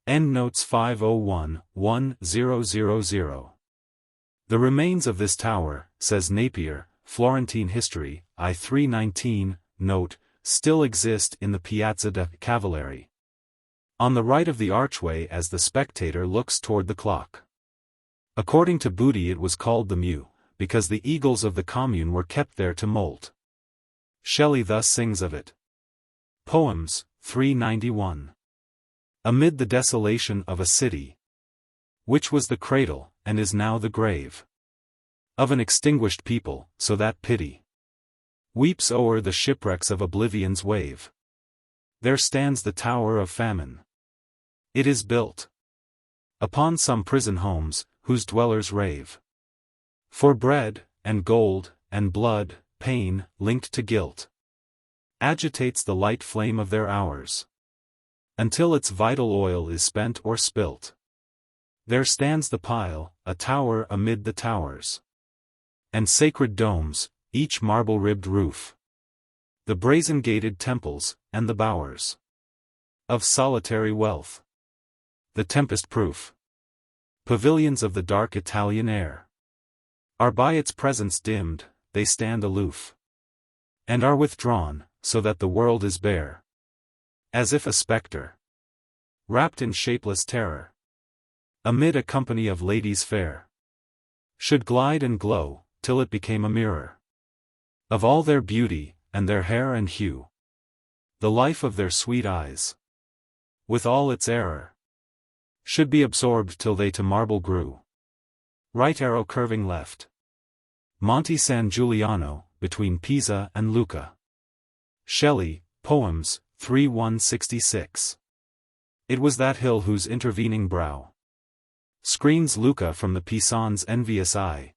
Endnotes 501-1000. The remains of this tower, says Napier, Florentine History, I 319, note, still exist in the Piazza de' Cavalieri. On the right of the archway as the spectator looks toward the clock. According to Booty it was called the Mew, because the eagles of the commune were kept there to molt. Shelley thus sings of it. Poems, 391. Amid the desolation of a city, which was the cradle, and is now the grave, of an extinguished people, so that pity weeps o'er the shipwrecks of oblivion's wave. There stands the Tower of Famine. It is built upon some prison homes, whose dwellers rave for bread, and gold, and blood. Pain, linked to guilt, agitates the light flame of their hours, until its vital oil is spent or spilt. There stands the pile, a tower amid the towers, and sacred domes, each marble-ribbed roof, the brazen-gated temples, and the bowers of solitary wealth, the tempest-proof pavilions of the dark Italian air, are by its presence dimmed. They stand aloof, and are withdrawn, so that the world is bare, as if a spectre, wrapped in shapeless terror, amid a company of ladies fair, should glide and glow, till it became a mirror of all their beauty, and their hair and hue, the life of their sweet eyes, with all its error, should be absorbed till they to marble grew. Right arrow curving left. Monte San Giuliano, between Pisa and Lucca. Shelley, Poems, 3166. It was that hill whose intervening brow screens Lucca from the Pisan's envious eye,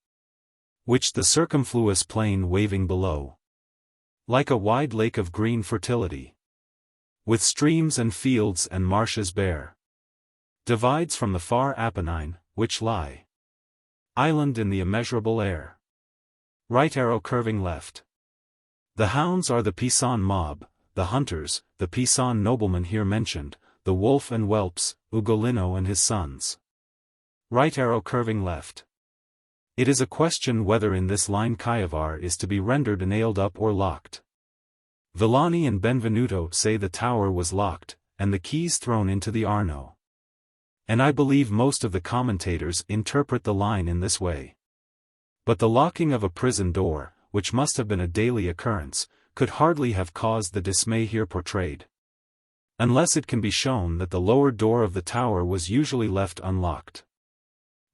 which the circumfluous plain waving below, like a wide lake of green fertility, with streams and fields and marshes bare, divides from the far Apennine, which lie island in the immeasurable air. Right arrow curving left. The hounds are the Pisan mob, the hunters, the Pisan noblemen here mentioned, the wolf and whelps, Ugolino and his sons. Right arrow curving left. It is a question whether in this line Cajavar is to be rendered nailed up or locked. Villani and Benvenuto say the tower was locked, and the keys thrown into the Arno. And I believe most of the commentators interpret the line in this way. But the locking of a prison door, which must have been a daily occurrence, could hardly have caused the dismay here portrayed, unless it can be shown that the lower door of the tower was usually left unlocked.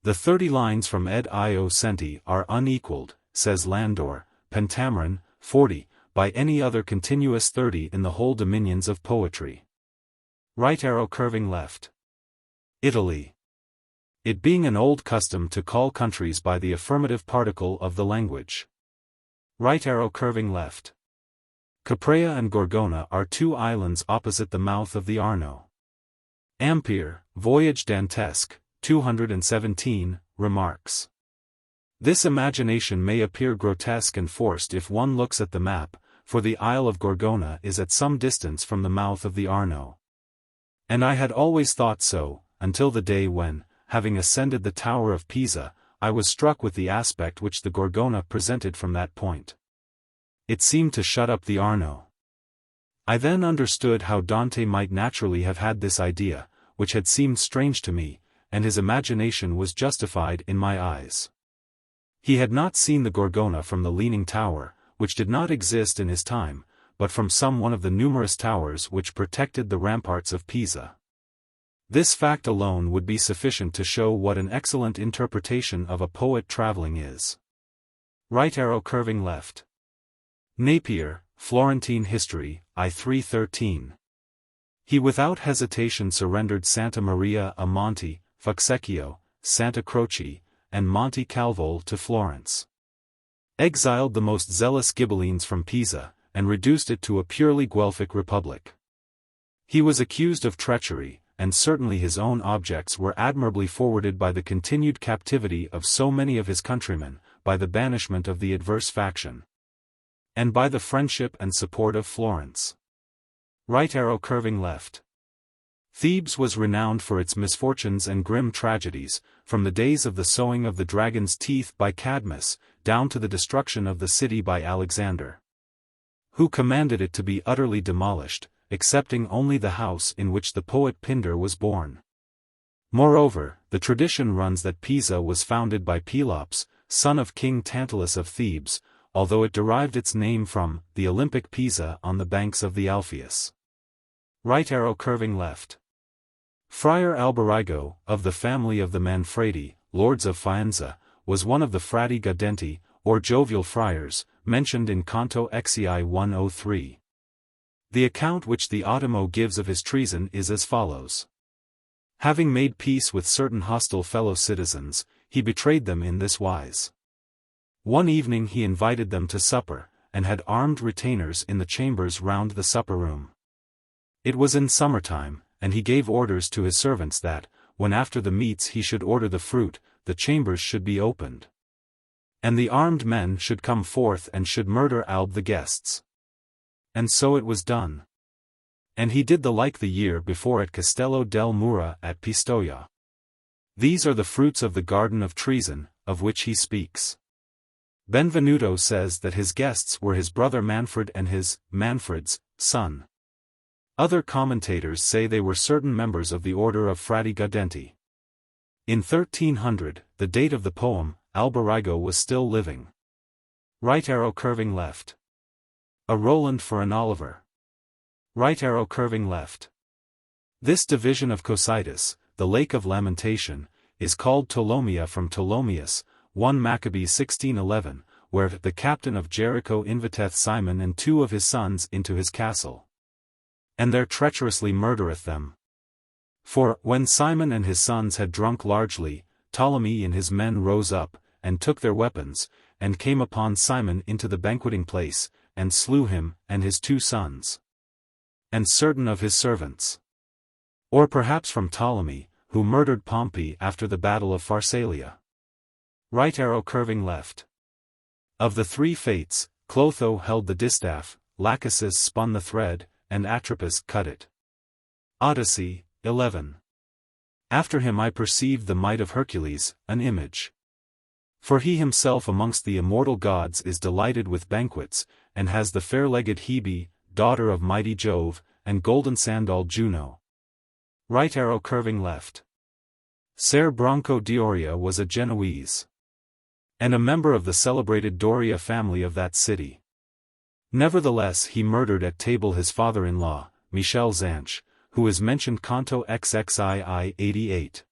The 30 lines from Ed Io Centi are unequaled, says Landor, Pentameron, 40, by any other continuous 30 in the whole dominions of poetry. Right arrow curving left. Italy. It being an old custom to call countries by the affirmative particle of the language. Right arrow curving left. Capraia and Gorgona are 2 islands opposite the mouth of the Arno. Ampere, Voyage Dantesque, 217, remarks. This imagination may appear grotesque and forced if one looks at the map, for the Isle of Gorgona is at some distance from the mouth of the Arno. And I had always thought so, until the day when, having ascended the Tower of Pisa, I was struck with the aspect which the Gorgona presented from that point. It seemed to shut up the Arno. I then understood how Dante might naturally have had this idea, which had seemed strange to me, and his imagination was justified in my eyes. He had not seen the Gorgona from the Leaning Tower, which did not exist in his time, but from some one of the numerous towers which protected the ramparts of Pisa. This fact alone would be sufficient to show what an excellent interpretation of a poet traveling is. Right arrow curving left. Napier, Florentine History, I 313. He without hesitation surrendered Santa Maria a Monte, Fuxecchio, Santa Croce, and Monte Calvole to Florence. Exiled the most zealous Ghibellines from Pisa, and reduced it to a purely Guelphic republic. He was accused of treachery, and certainly his own objects were admirably forwarded by the continued captivity of so many of his countrymen, by the banishment of the adverse faction, and by the friendship and support of Florence. Right arrow curving left. Thebes was renowned for its misfortunes and grim tragedies, from the days of the sowing of the dragon's teeth by Cadmus, down to the destruction of the city by Alexander, who commanded it to be utterly demolished, excepting only the house in which the poet Pindar was born. Moreover, the tradition runs that Pisa was founded by Pelops, son of King Tantalus of Thebes, although it derived its name from the Olympic Pisa on the banks of the Alpheus. Right arrow curving left. Friar Alberigo, of the family of the Manfredi, lords of Faenza, was one of the Frati Gaudenti, or jovial friars, mentioned in Canto Xi 103. The account which the Ottimo gives of his treason is as follows. Having made peace with certain hostile fellow citizens, he betrayed them in this wise. One evening he invited them to supper, and had armed retainers in the chambers round the supper room. It was in summertime, and he gave orders to his servants that, when after the meats he should order the fruit, the chambers should be opened. And the armed men should come forth and should murder Alb the guests. And so it was done. And he did the like the year before at Castello del Mura at Pistoia. These are the fruits of the garden of treason, of which he speaks. Benvenuto says that his guests were his brother Manfred and his, Manfred's, son. Other commentators say they were certain members of the order of Frati Gaudenti. In 1300, the date of the poem, Alberigo was still living. Right arrow curving left. A Roland for an Oliver. Right arrow curving left. This division of Cocytus, the Lake of Lamentation, is called Ptolomia from Ptolomeus, 1 Maccabees 16:11, where the captain of Jericho inviteth Simon and 2 of his sons into his castle, and there treacherously murdereth them. For, when Simon and his sons had drunk largely, Ptolemy and his men rose up, and took their weapons, and came upon Simon into the banqueting place, and slew him, and his 2 sons, and certain of his servants. Or perhaps from Ptolemy, who murdered Pompey after the battle of Pharsalia. Right arrow curving left. Of the 3 fates, Clotho held the distaff, Lachesis spun the thread, and Atropus cut it. Odyssey, 11. After him I perceived the might of Hercules, an image. For he himself amongst the immortal gods is delighted with banquets, and has the fair-legged Hebe, daughter of mighty Jove, and golden-sandaled Juno. Right arrow curving left. Ser Branco d'Oria was a Genoese, and a member of the celebrated Doria family of that city. Nevertheless he murdered at table his father-in-law, Michel Zanche, who is mentioned Canto XXII 88.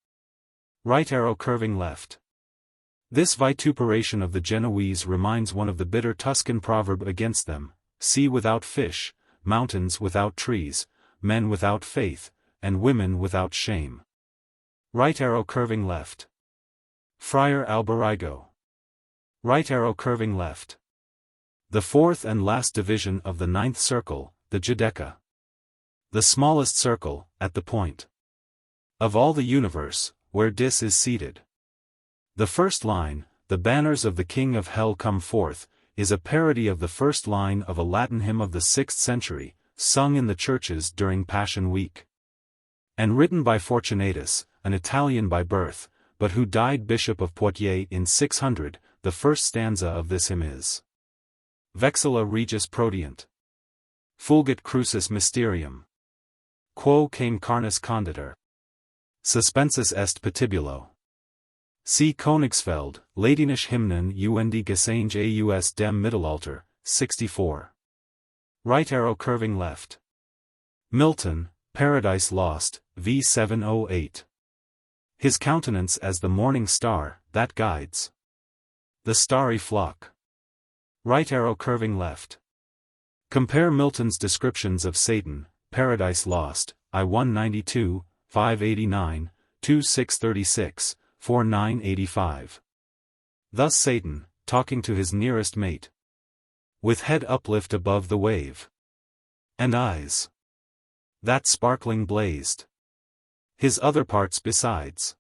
Right arrow curving left. This vituperation of the Genoese reminds one of the bitter Tuscan proverb against them, sea without fish, mountains without trees, men without faith, and women without shame. Right arrow curving left. Friar Alberigo. Right arrow curving left. The 4th and last division of the 9th circle, the Judeca. The smallest circle, at the point of all the universe, where Dis is seated. The first line, the banners of the King of Hell come forth, is a parody of the first line of a Latin hymn of the 6th century, sung in the churches during Passion Week, and written by Fortunatus, an Italian by birth, but who died Bishop of Poitiers in 600. The first stanza of this hymn is Vexilla regis prodient. Fulgit crucis mysterium. Quo came carnis conditor. Suspensus est patibulo. See Königsfeld, Ladinisch Hymnen und Gesänge aus dem Mittelalter, 64. Right arrow curving left. Milton, Paradise Lost, v. 708. His countenance as the morning star, that guides the starry flock. Right arrow curving left. Compare Milton's descriptions of Satan, Paradise Lost, I 192, 589, 2636, 4985. Thus Satan, talking to his nearest mate, with head uplift above the wave, and eyes that sparkling blazed, his other parts besides,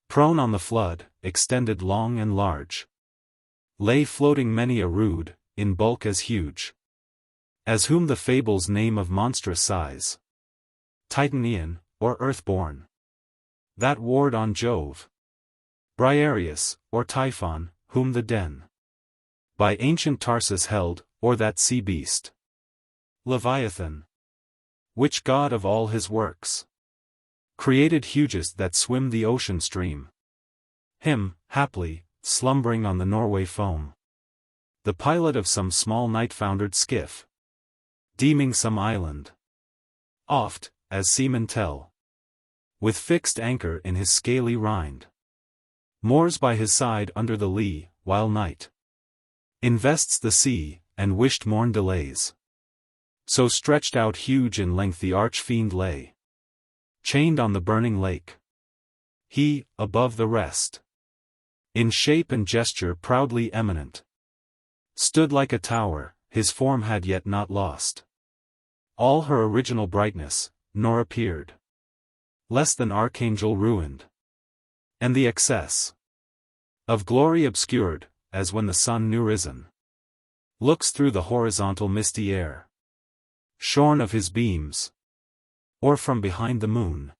prone on the flood, extended long and large, lay floating many a rood, in bulk as huge as whom the fables name of monstrous size. Titanian, or earth-born. That warred on Jove. Briareus, or Typhon, whom the den by ancient Tarsus held, or that sea beast Leviathan, which god of all his works created huges that swim the ocean stream. Him, haply, slumbering on the Norway foam, the pilot of some small night-foundered skiff, deeming some island, oft, as seamen tell, with fixed anchor in his scaly rind, moors by his side under the lee, while night invests the sea, and wished morn delays. So stretched out huge in length the arch-fiend lay, chained on the burning lake. He, above the rest, in shape and gesture proudly eminent, stood like a tower, his form had yet not lost all her original brightness, nor appeared less than archangel ruined, and the excess of glory obscured, as when the sun new risen looks through the horizontal misty air, shorn of his beams, or from behind the moon,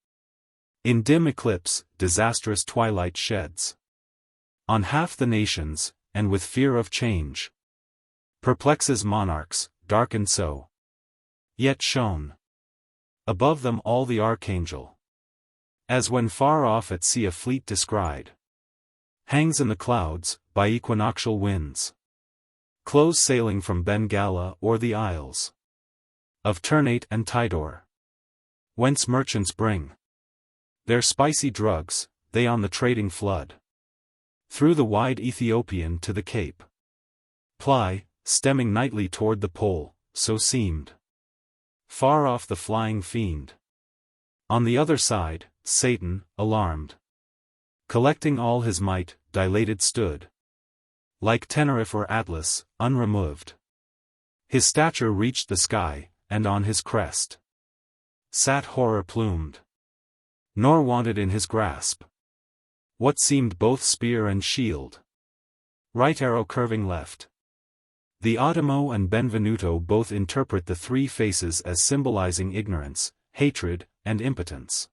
in dim eclipse, disastrous twilight sheds on half the nations, and with fear of change perplexes monarchs, darkened so, yet shone above them all the archangel, as when far off at sea a fleet descried hangs in the clouds, by equinoctial winds, close sailing from Bengala or the isles of Ternate and Tidor, whence merchants bring their spicy drugs, they on the trading flood through the wide Ethiopian to the Cape ply, stemming nightly toward the pole, so seemed far off the flying fiend. On the other side, Satan, alarmed, collecting all his might, dilated stood, like Tenerife or Atlas, unremoved. His stature reached the sky, and on his crest sat horror-plumed, nor wanted in his grasp what seemed both spear and shield, right arrow curving left. The Ottimo and Benvenuto both interpret the three faces as symbolizing ignorance, hatred, and impotence.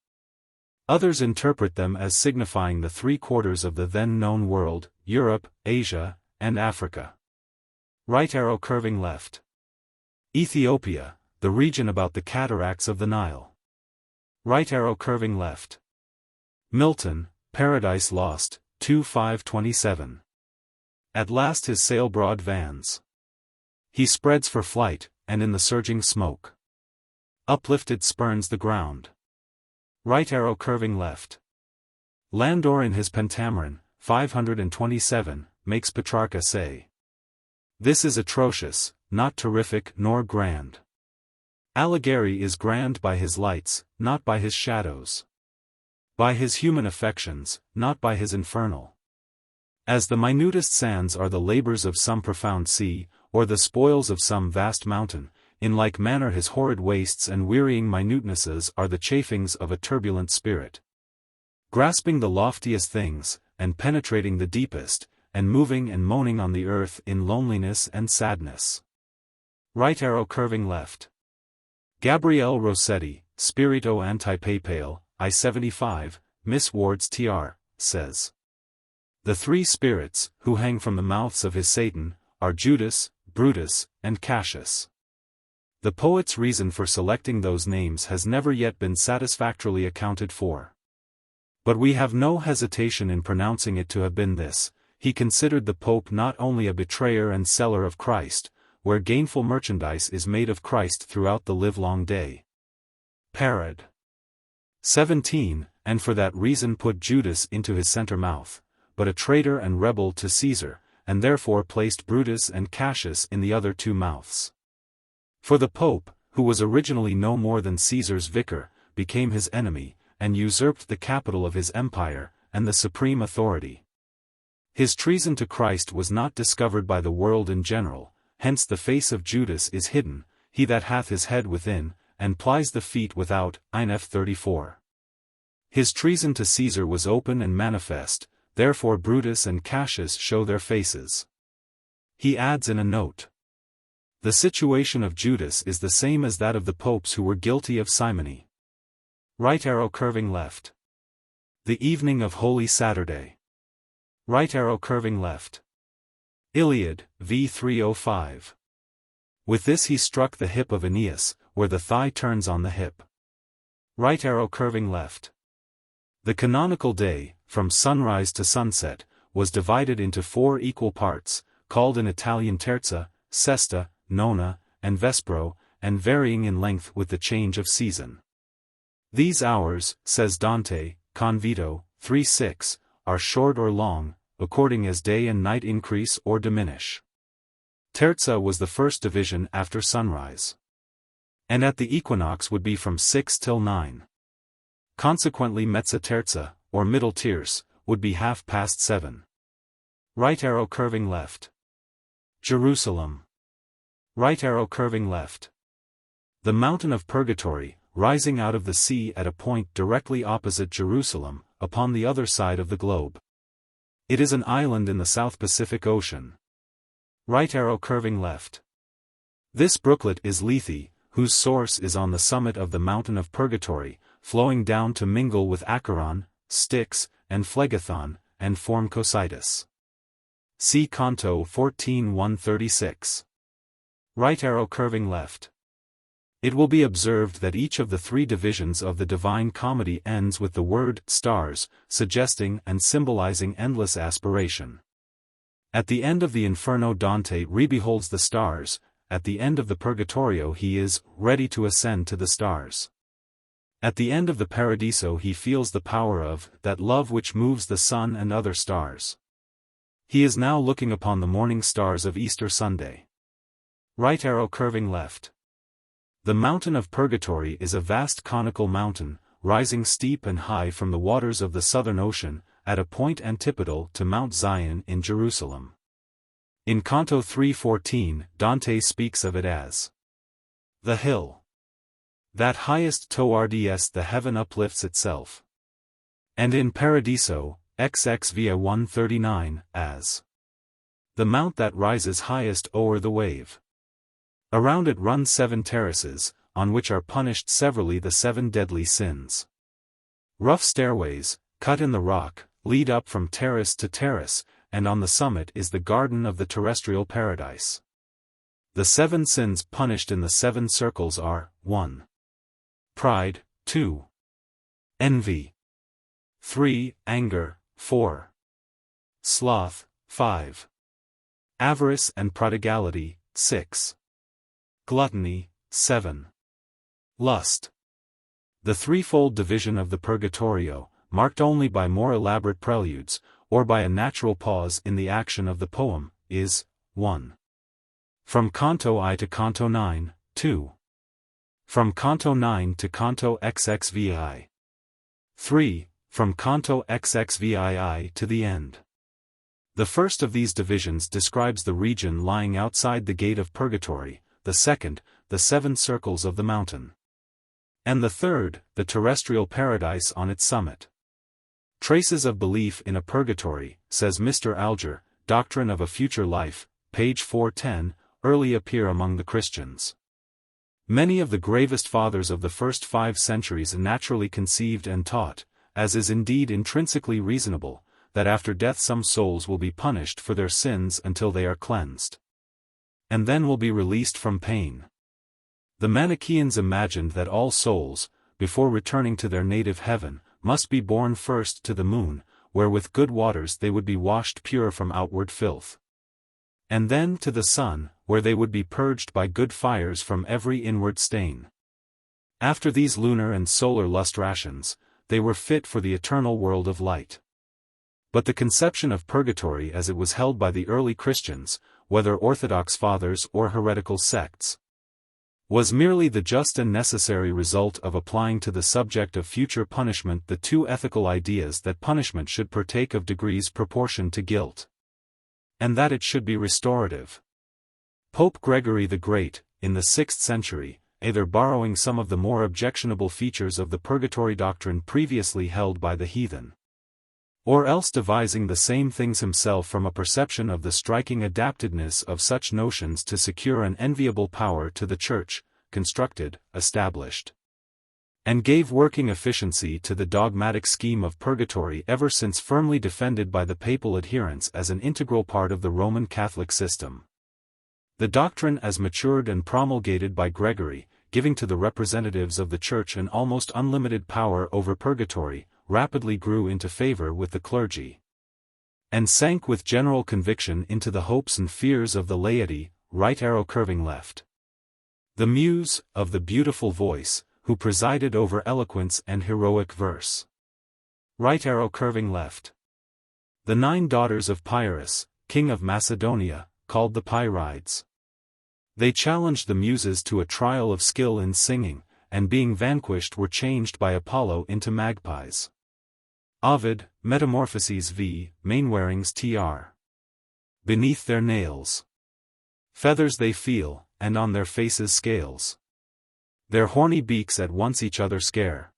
Others interpret them as signifying the 3/4 of the then-known world, Europe, Asia, and Africa. Right arrow curving left. Ethiopia, the region about the cataracts of the Nile. Right arrow curving left. Milton, Paradise Lost, 2:527. At last his sail broad vans he spreads for flight, and in the surging smoke uplifted spurns the ground. Right arrow curving left. Landor in his Pentameron, 527, makes Petrarca say, "This is atrocious, not terrific nor grand." Alighieri is grand by his lights, not by his shadows. By his human affections, not by his infernal. As the minutest sands are the labors of some profound sea, or the spoils of some vast mountain, in like manner his horrid wastes and wearying minutenesses are the chafings of a turbulent spirit, grasping the loftiest things, and penetrating the deepest, and moving and moaning on the earth in loneliness and sadness. Right arrow curving left. Gabriele Rossetti, Spirito Antipapale, I-75, Miss Ward's Tr., says, "The three spirits, who hang from the mouths of his Satan, are Judas, Brutus, and Cassius." The poet's reason for selecting those names has never yet been satisfactorily accounted for. But we have no hesitation in pronouncing it to have been this: he considered the Pope not only a betrayer and seller of Christ, where gainful merchandise is made of Christ throughout the livelong day. Parad. 17, and for that reason put Judas into his center mouth, but a traitor and rebel to Caesar, and therefore placed Brutus and Cassius in the other two mouths. For the Pope, who was originally no more than Caesar's vicar, became his enemy, and usurped the capital of his empire, and the supreme authority. His treason to Christ was not discovered by the world in general, hence the face of Judas is hidden, he that hath his head within, and plies the feet without, INF 34. His treason to Caesar was open and manifest, therefore Brutus and Cassius show their faces. He adds in a note, "The situation of Judas is the same as that of the popes who were guilty of simony. Right arrow curving left. The evening of Holy Saturday. Right arrow curving left. Iliad, v 305. With this he struck the hip of Aeneas, where the thigh turns on the hip. Right arrow curving left. The canonical day, from sunrise to sunset, was divided into 4 equal parts, called in Italian terza, sesta, nona, and vespro, and varying in length with the change of season. These hours, says Dante, Convito, 3:6, are short or long, according as day and night increase or diminish. Terza was the first division after sunrise. And at the equinox would be from 6 till 9. Consequently mezza terza, or middle tierce, would be 7:30. Right arrow curving left. Jerusalem. Right arrow curving left. The mountain of Purgatory, rising out of the sea at a point directly opposite Jerusalem, upon the other side of the globe. It is an island in the South Pacific Ocean. Right arrow curving left. This brooklet is Lethe, whose source is on the summit of the mountain of Purgatory, flowing down to mingle with Acheron, Styx, and Phlegethon, and form Cocytus. See Canto 14 136. Right arrow curving left. It will be observed that each of the 3 divisions of the Divine Comedy ends with the word stars, suggesting and symbolizing endless aspiration. At the end of the Inferno Dante rebeholds the stars, at the end of the Purgatorio he is ready to ascend to the stars. At the end of the Paradiso he feels the power of that love which moves the sun and other stars. He is now looking upon the morning stars of Easter Sunday. Right arrow curving left. The mountain of Purgatory is a vast conical mountain, rising steep and high from the waters of the Southern Ocean, at a point antipodal to Mount Zion in Jerusalem. In Canto 3:14, Dante speaks of it as the hill that highest towards the heaven uplifts itself. And in Paradiso, XX via 139, as the mount that rises highest o'er the wave. Around it run 7 terraces, on which are punished severally the 7 deadly sins. Rough stairways, cut in the rock, lead up from terrace to terrace, and on the summit is the garden of the terrestrial paradise. The 7 sins punished in the 7 circles are, 1. Pride, 2. Envy, 3. Anger, 4. Sloth, 5. Avarice and prodigality, 6. Gluttony, 7. Lust. The threefold division of the Purgatorio, marked only by more elaborate preludes, or by a natural pause in the action of the poem, is 1. From Canto I to Canto 9, 2. From Canto 9 to Canto XXVI. 3. From Canto XXVII to the end. The first of these divisions describes the region lying outside the gate of Purgatory, the second, the 7 circles of the mountain. And the third, the terrestrial paradise on its summit. Traces of belief in a purgatory, says Mr. Alger, Doctrine of a Future Life, page 410, early appear among the Christians. Many of the gravest fathers of the first 5 centuries naturally conceived and taught, as is indeed intrinsically reasonable, that after death some souls will be punished for their sins until they are cleansed, and then will be released from pain. The Manichaeans imagined that all souls, before returning to their native heaven, must be born first to the moon, where with good waters they would be washed pure from outward filth, and then to the sun, where they would be purged by good fires from every inward stain. After these lunar and solar lustrations, they were fit for the eternal world of light. But the conception of purgatory as it was held by the early Christians, whether Orthodox fathers or heretical sects, was merely the just and necessary result of applying to the subject of future punishment the 2 ethical ideas that punishment should partake of degrees proportioned to guilt, and that it should be restorative. Pope Gregory the Great, in the 6th century, either borrowing some of the more objectionable features of the purgatory doctrine previously held by the heathen, or else devising the same things himself from a perception of the striking adaptedness of such notions to secure an enviable power to the Church, constructed, established, and gave working efficiency to the dogmatic scheme of purgatory ever since firmly defended by the papal adherents as an integral part of the Roman Catholic system. The doctrine as matured and promulgated by Gregory, giving to the representatives of the Church an almost unlimited power over purgatory, rapidly grew into favor with the clergy, and sank with general conviction into the hopes and fears of the laity, right arrow curving left. The muse, of the beautiful voice, who presided over eloquence and heroic verse. Right arrow curving left. The 9 daughters of Pyrrhus, king of Macedonia, called the Pyrides. They challenged the muses to a trial of skill in singing, and being vanquished were changed by Apollo into magpies. Ovid, Metamorphoses v. Mainwaring's tr. Beneath their nails feathers they feel, and on their faces scales. Their horny beaks at once each other scare.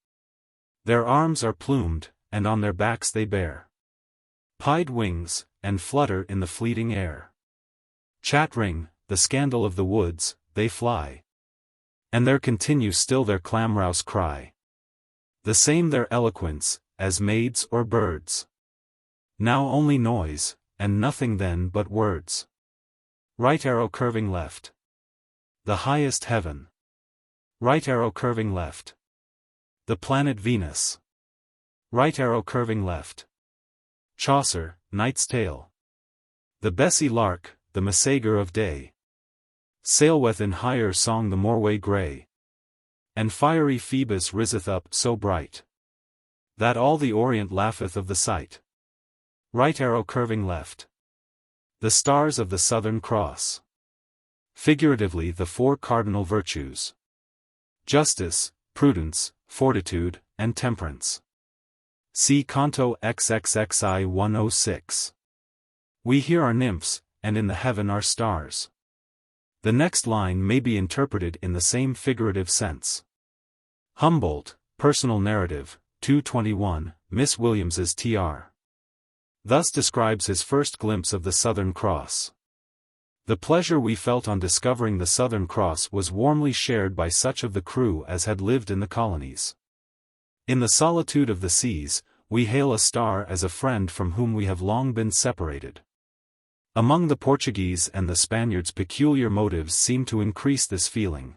Their arms are plumed, and on their backs they bear pied wings, and flutter in the fleeting air. Chattering, the scandal of the woods, they fly, and there continue still their clamorous cry. The same their eloquence, as maids or birds. Now only noise, and nothing then but words. Right arrow curving left. The highest heaven. Right arrow curving left. The planet Venus. Right arrow curving left. Chaucer, Knight's Tale. The Bessie Lark, the Messager of Day, sailweth in higher song the Morway grey, and fiery Phoebus riseth up so bright, that all the Orient laugheth of the sight. Right arrow curving left. The stars of the Southern Cross. Figuratively the 4 cardinal virtues: justice, prudence, fortitude, and temperance. See Canto XXXI 106. We here are nymphs, and in the heaven are stars. The next line may be interpreted in the same figurative sense. Humboldt, Personal Narrative, 221, Miss Williams's tr. Thus describes his first glimpse of the Southern Cross. The pleasure we felt on discovering the Southern Cross was warmly shared by such of the crew as had lived in the colonies. In the solitude of the seas, we hail a star as a friend from whom we have long been separated. Among the Portuguese and the Spaniards peculiar motives seem to increase this feeling.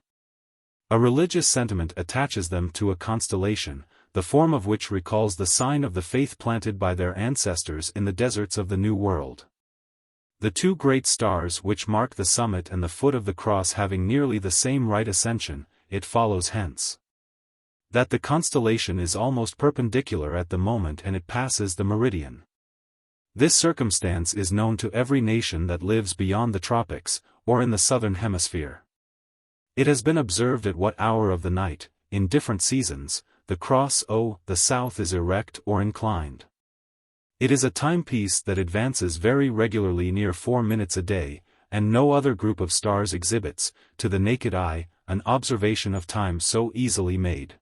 A religious sentiment attaches them to a constellation, the form of which recalls the sign of the faith planted by their ancestors in the deserts of the New World. The 2 great stars which mark the summit and the foot of the cross having nearly the same right ascension, it follows hence that the constellation is almost perpendicular at the moment and it passes the meridian. This circumstance is known to every nation that lives beyond the tropics, or in the southern hemisphere. It has been observed at what hour of the night, in different seasons, the cross the south is erect or inclined. It is a timepiece that advances very regularly near 4 minutes a day, and no other group of stars exhibits, to the naked eye, an observation of time so easily made.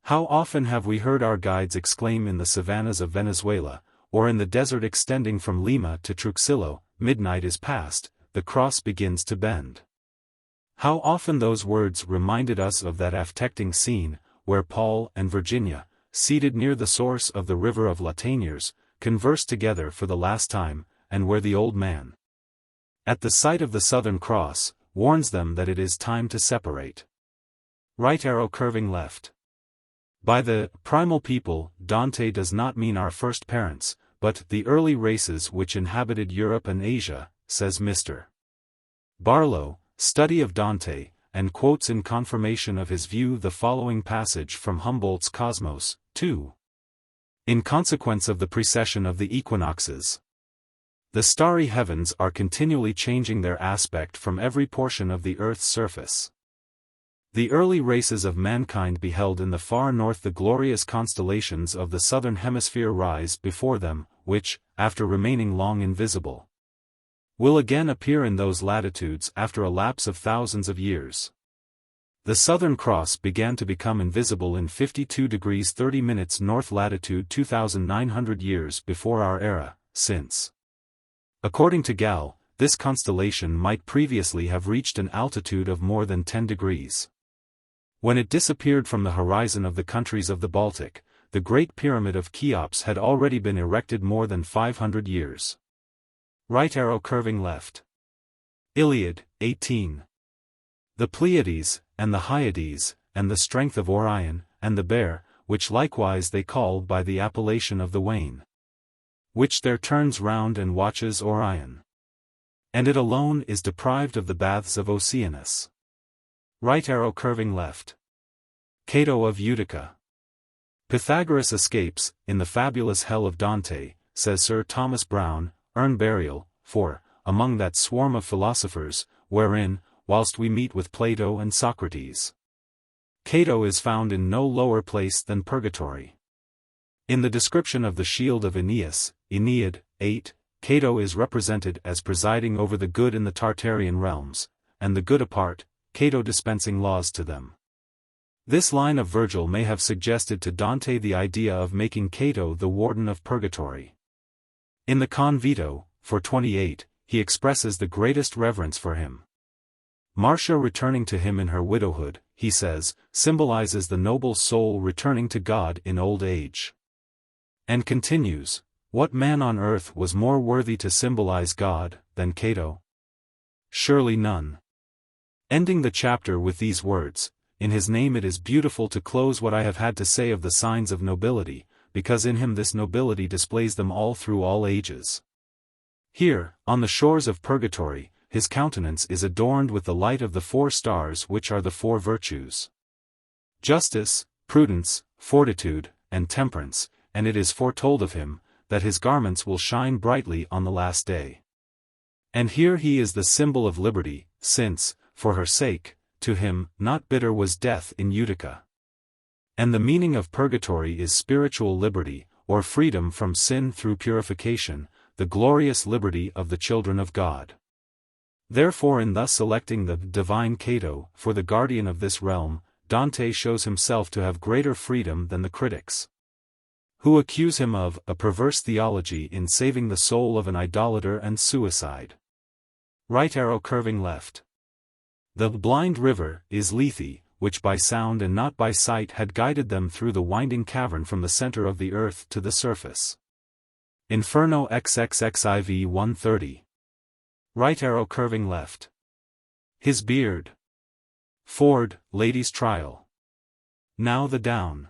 How often have we heard our guides exclaim in the savannas of Venezuela, or in the desert extending from Lima to Truxillo, midnight is past, the cross begins to bend. How often those words reminded us of that affecting scene, where Paul and Virginia, seated near the source of the river of Lataniers, converse together for the last time, and where the old man, at the sight of the Southern Cross, warns them that it is time to separate. Right arrow curving left. By the primal people, Dante does not mean our first parents, but the early races which inhabited Europe and Asia, says Mr. Barlow, Study of Dante, and quotes in confirmation of his view the following passage from Humboldt's Cosmos, 2. In consequence of the precession of the equinoxes, the starry heavens are continually changing their aspect from every portion of the earth's surface. The early races of mankind beheld in the far north the glorious constellations of the southern hemisphere rise before them, which, after remaining long invisible, will again appear in those latitudes after a lapse of thousands of years. The Southern Cross began to become invisible in 52 degrees 30 minutes north latitude 2,900 years before our era, since, according to Gall, this constellation might previously have reached an altitude of more than 10 degrees. When it disappeared from the horizon of the countries of the Baltic, the Great Pyramid of Cheops had already been erected more than 500 years. Right arrow curving left. Iliad, 18. The Pleiades, and the Hyades, and the strength of Orion, and the bear, which likewise they call by the appellation of the wain, which there turns round and watches Orion. And it alone is deprived of the baths of Oceanus. Right arrow curving left. Cato of Utica. Pythagoras escapes, in the fabulous hell of Dante, says Sir Thomas Browne, earn burial, for, among that swarm of philosophers, wherein, whilst we meet with Plato and Socrates, Cato is found in no lower place than purgatory. In the description of the shield of Aeneas, Aeneid, 8, Cato is represented as presiding over the good in the Tartarian realms, and the good apart, Cato dispensing laws to them. This line of Virgil may have suggested to Dante the idea of making Cato the warden of purgatory. In the Convito, for 28, he expresses the greatest reverence for him. Marcia returning to him in her widowhood, he says, symbolizes the noble soul returning to God in old age. And continues, what man on earth was more worthy to symbolize God than Cato? Surely none. Ending the chapter with these words, in his name it is beautiful to close what I have had to say of the signs of nobility, because in him this nobility displays them all through all ages. Here, on the shores of purgatory, his countenance is adorned with the light of the 4 stars which are the 4 virtues: justice, prudence, fortitude, and temperance, and it is foretold of him, that his garments will shine brightly on the last day. And here he is the symbol of liberty, since, for her sake, to him, not bitter was death in Utica. And the meaning of purgatory is spiritual liberty, or freedom from sin through purification, the glorious liberty of the children of God. Therefore in thus selecting the divine Cato for the guardian of this realm, Dante shows himself to have greater freedom than the critics, who accuse him of a perverse theology in saving the soul of an idolater and suicide. Right arrow curving left. The blind river is Lethe, which by sound and not by sight had guided them through the winding cavern from the center of the earth to the surface. Inferno XXXIV 130. Right arrow curving left. His beard. Ford, Lady's Trial. Now the down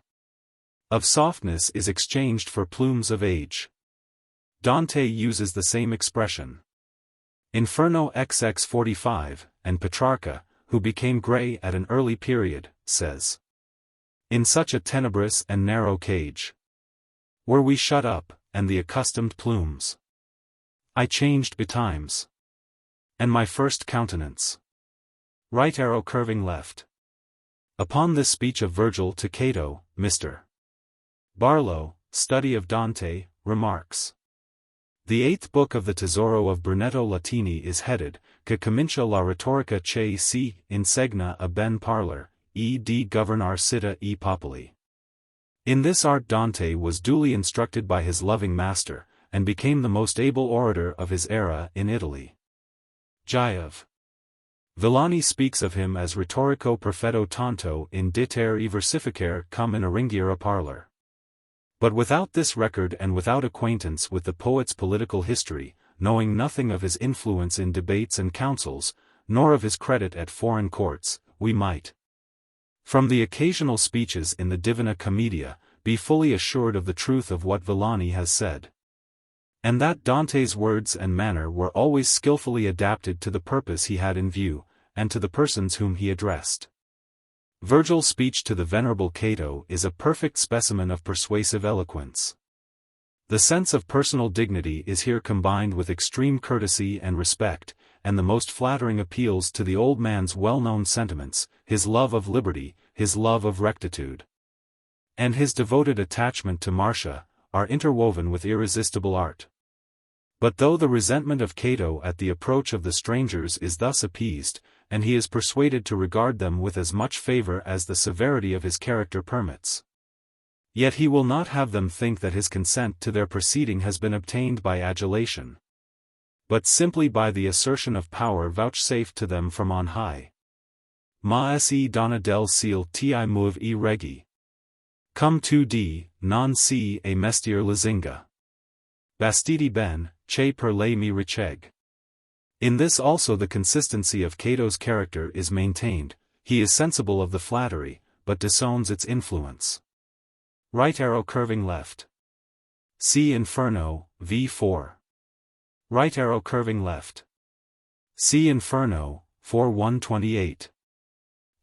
of softness is exchanged for plumes of age. Dante uses the same expression. Inferno XX 45, and Petrarca, who became grey at an early period, says, in such a tenebrous and narrow cage were we shut up, and the accustomed plumes I changed betimes, and my first countenance. Right arrow curving left. Upon this speech of Virgil to Cato, Mr. Barlow, Study of Dante, remarks, the 8th book of the Tesoro of Brunetto Latini is headed, Che comincia la retorica che si insegna a ben parler, e di governar città e popoli. In this art Dante was duly instructed by his loving master, and became the most able orator of his era in Italy. Giove. Villani speaks of him as rhetorico perfetto tanto in diter e versificare cum in aringiera parler. But without this record and without acquaintance with the poet's political history, knowing nothing of his influence in debates and councils, nor of his credit at foreign courts, we might, from the occasional speeches in the Divina Commedia, be fully assured of the truth of what Villani has said. And that Dante's words and manner were always skillfully adapted to the purpose he had in view, and to the persons whom he addressed. Virgil's speech to the venerable Cato is a perfect specimen of persuasive eloquence. The sense of personal dignity is here combined with extreme courtesy and respect, and the most flattering appeals to the old man's well-known sentiments, his love of liberty, his love of rectitude, and his devoted attachment to Marcia, are interwoven with irresistible art. But though the resentment of Cato at the approach of the strangers is thus appeased, and he is persuaded to regard them with as much favor as the severity of his character permits, yet he will not have them think that his consent to their proceeding has been obtained by adulation, but simply by the assertion of power vouchsafed to them from on high. ma se donna del ciel ti muove I regi. Come tu di, non si e mestier lusinga. Bastidi ben, che per lei mi riceg. In this also the consistency of Cato's character is maintained. He is sensible of the flattery, but disowns its influence. Right arrow curving left. See Inferno, v4. Right arrow curving left. See Inferno, 4:128.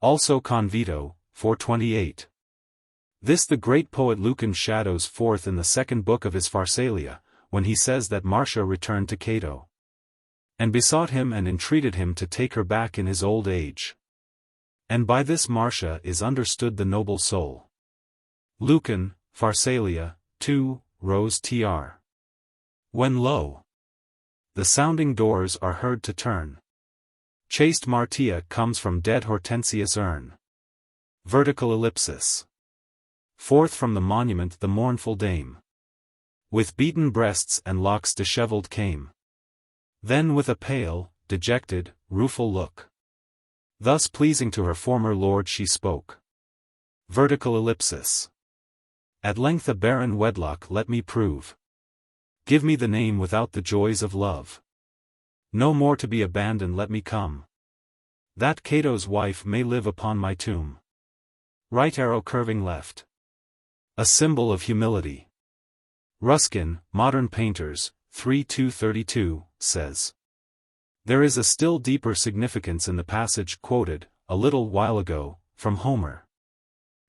Also Convito, 428. This the great poet Lucan shadows forth in the second book of his Pharsalia, when he says that Marcia returned to Cato, and besought him and entreated him to take her back in his old age. And by this Marcia is understood the noble soul. Lucan, Pharsalia, 2, Rose tr. When lo! The sounding doors are heard to turn. Chaste Martia comes from dead Hortensius' urn. Vertical ellipsis. Forth from the monument the mournful dame, with beaten breasts and locks dishevelled came. Then with a pale, dejected, rueful look, thus pleasing to her former lord she spoke. Vertical ellipsis. At length a barren wedlock let me prove. Give me the name without the joys of love. No more to be abandoned let me come, that Cato's wife may live upon my tomb. Right arrow curving left. A symbol of humility. Ruskin, Modern Painters, 3:232, says, there is a still deeper significance in the passage quoted, a little while ago, from Homer,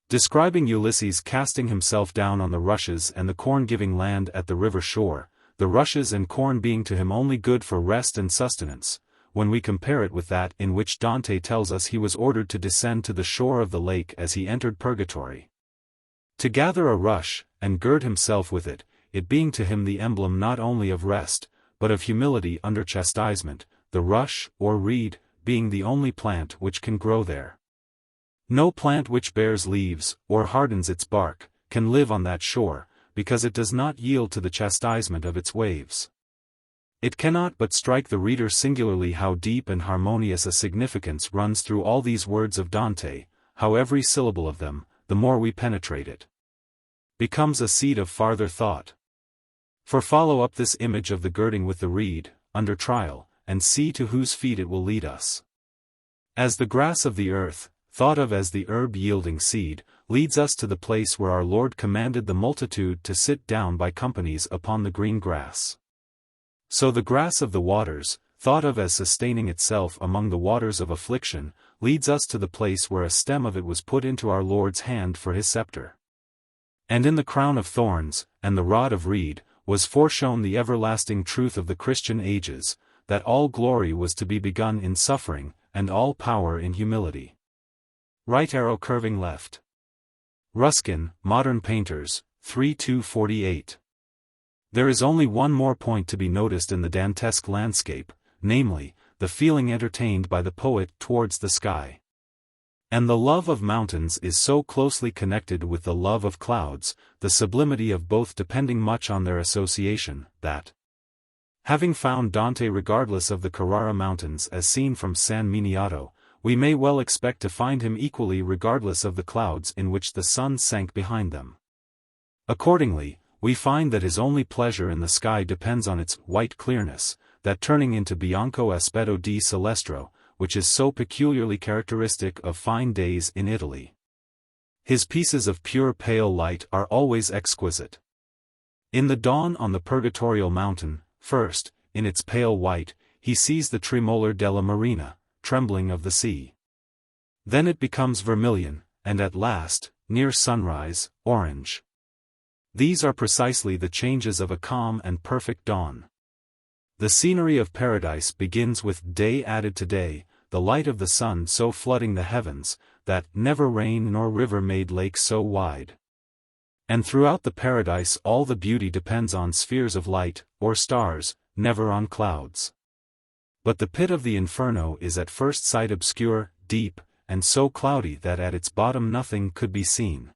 describing Ulysses casting himself down on the rushes and the corn-giving land at the river shore, the rushes and corn being to him only good for rest and sustenance, when we compare it with that in which Dante tells us he was ordered to descend to the shore of the lake as he entered Purgatory, to gather a rush, and gird himself with it, it being to him the emblem not only of rest, but of humility under chastisement, the rush, or reed, being the only plant which can grow there. No plant which bears leaves, or hardens its bark, can live on that shore, because it does not yield to the chastisement of its waves. It cannot but strike the reader singularly how deep and harmonious a significance runs through all these words of Dante, how every syllable of them, the more we penetrate it, becomes a seed of farther thought. For follow up this image of the girding with the reed, under trial, and see to whose feet it will lead us. As the grass of the earth, thought of as the herb-yielding seed, leads us to the place where our Lord commanded the multitude to sit down by companies upon the green grass. So the grass of the waters, thought of as sustaining itself among the waters of affliction, leads us to the place where a stem of it was put into our Lord's hand for his scepter. And in the crown of thorns, and the rod of reed, was foreshown the everlasting truth of the Christian ages, that all glory was to be begun in suffering, and all power in humility. Right arrow curving left. Ruskin, Modern Painters, 3:248. There is only one more point to be noticed in the Dantesque landscape, namely, the feeling entertained by the poet towards the sky. And the love of mountains is so closely connected with the love of clouds, the sublimity of both depending much on their association, that, having found Dante regardless of the Carrara Mountains as seen from San Miniato, we may well expect to find him equally regardless of the clouds in which the sun sank behind them. Accordingly, we find that his only pleasure in the sky depends on its white clearness, that turning into bianco aspetto di celestro, which is so peculiarly characteristic of fine days in Italy. His pieces of pure pale light are always exquisite. In the dawn on the Purgatorial mountain, first, in its pale white, he sees the tremolar della marina, trembling of the sea. Then it becomes vermilion, and at last, near sunrise, orange. These are precisely the changes of a calm and perfect dawn. The scenery of paradise begins with day added to day, the light of the sun so flooding the heavens, that never rain nor river made lake so wide. And throughout the paradise all the beauty depends on spheres of light, or stars, never on clouds. But the pit of the Inferno is at first sight obscure, deep, and so cloudy that at its bottom nothing could be seen.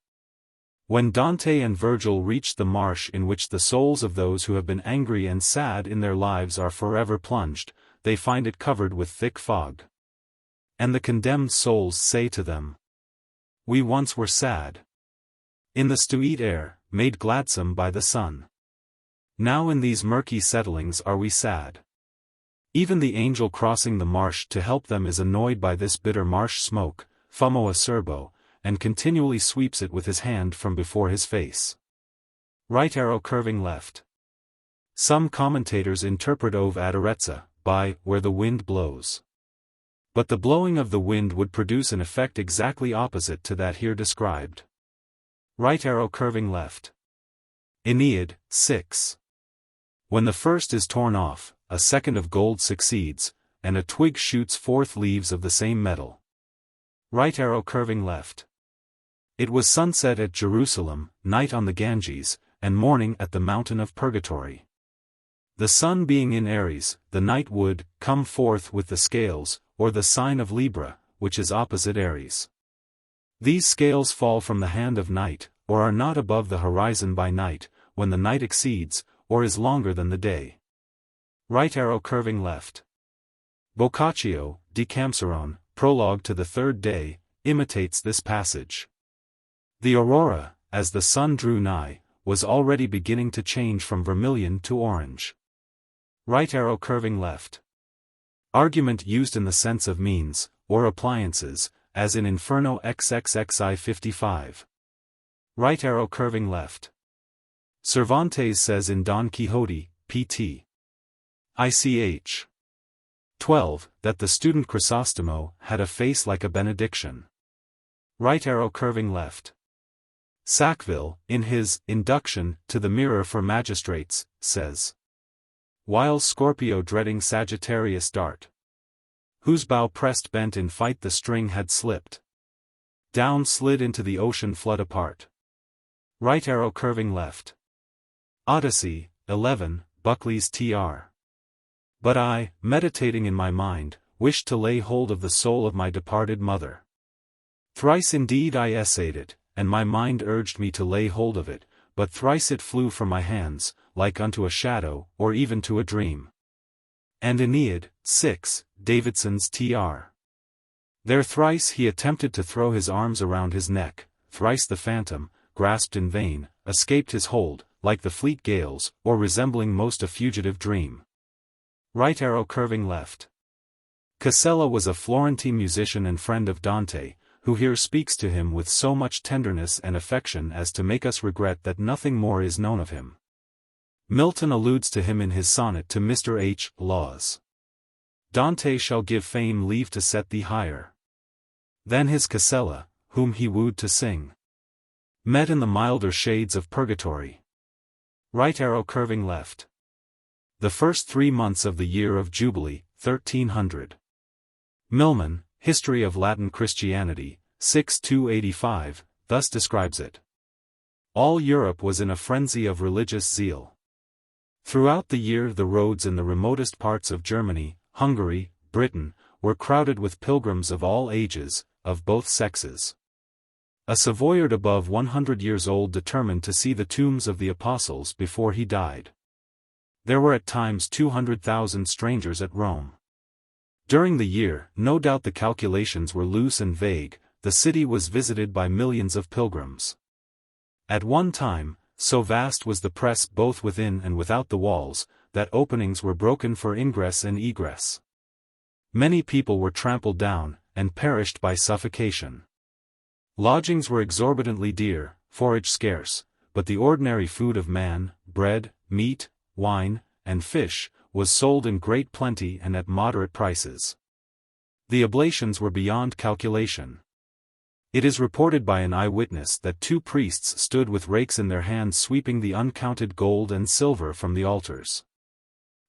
When Dante and Virgil reach the marsh in which the souls of those who have been angry and sad in their lives are forever plunged, they find it covered with thick fog. And the condemned souls say to them, we once were sad. In the stewed air, made gladsome by the sun. Now in these murky settlings are we sad. Even the angel crossing the marsh to help them is annoyed by this bitter marsh smoke, fumo acerbo, and continually sweeps it with his hand from before his face. Right arrow curving left. Some commentators interpret ov adarezza, by, where the wind blows. But the blowing of the wind would produce an effect exactly opposite to that here described. Right arrow curving left. Aeneid, 6. When the first is torn off, a second of gold succeeds, and a twig shoots forth leaves of the same metal. Right arrow curving left. It was sunset at Jerusalem, night on the Ganges, and morning at the mountain of Purgatory. The sun being in Aries, the night would come forth with the scales, or the sign of Libra, which is opposite Aries. These scales fall from the hand of night, or are not above the horizon by night, when the night exceeds, or is longer than the day. Right arrow curving left. Boccaccio, Decameron, prologue to the third day, imitates this passage. The aurora, as the sun drew nigh, was already beginning to change from vermilion to orange. Right arrow curving left. Argument used in the sense of means, or appliances, as in Inferno XXXI 55. Right arrow curving left. Cervantes says in Don Quixote, pt. Ich. 12, that the student Chrysostomo had a face like a benediction. Right arrow curving left. Sackville, in his Induction to the Mirror for Magistrates, says, while Scorpio dreading Sagittarius dart, whose bow pressed bent in fight the string had slipped, down slid into the ocean flood apart. Right arrow curving left. Odyssey, 11, Buckley's tr. But I, meditating in my mind, wished to lay hold of the soul of my departed mother. Thrice indeed I essayed it, and my mind urged me to lay hold of it, but thrice it flew from my hands, like unto a shadow, or even to a dream. And Aeneid, 6, Davidson's tr. There thrice he attempted to throw his arms around his neck, thrice the phantom, grasped in vain, escaped his hold, like the fleet gales, or resembling most a fugitive dream. Right arrow curving left. Casella was a Florentine musician and friend of Dante, who here speaks to him with so much tenderness and affection as to make us regret that nothing more is known of him. Milton alludes to him in his sonnet to Mr. H. Laws. Dante shall give fame leave to set thee higher than his Casella, whom he wooed to sing. Met in the milder shades of purgatory. Right arrow curving left. The first 3 months of the year of Jubilee, 1300. Milman, History of Latin Christianity, 6-285, thus describes it. All Europe was in a frenzy of religious zeal. Throughout the year the roads in the remotest parts of Germany, Hungary, Britain, were crowded with pilgrims of all ages, of both sexes. A Savoyard above 100 years old determined to see the tombs of the apostles before he died. There were at times 200,000 strangers at Rome. During the year, no doubt the calculations were loose and vague, the city was visited by millions of pilgrims. At one time, so vast was the press both within and without the walls, that openings were broken for ingress and egress. Many people were trampled down, and perished by suffocation. Lodgings were exorbitantly dear, forage scarce, but the ordinary food of man, bread, meat, wine, and fish, was sold in great plenty and at moderate prices. The oblations were beyond calculation. It is reported by an eyewitness that 2 priests stood with rakes in their hands sweeping the uncounted gold and silver from the altars.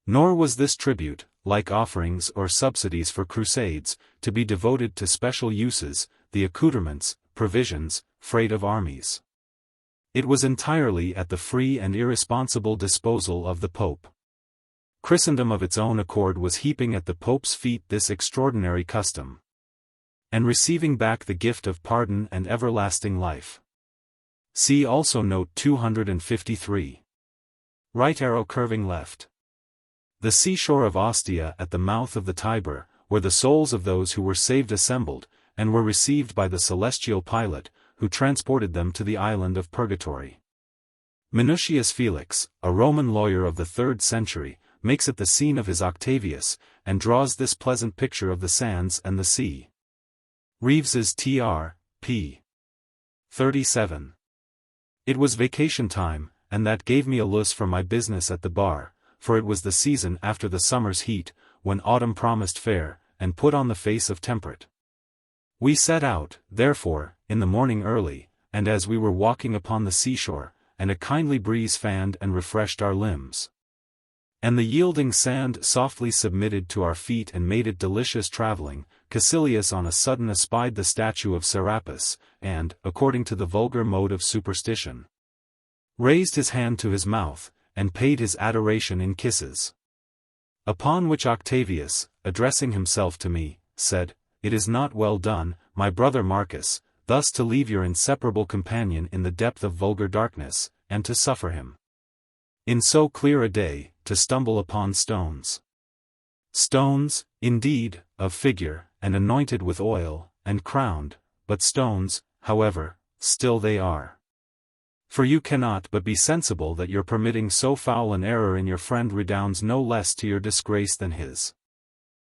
Nor was this tribute, like offerings or subsidies for crusades, to be devoted to special uses, the accoutrements, provisions, freight of armies. It was entirely at the free and irresponsible disposal of the Pope. Christendom of its own accord was heaping at the Pope's feet this extraordinary custom, and receiving back the gift of pardon and everlasting life. See also note 253. Right arrow curving left. The seashore of Ostia at the mouth of the Tiber, where the souls of those who were saved assembled, and were received by the celestial pilot, who transported them to the island of Purgatorio. Minucius Felix, a Roman lawyer of the 3rd century, makes it the scene of his Octavius, and draws this pleasant picture of the sands and the sea. Reeves's Tr. p. 37. It was vacation time, and that gave me a loose for my business at the bar, for it was the season after the summer's heat, when autumn promised fair, and put on the face of temperate. We set out, therefore, in the morning early, and as we were walking upon the seashore, and a kindly breeze fanned and refreshed our limbs, and the yielding sand softly submitted to our feet and made it delicious travelling, Caecilius on a sudden espied the statue of Serapis, and, according to the vulgar mode of superstition, raised his hand to his mouth, and paid his adoration in kisses. Upon which Octavius, addressing himself to me, said, "It is not well done, my brother Marcus, thus to leave your inseparable companion in the depth of vulgar darkness, and to suffer him, in so clear a day, to stumble upon stones. Stones, indeed, of figure, and anointed with oil, and crowned, but stones, however, still they are. For you cannot but be sensible that your permitting so foul an error in your friend redounds no less to your disgrace than his."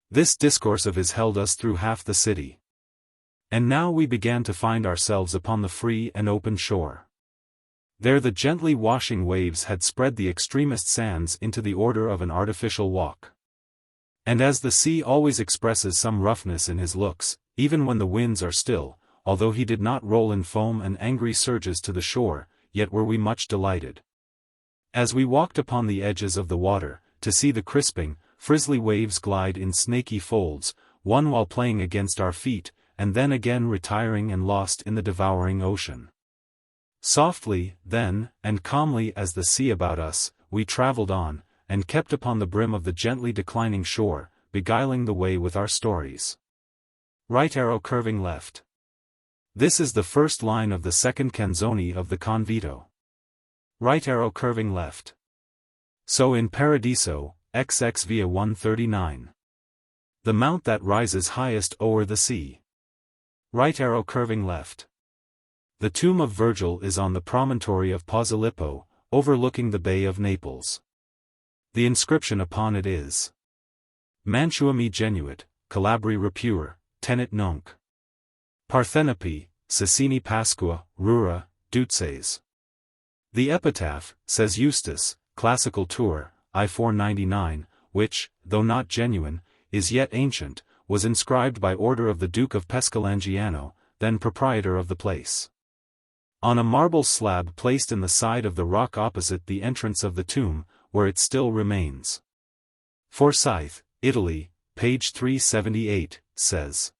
This discourse of his held us through half the city. And now we began to find ourselves upon the free and open shore. There the gently washing waves had spread the extremest sands into the order of an artificial walk. And as the sea always expresses some roughness in his looks, even when the winds are still, although he did not roll in foam and angry surges to the shore, yet were we much delighted, as we walked upon the edges of the water, to see the crisping, frizzly waves glide in snaky folds, one while playing against our feet, and then again retiring and lost in the devouring ocean. Softly, then, and calmly as the sea about us, we travelled on, and kept upon the brim of the gently declining shore, beguiling the way with our stories. Right arrow curving left. This is the first line of the second canzone of the Convito. Right arrow curving left. So in Paradiso, XX via 139. The mount that rises highest o'er the sea. Right arrow curving left. The tomb of Virgil is on the promontory of Posilippo, overlooking the Bay of Naples. The inscription upon it is: Mantua me genuit, Calabri repure, tenet nunc. Parthenope, Cassini Pasqua, Rura, Dutses. The epitaph, says Eustace, Classical Tour, I 499, which, though not genuine, is yet ancient, was inscribed by order of the Duke of Pescalangiano, then proprietor of the place, on a marble slab placed in the side of the rock opposite the entrance of the tomb, where it still remains. Forsyth, Italy, page 378, says: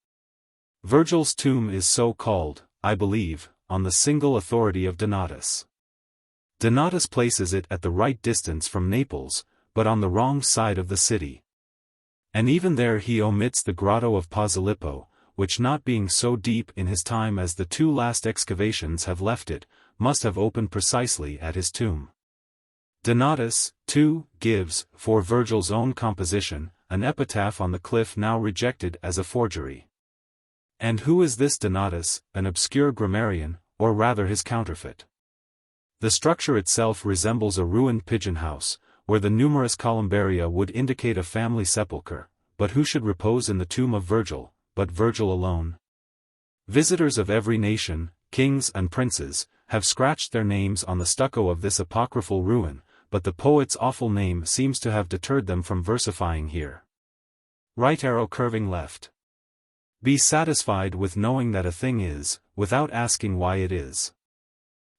Virgil's tomb is so called, I believe, on the single authority of Donatus. Donatus places it at the right distance from Naples, but on the wrong side of the city. And even there he omits the grotto of Posilippo, which, not being so deep in his time as the two last excavations have left it, must have opened precisely at his tomb. Donatus, too, gives, for Virgil's own composition, an epitaph on the cliff now rejected as a forgery. And who is this Donatus? An obscure grammarian, or rather his counterfeit. The structure itself resembles a ruined pigeon house, where the numerous columbaria would indicate a family sepulchre, but who should repose in the tomb of Virgil, but Virgil alone? Visitors of every nation, kings and princes, have scratched their names on the stucco of this apocryphal ruin, but the poet's awful name seems to have deterred them from versifying here. Right arrow curving left. Be satisfied with knowing that a thing is, without asking why it is.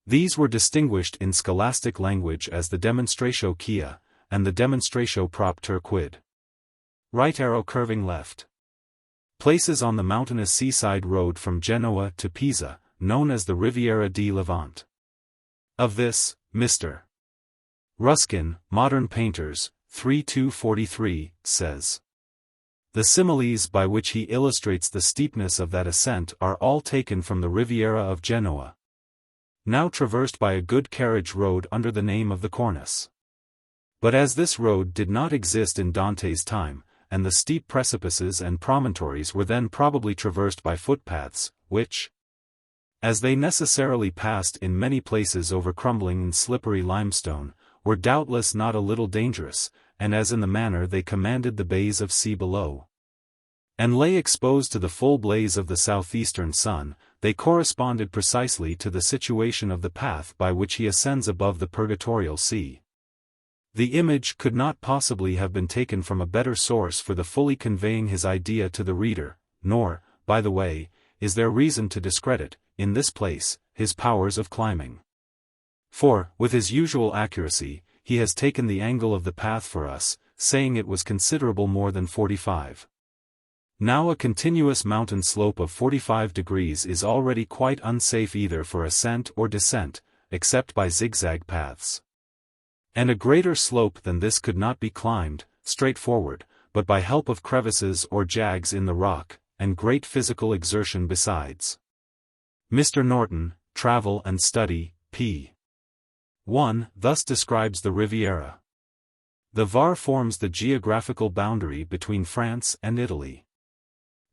These were distinguished in scholastic language as the demonstratio quia, and the demonstratio propter quid. Right arrow curving left. Places on the mountainous seaside road from Genoa to Pisa, known as the Riviera di Levante. Of this, Mr. Ruskin, Modern Painters, 3243, says: The similes by which he illustrates the steepness of that ascent are all taken from the Riviera of Genoa, now traversed by a good carriage road under the name of the Cornice. But as this road did not exist in Dante's time, and the steep precipices and promontories were then probably traversed by footpaths, which, as they necessarily passed in many places over crumbling and slippery limestone, were doubtless not a little dangerous, and as in the manner they commanded the bays of sea below, and lay exposed to the full blaze of the southeastern sun, they corresponded precisely to the situation of the path by which he ascends above the purgatorial sea. The image could not possibly have been taken from a better source for the fully conveying his idea to the reader, nor, by the way, is there reason to discredit, in this place, his powers of climbing. For, with his usual accuracy, he has taken the angle of the path for us, saying it was considerable more than 45. Now a continuous mountain slope of 45 degrees is already quite unsafe either for ascent or descent, except by zigzag paths. And a greater slope than this could not be climbed, straightforward, but by help of crevices or jags in the rock, and great physical exertion besides. Mr. Norton, Travel and Study, p. 1, thus describes the Riviera. The Var forms the geographical boundary between France and Italy.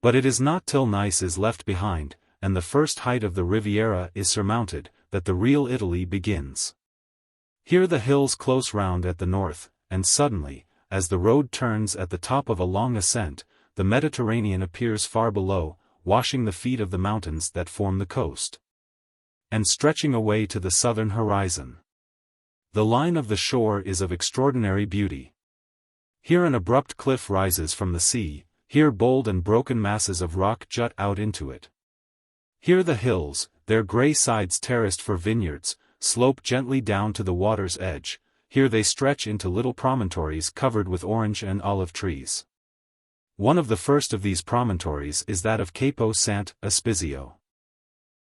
But it is not till Nice is left behind, and the first height of the Riviera is surmounted, that the real Italy begins. Here the hills close round at the north, and suddenly, as the road turns at the top of a long ascent, the Mediterranean appears far below, washing the feet of the mountains that form the coast, and stretching away to the southern horizon. The line of the shore is of extraordinary beauty. Here an abrupt cliff rises from the sea, here bold and broken masses of rock jut out into it. Here the hills, their grey sides terraced for vineyards, slope gently down to the water's edge, here they stretch into little promontories covered with orange and olive trees. One of the first of these promontories is that of Capo Sant' Ospizio.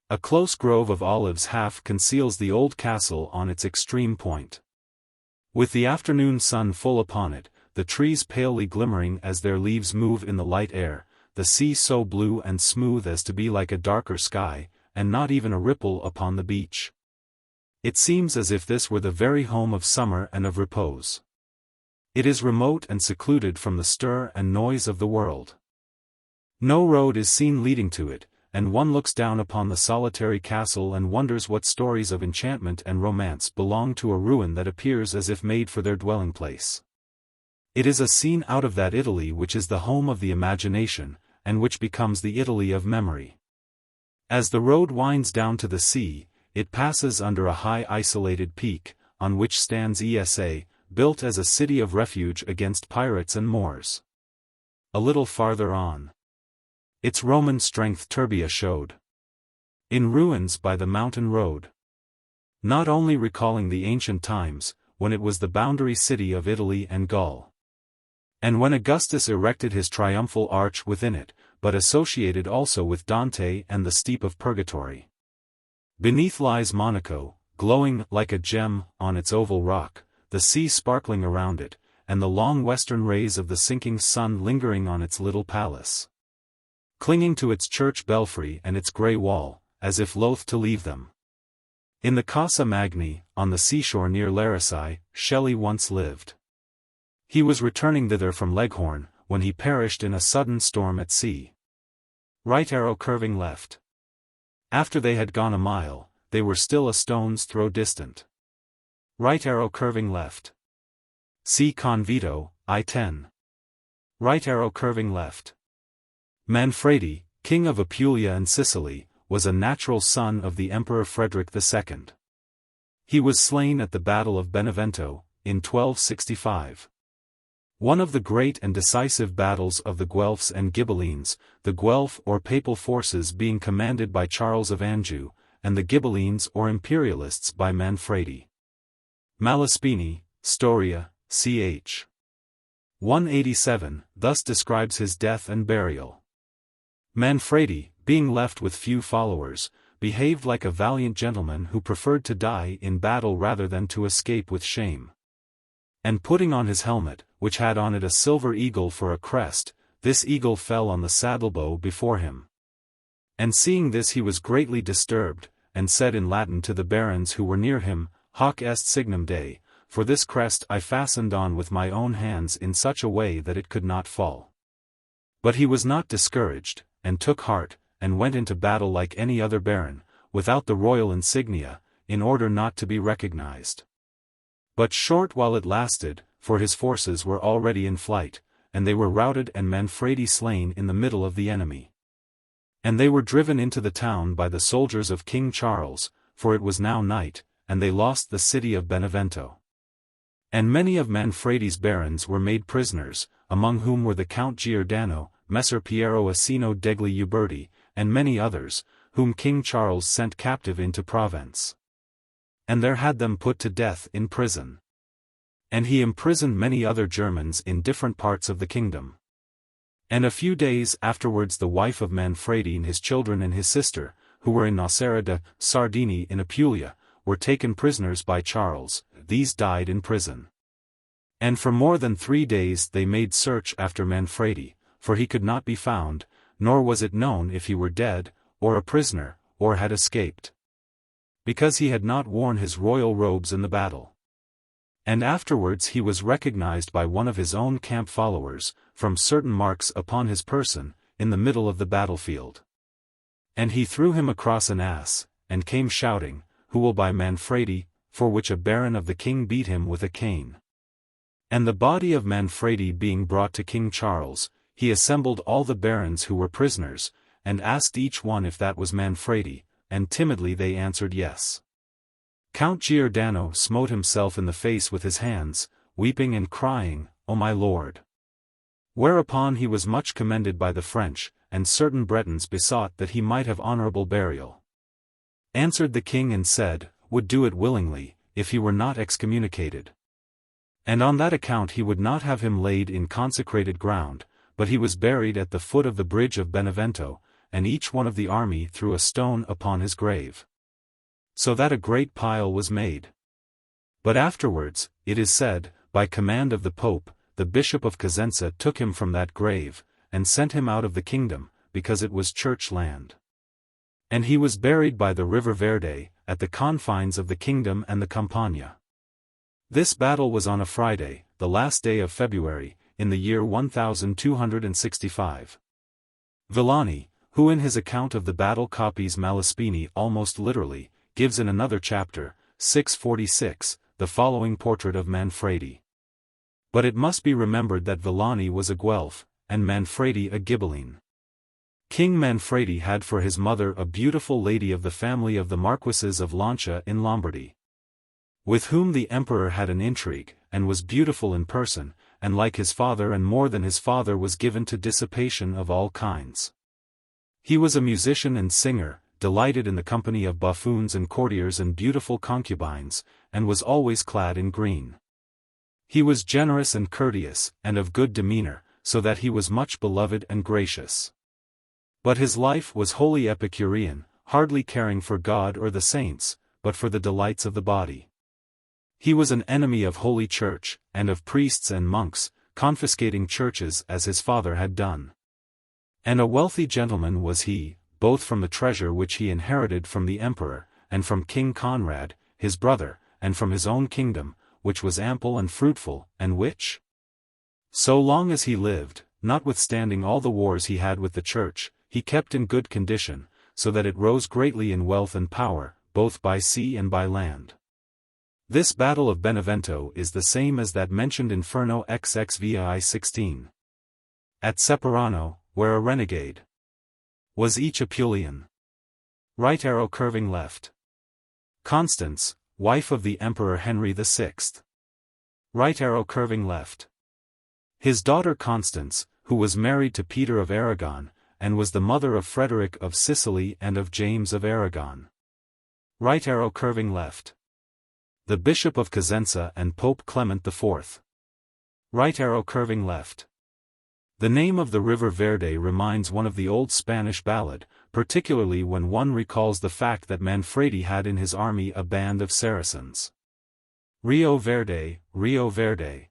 A close grove of olives half conceals the old castle on its extreme point. With the afternoon sun full upon it, the trees palely glimmering as their leaves move in the light air, the sea so blue and smooth as to be like a darker sky, and not even a ripple upon the beach. It seems as if this were the very home of summer and of repose. It is remote and secluded from the stir and noise of the world. No road is seen leading to it, and one looks down upon the solitary castle and wonders what stories of enchantment and romance belong to a ruin that appears as if made for their dwelling place. It is a scene out of that Italy which is the home of the imagination, and which becomes the Italy of memory. As the road winds down to the sea, it passes under a high isolated peak, on which stands Esa, built as a city of refuge against pirates and Moors. A little farther on, its Roman strength Turbia showed, in ruins by the mountain road, not only recalling the ancient times, when it was the boundary city of Italy and Gaul, and when Augustus erected his triumphal arch within it, but associated also with Dante and the steep of Purgatory. Beneath lies Monaco, glowing like a gem on its oval rock, the sea sparkling around it, and the long western rays of the sinking sun lingering on its little palace, clinging to its church belfry and its grey wall, as if loath to leave them. In the Casa Magni, on the seashore near Larissae, Shelley once lived. He was returning thither from Leghorn, when he perished in a sudden storm at sea. Right arrow curving left. After they had gone a mile, they were still a stone's throw distant. Right arrow curving left. See Convito, I-10. Right arrow curving left. Manfredi, king of Apulia and Sicily, was a natural son of the Emperor Frederick II. He was slain at the Battle of Benevento, in 1265. One of the great and decisive battles of the Guelphs and Ghibellines, the Guelph or papal forces being commanded by Charles of Anjou, and the Ghibellines or imperialists by Manfredi. Malaspini, Storia, ch. 187, thus describes his death and burial. Manfredi, being left with few followers, behaved like a valiant gentleman who preferred to die in battle rather than to escape with shame. And putting on his helmet, which had on it a silver eagle for a crest, this eagle fell on the saddlebow before him. And seeing this he was greatly disturbed, and said in Latin to the barons who were near him, Hoc est signum Dei, for this crest I fastened on with my own hands in such a way that it could not fall. But he was not discouraged, and took heart, and went into battle like any other baron, without the royal insignia, in order not to be recognized. But short while it lasted, for his forces were already in flight, and they were routed and Manfredi slain in the middle of the enemy. And they were driven into the town by the soldiers of King Charles, for it was now night, and they lost the city of Benevento. And many of Manfredi's barons were made prisoners, among whom were the Count Giordano, Messer Piero Asino degli Uberti, and many others, whom King Charles sent captive into Provence. And there had them put to death in prison. And he imprisoned many other Germans in different parts of the kingdom. And a few days afterwards the wife of Manfredi and his children and his sister, who were in Nocera de Sardini in Apulia, were taken prisoners by Charles. These died in prison. And for more than 3 days they made search after Manfredi, for he could not be found, nor was it known if he were dead, or a prisoner, or had escaped. Because he had not worn his royal robes in the battle. And afterwards he was recognized by one of his own camp followers, from certain marks upon his person, in the middle of the battlefield. And he threw him across an ass, and came shouting, "Who will buy Manfredi?" For which a baron of the king beat him with a cane. And the body of Manfredi being brought to King Charles, he assembled all the barons who were prisoners, and asked each one if that was Manfredi, and timidly they answered yes. Count Giordano smote himself in the face with his hands, weeping and crying, "O my lord!" Whereupon he was much commended by the French, and certain Bretons besought that he might have honorable burial. Answered the king and said, would do it willingly, if he were not excommunicated. And on that account he would not have him laid in consecrated ground, but he was buried at the foot of the bridge of Benevento, and each one of the army threw a stone upon his grave. So that a great pile was made. But afterwards, it is said, by command of the Pope, the Bishop of Cosenza took him from that grave, and sent him out of the kingdom, because it was church land. And he was buried by the River Verde, at the confines of the kingdom and the Campagna. This battle was on a Friday, the last day of February, in the year 1265. Villani, who in his account of the battle copies Malaspini almost literally, gives in another chapter, 646, the following portrait of Manfredi. But it must be remembered that Villani was a Guelph, and Manfredi a Ghibelline. King Manfredi had for his mother a beautiful lady of the family of the Marquises of Lancia in Lombardy, with whom the emperor had an intrigue, and was beautiful in person, and like his father and more than his father was given to dissipation of all kinds. He was a musician and singer, delighted in the company of buffoons and courtiers and beautiful concubines, and was always clad in green. He was generous and courteous, and of good demeanor, so that he was much beloved and gracious. But his life was wholly Epicurean, hardly caring for God or the saints, but for the delights of the body. He was an enemy of Holy Church, and of priests and monks, confiscating churches as his father had done. And a wealthy gentleman was he, both from the treasure which he inherited from the emperor, and from King Conrad, his brother, and from his own kingdom, which was ample and fruitful, and which, so long as he lived, notwithstanding all the wars he had with the church, he kept in good condition, so that it rose greatly in wealth and power, both by sea and by land. This battle of Benevento is the same as that mentioned Inferno XXVI 16. At Ceperano, where a renegade was each Apulian. Right arrow curving left. Constance, wife of the Emperor Henry VI. Right arrow curving left. His daughter Constance, who was married to Peter of Aragon, and was the mother of Frederick of Sicily and of James of Aragon. Right arrow curving left. The Bishop of Cosenza and Pope Clement IV. Right arrow curving left. The name of the River Verde reminds one of the old Spanish ballad, particularly when one recalls the fact that Manfredi had in his army a band of Saracens. Rio Verde, Rio Verde.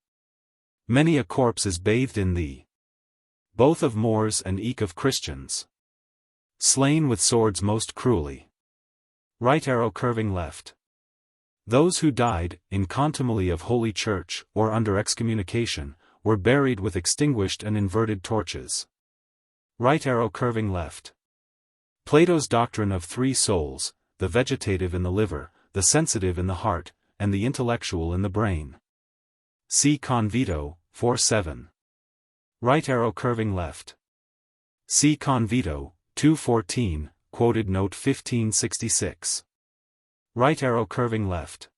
Many a corpse is bathed in thee. Both of Moors and eke of Christians. Slain with swords most cruelly. Right arrow curving left. Those who died, in contumely of Holy Church, or under excommunication, were buried with extinguished and inverted torches. Right arrow curving left. Plato's doctrine of three souls, the vegetative in the liver, the sensitive in the heart, and the intellectual in the brain. See Convito, 4-7. Right arrow curving left. See Convito, 2-14, quoted note 1566. Right arrow curving left.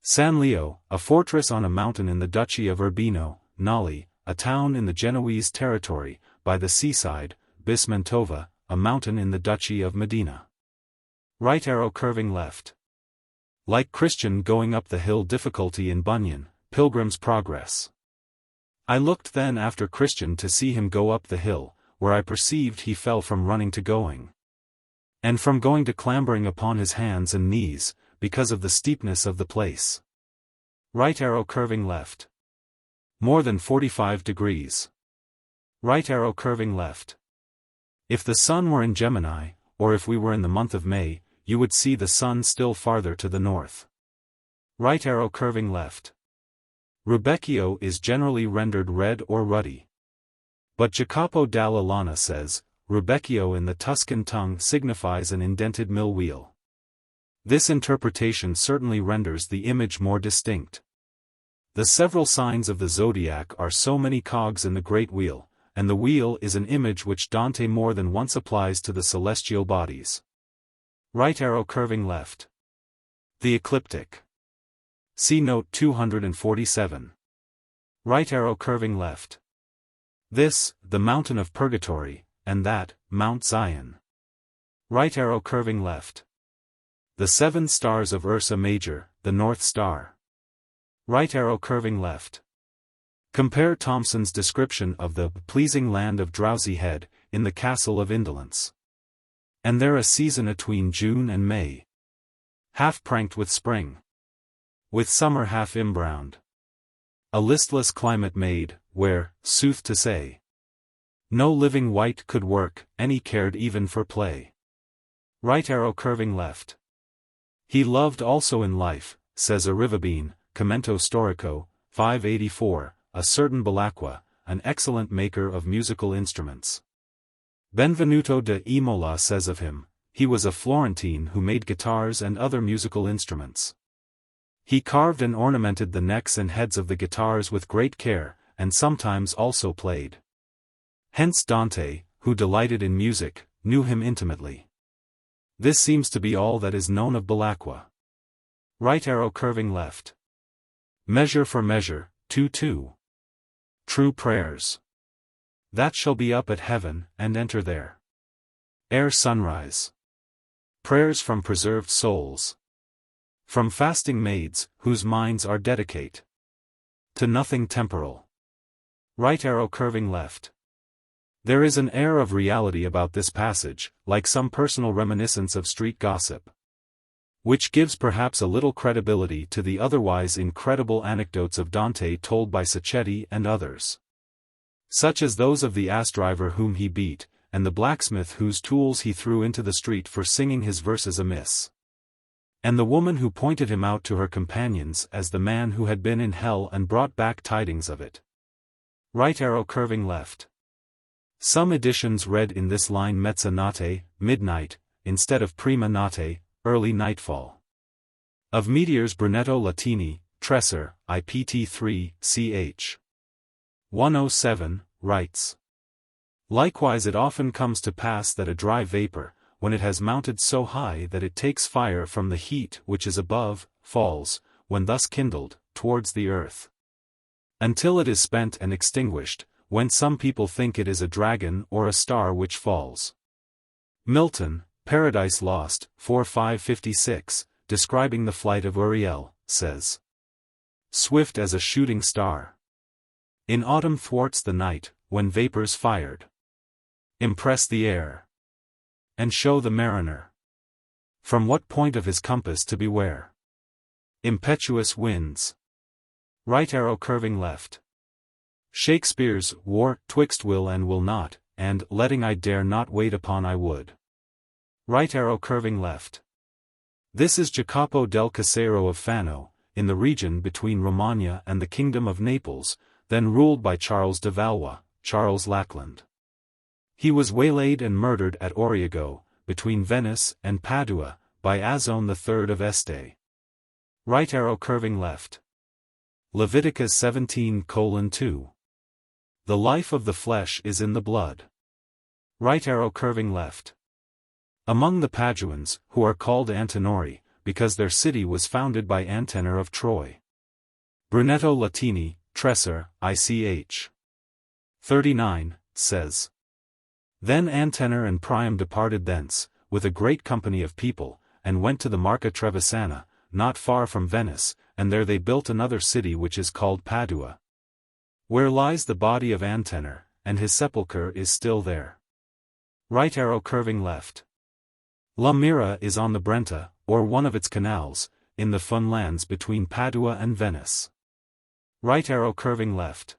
San Leo, a fortress on a mountain in the Duchy of Urbino, Noli, a town in the Genoese territory, by the seaside, bis Mantova, a mountain in the Duchy of Modena. Right arrow curving left. Like Christian going up the hill difficulty in Bunyan, Pilgrim's Progress. I looked then after Christian to see him go up the hill, where I perceived he fell from running to going. And from going to clambering upon his hands and knees, because of the steepness of the place. Right arrow curving left. More than 45 degrees. Right arrow curving left. If the sun were in Gemini, or if we were in the month of May, you would see the sun still farther to the north. Right arrow curving left. Rubecchio is generally rendered red or ruddy. But Jacopo dalla Lana says, Rubecchio in the Tuscan tongue signifies an indented mill wheel. This interpretation certainly renders the image more distinct. The several signs of the zodiac are so many cogs in the great wheel, and the wheel is an image which Dante more than once applies to the celestial bodies. Right arrow curving left. The ecliptic. See note 247. Right arrow curving left. This, the mountain of Purgatory, and that, Mount Zion. Right arrow curving left. The 7 stars of Ursa Major, the North Star. Right arrow curving left. Compare Thomson's description of the pleasing land of drowsy head, in the castle of indolence. And there a season atween June and May. Half pranked with spring. With summer half imbrowned. A listless climate made, where, sooth to say, no living wight could work, any cared even for play. Right arrow curving left. He loved also in life, says Arrivabene, Commento Storico, 584, a certain Belacqua, an excellent maker of musical instruments. Benvenuto da Imola says of him, he was a Florentine who made guitars and other musical instruments. He carved and ornamented the necks and heads of the guitars with great care, and sometimes also played. Hence Dante, who delighted in music, knew him intimately. This seems to be all that is known of Belacqua. Right arrow curving left. Measure for measure, 2-2. True prayers. That shall be up at heaven, and enter there. Ere sunrise. Prayers from preserved souls. From fasting maids, whose minds are dedicate to nothing temporal. Right arrow curving left. There is an air of reality about this passage, like some personal reminiscence of street gossip, which gives perhaps a little credibility to the otherwise incredible anecdotes of Dante told by Sacchetti and others, such as those of the ass driver whom he beat, and the blacksmith whose tools he threw into the street for singing his verses amiss, and the woman who pointed him out to her companions as the man who had been in hell and brought back tidings of it. Right arrow curving left. Some editions read in this line mezzanotte, midnight, instead of prima notte, early nightfall. Of meteors Brunetto Latini, Tresser, IPT 3, ch. 107, writes. Likewise it often comes to pass that a dry vapor, when it has mounted so high that it takes fire from the heat which is above, falls, when thus kindled, towards the earth, until it is spent and extinguished, when some people think it is a dragon or a star which falls. Milton, Paradise Lost, 4-556, describing the flight of Uriel, says, swift as a shooting star. In autumn thwarts the night, when vapors fired impress the air, and show the mariner from what point of his compass to beware. Impetuous winds. Right arrow curving left. Shakespeare's War, twixt will and will not, and letting I dare not wait upon I would. Right arrow curving left. This is Jacopo del Casero of Fano, in the region between Romagna and the Kingdom of Naples, then ruled by Charles de Valois, Charles Lackland. He was waylaid and murdered at Oriago, between Venice and Padua, by Azone III of Este. Right arrow curving left. Leviticus 17:2. The life of the flesh is in the blood. Right arrow curving left. Among the Paduans, who are called Antenori, because their city was founded by Antenor of Troy. Brunetto Latini, Tresor, ICH. 39, says. Then Antenor and Priam departed thence, with a great company of people, and went to the Marca Trevisana, not far from Venice, and there they built another city which is called Padua. Where lies the body of Antenor, and his sepulchre is still there. Right arrow curving left. La Mira is on the Brenta, or one of its canals, in the Fun lands between Padua and Venice. Right arrow curving left.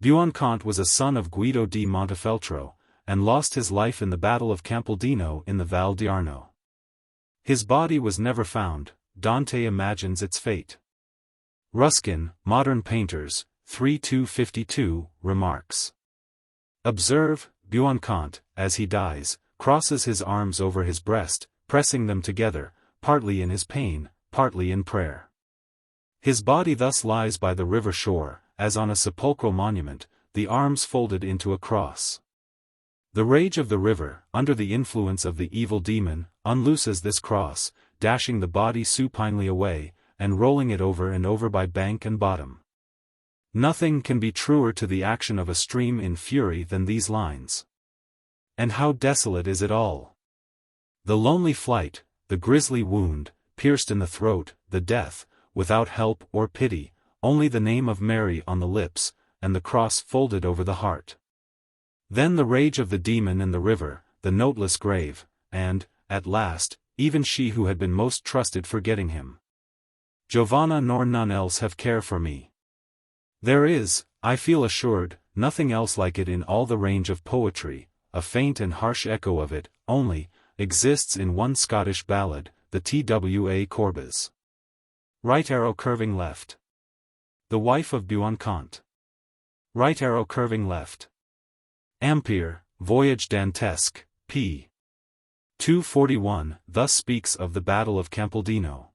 Buoncante was a son of Guido di Montefeltro, and lost his life in the Battle of Campaldino in the Val d'Arno. His body was never found. Dante imagines its fate. Ruskin, Modern Painters, 3:252, remarks. Observe, Buoncante, as he dies, crosses his arms over his breast, pressing them together, partly in his pain, partly in prayer. His body thus lies by the river shore, as on a sepulchral monument, the arms folded into a cross. The rage of the river, under the influence of the evil demon, unlooses this cross, dashing the body supinely away, and rolling it over and over by bank and bottom. Nothing can be truer to the action of a stream in fury than these lines. And how desolate is it all! The lonely flight, the grisly wound, pierced in the throat, the death, without help or pity, only the name of Mary on the lips, and the cross folded over the heart. Then the rage of the demon and the river, the noteless grave, and, at last, even she who had been most trusted forgetting him. Giovanna nor none else have care for me. There is, I feel assured, nothing else like it in all the range of poetry, a faint and harsh echo of it, only, exists in one Scottish ballad, the Twa Corbas. Right arrow curving left. The wife of Buoncante. Right arrow curving left. Ampere, Voyage Dantesque, p. 241, thus speaks of the Battle of Campaldino.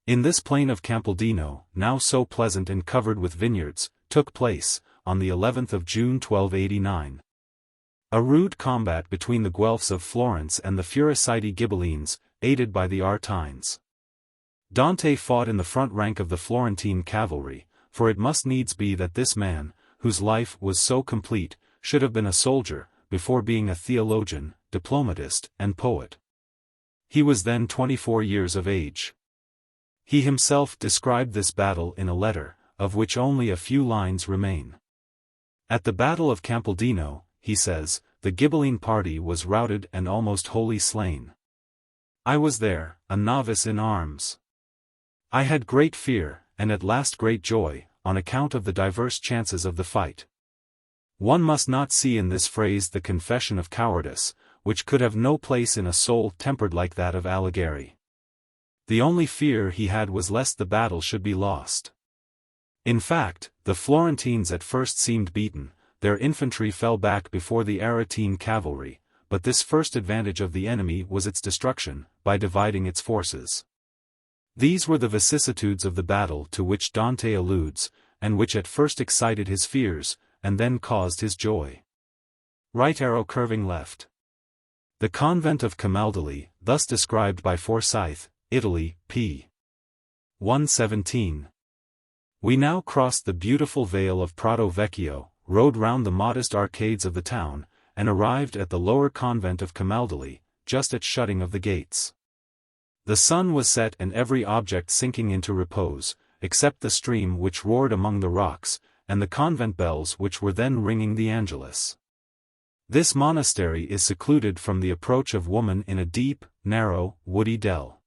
In this plain of Campaldino, now so pleasant and covered with vineyards, took place, on the 11th of June 1289. A rude combat between the Guelphs of Florence and the Furicidi Ghibellines, aided by the Artines. Dante fought in the front rank of the Florentine cavalry, for it must needs be that this man, whose life was so complete, should have been a soldier, before being a theologian, diplomatist, and poet. He was then 24 years of age. He himself described this battle in a letter, of which only a few lines remain. At the Battle of Campaldino, he says, the Ghibelline party was routed and almost wholly slain. I was there, a novice in arms. I had great fear, and at last great joy, on account of the diverse chances of the fight. One must not see in this phrase the confession of cowardice, which could have no place in a soul tempered like that of Alighieri. The only fear he had was lest the battle should be lost. In fact, the Florentines at first seemed beaten, their infantry fell back before the Aretine cavalry, but this first advantage of the enemy was its destruction, by dividing its forces. These were the vicissitudes of the battle to which Dante alludes, and which at first excited his fears, and then caused his joy. Right arrow curving left. The convent of Camaldoli, thus described by Forsyth, Italy, p. 117. We now crossed the beautiful vale of Prato Vecchio, rode round the modest arcades of the town, and arrived at the lower convent of Camaldoli, just at shutting of the gates. The sun was set and every object sinking into repose, except the stream which roared among the rocks, and the convent bells which were then ringing the Angelus. This monastery is secluded from the approach of woman in a deep, narrow, woody dell.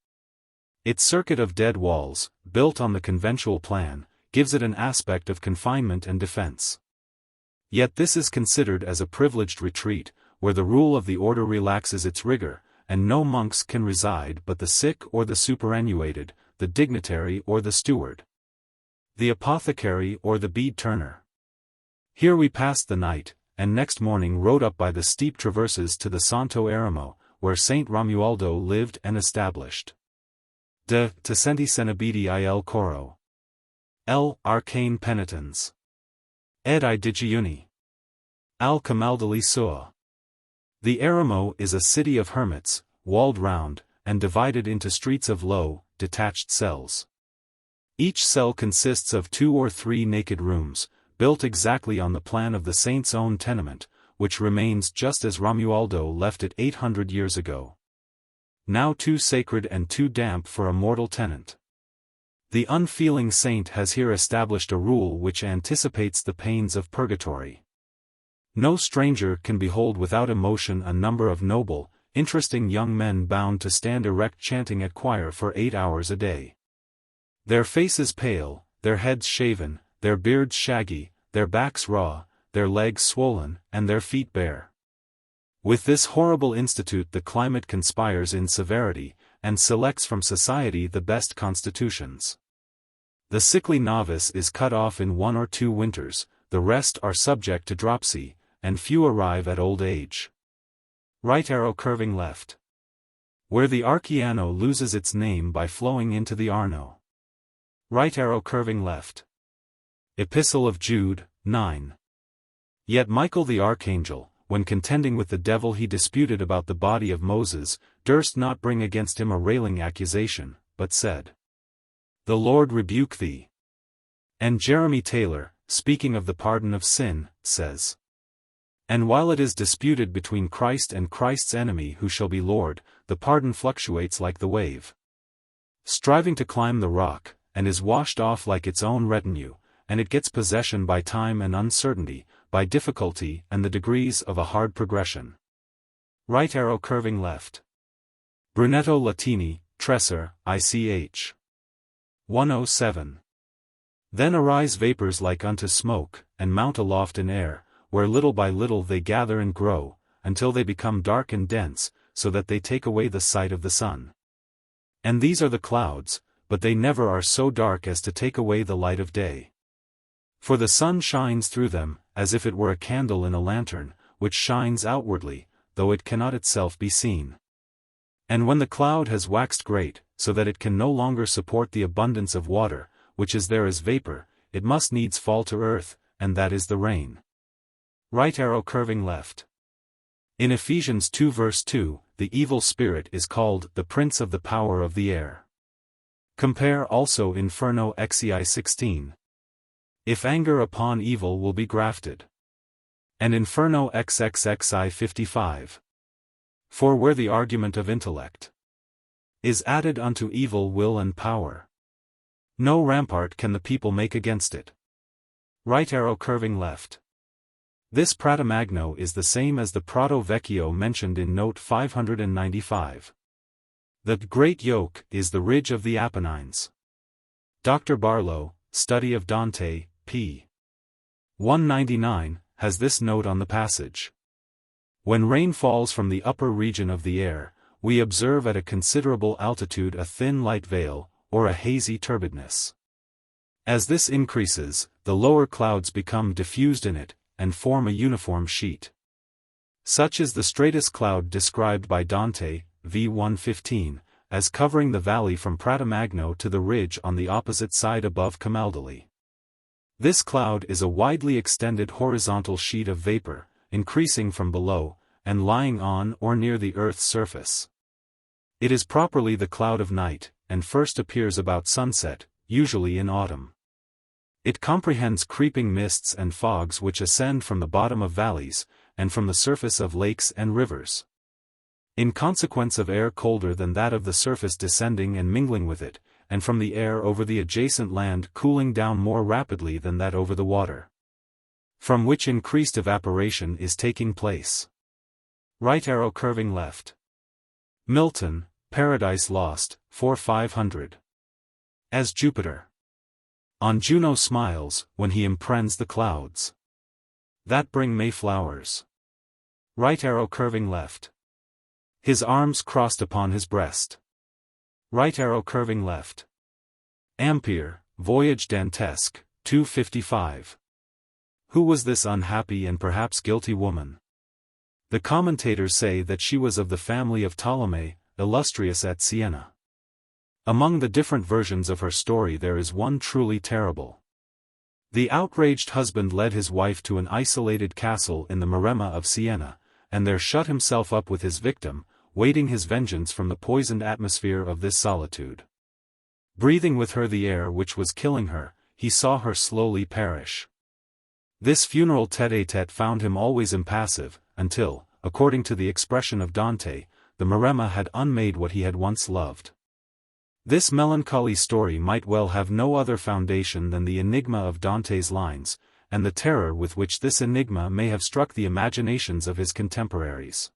Its circuit of dead walls, built on the conventual plan, gives it an aspect of confinement and defense. Yet this is considered as a privileged retreat, where the rule of the order relaxes its rigor, and no monks can reside but the sick or the superannuated, the dignitary or the steward, the apothecary or the bead turner. Here we passed the night, and next morning rode up by the steep traverses to the Santo Eremo, where Saint Romualdo lived and established. De Tessenti Cenobiti il Coro. L. Arcane Penitens. Ed I Digiuni. Al Camaldoli Sua. The Eremo is a city of hermits, walled round, and divided into streets of low, detached cells. Each cell consists of 2 or 3 naked rooms, built exactly on the plan of the saint's own tenement, which remains just as Romualdo left it 800 years ago. Now too sacred and too damp for a mortal tenant. The unfeeling saint has here established a rule which anticipates the pains of purgatory. No stranger can behold without emotion a number of noble, interesting young men bound to stand erect chanting at choir for 8 hours a day. Their faces pale, their heads shaven, their beards shaggy, their backs raw, their legs swollen, and their feet bare. With this horrible institute the climate conspires in severity, and selects from society the best constitutions. The sickly novice is cut off in 1 or 2 winters, the rest are subject to dropsy, and few arrive at old age. Right arrow curving left. Where the Archiano loses its name by flowing into the Arno. Right arrow curving left. Epistle of Jude, 9. Yet Michael the archangel, when contending with the devil he disputed about the body of Moses, durst not bring against him a railing accusation, but said, "The Lord rebuke thee." And Jeremy Taylor, speaking of the pardon of sin, says, "And while it is disputed between Christ and Christ's enemy who shall be Lord, the pardon fluctuates like the wave, striving to climb the rock, and is washed off like its own retinue, and it gets possession by time and uncertainty, by difficulty and the degrees of a hard progression." Right arrow curving left. Brunetto Latini, Tresser, ICH. 107. Then arise vapors like unto smoke, and mount aloft in air, where little by little they gather and grow, until they become dark and dense, so that they take away the sight of the sun. And these are the clouds, but they never are so dark as to take away the light of day. For the sun shines through them, as if it were a candle in a lantern, which shines outwardly, though it cannot itself be seen. And when the cloud has waxed great, so that it can no longer support the abundance of water, which is there as vapor, it must needs fall to earth, and that is the rain. Right arrow curving left. In Ephesians 2 verse 2, the evil spirit is called the prince of the power of the air. Compare also Inferno XI 16. If anger upon evil will be grafted. And Inferno XXXI 55. For where the argument of intellect is added unto evil will and power, no rampart can the people make against it. Right arrow curving left. This Pratamagno is the same as the Prato Vecchio mentioned in note 595. The great yoke is the ridge of the Apennines. Dr. Barlow, Study of Dante, p. 199, has this note on the passage. When rain falls from the upper region of the air, we observe at a considerable altitude a thin light veil, or a hazy turbidness. As this increases, the lower clouds become diffused in it, and form a uniform sheet. Such is the stratus cloud described by Dante, v. 115, as covering the valley from Pratamagno to the ridge on the opposite side above Camaldoli. This cloud is a widely extended horizontal sheet of vapor, increasing from below, and lying on or near the earth's surface. It is properly the cloud of night, and first appears about sunset, usually in autumn. It comprehends creeping mists and fogs which ascend from the bottom of valleys, and from the surface of lakes and rivers. In consequence of air colder than that of the surface descending and mingling with it, and from the air over the adjacent land cooling down more rapidly than that over the water, from which increased evaporation is taking place. Right arrow curving left. Milton, Paradise Lost, 4-500. As Jupiter on Juno smiles, when he impregns the clouds that bring May flowers. Right arrow curving left. His arms crossed upon his breast. Right arrow curving left. Ampere, Voyage Dantesque, 255. Who was this unhappy and perhaps guilty woman? The commentators say that she was of the family of Ptolemy, illustrious at Siena. Among the different versions of her story there is one truly terrible. The outraged husband led his wife to an isolated castle in the Maremma of Siena, and there shut himself up with his victim, waiting his vengeance from the poisoned atmosphere of this solitude. Breathing with her the air which was killing her, he saw her slowly perish. This funeral tête-à-tête found him always impassive, until, according to the expression of Dante, the Maremma had unmade what he had once loved. This melancholy story might well have no other foundation than the enigma of Dante's lines, and the terror with which this enigma may have struck the imaginations of his contemporaries.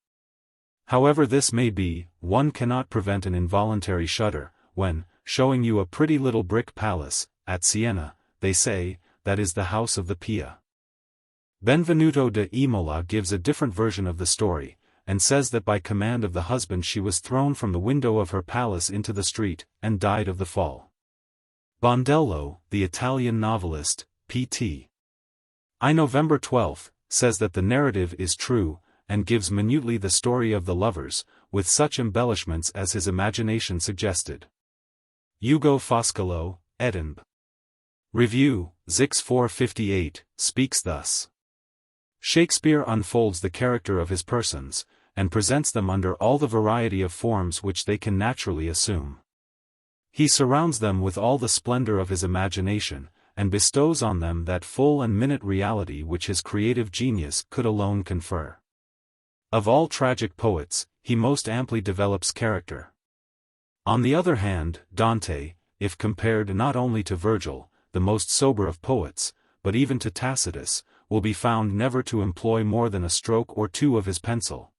However this may be, one cannot prevent an involuntary shudder, when, showing you a pretty little brick palace, at Siena, they say, that is the house of the Pia. Benvenuto da Imola gives a different version of the story, and says that by command of the husband she was thrown from the window of her palace into the street, and died of the fall. Bondello, the Italian novelist, P.T. I November 12, says that the narrative is true, and gives minutely the story of the lovers, with such embellishments as his imagination suggested. Ugo Foscolo, Edinb. Review, Zix 458, speaks thus. Shakespeare unfolds the character of his persons, and presents them under all the variety of forms which they can naturally assume. He surrounds them with all the splendor of his imagination, and bestows on them that full and minute reality which his creative genius could alone confer. Of all tragic poets, he most amply develops character. On the other hand, Dante, if compared not only to Virgil, the most sober of poets, but even to Tacitus, will be found never to employ more than a stroke or two of his pencil,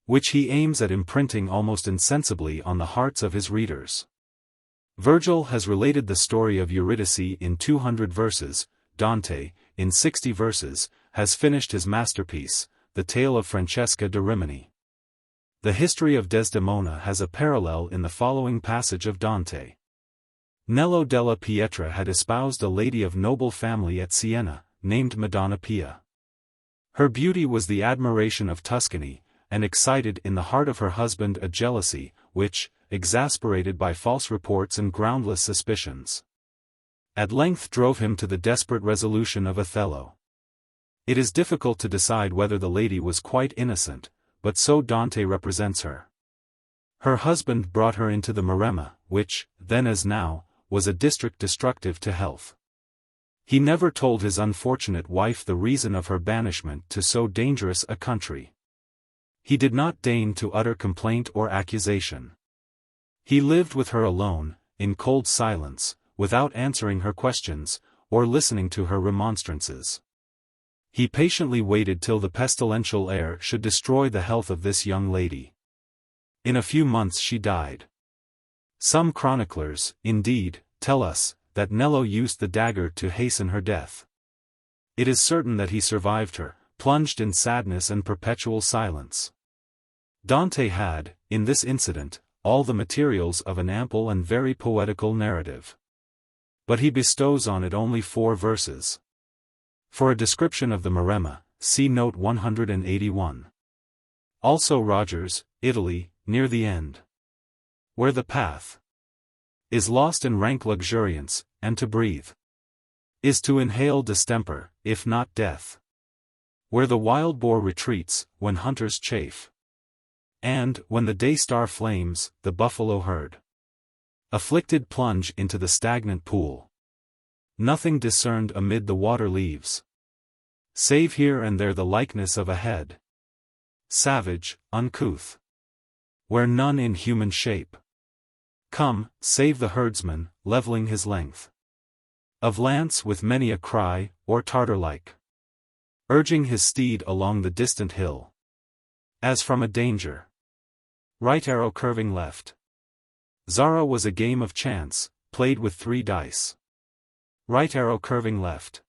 which he aims at imprinting almost insensibly on the hearts of his readers. Virgil has related the story of Eurydice in 200 verses, Dante, in 60 verses, has finished his masterpiece, the tale of Francesca da Rimini. The history of Desdemona has a parallel in the following passage of Dante. Nello della Pietra had espoused a lady of noble family at Siena, named Madonna Pia. Her beauty was the admiration of Tuscany, and excited in the heart of her husband a jealousy, which, exasperated by false reports and groundless suspicions, at length drove him to the desperate resolution of Othello. It is difficult to decide whether the lady was quite innocent, but so Dante represents her. Her husband brought her into the Maremma, which, then as now, was a district destructive to health. He never told his unfortunate wife the reason of her banishment to so dangerous a country. He did not deign to utter complaint or accusation. He lived with her alone, in cold silence, without answering her questions, or listening to her remonstrances. He patiently waited till the pestilential air should destroy the health of this young lady. In a few months she died. Some chroniclers, indeed, tell us, that Nello used the dagger to hasten her death. It is certain that he survived her, plunged in sadness and perpetual silence. Dante had, in this incident, all the materials of an ample and very poetical narrative. But he bestows on it only 4 verses. For a description of the Maremma, see note 181. Also Rogers, Italy, near the end. Where the path is lost in rank luxuriance, and to breathe is to inhale distemper, if not death. Where the wild boar retreats, when hunters chafe, and, when the day-star flames, the buffalo herd afflicted plunge into the stagnant pool. Nothing discerned amid the water leaves, save here and there the likeness of a head, savage, uncouth, where none in human shape come, save the herdsman, leveling his length of lance with many a cry, or Tartar-like, urging his steed along the distant hill, as from a danger. Right arrow curving left. Zara was a game of chance, played with 3 dice. Right arrow curving left.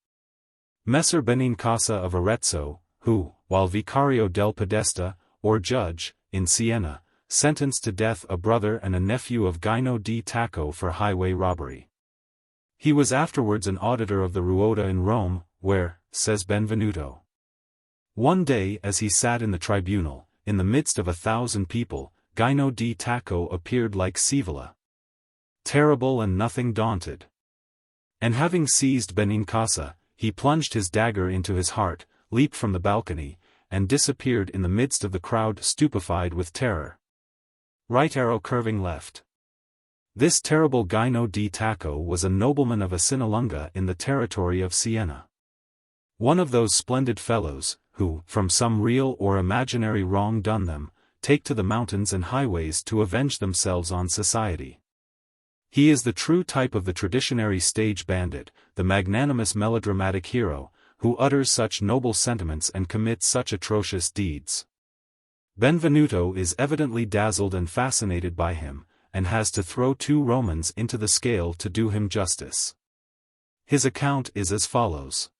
Messer Benincasa of Arezzo, who, while Vicario del Podesta, or judge, in Siena, sentenced to death a brother and a nephew of Gino di Tacco for highway robbery. He was afterwards an auditor of the Ruota in Rome, where, says Benvenuto. One day as he sat in the tribunal, in the midst of 1,000 people, Gino di Tacco appeared like Scaevola. Terrible and nothing daunted. And having seized Benincasa, he plunged his dagger into his heart, leaped from the balcony, and disappeared in the midst of the crowd stupefied with terror. Right arrow curving left. This terrible Gino di Tacco was a nobleman of Asinalunga in the territory of Siena. One of those splendid fellows, who, from some real or imaginary wrong done them, take to the mountains and highways to avenge themselves on society. He is the true type of the traditionary stage bandit, the magnanimous melodramatic hero, who utters such noble sentiments and commits such atrocious deeds. Benvenuto is evidently dazzled and fascinated by him, and has to throw 2 Romans into the scale to do him justice. His account is as follows.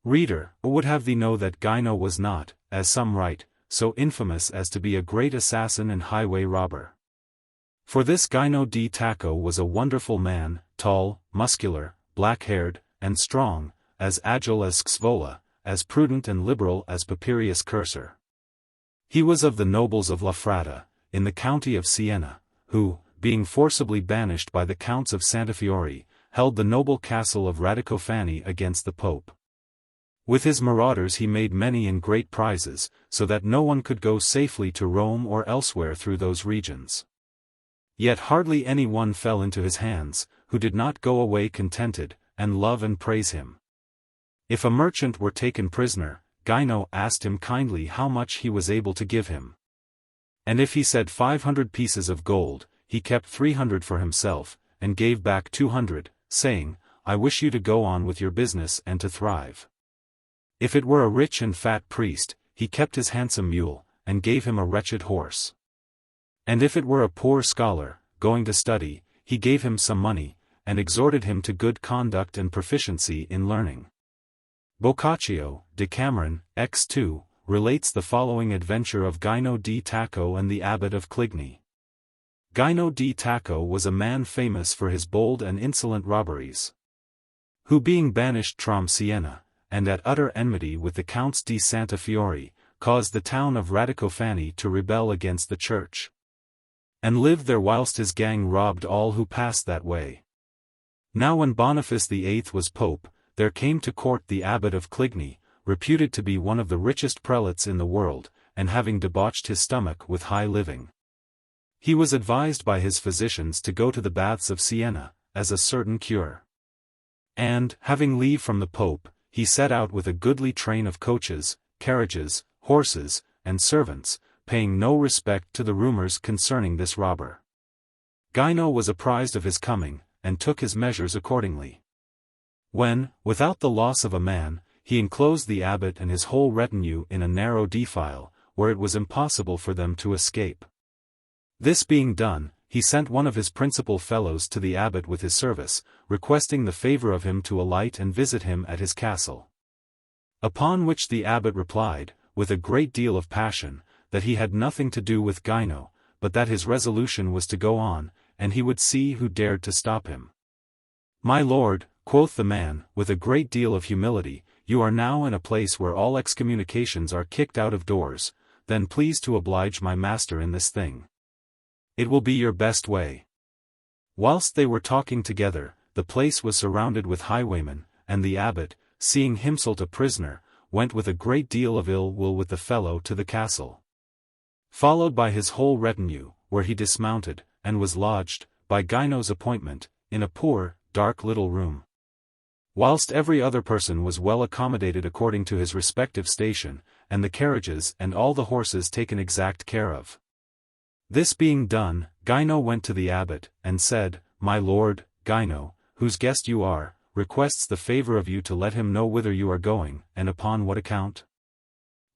Reader, I would have thee know that Gino was not, as some write, so infamous as to be a great assassin and highway robber. For this Gino di Tacco was a wonderful man, tall, muscular, black-haired, and strong, as agile as Scaevola, as prudent and liberal as Papirius Cursor. He was of the nobles of La Frata, in the county of Siena, who, being forcibly banished by the counts of Santafiore, held the noble castle of Radicofani against the Pope. With his marauders he made many and great prizes, so that no one could go safely to Rome or elsewhere through those regions. Yet hardly any one fell into his hands, who did not go away contented, and love and praise him. If a merchant were taken prisoner, Gino asked him kindly how much he was able to give him. And if he said 500 pieces of gold, he kept 300 for himself, and gave back 200, saying, I wish you to go on with your business and to thrive. If it were a rich and fat priest, he kept his handsome mule, and gave him a wretched horse. And if it were a poor scholar, going to study, he gave him some money, and exhorted him to good conduct and proficiency in learning. Boccaccio, Decameron, X2, relates the following adventure of Gino di Tacco and the abbot of Cligny. Gino di Tacco was a man famous for his bold and insolent robberies. Who being banished from Siena, and at utter enmity with the Counts di Santa Fiore, caused the town of Radicofani to rebel against the church. And lived there whilst his gang robbed all who passed that way. Now when Boniface VIII was pope, there came to court the abbot of Cligny, reputed to be one of the richest prelates in the world, and having debauched his stomach with high living. He was advised by his physicians to go to the baths of Siena, as a certain cure. And, having leave from the pope, he set out with a goodly train of coaches, carriages, horses, and servants, paying no respect to the rumors concerning this robber. Gino was apprised of his coming, and took his measures accordingly. When, without the loss of a man, he enclosed the abbot and his whole retinue in a narrow defile, where it was impossible for them to escape. This being done, he sent one of his principal fellows to the abbot with his service, requesting the favor of him to alight and visit him at his castle. Upon which the abbot replied, with a great deal of passion, that he had nothing to do with Gino, but that his resolution was to go on, and he would see who dared to stop him. My lord, quoth the man, with a great deal of humility, you are now in a place where all excommunications are kicked out of doors, then please to oblige my master in this thing. It will be your best way. Whilst they were talking together, the place was surrounded with highwaymen, and the abbot, seeing himself a prisoner, went with a great deal of ill will with the fellow to the castle. Followed by his whole retinue, where he dismounted, and was lodged, by Gino's appointment, in a poor, dark little room. Whilst every other person was well accommodated according to his respective station, and the carriages and all the horses taken exact care of. This being done, Gino went to the abbot, and said, My lord, Gino, whose guest you are, requests the favor of you to let him know whither you are going, and upon what account.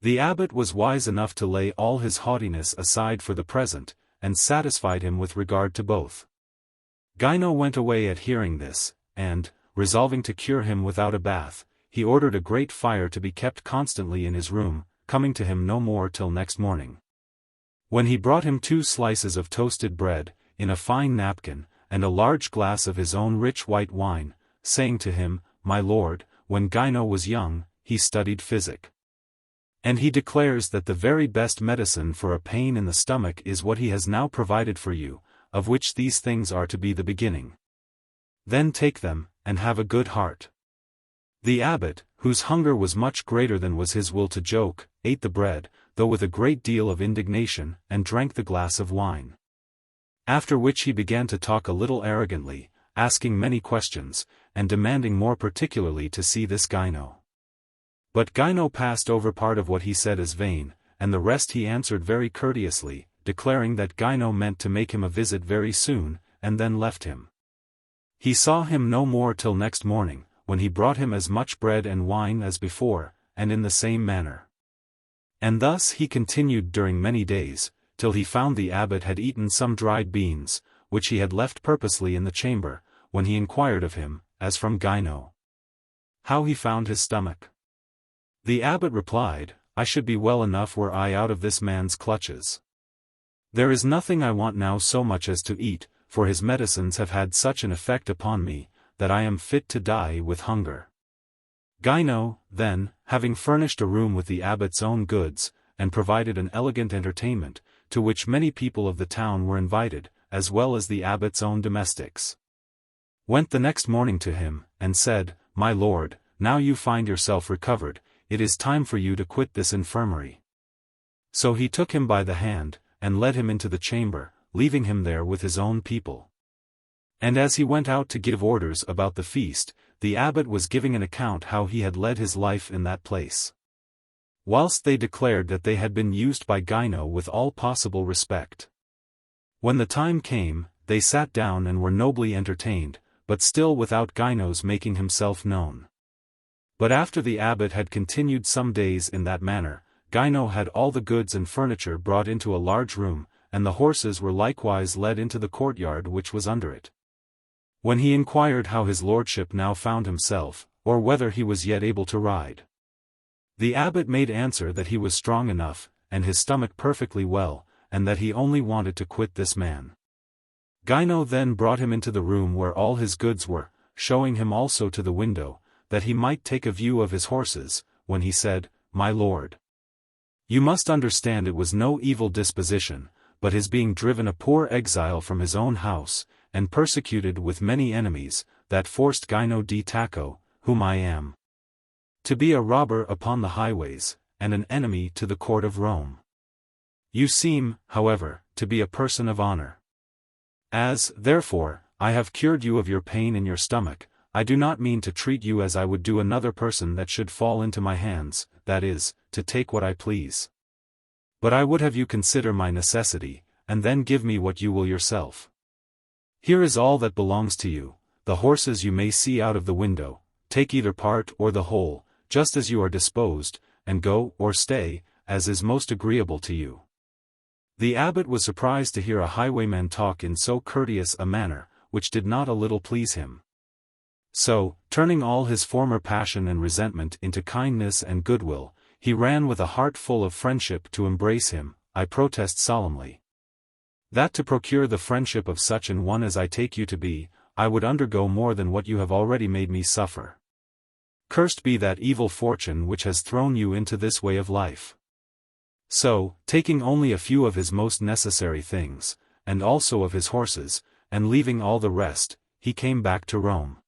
The abbot was wise enough to lay all his haughtiness aside for the present, and satisfied him with regard to both. Gino went away at hearing this, and, resolving to cure him without a bath, he ordered a great fire to be kept constantly in his room, coming to him no more till next morning. When he brought him 2 slices of toasted bread, in a fine napkin, and a large glass of his own rich white wine, saying to him, My lord, when Gino was young, he studied physic. And he declares that the very best medicine for a pain in the stomach is what he has now provided for you, of which these things are to be the beginning. Then take them, and have a good heart. The abbot, whose hunger was much greater than was his will to joke, ate the bread, though with a great deal of indignation, and drank the glass of wine. After which he began to talk a little arrogantly, asking many questions, and demanding more particularly to see this Gino. But Gino passed over part of what he said as vain, and the rest he answered very courteously, declaring that Gino meant to make him a visit very soon, and then left him. He saw him no more till next morning, when he brought him as much bread and wine as before, and in the same manner. And thus he continued during many days, till he found the abbot had eaten some dried beans, which he had left purposely in the chamber, when he inquired of him, as from Gino, how he found his stomach. The abbot replied, I should be well enough were I out of this man's clutches. There is nothing I want now so much as to eat, for his medicines have had such an effect upon me, that I am fit to die with hunger. Gino, then, having furnished a room with the abbot's own goods, and provided an elegant entertainment, to which many people of the town were invited, as well as the abbot's own domestics, went the next morning to him, and said, My lord, now you find yourself recovered, it is time for you to quit this infirmary. So he took him by the hand, and led him into the chamber, leaving him there with his own people. And as he went out to give orders about the feast, the abbot was giving an account how he had led his life in that place, whilst they declared that they had been used by Gino with all possible respect. When the time came, they sat down and were nobly entertained, but still without Gino's making himself known. But after the abbot had continued some days in that manner, Gino had all the goods and furniture brought into a large room, and the horses were likewise led into the courtyard which was under it. When he inquired how his lordship now found himself, or whether he was yet able to ride, the abbot made answer that he was strong enough, and his stomach perfectly well, and that he only wanted to quit this man. Gino then brought him into the room where all his goods were, showing him also to the window, that he might take a view of his horses, when he said, My lord, you must understand it was no evil disposition, but his being driven a poor exile from his own house, and persecuted with many enemies, that forced Gino di Tacco, whom I am, to be a robber upon the highways, and an enemy to the court of Rome. You seem, however, to be a person of honor. As, therefore, I have cured you of your pain in your stomach, I do not mean to treat you as I would do another person that should fall into my hands, that is, to take what I please. But I would have you consider my necessity, and then give me what you will yourself. Here is all that belongs to you, the horses you may see out of the window, take either part or the whole, just as you are disposed, and go or stay, as is most agreeable to you. The abbot was surprised to hear a highwayman talk in so courteous a manner, which did not a little please him. So, turning all his former passion and resentment into kindness and goodwill, he ran with a heart full of friendship to embrace him. I protest solemnly that to procure the friendship of such an one as I take you to be, I would undergo more than what you have already made me suffer. Cursed be that evil fortune which has thrown you into this way of life. So, taking only a few of his most necessary things, and also of his horses, and leaving all the rest, he came back to Rome.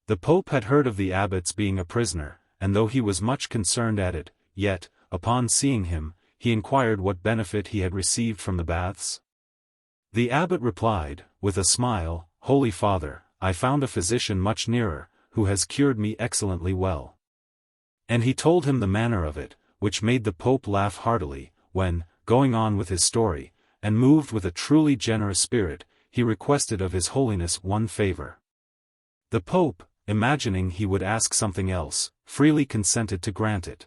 The Pope had heard of the abbot's being a prisoner, and though he was much concerned at it, yet, upon seeing him, he inquired what benefit he had received from the baths. The abbot replied, with a smile, Holy Father, I found a physician much nearer, who has cured me excellently well. And he told him the manner of it, which made the Pope laugh heartily, when, going on with his story, and moved with a truly generous spirit, he requested of His Holiness one favor. The Pope, imagining he would ask something else, freely consented to grant it.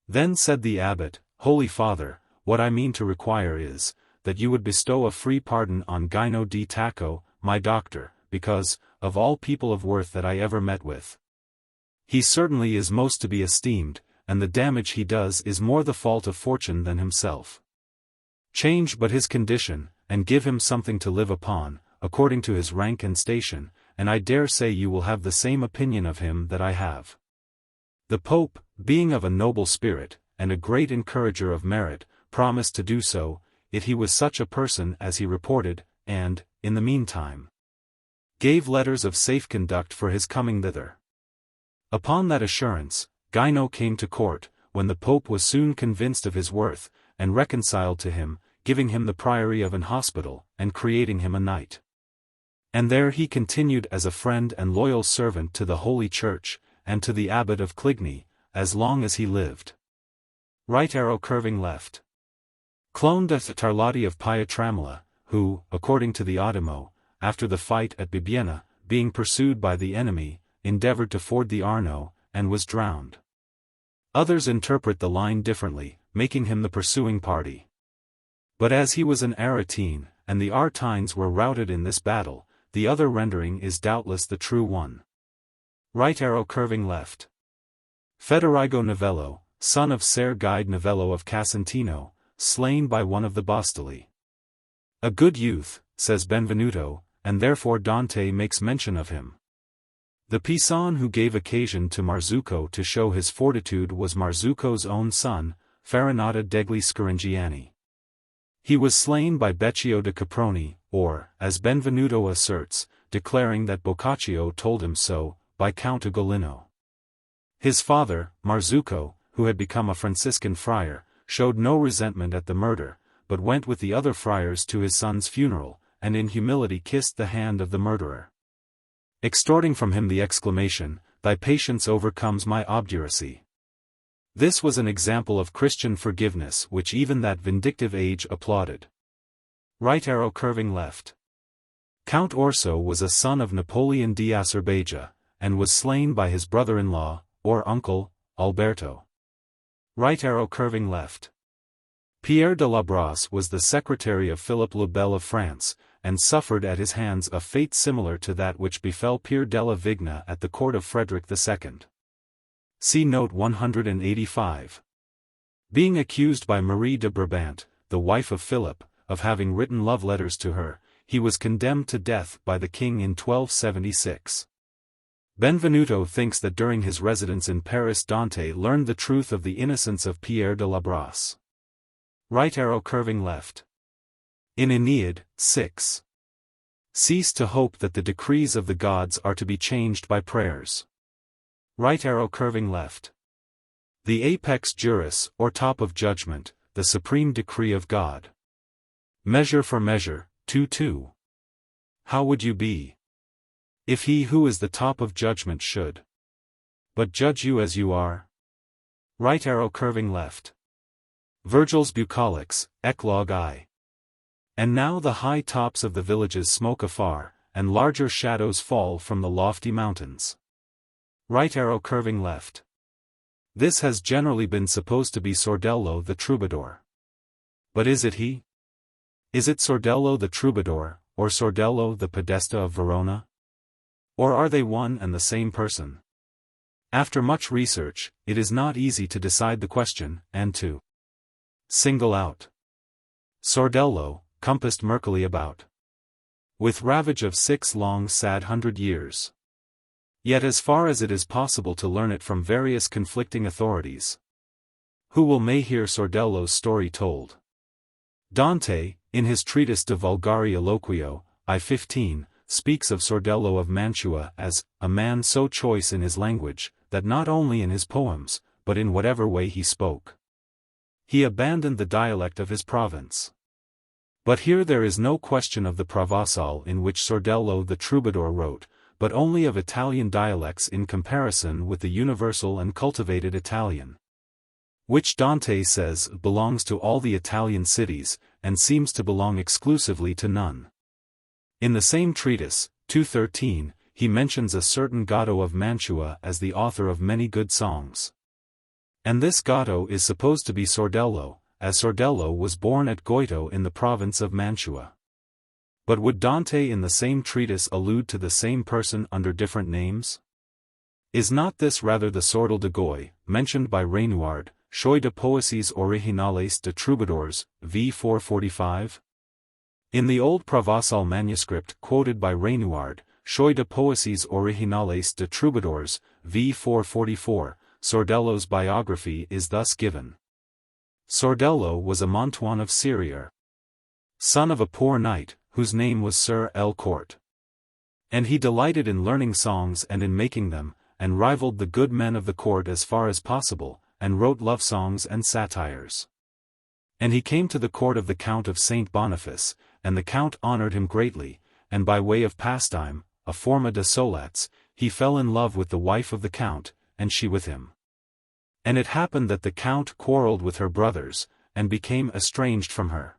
Then said the abbot, Holy Father, what I mean to require is, that you would bestow a free pardon on Gino di Tacco, my doctor, because, of all people of worth that I ever met with, he certainly is most to be esteemed, and the damage he does is more the fault of fortune than himself. Change but his condition, and give him something to live upon, according to his rank and station, and I dare say you will have the same opinion of him that I have. The Pope, being of a noble spirit, and a great encourager of merit, promised to do so, if he was such a person as he reported, and, in the meantime, gave letters of safe conduct for his coming thither. Upon that assurance, Gino came to court, when the Pope was soon convinced of his worth, and reconciled to him, giving him the priory of an hospital, and creating him a knight. And there he continued as a friend and loyal servant to the Holy Church, and to the abbot of Cligny, as long as he lived. Right arrow curving left. Clone de Tarlotti of Pietramala, who, according to the Audiobook, after the fight at Bibiena, being pursued by the enemy, endeavored to ford the Arno, and was drowned. Others interpret the line differently, making him the pursuing party. But as he was an Aretine, and the Artines were routed in this battle, the other rendering is doubtless the true one. Right arrow curving left. Federigo Novello, son of Ser Guide Novello of Casentino, slain by one of the Bostoli. A good youth, says Benvenuto, and therefore Dante makes mention of him. The Pisan who gave occasion to Marzucco to show his fortitude was Marzucco's own son, Farinata degli Scaringiani. He was slain by Beccio de Caproni, or, as Benvenuto asserts, declaring that Boccaccio told him so, by Count Ugolino. His father, Marzucco, who had become a Franciscan friar, showed no resentment at the murder, but went with the other friars to his son's funeral, and in humility kissed the hand of the murderer, extorting from him the exclamation, "Thy patience overcomes my obduracy." This was an example of Christian forgiveness which even that vindictive age applauded. Right arrow curving left. Count Orso was a son of Napoleon di Acerbaja, and was slain by his brother-in-law, or uncle, Alberto. Right arrow curving left. Pierre de Labrosse was the secretary of Philip le Bel of France, and suffered at his hands a fate similar to that which befell Pierre della Vigna at the court of Frederick II. See note 185. Being accused by Marie de Brabant, the wife of Philip, of having written love letters to her, he was condemned to death by the king in 1276. Benvenuto thinks that during his residence in Paris Dante learned the truth of the innocence of Pierre de Labrosse. Right arrow curving left. In Aeneid, 6. Cease to hope that the decrees of the gods are to be changed by prayers. Right arrow curving left. The apex juris, or top of judgment, the supreme decree of God. Measure for measure, 2-2. How would you be if he who is the top of judgment should but judge you as you are? Right arrow curving left. Virgil's Bucolics, Eclogue I. And now the high tops of the villages smoke afar, and larger shadows fall from the lofty mountains. Right arrow curving left. This has generally been supposed to be Sordello the troubadour. But is it he? Is it Sordello the troubadour, or Sordello the Podesta of Verona? Or are they one and the same person? After much research, it is not easy to decide the question, and to single out Sordello, compassed murkily about with ravage of 6 long sad 100 years. Yet as far as it is possible to learn it from various conflicting authorities, who will may hear Sordello's story told. Dante, in his treatise De Vulgari Eloquio, I-15, speaks of Sordello of Mantua as a man so choice in his language, that not only in his poems, but in whatever way he spoke, he abandoned the dialect of his province. But here there is no question of the Provençal in which Sordello the troubadour wrote, but only of Italian dialects in comparison with the universal and cultivated Italian, which Dante says belongs to all the Italian cities, and seems to belong exclusively to none. In the same treatise, 213, he mentions a certain Gatto of Mantua as the author of many good songs. And this Gatto is supposed to be Sordello, as Sordello was born at Goito in the province of Mantua. But would Dante in the same treatise allude to the same person under different names? Is not this rather the Sordel de Goy, mentioned by Renouard, Choix de Poésies Originales de Troubadours, v. 445? In the old Provençal manuscript quoted by Renouard, Choix de poésies originales de troubadours, v. 444, Sordello's biography is thus given. Sordello was a Montois of Syria, son of a poor knight, whose name was Sir L. Court. And he delighted in learning songs and in making them, and rivaled the good men of the court as far as possible, and wrote love songs and satires. And he came to the court of the Count of St. Boniface, and the Count honored him greatly, and by way of pastime, a forma de solats, he fell in love with the wife of the Count, and she with him. And it happened that the Count quarrelled with her brothers, and became estranged from her.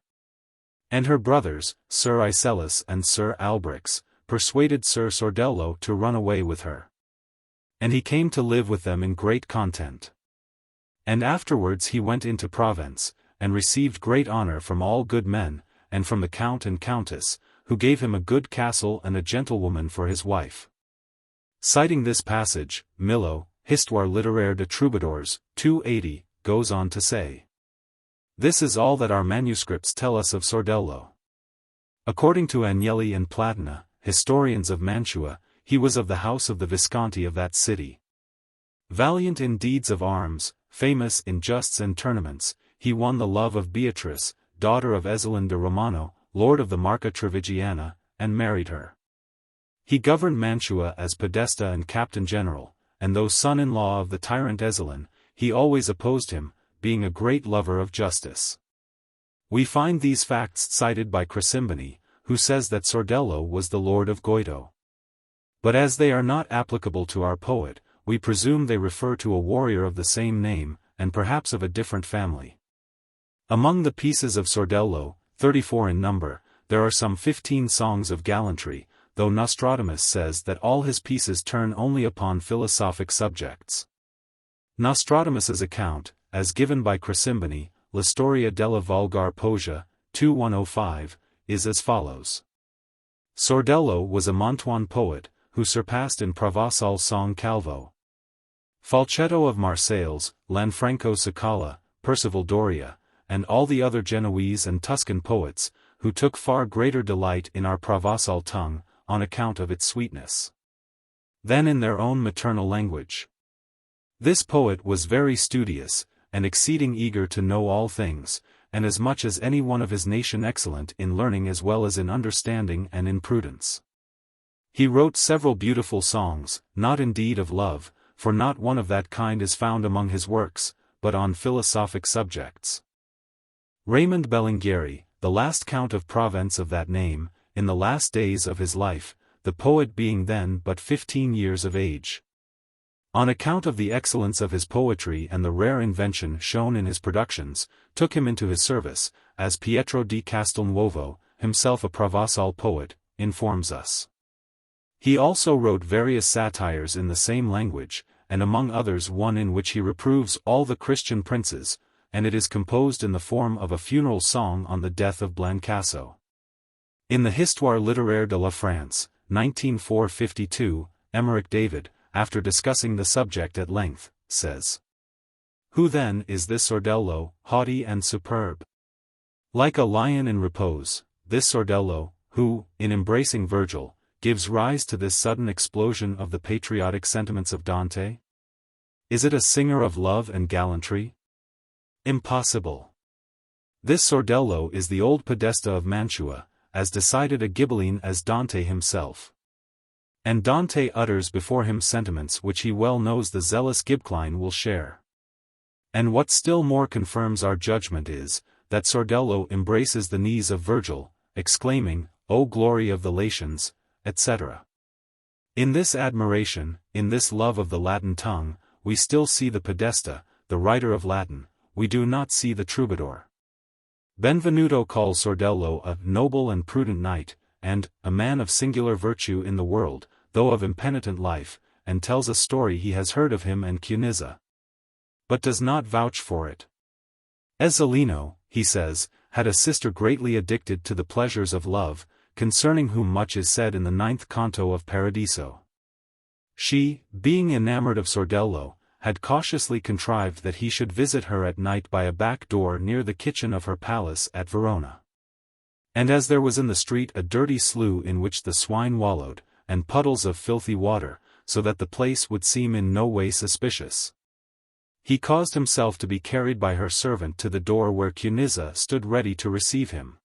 And her brothers, Sir Icelus and Sir Albrix, persuaded Sir Sordello to run away with her. And he came to live with them in great content. And afterwards he went into Provence, and received great honor from all good men, and from the Count and Countess, who gave him a good castle and a gentlewoman for his wife. Citing this passage, Millot, Histoire littéraire de troubadours, 280, goes on to say, "This is all that our manuscripts tell us of Sordello. According to Agnelli and Platina, historians of Mantua, he was of the house of the Visconti of that city. Valiant in deeds of arms, famous in justs and tournaments, he won the love of Beatrice, daughter of Ezelin de Romano, lord of the Marca Trevigiana, and married her. He governed Mantua as podesta and captain general, and though son-in-law of the tyrant Ezelin, he always opposed him, being a great lover of justice." We find these facts cited by Crescimbani, who says that Sordello was the lord of Goito. But as they are not applicable to our poet, we presume they refer to a warrior of the same name, and perhaps of a different family. Among the pieces of Sordello, 34 in number, there are some 15 songs of gallantry, though Nostradamus says that all his pieces turn only upon philosophic subjects. Nostradamus's account, as given by Crescimbani, La Storia della Volgar Poesia, 2105, is as follows. Sordello was a Montois poet, who surpassed in Provençal song Calvo, Falcetto of Marseilles, Lanfranco Sicala, Percival Doria, and all the other Genoese and Tuscan poets, who took far greater delight in our Provençal tongue, on account of its sweetness, than in their own maternal language. This poet was very studious, and exceeding eager to know all things, and as much as any one of his nation excellent in learning as well as in understanding and in prudence. He wrote several beautiful songs, not indeed of love, for not one of that kind is found among his works, but on philosophic subjects. Raymond Belingieri, the last Count of Provence of that name, in the last days of his life, the poet being then but 15 years of age, on account of the excellence of his poetry and the rare invention shown in his productions, took him into his service, as Pietro di Castelnuovo, himself a Provençal poet, informs us. He also wrote various satires in the same language, and among others one in which he reproves all the Christian princes, and it is composed in the form of a funeral song on the death of Blancasso. In the Histoire littéraire de la France, 1952, Emmerich David, after discussing the subject at length, says, "Who then is this Sordello, haughty and superb? Like a lion in repose, this Sordello, who, in embracing Virgil, gives rise to this sudden explosion of the patriotic sentiments of Dante? Is it a singer of love and gallantry? Impossible. This Sordello is the old podesta of Mantua, as decided a Ghibelline as Dante himself. And Dante utters before him sentiments which he well knows the zealous Ghibelline will share. And what still more confirms our judgment is, that Sordello embraces the knees of Virgil, exclaiming, O glory of the Latians, etc. In this admiration, in this love of the Latin tongue, we still see the podesta, the writer of Latin, we do not see the troubadour. Benvenuto calls Sordello a noble and prudent knight, and a man of singular virtue in the world, though of impenitent life, and tells a story he has heard of him and Cunizza, but does not vouch for it. Ezzelino, he says, had a sister greatly addicted to the pleasures of love, concerning whom much is said in the 9th canto of Paradiso. She, being enamored of Sordello, had cautiously contrived that he should visit her at night by a back door near the kitchen of her palace at Verona. And as there was in the street a dirty slough in which the swine wallowed, and puddles of filthy water, so that the place would seem in no way suspicious. He caused himself to be carried by her servant to the door where Cunizza stood ready to receive him.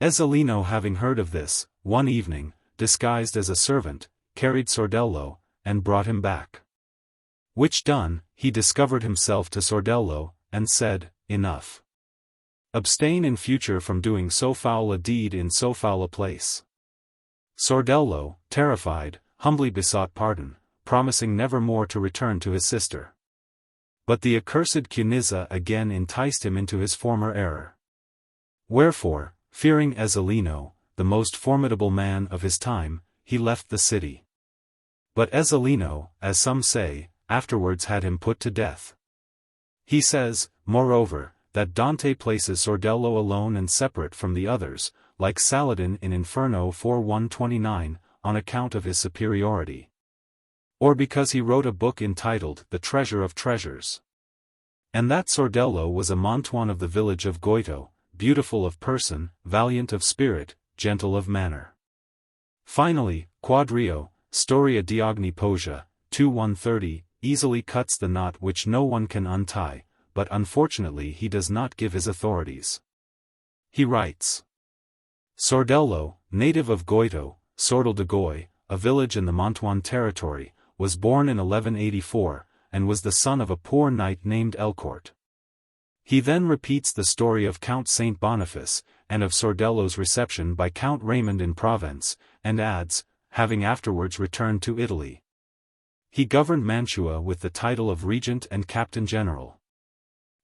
Ezzelino, having heard of this, one evening, disguised as a servant, carried Sordello, and brought him back. Which done, he discovered himself to Sordello, and said, Enough. Abstain in future from doing so foul a deed in so foul a place. Sordello, terrified, humbly besought pardon, promising never more to return to his sister. But the accursed Cunizza again enticed him into his former error. Wherefore, fearing Ezzelino, the most formidable man of his time, he left the city. But Ezzelino, as some say, afterwards had him put to death. He says, moreover, that Dante places Sordello alone and separate from the others, like Saladin in Inferno 4:129, on account of his superiority. Or because he wrote a book entitled The Treasure of Treasures. And that Sordello was a Mantuan of the village of Goito, beautiful of person, valiant of spirit, gentle of manner. Finally, Quadrio, Storia di ogni Posia, 2:130, easily cuts the knot which no one can untie, but unfortunately he does not give his authorities. He writes. Sordello, native of Goito, Sordel de Goy, a village in the Mantuan territory, was born in 1184, and was the son of a poor knight named Elcourt. He then repeats the story of Count Saint Boniface, and of Sordello's reception by Count Raymond in Provence, and adds, having afterwards returned to Italy. He governed Mantua with the title of regent and captain general.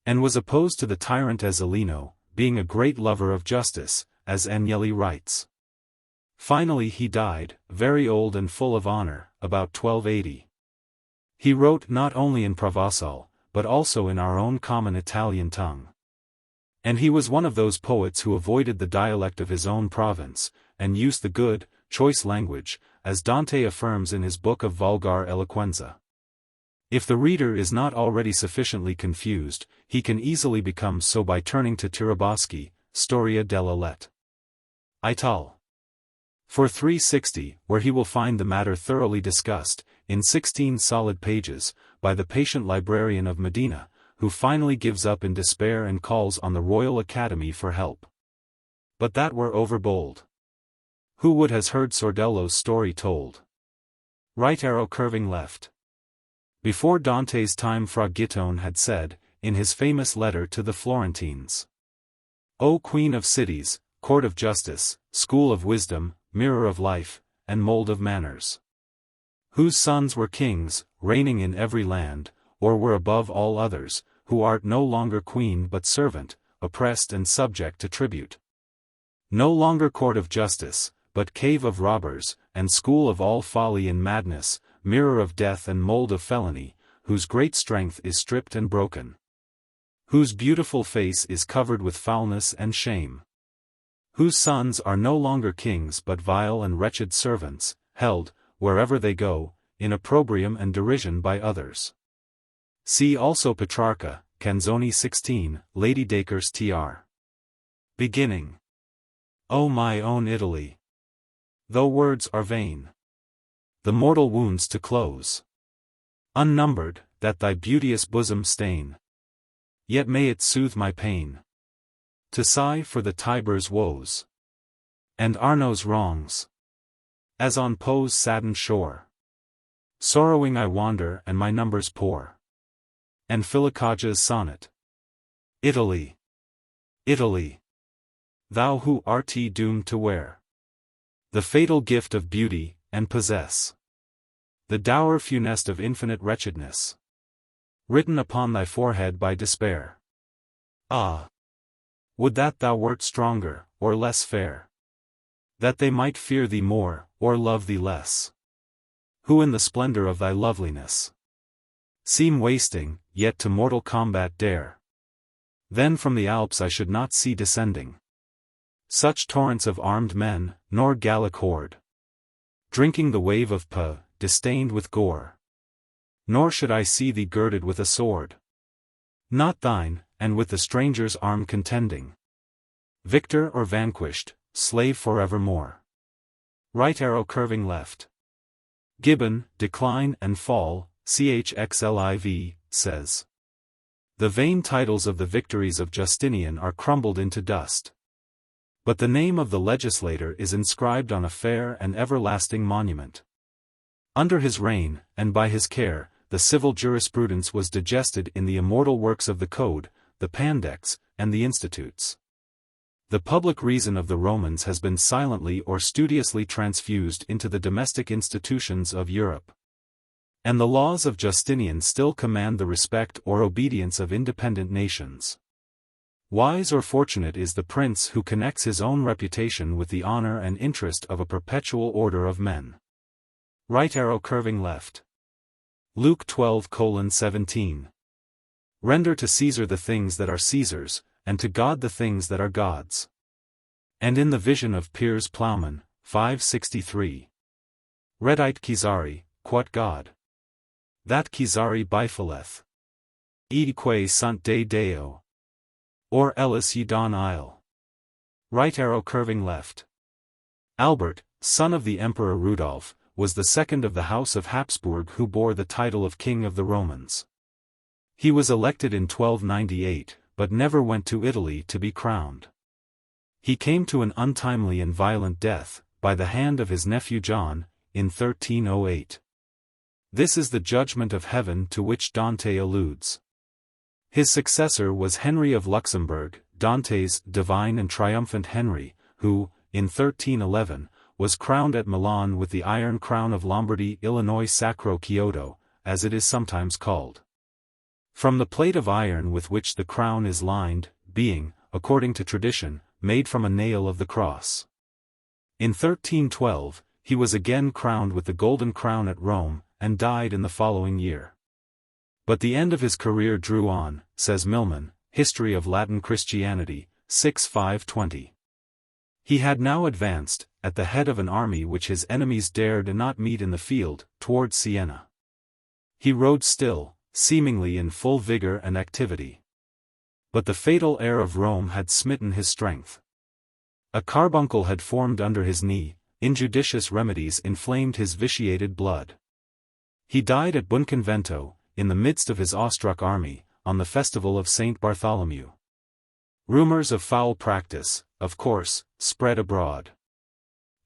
And was opposed to the tyrant Ezzelino, being a great lover of justice, as Agnelli writes. Finally he died, very old and full of honor, about 1280. He wrote not only in Provençal, but also in our own common Italian tongue. And he was one of those poets who avoided the dialect of his own province, and used the good, choice language, as Dante affirms in his book of Vulgar Eloquenza. If the reader is not already sufficiently confused, he can easily become so by turning to Tiraboschi, Storia della Let. Ital. For 360, where he will find the matter thoroughly discussed, in 16 solid pages, by the patient librarian of Medina, who finally gives up in despair and calls on the Royal Academy for help. But that were overbold. Who would has heard Sordello's story told? Right arrow curving left. Before Dante's time Fra Gittone had said, in his famous letter to the Florentines. O Queen of cities, Court of justice, School of wisdom, Mirror of life, and mold of manners. Whose sons were kings, reigning in every land, or were above all others, who art no longer queen but servant, oppressed and subject to tribute. No longer court of justice, but cave of robbers, and school of all folly and madness, mirror of death and mold of felony, whose great strength is stripped and broken. Whose beautiful face is covered with foulness and shame. Whose sons are no longer kings but vile and wretched servants, held, wherever they go, in opprobrium and derision by others. See also Petrarca, Canzoni 16, Lady Dacre's tr. Beginning. O my own Italy! Though words are vain, the mortal wounds to close, unnumbered, that thy beauteous bosom stain, yet may it soothe my pain, to sigh for the Tiber's woes, and Arno's wrongs, as on Poe's saddened shore. Sorrowing I wander and my numbers pour. And Philokaja's sonnet. Italy! Italy! Thou who art doomed to wear the fatal gift of beauty, and possess the dower funest of infinite wretchedness, written upon thy forehead by despair. Ah! Would that thou wert stronger, or less fair, that they might fear thee more, or love thee less, who in the splendor of thy loveliness seem wasting, yet to mortal combat dare. Then from the Alps I should not see descending such torrents of armed men, nor Gallic horde, drinking the wave of disdained with gore. Nor should I see thee girded with a sword, not thine, and with the stranger's arm contending, victor or vanquished, slave forevermore. Right arrow curving left. Gibbon, Decline and Fall, CHXLIV, says. The vain titles of the victories of Justinian are crumbled into dust. But the name of the legislator is inscribed on a fair and everlasting monument. Under his reign, and by his care, the civil jurisprudence was digested in the immortal works of the Code, the Pandects, and the Institutes. The public reason of the Romans has been silently or studiously transfused into the domestic institutions of Europe. And the laws of Justinian still command the respect or obedience of independent nations. Wise or fortunate is the prince who connects his own reputation with the honor and interest of a perpetual order of men. Right arrow curving left. Luke 12:17. Render to Caesar the things that are Caesar's, and to God the things that are God's. And in the vision of Piers Plowman, 563. Redite Caesari, quot God. That Caesari bifaleth. Edque sunt de Deo. Or Ellis ye don isle. Right arrow curving left. Albert, son of the Emperor Rudolph, was the second of the House of Habsburg who bore the title of King of the Romans. He was elected in 1298, but never went to Italy to be crowned. He came to an untimely and violent death, by the hand of his nephew John, in 1308. This is the judgment of heaven to which Dante alludes. His successor was Henry of Luxembourg, Dante's divine and triumphant Henry, who, in 1311, was crowned at Milan with the Iron Crown of Lombardy Illinois Sacro Chiodo, as it is sometimes called. From the plate of iron with which the crown is lined, being, according to tradition, made from a nail of the cross. In 1312, he was again crowned with the Golden Crown at Rome, and died in the following year. But the end of his career drew on, says Milman, History of Latin Christianity, 6-520. He had now advanced, at the head of an army which his enemies dared not meet in the field, towards Siena. He rode still, seemingly in full vigor and activity. But the fatal air of Rome had smitten his strength. A carbuncle had formed under his knee, injudicious remedies inflamed his vitiated blood. He died at Buonconvento, in the midst of his awestruck army, on the festival of Saint Bartholomew. Rumors of foul practice, of course, spread abroad.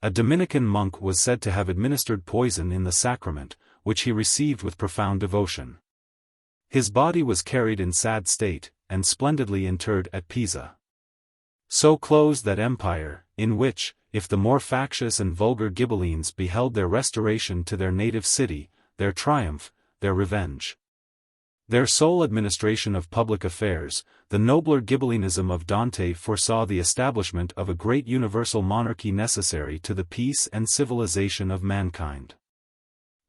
A Dominican monk was said to have administered poison in the sacrament, which he received with profound devotion. His body was carried in sad state, and splendidly interred at Pisa. So closed that empire, in which, if the more factious and vulgar Ghibellines beheld their restoration to their native city, their triumph, their revenge, their sole administration of public affairs, the nobler Ghibellinism of Dante foresaw the establishment of a great universal monarchy necessary to the peace and civilization of mankind.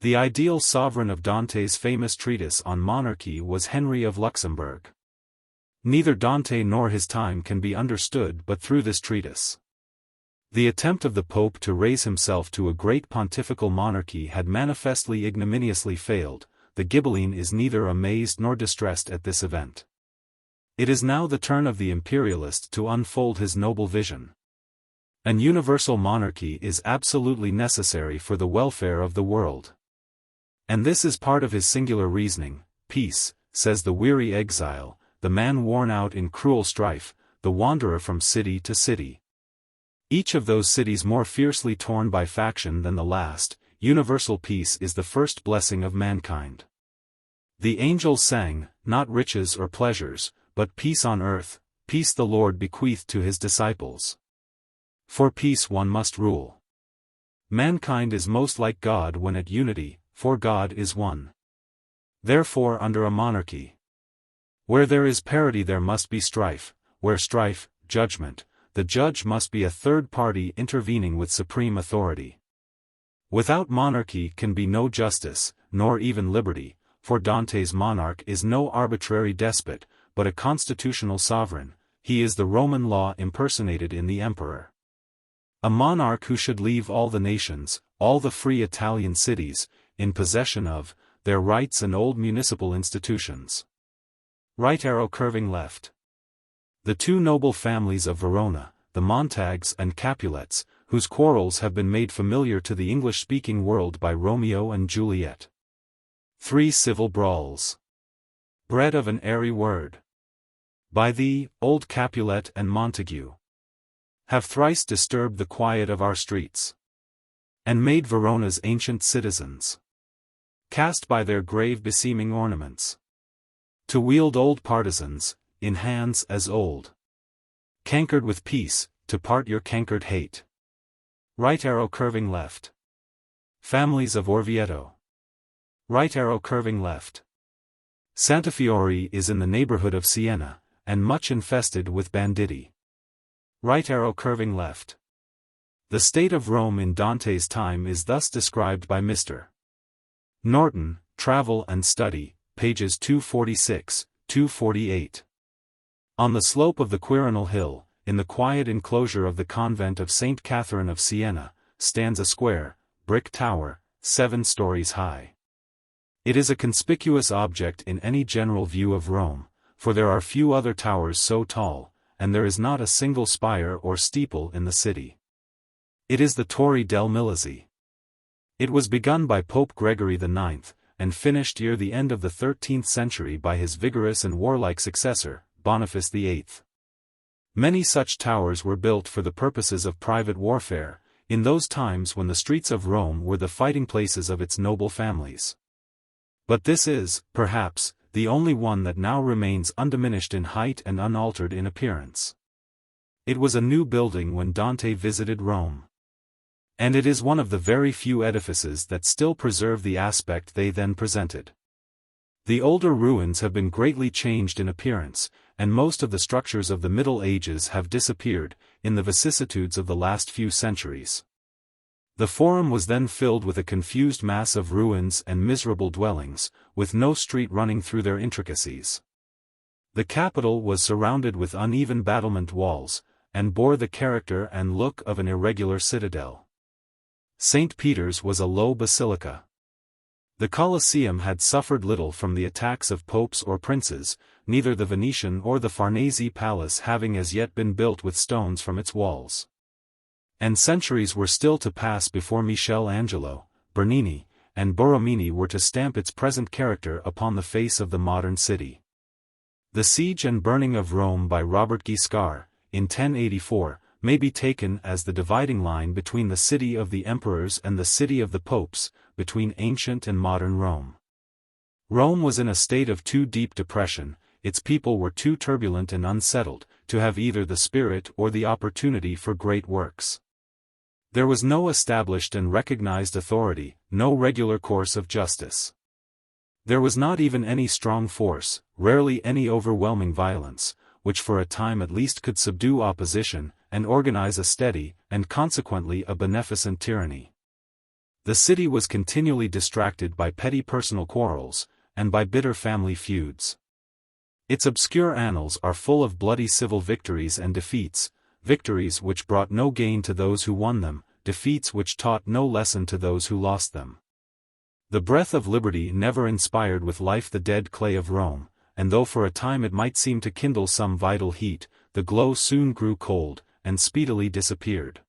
The ideal sovereign of Dante's famous treatise on monarchy was Henry of Luxembourg. Neither Dante nor his time can be understood but through this treatise. The attempt of the Pope to raise himself to a great pontifical monarchy had manifestly ignominiously failed. The Ghibelline is neither amazed nor distressed at this event. It is now the turn of the imperialist to unfold his noble vision. An universal monarchy is absolutely necessary for the welfare of the world. And this is part of his singular reasoning. Peace, says the weary exile, the man worn out in cruel strife, the wanderer from city to city. Each of those cities more fiercely torn by faction than the last, universal peace is the first blessing of mankind. The angels sang, not riches or pleasures, but peace on earth, peace the Lord bequeathed to his disciples. For peace one must rule. Mankind is most like God when at unity, for God is one. Therefore under a monarchy, where there is parity there must be strife, where strife, judgment, the judge must be a third party intervening with supreme authority. Without monarchy can be no justice, nor even liberty, for Dante's monarch is no arbitrary despot, but a constitutional sovereign. He is the Roman law impersonated in the emperor. A monarch who should leave all the nations, all the free Italian cities, in possession of their rights and old municipal institutions. Right arrow curving left. The two noble families of Verona, the Montagues and Capulets, whose quarrels have been made familiar to the English-speaking world by Romeo and Juliet. 3 civil brawls. Bred of an airy word. By thee, old Capulet and Montague, have thrice disturbed the quiet of our streets, and made Verona's ancient citizens, cast by their grave beseeming ornaments, to wield old partisans, in hands as old, cankered with peace, to part your cankered hate. Right arrow curving left. Families of Orvieto. Right arrow curving left. Santa Fiore is in the neighborhood of Siena, and much infested with banditti. Right arrow curving left. The state of Rome in Dante's time is thus described by Mr. Norton, Travel and Study, pages 246, 248. On the slope of the Quirinal Hill, in the quiet enclosure of the convent of St. Catherine of Siena, stands a square, brick tower, 7 stories high. It is a conspicuous object in any general view of Rome, for there are few other towers so tall, and there is not a single spire or steeple in the city. It is the Torre del Milazzi. It was begun by Pope Gregory IX, and finished ere the end of the 13th century by his vigorous and warlike successor, Boniface VIII. Many such towers were built for the purposes of private warfare, in those times when the streets of Rome were the fighting places of its noble families. But this is, perhaps, the only one that now remains undiminished in height and unaltered in appearance. It was a new building when Dante visited Rome, and it is one of the very few edifices that still preserve the aspect they then presented. The older ruins have been greatly changed in appearance, and most of the structures of the Middle Ages have disappeared, in the vicissitudes of the last few centuries. The Forum was then filled with a confused mass of ruins and miserable dwellings, with no street running through their intricacies. The Capitol was surrounded with uneven battlement walls, and bore the character and look of an irregular citadel. St. Peter's was a low basilica. The Colosseum had suffered little from the attacks of popes or princes, neither the Venetian or the Farnese Palace having as yet been built with stones from its walls. And centuries were still to pass before Michelangelo, Bernini, and Borromini were to stamp its present character upon the face of the modern city. The siege and burning of Rome by Robert Guiscard, in 1084, may be taken as the dividing line between the city of the emperors and the city of the popes, between ancient and modern Rome. Rome was in a state of too deep depression, its people were too turbulent and unsettled, to have either the spirit or the opportunity for great works. There was no established and recognized authority, no regular course of justice. There was not even any strong force, rarely any overwhelming violence, which for a time at least could subdue opposition, and organize a steady, and consequently a beneficent tyranny. The city was continually distracted by petty personal quarrels, and by bitter family feuds. Its obscure annals are full of bloody civil victories and defeats, victories which brought no gain to those who won them, defeats which taught no lesson to those who lost them. The breath of liberty never inspired with life the dead clay of Rome, and though for a time it might seem to kindle some vital heat, the glow soon grew cold, and speedily disappeared.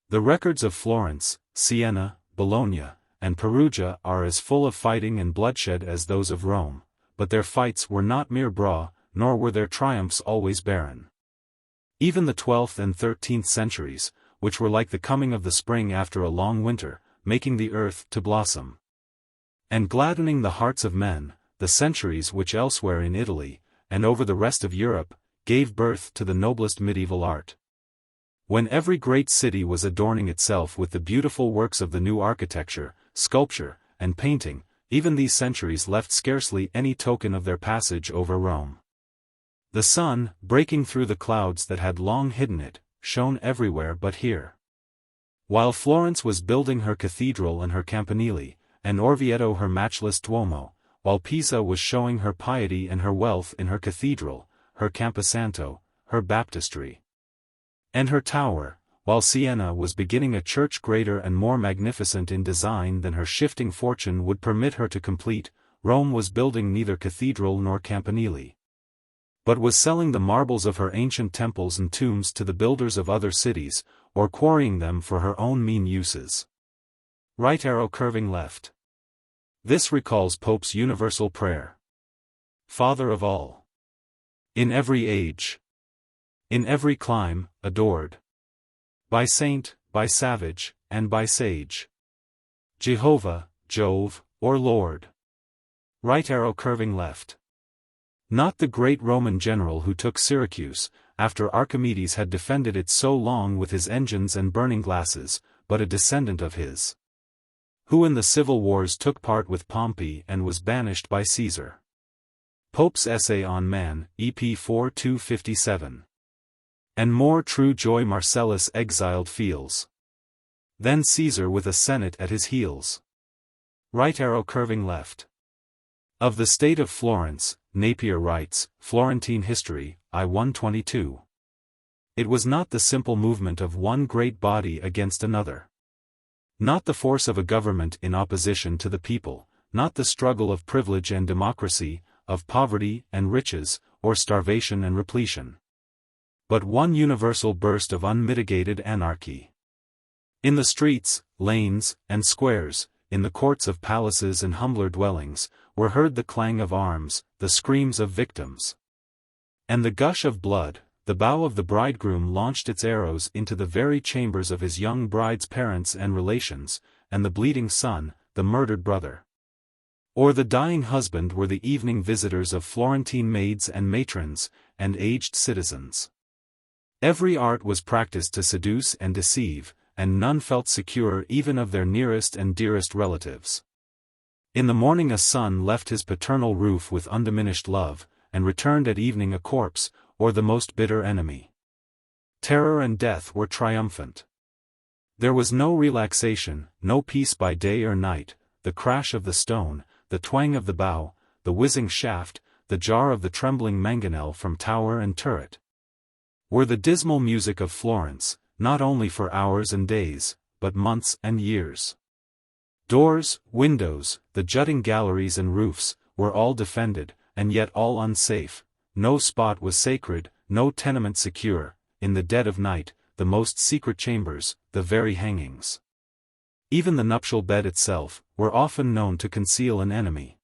The records of Florence, Siena, Bologna, and Perugia are as full of fighting and bloodshed as those of Rome, but their fights were not mere brawl, nor were their triumphs always barren. Even the 12th and 13th centuries, which were like the coming of the spring after a long winter, making the earth to blossom, and gladdening the hearts of men, the centuries which elsewhere in Italy, and over the rest of Europe, gave birth to the noblest medieval art. When every great city was adorning itself with the beautiful works of the new architecture, sculpture, and painting, even these centuries left scarcely any token of their passage over Rome. The sun, breaking through the clouds that had long hidden it, shone everywhere but here. While Florence was building her cathedral and her campanile, and Orvieto her matchless Duomo, while Pisa was showing her piety and her wealth in her cathedral, her Camposanto, her baptistry, and her tower, while Siena was beginning a church greater and more magnificent in design than her shifting fortune would permit her to complete, Rome was building neither cathedral nor campanile, but was selling the marbles of her ancient temples and tombs to the builders of other cities, or quarrying them for her own mean uses. Right arrow curving left. This recalls Pope's universal prayer. Father of all. In every age. In every clime, adored. By saint, by savage, and by sage. Jehovah, Jove, or Lord. Right arrow curving left. Not the great Roman general who took Syracuse, after Archimedes had defended it so long with his engines and burning glasses, but a descendant of his. Who in the civil wars took part with Pompey and was banished by Caesar. Pope's Essay on Man, EP 4:257. And more true joy Marcellus exiled feels. Then Caesar with a senate at his heels. Right arrow curving left. Of the state of Florence, Napier writes, Florentine History, I 122. It was not the simple movement of one great body against another. Not the force of a government in opposition to the people, not the struggle of privilege and democracy, of poverty and riches, or starvation and repletion. But one universal burst of unmitigated anarchy. In the streets, lanes, and squares, in the courts of palaces and humbler dwellings, were heard the clang of arms, the screams of victims. And the gush of blood. The bow of the bridegroom launched its arrows into the very chambers of his young bride's parents and relations, and the bleeding son, the murdered brother. Or the dying husband were the evening visitors of Florentine maids and matrons, and aged citizens. Every art was practiced to seduce and deceive, and none felt secure even of their nearest and dearest relatives. In the morning a son left his paternal roof with undiminished love, and returned at evening a corpse, or the most bitter enemy. Terror and death were triumphant. There was no relaxation, no peace by day or night, the crash of the stone, the twang of the bow, the whizzing shaft, the jar of the trembling mangonel from tower and turret, were the dismal music of Florence, not only for hours and days, but months and years. Doors, windows, the jutting galleries and roofs, were all defended, and yet all unsafe. No spot was sacred, no tenement secure, in the dead of night, the most secret chambers, the very hangings. Even the nuptial bed itself, were often known to conceal an enemy.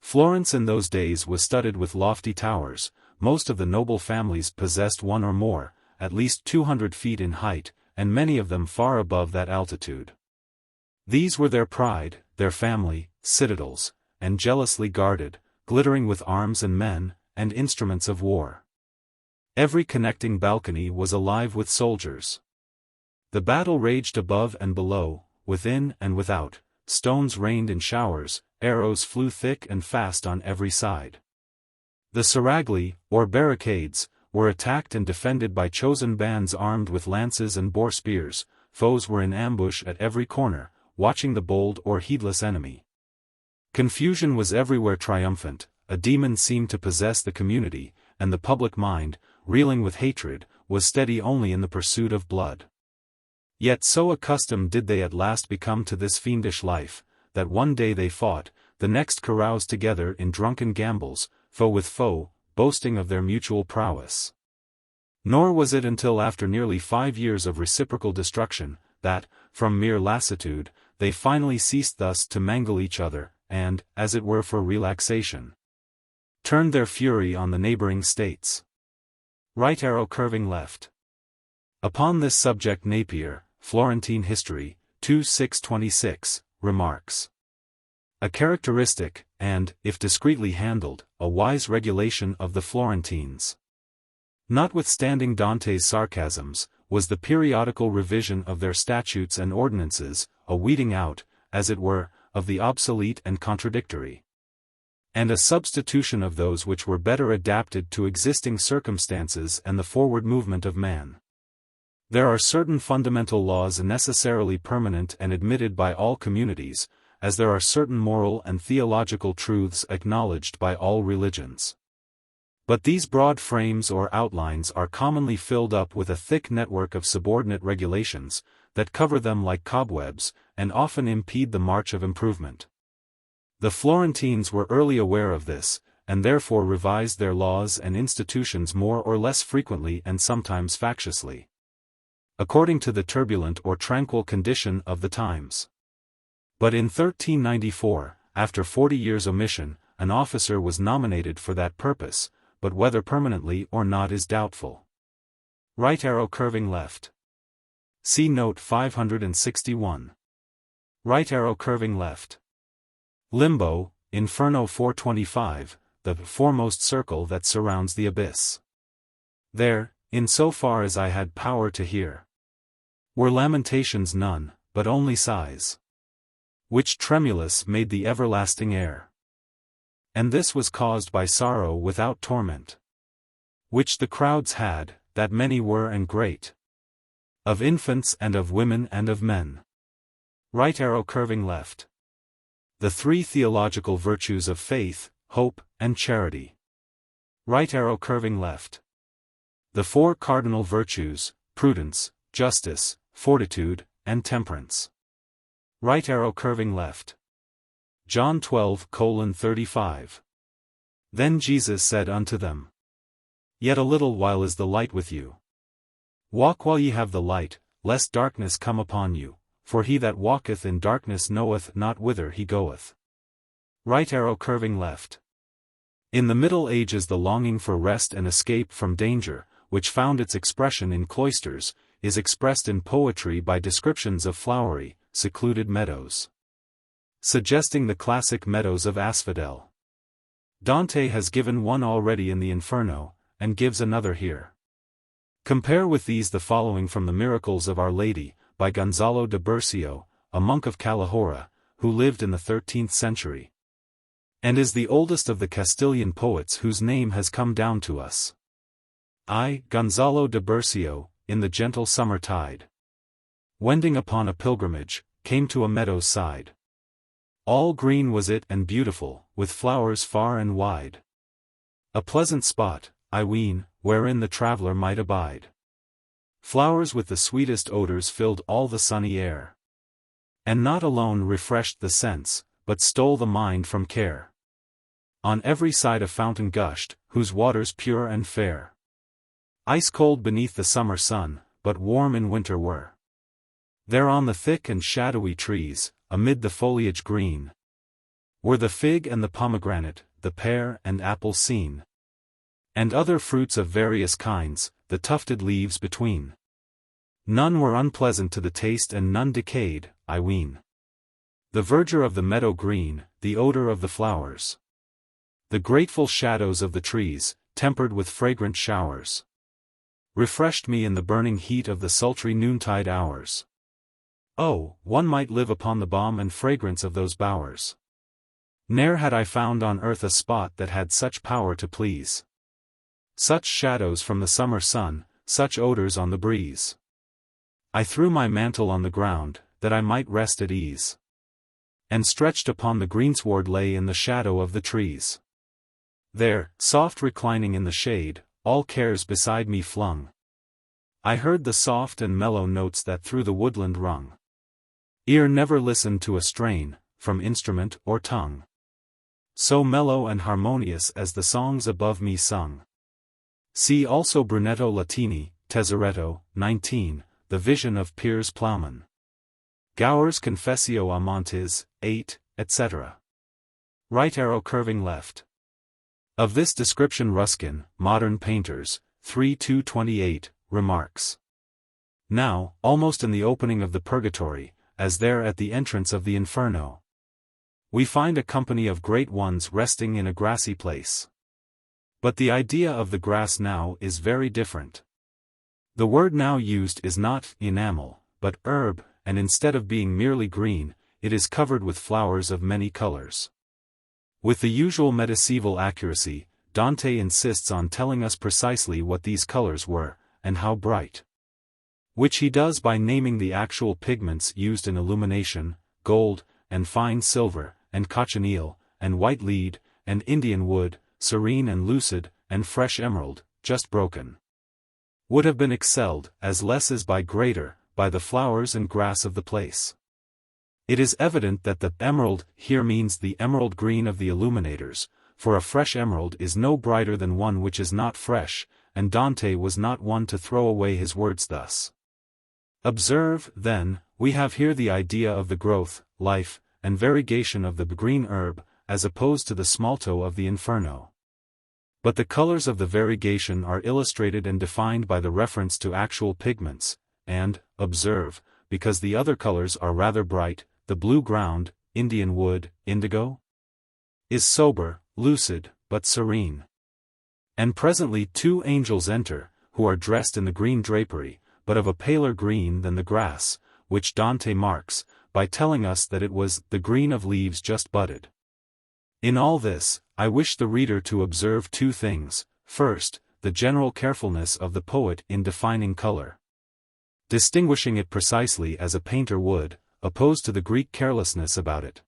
Florence in those days was studded with lofty towers, most of the noble families possessed one or more, at least 200 feet in height, and many of them far above that altitude. These were their pride, their family, citadels, and jealously guarded, glittering with arms and men, and instruments of war. Every connecting balcony was alive with soldiers. The battle raged above and below, within and without, stones rained in showers, arrows flew thick and fast on every side. The serragli, or barricades, were attacked and defended by chosen bands armed with lances and boar spears. Foes were in ambush at every corner, watching the bold or heedless enemy. Confusion was everywhere triumphant. A demon seemed to possess the community, and the public mind, reeling with hatred, was steady only in the pursuit of blood. Yet so accustomed did they at last become to this fiendish life, that one day they fought, the next caroused together in drunken gambles, foe with foe, boasting of their mutual prowess. Nor was it until after nearly 5 years of reciprocal destruction, that, from mere lassitude, they finally ceased thus to mangle each other, and, as it were for relaxation, turned their fury on the neighboring states. Right arrow curving left. Upon this subject Napier, Florentine History, 2/626, remarks. A characteristic, and, if discreetly handled, a wise regulation of the Florentines. Notwithstanding Dante's sarcasms, was the periodical revision of their statutes and ordinances, a weeding out, as it were, of the obsolete and contradictory, and a substitution of those which were better adapted to existing circumstances and the forward movement of man. There are certain fundamental laws necessarily permanent and admitted by all communities, as there are certain moral and theological truths acknowledged by all religions. But these broad frames or outlines are commonly filled up with a thick network of subordinate regulations, that cover them like cobwebs, and often impede the march of improvement. The Florentines were early aware of this, and therefore revised their laws and institutions more or less frequently and sometimes factiously. according to the turbulent or tranquil condition of the times. But in 1394, after 40 years' omission, an officer was nominated for that purpose, but whether permanently or not is doubtful. Right arrow curving left. See note 561. Right arrow curving left. Limbo, Inferno 425, the foremost circle that surrounds the abyss. There, in so far as I had power to hear, were lamentations none, but only sighs, which tremulous made the everlasting air. And this was caused by sorrow without torment, which the crowds had, that many were and great, of infants and of women and of men. Right arrow curving left. The three theological virtues of faith, hope, and charity. Right arrow curving left. The four cardinal virtues, prudence, justice, fortitude, and temperance. Right arrow curving left. John 12:35. Then Jesus said unto them, Yet a little while is the light with you. Walk while ye have the light, lest darkness come upon you, for he that walketh in darkness knoweth not whither he goeth. Right arrow curving left. In the Middle Ages the longing for rest and escape from danger, which found its expression in cloisters, is expressed in poetry by descriptions of flowery, secluded meadows, suggesting the classic meadows of asphodel. Dante has given one already in the Inferno, and gives another here. Compare with these the following from the Miracles of Our Lady, by Gonzalo de Bercio, a monk of Calahorra, who lived in the 13th century, and is the oldest of the Castilian poets whose name has come down to us. I, Gonzalo de Bercio, in the gentle summer tide, wending upon a pilgrimage, came to a meadow's side. All green was it and beautiful, with flowers far and wide. A pleasant spot, I ween, wherein the traveller might abide. Flowers with the sweetest odors filled all the sunny air, and not alone refreshed the sense, but stole the mind from care. On every side a fountain gushed, whose waters pure and fair, ice cold beneath the summer sun, but warm in winter were. There on the thick and shadowy trees, amid the foliage green, were the fig and the pomegranate, the pear and apple seen, and other fruits of various kinds, the tufted leaves between. None were unpleasant to the taste and none decayed, I ween. The verdure of the meadow green, the odor of the flowers, the grateful shadows of the trees, tempered with fragrant showers, refreshed me in the burning heat of the sultry noontide hours. Oh, one might live upon the balm and fragrance of those bowers. Ne'er had I found on earth a spot that had such power to please. Such shadows from the summer sun, such odors on the breeze. I threw my mantle on the ground, that I might rest at ease, and stretched upon the greensward lay in the shadow of the trees. There, soft reclining in the shade, all cares beside me flung, I heard the soft and mellow notes that through the woodland rung. Ear never listened to a strain, from instrument or tongue, so mellow and harmonious as the songs above me sung. See also Brunetto Latini, Tesoretto, 19, The Vision of Piers Plowman. Gower's Confessio Amantes, 8, etc. Right arrow curving left. Of this description Ruskin, Modern Painters, 3:228, remarks. Now, almost in the opening of the Purgatory, as there at the entrance of the Inferno, we find a company of great ones resting in a grassy place. But the idea of the grass now is very different. The word now used is not enamel, but herb, and instead of being merely green, it is covered with flowers of many colors. With the usual medieval accuracy, Dante insists on telling us precisely what these colors were, and how bright. Which he does by naming the actual pigments used in illumination: gold, and fine silver, and cochineal, and white lead, and Indian wood, serene and lucid, and fresh emerald, just broken. Would have been excelled, as less is by greater, by the flowers and grass of the place. It is evident that the emerald here means the emerald green of the illuminators, for a fresh emerald is no brighter than one which is not fresh, and Dante was not one to throw away his words thus. Observe, then, we have here the idea of the growth, life, and variegation of the green herb, as opposed to the smalto of the Inferno. But the colors of the variegation are illustrated and defined by the reference to actual pigments, and, observe, because the other colors are rather bright, the blue ground, Indian wood, indigo, is sober, lucid, but serene. And presently 2 angels enter, who are dressed in the green drapery, but of a paler green than the grass, which Dante marks, by telling us that it was the green of leaves just budded. In all this, I wish the reader to observe 2 things. First, the general carefulness of the poet in defining color, distinguishing it precisely as a painter would, opposed to the Greek carelessness about it.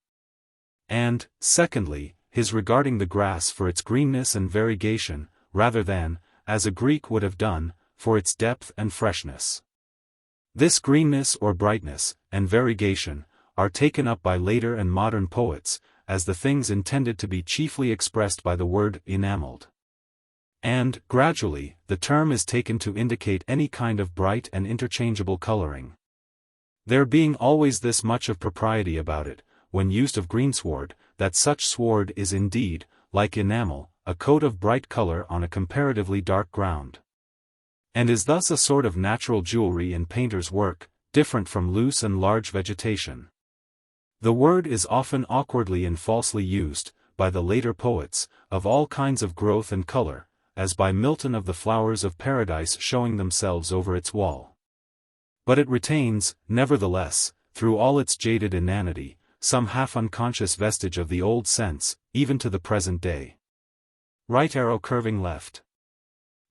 And, secondly, his regarding the grass for its greenness and variegation, rather than, as a Greek would have done, for its depth and freshness. This greenness or brightness, and variegation, are taken up by later and modern poets, as the things intended to be chiefly expressed by the word enameled. And, gradually, the term is taken to indicate any kind of bright and interchangeable coloring. There being always this much of propriety about it, when used of greensward, that such sward is indeed, like enamel, a coat of bright color on a comparatively dark ground. And is thus a sort of natural jewelry in painter's work, different from loose and large vegetation. The word is often awkwardly and falsely used, by the later poets, of all kinds of growth and color, as by Milton of the flowers of paradise showing themselves over its wall. But it retains, nevertheless, through all its jaded inanity, some half-unconscious vestige of the old sense, even to the present day. Right arrow curving left.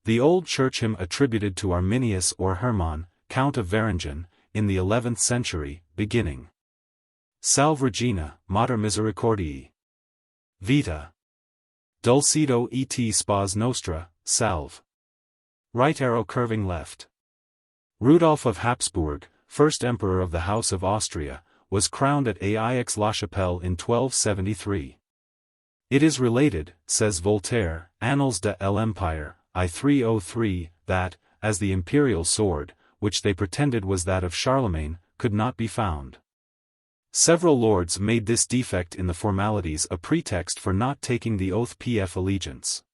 The old church hymn attributed to Arminius or Hermann, Count of Varingen, in the 11th century, beginning Salve Regina, Mater Misericordiae. Vita. Dulcedo et spas nostra, salve. Right arrow curving left. Rudolph of Habsburg, first emperor of the House of Austria, was crowned at Aix-la-Chapelle in 1273. It is related, says Voltaire, Annals de l'Empire, I 303, that, as the imperial sword, which they pretended was that of Charlemagne, could not be found. Several lords made this defect in the formalities a pretext for not taking the oath of allegiance.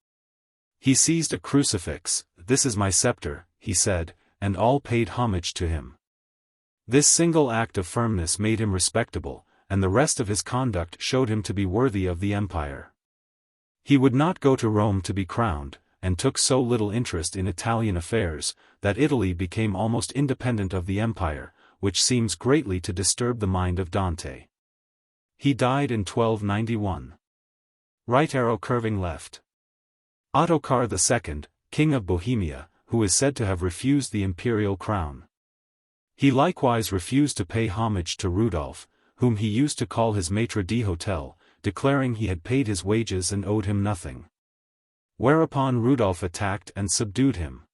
He seized a crucifix, "This is my scepter," he said, and all paid homage to him. This single act of firmness made him respectable, and the rest of his conduct showed him to be worthy of the empire. He would not go to Rome to be crowned, and took so little interest in Italian affairs, that Italy became almost independent of the empire, which seems greatly to disturb the mind of Dante. He died in 1291. Right arrow curving left. Ottokar II, King of Bohemia, who is said to have refused the imperial crown. He likewise refused to pay homage to Rudolph, whom he used to call his maître d'hôtel, declaring he had paid his wages and owed him nothing. Whereupon Rudolph attacked and subdued him.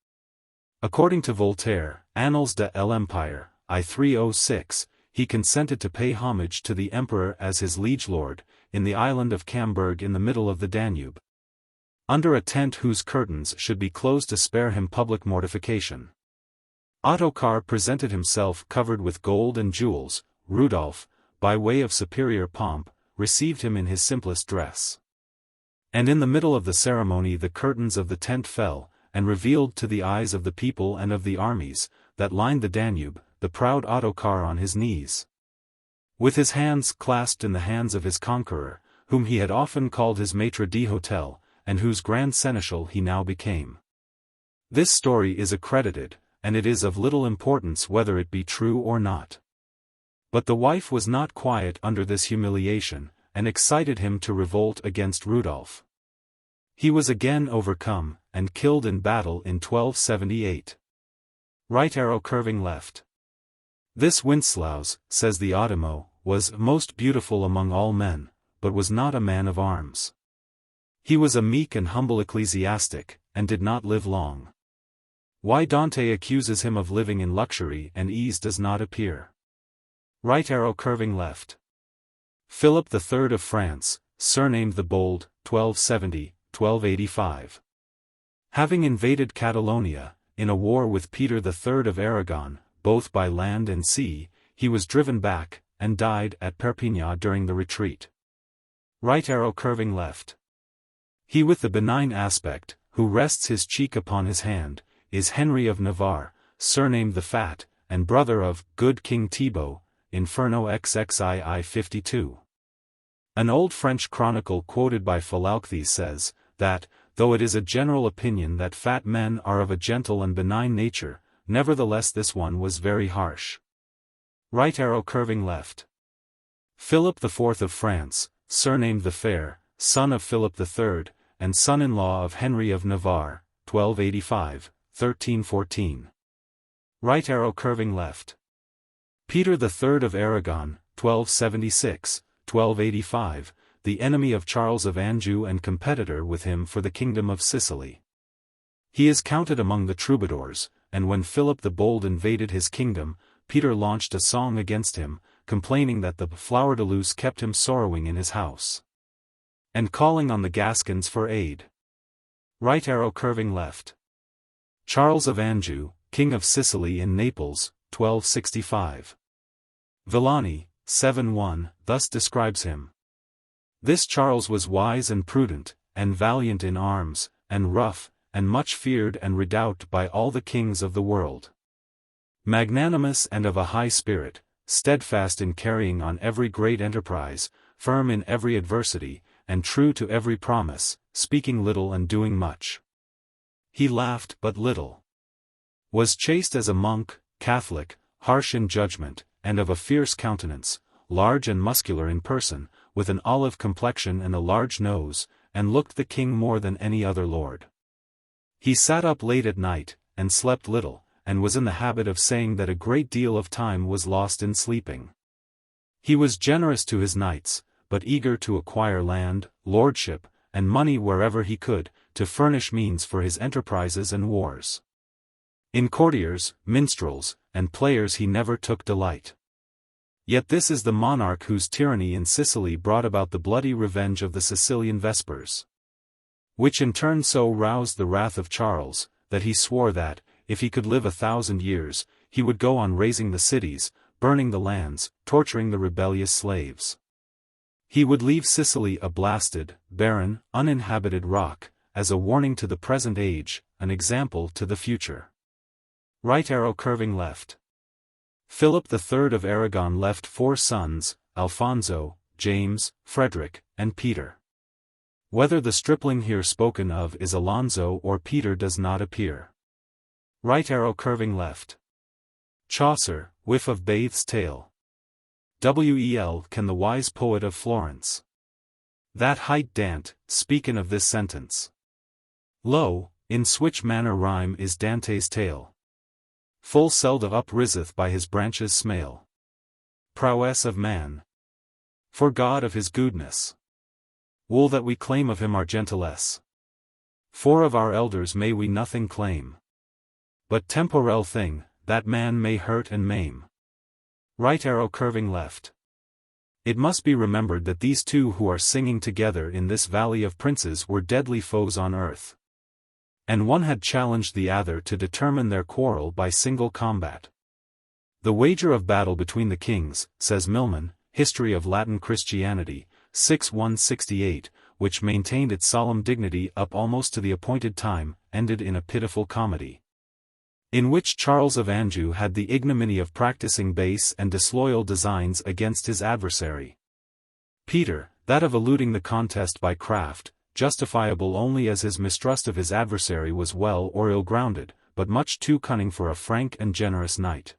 According to Voltaire, Annals de l'Empire, I 306, he consented to pay homage to the emperor as his liege lord, in the island of Camberg in the middle of the Danube, under a tent whose curtains should be closed to spare him public mortification. Ottokar presented himself covered with gold and jewels. Rudolph, by way of superior pomp, received him in his simplest dress. And in the middle of the ceremony the curtains of the tent fell, and revealed to the eyes of the people and of the armies, that lined the Danube, the proud Ottokar on his knees, with his hands clasped in the hands of his conqueror, whom he had often called his maître d'hôtel, and whose grand seneschal he now became. This story is accredited, and it is of little importance whether it be true or not. But the wife was not quiet under this humiliation, and excited him to revolt against Rudolph. He was again overcome, and killed in battle in 1278. Right arrow curving left. This Wenceslaus, says the Automo, was most beautiful among all men, but was not a man of arms. He was a meek and humble ecclesiastic, and did not live long. Why Dante accuses him of living in luxury and ease does not appear. Right arrow curving left. Philip III of France, surnamed the Bold, 1270-1285. Having invaded Catalonia, in a war with Peter III of Aragon, both by land and sea, he was driven back, and died at Perpignan during the retreat. Right arrow curving left. He with the benign aspect, who rests his cheek upon his hand, is Henry of Navarre, surnamed the Fat, and brother of good King Thibaut, Inferno XXII 52. An old French chronicle quoted by Phalalcthes says, that, though it is a general opinion that fat men are of a gentle and benign nature, nevertheless this one was very harsh. Right arrow curving left. Philip IV of France, surnamed the Fair, son of Philip III, and son-in-law of Henry of Navarre, 1285, 1314. Right arrow curving left. Peter III of Aragon, 1276, 1285, the enemy of Charles of Anjou and competitor with him for the kingdom of Sicily. He is counted among the troubadours, and when Philip the Bold invaded his kingdom, Peter launched a song against him, complaining that the flower-de-luce kept him sorrowing in his house, and calling on the Gascons for aid. Right arrow curving left. Charles of Anjou, King of Sicily in Naples, 1265. Villani, 7-1, thus describes him. This Charles was wise and prudent, and valiant in arms, and rough, and much feared and redoubted by all the kings of the world. Magnanimous and of a high spirit, steadfast in carrying on every great enterprise, firm in every adversity, and true to every promise, speaking little and doing much. He laughed but little. Was chaste as a monk, Catholic, harsh in judgment, and of a fierce countenance, large and muscular in person, with an olive complexion and a large nose, and looked the king more than any other lord. He sat up late at night, and slept little, and was in the habit of saying that a great deal of time was lost in sleeping. He was generous to his knights, but eager to acquire land, lordship, and money wherever he could, to furnish means for his enterprises and wars. In courtiers, minstrels, and players he never took delight. Yet this is the monarch whose tyranny in Sicily brought about the bloody revenge of the Sicilian Vespers, which in turn so roused the wrath of Charles, that he swore that, if he could live 1,000 years, he would go on razing the cities, burning the lands, torturing the rebellious slaves. He would leave Sicily a blasted, barren, uninhabited rock, as a warning to the present age, an example to the future. Right arrow curving left. Philip III of Aragon left 4 sons, Alfonso, James, Frederick, and Peter. Whether the stripling here spoken of is Alonso or Peter does not appear. Right arrow curving left. Chaucer, whiff of Bath's tale. Wel can the wise poet of Florence. That hight Dante, speaking of this sentence. Lo, in swich manner rhyme is Dante's tale. Full seld upriseth by his branches smale. Prowess of man. For God of his goodness. Wool that we claim of him our gentilesse. For of our elders may we nothing claim. But temporel thing, that man may hurt and maim. Right arrow curving left. It must be remembered that these two who are singing together in this valley of princes were deadly foes on earth. And one had challenged the other to determine their quarrel by single combat. The wager of battle between the kings, says Milman, History of Latin Christianity, 6-168, which maintained its solemn dignity up almost to the appointed time, ended in a pitiful comedy, in which Charles of Anjou had the ignominy of practicing base and disloyal designs against his adversary. Peter, that of eluding the contest by craft, justifiable only as his mistrust of his adversary was well or ill-grounded, but much too cunning for a frank and generous knight.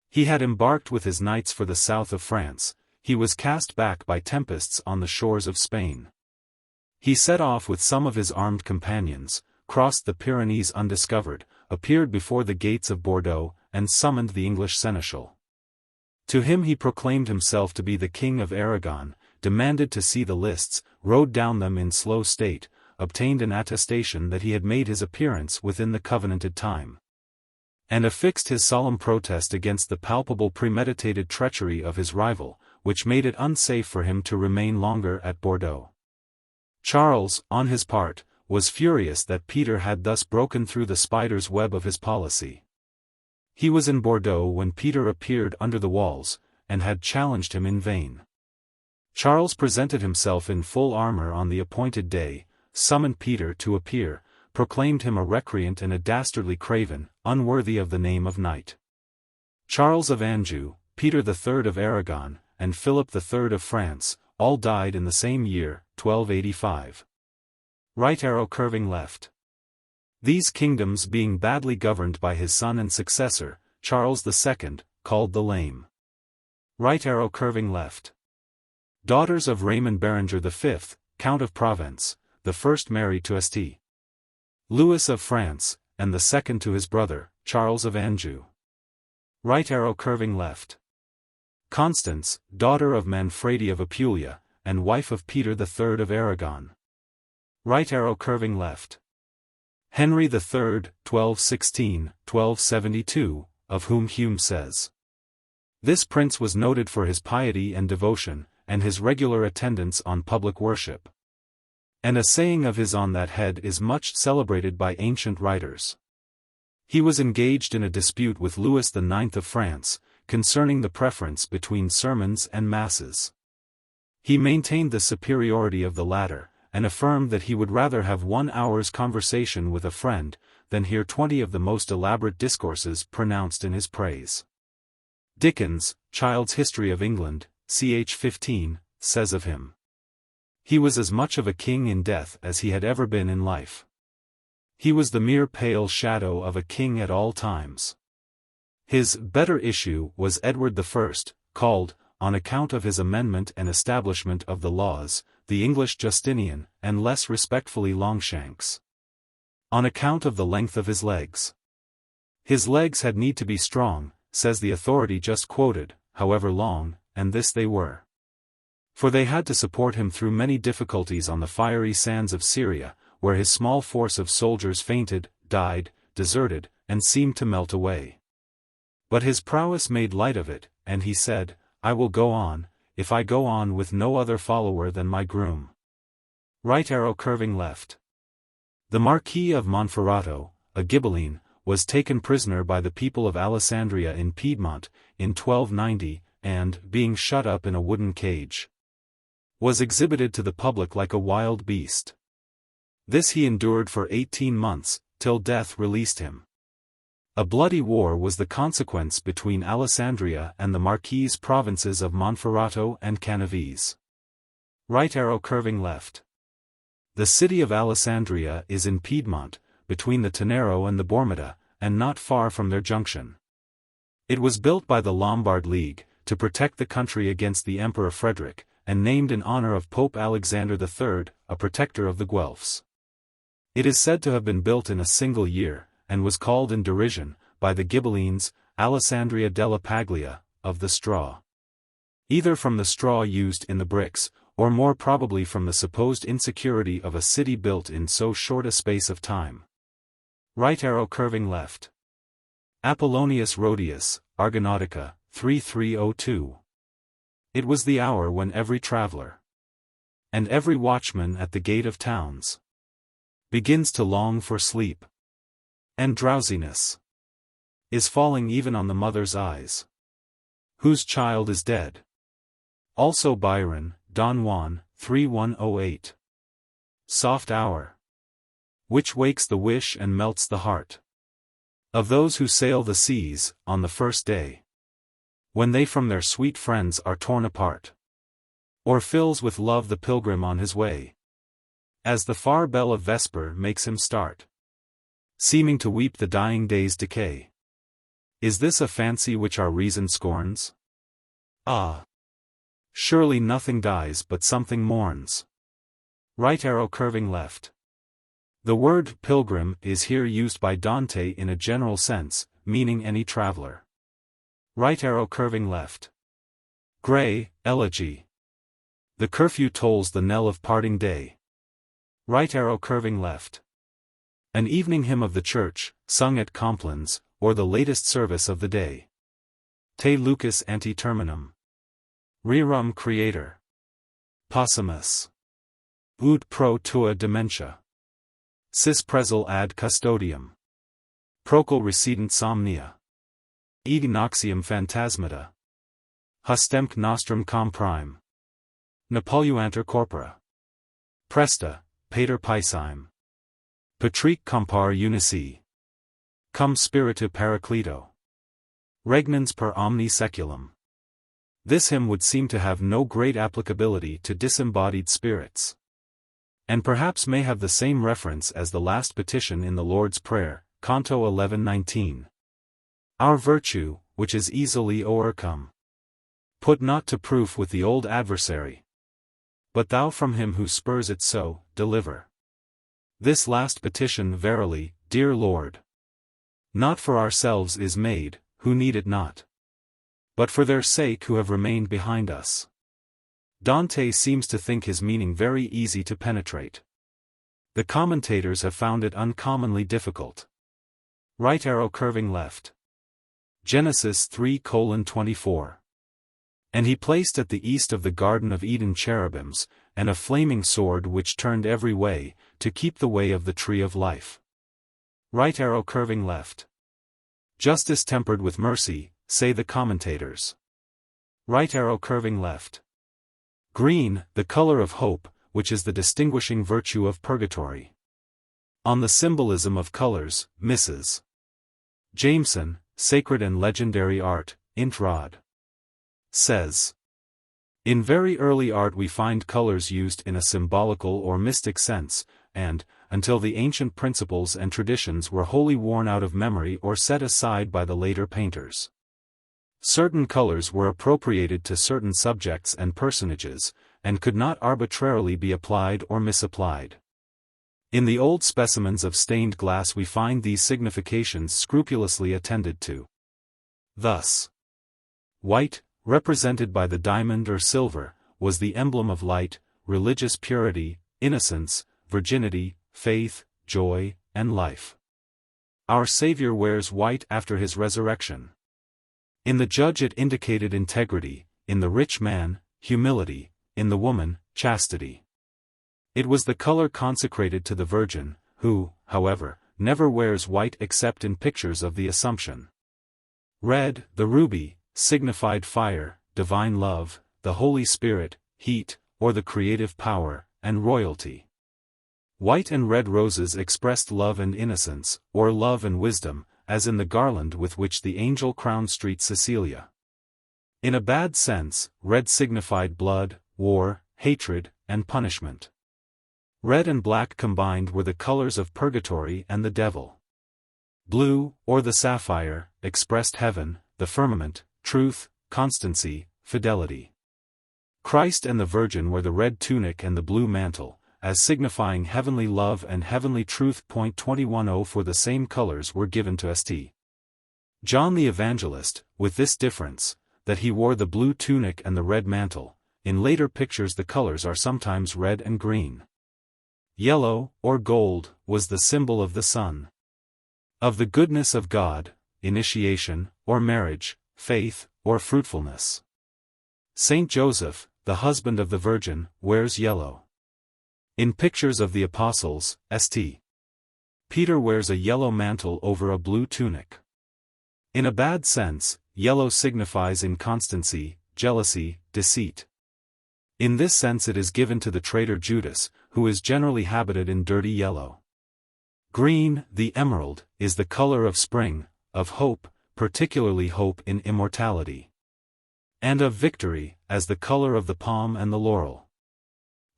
He had embarked with his knights for the south of France. He was cast back by tempests on the shores of Spain. He set off with some of his armed companions, crossed the Pyrenees undiscovered, appeared before the gates of Bordeaux, and summoned the English seneschal. To him he proclaimed himself to be the King of Aragon, demanded to see the lists, rode down them in slow state, obtained an attestation that he had made his appearance within the covenanted time, and affixed his solemn protest against the palpable premeditated treachery of his rival, which made it unsafe for him to remain longer at Bordeaux. Charles, on his part, was furious that Peter had thus broken through the spider's web of his policy. He was in Bordeaux when Peter appeared under the walls, and had challenged him in vain. Charles presented himself in full armor on the appointed day, summoned Peter to appear, proclaimed him a recreant and a dastardly craven, unworthy of the name of knight. Charles of Anjou, Peter III of Aragon, and Philip III of France, all died in the same year, 1285. Right arrow curving left. These kingdoms being badly governed by his son and successor, Charles II, called the Lame. Right arrow curving left. Daughters of Raymond Berenger V, Count of Provence, the first married to St. Louis of France, and the second to his brother, Charles of Anjou. Right arrow curving left. Constance, daughter of Manfredi of Apulia, and wife of Peter III of Aragon. Right arrow curving left. Henry III, 1216-1272, of whom Hume says, "This prince was noted for his piety and devotion, and his regular attendance on public worship." And a saying of his on that head is much celebrated by ancient writers. He was engaged in a dispute with Louis IX of France, concerning the preference between sermons and masses. He maintained the superiority of the latter, and affirmed that he would rather have 1 hour's conversation with a friend, than hear 20 of the most elaborate discourses pronounced in his praise. Dickens, Child's History of England, ch. 15, says of him, "He was as much of a king in death as he had ever been in life. He was the mere pale shadow of a king at all times." His better issue was Edward I, called, on account of his amendment and establishment of the laws, the English Justinian, and less respectfully Longshanks. On account of the length of his legs. His legs had need to be strong, says the authority just quoted, however long, and this they were. For they had to support him through many difficulties on the fiery sands of Syria, where his small force of soldiers fainted, died, deserted, and seemed to melt away. But his prowess made light of it, and he said, "I will go on, if I go on with no other follower than my groom." Right arrow curving left. The Marquis of Monferrato, a Ghibelline, was taken prisoner by the people of Alessandria in Piedmont, in 1290, and, being shut up in a wooden cage, was exhibited to the public like a wild beast. This he endured for 18 months, till death released him. A bloody war was the consequence between Alessandria and the Marquise provinces of Monferrato and Canavese. Right arrow curving left. The city of Alessandria is in Piedmont, between the Tenero and the Bormida, and not far from their junction. It was built by the Lombard League, to protect the country against the Emperor Frederick, and named in honor of Pope Alexander III, a protector of the Guelphs. It is said to have been built in a single year, and was called in derision, by the Ghibellines, Alessandria della Paglia, of the straw. Either from the straw used in the bricks, or more probably from the supposed insecurity of a city built in so short a space of time. Right arrow curving left. Apollonius Rhodius, Argonautica, 3302. It was the hour when every traveler, and every watchman at the gate of towns, begins to long for sleep. And drowsiness is falling even on the mother's eyes, whose child is dead. Also Byron, Don Juan, 3108. Soft hour, which wakes the wish and melts the heart of those who sail the seas, on the first day, when they from their sweet friends are torn apart, or fills with love the pilgrim on his way, as the far bell of vesper makes him start, seeming to weep the dying day's decay. Is this a fancy which our reason scorns? Ah! Surely nothing dies but something mourns. Right arrow curving left. The word pilgrim is here used by Dante in a general sense, meaning any traveler. Right arrow curving left. Gray, Elegy. The curfew tolls the knell of parting day. Right arrow curving left. An evening hymn of the church, sung at Complins, or the latest service of the day. Te Lucas ante terminum. Rerum Creator. Possumus. Ut pro tua dementia. Sis presel ad custodium. Procul recedent somnia. Noxium phantasmata. Hustemque nostrum com prime. Napoluanter corpora. Presta, pater pisime. Patrique compar unici. Cum spiritu paracleto. Regnans per omni seculum. This hymn would seem to have no great applicability to disembodied spirits, and perhaps may have the same reference as the last petition in the Lord's Prayer, Canto 11:19. Our virtue, which is easily o'ercome, put not to proof with the old adversary, but thou from him who spurs it so, deliver. This last petition verily, dear Lord, not for ourselves is made, who need it not, but for their sake who have remained behind us. Dante seems to think his meaning very easy to penetrate. The commentators have found it uncommonly difficult. Right arrow curving left. Genesis 3:24. And he placed at the east of the Garden of Eden cherubims, and a flaming sword which turned every way, to keep the way of the tree of life. Right arrow curving left. Justice tempered with mercy, say the commentators. Right arrow curving left. Green, the color of hope, which is the distinguishing virtue of purgatory. On the symbolism of colors, Mrs. Jameson, Sacred and Legendary Art, Int Rod. Says. In very early art we find colors used in a symbolical or mystic sense, and, until the ancient principles and traditions were wholly worn out of memory or set aside by the later painters, certain colors were appropriated to certain subjects and personages, and could not arbitrarily be applied or misapplied. In the old specimens of stained glass we find these significations scrupulously attended to. Thus, white, represented by the diamond or silver, was the emblem of light, religious purity, innocence, virginity, faith, joy, and life. Our Savior wears white after his resurrection. In the judge it indicated integrity, in the rich man, humility, in the woman, chastity. It was the color consecrated to the Virgin, who, however, never wears white except in pictures of the Assumption. Red, the ruby, signified fire, divine love, the Holy Spirit, heat, or the creative power, and royalty. White and red roses expressed love and innocence, or love and wisdom, as in the garland with which the angel crowned St. Cecilia. In a bad sense, red signified blood, war, hatred, and punishment. Red and black combined were the colors of purgatory and the devil. Blue, or the sapphire, expressed heaven, the firmament, truth, constancy, fidelity. Christ and the Virgin were the red tunic and the blue mantle, as signifying heavenly love and heavenly truth. 21:0 For the same colors were given to St. John the Evangelist, with this difference, that he wore the blue tunic and the red mantle. In later pictures the colors are sometimes red and green. Yellow, or gold, was the symbol of the sun, of the goodness of God, initiation, or marriage, faith, or fruitfulness. Saint Joseph, the husband of the Virgin, wears yellow. In pictures of the apostles, St. Peter wears a yellow mantle over a blue tunic. In a bad sense, yellow signifies inconstancy, jealousy, deceit. In this sense it is given to the traitor Judas, who is generally habited in dirty yellow. Green, the emerald, is the color of spring, of hope, particularly hope in immortality, and of victory, as the color of the palm and the laurel.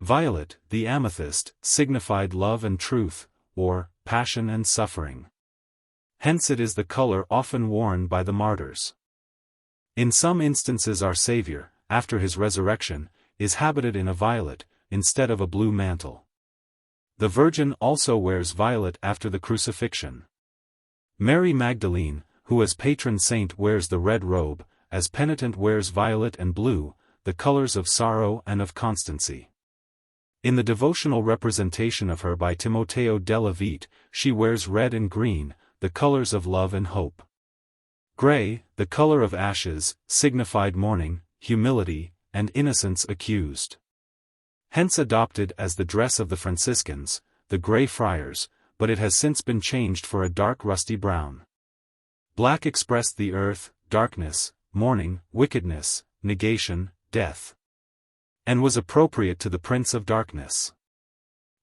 Violet, the amethyst, signified love and truth, or passion and suffering. Hence it is the color often worn by the martyrs. In some instances our Savior, after his resurrection, is habited in a violet, instead of a blue mantle. The Virgin also wears violet after the crucifixion. Mary Magdalene, who as patron saint wears the red robe, as penitent wears violet and blue, the colors of sorrow and of constancy. In the devotional representation of her by Timoteo della Vite, she wears red and green, the colors of love and hope. Gray, the color of ashes, signified mourning, humility, and innocence accused. Hence adopted as the dress of the Franciscans, the gray friars, but it has since been changed for a dark rusty brown. Black expressed the earth, darkness, mourning, wickedness, negation, death. And was appropriate to the Prince of Darkness.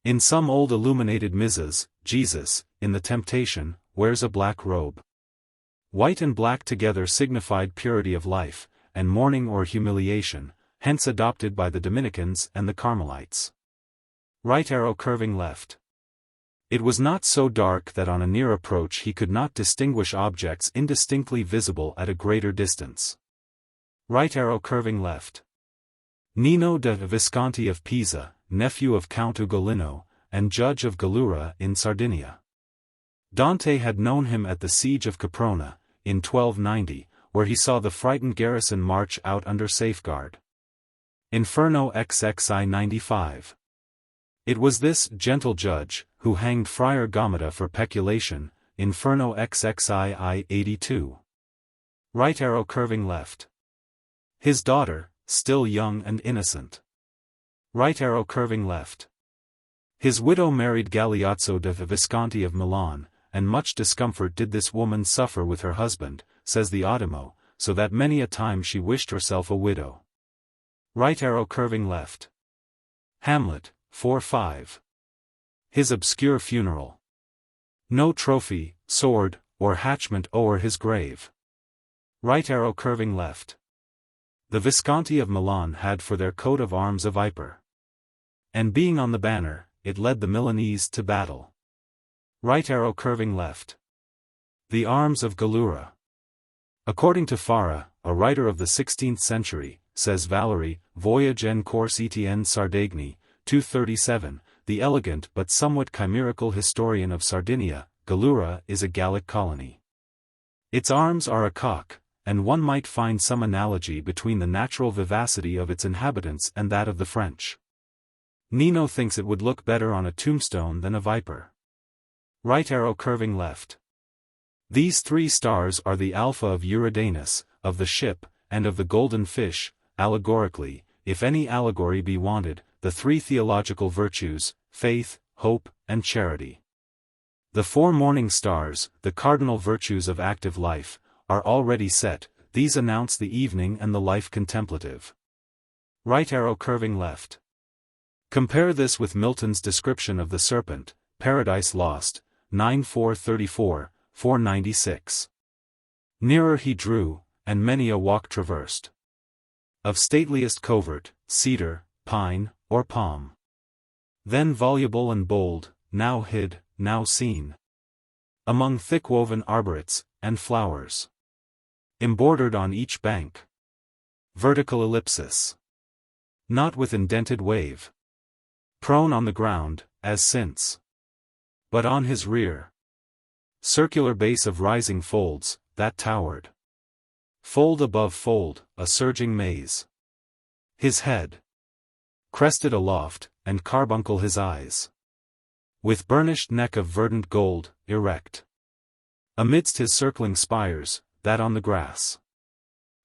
In some old illuminated misas, Jesus, in the Temptation, wears a black robe. White and black together signified purity of life, and mourning or humiliation, hence adopted by the Dominicans and the Carmelites. Right arrow curving left. It was not so dark that on a near approach he could not distinguish objects indistinctly visible at a greater distance. Right arrow curving left. Nino de Visconti of Pisa, nephew of Count Ugolino, and judge of Gallura in Sardinia. Dante had known him at the siege of Caprona, in 1290, where he saw the frightened garrison march out under safeguard. Inferno XXI 95. It was this gentle judge, who hanged Friar Gomita for peculation, Inferno XXII 82. Right arrow curving left. His daughter, still young and innocent. Right arrow curving left. His widow married Galeazzo de Visconti of Milan, and much discomfort did this woman suffer with her husband, says the Audiobook, so that many a time she wished herself a widow. Right arrow curving left. Hamlet, 4-5. His obscure funeral. No trophy, sword, or hatchment o'er his grave. Right arrow curving left. The Visconti of Milan had for their coat of arms a viper. And being on the banner, it led the Milanese to battle. Right arrow curving left. The arms of Gallura. According to Fara, a writer of the 16th century, says Valery, Voyage en course Etienne Sardaigne, 237, the elegant but somewhat chimerical historian of Sardinia, Gallura is a Gallic colony. Its arms are a cock, and one might find some analogy between the natural vivacity of its inhabitants and that of the French. Nino thinks it would look better on a tombstone than a viper. Right arrow curving left. These three stars are the alpha of Eurydanus, of the ship, and of the golden fish, allegorically, if any allegory be wanted, the three theological virtues, faith, hope, and charity. The four morning stars, the cardinal virtues of active life, are already set, these announce the evening and the life contemplative. Right arrow curving left. Compare this with Milton's description of the serpent, Paradise Lost, 9:434, 496. Nearer he drew, and many a walk traversed. Of stateliest covert, cedar, pine, or palm. Then voluble and bold, now hid, now seen. Among thick-woven arborets, and flowers. Embordered on each bank. Vertical ellipsis. Not with indented wave. Prone on the ground, as since. But on his rear. Circular base of rising folds, that towered. Fold above fold, a surging maze. His head. Crested aloft, and carbuncle his eyes. With burnished neck of verdant gold, erect. Amidst his circling spires, that on the grass.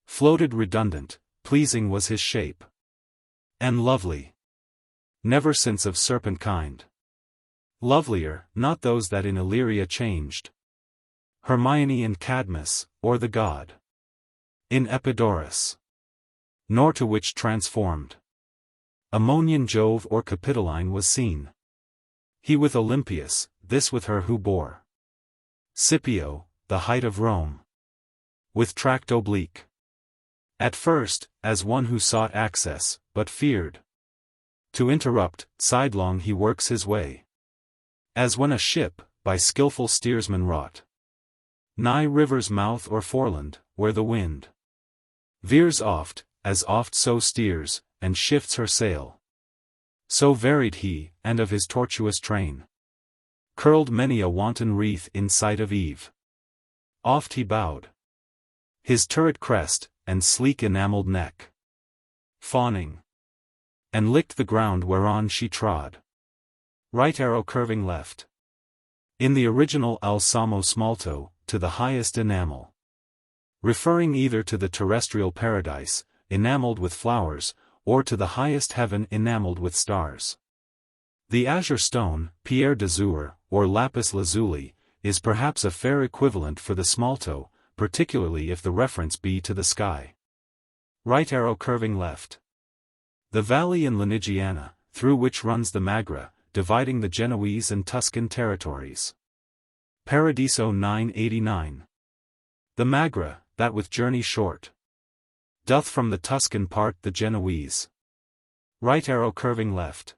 Floated redundant, pleasing was his shape. And lovely. Never since of serpent kind. Lovelier, not those that in Illyria changed. Hermione and Cadmus, or the god. In Epidaurus. Nor to which transformed. Ammonian Jove or Capitoline was seen. He with Olympius, this with her who bore. Scipio, the height of Rome. With tract oblique. At first, as one who sought access, but feared. To interrupt, sidelong he works his way. As when a ship, by skillful steersman wrought. Nigh river's mouth or foreland, where the wind veers oft, as oft so steers, and shifts her sail. So varied he, and of his tortuous train. Curled many a wanton wreath in sight of Eve. Oft he bowed. His turret crest, and sleek enamelled neck. Fawning. And licked the ground whereon she trod. Right arrow curving left. In the original al samo smalto, to the highest enamel. Referring either to the terrestrial paradise, enamelled with flowers, or to the highest heaven enamelled with stars. The azure stone, pierre d'azur, or lapis lazuli, is perhaps a fair equivalent for the smalto, particularly if the reference be to the sky. Right arrow curving left. The valley in Lunigiana, through which runs the Magra, dividing the Genoese and Tuscan territories. Paradiso 989. The Magra, that with journey short, doth from the Tuscan part the Genoese. Right arrow curving left.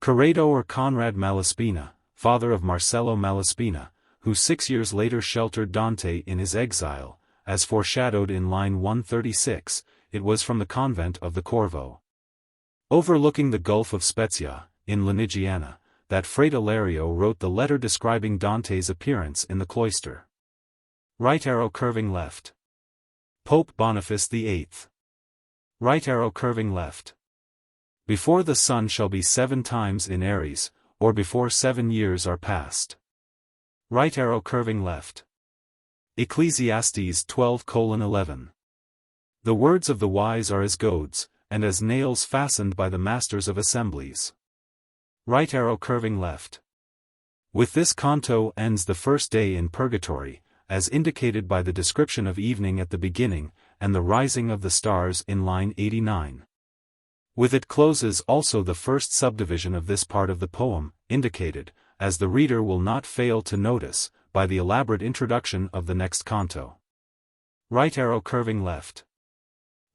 Corrado or Conrad Malaspina, father of Marcello Malaspina, who 6 years later sheltered Dante in his exile, as foreshadowed in line 136, it was from the convent of the Corvo, overlooking the Gulf of Spezia, in Lunigiana, that Fra Ilario wrote the letter describing Dante's appearance in the cloister. Right arrow curving left. Pope Boniface VIII. Right arrow curving left. Before the sun shall be 7 times in Aries, or before 7 years are past. Right arrow curving left. Ecclesiastes 12:11. The words of the wise are as goads, and as nails fastened by the masters of assemblies. Right arrow curving left. With this canto ends the first day in Purgatory, as indicated by the description of evening at the beginning, and the rising of the stars in line 89. With it closes also the first subdivision of this part of the poem, indicated, as the reader will not fail to notice, by the elaborate introduction of the next canto. Right arrow curving left.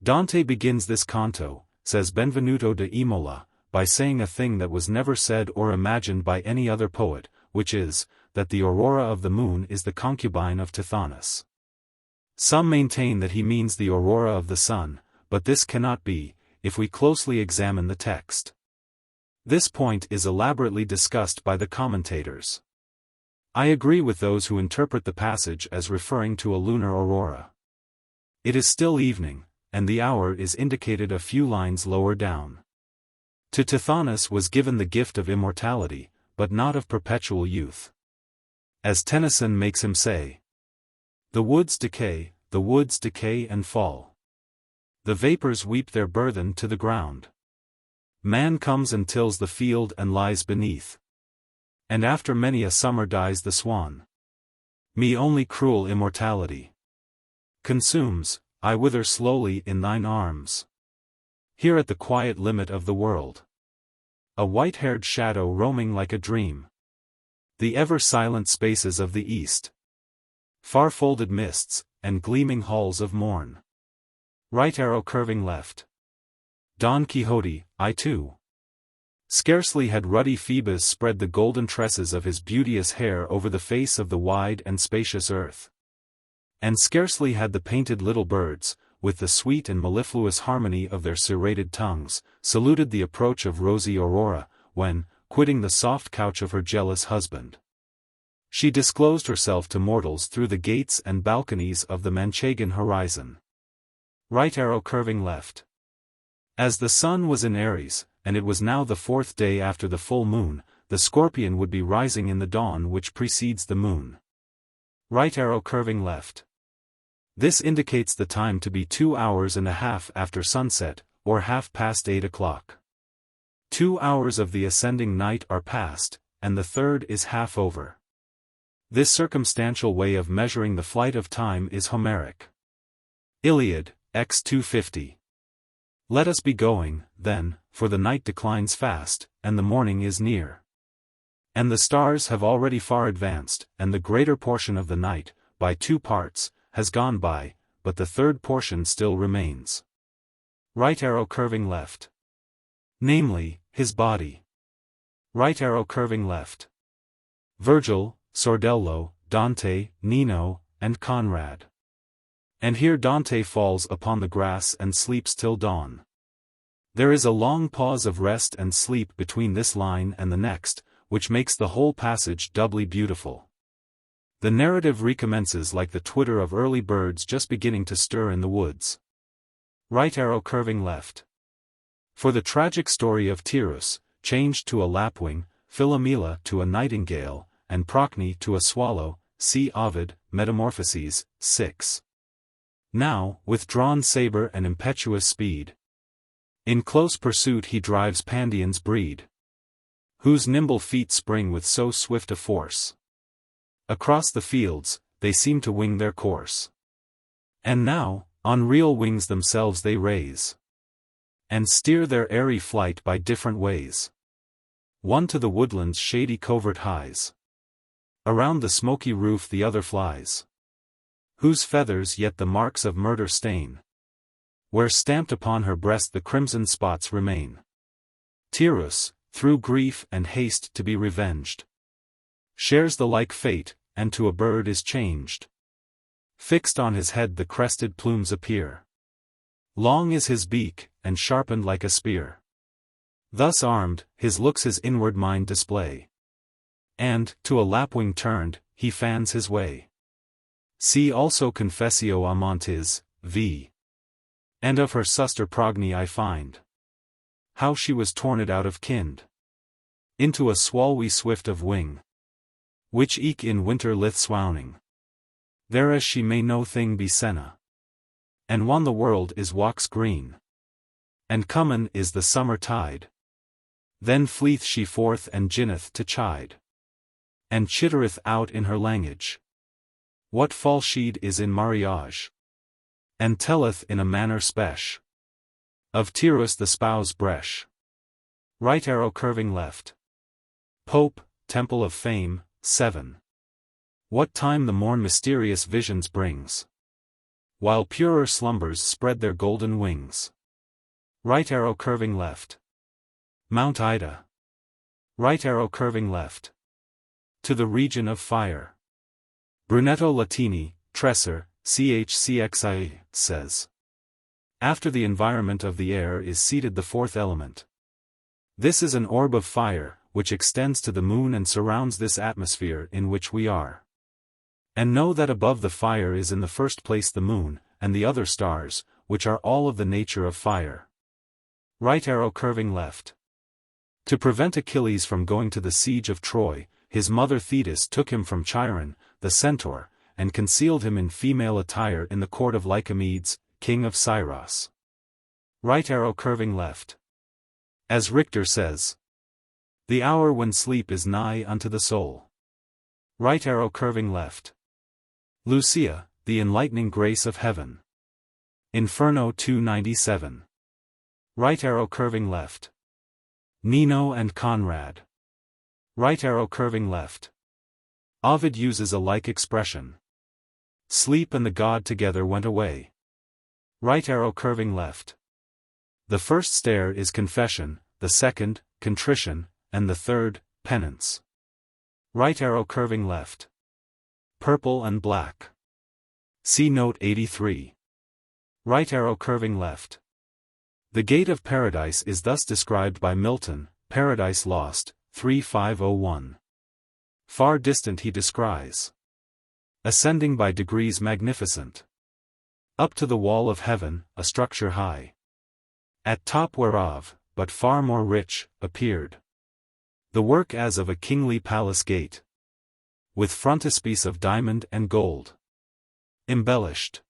Dante begins this canto, says Benvenuto da Imola, by saying a thing that was never said or imagined by any other poet, which is, that the aurora of the moon is the concubine of Tithonus. Some maintain that he means the aurora of the sun, but this cannot be, if we closely examine the text. This point is elaborately discussed by the commentators. I agree with those who interpret the passage as referring to a lunar aurora. It is still evening, and the hour is indicated a few lines lower down. To Tithonus was given the gift of immortality, but not of perpetual youth. As Tennyson makes him say, the woods decay and fall. The vapors weep their burthen to the ground. Man comes and tills the field and lies beneath. And after many a summer dies the swan. Me only cruel immortality consumes, I wither slowly in thine arms. Here at the quiet limit of the world, a white-haired shadow roaming like a dream. The ever-silent spaces of the east. Far-folded mists, and gleaming halls of morn. Right arrow curving left. Don Quixote, I too. Scarcely had ruddy Phoebus spread the golden tresses of his beauteous hair over the face of the wide and spacious earth. And scarcely had the painted little birds, with the sweet and mellifluous harmony of their serrated tongues, saluted the approach of rosy Aurora, when, quitting the soft couch of her jealous husband, she disclosed herself to mortals through the gates and balconies of the Manchegan horizon. Right arrow curving left. As the sun was in Aries, and it was now the 4th day after the full moon, the scorpion would be rising in the dawn which precedes the moon. Right arrow curving left. This indicates the time to be 2 hours and a half after sunset, or 8:30 o'clock. 2 hours of the ascending night are past, and the third is half over. This circumstantial way of measuring the flight of time is Homeric. Iliad, X 250. Let us be going, then, for the night declines fast, and the morning is near. And the stars have already far advanced, and the greater portion of the night, by 2 parts, has gone by, but the third portion still remains. Right arrow curving left. Namely, his body. Right arrow curving left. Virgil, Sordello, Dante, Nino, and Conrad. And here Dante falls upon the grass and sleeps till dawn. There is a long pause of rest and sleep between this line and the next, which makes the whole passage doubly beautiful. The narrative recommences like the twitter of early birds just beginning to stir in the woods. Right arrow curving left. For the tragic story of Tyrrhus, changed to a lapwing, Philomela to a nightingale, and Procne to a swallow, see Ovid, Metamorphoses, 6. Now, with drawn saber and impetuous speed, in close pursuit he drives Pandion's breed, whose nimble feet spring with so swift a force. Across the fields, they seem to wing their course. And now, on real wings themselves they raise, and steer their airy flight by different ways. One to the woodland's shady covert hies. Around the smoky roof the other flies, whose feathers yet the marks of murder stain, where stamped upon her breast the crimson spots remain. Tyrus, through grief and haste to be revenged, shares the like fate, and to a bird is changed. Fixed on his head the crested plumes appear. Long is his beak, and sharpened like a spear. Thus armed, his looks his inward mind display. And, to a lapwing turned, he fans his way. See also Confessio Amantis, v. And of her suster Progny I find how she was torned out of kind into a swallowy swift of wing, which eke in winter lith swowning. Thereas she may no thing be senna, and whan the world is wax green, and comin is the summer tide, then fleeth she forth and ginneth to chide, and chittereth out in her language what falseed is in mariage, and telleth in a manner spech of Tyrus the spouse bresh. Right arrow curving left. Pope, Temple of Fame, 7. What time the morn mysterious visions brings, while purer slumbers spread their golden wings. Right arrow curving left. Mount Ida. Right arrow curving left. To the region of fire. Brunetto Latini, Tresser, CHCXI, says. After the environment of the air is seated the fourth element. This is an orb of fire, which extends to the moon and surrounds this atmosphere in which we are. And know that above the fire is in the first place the moon, and the other stars, which are all of the nature of fire. Right arrow curving left. To prevent Achilles from going to the siege of Troy, his mother Thetis took him from Chiron, the centaur, and concealed him in female attire in the court of Lycomedes, king of Syros. Right arrow curving left. As Richter says, the hour when sleep is nigh unto the soul. Right arrow curving left. Lucia, the enlightening grace of heaven. Inferno 297. Right arrow curving left. Nino and Conrad. Right arrow curving left. Ovid uses a like expression. Sleep and the god together went away. Right arrow curving left. The first stair is confession, the second, contrition, and the third, penance. Right arrow curving left. Purple and black. See note 83. Right arrow curving left. The gate of paradise is thus described by Milton, Paradise Lost, 3501. Far distant he descries, ascending by degrees magnificent, up to the wall of heaven, a structure high, at top whereof, but far more rich, appeared the work as of a kingly palace gate, with frontispiece of diamond and gold, embellished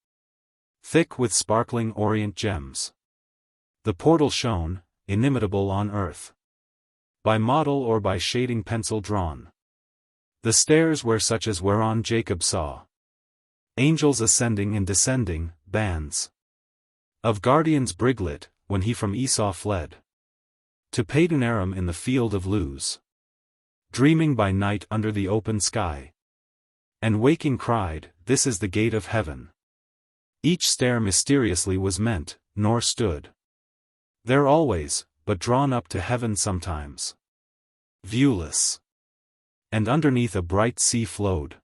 thick with sparkling orient gems. The portal shone, inimitable on earth, by model or by shading pencil drawn. The stairs were such as whereon Jacob saw angels ascending and descending, bands of guardians briglit, when he from Esau fled to Padanaram in the field of Luz, dreaming by night under the open sky, and waking cried, "This is the gate of heaven." Each stair mysteriously was meant, nor stood there always, but drawn up to heaven sometimes, viewless. And underneath a bright sea flowed,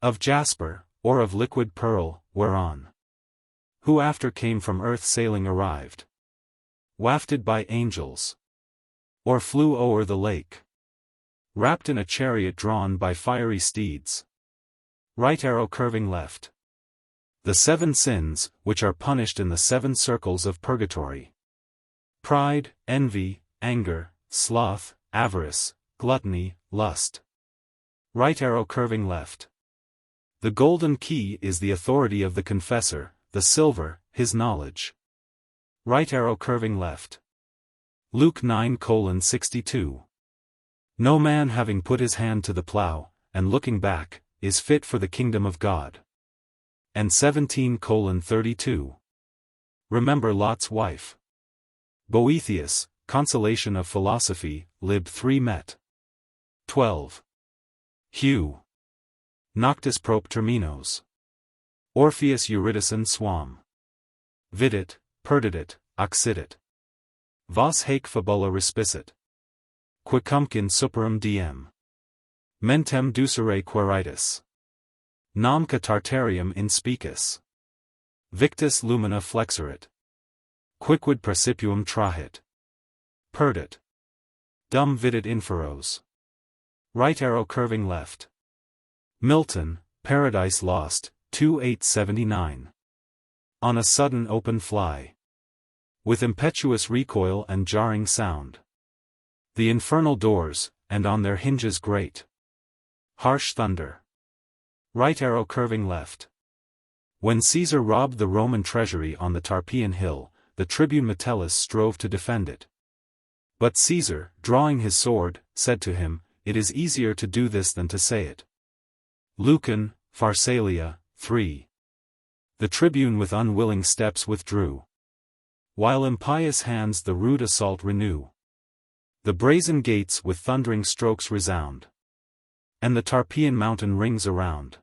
of jasper, or of liquid pearl, whereon who after came from earth sailing arrived, wafted by angels, or flew o'er the lake, wrapped in a chariot drawn by fiery steeds. Right arrow curving left. The 7 sins, which are punished in the 7 circles of purgatory: pride, envy, anger, sloth, avarice, gluttony, lust. Right arrow curving left. The golden key is the authority of the confessor, the silver, his knowledge. Right arrow curving left. Luke 9:62. No man having put his hand to the plough, and looking back, is fit for the kingdom of God. And 17:32. Remember Lot's wife. Boethius, Consolation of Philosophy, lib 3 met. 12. Hugh. Noctis prop terminos. Orpheus Eurydice suam. Vidit, perdidit, occidit. Vos haec fabula respisit. Quicumcin superum diem. Mentem ducere queritus. Namca tartarium inspicis. Victus lumina flexerit. Quicquid precipium trahit. Perdit. Dum vidit inferos. Right arrow curving left. Milton, Paradise Lost, 2879. On a sudden open fly. With impetuous recoil and jarring sound. The infernal doors, and on their hinges great. Harsh thunder. Right arrow curving left. When Caesar robbed the Roman treasury on the Tarpeian hill, the tribune Metellus strove to defend it. But Caesar, drawing his sword, said to him, "It is easier to do this than to say it." Lucan, Pharsalia, 3. The tribune with unwilling steps withdrew. While impious hands the rude assault renew. The brazen gates with thundering strokes resound. And the Tarpeian mountain rings around.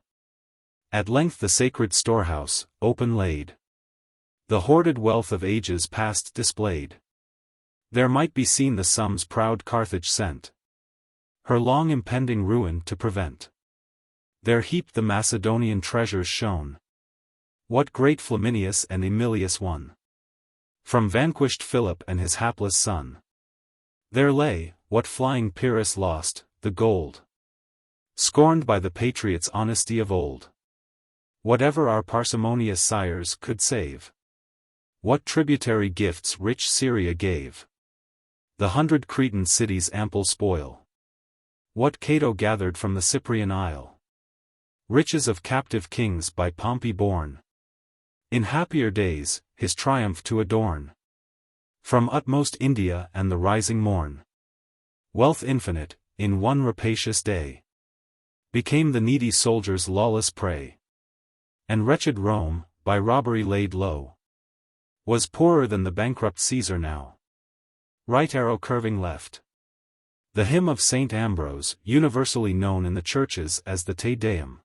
At length the sacred storehouse, open laid. The hoarded wealth of ages past displayed. There might be seen the sums proud Carthage sent. Her long impending ruin to prevent. There heaped the Macedonian treasures shone. What great Flaminius and Emilius won. From vanquished Philip and his hapless son. There lay, what flying Pyrrhus lost, the gold. Scorned by the patriots' honesty of old. Whatever our parsimonious sires could save. What tributary gifts rich Syria gave. The 100 Cretan cities ample spoil. What Cato gathered from the Cyprian isle. Riches of captive kings by Pompey borne. In happier days, his triumph to adorn. From utmost India and the rising morn. Wealth infinite, in one rapacious day. Became the needy soldier's lawless prey. And wretched Rome, by robbery laid low. Was poorer than the bankrupt Caesar now. Right arrow curving left. The hymn of St. Ambrose, universally known in the churches as the Te Deum.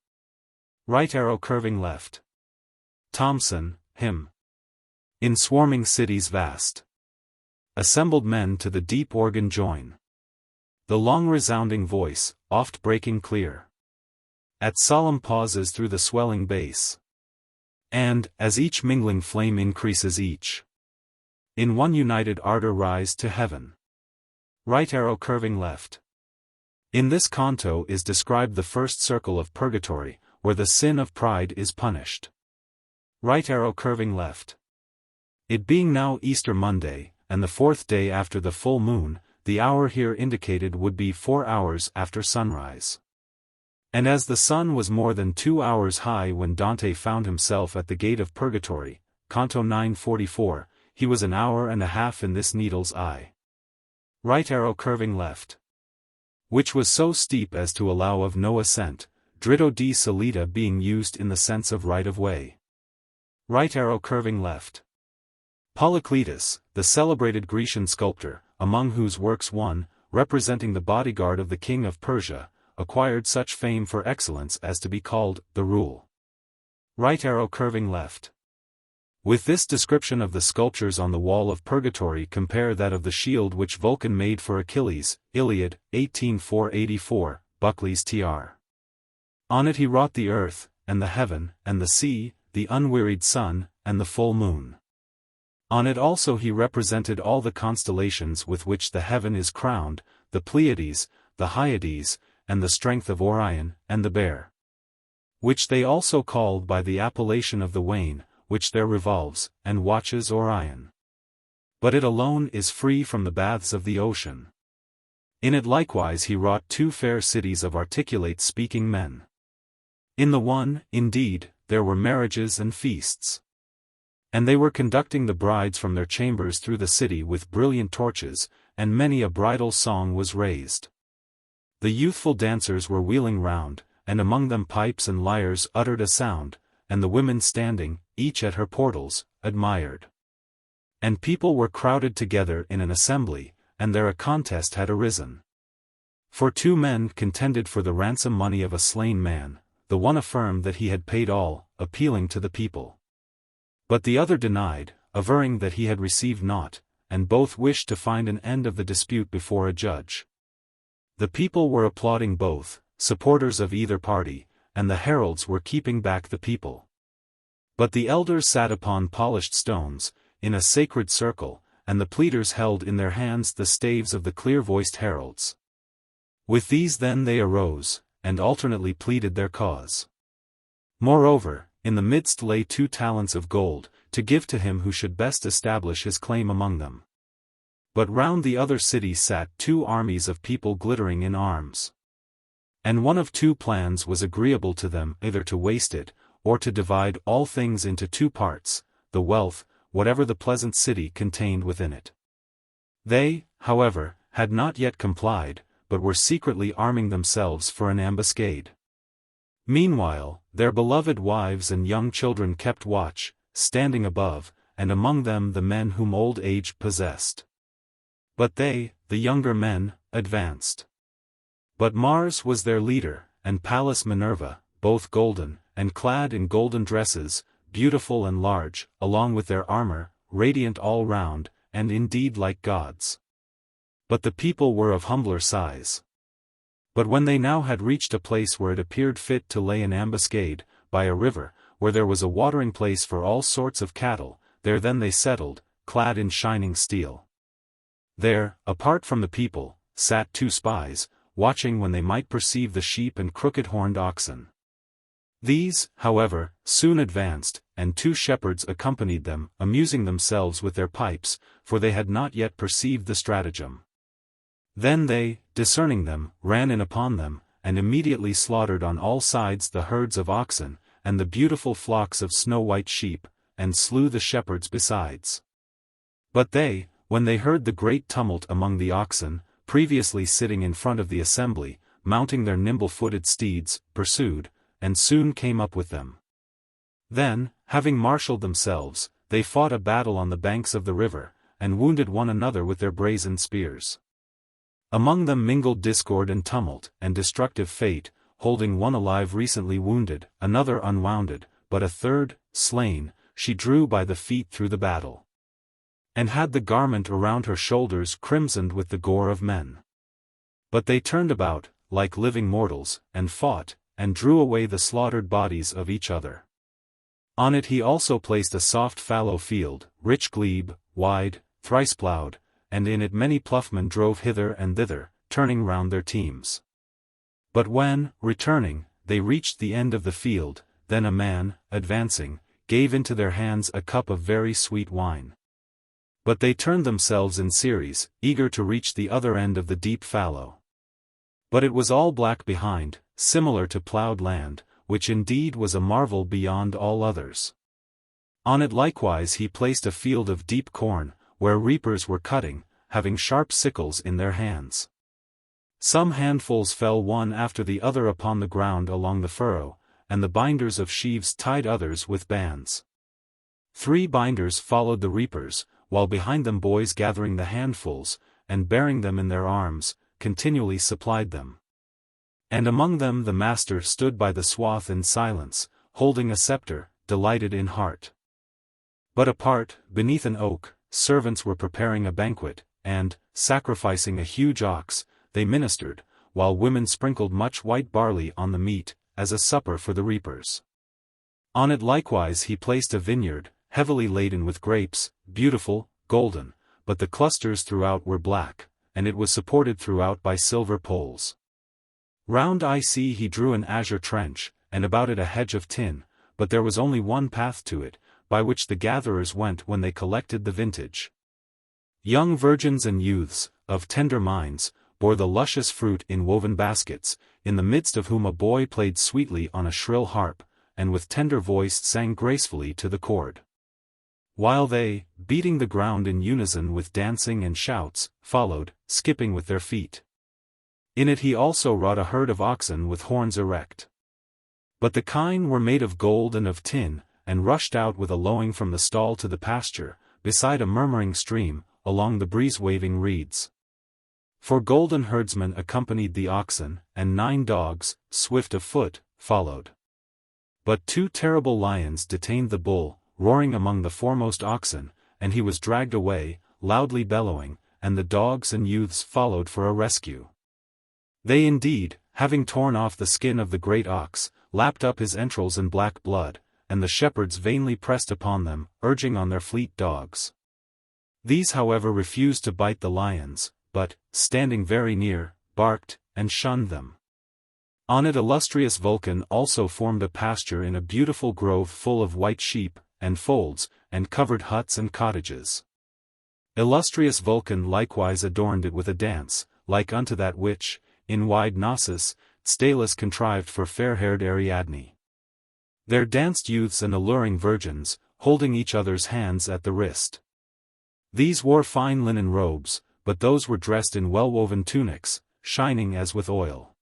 Right arrow curving left. Thomson, hymn. In swarming cities vast. Assembled men to the deep organ join. The long resounding voice, oft breaking clear. At solemn pauses through the swelling bass. And, as each mingling flame increases each. In one united ardor rise to heaven. Right arrow curving left. In this canto is described the first circle of purgatory, where the sin of pride is punished. Right arrow curving left. It being now Easter Monday, and the 4th day after the full moon, the hour here indicated would be 4 hours after sunrise. And as the sun was more than 2 hours high when Dante found himself at the gate of Purgatory, Canto 9:44, he was an hour and a half in this needle's eye. Right arrow curving left. Which was so steep as to allow of no ascent, dritto di salita being used in the sense of right of way. Right arrow curving left. Polycletus, the celebrated Grecian sculptor, among whose works one, representing the bodyguard of the king of Persia, acquired such fame for excellence as to be called the Rule. Right arrow curving left. With this description of the sculptures on the wall of Purgatory compare that of the shield which Vulcan made for Achilles, Iliad, 18:484, Buckley's tr. On it he wrought the earth, and the heaven, and the sea, the unwearied sun, and the full moon. On it also he represented all the constellations with which the heaven is crowned, the Pleiades, the Hyades, and the strength of Orion, and the Bear. Which they also called by the appellation of the Wain, which there revolves, and watches Orion. But it alone is free from the baths of the ocean. In it likewise he wrought 2 fair cities of articulate speaking men. In the one, indeed, there were marriages and feasts. And they were conducting the brides from their chambers through the city with brilliant torches, and many a bridal song was raised. The youthful dancers were wheeling round, and among them pipes and lyres uttered a sound, and the women standing, each at her portals, admired. And people were crowded together in an assembly, and there a contest had arisen. For 2 men contended for the ransom money of a slain man, the one affirmed that he had paid all, appealing to the people. But the other denied, averring that he had received naught, and both wished to find an end of the dispute before a judge. The people were applauding both, supporters of either party, and the heralds were keeping back the people. But the elders sat upon polished stones, in a sacred circle, and the pleaders held in their hands the staves of the clear-voiced heralds. With these then they arose, and alternately pleaded their cause. Moreover, in the midst lay 2 talents of gold, to give to him who should best establish his claim among them. But round the other city sat 2 armies of people glittering in arms. And one of 2 plans was agreeable to them, either to waste it, or to divide all things into 2 parts, the wealth, whatever the pleasant city contained within it. They, however, had not yet complied, but were secretly arming themselves for an ambuscade. Meanwhile, their beloved wives and young children kept watch, standing above, and among them the men whom old age possessed. But they, the younger men, advanced. But Mars was their leader, and Pallas Minerva, both golden, and clad in golden dresses, beautiful and large, along with their armor, radiant all round, and indeed like gods. But the people were of humbler size. But when they now had reached a place where it appeared fit to lay an ambuscade, by a river, where there was a watering place for all sorts of cattle, there then they settled, clad in shining steel. There, apart from the people, sat 2 spies, watching when they might perceive the sheep and crooked-horned oxen. These, however, soon advanced, and 2 shepherds accompanied them, amusing themselves with their pipes, for they had not yet perceived the stratagem. Then they, discerning them, ran in upon them, and immediately slaughtered on all sides the herds of oxen, and the beautiful flocks of snow-white sheep, and slew the shepherds besides. But they, when they heard the great tumult among the oxen, previously sitting in front of the assembly, mounting their nimble-footed steeds, pursued, and soon came up with them. Then, having marshalled themselves, they fought a battle on the banks of the river, and wounded one another with their brazen spears. Among them mingled discord and tumult, and destructive fate, holding one alive recently wounded, another unwounded, but a third, slain, she drew by the feet through the battle. And had the garment around her shoulders crimsoned with the gore of men. But they turned about, like living mortals, and fought, and drew away the slaughtered bodies of each other. On it he also placed a soft fallow field, rich glebe, wide, thrice ploughed, and in it many ploughmen drove hither and thither, turning round their teams. But when, returning, they reached the end of the field, then a man, advancing, gave into their hands a cup of very sweet wine. But they turned themselves in series, eager to reach the other end of the deep fallow. But it was all black behind, similar to ploughed land, which indeed was a marvel beyond all others. On it likewise he placed a field of deep corn, where reapers were cutting, having sharp sickles in their hands. Some handfuls fell one after the other upon the ground along the furrow, and the binders of sheaves tied others with bands. 3 binders followed the reapers, while behind them boys gathering the handfuls, and bearing them in their arms, continually supplied them. And among them the master stood by the swath in silence, holding a scepter, delighted in heart. But apart, beneath an oak, servants were preparing a banquet, and, sacrificing a huge ox, they ministered, while women sprinkled much white barley on the meat, as a supper for the reapers. On it likewise he placed a vineyard, heavily laden with grapes, beautiful, golden, but the clusters throughout were black, and it was supported throughout by silver poles. Round he drew an azure trench, and about it a hedge of tin, but there was only one path to it, by which the gatherers went when they collected the vintage. Young virgins and youths, of tender minds, bore the luscious fruit in woven baskets, in the midst of whom a boy played sweetly on a shrill harp, and with tender voice sang gracefully to the chord. While they, beating the ground in unison with dancing and shouts, followed, skipping with their feet. In it he also wrought a herd of oxen with horns erect. But the kine were made of gold and of tin, and rushed out with a lowing from the stall to the pasture, beside a murmuring stream, along the breeze-waving reeds. For golden herdsmen accompanied the oxen, and 9 dogs, swift of foot, followed. But 2 terrible lions detained the bull, roaring among the foremost oxen, and he was dragged away, loudly bellowing, and the dogs and youths followed for a rescue. They indeed, having torn off the skin of the great ox, lapped up his entrails in black blood, and the shepherds vainly pressed upon them, urging on their fleet dogs. These however refused to bite the lions, but, standing very near, barked, and shunned them. On it illustrious Vulcan also formed a pasture in a beautiful grove full of white sheep, and folds, and covered huts and cottages. Illustrious Vulcan likewise adorned it with a dance, like unto that which, in wide Knossos, Staelus contrived for fair-haired Ariadne. There danced youths and alluring virgins, holding each other's hands at the wrist. These wore fine linen robes, but those were dressed in well-woven tunics, shining as with oil.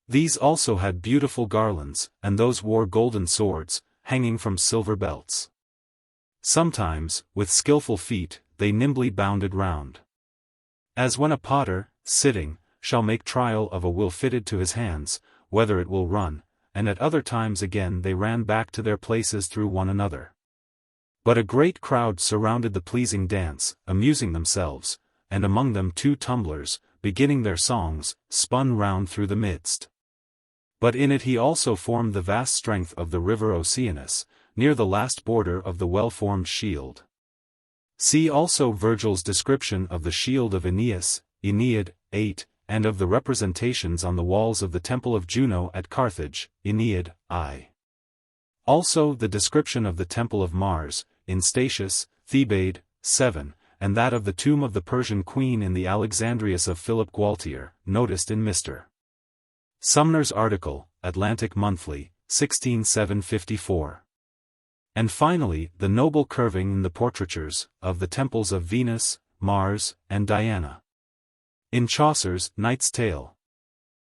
These also had beautiful garlands, and those wore golden swords, hanging from silver belts. Sometimes, with skilful feet, they nimbly bounded round. As when a potter, sitting, shall make trial of a will fitted to his hands, whether it will run, and at other times again they ran back to their places through one another. But a great crowd surrounded the pleasing dance, amusing themselves, and among them 2 tumblers, beginning their songs, spun round through the midst. But in it he also formed the vast strength of the river Oceanus, near the last border of the well-formed shield. See also Virgil's description of the shield of Aeneas, Aeneid, 8, and of the representations on the walls of the temple of Juno at Carthage, Aeneid, I. Also the description of the temple of Mars, in Statius, Thebaid, 7, and that of the tomb of the Persian queen in the Alexandrius of Philip Gualtier, noticed in Mr. Sumner's article, Atlantic Monthly, 16754. And finally, the noble curving in the portraitures, of the temples of Venus, Mars, and Diana. In Chaucer's Knight's Tale.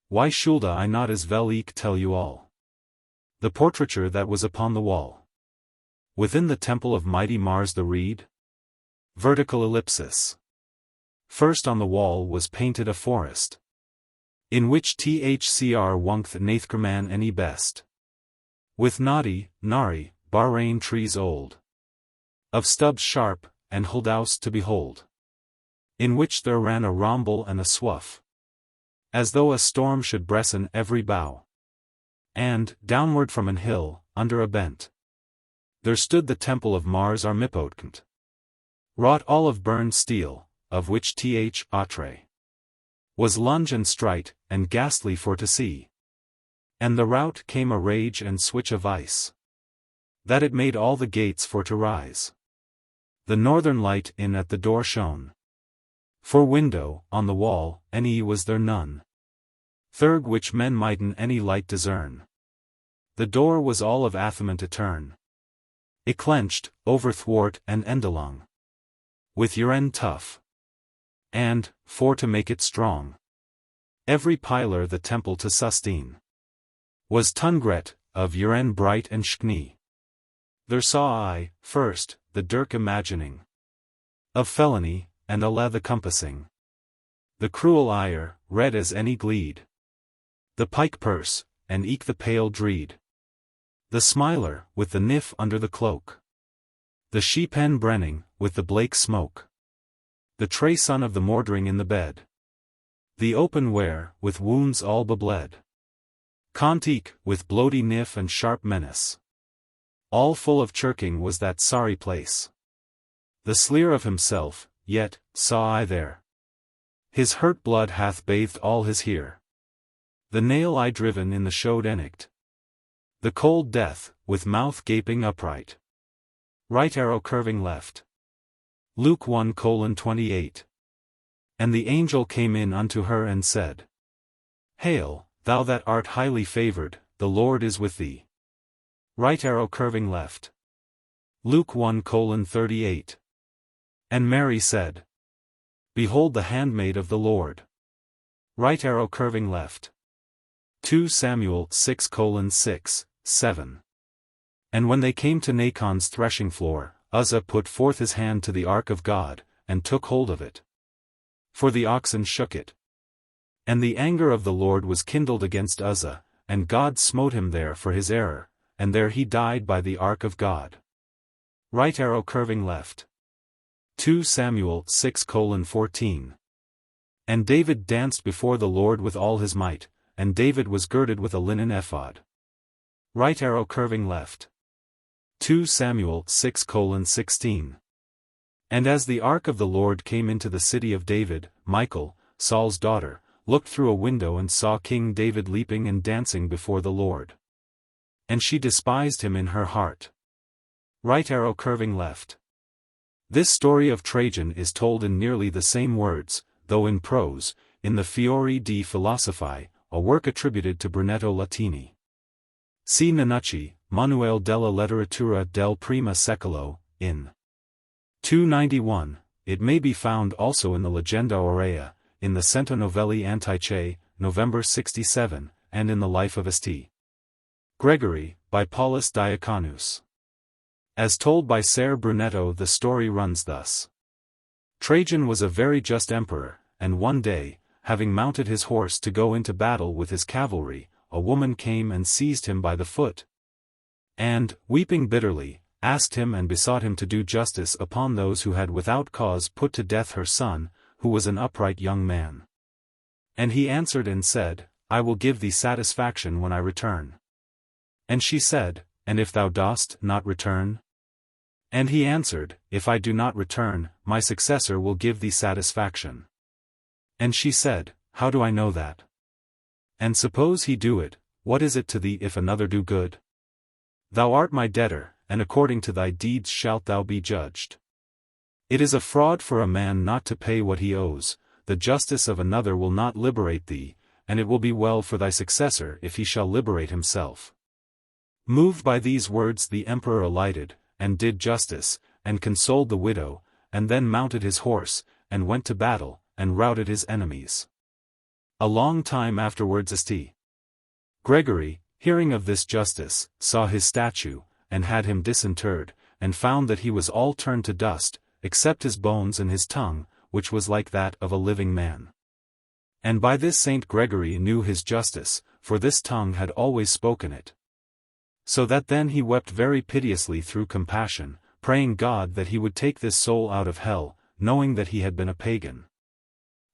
Why should I not as well eke tell you all? The portraiture that was upon the wall. Within the temple of mighty Mars the reed? Vertical ellipsis. First on the wall was painted a forest, in which thcr wonkt nathkerman any best. With noddy, nari, Bahrain trees old, of stubs sharp, and huldaus to behold. In which there ran a romble and a swuff, as though a storm should bressen every bough. And, downward from an hill, under a bent, there stood the temple of Mars Armipotent, wrought all of burned steel, of which atre was lunge and strite, and ghastly for to see. And the rout came a rage and switch of ice, that it made all the gates for to rise. The northern light in at the door shone. For window, on the wall, any was there none. Third which men mighten any light discern. The door was all of athament etern. It clenched, over thwart and endalong, with uren tough. And, for to make it strong, every pilar the temple to sustain was tungret, of uren bright and schknee. There saw I, first, the dirk imagining of felony, and Allah the compassing. The cruel ire, red as any gleed. The pike purse, and eke the pale dreed. The smiler, with the nif under the cloak. The sheepen brenning, with the blake smoke. The tray son of the mordring in the bed. The open ware, with wounds all bebled. Contique, with bloody nif and sharp menace. All full of chirking was that sorry place. The sleer of himself, yet, saw I there. His hurt blood hath bathed all his here. The nail I driven in the showed enict. The cold death, with mouth gaping upright. Right arrow curving left. Luke 1:28. And the angel came in unto her and said, Hail, thou that art highly favored, the Lord is with thee. Right arrow curving left. Luke 1:38. And Mary said, Behold the handmaid of the Lord. Right arrow curving left. 2 Samuel 6:6, 7. And when they came to Nachon's threshing floor, Uzzah put forth his hand to the ark of God, and took hold of it. For the oxen shook it. And the anger of the Lord was kindled against Uzzah, and God smote him there for his error, and there he died by the ark of God. Right arrow curving left. 2 Samuel 6:14. And David danced before the Lord with all his might, and David was girded with a linen ephod. Right arrow curving left. 2 Samuel 6:16. And as the ark of the Lord came into the city of David, Michal, Saul's daughter, looked through a window and saw King David leaping and dancing before the Lord. And she despised him in her heart. Right arrow curving left. This story of Trajan is told in nearly the same words, though in prose, in the Fiori di Philosophi, a work attributed to Brunetto Latini. C. Nanucci, Manuale della letteratura del primo secolo, in 291, it may be found also in the Legenda Aurea, in the Cento Novelli Antiche, November 67, and in the Life of St. Gregory, by Paulus Diaconus. As told by Ser Brunetto, the story runs thus. Trajan was a very just emperor, and one day, having mounted his horse to go into battle with his cavalry, a woman came and seized him by the foot. And, weeping bitterly, asked him and besought him to do justice upon those who had without cause put to death her son, who was an upright young man. And he answered and said, I will give thee satisfaction when I return. And she said, And if thou dost not return? And he answered, If I do not return, my successor will give thee satisfaction. And she said, How do I know that? And suppose he do it, what is it to thee if another do good? Thou art my debtor, and according to thy deeds shalt thou be judged. It is a fraud for a man not to pay what he owes, the justice of another will not liberate thee, and it will be well for thy successor if he shall liberate himself. Moved by these words the emperor alighted, and did justice, and consoled the widow, and then mounted his horse, and went to battle, and routed his enemies. A long time afterwards St. Gregory, hearing of this justice, saw his statue, and had him disinterred, and found that he was all turned to dust, except his bones and his tongue, which was like that of a living man. And by this Saint Gregory knew his justice, for this tongue had always spoken it. So that then he wept very piteously through compassion, praying God that he would take this soul out of hell, knowing that he had been a pagan.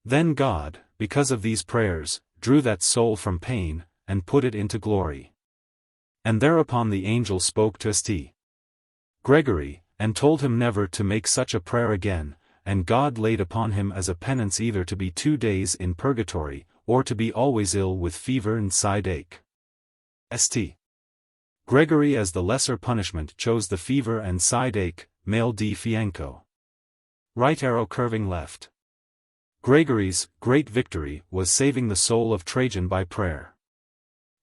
Then God, because of these prayers, drew that soul from pain, and put it into glory. And thereupon the angel spoke to St. Gregory, and told him never to make such a prayer again, and God laid upon him as a penance either to be 2 days in purgatory, or to be always ill with fever and side ache. St. Gregory as the lesser punishment chose the fever and side ache, mal di fianco. Right arrow curving left. Gregory's great victory was saving the soul of Trajan by prayer.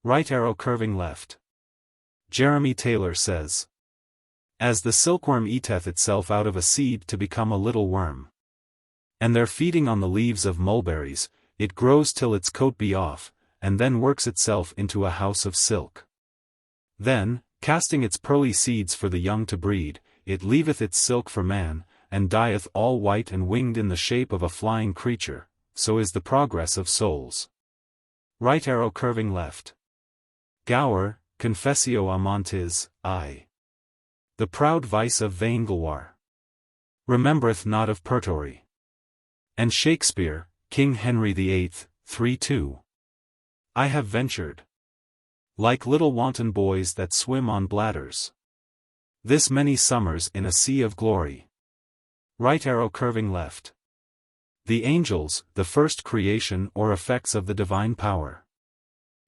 Right arrow curving left. Jeremy Taylor says, As the silkworm eateth itself out of a seed to become a little worm. And there feeding on the leaves of mulberries, it grows till its coat be off, and then works itself into a house of silk. Then, casting its pearly seeds for the young to breed, it leaveth its silk for man, and dieth all white and winged in the shape of a flying creature, so is the progress of souls. Right arrow curving left. Gower, Confessio Amantis, I. The proud vice of vain gloire. Remembereth not of Purgatory. And Shakespeare, King Henry VIII, 3:2. I have ventured. Like little wanton boys that swim on bladders. This many summers in a sea of glory. Right arrow curving left. The angels, the first creation or effects of the divine power.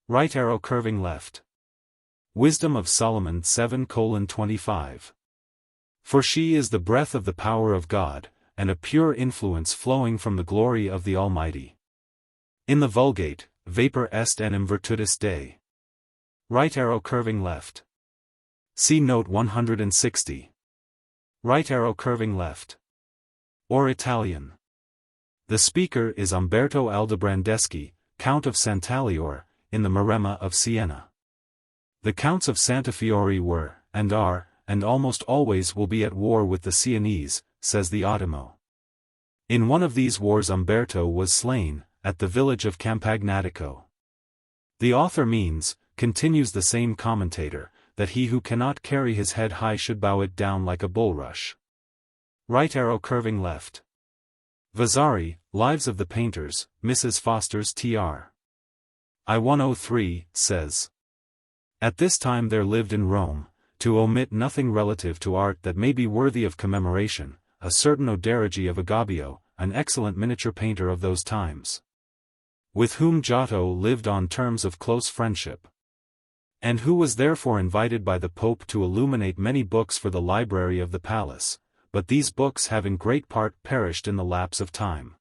Right arrow curving left. Wisdom of Solomon 7:25. For she is the breath of the power of God, and a pure influence flowing from the glory of the Almighty. In the Vulgate, vapor est enim virtutis Dei. Right arrow curving left. See note 160. Right arrow curving left. Or Italian. The speaker is Umberto Aldobrandeschi, Count of Sant'Aliore, in the Maremma of Siena. The Counts of Santa Fiore were, and are, and almost always will be at war with the Sienese, says the Ottimo. In one of these wars Umberto was slain, at the village of Campagnatico. The author means, continues the same commentator, that he who cannot carry his head high should bow it down like a bulrush. Right arrow curving left. Vasari, Lives of the Painters, Mrs. Foster's Tr. I 103, says. At this time there lived in Rome, to omit nothing relative to art that may be worthy of commemoration, a certain Oderigi of Agabio, an excellent miniature painter of those times, with whom Giotto lived on terms of close friendship, and who was therefore invited by the Pope to illuminate many books for the library of the palace, but these books have in great part perished in the lapse of time.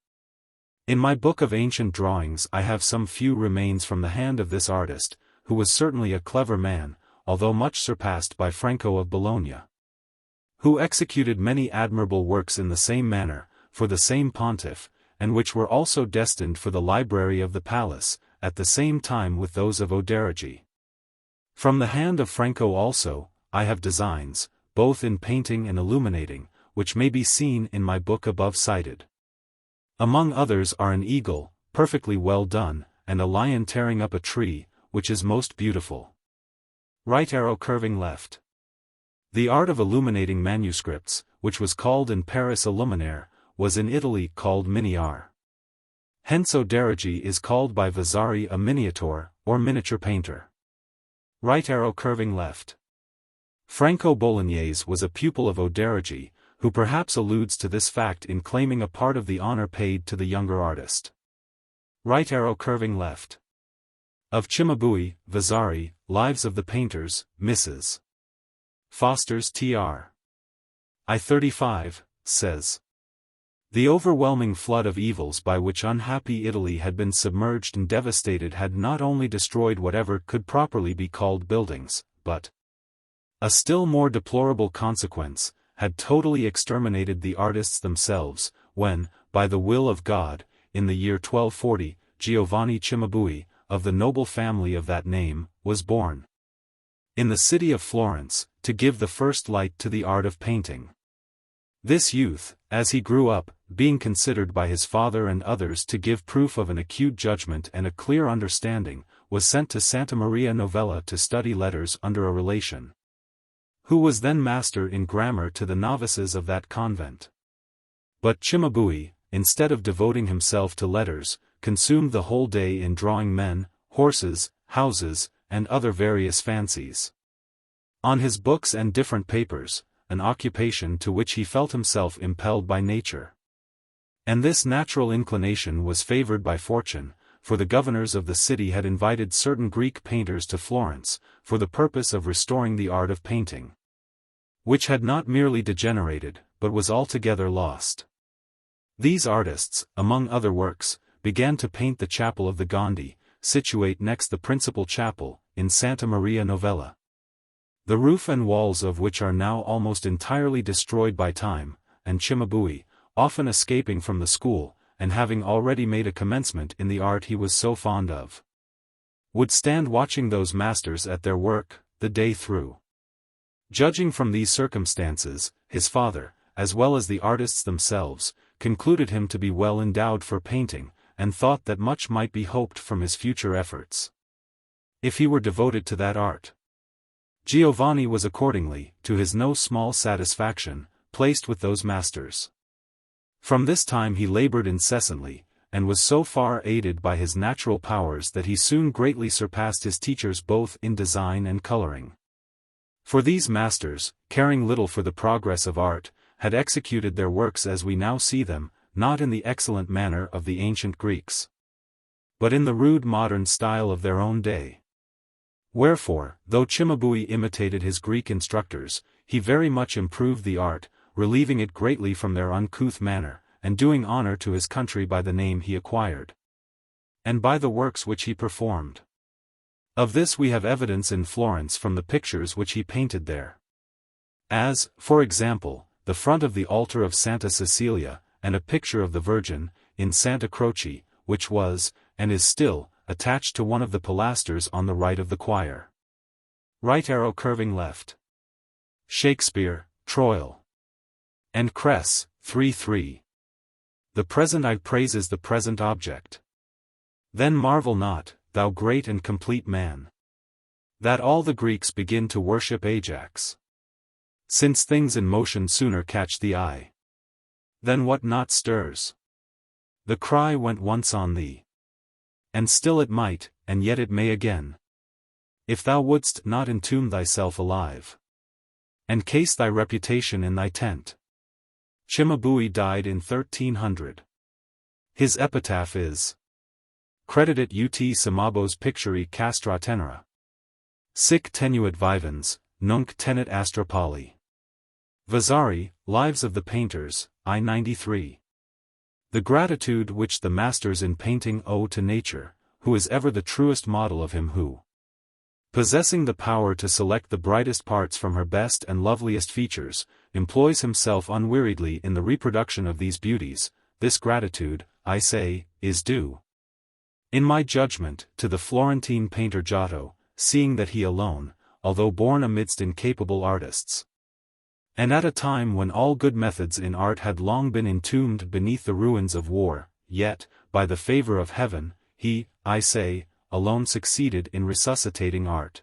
In my book of ancient drawings I have some few remains from the hand of this artist, who was certainly a clever man, although much surpassed by Franco of Bologna, who executed many admirable works in the same manner, for the same pontiff, and which were also destined for the library of the palace, at the same time with those of Oderigi. From the hand of Franco also, I have designs, both in painting and illuminating, which may be seen in my book above cited. Among others are an eagle, perfectly well done, and a lion tearing up a tree, which is most beautiful. Right arrow curving left. The art of illuminating manuscripts, which was called in Paris a luminaire, was in Italy called miniar. Hence Oderigi is called by Vasari a miniature, or miniature painter. Right arrow curving left. Franco Bolognese was a pupil of Oderigi, who perhaps alludes to this fact in claiming a part of the honor paid to the younger artist. Right arrow curving left. Of Cimabue, Vasari, Lives of the Painters, Mrs. Foster's Tr. I 35, says. The overwhelming flood of evils by which unhappy Italy had been submerged and devastated had not only destroyed whatever could properly be called buildings, but, a still more deplorable consequence, had totally exterminated the artists themselves, when, by the will of God, in the year 1240, Giovanni Cimabue, of the noble family of that name, was born in the city of Florence, to give the first light to the art of painting. This youth, as he grew up, being considered by his father and others to give proof of an acute judgment and a clear understanding, was sent to Santa Maria Novella to study letters under a relation, who was then master in grammar to the novices of that convent. But Cimabue, instead of devoting himself to letters, consumed the whole day in drawing men, horses, houses, and other various fancies on his books and different papers, an occupation to which he felt himself impelled by nature. And this natural inclination was favored by fortune, for the governors of the city had invited certain Greek painters to Florence, for the purpose of restoring the art of painting, which had not merely degenerated, but was altogether lost. These artists, among other works, began to paint the chapel of the Gondi, situate next the principal chapel, in Santa Maria Novella, the roof and walls of which are now almost entirely destroyed by time, and Cimabue, often escaping from the school, and having already made a commencement in the art he was so fond of, would stand watching those masters at their work, the day through. Judging from these circumstances, his father, as well as the artists themselves, concluded him to be well endowed for painting, and thought that much might be hoped from his future efforts, if he were devoted to that art. Giovanni was accordingly, to his no small satisfaction, placed with those masters. From this time he labored incessantly, and was so far aided by his natural powers that he soon greatly surpassed his teachers both in design and coloring. For these masters, caring little for the progress of art, had executed their works as we now see them, not in the excellent manner of the ancient Greeks, but in the rude modern style of their own day. Wherefore, though Cimabue imitated his Greek instructors, he very much improved the art, relieving it greatly from their uncouth manner, and doing honor to his country by the name he acquired, and by the works which he performed. Of this we have evidence in Florence from the pictures which he painted there. As, for example, the front of the altar of Santa Cecilia, and a picture of the Virgin, in Santa Croce, which was, and is still, attached to one of the pilasters on the right of the choir. Right arrow curving left. Shakespeare, Troil. And Cress, 3-3. The present I praises the present object. Then marvel not, thou great and complete man, that all the Greeks begin to worship Ajax. Since things in motion sooner catch the eye than what not stirs. The cry went once on thee, and still it might, and yet it may again, if thou wouldst not entomb thyself alive, and case thy reputation in thy tent. Cimabue died in 1300. His epitaph is credited ut Samabos picturi castra tenera. Sic tenuit vivens, nunc tenet astra pali. Vasari, Lives of the Painters, I-93. The gratitude which the masters in painting owe to nature, who is ever the truest model of him who, possessing the power to select the brightest parts from her best and loveliest features, employs himself unweariedly in the reproduction of these beauties, this gratitude, I say, is due, in my judgment, to the Florentine painter Giotto, seeing that he alone, although born amidst incapable artists, and at a time when all good methods in art had long been entombed beneath the ruins of war, yet, by the favor of heaven, he, I say, alone succeeded in resuscitating art,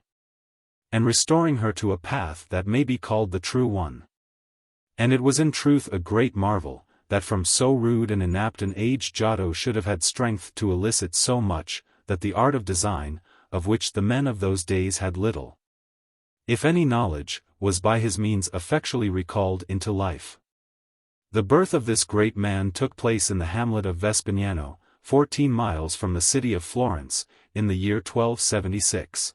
and restoring her to a path that may be called the true one. And it was in truth a great marvel, that from so rude and inapt an age Giotto should have had strength to elicit so much, that the art of design, of which the men of those days had little, if any knowledge, was by his means effectually recalled into life. The birth of this great man took place in the hamlet of Vespignano, 14 miles from the city of Florence, in the year 1276.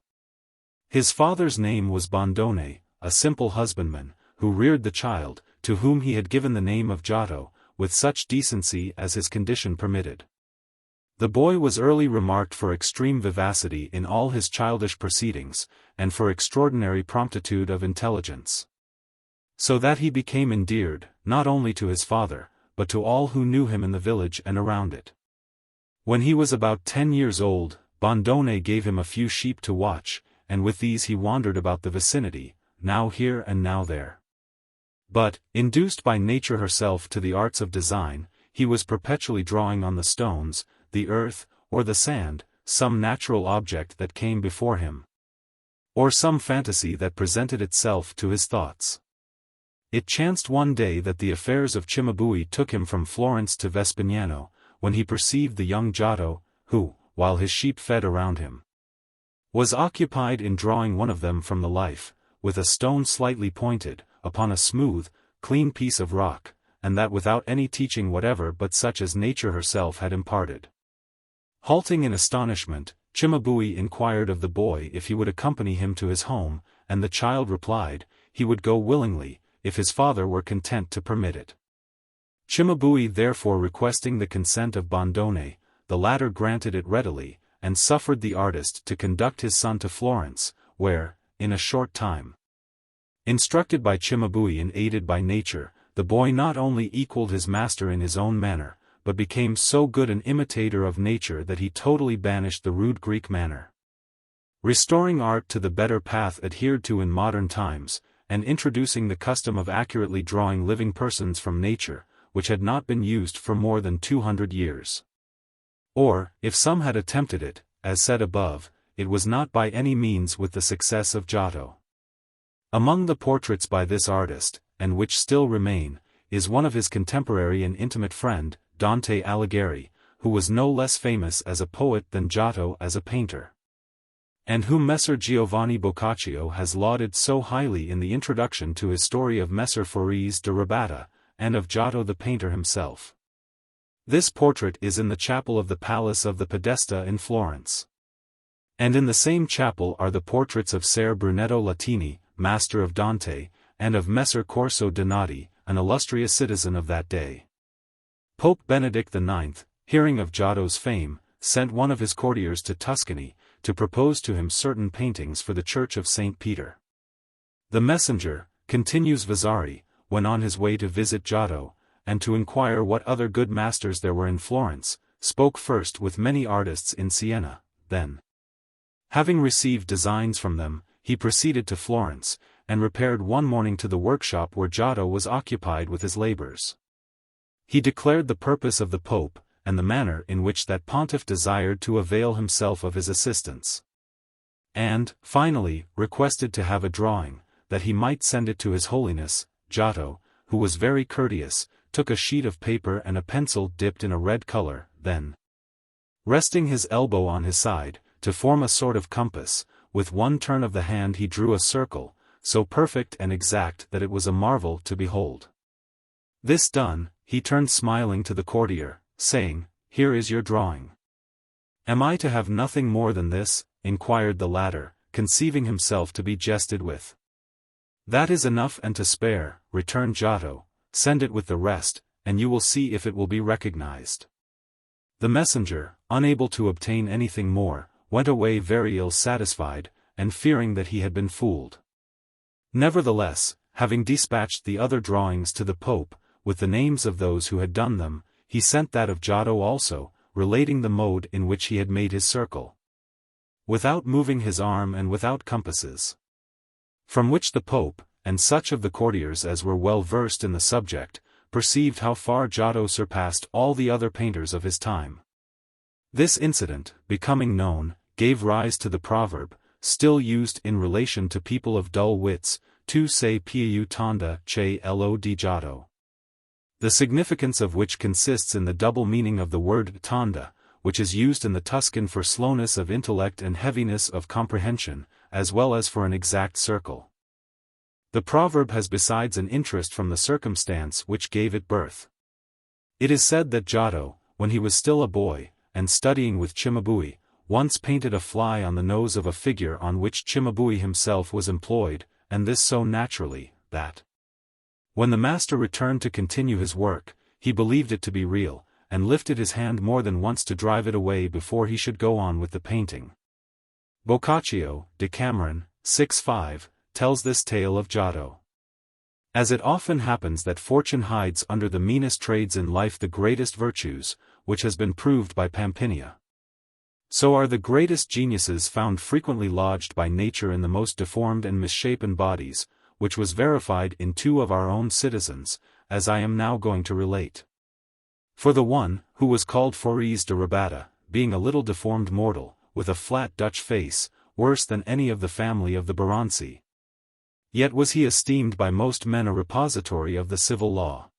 His father's name was Bondone, a simple husbandman, who reared the child, to whom he had given the name of Giotto, with such decency as his condition permitted. The boy was early remarked for extreme vivacity in all his childish proceedings, and for extraordinary promptitude of intelligence. So that he became endeared, not only to his father, but to all who knew him in the village and around it. When he was about 10 years old, Bondone gave him a few sheep to watch, and with these he wandered about the vicinity, now here and now there. But, induced by nature herself to the arts of design, he was perpetually drawing on the stones, the earth, or the sand, some natural object that came before him, or some fantasy that presented itself to his thoughts. It chanced one day that the affairs of Cimabue took him from Florence to Vespignano, when he perceived the young Giotto, who, while his sheep fed around him, was occupied in drawing one of them from the life, with a stone slightly pointed, upon a smooth, clean piece of rock, and that without any teaching whatever but such as nature herself had imparted. Halting in astonishment, Cimabue inquired of the boy if he would accompany him to his home, and the child replied, he would go willingly, if his father were content to permit it. Cimabue therefore requesting the consent of Bondone, the latter granted it readily, and suffered the artist to conduct his son to Florence, where, in a short time, instructed by Cimabue and aided by nature, the boy not only equaled his master in his own manner, but became so good an imitator of nature that he totally banished the rude Greek manner, restoring art to the better path adhered to in modern times, and introducing the custom of accurately drawing living persons from nature, which had not been used for more than 200 years. Or, if some had attempted it, as said above, it was not by any means with the success of Giotto. Among the portraits by this artist, and which still remain, is one of his contemporary and intimate friend, Dante Alighieri, who was no less famous as a poet than Giotto as a painter, and whom Messer Giovanni Boccaccio has lauded so highly in the introduction to his story of Messer Forese de Rabata, and of Giotto the painter himself. This portrait is in the chapel of the Palace of the Podesta in Florence. And in the same chapel are the portraits of Ser Brunetto Latini, master of Dante, and of Messer Corso Donati, an illustrious citizen of that day. Pope Benedict IX, hearing of Giotto's fame, sent one of his courtiers to Tuscany, to propose to him certain paintings for the Church of St. Peter. The messenger, continues Vasari, went on his way to visit Giotto, and to inquire what other good masters there were in Florence, spoke first with many artists in Siena, then. Having received designs from them, he proceeded to Florence, and repaired one morning to the workshop where Giotto was occupied with his labors. He declared the purpose of the Pope, and the manner in which that pontiff desired to avail himself of his assistance. And, finally, requested to have a drawing, that he might send it to His Holiness. Giotto, who was very courteous, took a sheet of paper and a pencil dipped in a red color, then, resting his elbow on his side, to form a sort of compass, with one turn of the hand he drew a circle, so perfect and exact that it was a marvel to behold. This done, he turned smiling to the courtier, saying, "Here is your drawing." "Am I to have nothing more than this?" inquired the latter, conceiving himself to be jested with. "That is enough and to spare," returned Giotto. "Send it with the rest, and you will see if it will be recognized." The messenger, unable to obtain anything more, went away very ill-satisfied, and fearing that he had been fooled. Nevertheless, having dispatched the other drawings to the Pope, with the names of those who had done them, he sent that of Giotto also, relating the mode in which he had made his circle, without moving his arm and without compasses. From which the Pope, and such of the courtiers as were well versed in the subject, perceived how far Giotto surpassed all the other painters of his time. This incident, becoming known, gave rise to the proverb, still used in relation to people of dull wits, tu sei più tonda che lo di Giotto. The significance of which consists in the double meaning of the word tonda, which is used in the Tuscan for slowness of intellect and heaviness of comprehension, as well as for an exact circle. The proverb has besides an interest from the circumstance which gave it birth. It is said that Giotto, when he was still a boy, and studying with Cimabue, once painted a fly on the nose of a figure on which Cimabue himself was employed, and this so naturally, that, when the master returned to continue his work, he believed it to be real, and lifted his hand more than once to drive it away before he should go on with the painting. Boccaccio, Decameron, 6:5, tells this tale of Giotto. As it often happens that fortune hides under the meanest trades in life the greatest virtues, which has been proved by Pampinia, so are the greatest geniuses found frequently lodged by nature in the most deformed and misshapen bodies, which was verified in two of our own citizens, as I am now going to relate. For the one, who was called Foris de Rabata, being a little deformed mortal, with a flat Dutch face, worse than any of the family of the Baronci. Yet was he esteemed by most men a repository of the civil law.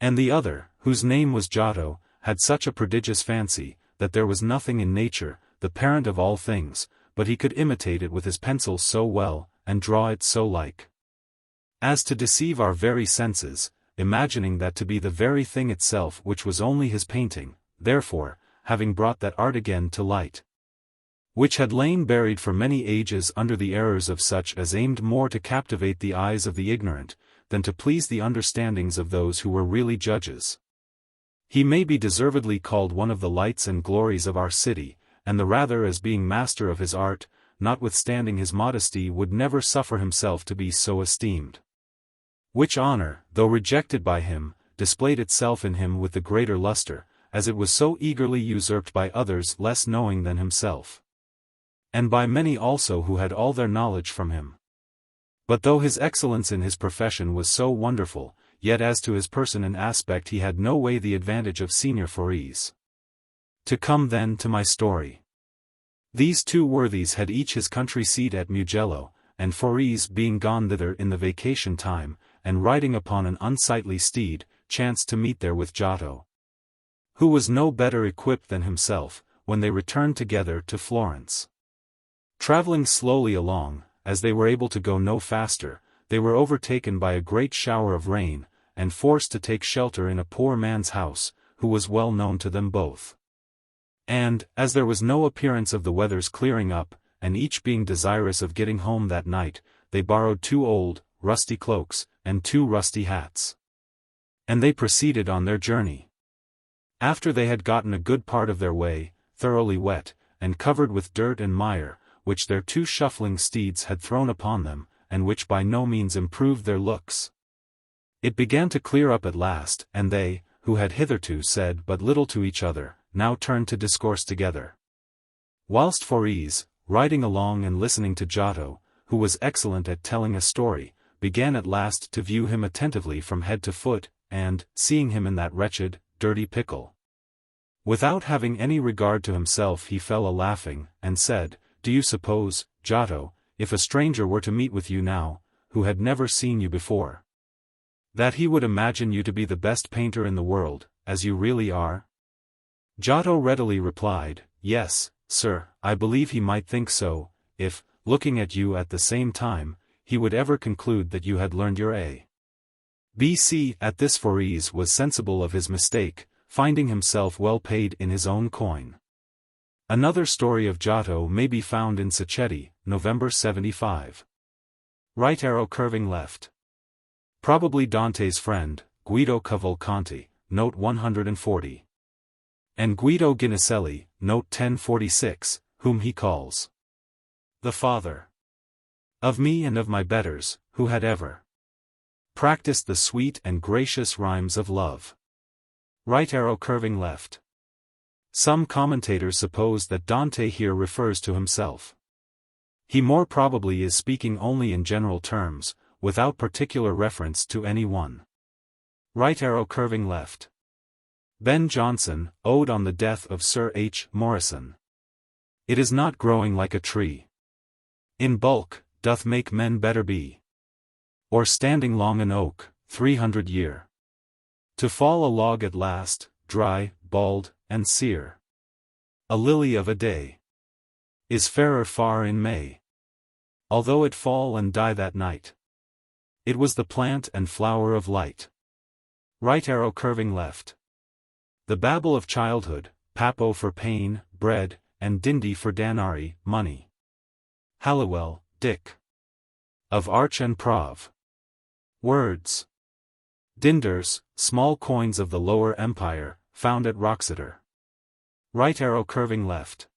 And the other, whose name was Giotto, had such a prodigious fancy, that there was nothing in nature, the parent of all things, but he could imitate it with his pencil so well, and draw it so like, as to deceive our very senses, imagining that to be the very thing itself which was only his painting. Therefore, having brought that art again to light, which had lain buried for many ages under the errors of such as aimed more to captivate the eyes of the ignorant, than to please the understandings of those who were really judges, he may be deservedly called one of the lights and glories of our city, and the rather as being master of his art, notwithstanding his modesty would never suffer himself to be so esteemed. Which honor, though rejected by him, displayed itself in him with the greater luster, as it was so eagerly usurped by others less knowing than himself, and by many also who had all their knowledge from him. But though his excellence in his profession was so wonderful, yet as to his person and aspect he had no way the advantage of Senior Foris. To come then to my story. These two worthies had each his country seat at Mugello, and Foris being gone thither in the vacation time, and riding upon an unsightly steed, chanced to meet there with Giotto, who was no better equipped than himself, when they returned together to Florence. Traveling slowly along, as they were able to go no faster, they were overtaken by a great shower of rain, and forced to take shelter in a poor man's house, who was well known to them both. And, as there was no appearance of the weather's clearing up, and each being desirous of getting home that night, they borrowed 2 old, rusty cloaks, and 2 rusty hats. And they proceeded on their journey. After they had gotten a good part of their way, thoroughly wet, and covered with dirt and mire, which their 2 shuffling steeds had thrown upon them, and which by no means improved their looks, it began to clear up at last, and they, who had hitherto said but little to each other, now turned to discourse together. Whilst Foris, riding along and listening to Giotto, who was excellent at telling a story, began at last to view him attentively from head to foot, and, seeing him in that wretched, dirty pickle, without having any regard to himself, he fell a-laughing, and said, "Do you suppose, Giotto, if a stranger were to meet with you now, who had never seen you before, that he would imagine you to be the best painter in the world, as you really are?" Giotto readily replied, "Yes, sir, I believe he might think so, if, looking at you at the same time, he would ever conclude that you had learned your A.B.C. At this Foris was sensible of his mistake, finding himself well paid in his own coin. Another story of Giotto may be found in Sacchetti, November 75. Right arrow curving left. Probably Dante's friend, Guido Cavalcanti, note 140. And Guido Ginicelli, note 1046, whom he calls the father of me and of my betters, who had ever practiced the sweet and gracious rhymes of love. Right arrow curving left. Some commentators suppose that Dante here refers to himself. He more probably is speaking only in general terms, without particular reference to any one. Right arrow curving left. Ben Jonson, Ode on the Death of Sir H. Morrison. It is not growing like a tree in bulk, doth make men better be, or standing long an oak, 300 year, to fall a log at last, dry, bald, and sere. A lily of a day is fairer far in May, although it fall and die that night. It was the plant and flower of light. Right arrow curving left. The babble of childhood, Papo for pain, bread, and Dindy for danari, money. Halliwell, Dick. Of Arch and Prov. Words. Dinders, small coins of the Lower Empire, found at Wroxeter. Right arrow curving left.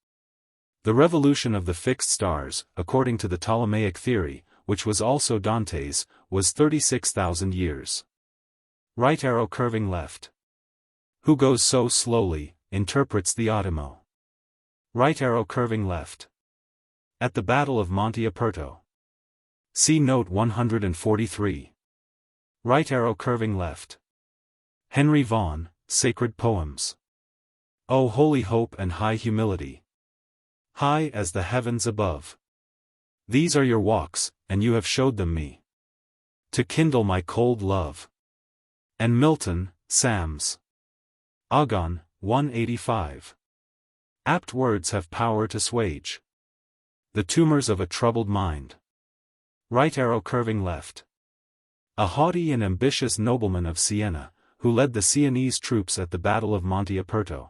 The revolution of the fixed stars, according to the Ptolemaic theory, which was also Dante's, was 36,000 years. Right arrow curving left. Who goes so slowly, interprets the Ottimo. Right arrow curving left. At the Battle of Monte Aperto. See note 143. Right arrow curving left. Henry Vaughan, Sacred Poems. O holy hope and high humility, high as the heavens above, these are your walks, and you have showed them me, to kindle my cold love. And Milton, Sams. Agon, 185. Apt words have power to assuage the tumors of a troubled mind. Right arrow curving left. A haughty and ambitious nobleman of Siena, who led the Sienese troops at the Battle of Monte Aperto.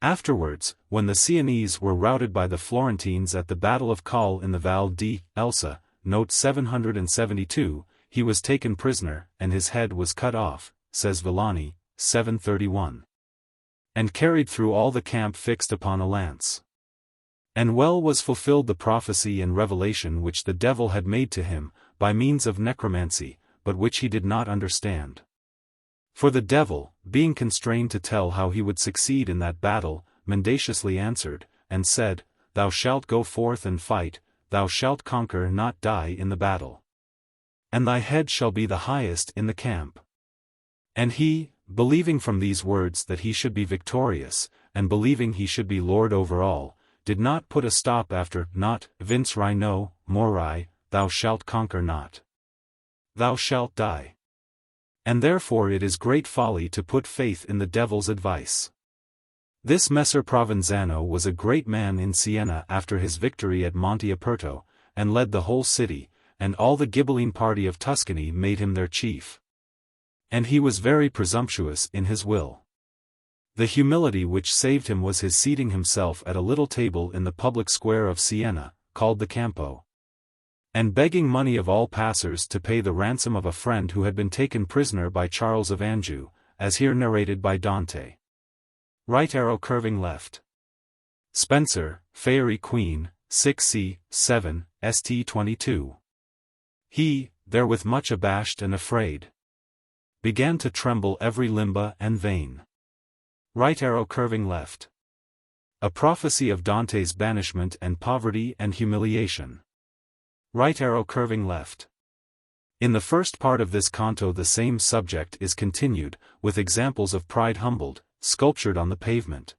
Afterwards, when the Sienese were routed by the Florentines at the Battle of Colle in the Val di Elsa, note 772, he was taken prisoner, and his head was cut off, says Villani, 731. And carried through all the camp fixed upon a lance. And well was fulfilled the prophecy and revelation which the devil had made to him, by means of necromancy, but which he did not understand. For the devil, being constrained to tell how he would succeed in that battle, mendaciously answered, and said, Thou shalt go forth and fight, thou shalt conquer, not die in the battle. And thy head shall be the highest in the camp. And he, believing from these words that he should be victorious, and believing he should be lord over all, did not put a stop after, not, vince rhino, morai, thou shalt conquer not. Thou shalt die. And therefore it is great folly to put faith in the devil's advice. This Messer Provenzano was a great man in Siena after his victory at Monte Aperto, and led the whole city, and all the Ghibelline party of Tuscany made him their chief. And he was very presumptuous in his will. The humility which saved him was his seating himself at a little table in the public square of Siena, called the Campo, and begging money of all passers to pay the ransom of a friend who had been taken prisoner by Charles of Anjou, as here narrated by Dante. Right arrow curving left. Spenser, Faerie Queen, 6c. 7, st. 22. He, therewith much abashed and afraid, began to tremble every limba and vein. Right arrow curving left. A prophecy of Dante's banishment and poverty and humiliation. Right arrow curving left. In the first part of this canto the same subject is continued, with examples of pride humbled, sculptured on the pavement,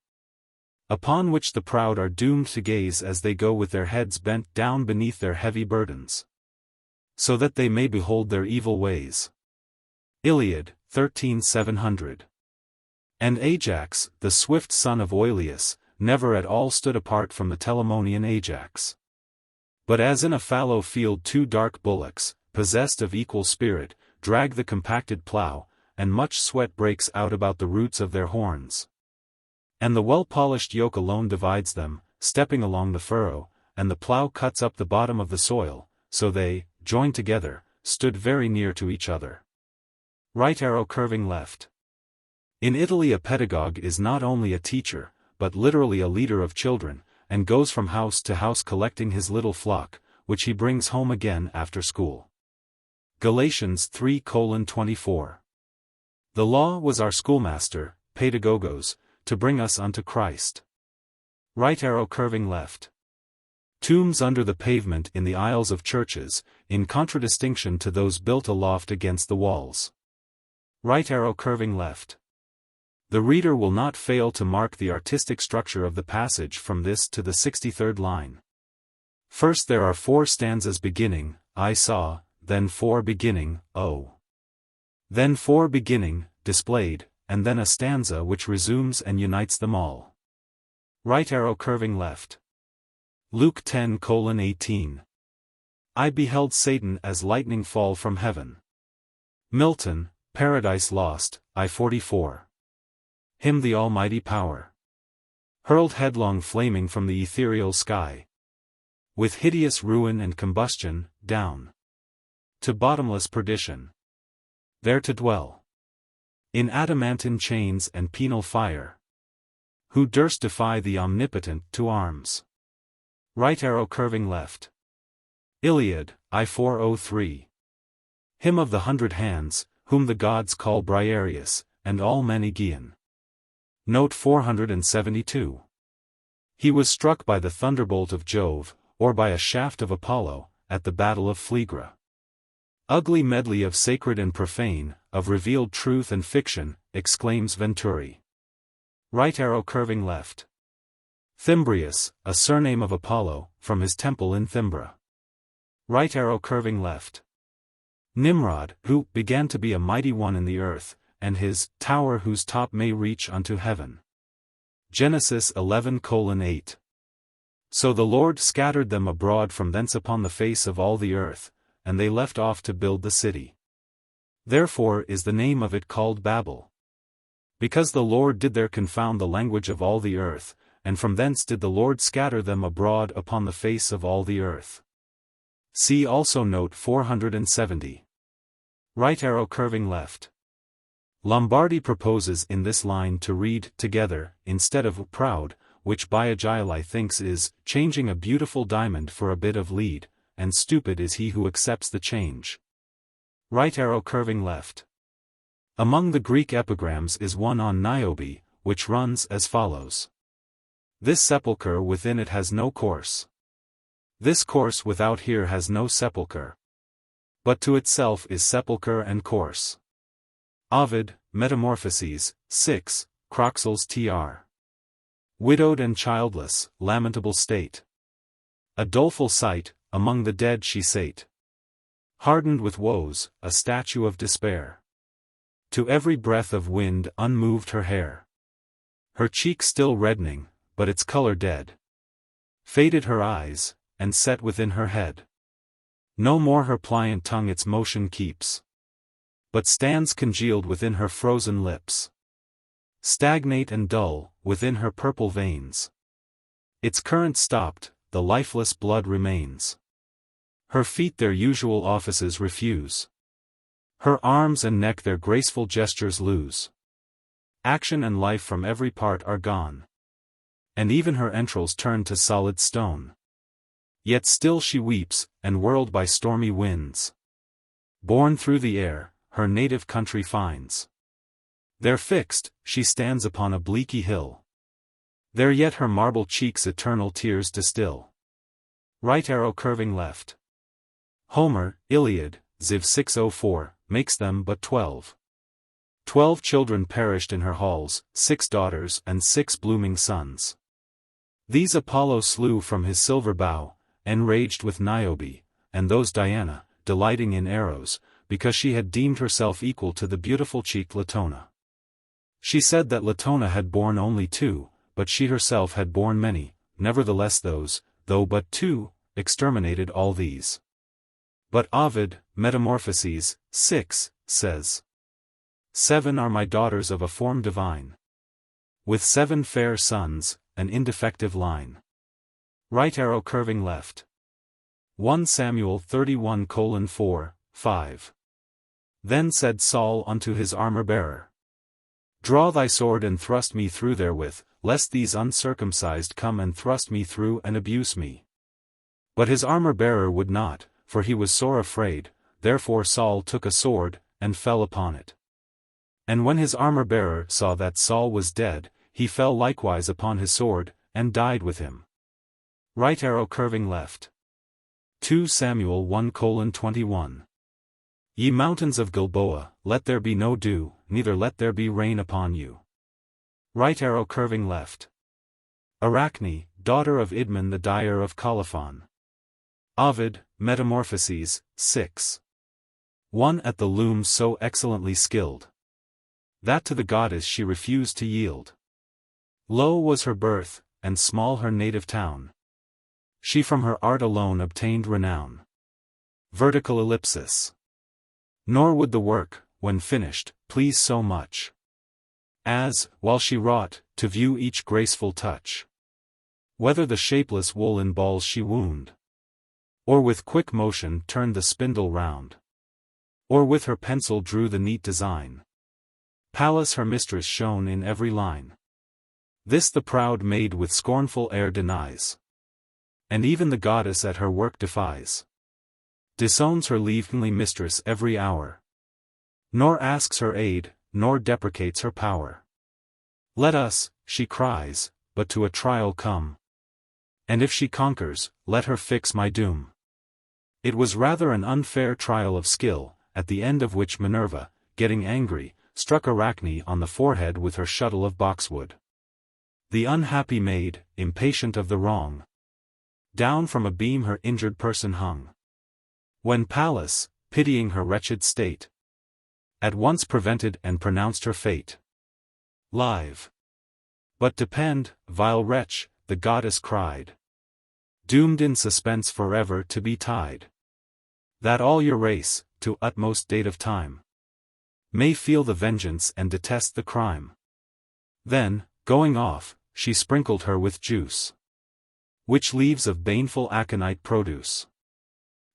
upon which the proud are doomed to gaze as they go with their heads bent down beneath their heavy burdens, so that they may behold their evil ways. Iliad, 13:700. And Ajax, the swift son of Oileus, never at all stood apart from the Telamonian Ajax, but as in a fallow field two dark bullocks, possessed of equal spirit, drag the compacted plough, and much sweat breaks out about the roots of their horns. And the well-polished yoke alone divides them, stepping along the furrow, and the plough cuts up the bottom of the soil, so they, joined together, stood very near to each other. Right arrow curving left. In Italy a pedagogue is not only a teacher, but literally a leader of children, and goes from house to house collecting his little flock, which he brings home again after school. Galatians 3:24. The law was our schoolmaster, pedagogos, to bring us unto Christ. Right arrow curving left. Tombs under the pavement in the aisles of churches, in contradistinction to those built aloft against the walls. Right arrow curving left. The reader will not fail to mark the artistic structure of the passage from this to the 63rd line. First there are 4 stanzas beginning, I saw, then 4 beginning, oh. Then 4 beginning, displayed, and then a stanza which resumes and unites them all. Right arrow curving left. Luke 10:18. I beheld Satan as lightning fall from heaven. Milton, Paradise Lost, I-44. Him the almighty power hurled headlong flaming from the ethereal sky, with hideous ruin and combustion, down to bottomless perdition, there to dwell in adamantine chains and penal fire. Who durst defy the omnipotent to arms? Right arrow curving left. Iliad, I-403. Him of the 100 hands, whom the gods call Briareus, and all men Aegean. Note 472. He was struck by the thunderbolt of Jove, or by a shaft of Apollo, at the battle of Phlegra. Ugly medley of sacred and profane, of revealed truth and fiction, exclaims Venturi. Right arrow curving left. Thymbrius, a surname of Apollo, from his temple in Thymbra. Right arrow curving left. Nimrod, who began to be a mighty one in the earth, and his tower whose top may reach unto heaven. Genesis 11:8. So the Lord scattered them abroad from thence upon the face of all the earth, and they left off to build the city. Therefore is the name of it called Babel. Because the Lord did there confound the language of all the earth, and from thence did the Lord scatter them abroad upon the face of all the earth. See also note 470. Right arrow curving left. Lombardi proposes in this line to read together, instead of proud, which Biagili thinks is changing a beautiful diamond for a bit of lead, and stupid is he who accepts the change. Right arrow curving left. Among the Greek epigrams is one on Niobe, which runs as follows. This sepulchre within it has no course. This course without here has no sepulchre. But to itself is sepulchre and course. Ovid, Metamorphoses, 6, Croxels tr. Widowed and childless, lamentable state. A doleful sight, among the dead she sate. Hardened with woes, a statue of despair. To every breath of wind unmoved her hair. Her cheek still reddening, but its color dead. Faded her eyes, and set within her head. No more her pliant tongue its motion keeps, but stands congealed within her frozen lips. Stagnate and dull, within her purple veins. Its current stopped, the lifeless blood remains. Her feet their usual offices refuse. Her arms and neck their graceful gestures lose. Action and life from every part are gone. And even her entrails turn to solid stone. Yet still she weeps, and whirled by stormy winds. Borne through the air, her native country finds. There fixed, she stands upon a bleaky hill. There yet her marble cheeks eternal tears distill. Right arrow curving left. Homer, Iliad, Ziv 604, makes them but 12. 12 children perished in her halls, 6 daughters and 6 blooming sons. These Apollo slew from his silver bow, enraged with Niobe, and those Diana, delighting in arrows, because she had deemed herself equal to the beautiful-cheeked Latona. She said that Latona had borne only 2, but she herself had borne many, nevertheless those, though but 2, exterminated all these. But Ovid, Metamorphoses, 6, says, 7 are my daughters of a form divine. With 7 fair sons, an indefective line. Right arrow curving left. 1 Samuel 31:4, 5. Then said Saul unto his armor-bearer, Draw thy sword and thrust me through therewith, lest these uncircumcised come and thrust me through and abuse me. But his armor-bearer would not, for he was sore afraid, therefore Saul took a sword, and fell upon it. And when his armor-bearer saw that Saul was dead, he fell likewise upon his sword, and died with him. Right arrow curving left. 2 Samuel 1:21. Ye mountains of Gilboa, let there be no dew, neither let there be rain upon you. Right arrow curving left. Arachne, daughter of Idmon the dyer of Colophon. Ovid, Metamorphoses, 6. 1 At the looms so excellently skilled, that to the goddess she refused to yield. Low was her birth, and small her native town. She from her art alone obtained renown. Vertical ellipsis. Nor would the work, when finished, please so much as, while she wrought, to view each graceful touch. Whether the shapeless wool in balls she wound, or with quick motion turned the spindle round, or with her pencil drew the neat design. Pallas her mistress shone in every line. This the proud maid with scornful air denies, and even the goddess at her work defies. Disowns her leavely mistress every hour, nor asks her aid, nor deprecates her power. Let us, she cries, but to a trial come, and if she conquers, let her fix my doom. It was rather an unfair trial of skill, at the end of which Minerva, getting angry, struck Arachne on the forehead with her shuttle of boxwood. The unhappy maid, impatient of the wrong, down from a beam her injured person hung. When Pallas, pitying her wretched state, at once prevented and pronounced her fate live. But depend, vile wretch, the goddess cried, doomed in suspense forever to be tied, that all your race, to utmost date of time, may feel the vengeance and detest the crime. Then, going off, she sprinkled her with juice, which leaves of baneful aconite produce.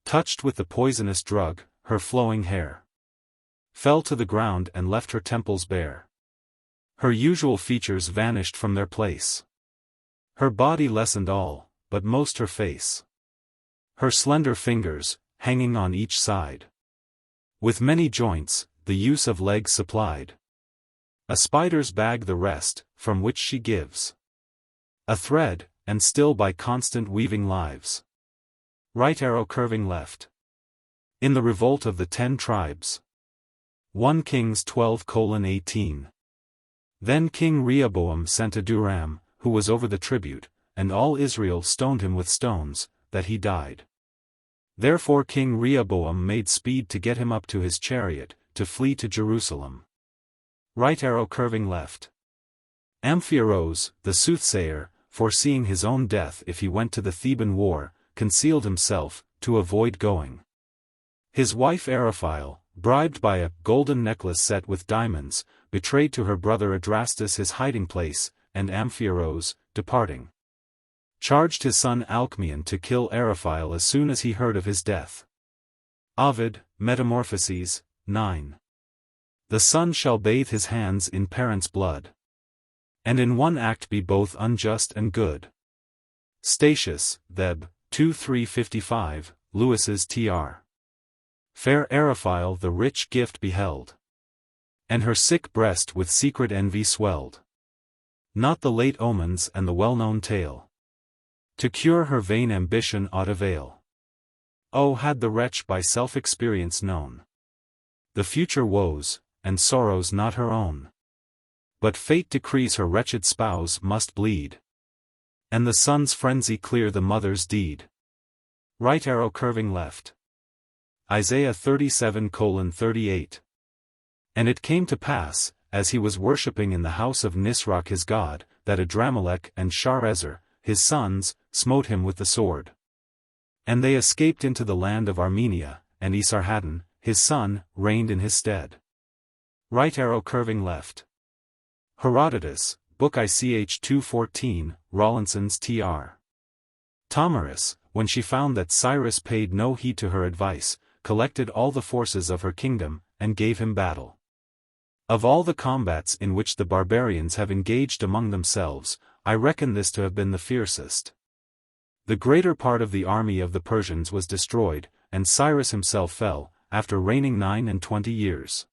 Touched with the poisonous drug, her flowing hair fell to the ground and left her temples bare. Her usual features vanished from their place. Her body lessened all, but most her face. Her slender fingers, hanging on each side, with many joints, the use of legs supplied. A spider's bag the rest, from which she gives a thread, and still by constant weaving lives. Right arrow curving left. In the revolt of the 10 tribes. 1 Kings 12:18. Then King Rehoboam sent Adoram, who was over the tribute, and all Israel stoned him with stones, that he died. Therefore King Rehoboam made speed to get him up to his chariot, to flee to Jerusalem. Right arrow curving left. Amphiaraus, the soothsayer, foreseeing his own death if he went to the Theban war, concealed himself, to avoid going. His wife Aristotle, bribed by a golden necklace set with diamonds, betrayed to her brother Adrastus his hiding place, and Amphiaraus, departing, charged his son Alcmaeon to kill Aristotle as soon as he heard of his death. Ovid, Metamorphoses, 9. The son shall bathe his hands in parents' blood, and in one act be both unjust and good. Statius, Theb. 2:355, Lewis's Tr. Fair Aristotle the rich gift beheld, and her sick breast with secret envy swelled. not the late omens and the well-known tale. To cure her vain ambition aught avail. Oh, had the wretch by self-experience known the future woes, and sorrows not her own. But fate decrees her wretched spouse must bleed, and the son's frenzy clear the mother's deed. Right arrow curving left. Isaiah 37:38. And it came to pass, as he was worshipping in the house of Nisroch his god, that Adramelech and Sharezer, his sons, smote him with the sword. And they escaped into the land of Armenia, and Esarhaddon, his son, reigned in his stead. Right arrow curving left. Herodotus, Book ICH 214, Rawlinson's Tr. Tomarus, when she found that Cyrus paid no heed to her advice, collected all the forces of her kingdom, and gave him battle. Of all the combats in which the barbarians have engaged among themselves, I reckon this to have been the fiercest. The greater part of the army of the Persians was destroyed, and Cyrus himself fell, after reigning 29 years.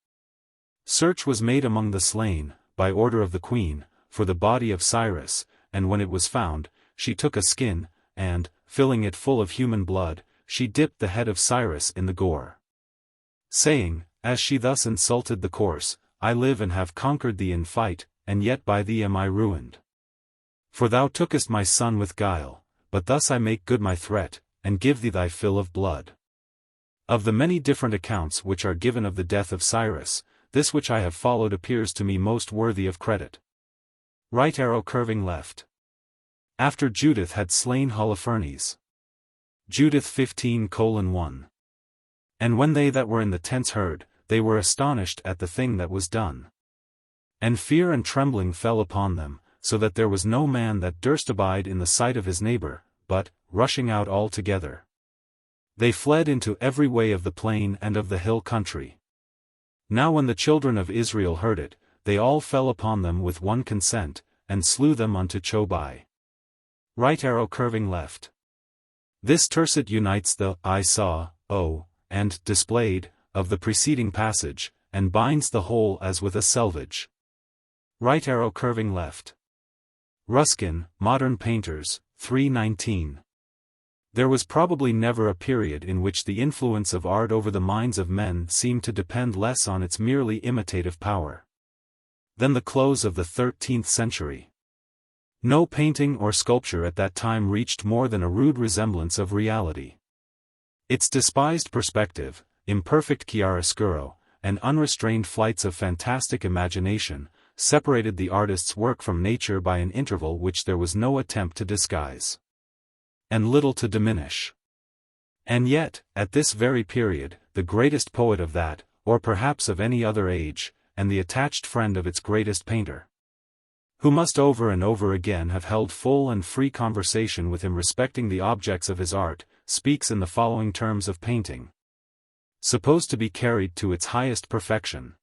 Search was made among the slain, by order of the queen, for the body of Cyrus, and when it was found, she took a skin, and, filling it full of human blood, she dipped the head of Cyrus in the gore. Saying, as she thus insulted the corse, I live and have conquered thee in fight, and yet by thee am I ruined. For thou tookest my son with guile, but thus I make good my threat, and give thee thy fill of blood. Of the many different accounts which are given of the death of Cyrus, this which I have followed appears to me most worthy of credit. Right arrow curving left. After Judith had slain Holofernes. Judith 15:1. And when they that were in the tents heard, they were astonished at the thing that was done. And fear and trembling fell upon them, so that there was no man that durst abide in the sight of his neighbor, but, rushing out all together, they fled into every way of the plain and of the hill country. Now when the children of Israel heard it, they all fell upon them with one consent, and slew them unto Chobai. Right arrow curving left. This tercet unites the I saw, and displayed, of the preceding passage, and binds the whole as with a selvage. Right arrow curving left. Ruskin, Modern Painters, 319. There was probably never a period in which the influence of art over the minds of men seemed to depend less on its merely imitative power than the close of the 13th century. No painting or sculpture at that time reached more than a rude resemblance of reality. Its despised perspective, imperfect chiaroscuro, and unrestrained flights of fantastic imagination, separated the artist's work from nature by an interval which there was no attempt to disguise, and little to diminish. And yet, at this very period, the greatest poet of that, or perhaps of any other age, and the attached friend of its greatest painter, who must over and over again have held full and free conversation with him respecting the objects of his art, speaks in the following terms of painting, supposed to be carried to its highest perfection.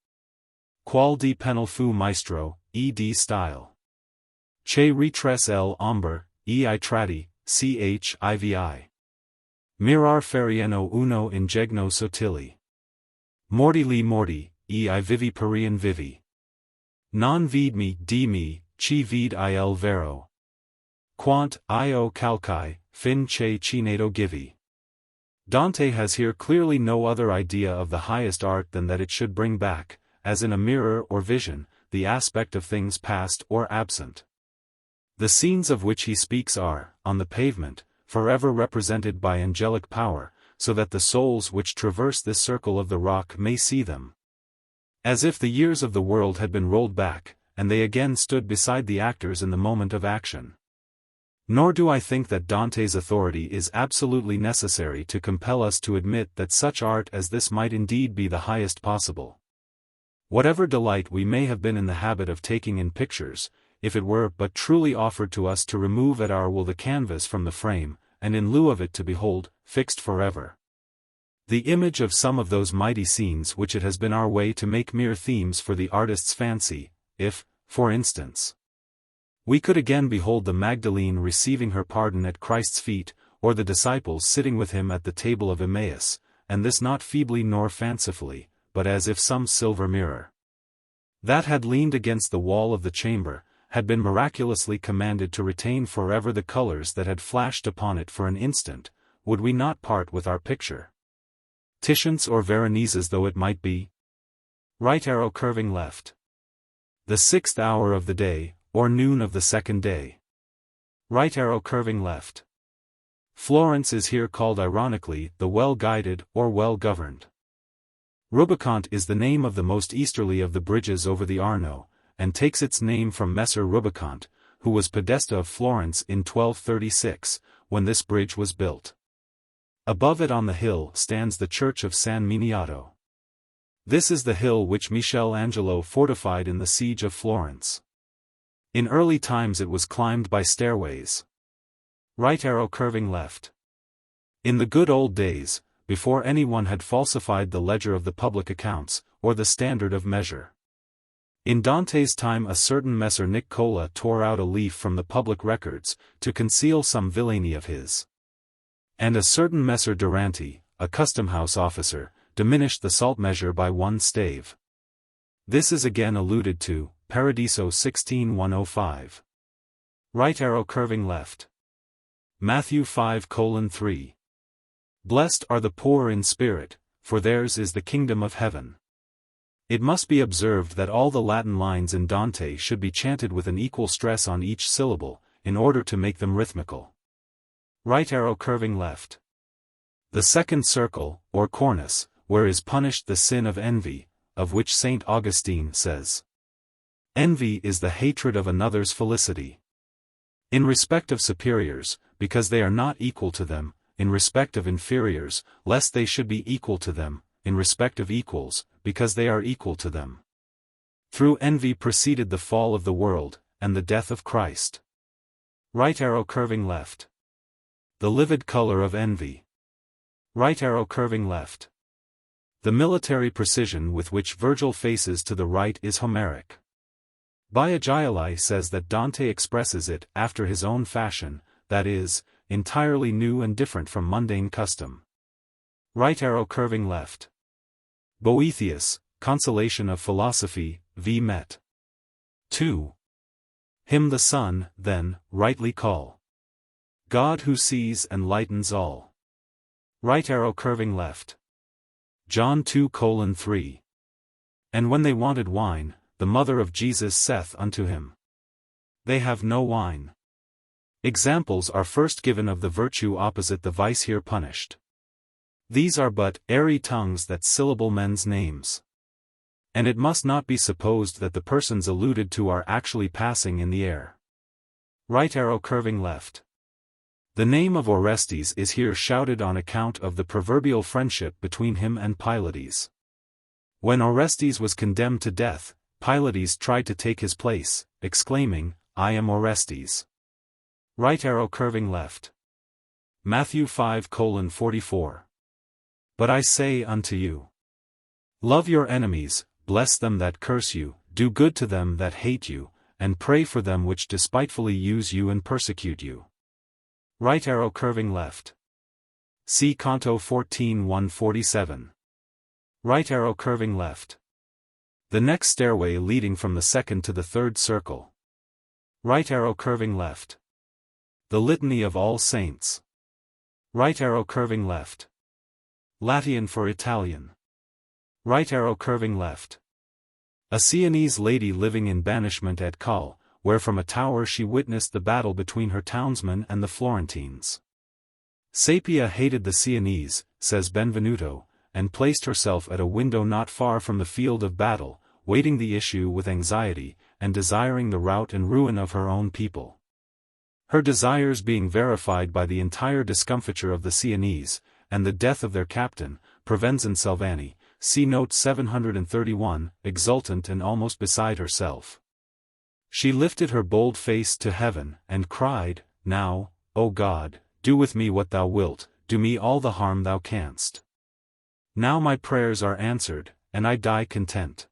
Qual di penal fu maestro, ed style. Che ritres l'ombre, I tratti, chivi. Mirar ferieno uno ingegno sottili. Morti li morti, I vivi perian vivi. Non vid me di me, chi vid il vero. Quant io calcai, fin che cinedo givi. Dante has here clearly no other idea of the highest art than that it should bring back, as in a mirror or vision, the aspect of things past or absent. The scenes of which he speaks are, on the pavement, forever represented by angelic power, so that the souls which traverse this circle of the rock may see them. As if the years of the world had been rolled back, and they again stood beside the actors in the moment of action. Nor do I think that Dante's authority is absolutely necessary to compel us to admit that such art as this might indeed be the highest possible. Whatever delight we may have been in the habit of taking in pictures, if it were but truly offered to us to remove at our will the canvas from the frame, and in lieu of it to behold, fixed forever, the image of some of those mighty scenes which it has been our way to make mere themes for the artist's fancy, if, for instance, we could again behold the Magdalene receiving her pardon at Christ's feet, or the disciples sitting with him at the table of Emmaus, and this not feebly nor fancifully, but as if some silver mirror that had leaned against the wall of the chamber, had been miraculously commanded to retain forever the colors that had flashed upon it for an instant, would we not part with our picture? Titian's or Veronese's though it might be? Right arrow curving left. The 6th hour of the day, or noon of the 2nd day. Right arrow curving left. Florence is here called ironically the well-guided or well-governed. Rubicont is the name of the most easterly of the bridges over the Arno, and takes its name from Messer Rubicont, who was podesta of Florence in 1236, when this bridge was built. Above it on the hill stands the church of San Miniato. This is the hill which Michelangelo fortified in the siege of Florence. In early times it was climbed by stairways. Right arrow curving left. In the good old days, before anyone had falsified the ledger of the public accounts, or the standard of measure. In Dante's time a certain Messer Niccola tore out a leaf from the public records, to conceal some villainy of his. And a certain Messer Durante, a custom-house officer, diminished the salt measure by 1 stave. This is again alluded to, Paradiso 16:105. Right arrow curving left. Matthew 5:3. Blessed are the poor in spirit, for theirs is the kingdom of heaven. It must be observed that all the Latin lines in Dante should be chanted with an equal stress on each syllable, in order to make them rhythmical. Right arrow curving left. The 2nd circle, or cornice, where is punished the sin of envy, of which St. Augustine says, envy is the hatred of another's felicity. In respect of superiors, because they are not equal to them, in respect of inferiors, lest they should be equal to them, in respect of equals, because they are equal to them. Through envy proceeded the fall of the world, and the death of Christ. Right arrow curving left. The livid color of envy. Right arrow curving left. The military precision with which Virgil faces to the right is Homeric. Biagili says that Dante expresses it after his own fashion, that is, entirely new and different from mundane custom. Right arrow curving left. Boethius, Consolation of Philosophy, v. Met. 2. Him the Son, then, rightly call God who sees and lightens all. Right arrow curving left. John 2:3. And when they wanted wine, the mother of Jesus saith unto him, they have no wine. Examples are first given of the virtue opposite the vice here punished. These are but airy tongues that syllable men's names. And it must not be supposed that the persons alluded to are actually passing in the air. Right arrow curving left. The name of Orestes is here shouted on account of the proverbial friendship between him and Pylades. When Orestes was condemned to death, Pylades tried to take his place, exclaiming, I am Orestes. Right arrow curving left. Matthew 5:44. But I say unto you, love your enemies, bless them that curse you, do good to them that hate you, and pray for them which despitefully use you and persecute you. Right arrow curving left. See Canto 14:147. Right arrow curving left. The next stairway leading from the 2nd to the 3rd circle. Right arrow curving left. The Litany of All Saints. Right arrow curving left. Latin for Italian. Right arrow curving left. A Sienese lady living in banishment at Calle, where from a tower she witnessed the battle between her townsmen and the Florentines. Sapia hated the Sienese, says Benvenuto, and placed herself at a window not far from the field of battle, waiting the issue with anxiety, and desiring the rout and ruin of her own people. Her desires being verified by the entire discomfiture of the Sienese, and the death of their captain, Provenzan Salvani, see note 731, exultant and almost beside herself. She lifted her bold face to heaven, and cried, Now, O God, do with me what thou wilt, do me all the harm thou canst. Now my prayers are answered, and I die content.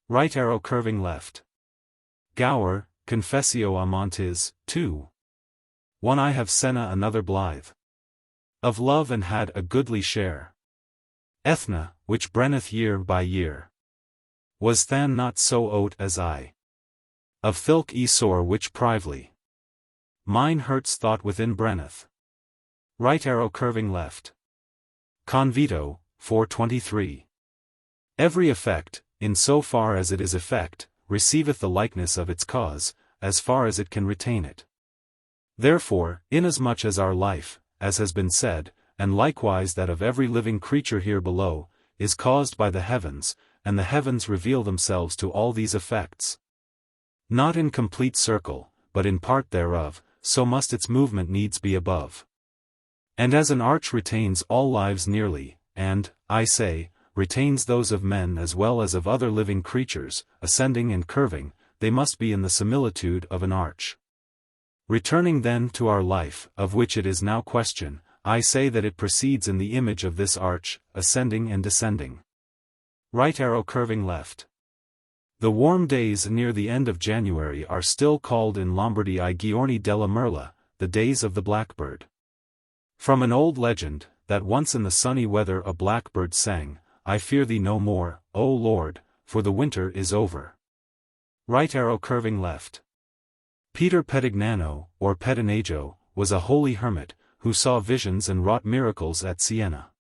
Right arrow curving left. Gower, Confessio Amantis, 2. 1 I have Senna another blithe. Of love and had a goodly share. Ethna, which brenneth year by year. Was than not so oat as I. Of thilk e sore which prively. Mine hurts thought within brenneth. Right arrow curving left. Convito, 423. Every effect, in so far as it is effect, receiveth the likeness of its cause, as far as it can retain it. Therefore, inasmuch as our life, as has been said, and likewise that of every living creature here below, is caused by the heavens, and the heavens reveal themselves to all these effects, not in complete circle, but in part thereof, so must its movement needs be above. And as an arch retains all lives nearly, and, I say, retains those of men as well as of other living creatures, ascending and curving, they must be in the similitude of an arch. Returning then to our life, of which it is now question, I say that it proceeds in the image of this arch, ascending and descending. Right arrow curving left. The warm days near the end of January are still called in Lombardy I giorni della merla, the days of the blackbird. From an old legend, that once in the sunny weather a blackbird sang, I fear thee no more, O Lord, for the winter is over. Right arrow curving left. Peter Pedignano, or Pedinaggio, was a holy hermit, who saw visions and wrought miracles at Siena.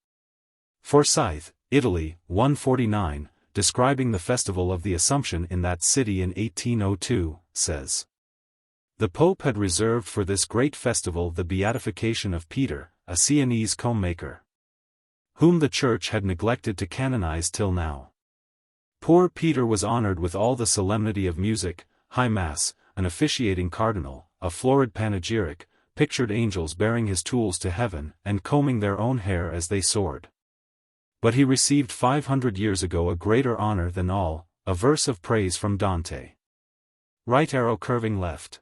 Forsyth, Italy, 149, describing the festival of the Assumption in that city in 1802, says: The Pope had reserved for this great festival the beatification of Peter, a Sienese comb-maker, whom the Church had neglected to canonize till now. Poor Peter was honored with all the solemnity of music, high mass, an officiating cardinal, a florid panegyric, pictured angels bearing his tools to heaven and combing their own hair as they soared. But he received 500 years ago a greater honor than all, a verse of praise from Dante. Right arrow curving left.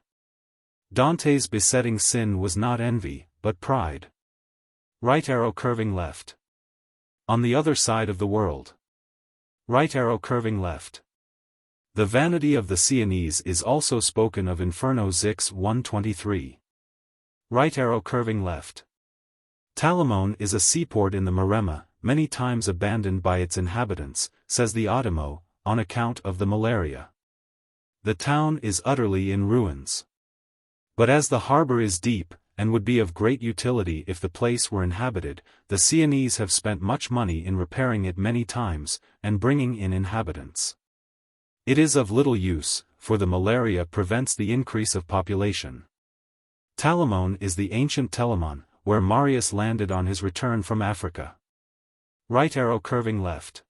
Dante's besetting sin was not envy, but pride. Right arrow curving left. On the other side of the world. Right arrow curving left. The vanity of the Sienese is also spoken of Inferno Zix 123. Right arrow curving left. Talamone is a seaport in the Maremma, many times abandoned by its inhabitants, says the Adamo, on account of the malaria. The town is utterly in ruins. But as the harbor is deep, and would be of great utility if the place were inhabited, the Sienese have spent much money in repairing it many times, and bringing in inhabitants. It is of little use, for the malaria prevents the increase of population. Talamone is the ancient Telamon, where Marius landed on his return from Africa. Right arrow curving left.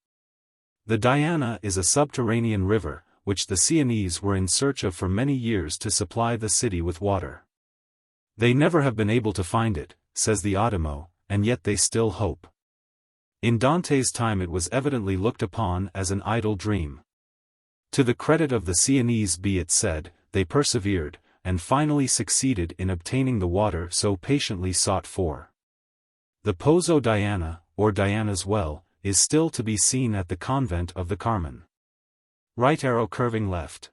The Diana is a subterranean river, which the Sienese were in search of for many years to supply the city with water. They never have been able to find it, says the Adamo, and yet they still hope. In Dante's time it was evidently looked upon as an idle dream. To the credit of the Sienese be it said, they persevered, and finally succeeded in obtaining the water so patiently sought for. The Pozzo Diana, or Diana's Well, is still to be seen at the convent of the Carmen. Right arrow curving left.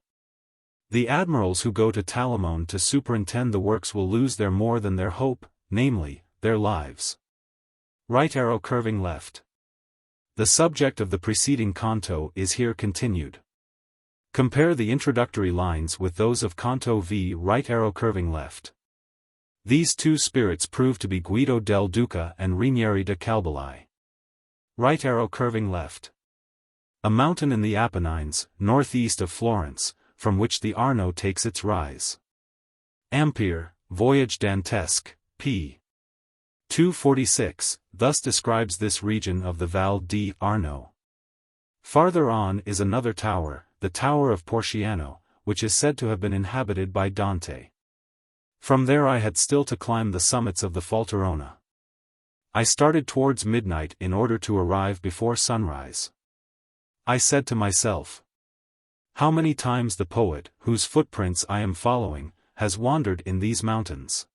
The admirals who go to Talamone to superintend the works will lose their more than their hope, namely, their lives. Right arrow curving left. The subject of the preceding canto is here continued. Compare the introductory lines with those of Canto V. Right arrow curving left. These two spirits prove to be Guido del Duca and Rinieri de Calbelai. Right arrow curving left. A mountain in the Apennines, northeast of Florence, from which the Arno takes its rise. Ampere, Voyage Dantesque, p. 246, thus describes this region of the Val di Arno. Farther on is another tower, the Tower of Porciano, which is said to have been inhabited by Dante. From there I had still to climb the summits of the Falterona. I started towards midnight in order to arrive before sunrise. I said to myself, how many times the poet, whose footprints I am following, has wandered in these mountains.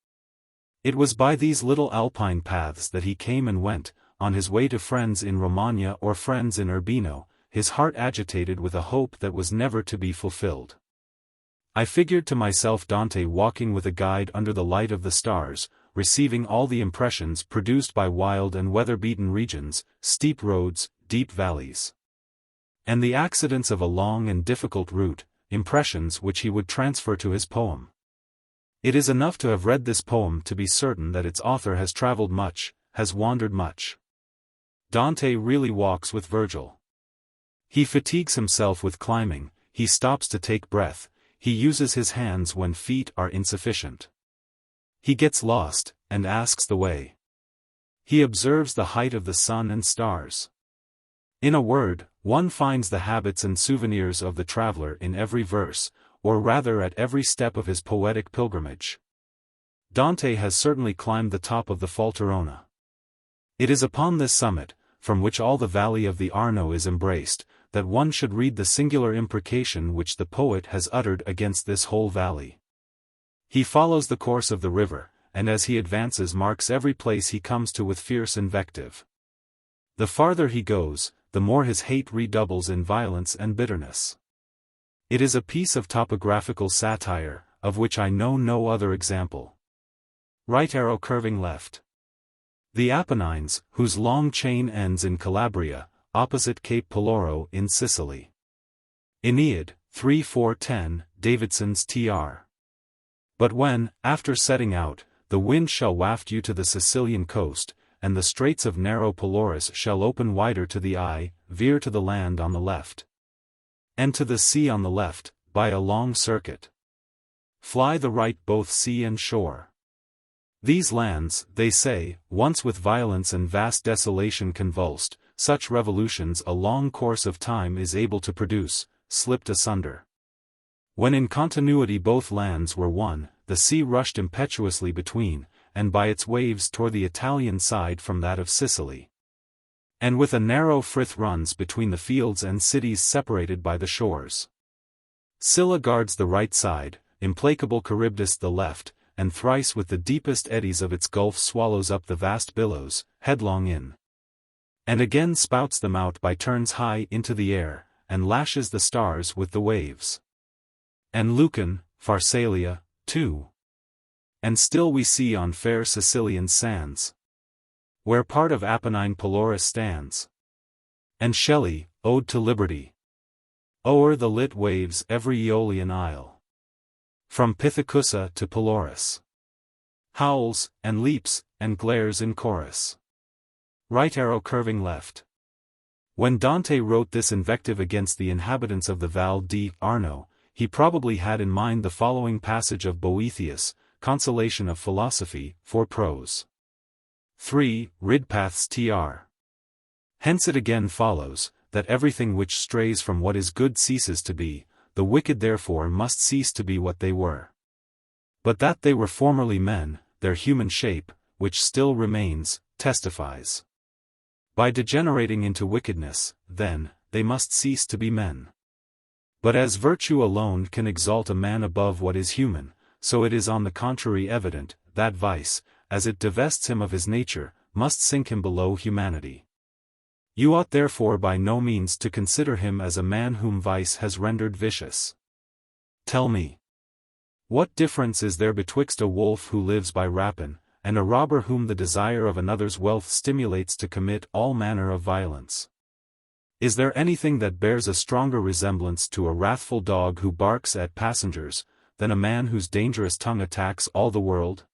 It was by these little alpine paths that he came and went, on his way to friends in Romagna or friends in Urbino, his heart agitated with a hope that was never to be fulfilled. I figured to myself Dante walking with a guide under the light of the stars, receiving all the impressions produced by wild and weather-beaten regions, steep roads, deep valleys, and the accidents of a long and difficult route, impressions which he would transfer to his poem. It is enough to have read this poem to be certain that its author has traveled much, has wandered much. Dante really walks with Virgil. He fatigues himself with climbing, he stops to take breath, he uses his hands when feet are insufficient. He gets lost, and asks the way. He observes the height of the sun and stars. In a word, one finds the habits and souvenirs of the traveler in every verse, or rather at every step of his poetic pilgrimage. Dante has certainly climbed the top of the Falterona. It is upon this summit, from which all the valley of the Arno is embraced, that one should read the singular imprecation which the poet has uttered against this whole valley. He follows the course of the river, and as he advances marks every place he comes to with fierce invective. The farther he goes, the more his hate redoubles in violence and bitterness. It is a piece of topographical satire, of which I know no other example. Right arrow curving left. The Apennines, whose long chain ends in Calabria, opposite Cape Peloro in Sicily. Aeneid, 3-4-10, Davidson's Tr. But when, after setting out, the wind shall waft you to the Sicilian coast, and the straits of narrow Pelorus shall open wider to the eye, veer to the land on the left. And to the sea on the left, by a long circuit. Fly the right both sea and shore. These lands, they say, once with violence and vast desolation convulsed, such revolutions a long course of time is able to produce, slipped asunder. When in continuity both lands were one, the sea rushed impetuously between, and by its waves tore the Italian side from that of Sicily. And with a narrow frith runs between the fields and cities separated by the shores. Scylla guards the right side, implacable Charybdis the left, and thrice with the deepest eddies of its gulf swallows up the vast billows, headlong in. And again spouts them out by turns high into the air, and lashes the stars with the waves. And Lucan, Pharsalia, too. And still we see on fair Sicilian sands, where part of Apennine Pelorus stands. And Shelley, Ode to Liberty. O'er the lit waves every Aeolian isle, from Pithecusa to Pelorus, howls, and leaps, and glares in chorus. Right arrow curving left. When Dante wrote this invective against the inhabitants of the Val di Arno, he probably had in mind the following passage of Boethius, Consolation of Philosophy, for prose. 3. Ridpaths tr. Hence it again follows, that everything which strays from what is good ceases to be, the wicked therefore must cease to be what they were. But that they were formerly men, their human shape, which still remains, testifies. By degenerating into wickedness, then, they must cease to be men. But as virtue alone can exalt a man above what is human, so it is on the contrary evident, that vice, as it divests him of his nature, must sink him below humanity. You ought therefore by no means to consider him as a man whom vice has rendered vicious. Tell me, what difference is there betwixt a wolf who lives by rapine, and a robber whom the desire of another's wealth stimulates to commit all manner of violence? Is there anything that bears a stronger resemblance to a wrathful dog who barks at passengers, than a man whose dangerous tongue attacks all the world?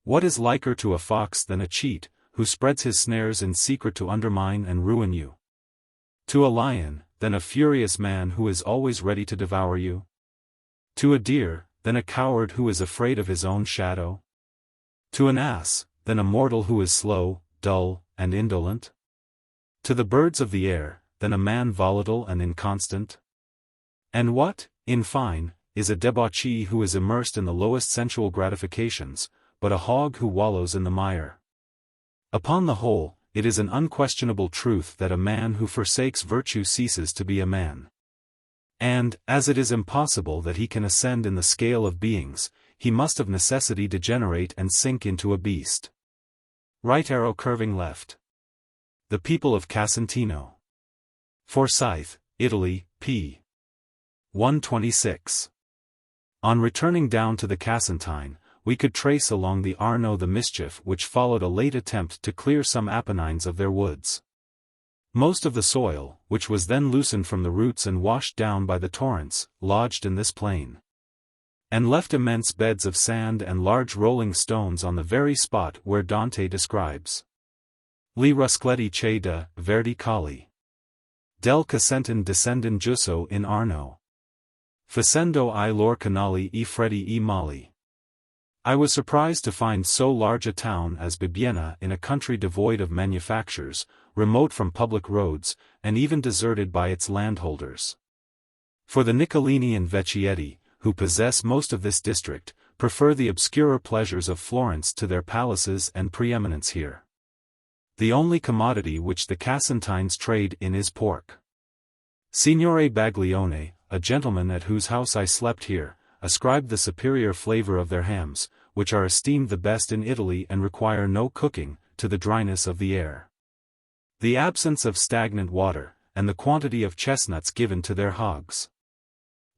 What is liker to a fox than a cheat, who spreads his snares in secret to undermine and ruin you? To a lion, than a furious man who is always ready to devour you? To a deer, than a coward who is afraid of his own shadow? To an ass, than a mortal who is slow, dull, and indolent? To the birds of the air, than a man volatile and inconstant? And what, in fine, is a debauchee who is immersed in the lowest sensual gratifications, but a hog who wallows in the mire? Upon the whole, it is an unquestionable truth that a man who forsakes virtue ceases to be a man. And, as it is impossible that he can ascend in the scale of beings, he must of necessity degenerate and sink into a beast. Right arrow curving left. The people of Casentino. Forsyth, Italy, p. 126. On returning down to the Casentine, we could trace along the Arno the mischief which followed a late attempt to clear some Apennines of their woods. Most of the soil, which was then loosened from the roots and washed down by the torrents, lodged in this plain, and left immense beds of sand and large rolling stones on the very spot where Dante describes. Li ruscletti che de verdi colli del Casentan descendin giusso in Arno. Facendo I lor canali e freddi e molli. I was surprised to find so large a town as Bibbiena in a country devoid of manufactures, remote from public roads, and even deserted by its landholders. For the Niccolini and Vecchietti, who possess most of this district, prefer the obscurer pleasures of Florence to their palaces and preeminence here. The only commodity which the Casentines trade in is pork. Signore Baglione, a gentleman at whose house I slept here, ascribed the superior flavor of their hams, which are esteemed the best in Italy and require no cooking, to the dryness of the air, the absence of stagnant water, and the quantity of chestnuts given to their hogs.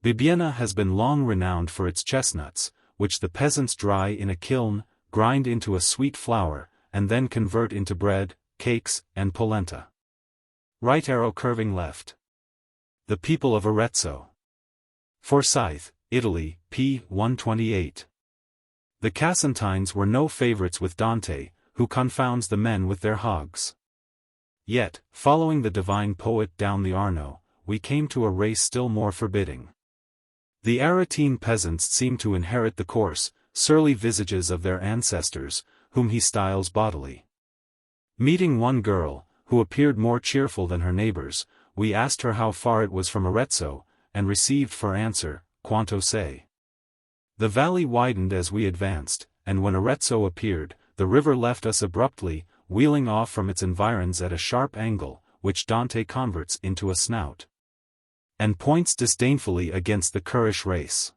Bibbiena has been long renowned for its chestnuts, which the peasants dry in a kiln, grind into a sweet flour, and then convert into bread, cakes, and polenta. Right arrow curving left. The people of Arezzo. Forsyth, Italy, p. 128. The Casentines were no favorites with Dante, who confounds the men with their hogs. Yet, following the divine poet down the Arno, we came to a race still more forbidding. The Aretine peasants seem to inherit the coarse, surly visages of their ancestors, whom he styles bodily. Meeting one girl, who appeared more cheerful than her neighbors, we asked her how far it was from Arezzo, and received for answer, "Quanto sei?" The valley widened as we advanced, and when Arezzo appeared, the river left us abruptly, wheeling off from its environs at a sharp angle, which Dante converts into a snout, and points disdainfully against the currish race.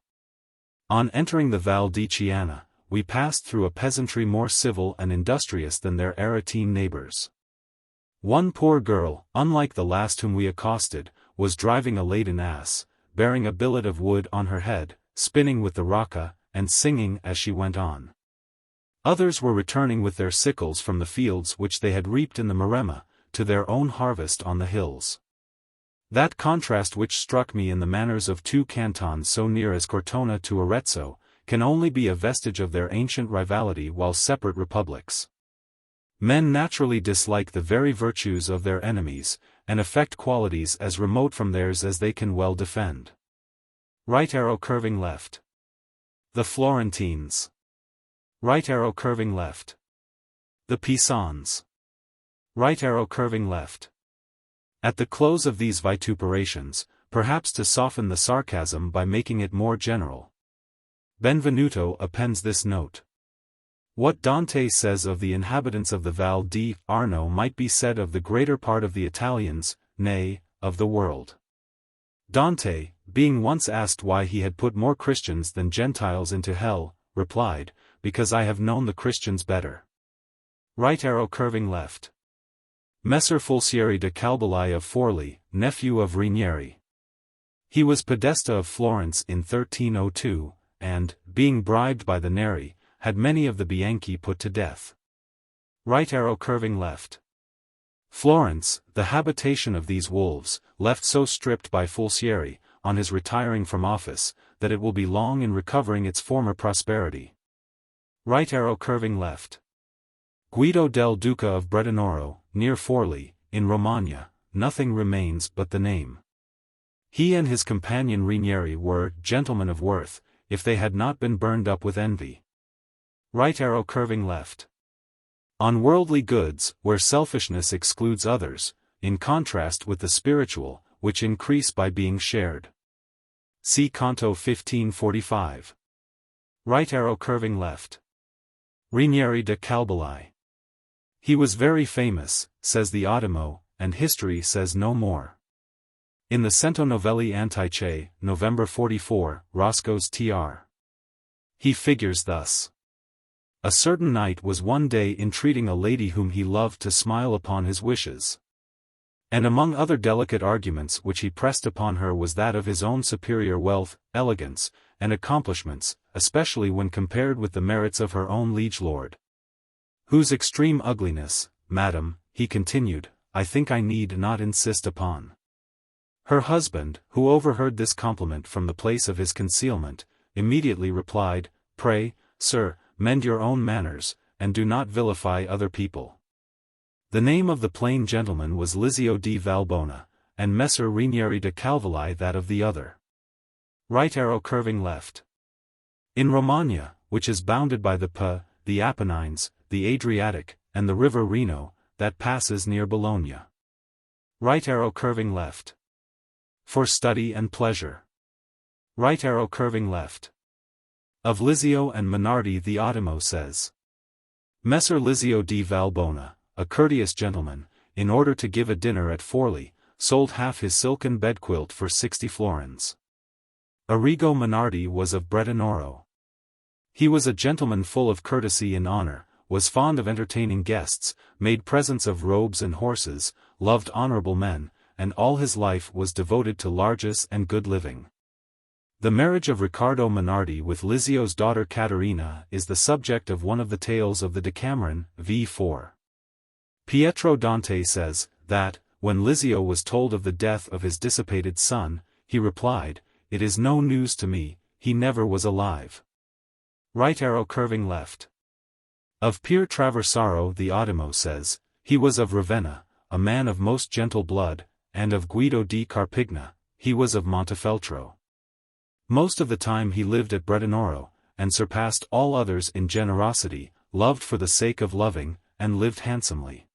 On entering the Val di Chiana, we passed through a peasantry more civil and industrious than their Aretine neighbors. One poor girl, unlike the last whom we accosted, was driving a laden ass, bearing a billet of wood on her head, spinning with the rocca, and singing as she went on. Others were returning with their sickles from the fields which they had reaped in the Maremma, to their own harvest on the hills. That contrast which struck me in the manners of two cantons so near as Cortona to Arezzo, can only be a vestige of their ancient rivalry while separate republics. Men naturally dislike the very virtues of their enemies, and affect qualities as remote from theirs as they can well defend. Right arrow curving left. The Florentines. Right arrow curving left. The Pisans. Right arrow curving left. At the close of these vituperations, perhaps to soften the sarcasm by making it more general, Benvenuto appends this note. What Dante says of the inhabitants of the Val di Arno might be said of the greater part of the Italians, nay, of the world. Dante, being once asked why he had put more Christians than Gentiles into hell, replied, "Because I have known the Christians better." Right arrow curving left. Messer Fulcieri de Calboli of Forli, nephew of Ranieri. He was Podesta of Florence in 1302, and, being bribed by the Neri, had many of the Bianchi put to death. Right arrow curving left. Florence, the habitation of these wolves, left so stripped by Fulcieri, on his retiring from office, that it will be long in recovering its former prosperity. Right arrow curving left. Guido del Duca of Bredonoro, near Forli, in Romagna, nothing remains but the name. He and his companion Ranieri were gentlemen of worth, if they had not been burned up with envy. Right arrow curving left. On worldly goods, where selfishness excludes others, in contrast with the spiritual, which increase by being shared. See Canto 1545. Right arrow curving left. Ranieri de Calboli. He was very famous, says the Ottimo, and history says no more. In the Cento Novelli Antiche, November 44, Roscoe's Tr. He figures thus. A certain knight was one day entreating a lady whom he loved to smile upon his wishes. And among other delicate arguments which he pressed upon her was that of his own superior wealth, elegance, and accomplishments, especially when compared with the merits of her own liege lord. Whose extreme ugliness, madam, he continued, I think I need not insist upon. Her husband, who overheard this compliment from the place of his concealment, immediately replied, Pray, sir, mend your own manners, and do not vilify other people. The name of the plain gentleman was Lizio di Valbona, and Messer Rinieri de Calvoli that of the other. Right arrow curving left. In Romagna, which is bounded by the Po, the Apennines, the Adriatic, and the river Reno, that passes near Bologna. Right arrow curving left. For study and pleasure. Right arrow curving left. Of Lizio and Minardi the Ottimo says. Messer Lizio di Valbona, a courteous gentleman, in order to give a dinner at Forli, sold half his silken bedquilt for 60 florins. Arrigo Minardi was of Bretonoro. He was a gentleman full of courtesy and honor, was fond of entertaining guests, made presents of robes and horses, loved honorable men, and all his life was devoted to largesse and good living. The marriage of Riccardo Minardi with Lizio's daughter Caterina is the subject of one of the tales of the Decameron, v. 4. Pietro Dante says, that, when Lizio was told of the death of his dissipated son, he replied, It is no news to me, he never was alive. Right arrow curving left. Of Pier Traversaro the Ottimo says, he was of Ravenna, a man of most gentle blood, and of Guido di Carpigna, he was of Montefeltro. Most of the time he lived at Bretonoro, and surpassed all others in generosity, loved for the sake of loving, and lived handsomely.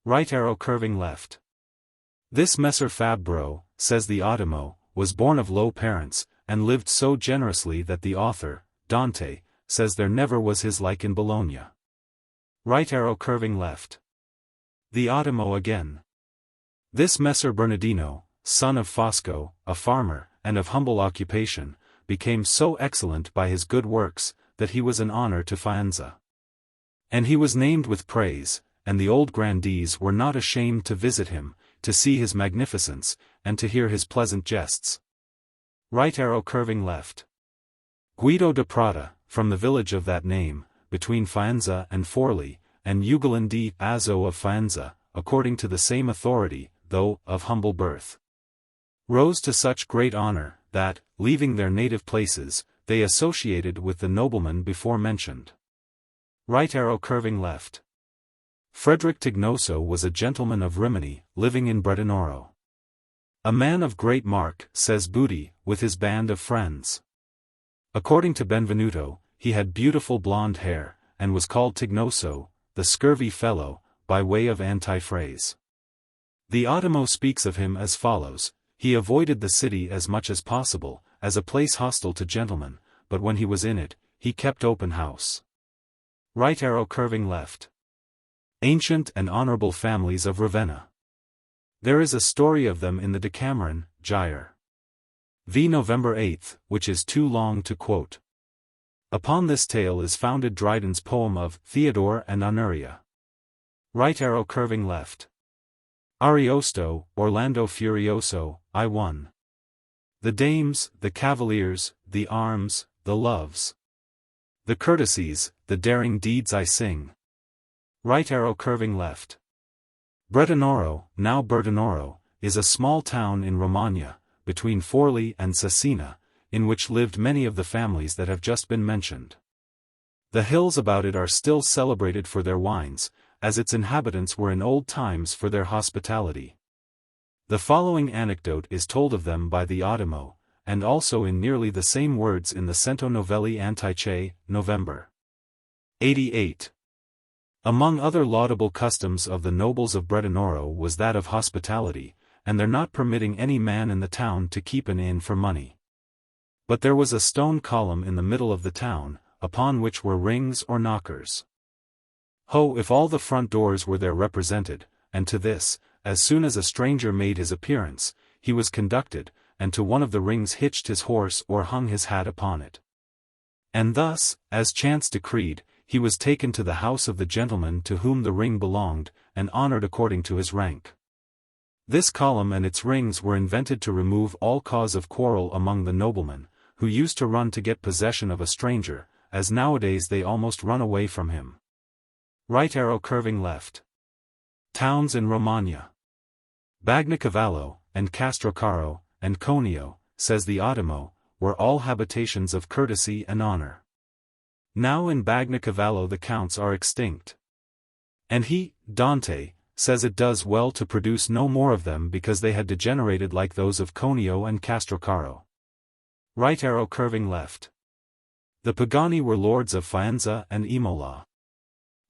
Right arrow curving left. This Messer Fabbro, says the Ottimo, was born of low parents, and lived so generously that the author, Dante, says there never was his like in Bologna. Right arrow curving left. The Ottimo again. This Messer Bernardino, son of Fosco, a farmer, and of humble occupation, became so excellent by his good works, that he was an honor to Faenza. And he was named with praise, and the old grandees were not ashamed to visit him, to see his magnificence, and to hear his pleasant jests. Right arrow curving left. Guido de Prata, from the village of that name, between Faenza and Forli, and Ugolin di Azzo of Faenza, according to the same authority, though of humble birth, rose to such great honor, that, leaving their native places, they associated with the nobleman before mentioned. Right arrow curving left. Frederick Tignoso was a gentleman of Rimini, living in Bretonoro. A man of great mark, says Booty, with his band of friends. According to Benvenuto, he had beautiful blonde hair, and was called Tignoso, the scurvy fellow, by way of antiphrase. The Ottimo speaks of him as follows: he avoided the city as much as possible, as a place hostile to gentlemen, but when he was in it, he kept open house. Right arrow curving left. Ancient and honorable families of Ravenna. There is a story of them in the Decameron, Gyre. V. November 8, which is too long to quote. Upon this tale is founded Dryden's poem of Theodore and Honoria. Right arrow curving left. Ariosto, Orlando Furioso, I1. The dames, the cavaliers, the arms, the loves, the courtesies, the daring deeds I sing. Right arrow curving left. Bretonoro, now Bertonoro, is a small town in Romagna, between Forli and Cesena, in which lived many of the families that have just been mentioned. The hills about it are still celebrated for their wines, as its inhabitants were in old times for their hospitality. The following anecdote is told of them by the Ottimo, and also in nearly the same words in the Cento Novelli Antiche, November 88. Among other laudable customs of the nobles of Bretonoro was that of hospitality, and their not permitting any man in the town to keep an inn for money. But there was a stone column in the middle of the town, upon which were rings or knockers. Ho, if all the front doors were there represented, and to this, as soon as a stranger made his appearance, he was conducted, and to one of the rings hitched his horse or hung his hat upon it. And thus, as chance decreed, he was taken to the house of the gentleman to whom the ring belonged, and honored according to his rank. This column and its rings were invented to remove all cause of quarrel among the noblemen, who used to run to get possession of a stranger, as nowadays they almost run away from him. Right arrow curving left. Towns in Romagna. Bagnacavallo, and Castrocaro, and Conio, says the Ottimo, were all habitations of courtesy and honor. Now in Bagnacavallo the counts are extinct. And he, Dante, says it does well to produce no more of them because they had degenerated like those of Conio and Castrocaro. Right arrow curving left. The Pagani were lords of Faenza and Imola.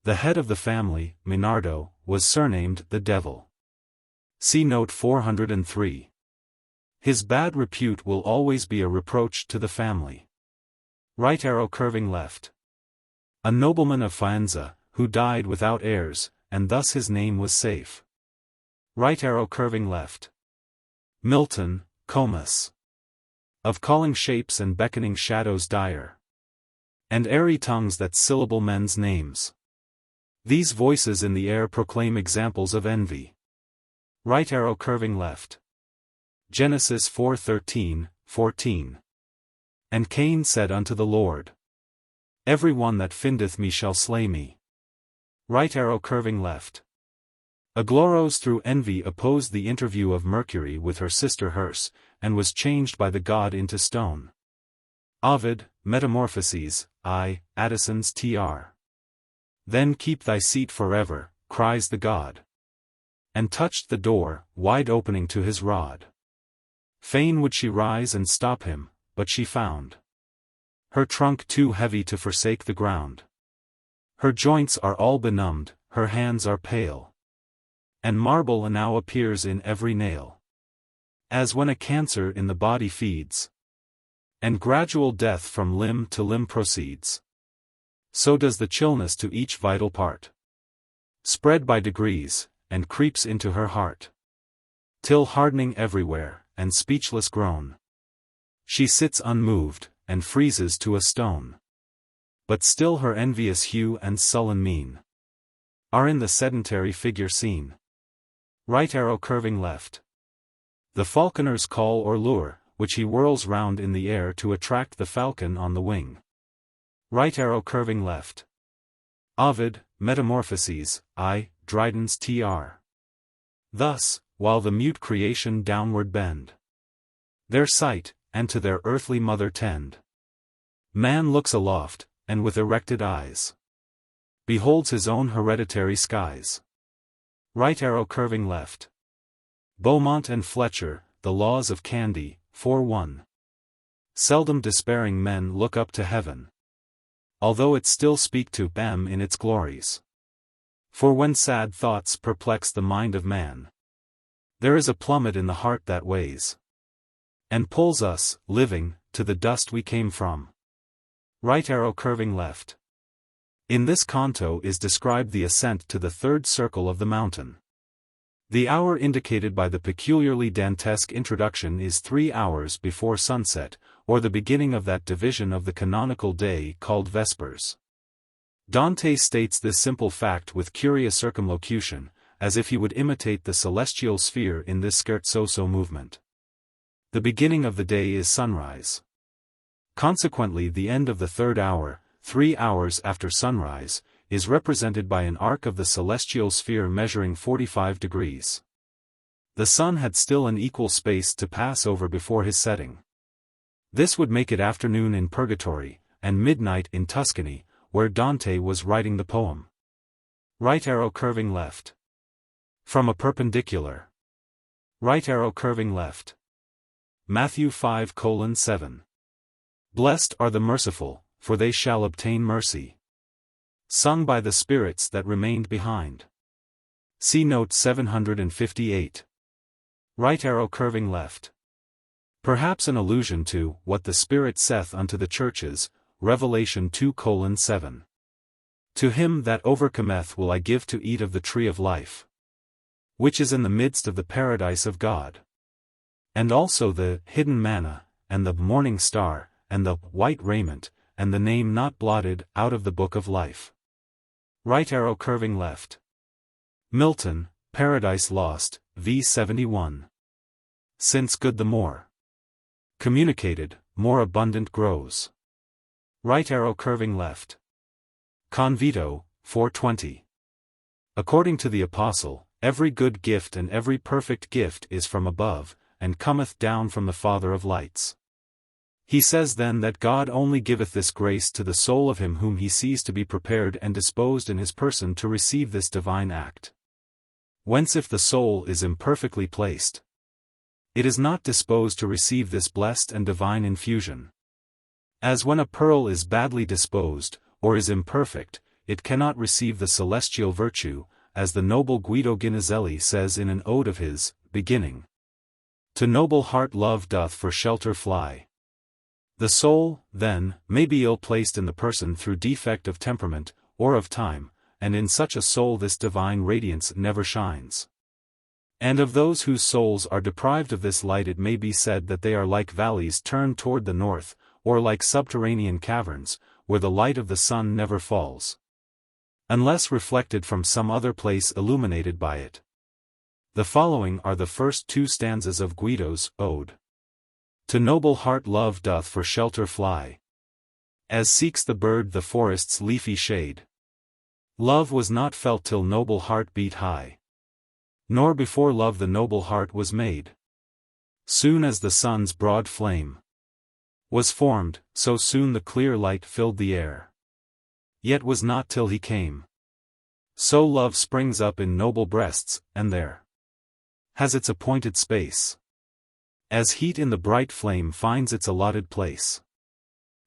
The head of the family, Minardo, was surnamed the Devil. See note 403. His bad repute will always be a reproach to the family. Right arrow curving left. A nobleman of Faenza, who died without heirs, and thus his name was safe. Right arrow curving left. Milton, Comus. Of calling shapes and beckoning shadows dire. And airy tongues that syllable men's names. These voices in the air proclaim examples of envy. Right arrow curving left. Genesis 4:13, 14. And Cain said unto the Lord, every one that findeth me shall slay me. Right arrow curving left. Aglaros through envy opposed the interview of Mercury with her sister Herse, and was changed by the god into stone. Ovid, Metamorphoses, I, Addison's Tr. Then keep thy seat forever, cries the god. And touched the door, wide opening to his rod. Fain would she rise and stop him, but she found her trunk too heavy to forsake the ground. Her joints are all benumbed, her hands are pale. And marble now appears in every nail. As when a cancer in the body feeds, and gradual death from limb to limb proceeds, so does the chillness to each vital part spread by degrees, and creeps into her heart, till hardening everywhere, and speechless grown, she sits unmoved, and freezes to a stone. But still her envious hue and sullen mien are in the sedentary figure seen. Right arrow curving left. The falconer's call or lure, which he whirls round in the air to attract the falcon on the wing. Right arrow curving left. Ovid, Metamorphoses, I, Dryden's Tr. Thus, while the mute creation downward bend their sight, and to their earthly mother tend, man looks aloft, and with erected eyes beholds his own hereditary skies. Right arrow curving left. Beaumont and Fletcher, The Laws of Candy, 4:1. Seldom despairing men look up to heaven, although it still speak to them in its glories. For when sad thoughts perplex the mind of man, there is a plummet in the heart that weighs, and pulls us, living, to the dust we came from. Right arrow curving left. In this canto is described the ascent to the third circle of the mountain. The hour indicated by the peculiarly Dantesque introduction is 3 hours before sunset, or the beginning of that division of the canonical day called Vespers. Dante states this simple fact with curious circumlocution, as if he would imitate the celestial sphere in this scherzoso movement. The beginning of the day is sunrise. Consequently the end of the third hour, 3 hours after sunrise, is represented by an arc of the celestial sphere measuring 45 degrees. The sun had still an equal space to pass over before his setting. This would make it afternoon in Purgatorio, and midnight in Tuscany, where Dante was writing the poem. Right arrow curving left. From a perpendicular. Right arrow curving left. Matthew 5:7. Blessed are the merciful, for they shall obtain mercy. Sung by the spirits that remained behind. See note 758. Right arrow curving left. Perhaps an allusion to what the Spirit saith unto the churches, Revelation 2:7. To him that overcometh will I give to eat of the tree of life, which is in the midst of the paradise of God. And also the hidden manna, and the morning star, and the white raiment, and the name not blotted out of the book of life. Right arrow curving left. Milton, Paradise Lost, v. 71. Since good the more communicated, more abundant grows. Right arrow curving left. Convito, 4:20. According to the Apostle, Every good gift and every perfect gift is from above, and cometh down from the Father of lights. He says then that God only giveth this grace to the soul of him whom he sees to be prepared and disposed in his person to receive this divine act. Whence if the soul is imperfectly placed, it is not disposed to receive this blessed and divine infusion. As when a pearl is badly disposed, or is imperfect, it cannot receive the celestial virtue, as the noble Guido Guinizelli says in an ode of his, beginning, "To noble heart love doth for shelter fly." The soul, then, may be ill-placed in the person through defect of temperament, or of time, and in such a soul this divine radiance never shines. And of those whose souls are deprived of this light it may be said that they are like valleys turned toward the north, or like subterranean caverns, where the light of the sun never falls, unless reflected from some other place illuminated by it. The following are the first two stanzas of Guido's ode. To noble heart love doth for shelter fly, as seeks the bird the forest's leafy shade. Love was not felt till noble heart beat high, nor before love the noble heart was made. Soon as the sun's broad flame was formed, so soon the clear light filled the air. Yet was not till he came. So love springs up in noble breasts, and there has its appointed space. As heat in the bright flame finds its allotted place,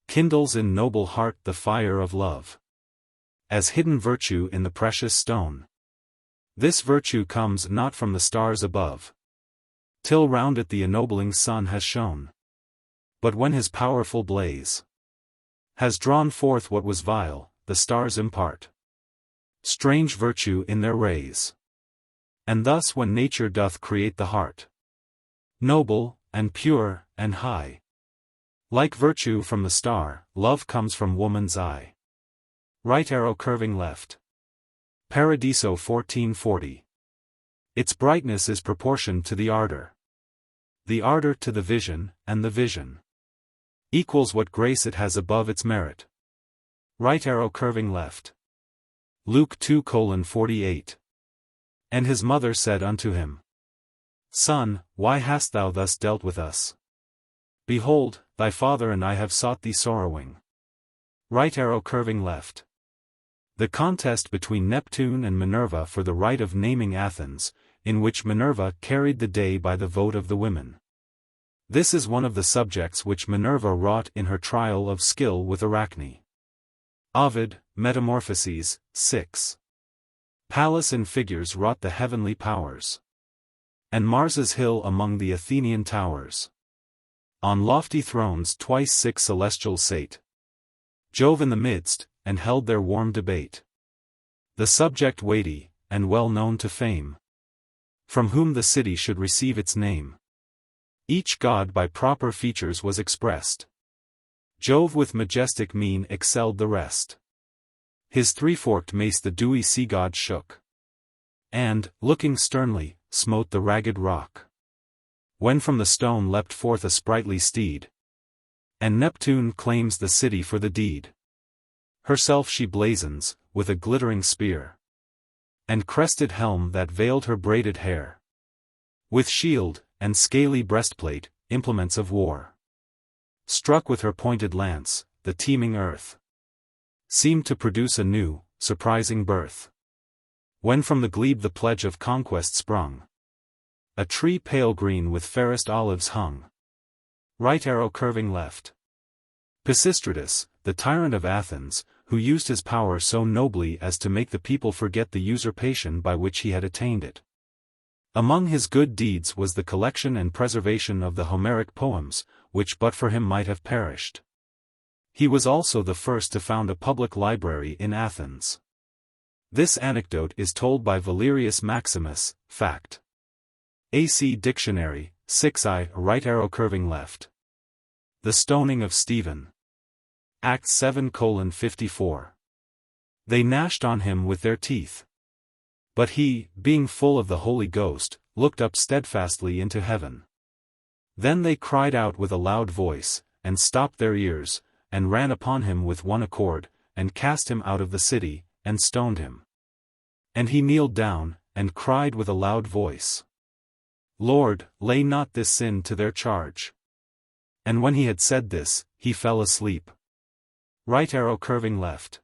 kindles in noble heart the fire of love. As hidden virtue in the precious stone, this virtue comes not from the stars above, till round it the ennobling sun has shone. But when his powerful blaze has drawn forth what was vile, the stars impart strange virtue in their rays. And thus when nature doth create the heart, noble, and pure, and high, like virtue from the star, love comes from woman's eye. Right arrow curving left. Paradiso 1440. Its brightness is proportioned to the ardor to the vision, and the vision equals what grace it has above its merit. Right arrow curving left. Luke 2:48. And his mother said unto him, Son, why hast thou thus dealt with us? Behold, thy father and I have sought thee sorrowing. Right arrow curving left. The contest between Neptune and Minerva for the right of naming Athens, in which Minerva carried the day by the vote of the women. This is one of the subjects which Minerva wrought in her trial of skill with Arachne. Ovid, Metamorphoses, 6. Pallas in figures wrought the heavenly powers, and Mars's hill among the Athenian towers. On lofty thrones twice 6 celestials sate, Jove in the midst, and held their warm debate. The subject weighty, and well known to fame, from whom the city should receive its name. Each god by proper features was expressed. Jove with majestic mien excelled the rest. His three-forked mace the dewy sea-god shook, and, looking sternly, smote the ragged rock. When from the stone leapt forth a sprightly steed, and Neptune claims the city for the deed. Herself she blazons, with a glittering spear, and crested helm that veiled her braided hair. With shield, and scaly breastplate, implements of war. Struck with her pointed lance, the teeming earth seemed to produce a new, surprising birth. When from the glebe the pledge of conquest sprung, a tree pale green with fairest olives hung. Right arrow curving left. Pisistratus, the tyrant of Athens, who used his power so nobly as to make the people forget the usurpation by which he had attained it. Among his good deeds was the collection and preservation of the Homeric poems, which but for him might have perished. He was also the first to found a public library in Athens. This anecdote is told by Valerius Maximus, Fact. AC Dictionary, 6I, right arrow curving left. The stoning of Stephen. Acts 7:54. They gnashed on him with their teeth. But he, being full of the Holy Ghost, looked up steadfastly into heaven. Then they cried out with a loud voice, and stopped their ears, and ran upon him with one accord, and cast him out of the city, and stoned him. And he kneeled down, and cried with a loud voice, Lord, lay not this sin to their charge. And when he had said this, he fell asleep. Right arrow curving left.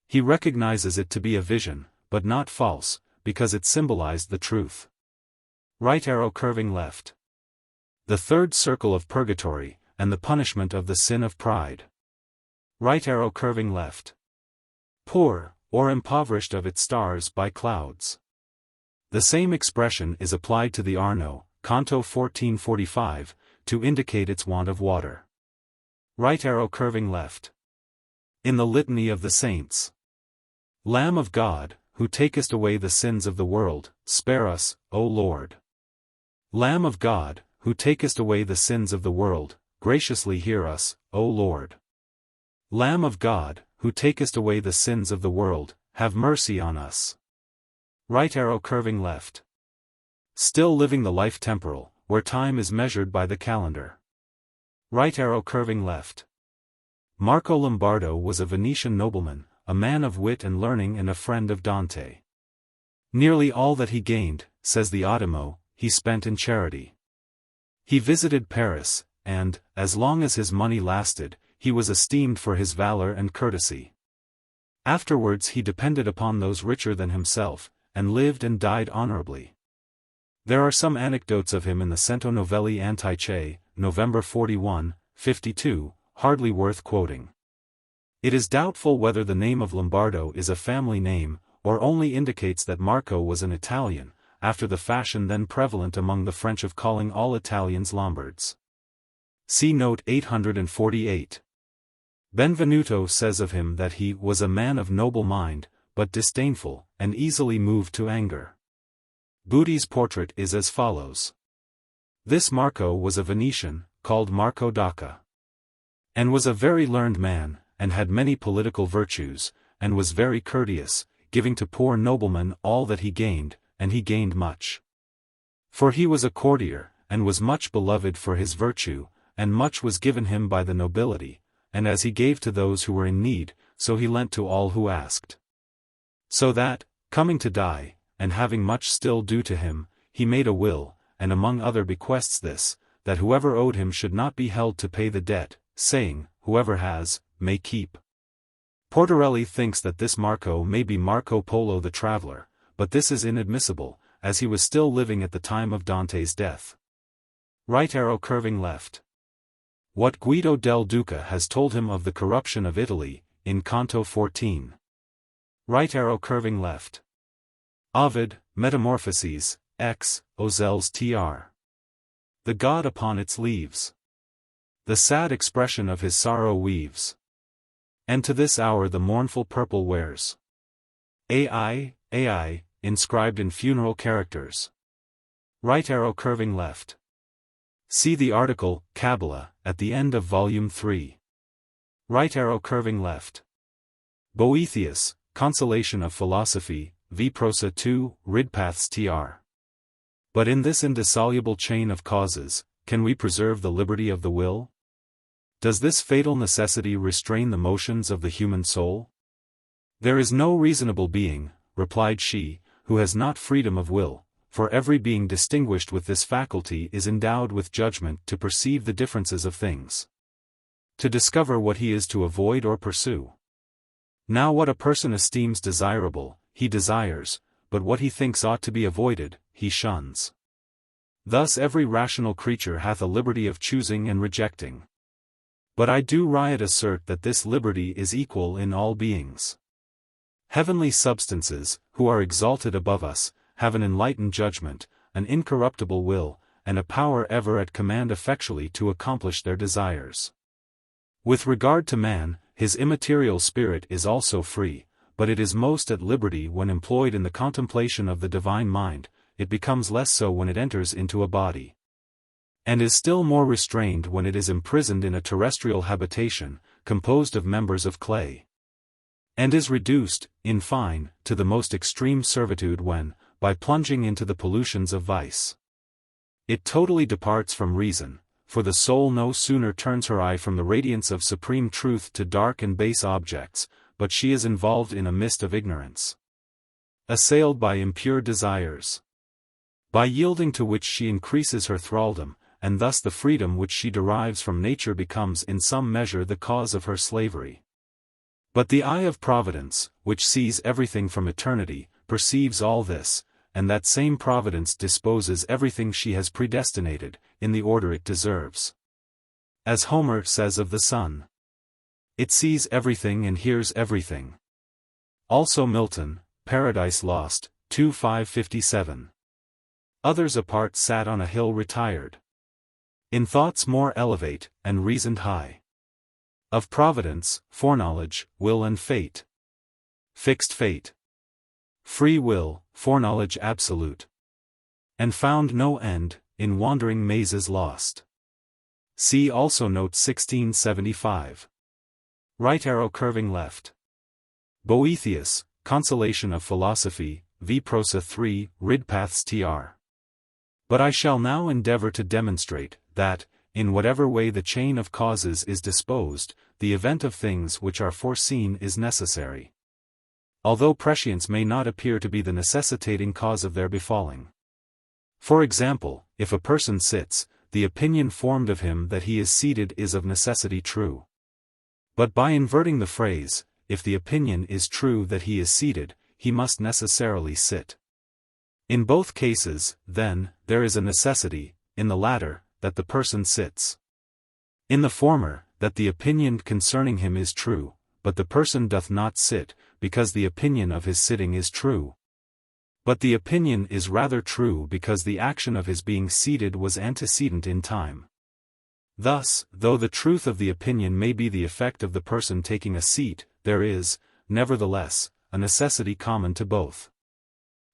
He recognizes it to be a vision, but not false, because it symbolized the truth. Right arrow curving left. The third circle of purgatory, and the punishment of the sin of pride. Right arrow curving left. Poor, or impoverished of its stars by clouds. The same expression is applied to the Arno, Canto 1445, to indicate its want of water. Right arrow curving left. In the Litany of the Saints. Lamb of God, who takest away the sins of the world, spare us, O Lord. Lamb of God, who takest away the sins of the world, graciously hear us, O Lord. Lamb of God, who takest away the sins of the world, have mercy on us. Right arrow curving left. Still living the life temporal, where time is measured by the calendar. Right arrow curving left. Marco Lombardo was a Venetian nobleman, a man of wit and learning and a friend of Dante. Nearly all that he gained, says the Ottimo, he spent in charity. He visited Paris, and, as long as his money lasted, he was esteemed for his valor and courtesy. Afterwards he depended upon those richer than himself, and lived and died honorably. There are some anecdotes of him in the Cento Novelli Antiche, November 41, 52, hardly worth quoting. It is doubtful whether the name of Lombardo is a family name, or only indicates that Marco was an Italian, after the fashion then prevalent among the French of calling all Italians Lombards. See note 848. Benvenuto says of him that he was a man of noble mind, but disdainful, and easily moved to anger. Booty's portrait is as follows. This Marco was a Venetian, called Marco d'Acca, and was a very learned man, and had many political virtues, and was very courteous, giving to poor noblemen all that he gained, and he gained much. For he was a courtier, and was much beloved for his virtue, and much was given him by the nobility, and as he gave to those who were in need, so he lent to all who asked. So that, coming to die, and having much still due to him, he made a will, and among other bequests this, that whoever owed him should not be held to pay the debt, saying, whoever has, may keep. Portarelli thinks that this Marco may be Marco Polo the traveler, but this is inadmissible, as he was still living at the time of Dante's death. Right arrow curving left. What Guido del Duca has told him of the corruption of Italy, in Canto 14. Right arrow curving left. Ovid, Metamorphoses, X, Ozels tr. The god upon its leaves. The sad expression of his sorrow weaves. And to this hour the mournful purple wears. AI, inscribed in funeral characters. Right arrow curving left. See the article, Kabbalah, at the end of Volume 3. Right arrow curving left. Boethius, Consolation of Philosophy, V. Prosa 2, Ridpaths tr. But in this indissoluble chain of causes, can we preserve the liberty of the will? Does this fatal necessity restrain the motions of the human soul? There is no reasonable being, replied she, who has not freedom of will, for every being distinguished with this faculty is endowed with judgment to perceive the differences of things, to discover what he is to avoid or pursue. Now what a person esteems desirable, he desires, but what he thinks ought to be avoided, he shuns. Thus every rational creature hath a liberty of choosing and rejecting. But I do riot assert that this liberty is equal in all beings. Heavenly substances, who are exalted above us, have an enlightened judgment, an incorruptible will, and a power ever at command effectually to accomplish their desires. With regard to man, his immaterial spirit is also free, but it is most at liberty when employed in the contemplation of the divine mind, it becomes less so when it enters into a body, and is still more restrained when it is imprisoned in a terrestrial habitation, composed of members of clay, and is reduced, in fine, to the most extreme servitude when, by plunging into the pollutions of vice, it totally departs from reason, for the soul no sooner turns her eye from the radiance of supreme truth to dark and base objects, but she is involved in a mist of ignorance. Assailed by impure desires. By yielding to which she increases her thraldom, and thus the freedom which she derives from nature becomes in some measure the cause of her slavery. But the eye of providence, which sees everything from eternity, perceives all this, and that same providence disposes everything she has predestinated, in the order it deserves. As Homer says of the sun, it sees everything and hears everything. Also Milton, Paradise Lost, 2:557. Others apart sat on a hill retired. In thoughts more elevate, and reasoned high. Of providence, foreknowledge, will and fate. Fixed fate. Free will, foreknowledge absolute. And found no end, in wandering mazes lost. See also note 1675. Right arrow curving left. Boethius, Consolation of Philosophy, v. Prosa 3, Ridpaths tr. But I shall now endeavor to demonstrate, that, in whatever way the chain of causes is disposed, the event of things which are foreseen is necessary. Although prescience may not appear to be the necessitating cause of their befalling. For example, if a person sits, the opinion formed of him that he is seated is of necessity true. But by inverting the phrase, if the opinion is true that he is seated, he must necessarily sit. In both cases, then, there is a necessity, in the latter, that the person sits. In the former, that the opinion concerning him is true, but the person doth not sit, because the opinion of his sitting is true. But the opinion is rather true because the action of his being seated was antecedent in time. Thus, though the truth of the opinion may be the effect of the person taking a seat, there is, nevertheless, a necessity common to both.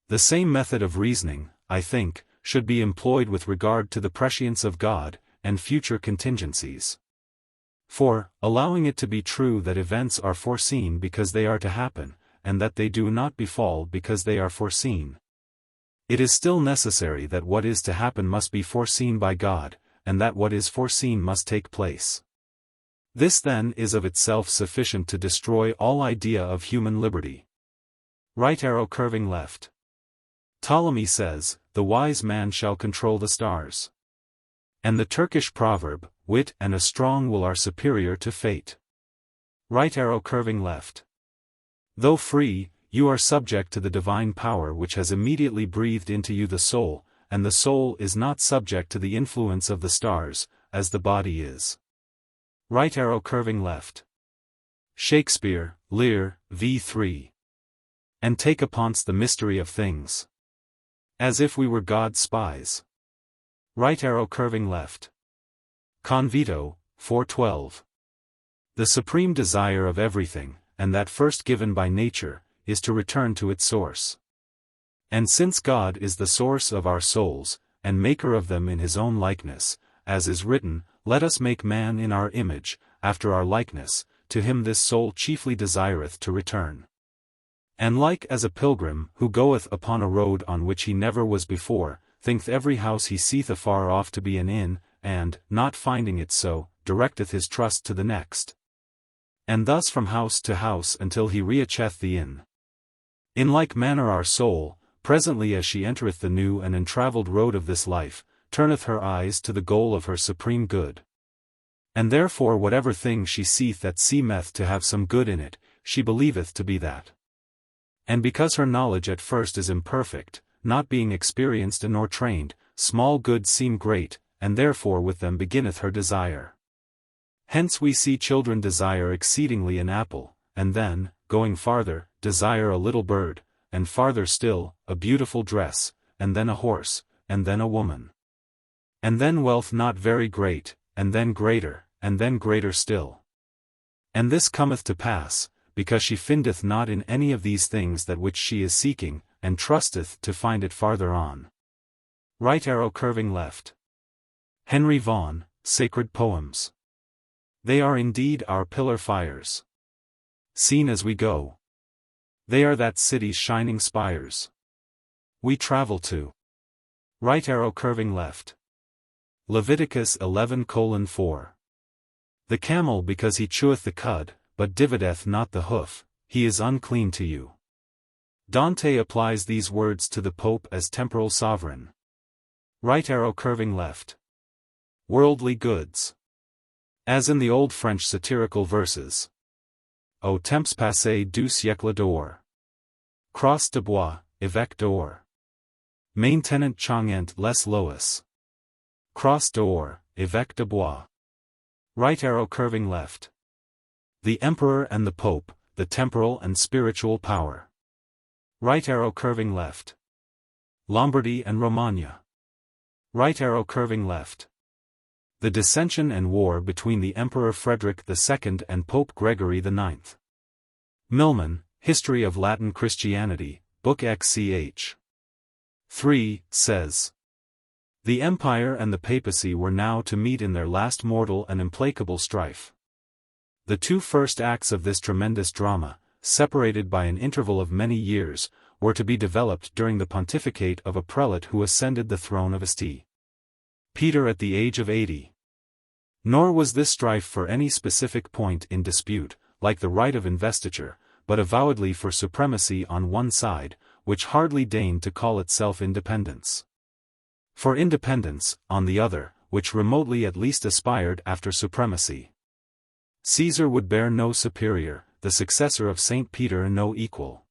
The same method of reasoning, I think, should be employed with regard to the prescience of God, and future contingencies. For, allowing it to be true that events are foreseen because they are to happen, and that they do not befall because they are foreseen, it is still necessary that what is to happen must be foreseen by God, and that what is foreseen must take place. This then is of itself sufficient to destroy all idea of human liberty. Right arrow curving left. Ptolemy says, the wise man shall control the stars. And the Turkish proverb, wit and a strong will are superior to fate. Right arrow curving left. Though free, you are subject to the divine power which has immediately breathed into you the soul, and the soul is not subject to the influence of the stars, as the body is. Right arrow curving left. Shakespeare, Lear, v. 3. And take upon's the mystery of things. As if we were God's spies. Right arrow curving left. Convito, 4:12. The supreme desire of everything, and that first given by nature, is to return to its source. And since God is the source of our souls, and maker of them in his own likeness, as is written, let us make man in our image, after our likeness, to him this soul chiefly desireth to return. And like as a pilgrim, who goeth upon a road on which he never was before, thinketh every house he seeth afar off to be an inn, and, not finding it so, directeth his trust to the next. And thus from house to house until he reacheth the inn. In like manner our soul, presently as she entereth the new and untravelled road of this life, turneth her eyes to the goal of her supreme good. And therefore whatever thing she seeth that seemeth to have some good in it, she believeth to be that. And because her knowledge at first is imperfect, not being experienced nor trained, small goods seem great, and therefore with them beginneth her desire. Hence we see children desire exceedingly an apple, and then, going farther, desire a little bird, and farther still, a beautiful dress, and then a horse, and then a woman. And then wealth not very great, and then greater still. And this cometh to pass, because she findeth not in any of these things that which she is seeking, and trusteth to find it farther on. Right arrow curving left. Henry Vaughan, Sacred Poems. They are indeed our pillar fires. Seen as we go. They are that city's shining spires. We travel to. Right arrow curving left. Leviticus 11:4. The camel because he cheweth the cud, but divideth not the hoof, he is unclean to you. Dante applies these words to the Pope as temporal sovereign. Right arrow curving left. Worldly goods. As in the old French satirical verses. Au temps passé du siècle d'or. Crosse de bois, évêque d'or. Maintenant changant les lois. Crosse d'or, évêque de bois. Right arrow curving left. The Emperor and the Pope, the temporal and spiritual power. Right arrow curving left. Lombardy and Romagna. Right arrow curving left. The dissension and war between the Emperor Frederick II and Pope Gregory IX. Milman, History of Latin Christianity, Book XCH. 3, says. The Empire and the Papacy were now to meet in their last mortal and implacable strife. The two first acts of this tremendous drama, separated by an interval of many years, were to be developed during the pontificate of a prelate who ascended the throne of St. Peter at the age of 80. Nor was this strife for any specific point in dispute, like the right of investiture, but avowedly for supremacy on one side, which hardly deigned to call itself independence. For independence, on the other, which remotely at least aspired after supremacy. Caesar would bear no superior, the successor of St. Peter no equal.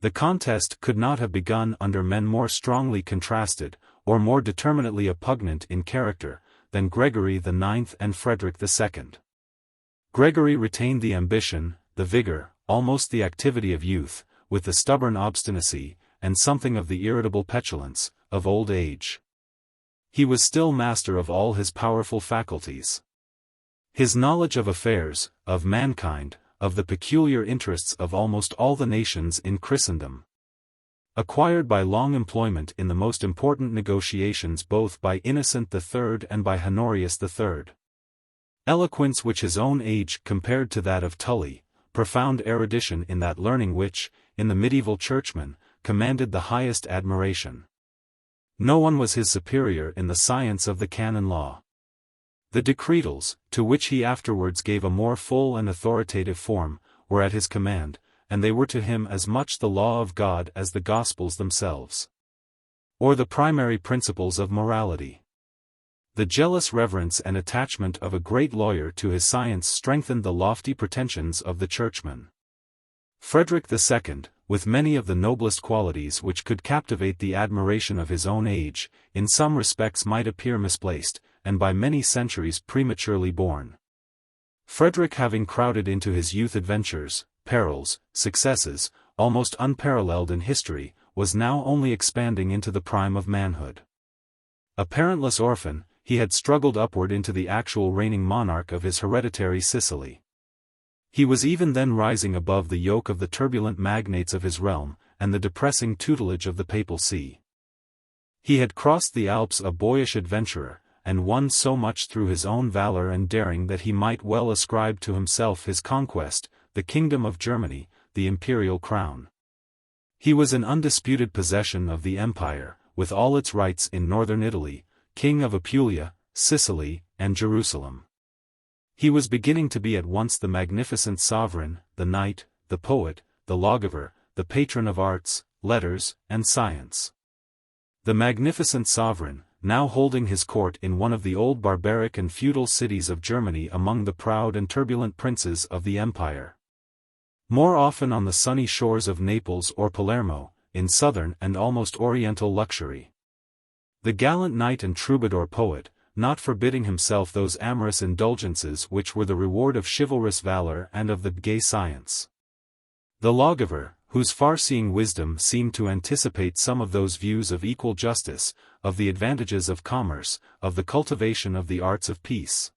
The contest could not have begun under men more strongly contrasted, or more determinately oppugnant in character, than Gregory IX and Frederick II. Gregory retained the ambition, the vigor, almost the activity of youth, with the stubborn obstinacy, and something of the irritable petulance, of old age. He was still master of all his powerful faculties. His knowledge of affairs, of mankind, of the peculiar interests of almost all the nations in Christendom, acquired by long employment in the most important negotiations both by Innocent III and by Honorius III. Eloquence which his own age compared to that of Tully, profound erudition in that learning which, in the medieval churchmen, commanded the highest admiration. No one was his superior in the science of the canon law. The decretals, to which he afterwards gave a more full and authoritative form, were at his command, and they were to him as much the law of God as the Gospels themselves, or the primary principles of morality. The jealous reverence and attachment of a great lawyer to his science strengthened the lofty pretensions of the churchman. Frederick II, with many of the noblest qualities which could captivate the admiration of his own age, in some respects might appear misplaced, and by many centuries prematurely born. Frederick, having crowded into his youth adventures, perils, successes, almost unparalleled in history, was now only expanding into the prime of manhood. A parentless orphan, he had struggled upward into the actual reigning monarch of his hereditary Sicily. He was even then rising above the yoke of the turbulent magnates of his realm, and the depressing tutelage of the papal see. He had crossed the Alps a boyish adventurer, and won so much through his own valor and daring that he might well ascribe to himself his conquest, the kingdom of Germany, the imperial crown. He was in undisputed possession of the empire, with all its rights in northern Italy, king of Apulia, Sicily, and Jerusalem. He was beginning to be at once the magnificent sovereign, the knight, the poet, the lawgiver, the patron of arts, letters, and science. The magnificent sovereign, now holding his court in one of the old barbaric and feudal cities of Germany among the proud and turbulent princes of the empire. More often on the sunny shores of Naples or Palermo, in southern and almost oriental luxury. The gallant knight and troubadour poet, not forbidding himself those amorous indulgences which were the reward of chivalrous valor and of the gay science. The lawgiver, whose far-seeing wisdom seemed to anticipate some of those views of equal justice, of the advantages of commerce, of the cultivation of the arts of peace.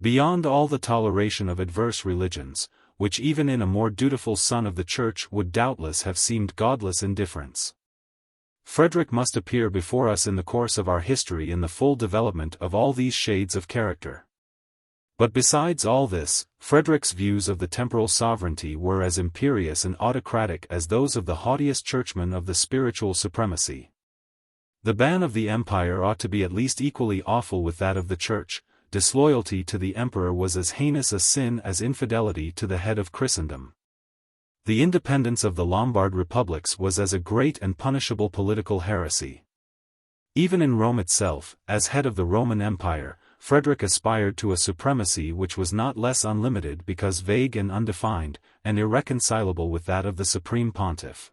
Beyond all the toleration of adverse religions, which even in a more dutiful son of the Church would doubtless have seemed godless indifference. Frederick must appear before us in the course of our history in the full development of all these shades of character. But besides all this, Frederick's views of the temporal sovereignty were as imperious and autocratic as those of the haughtiest churchmen of the spiritual supremacy. The ban of the empire ought to be at least equally awful with that of the Church. Disloyalty to the emperor was as heinous a sin as infidelity to the head of Christendom. The independence of the Lombard republics was as a great and punishable political heresy. Even in Rome itself, as head of the Roman Empire, Frederick aspired to a supremacy which was not less unlimited because vague and undefined, and irreconcilable with that of the supreme pontiff.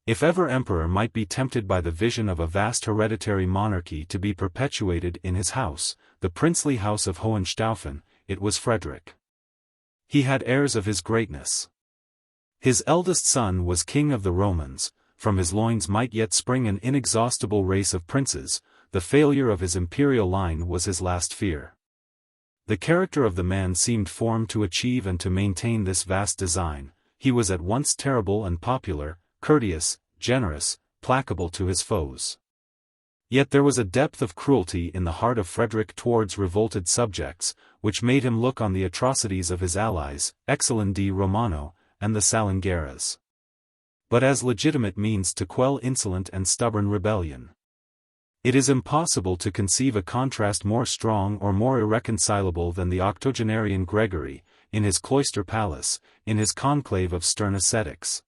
If ever emperor might be tempted by the vision of a vast hereditary monarchy to be perpetuated in his house, the princely house of Hohenstaufen, it was Frederick. He had heirs of his greatness. His eldest son was king of the Romans, from his loins might yet spring an inexhaustible race of princes. The failure of his imperial line was his last fear. The character of the man seemed formed to achieve and to maintain this vast design. He was at once terrible and popular, courteous, generous, placable to his foes. Yet there was a depth of cruelty in the heart of Frederick towards revolted subjects, which made him look on the atrocities of his allies, Exilin di Romano, and the Salingeras, but as legitimate means to quell insolent and stubborn rebellion. It is impossible to conceive a contrast more strong or more irreconcilable than the octogenarian Gregory, in his cloister palace, in his conclave of stern ascetics.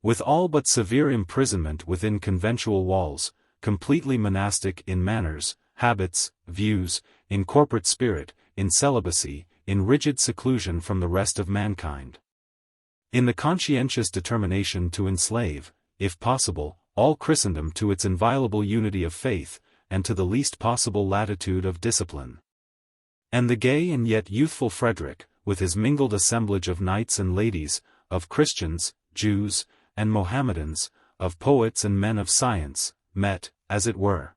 With all but severe imprisonment within conventual walls, completely monastic in manners, habits, views, in corporate spirit, in celibacy, in rigid seclusion from the rest of mankind. In the conscientious determination to enslave, if possible, all Christendom to its inviolable unity of faith, and to the least possible latitude of discipline. And the gay and yet youthful Frederick, with his mingled assemblage of knights and ladies, of Christians, Jews, and Mohammedans, of poets and men of science, met, as it were,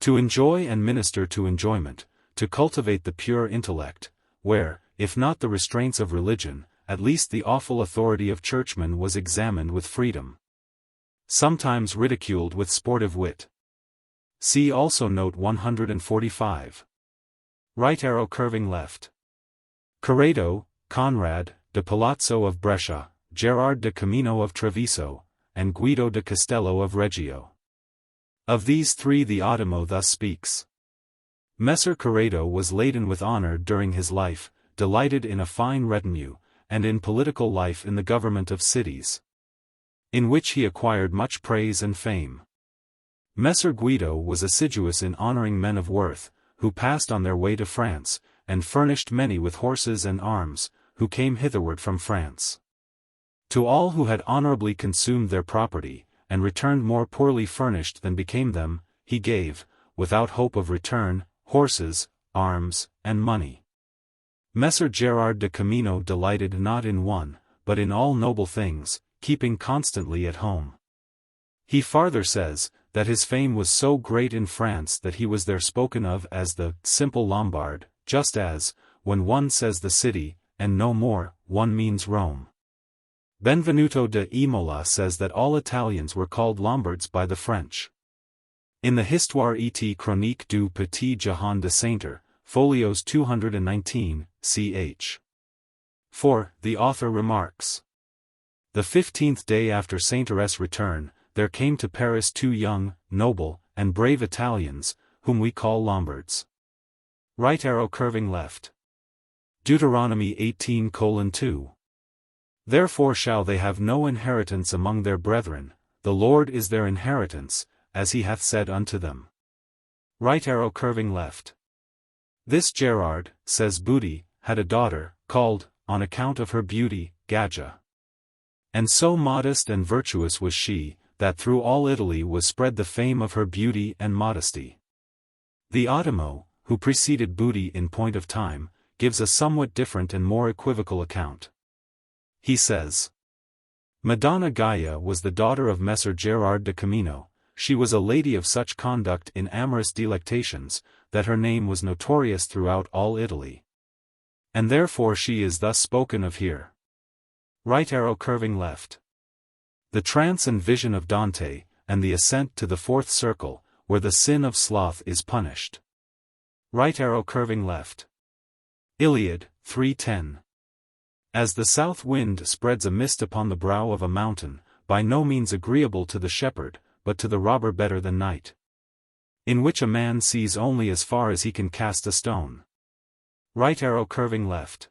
to enjoy and minister to enjoyment, to cultivate the pure intellect, where, if not the restraints of religion, at least the awful authority of churchmen was examined with freedom, sometimes ridiculed with sportive wit. See also note 145. Right arrow curving left. Corrado, Conrad, de Palazzo of Brescia, Gerard de Camino of Treviso, and Guido de Castello of Reggio. Of these three the Ottimo thus speaks. Messer Corrado was laden with honor during his life, delighted in a fine retinue, and in political life in the government of cities, in which he acquired much praise and fame. Messer Guido was assiduous in honoring men of worth, who passed on their way to France, and furnished many with horses and arms, who came hitherward from France. To all who had honorably consumed their property, and returned more poorly furnished than became them, he gave, without hope of return, horses, arms, and money. Messer Gerard de Camino delighted not in one, but in all noble things, keeping constantly at home. He farther says, that his fame was so great in France that he was there spoken of as the simple Lombard, just as, when one says the city, and no more, one means Rome. Benvenuto de Imola says that all Italians were called Lombards by the French. In the Histoire et Chronique du Petit Jehan de Sainter, folios 219, ch. 4, the author remarks. The 15th day after Sainter's return, there came to Paris two young, noble, and brave Italians, whom we call Lombards. Right arrow curving left. Deuteronomy 18:2. Therefore shall they have no inheritance among their brethren, the Lord is their inheritance, as he hath said unto them. Right arrow curving left. This Gerard, says Booty, had a daughter, called, on account of her beauty, Gadja. And so modest and virtuous was she, that through all Italy was spread the fame of her beauty and modesty. The Ottimo, who preceded Booty in point of time, gives a somewhat different and more equivocal account. He says, Madonna Gaia was the daughter of Messer Gerard de Camino. She was a lady of such conduct in amorous delectations, that her name was notorious throughout all Italy. And therefore she is thus spoken of here. Right arrow curving left. The trance and vision of Dante, and the ascent to the fourth circle, where the sin of sloth is punished. Right arrow curving left. Iliad, 3:10. As the south wind spreads a mist upon the brow of a mountain, by no means agreeable to the shepherd, but to the robber better than night, in which a man sees only as far as he can cast a stone. Right arrow curving left.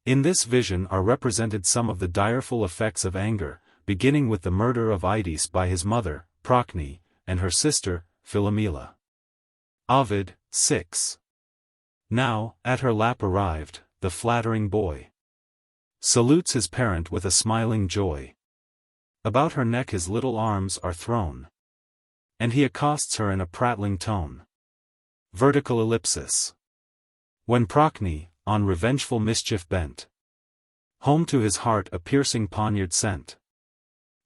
In this vision are represented some of the direful effects of anger, beginning with the murder of Ides by his mother, Procne, and her sister, Philomela. Ovid, 6. Now, at her lap arrived, the flattering boy. Salutes his parent with a smiling joy. About her neck his little arms are thrown. And he accosts her in a prattling tone. Vertical ellipsis. When Procne, on revengeful mischief bent, home to his heart a piercing poniard sent.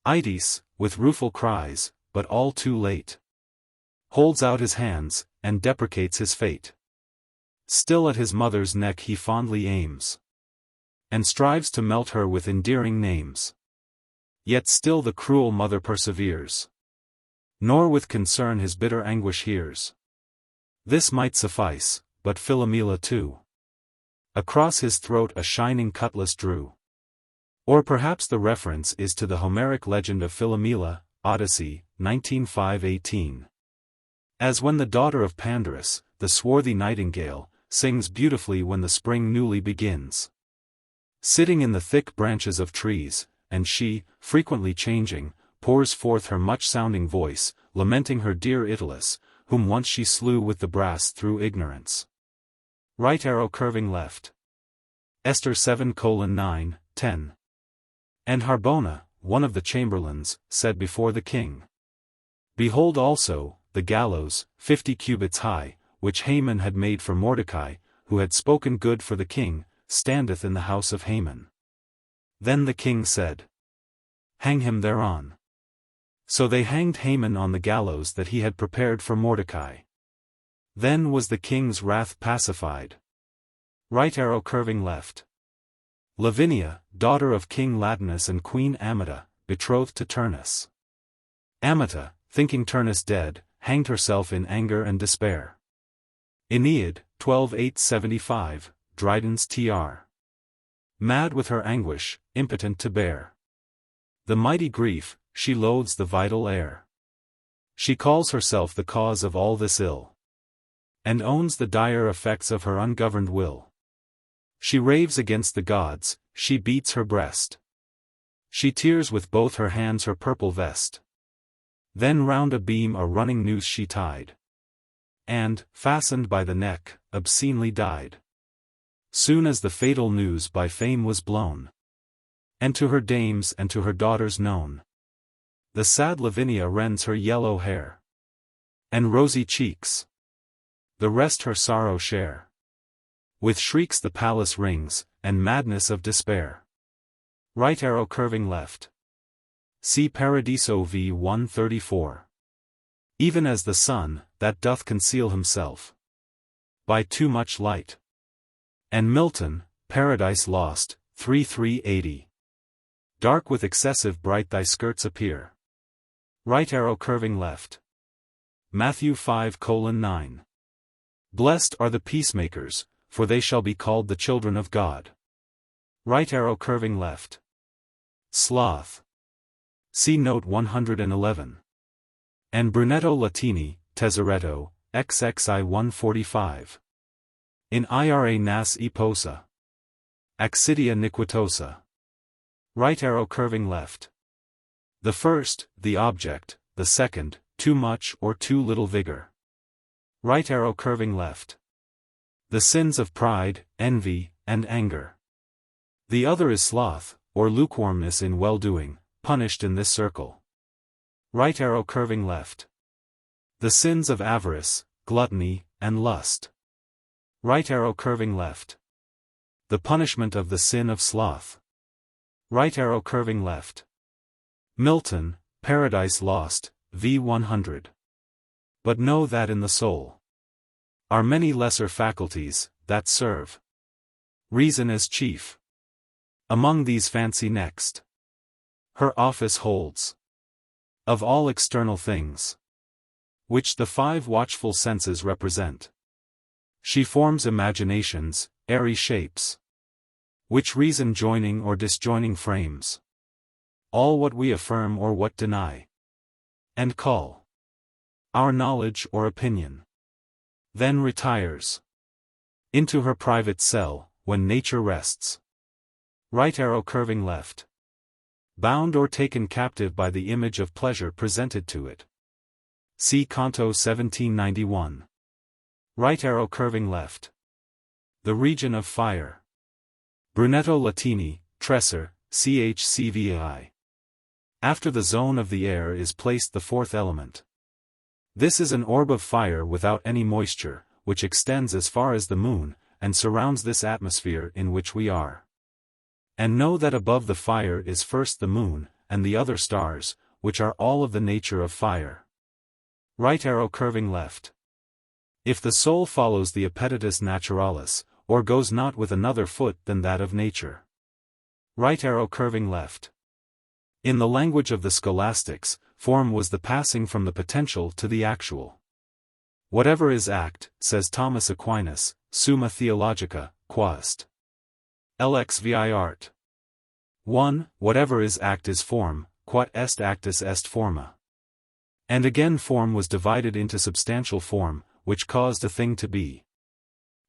Ides, with rueful cries, but all too late, holds out his hands, and deprecates his fate. Still at his mother's neck he fondly aims, and strives to melt her with endearing names. Yet still the cruel mother perseveres, nor with concern his bitter anguish hears. This might suffice, but Philomela too across his throat a shining cutlass drew. Or perhaps the reference is to the Homeric legend of Philomela, Odyssey, 19:5-18. As when the daughter of Pandarus, the swarthy nightingale, sings beautifully when the spring newly begins. Sitting in the thick branches of trees, and she, frequently changing, pours forth her much-sounding voice, lamenting her dear Italus, whom once she slew with the brass through ignorance. Right arrow curving left. Esther 7:9, 10. And Harbona, one of the chamberlains, said before the king, Behold also, the gallows, 50 cubits high, which Haman had made for Mordecai, who had spoken good for the king, standeth in the house of Haman. Then the king said, Hang him thereon. So they hanged Haman on the gallows that he had prepared for Mordecai. Then was the king's wrath pacified. Right arrow curving left. Lavinia, daughter of King Latinus and Queen Amata, betrothed to Turnus. Amata, thinking Turnus dead, hanged herself in anger and despair. Aeneid, 12:8-75, Dryden's Tr. Mad with her anguish, impotent to bear the mighty grief, she loathes the vital air. She calls herself the cause of all this ill, and owns the dire effects of her ungoverned will. She raves against the gods, she beats her breast. She tears with both her hands her purple vest. Then round a beam a running noose she tied, and, fastened by the neck, obscenely died. Soon as the fatal news by fame was blown, and to her dames and to her daughters known, the sad Lavinia rends her yellow hair and rosy cheeks. The rest her sorrow share. With shrieks the palace rings, and madness of despair. Right arrow curving left. See Paradiso v. 134. Even as the sun, that doth conceal himself by too much light. And Milton, Paradise Lost, 3380. Dark with excessive bright thy skirts appear. Right arrow curving left. Matthew 5:9. Blessed are the peacemakers, for they shall be called the children of God. Right arrow curving left. Sloth. See note 111. And Brunetto Latini, Tesoretto, XXI 145. In ira nas e posa. Accidia niquitosa. Right arrow curving left. The first, the object, the second, too much or too little vigor. Right arrow curving left. The sins of pride, envy, and anger. The other is sloth, or lukewarmness in well-doing, punished in this circle. Right arrow curving left. The sins of avarice, gluttony, and lust. Right arrow curving left. The punishment of the sin of sloth. Right arrow curving left. Milton, Paradise Lost, v. 100. But know that in the soul are many lesser faculties, that serve reason as chief. Among these fancy next her office holds of all external things, which the five watchful senses represent. She forms imaginations, airy shapes, which reason joining or disjoining frames all what we affirm or what deny, and call our knowledge or opinion. Then retires into her private cell, when nature rests. Right arrow curving left. Bound or taken captive by the image of pleasure presented to it. See Canto 1791. Right arrow curving left. The region of fire. Brunetto Latini, Tresser, chcvi. After the zone of the air is placed the fourth element. This is an orb of fire without any moisture, which extends as far as the moon, and surrounds this atmosphere in which we are. And know that above the fire is first the moon, and the other stars, which are all of the nature of fire. Right arrow curving left. If the soul follows the appetitus naturalis, or goes not with another foot than that of nature. Right arrow curving left. In the language of the scholastics, form was the passing from the potential to the actual. Whatever is act, says Thomas Aquinas, Summa Theologica, quast. Lx vi art. 1. Whatever is act is form, quod est actus est forma. And again form was divided into substantial form, which caused a thing to be.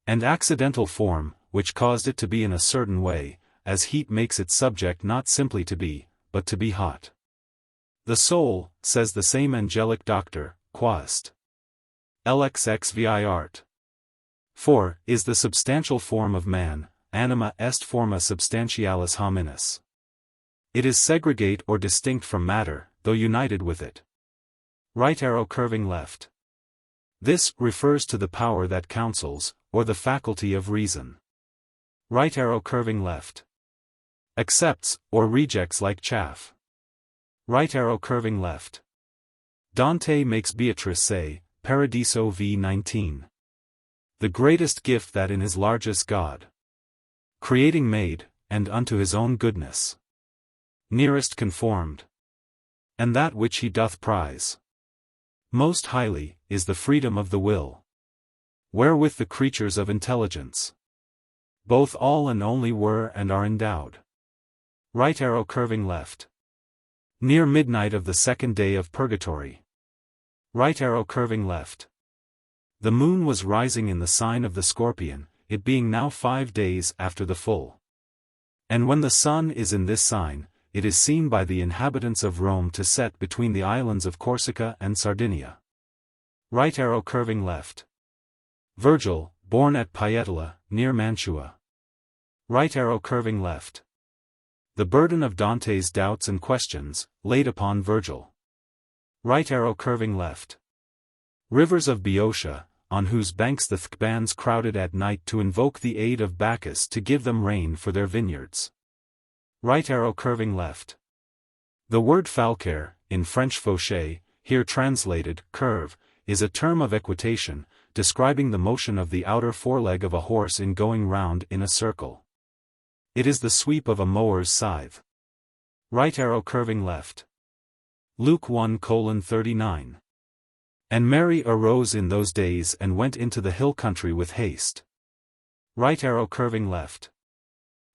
And accidental form, which caused it to be in a certain way, as heat makes its subject not simply to be, but to be hot. The soul, says the same angelic doctor, quast. Lx vi art. 4. Is the substantial form of man, anima est forma substantialis hominis. It is segregate or distinct from matter, though united with it. Right arrow curving left. This refers to the power that counsels, or the faculty of reason. Right arrow curving left. Accepts, or rejects like chaff. Right arrow curving left. Dante makes Beatrice say, Paradiso v 19. The greatest gift that in his largest God. Creating made, and unto his own goodness. Nearest conformed. And that which he doth prize. Most highly, is the freedom of the will. Wherewith the creatures of intelligence. Both all and only were and are endowed. Right arrow curving left. Near midnight of the second day of Purgatory. Right arrow curving left. The moon was rising in the sign of the Scorpion, it being now 5 days after the full. And when the sun is in this sign, it is seen by the inhabitants of Rome to set between the islands of Corsica and Sardinia. Right arrow curving left. Virgil, born at Pietola, near Mantua. Right arrow curving left. The burden of Dante's doubts and questions, laid upon Virgil. Right arrow curving left. Rivers of Boeotia, on whose banks the Thebans crowded at night to invoke the aid of Bacchus to give them rain for their vineyards. Right arrow curving left. The word falcaire, in French faucher, here translated, curve, is a term of equitation, describing the motion of the outer foreleg of a horse in going round in a circle. It is the sweep of a mower's scythe. Right arrow curving left. Luke 1:39. And Mary arose in those days and went into the hill country with haste. Right arrow curving left.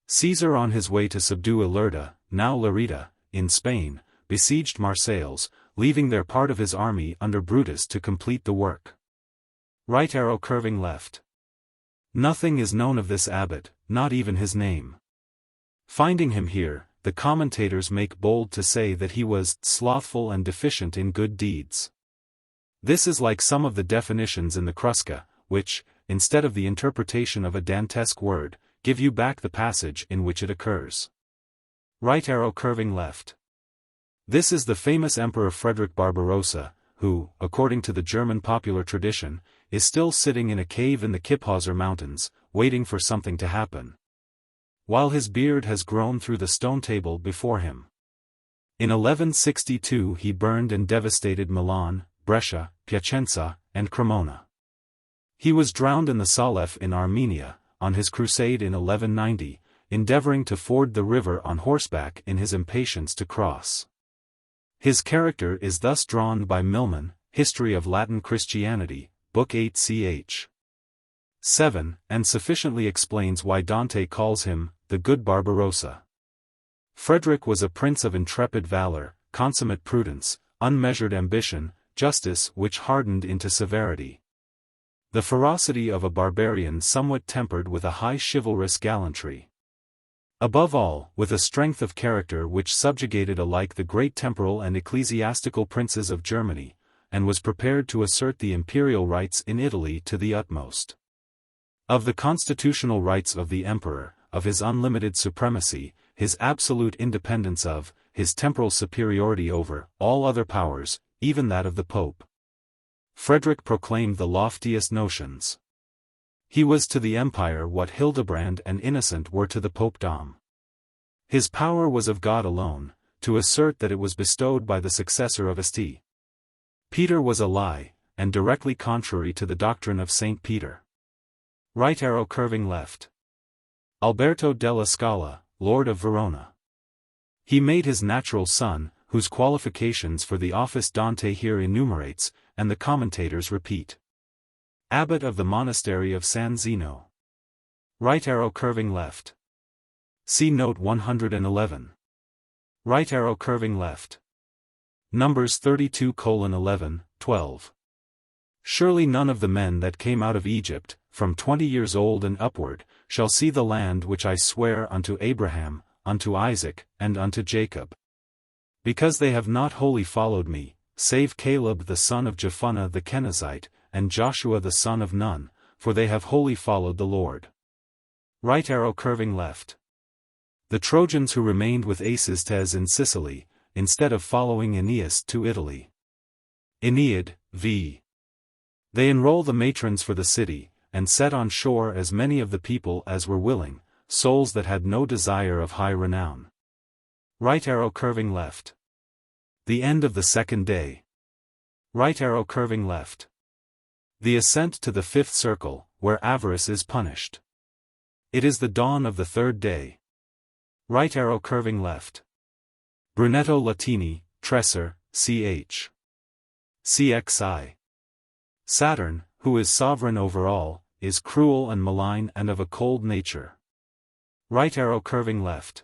Caesar on his way to subdue Ilerda, now Lerida, in Spain, besieged Marseilles, leaving there part of his army under Brutus to complete the work. Right arrow curving left. Nothing is known of this abbot, not even his name. Finding him here, the commentators make bold to say that he was slothful and deficient in good deeds. This is like some of the definitions in the Crusca, which, instead of the interpretation of a Dantesque word, give you back the passage in which it occurs. Right arrow curving left. This is the famous Emperor Frederick Barbarossa, who, according to the German popular tradition, is still sitting in a cave in the Kipphauser Mountains, waiting for something to happen. While his beard has grown through the stone table before him. In 1162 he burned and devastated Milan, Brescia, Piacenza, and Cremona. He was drowned in the Salef in Armenia, on his crusade in 1190, endeavoring to ford the river on horseback in his impatience to cross. His character is thus drawn by Milman, History of Latin Christianity, Book 8 ch. 7, and sufficiently explains why Dante calls him, the good Barbarossa. Frederick was a prince of intrepid valor, consummate prudence, unmeasured ambition, justice which hardened into severity. The ferocity of a barbarian somewhat tempered with a high chivalrous gallantry. Above all, with a strength of character which subjugated alike the great temporal and ecclesiastical princes of Germany, and was prepared to assert the imperial rights in Italy to the utmost. Of the constitutional rights of the emperor, of his unlimited supremacy, his absolute independence of, his temporal superiority over, all other powers, even that of the Pope, Frederick proclaimed the loftiest notions. He was to the empire what Hildebrand and Innocent were to the popedom. His power was of God alone, to assert that it was bestowed by the successor of St. Peter was a lie, and directly contrary to the doctrine of St. Peter. Right arrow curving left. Alberto della Scala, Lord of Verona. He made his natural son, whose qualifications for the office Dante here enumerates, and the commentators repeat. Abbot of the monastery of San Zeno. Right arrow curving left. See note 111. Right arrow curving left. Numbers 32:11, 12. Surely none of the men that came out of Egypt, from 20 years old and upward, shall see the land which I swear unto Abraham, unto Isaac, and unto Jacob. Because they have not wholly followed me, save Caleb the son of Jephunneh the Kenizzite, and Joshua the son of Nun, for they have wholly followed the Lord. Right arrow curving left. The Trojans who remained with Acestes in Sicily, instead of following Aeneas to Italy. Aeneid, v. They enroll the matrons for the city, and set on shore as many of the people as were willing, souls that had no desire of high renown. Right arrow curving left. The end of the second day. Right arrow curving left. The ascent to the fifth circle, where avarice is punished. It is the dawn of the third day. Right arrow curving left. Brunetto Latini, Tresor, ch. Cxi. Saturn, who is sovereign over all, is cruel and malign and of a cold nature. Right arrow curving left.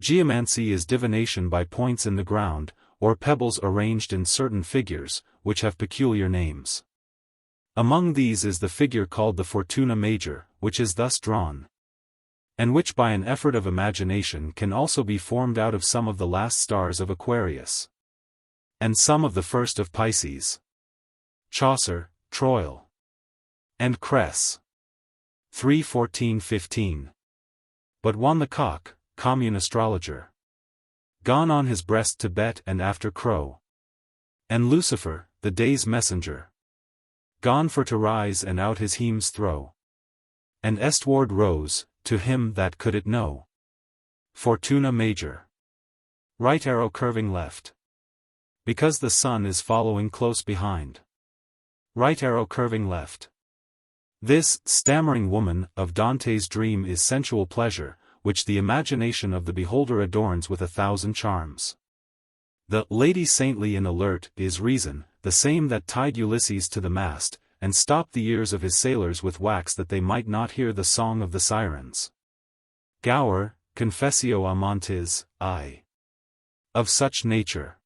Geomancy is divination by points in the ground, or pebbles arranged in certain figures, which have peculiar names. Among these is the figure called the Fortuna Major, which is thus drawn, and which by an effort of imagination can also be formed out of some of the last stars of Aquarius, and some of the first of Pisces. Chaucer, Troil. And Cress. 3:14-15. But one the cock, commune astrologer, gone on his breast to bet and after crow. And Lucifer, the day's messenger, gone for to rise and out his hemes throw. And Estward rose, to him that could it know. Fortuna Major. Right arrow curving left. Because the sun is following close behind. Right arrow curving left. This stammering woman of Dante's dream is sensual pleasure, which the imagination of the beholder adorns with 1,000 charms. The lady saintly and alert is reason, the same that tied Ulysses to the mast, and stopped the ears of his sailors with wax that they might not hear the song of the sirens. Gower, Confessio Amantis, I. Of such nature.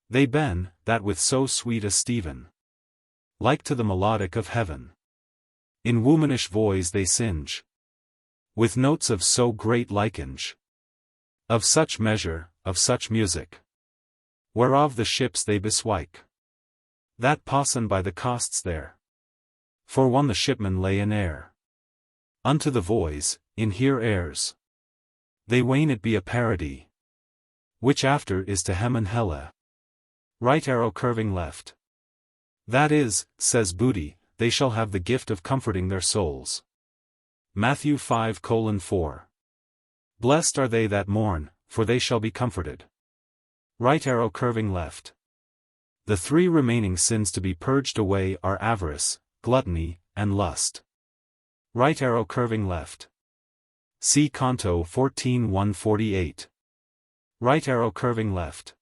They ben, that with so sweet a Stephen, like to the melodic of heaven, in womanish voice they singe, with notes of so great likenage, of such measure, of such music, whereof the ships they beswike, that passen by the coasts there. For one the shipmen lay in air, unto the voice, in here airs, they wane it be a parody, which after is to hem and helle. Right arrow curving left. That is, says Booty, they shall have the gift of comforting their souls. Matthew 5:4. Blessed are they that mourn, for they shall be comforted. Right arrow curving left. The three remaining sins to be purged away are avarice, gluttony, and lust. Right arrow curving left. See Canto 14:148. Right arrow curving left.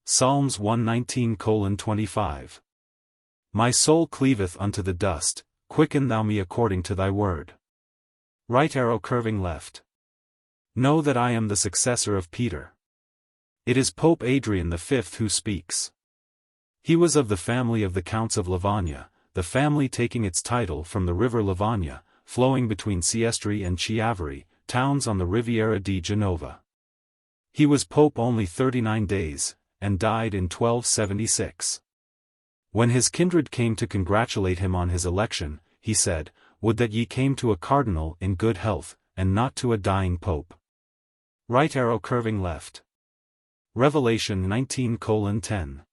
Psalms 119:25. My soul cleaveth unto the dust, quicken thou me according to thy word. Right arrow curving left. Know that I am the successor of Peter. It is Pope Adrian V who speaks. He was of the family of the Counts of Lavagna, the family taking its title from the river Lavagna, flowing between Siestri and Chiavari, towns on the Riviera di Genova. He was pope only 39 days, and died in 1276. When his kindred came to congratulate him on his election, he said, "Would that ye came to a cardinal in good health, and not to a dying pope." Right arrow curving left. Revelation 19:10.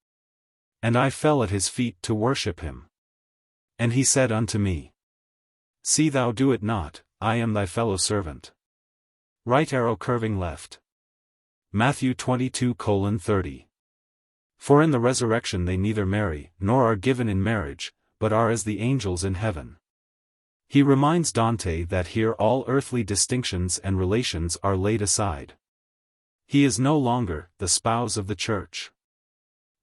And I fell at his feet to worship him. And he said unto me, See thou do it not, I am thy fellow servant. Right arrow curving left. Matthew 22:30. For in the resurrection they neither marry, nor are given in marriage, but are as the angels in heaven. He reminds Dante that here all earthly distinctions and relations are laid aside. He is no longer the spouse of the church.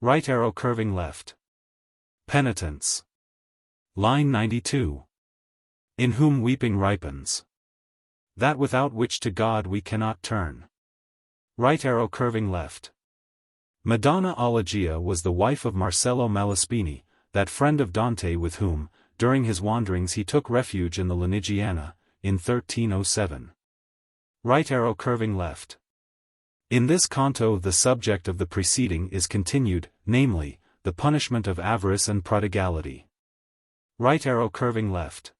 Right arrow curving left. Penitence. Line 92. In whom weeping ripens. That without which to God we cannot turn. Right arrow curving left. Madonna Alighieri was the wife of Marcello Malaspini, that friend of Dante with whom, during his wanderings he took refuge in the Lunigiana, in 1307. Right arrow curving left. In this canto the subject of the preceding is continued, namely, the punishment of avarice and prodigality. Right arrow curving left.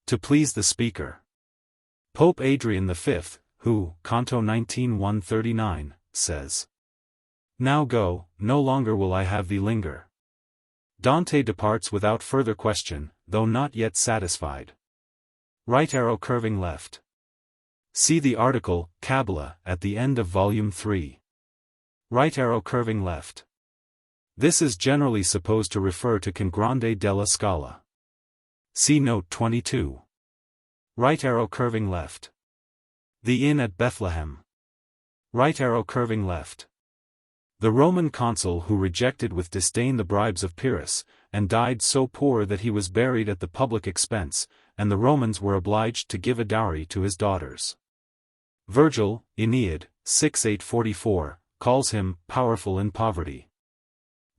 To please the speaker. Pope Adrian V, who, canto 19:139, says, Now go, no longer will I have thee linger. Dante departs without further question, though not yet satisfied. Right arrow curving left. See the article, Kabbalah, at the end of Volume 3. Right arrow curving left. This is generally supposed to refer to Can Grande della Scala. See Note 22. Right arrow curving left. The inn at Bethlehem. Right arrow curving left. The Roman consul who rejected with disdain the bribes of Pyrrhus, and died so poor that he was buried at the public expense, and the Romans were obliged to give a dowry to his daughters. Virgil, Aeneid, 6:844, calls him powerful in poverty.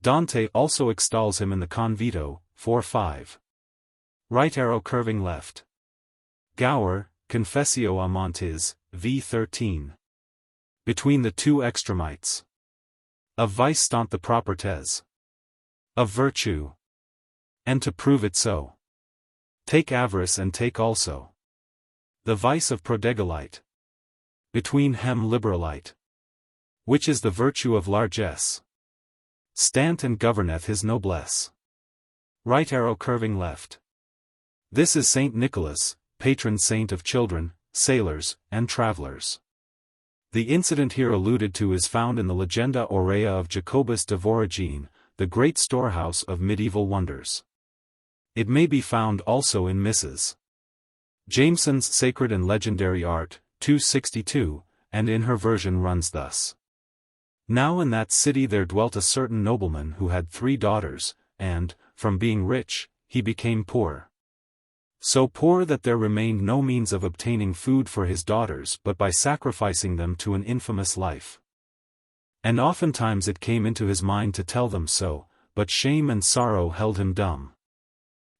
Dante also extols him in the Convito, 4:5. Right arrow curving left. Gower, Confessio Amantis, v. 13. Between the two extremites. Of vice stant the properties. Of virtue. And to prove it so. Take avarice and take also. The vice of prodigalite. Between hem liberalite. Which is the virtue of largesse. Stant and governeth his noblesse. Right arrow curving left. This is Saint Nicholas, patron saint of children, sailors, and travelers. The incident here alluded to is found in the Legenda Aurea of Jacobus de Voragine, the great storehouse of medieval wonders. It may be found also in Mrs. Jameson's Sacred and Legendary Art, 262, and in her version runs thus. Now in that city there dwelt a certain nobleman who had 3 daughters, and, from being rich, he became poor. So poor that there remained no means of obtaining food for his daughters but by sacrificing them to an infamous life. And oftentimes it came into his mind to tell them so, but shame and sorrow held him dumb.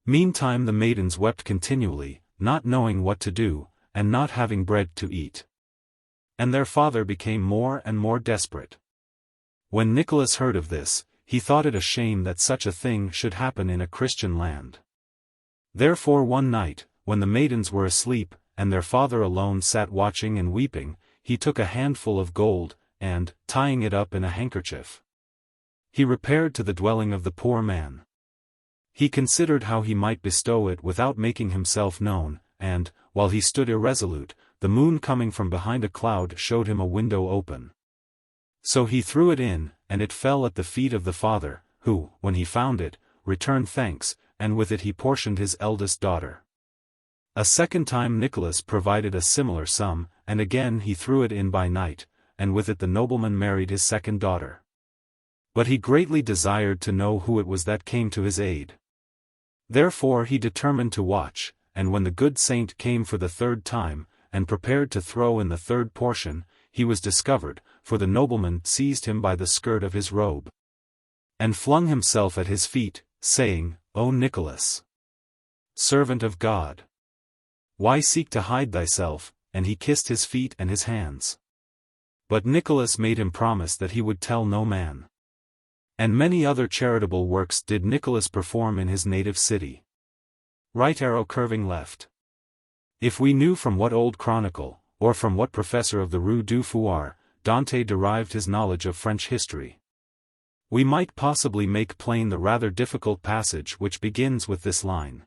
Meantime the maidens wept continually, not knowing what to do, and not having bread to eat. And their father became more and more desperate. When Nicholas heard of this, he thought it a shame that such a thing should happen in a Christian land. Therefore one night, when the maidens were asleep, and their father alone sat watching and weeping, he took a handful of gold, and, tying it up in a handkerchief, he repaired to the dwelling of the poor man. He considered how he might bestow it without making himself known, and, while he stood irresolute, the moon coming from behind a cloud showed him a window open. So he threw it in, and it fell at the feet of the father, who, when he found it, returned thanks, and with it he portioned his eldest daughter. A second time Nicholas provided a similar sum, and again he threw it in by night, and with it the nobleman married his second daughter. But he greatly desired to know who it was that came to his aid. Therefore he determined to watch, and when the good saint came for the 3rd time, and prepared to throw in the 3rd portion, he was discovered, for the nobleman seized him by the skirt of his robe, and flung himself at his feet, saying, O Nicholas, servant of God, why seek to hide thyself, and he kissed his feet and his hands. But Nicholas made him promise that he would tell no man. And many other charitable works did Nicholas perform in his native city. Right arrow curving left. If we knew from what old chronicle, or from what professor of the Rue du Fouard, Dante derived his knowledge of French history, we might possibly make plain the rather difficult passage which begins with this line.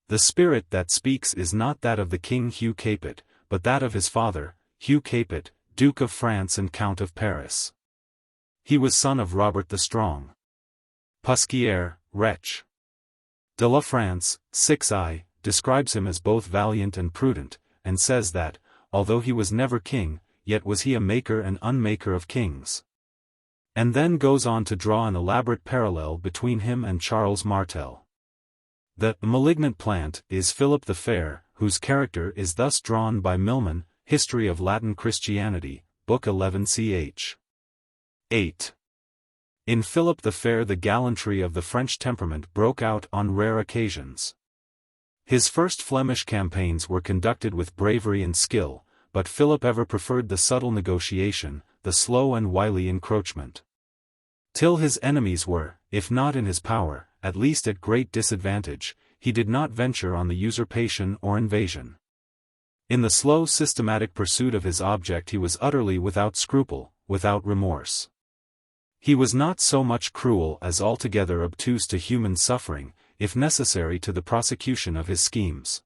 The spirit that speaks is not that of the king Hugh Capet, but that of his father, Hugh Capet, Duke of France and Count of Paris. He was son of Robert the Strong. Pusquier, wretch. De la France, 6i, describes him as both valiant and prudent, and says that, although he was never king, yet was he a maker and unmaker of kings. And then goes on to draw an elaborate parallel between him and Charles Martel. The malignant plant is Philip the Fair, whose character is thus drawn by Milman, History of Latin Christianity, Book 11 ch. 8. In Philip the Fair the gallantry of the French temperament broke out on rare occasions. His first Flemish campaigns were conducted with bravery and skill, but Philip ever preferred the subtle negotiation, the slow and wily encroachment. Till his enemies were, if not in his power, at least at great disadvantage, he did not venture on the usurpation or invasion. In the slow systematic pursuit of his object he was utterly without scruple, without remorse. He was not so much cruel as altogether obtuse to human suffering, if necessary to the prosecution of his schemes.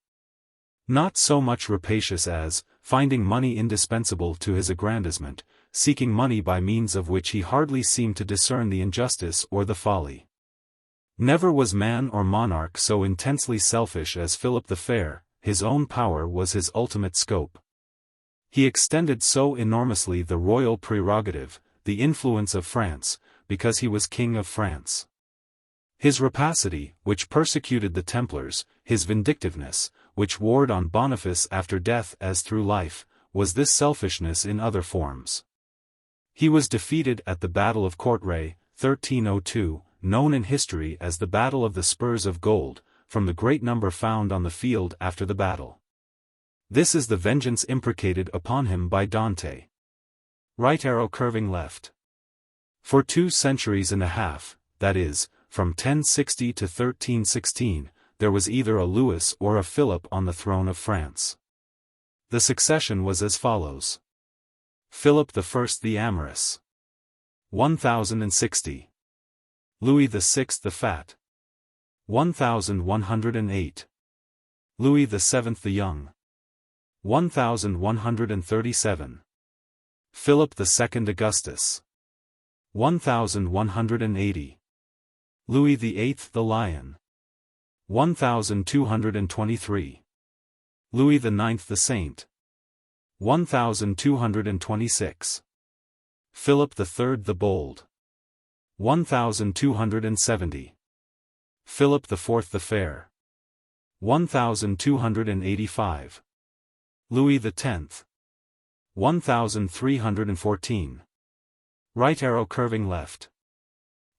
Not so much rapacious as, finding money indispensable to his aggrandizement, seeking money by means of which he hardly seemed to discern the injustice or the folly. Never was man or monarch so intensely selfish as Philip the Fair. His own power was his ultimate scope. He extended so enormously the royal prerogative, the influence of France, because he was king of France. His rapacity, which persecuted the Templars, his vindictiveness, which warred on Boniface after death as through life, was this selfishness in other forms. He was defeated at the Battle of Courtrai, 1302, known in history as the Battle of the Spurs of Gold, from the great number found on the field after the battle. This is the vengeance imprecated upon him by Dante. Right arrow curving left. For 2 centuries and a half, that is, from 1060 to 1316, there was either a Louis or a Philip on the throne of France. The succession was as follows. Philip I the Amorous. 1060. Louis VI the Fat. 1108. Louis VII the Young. 1137. Philip II Augustus. 1180. Louis VIII the Lion. 1223. Louis IX the Saint. 1226. Philip III the Bold. 1270. Philip IV the Fair. 1285. Louis X. 1314. Right arrow curving left.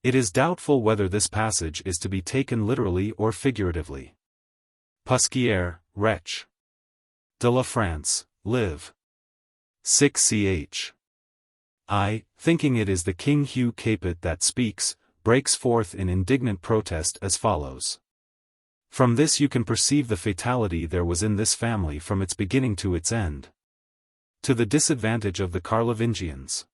It is doubtful whether this passage is to be taken literally or figuratively. Pusquier, wretch. De la France, live. 6 ch. I, thinking it is the King Hugh Capet that speaks, breaks forth in indignant protest as follows. From this you can perceive the fatality there was in this family from its beginning to its end. To the disadvantage of the Carlovingians.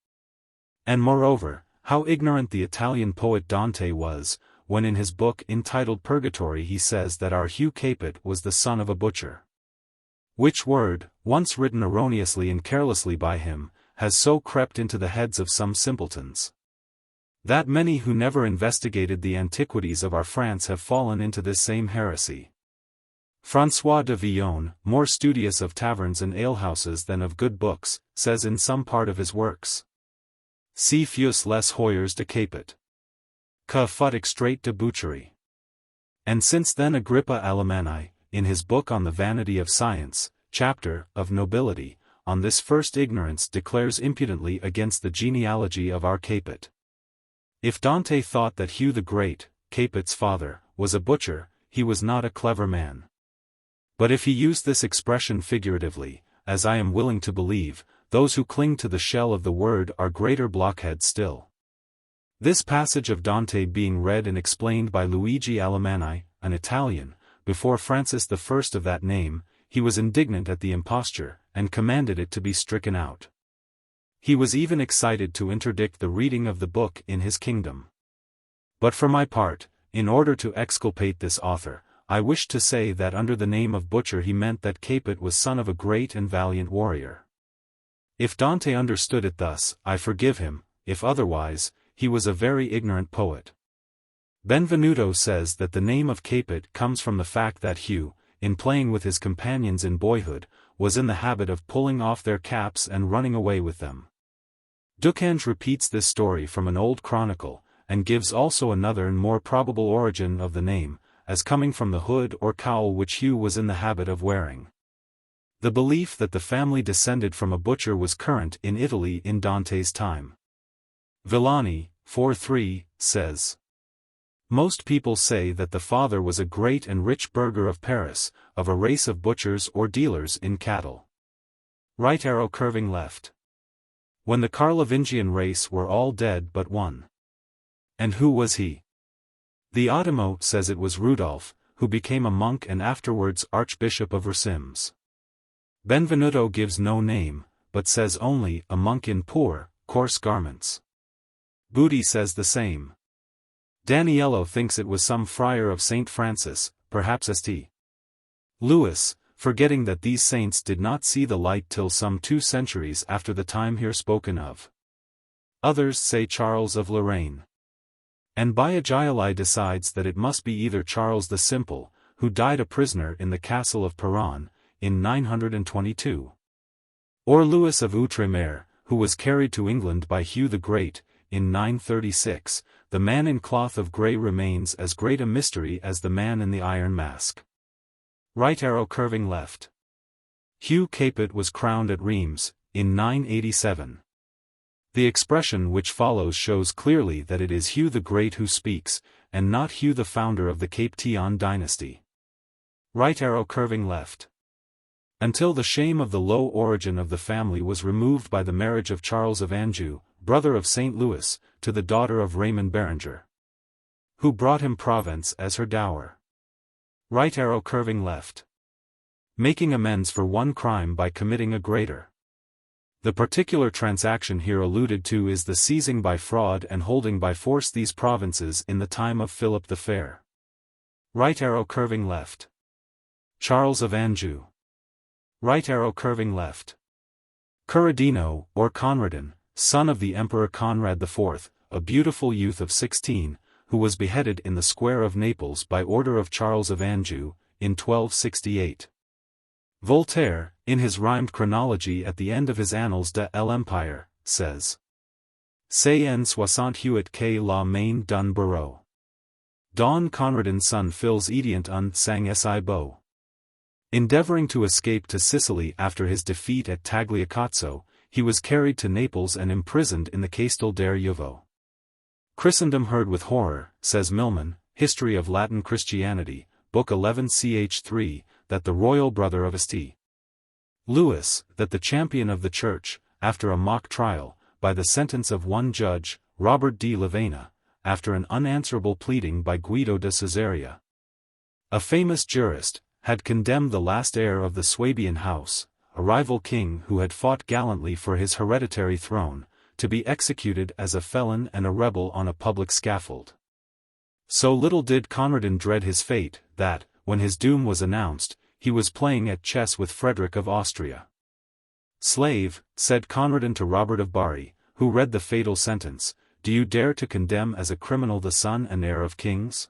And moreover, how ignorant the Italian poet Dante was, when in his book entitled Purgatorio he says that our Hugh Capet was the son of a butcher. Which word, once written erroneously and carelessly by him, has so crept into the heads of some simpletons, that many who never investigated the antiquities of our France have fallen into this same heresy. François de Villon, more studious of taverns and alehouses than of good books, says in some part of his works. Si fus les hoyers de Capet. Que fut extrait de boucherie. And since then Agrippa Alemanni, in his book on the vanity of science, chapter, of nobility, on this first ignorance declares impudently against the genealogy of our Capet. If Dante thought that Hugh the Great, Capet's father, was a butcher, he was not a clever man. But if he used this expression figuratively, as I am willing to believe, those who cling to the shell of the word are greater blockheads still. This passage of Dante being read and explained by Luigi Alemanni, an Italian, before Francis I of that name, he was indignant at the imposture, and commanded it to be stricken out. He was even excited to interdict the reading of the book in his kingdom. But for my part, in order to exculpate this author, I wish to say that under the name of butcher he meant that Capet was son of a great and valiant warrior. If Dante understood it thus, I forgive him; if otherwise, he was a very ignorant poet. Benvenuto says that the name of Capet comes from the fact that Hugh, in playing with his companions in boyhood, was in the habit of pulling off their caps and running away with them. Ducange repeats this story from an old chronicle, and gives also another and more probable origin of the name, as coming from the hood or cowl which Hugh was in the habit of wearing. The belief that the family descended from a butcher was current in Italy in Dante's time. Villani, 4.3, says, "Most people say that the father was a great and rich burgher of Paris, of a race of butchers or dealers in cattle." Right arrow curving left. When the Carlovingian race were all dead but one. And who was he? The Ottimo says it was Rudolph, who became a monk and afterwards Archbishop of Rheims. Benvenuto gives no name, but says only a monk in poor, coarse garments. Booty says the same. Daniello thinks it was some friar of St. Francis, perhaps St. Louis, forgetting that these saints did not see the light till some 2 centuries after the time here spoken of. Others say Charles of Lorraine. And Biaggioli decides that it must be either Charles the Simple, who died a prisoner in the castle of Peronne, in 922. Or Louis of Outremer, who was carried to England by Hugh the Great, in 936, the man in cloth of grey remains as great a mystery as the man in the iron mask. Right arrow curving left. Hugh Capet was crowned at Rheims, in 987. The expression which follows shows clearly that it is Hugh the Great who speaks, and not Hugh the founder of the Capetian dynasty. Right arrow curving left. Until the shame of the low origin of the family was removed by the marriage of Charles of Anjou, brother of St. Louis, to the daughter of Raymond Berenger, who brought him Provence as her dower. Right arrow curving left. Making amends for one crime by committing a greater. The particular transaction here alluded to is the seizing by fraud and holding by force these provinces in the time of Philip the Fair. Right arrow curving left. Charles of Anjou. Right arrow curving left. Corradino, or Conradin, son of the Emperor Conrad IV, a beautiful youth of 16, who was beheaded in the square of Naples by order of Charles of Anjou, in 1268. Voltaire, in his rhymed chronology at the end of his Annales de l'Empire, says, "C'est en 68 que la main d'un bureau. Don Conradin's son fills Edient un sang si beau." Endeavoring to escape to Sicily after his defeat at Tagliacozzo, he was carried to Naples and imprisoned in the Castel d'Eriovo. Christendom heard with horror, says Milman, History of Latin Christianity, Book 11 ch. 3, that the royal brother of St. Louis, that the champion of the church, after a mock trial, by the sentence of one judge, Robert de Lavena, after an unanswerable pleading by Guido de Caesarea, a famous jurist, had condemned the last heir of the Swabian house, a rival king who had fought gallantly for his hereditary throne, to be executed as a felon and a rebel on a public scaffold. So little did Conradin dread his fate, that, when his doom was announced, he was playing at chess with Frederick of Austria. "Slave," said Conradin to Robert of Bari, who read the fatal sentence, "do you dare to condemn as a criminal the son and heir of kings?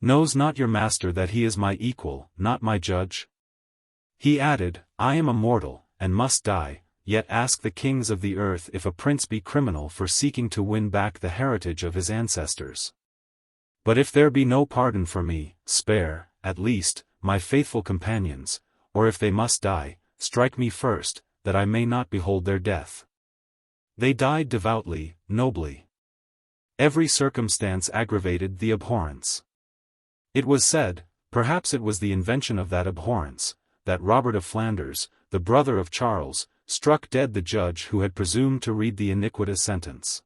Knows not your master that he is my equal, not my judge?" He added, "I am a mortal, and must die, yet ask the kings of the earth if a prince be criminal for seeking to win back the heritage of his ancestors. But if there be no pardon for me, spare, at least, my faithful companions, or if they must die, strike me first, that I may not behold their death." They died devoutly, nobly. Every circumstance aggravated the abhorrence. It was said, perhaps it was the invention of that abhorrence, that Robert of Flanders, the brother of Charles, struck dead the judge who had presumed to read the iniquitous sentence.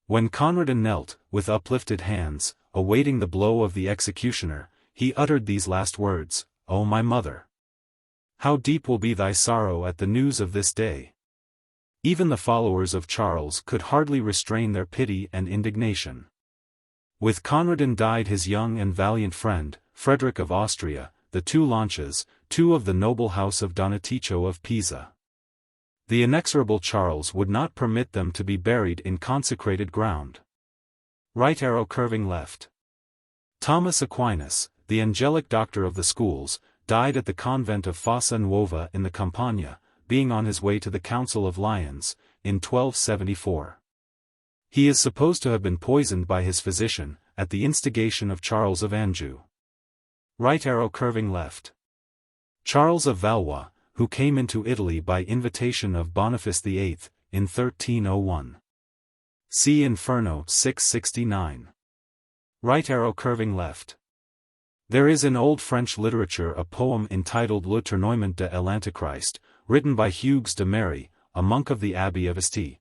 When Conradin knelt, with uplifted hands, awaiting the blow of the executioner, he uttered these last words, "O my mother! How deep will be thy sorrow at the news of this day!" Even the followers of Charles could hardly restrain their pity and indignation. With Conradin died his young and valiant friend, Frederick of Austria, the two Lancias, two of the noble house of Donaticio of Pisa. The inexorable Charles would not permit them to be buried in consecrated ground. Right arrow curving left. Thomas Aquinas, the angelic doctor of the schools, died at the convent of Fossa Nuova in the Campagna, being on his way to the Council of Lyons, in 1274. He is supposed to have been poisoned by his physician, at the instigation of Charles of Anjou. Right arrow curving left. Charles of Valois, who came into Italy by invitation of Boniface VIII, in 1301. See Inferno 669. Right arrow curving left. There is in Old French literature a poem entitled Le Tournoiement de l'Antichrist, written by Hugues de Mary, a monk of the Abbey of St.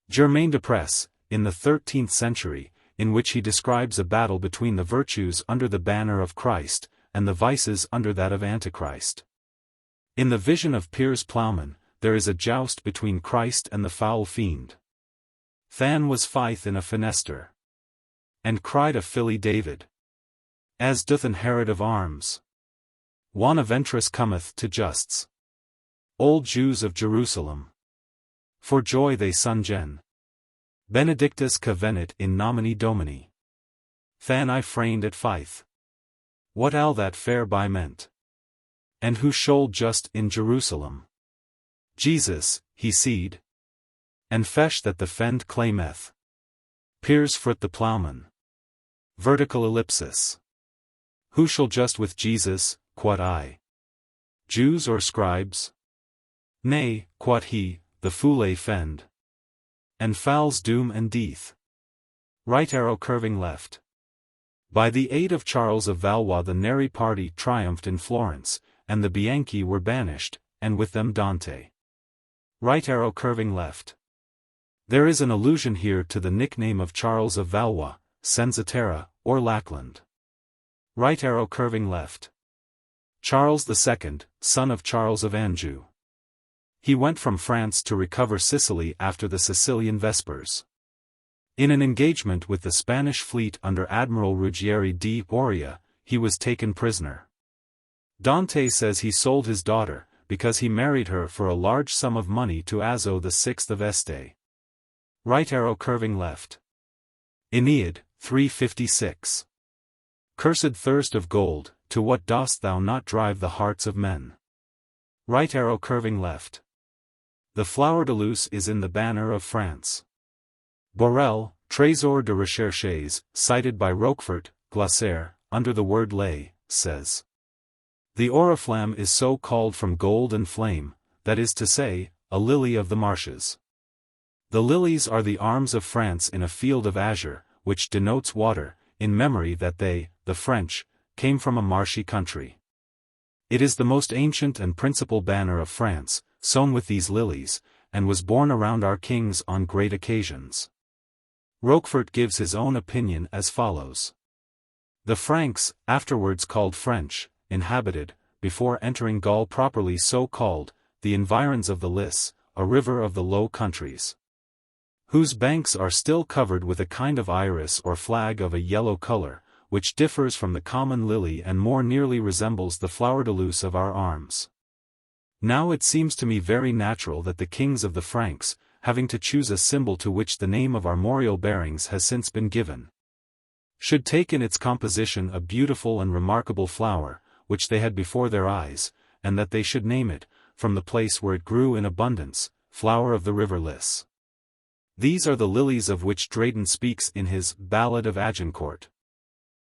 Germain de Presse, in the 13th century, in which he describes a battle between the virtues under the banner of Christ, and the vices under that of Antichrist. In the vision of Piers Plowman, there is a joust between Christ and the foul fiend. Than was Fife in a fenester. And cried a filly David. As doth an Herod of arms. One aventress cometh to justs. Old Jews of Jerusalem. For joy they sung gen. Benedictus ca venit in nomine Domini. Than I freined at Fife. What al that fair by meant? And who should just in Jerusalem? Jesus, he seed. And fesh that the fend claimeth. Piers foot the plowman. Vertical ellipsis. Who shall just with Jesus, quod I? Jews or scribes? Nay, quod he, the foule fend. And fowls doom and death. Right arrow curving left. By the aid of Charles of Valois the Neri party triumphed in Florence, and the Bianchi were banished, and with them Dante. Right arrow curving left. There is an allusion here to the nickname of Charles of Valois, Senzatera, or Lackland. Right arrow curving left. Charles II, son of Charles of Anjou. He went from France to recover Sicily after the Sicilian Vespers. In an engagement with the Spanish fleet under Admiral Ruggieri di Oria, he was taken prisoner. Dante says he sold his daughter, because he married her for a large sum of money to Azzo VI of Este. Right arrow curving left. Aeneid, 356. Cursed thirst of gold, to what dost thou not drive the hearts of men? Right arrow curving left. The flower de luce is in the banner of France. Borel, Trésor de Recherches, cited by Roquefort, Glossaire, under the word lay, says. The oriflamme is so called from gold and flame, that is to say, a lily of the marshes. The lilies are the arms of France in a field of azure, which denotes water, in memory that they, the French, came from a marshy country. It is the most ancient and principal banner of France, sown with these lilies, and was borne around our kings on great occasions. Roquefort gives his own opinion as follows. The Franks, afterwards called French, inhabited, before entering Gaul properly so called, the environs of the Lys, a river of the Low Countries, whose banks are still covered with a kind of iris or flag of a yellow color, which differs from the common lily and more nearly resembles the flower de luce of our arms. Now it seems to me very natural that the kings of the Franks, having to choose a symbol to which the name of armorial bearings has since been given, should take in its composition a beautiful and remarkable flower, which they had before their eyes, and that they should name it, from the place where it grew in abundance, flower of the river Lys. These are the lilies of which Dryden speaks in his Ballad of Agincourt.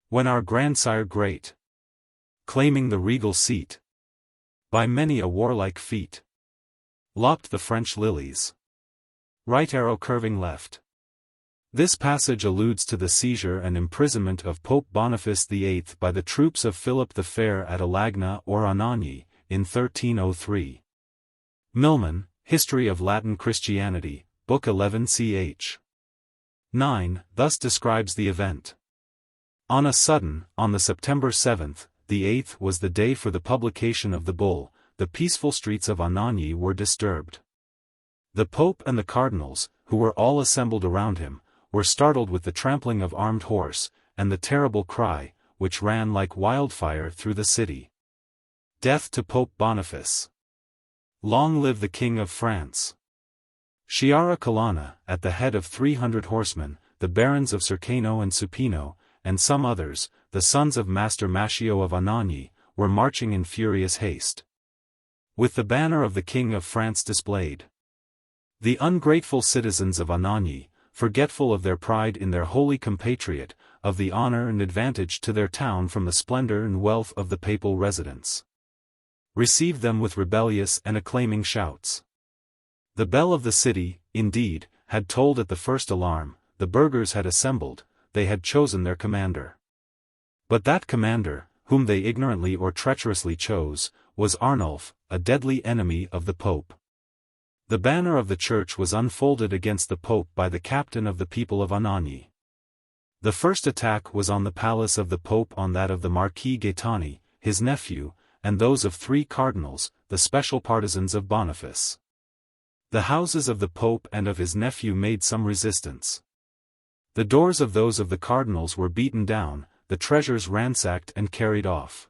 When our grandsire great, claiming the regal seat, by many a warlike feat, lopped the French lilies. Right arrow curving left. This passage alludes to the seizure and imprisonment of Pope Boniface VIII by the troops of Philip the Fair at Alagna or Anagni, in 1303. Milman, History of Latin Christianity, Book 11 ch. 9, thus describes the event. On a sudden, on the September 7th, the 8th was the day for the publication of the bull, the peaceful streets of Anagni were disturbed. The Pope and the cardinals, who were all assembled around him, were startled with the trampling of armed horse, and the terrible cry, which ran like wildfire through the city. Death to Pope Boniface! Long live the King of France! Sciarra Colonna, at the head of 300 horsemen, the barons of Cercano and Supino, and some others, the sons of Master Maccio of Anagni, were marching in furious haste, with the banner of the King of France displayed. The ungrateful citizens of Anagni, forgetful of their pride in their holy compatriot, of the honor and advantage to their town from the splendor and wealth of the papal residence, received them with rebellious and acclaiming shouts. The bell of the city, indeed, had tolled at the first alarm, the burghers had assembled, they had chosen their commander. But that commander, whom they ignorantly or treacherously chose, was Arnulf, a deadly enemy of the Pope. The banner of the Church was unfolded against the Pope by the captain of the people of Anagni. The first attack was on the palace of the Pope, on that of the Marquis Gaetani, his nephew, and those of 3 cardinals, the special partisans of Boniface. The houses of the Pope and of his nephew made some resistance. The doors of those of the cardinals were beaten down, the treasures ransacked and carried off.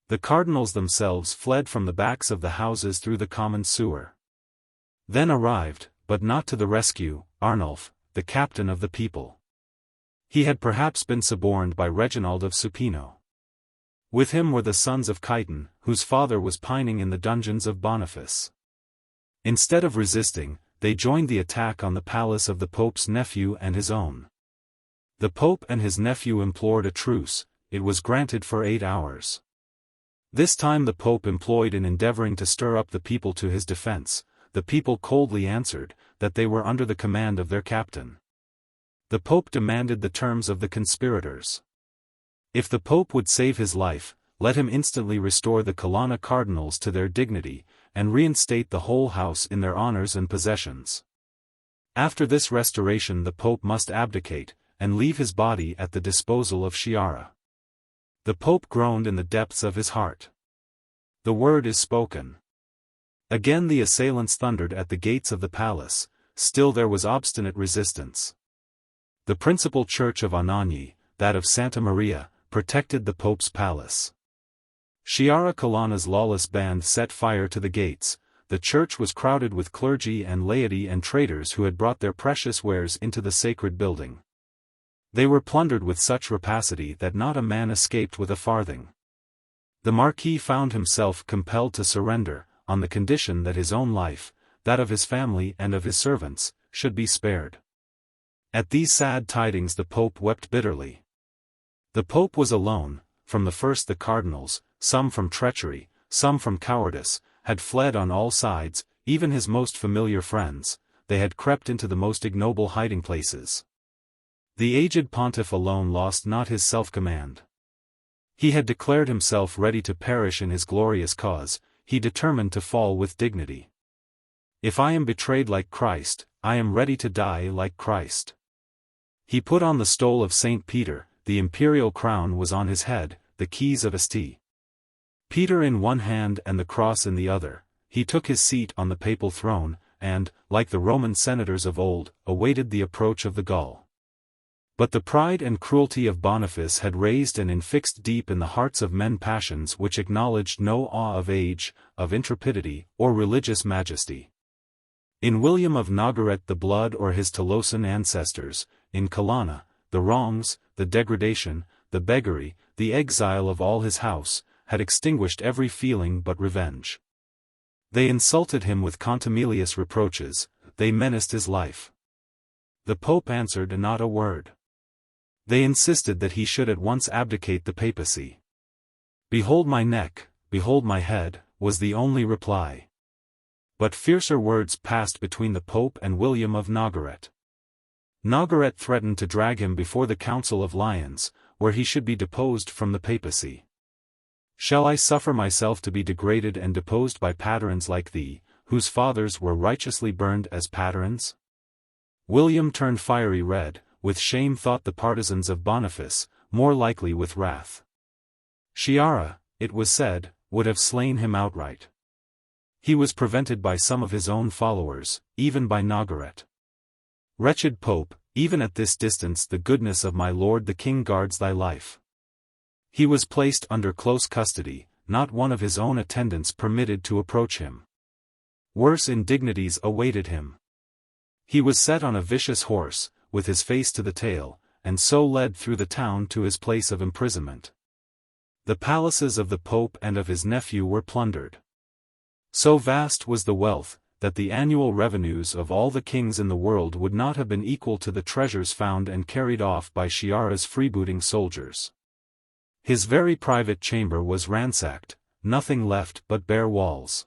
The cardinals themselves fled from the backs of the houses through the common sewer. Then arrived, but not to the rescue, Arnulf, the captain of the people. He had perhaps been suborned by Reginald of Supino. With him were the sons of Chiton, whose father was pining in the dungeons of Boniface. Instead of resisting, they joined the attack on the palace of the Pope's nephew and his own. The Pope and his nephew implored a truce, it was granted for 8 hours. This time the Pope employed in endeavoring to stir up the people to his defense. The people coldly answered, that they were under the command of their captain. The Pope demanded the terms of the conspirators. If the Pope would save his life, let him instantly restore the Colonna cardinals to their dignity, and reinstate the whole house in their honors and possessions. After this restoration the Pope must abdicate, and leave his body at the disposal of Sciarra. The Pope groaned in the depths of his heart. The word is spoken. Again the assailants thundered at the gates of the palace, still there was obstinate resistance. The principal church of Anagni, that of Santa Maria, protected the Pope's palace. Sciarra Colonna's lawless band set fire to the gates. The church was crowded with clergy and laity and traders who had brought their precious wares into the sacred building. They were plundered with such rapacity that not a man escaped with a farthing. The Marquis found himself compelled to surrender, on the condition that his own life, that of his family and of his servants, should be spared. At these sad tidings the Pope wept bitterly. The Pope was alone. From the first the cardinals, some from treachery, some from cowardice, had fled on all sides, even his most familiar friends, they had crept into the most ignoble hiding places. The aged pontiff alone lost not his self-command. He had declared himself ready to perish in his glorious cause, he determined to fall with dignity. If I am betrayed like Christ, I am ready to die like Christ. He put on the stole of St. Peter, the imperial crown was on his head, the keys of St. Peter in one hand and the cross in the other, he took his seat on the papal throne, and, like the Roman senators of old, awaited the approach of the Gaul. But the pride and cruelty of Boniface had raised and infixed deep in the hearts of men passions which acknowledged no awe of age, of intrepidity, or religious majesty. In William of Nogaret the blood or his Tolosan ancestors, in Colonna, the wrongs, the degradation, the beggary, the exile of all his house, had extinguished every feeling but revenge. They insulted him with contumelious reproaches, they menaced his life. The Pope answered not a word. They insisted that he should at once abdicate the papacy. "Behold my neck, behold my head," was the only reply. But fiercer words passed between the Pope and William of Nogaret. Nogaret threatened to drag him before the Council of Lyons, where he should be deposed from the papacy. Shall I suffer myself to be degraded and deposed by patrons like thee, whose fathers were righteously burned as patrons? William turned fiery red, with shame thought the partisans of Boniface, more likely with wrath. Sciarra, it was said, would have slain him outright. He was prevented by some of his own followers, even by Nogaret. Wretched Pope, even at this distance the goodness of my lord the king guards thy life. He was placed under close custody, not one of his own attendants permitted to approach him. Worse indignities awaited him. He was set on a vicious horse, with his face to the tail, and so led through the town to his place of imprisonment. The palaces of the Pope and of his nephew were plundered. So vast was the wealth, that the annual revenues of all the kings in the world would not have been equal to the treasures found and carried off by Sciarra's freebooting soldiers. His very private chamber was ransacked, nothing left but bare walls.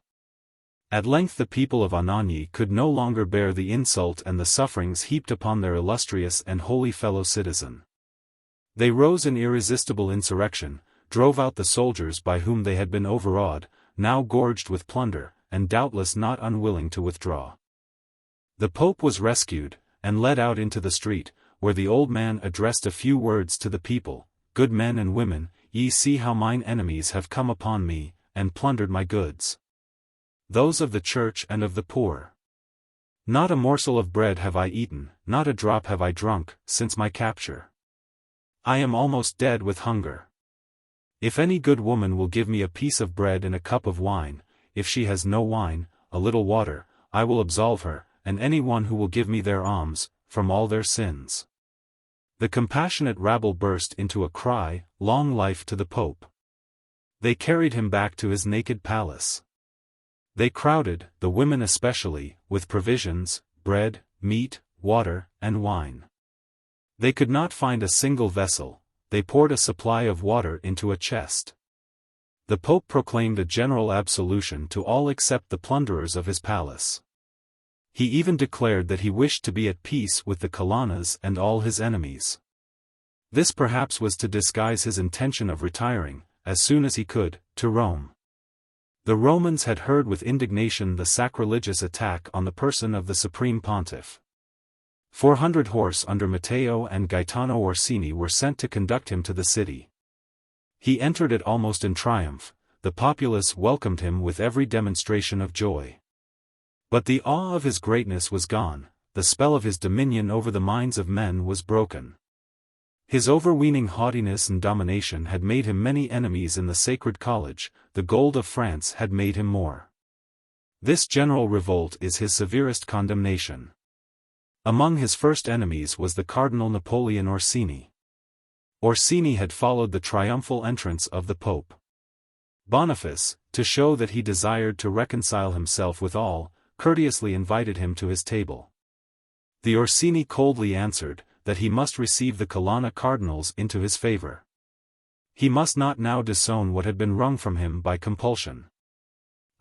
At length the people of Anagni could no longer bear the insult and the sufferings heaped upon their illustrious and holy fellow-citizen. They rose in irresistible insurrection, drove out the soldiers by whom they had been overawed, now gorged with plunder, and doubtless not unwilling to withdraw. The Pope was rescued, and led out into the street, where the old man addressed a few words to the people. Good men and women, ye see how mine enemies have come upon me, and plundered my goods. Those of the church and of the poor. Not a morsel of bread have I eaten, not a drop have I drunk, since my capture. I am almost dead with hunger. If any good woman will give me a piece of bread and a cup of wine, if she has no wine, a little water, I will absolve her, and any one who will give me their alms, from all their sins. The compassionate rabble burst into a cry, long life to the Pope. They carried him back to his naked palace. They crowded, the women especially, with provisions, bread, meat, water, and wine. They could not find a single vessel. They poured a supply of water into a chest. The Pope proclaimed a general absolution to all except the plunderers of his palace. He even declared that he wished to be at peace with the Colonnas and all his enemies. This perhaps was to disguise his intention of retiring, as soon as he could, to Rome. The Romans had heard with indignation the sacrilegious attack on the person of the Supreme Pontiff. 400 horse under Matteo and Gaetano Orsini were sent to conduct him to the city. He entered it almost in triumph, the populace welcomed him with every demonstration of joy. But the awe of his greatness was gone, the spell of his dominion over the minds of men was broken. His overweening haughtiness and domination had made him many enemies in the Sacred College, the gold of France had made him more. This general revolt is his severest condemnation. Among his first enemies was the Cardinal Napoleon Orsini. Orsini had followed the triumphal entrance of the Pope. Boniface, to show that he desired to reconcile himself with all, courteously invited him to his table. The Orsini coldly answered, that he must receive the Colonna cardinals into his favor. He must not now disown what had been wrung from him by compulsion.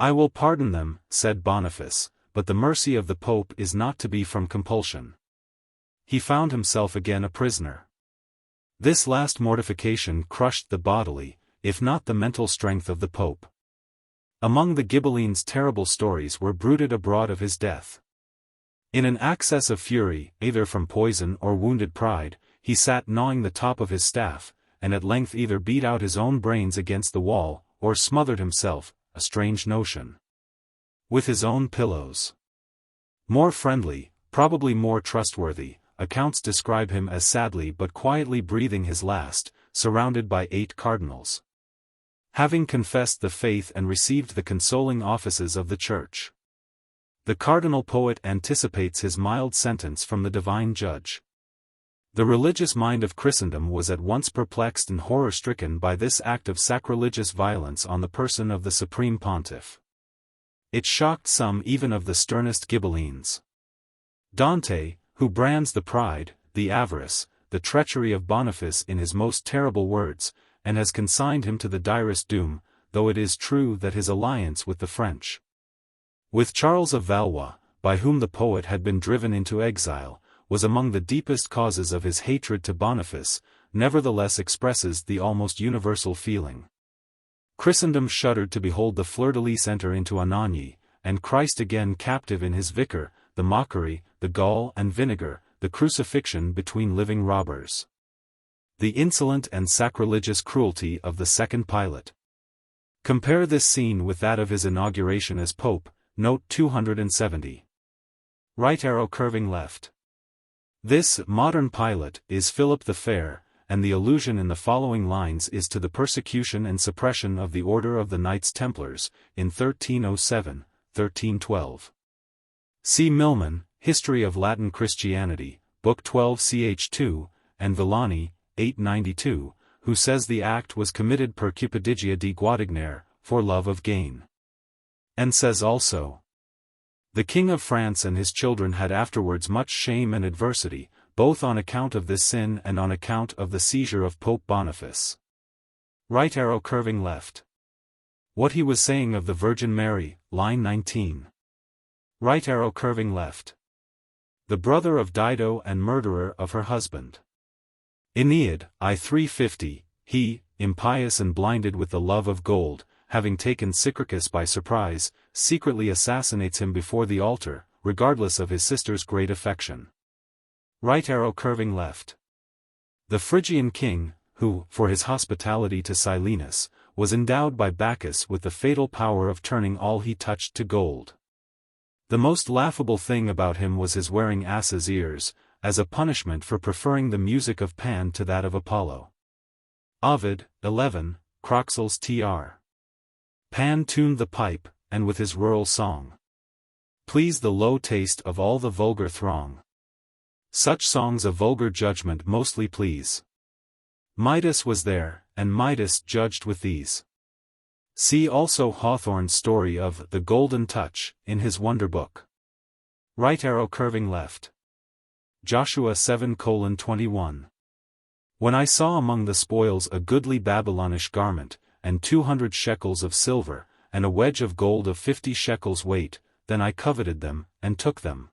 I will pardon them, said Boniface, but the mercy of the Pope is not to be from compulsion. He found himself again a prisoner. This last mortification crushed the bodily, if not the mental strength of the Pope. Among the Ghibellines terrible stories were bruited abroad of his death. In an access of fury, either from poison or wounded pride, he sat gnawing the top of his staff, and at length either beat out his own brains against the wall, or smothered himself, a strange notion, with his own pillows. More friendly, probably more trustworthy, accounts describe him as sadly but quietly breathing his last, surrounded by 8 cardinals. Having confessed the faith and received the consoling offices of the Church. The cardinal poet anticipates his mild sentence from the divine judge. The religious mind of Christendom was at once perplexed and horror-stricken by this act of sacrilegious violence on the person of the Supreme Pontiff. It shocked some even of the sternest Ghibellines. Dante, who brands the pride, the avarice, the treachery of Boniface in his most terrible words, and has consigned him to the direst doom, though it is true that his alliance with the French, with Charles of Valois, by whom the poet had been driven into exile, was among the deepest causes of his hatred to Boniface, nevertheless expresses the almost universal feeling. Christendom shuddered to behold the fleur-de-lis enter into Anagni, and Christ again captive in his vicar, the mockery, the gall and vinegar, the crucifixion between living robbers. The insolent and sacrilegious cruelty of the second Pilate. Compare this scene with that of his inauguration as Pope, note 270. Right arrow curving left. This modern Pilate is Philip the Fair, and the allusion in the following lines is to the persecution and suppression of the Order of the Knights Templars, in 1307-1312. See Milman, History of Latin Christianity, Book 12 ch. 2, and Villani, 892, who says the act was committed per cupidigia di Guadagnare, for love of gain. And says also, the King of France and his children had afterwards much shame and adversity, both on account of this sin and on account of the seizure of Pope Boniface. Right arrow curving left. What he was saying of the Virgin Mary, line 19. Right arrow curving left. The brother of Dido and murderer of her husband. Aeneid, I 350, he, impious and blinded with the love of gold, having taken Sycricus by surprise, secretly assassinates him before the altar, regardless of his sister's great affection. Right arrow curving left. The Phrygian king, who, for his hospitality to Silenus, was endowed by Bacchus with the fatal power of turning all he touched to gold. The most laughable thing about him was his wearing ass's ears, as a punishment for preferring the music of Pan to that of Apollo. Ovid, 11, Croxels tr. Pan tuned the pipe, and with his rural song pleased the low taste of all the vulgar throng. Such songs a vulgar judgment mostly please. Midas was there, and Midas judged with these. See also Hawthorne's story of The Golden Touch, in his Wonder Book. Right arrow curving left. Joshua 7:21. When I saw among the spoils a goodly Babylonish garment, and 200 shekels of silver, and a wedge of gold of 50 shekels weight, then I coveted them, and took them.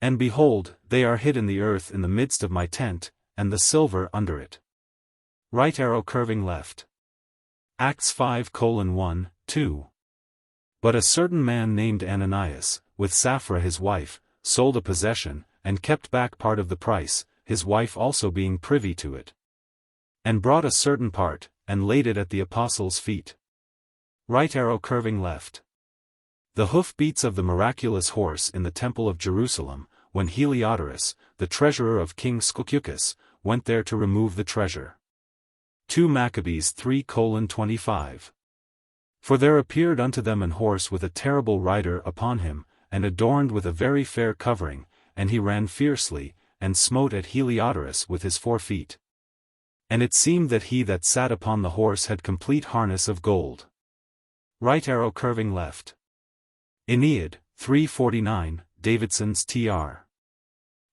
And behold, they are hid in the earth in the midst of my tent, and the silver under it. Right arrow curving left. Acts 5:1, 2. But a certain man named Ananias, with Sapphira his wife, sold a possession, and kept back part of the price, his wife also being privy to it. And brought a certain part, and laid it at the apostles' feet. Right arrow curving left. The hoof-beats of the miraculous horse in the temple of Jerusalem, when Heliodorus, the treasurer of King Scocucus, went there to remove the treasure. 2 Maccabees 3:25. For there appeared unto them an horse with a terrible rider upon him, and adorned with a very fair covering, and he ran fiercely, and smote at Heliodorus with his 4 feet. And it seemed that he that sat upon the horse had complete harness of gold. Right arrow curving left. Aeneid, 349, Davidson's tr.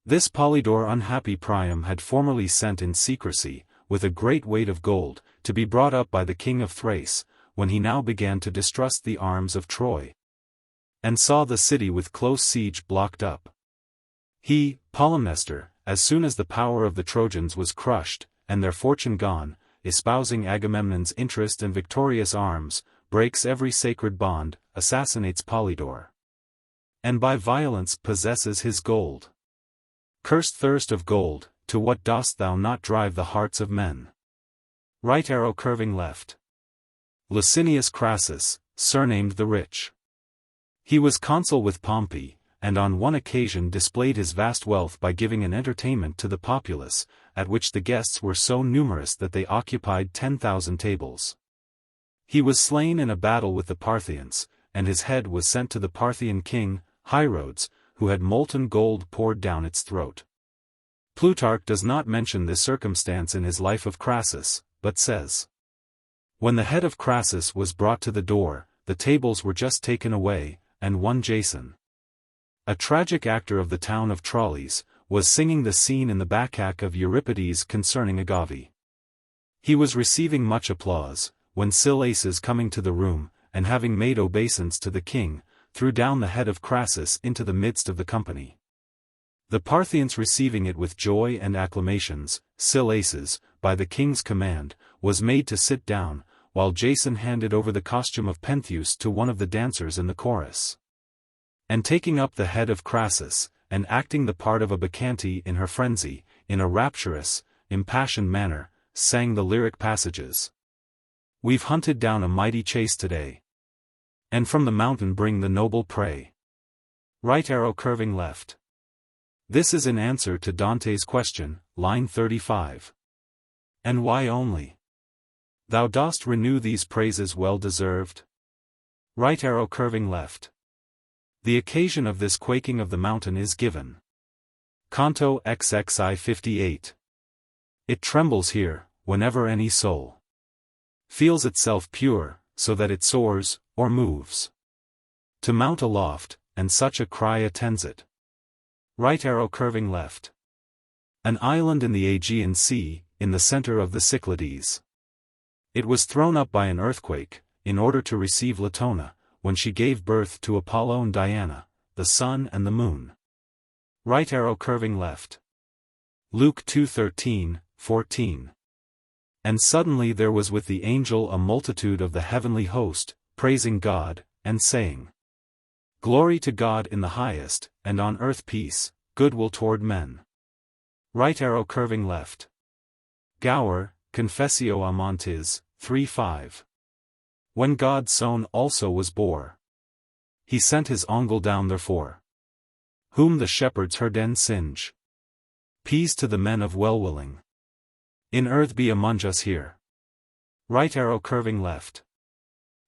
This Polydore unhappy Priam had formerly sent in secrecy, with a great weight of gold, to be brought up by the king of Thrace, when he now began to distrust the arms of Troy, and saw the city with close siege blocked up. He, Polymnestor, as soon as the power of the Trojans was crushed, and their fortune gone, espousing Agamemnon's interest and victorious arms, breaks every sacred bond, assassinates Polydore, and by violence possesses his gold. Cursed thirst of gold, to what dost thou not drive the hearts of men? Right arrow curving left. Licinius Crassus, surnamed the Rich. He was consul with Pompey, and on one occasion displayed his vast wealth by giving an entertainment to the populace, at which the guests were so numerous that they occupied 10,000 tables. He was slain in a battle with the Parthians, and his head was sent to the Parthian king, Hyrodes, who had molten gold poured down its throat. Plutarch does not mention this circumstance in his Life of Crassus, but says, when the head of Crassus was brought to the door, the tables were just taken away, and one Jason, a tragic actor of the town of Tralles, was singing the scene in the Bacchac of Euripides concerning Agave. He was receiving much applause, when Silaces coming to the room, and having made obeisance to the king, threw down the head of Crassus into the midst of the company. The Parthians receiving it with joy and acclamations, Silaces, by the king's command, was made to sit down, while Jason handed over the costume of Pentheus to one of the dancers in the chorus. And taking up the head of Crassus, and acting the part of a Bacchante in her frenzy, in a rapturous, impassioned manner, sang the lyric passages. We've hunted down a mighty chase today. And from the mountain bring the noble prey. Right arrow curving left. This is in answer to Dante's question, line 35. And why only? Thou dost renew these praises well deserved? Right arrow curving left. The occasion of this quaking of the mountain is given. Canto XXI 58. It trembles here, whenever any soul feels itself pure, so that it soars, or moves to mount aloft, and such a cry attends it. Right arrow curving left. An island in the Aegean Sea, in the center of the Cyclades. It was thrown up by an earthquake, in order to receive Latona, when she gave birth to Apollo and Diana, the sun and the moon. Right arrow curving left. Luke 2:13, 14. And suddenly there was with the angel a multitude of the heavenly host, praising God, and saying, Glory to God in the highest, and on earth peace, goodwill toward men. Right arrow curving left. Gower, Confessio Amantis, 3:5. When God's son also was bore, he sent his angle down therefore, whom the shepherds heard and singe. Peace to the men of well-willing. In earth be among us here. Right arrow curving left.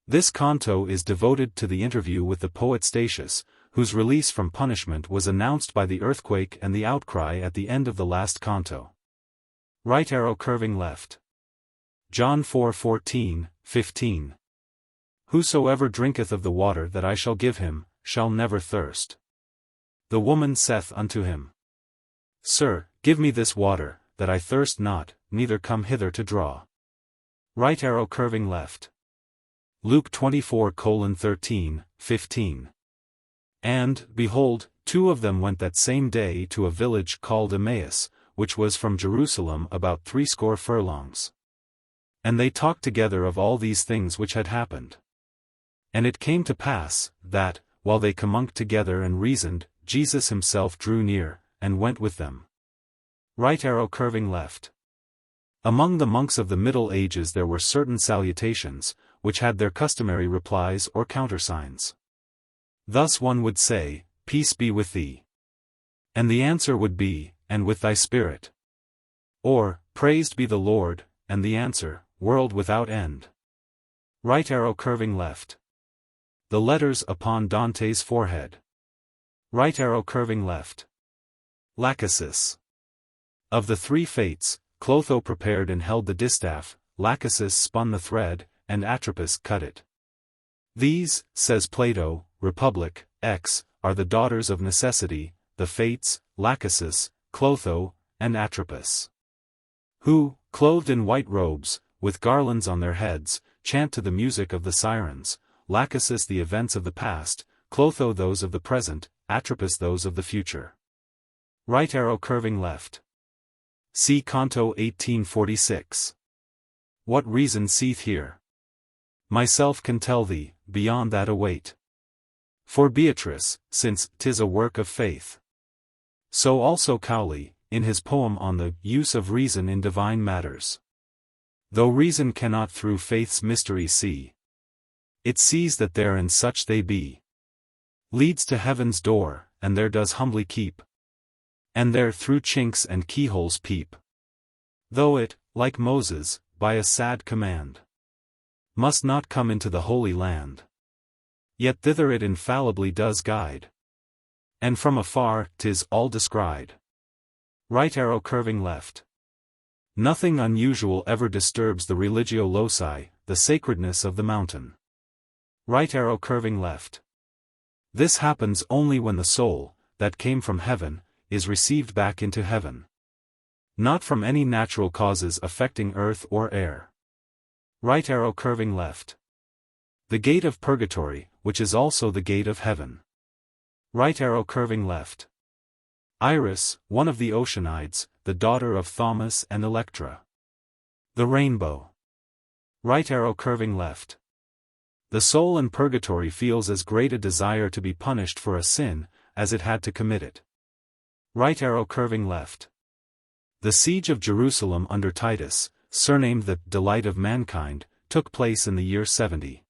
This canto is devoted to the interview with the poet Statius, whose release from punishment was announced by the earthquake and the outcry at the end of the last canto. Right arrow curving left. John 4:14, 15. Whosoever drinketh of the water that I shall give him, shall never thirst. The woman saith unto him, Sir, give me this water, that I thirst not, neither come hither to draw. Right arrow curving left. Luke 24:13, 15. And, behold, two of them went that same day to a village called Emmaus, which was from Jerusalem about 60 furlongs. And they talked together of all these things which had happened. And it came to pass, that, while they communed together and reasoned, Jesus himself drew near, and went with them. Right arrow curving left. Among the monks of the Middle Ages there were certain salutations, which had their customary replies or countersigns. Thus one would say, Peace be with thee. And the answer would be, And with thy spirit. Or, Praised be the Lord, and the answer, World without end. Right arrow curving left. The letters upon Dante's forehead. Right arrow curving left. Lachesis. Of the three fates, Clotho prepared and held the distaff, Lachesis spun the thread, and Atropos cut it. These, says Plato, Republic, X, are the daughters of necessity, the fates, Lachesis, Clotho, and Atropos. Who, clothed in white robes, with garlands on their heads, chant to the music of the sirens, Lachesis the events of the past, Clotho those of the present, Atropos those of the future. Right arrow curving left. See Canto 1846. What reason seeth here? Myself can tell thee, beyond that await. For Beatrice, since 'tis a work of faith. So also Cowley, in his poem on the use of reason in divine matters. Though reason cannot through faith's mystery see, it sees that there and such they be. Leads to heaven's door, and there does humbly keep. And there through chinks and keyholes peep. Though it, like Moses, by a sad command, must not come into the Holy Land. Yet thither it infallibly does guide. And from afar, 'tis all descried. Right arrow curving left. Nothing unusual ever disturbs the religio loci, the sacredness of the mountain. Right arrow curving left. This happens only when the soul, that came from heaven, is received back into heaven. Not from any natural causes affecting earth or air. Right arrow curving left. The gate of Purgatory, which is also the gate of heaven. Right arrow curving left. Iris, one of the Oceanides, the daughter of Thaumas and Electra. The rainbow. Right arrow curving left. The soul in purgatory feels as great a desire to be punished for a sin, as it had to commit it. Right arrow curving left. The siege of Jerusalem under Titus, surnamed the delight of mankind, took place in the year 70.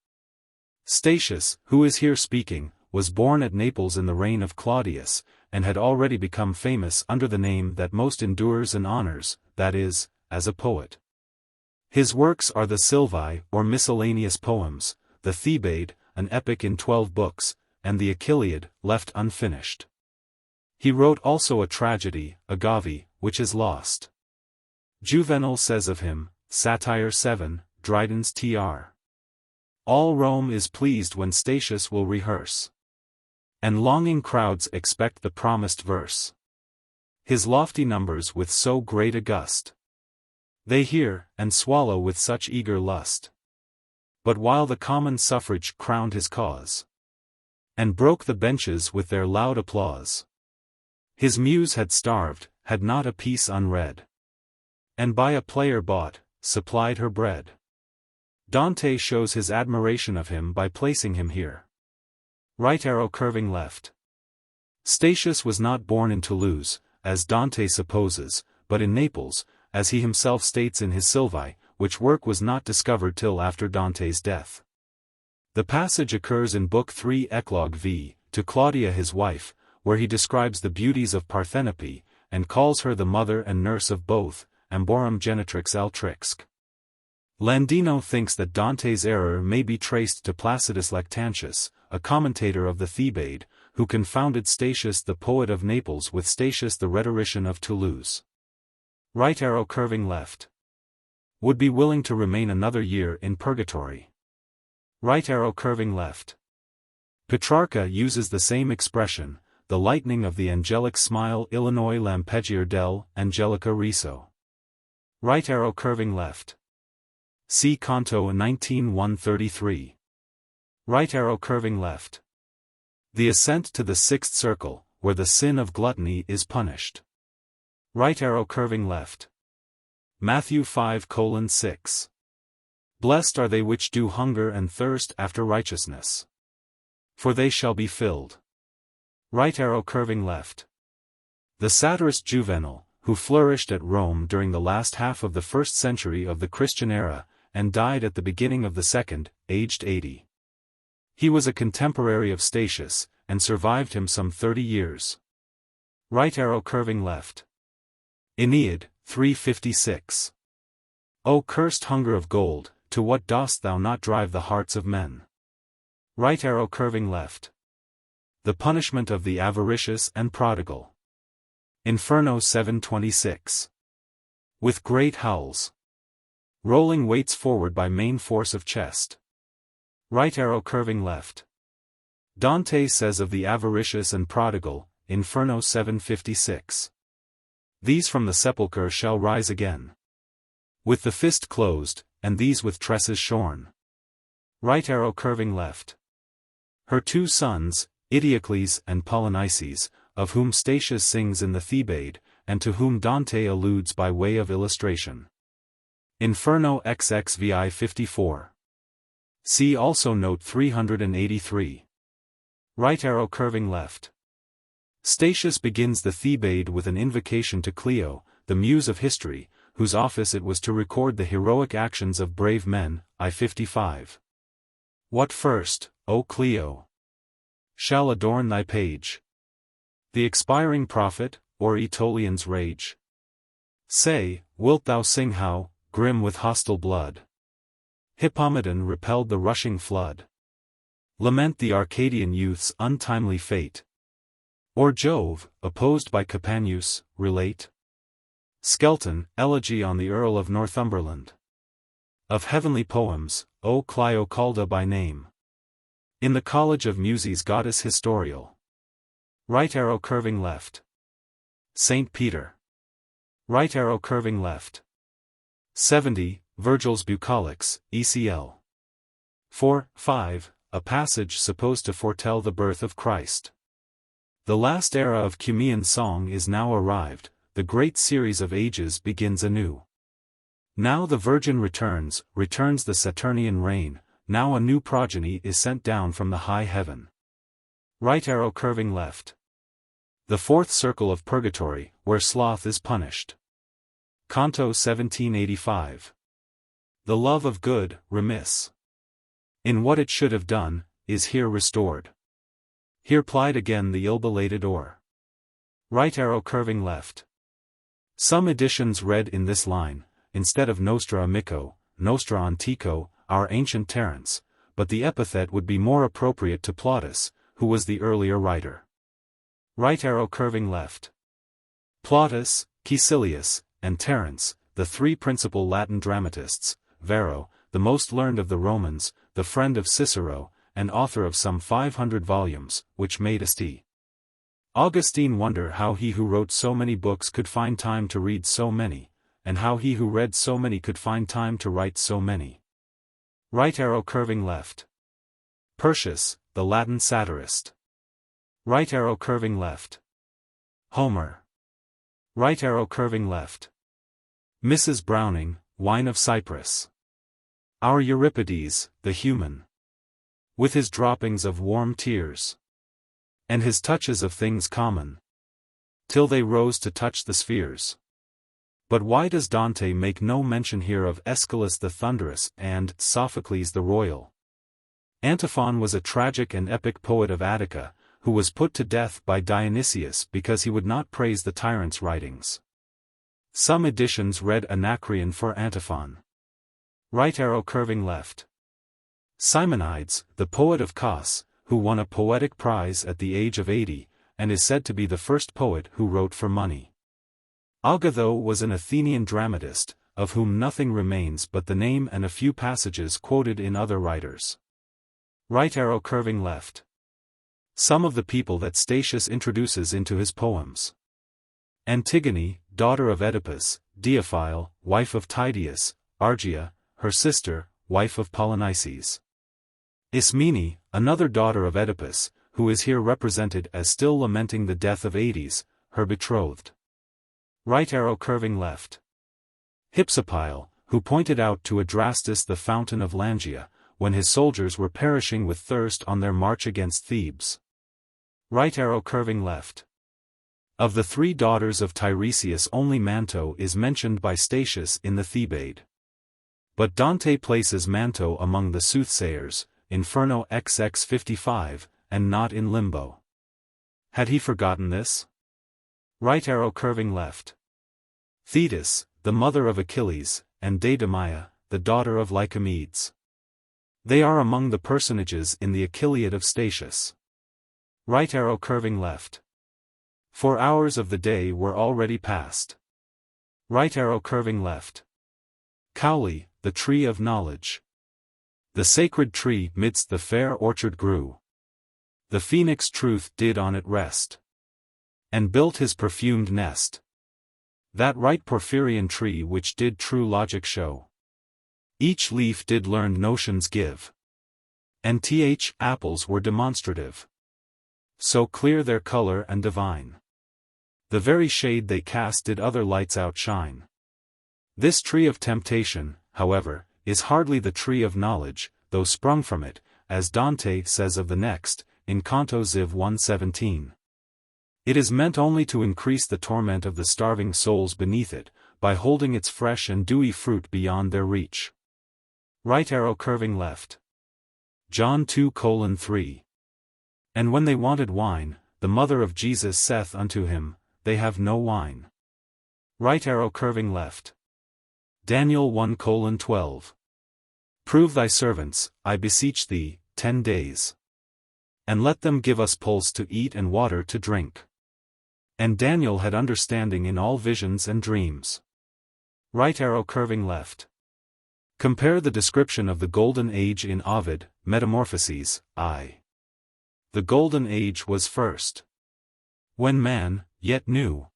Statius, who is here speaking, was born at Naples in the reign of Claudius, and had already become famous under the name that most endures and honors, that is, as a poet. His works are the Sylvae, or miscellaneous poems, the Thebaid, an epic in 12 books, and the Achilleid, left unfinished. He wrote also a tragedy, Agave, which is lost. Juvenal says of him, Satire 7, Dryden's Tr. All Rome is pleased when Statius will rehearse. And longing crowds expect the promised verse. His lofty numbers with so great a gust. They hear, and swallow with such eager lust. But while the common suffrage crowned his cause, and broke the benches with their loud applause, his muse had starved, had not a piece unread, and by a player bought, supplied her bread. Dante shows his admiration of him by placing him here. Right arrow curving left. Statius was not born in Toulouse, as Dante supposes, but in Naples, as he himself states in his Sylvae, which work was not discovered till after Dante's death. The passage occurs in Book 3 Eclogue v. to Claudia his wife, where he describes the beauties of Parthenope, and calls her the mother and nurse of both, amborum genitrix altrixque. Landino thinks that Dante's error may be traced to Placidus Lactantius, a commentator of the Thebaid, who confounded Statius the poet of Naples with Statius the rhetorician of Toulouse. Right arrow curving left. Would be willing to remain another year in purgatory. Right arrow curving left. Petrarca uses the same expression, the lightning of the angelic smile Illinois lampeggier del Angelica riso. Right arrow curving left. See Canto 19:133. Right arrow curving left. The ascent to the sixth circle, where the sin of gluttony is punished. Right arrow curving left. Matthew 5:6. Blessed are they which do hunger and thirst after righteousness, for they shall be filled. Right arrow curving left. The satirist Juvenal, who flourished at Rome during the last half of the 1st century of the Christian era, and died at the beginning of the 2nd, aged 80. He was a contemporary of Statius, and survived him some 30 years. Right arrow curving left. Aeneid, 356. O cursed hunger of gold, to what dost thou not drive the hearts of men? Right arrow curving left. The punishment of the avaricious and prodigal. Inferno 7:26. With great howls. Rolling weights forward by main force of chest. Right arrow curving left. Dante says of the avaricious and prodigal, Inferno 7:56. These from the sepulchre shall rise again, with the fist closed, and these with tresses shorn. Right arrow curving left. Her 2 sons, Idiocles and Polynices, of whom Statius sings in the Thebaid, and to whom Dante alludes by way of illustration. Inferno XXVI 54. See also note 383. Right arrow curving left. Statius begins the Thebaid with an invocation to Clio, the muse of history, whose office it was to record the heroic actions of brave men, I-55. What first, O Clio, shall adorn thy page? The expiring prophet, or Aetolian's rage? Say, wilt thou sing how, grim with hostile blood, Hippomedon repelled the rushing flood? Lament the Arcadian youth's untimely fate? Or Jove, opposed by Capaneus, relate? Skelton, Elegy on the Earl of Northumberland. Of heavenly poems, O Cleocalda by name. In the College of Muses Goddess Historial. Right arrow curving left. Saint Peter. Right arrow curving left. 70, Virgil's Bucolics, ECL. 4:5, a passage supposed to foretell the birth of Christ. The last era of Cumean song is now arrived, the great series of ages begins anew. Now the Virgin returns the Saturnian reign, now a new progeny is sent down from the high heaven. Right arrow curving left. The fourth circle of purgatory, where sloth is punished. Canto 1785. The love of good, remiss in what it should have done, is here restored. Here plied again the ill-belated oar. Right arrow curving left. Some editions read in this line, instead of nostra amico, nostra antico, our ancient Terence, but the epithet would be more appropriate to Plautus, who was the earlier writer. Right arrow curving left. Plautus, Caecilius, and Terence, the three principal Latin dramatists, Varro, the most learned of the Romans, the friend of Cicero, and author of some 500 volumes, which made St. Augustine wonder how he who wrote so many books could find time to read so many, and how he who read so many could find time to write so many. Right arrow curving left. Persius, the Latin satirist. Right arrow curving left. Homer. Right arrow curving left. Mrs. Browning, Wine of Cyprus. Our Euripides, the human. With his droppings of warm tears. And his touches of things common. Till they rose to touch the spheres. But why does Dante make no mention here of Aeschylus the thunderous and Sophocles the royal? Antiphon was a tragic and epic poet of Attica, who was put to death by Dionysius because he would not praise the tyrant's writings. Some editions read Anacreon for Antiphon. Right arrow curving left. Simonides, the poet of Cos, who won a poetic prize at the age of 80, and is said to be the first poet who wrote for money. Agatho was an Athenian dramatist, of whom nothing remains but the name and a few passages quoted in other writers. Right arrow curving left. Some of the people that Statius introduces into his poems. Antigone, daughter of Oedipus, Deiphile, wife of Tydeus, Argia, her sister, wife of Polynices. Ismene, another daughter of Oedipus, who is here represented as still lamenting the death of Aedes, her betrothed. Right arrow curving left. Hypsipyle, who pointed out to Adrastus the fountain of Langia, when his soldiers were perishing with thirst on their march against Thebes. Right arrow curving left. Of the three daughters of Tiresias only Manto is mentioned by Statius in the Thebaid. But Dante places Manto among the soothsayers, Inferno XX 55, and not in Limbo. Had he forgotten this? Right arrow curving left. Thetis, the mother of Achilles, and Deidamia, the daughter of Lycomedes. They are among the personages in the Achilleid of Statius. Right arrow curving left. 4 hours of the day were already past. Right arrow curving left. Cowley, the tree of knowledge. The sacred tree midst the fair orchard grew. The phoenix truth did on it rest. And built his perfumed nest. That right Porphyrian tree which did true logic show. Each leaf did learned notions give. And apples were demonstrative. So clear their color and divine. The very shade they cast did other lights outshine. This tree of temptation, however, is hardly the tree of knowledge, though sprung from it, as Dante says of the next, in Canto Ziv 117. It is meant only to increase the torment of the starving souls beneath it, by holding its fresh and dewy fruit beyond their reach. Right arrow curving left. John 2:3. And when they wanted wine, the mother of Jesus saith unto him, They have no wine. Right arrow curving left. Daniel 1:12. Prove thy servants, I beseech thee, 10 days. And let them give us pulse to eat and water to drink. And Daniel had understanding in all visions and dreams. Right arrow curving left. Compare the description of the Golden Age in Ovid, Metamorphoses, I. The Golden Age was first. When man, yet knew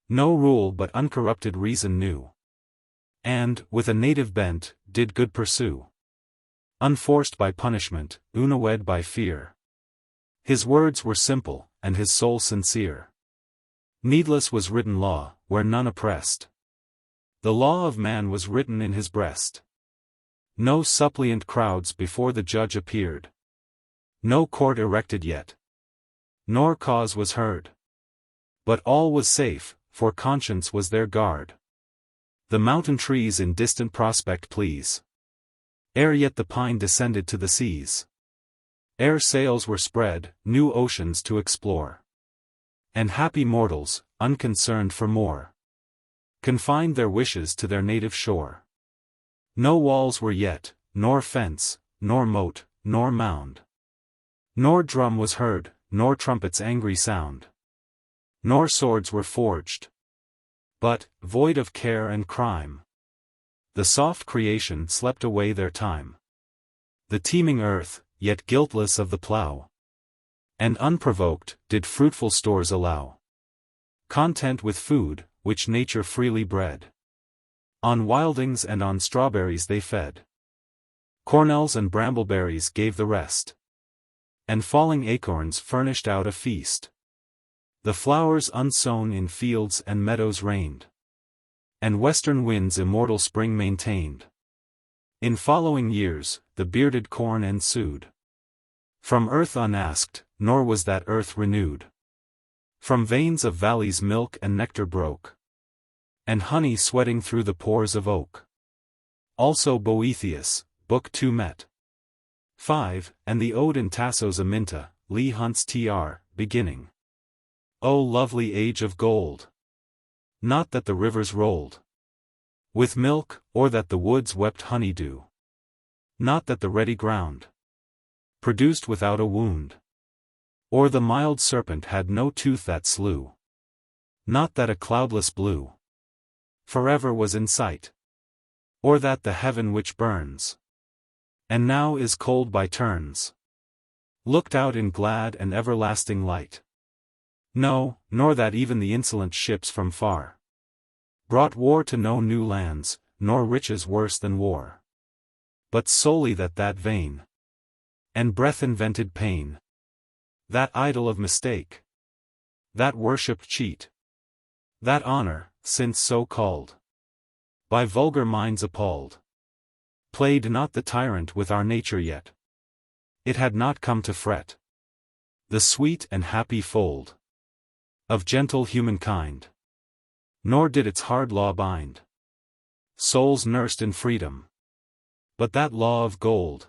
no rule but uncorrupted reason knew. And, with a native bent, did good pursue. Unforced by punishment, unawed by fear. His words were simple, and his soul sincere. Needless was written law, where none oppressed. The law of man was written in his breast. No suppliant crowds before the judge appeared. No court erected yet. Nor cause was heard. But all was safe, for conscience was their guard. The mountain trees in distant prospect please. Ere yet the pine descended to the seas. Ere sails were spread, new oceans to explore. And happy mortals, unconcerned for more, confined their wishes to their native shore. No walls were yet, nor fence, nor moat, nor mound. Nor drum was heard, nor trumpet's angry sound. Nor swords were forged. But, void of care and crime, the soft creation slept away their time. The teeming earth, yet guiltless of the plough, and unprovoked, did fruitful stores allow. Content with food, which nature freely bred. On wildings and on strawberries they fed. Cornels and brambleberries gave the rest. And falling acorns furnished out a feast. The flowers unsown in fields and meadows reigned. And western winds immortal spring maintained. In following years, the bearded corn ensued. From earth unasked, nor was that earth renewed. From veins of valleys milk and nectar broke. And honey sweating through the pores of oak. Also Boethius, Book 2 met. 5, and the Ode in Tasso's Aminta, Leigh Hunt's Tr, beginning. O lovely age of gold! Not that the rivers rolled with milk, or that the woods wept honey-dew. Not that the ready ground produced without a wound. Or the mild serpent had no tooth that slew. Not that a cloudless blue forever was in sight. Or that the heaven which burns and now is cold by turns looked out in glad and everlasting light. No, nor that even the insolent ships from far brought war to no new lands, nor riches worse than war. But solely that vain and breath-invented pain, that idol of mistake, that worshipped cheat, that honor, since so called, by vulgar minds appalled, played not the tyrant with our nature yet. It had not come to fret the sweet and happy fold of gentle humankind. Nor did its hard law bind souls nursed in freedom. But that law of gold,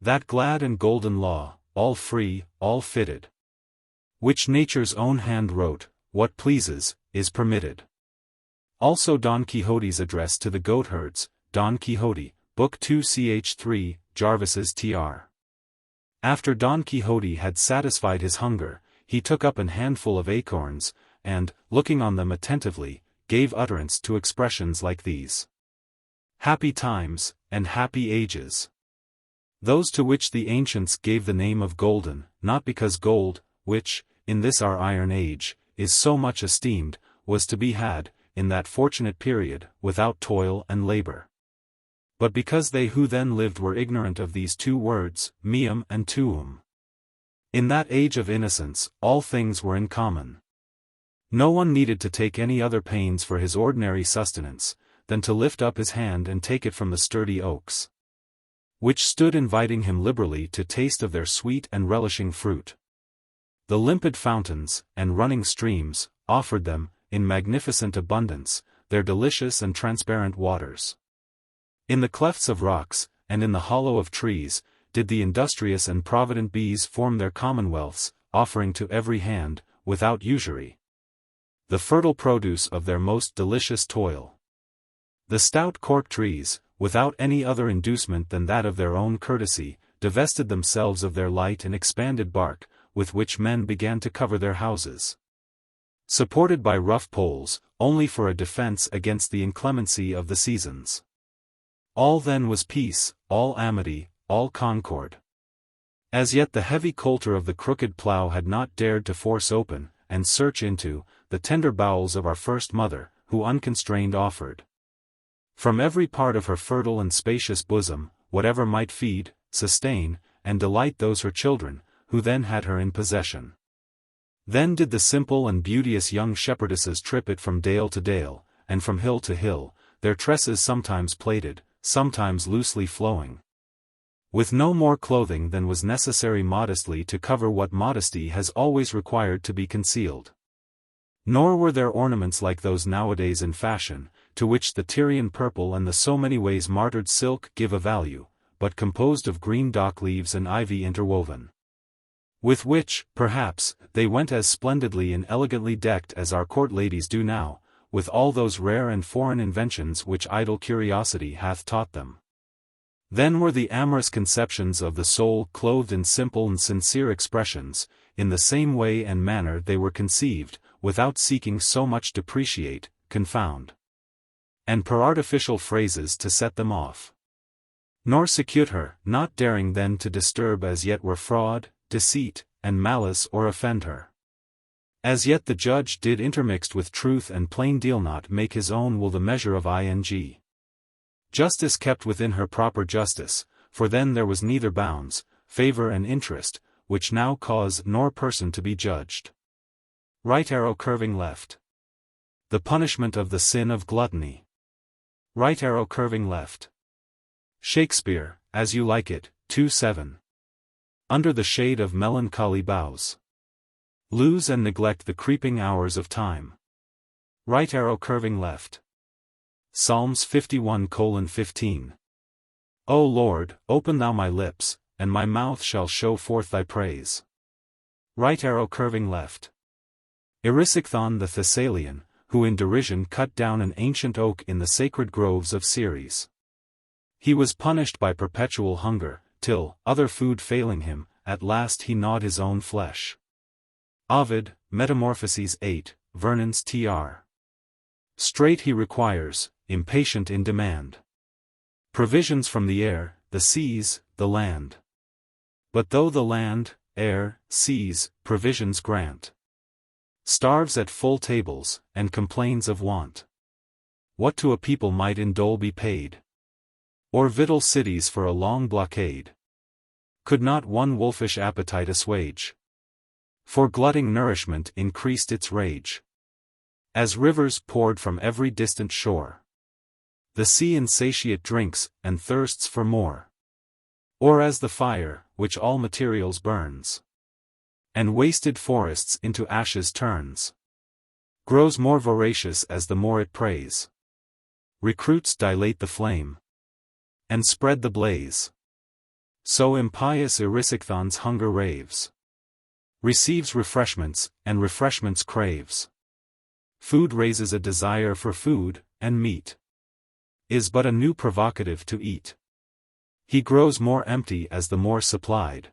that glad and golden law, all free, all fitted, which nature's own hand wrote, what pleases, is permitted. Also Don Quixote's address to the goatherds, Don Quixote, Book 2 ch. 3, Jarvis's Tr. After Don Quixote had satisfied his hunger, he took up an handful of acorns, and, looking on them attentively, gave utterance to expressions like these. Happy times, and happy ages. Those to which the ancients gave the name of golden, not because gold, which, in this our iron age, is so much esteemed, was to be had, in that fortunate period, without toil and labor. But because they who then lived were ignorant of these two words, meum and tuum. In that age of innocence, all things were in common. No one needed to take any other pains for his ordinary sustenance, than to lift up his hand and take it from the sturdy oaks, which stood inviting him liberally to taste of their sweet and relishing fruit. The limpid fountains, and running streams, offered them, in magnificent abundance, their delicious and transparent waters. In the clefts of rocks, and in the hollow of trees, did the industrious and provident bees form their commonwealths, offering to every hand, without usury, the fertile produce of their most delicious toil. The stout cork trees, without any other inducement than that of their own courtesy, divested themselves of their light and expanded bark, with which men began to cover their houses. Supported by rough poles, only for a defense against the inclemency of the seasons. All then was peace, all amity, all concord. As yet the heavy coulter of the crooked plough had not dared to force open, and search into, the tender bowels of our first mother, who unconstrained offered, from every part of her fertile and spacious bosom, whatever might feed, sustain, and delight those her children, who then had her in possession. Then did the simple and beauteous young shepherdesses trip it from dale to dale, and from hill to hill, their tresses sometimes plaited, sometimes loosely flowing. With no more clothing than was necessary modestly to cover what modesty has always required to be concealed. Nor were there ornaments like those nowadays in fashion, to which the Tyrian purple and the so many ways martyred silk give a value, but composed of green dock leaves and ivy interwoven. With which, perhaps, they went as splendidly and elegantly decked as our court ladies do now, with all those rare and foreign inventions which idle curiosity hath taught them. Then were the amorous conceptions of the soul clothed in simple and sincere expressions, in the same way and manner they were conceived, without seeking so much depreciate, confound, and per artificial phrases to set them off. Nor secute her, not daring then to disturb as yet were fraud, deceit, and malice or offend her. As yet the judge did intermixed with truth and plain deal not make his own will the measure of ing. Justice kept within her proper justice, for then there was neither bounds, favor and interest, which now cause nor person to be judged. Right arrow curving left. The punishment of the sin of gluttony. Right arrow curving left. Shakespeare, As You Like It, 2:7. Under the shade of melancholy boughs. Lose and neglect the creeping hours of time. Right arrow curving left. Psalms 51:15. O Lord, open thou my lips, and my mouth shall show forth thy praise. Right arrow curving left. Erysichthon the Thessalian, who in derision cut down an ancient oak in the sacred groves of Ceres. He was punished by perpetual hunger, till, other food failing him, at last he gnawed his own flesh. Ovid, Metamorphoses 8, Vernon's tr. Straight he requires, impatient in demand. Provisions from the air, the seas, the land. But though the land, air, seas, provisions grant, starves at full tables, and complains of want. What to a people might in dole be paid? Or victual cities for a long blockade? Could not one wolfish appetite assuage? For glutting nourishment increased its rage. As rivers poured from every distant shore, the sea insatiate drinks, and thirsts for more. Or as the fire, which all materials burns, and wasted forests into ashes turns, grows more voracious as the more it preys. Recruits dilate the flame, and spread the blaze. So impious Erysichthon's hunger raves, receives refreshments, and refreshments craves. Food raises a desire for food, and meat is but a new provocative to eat. He grows more empty as the more supplied.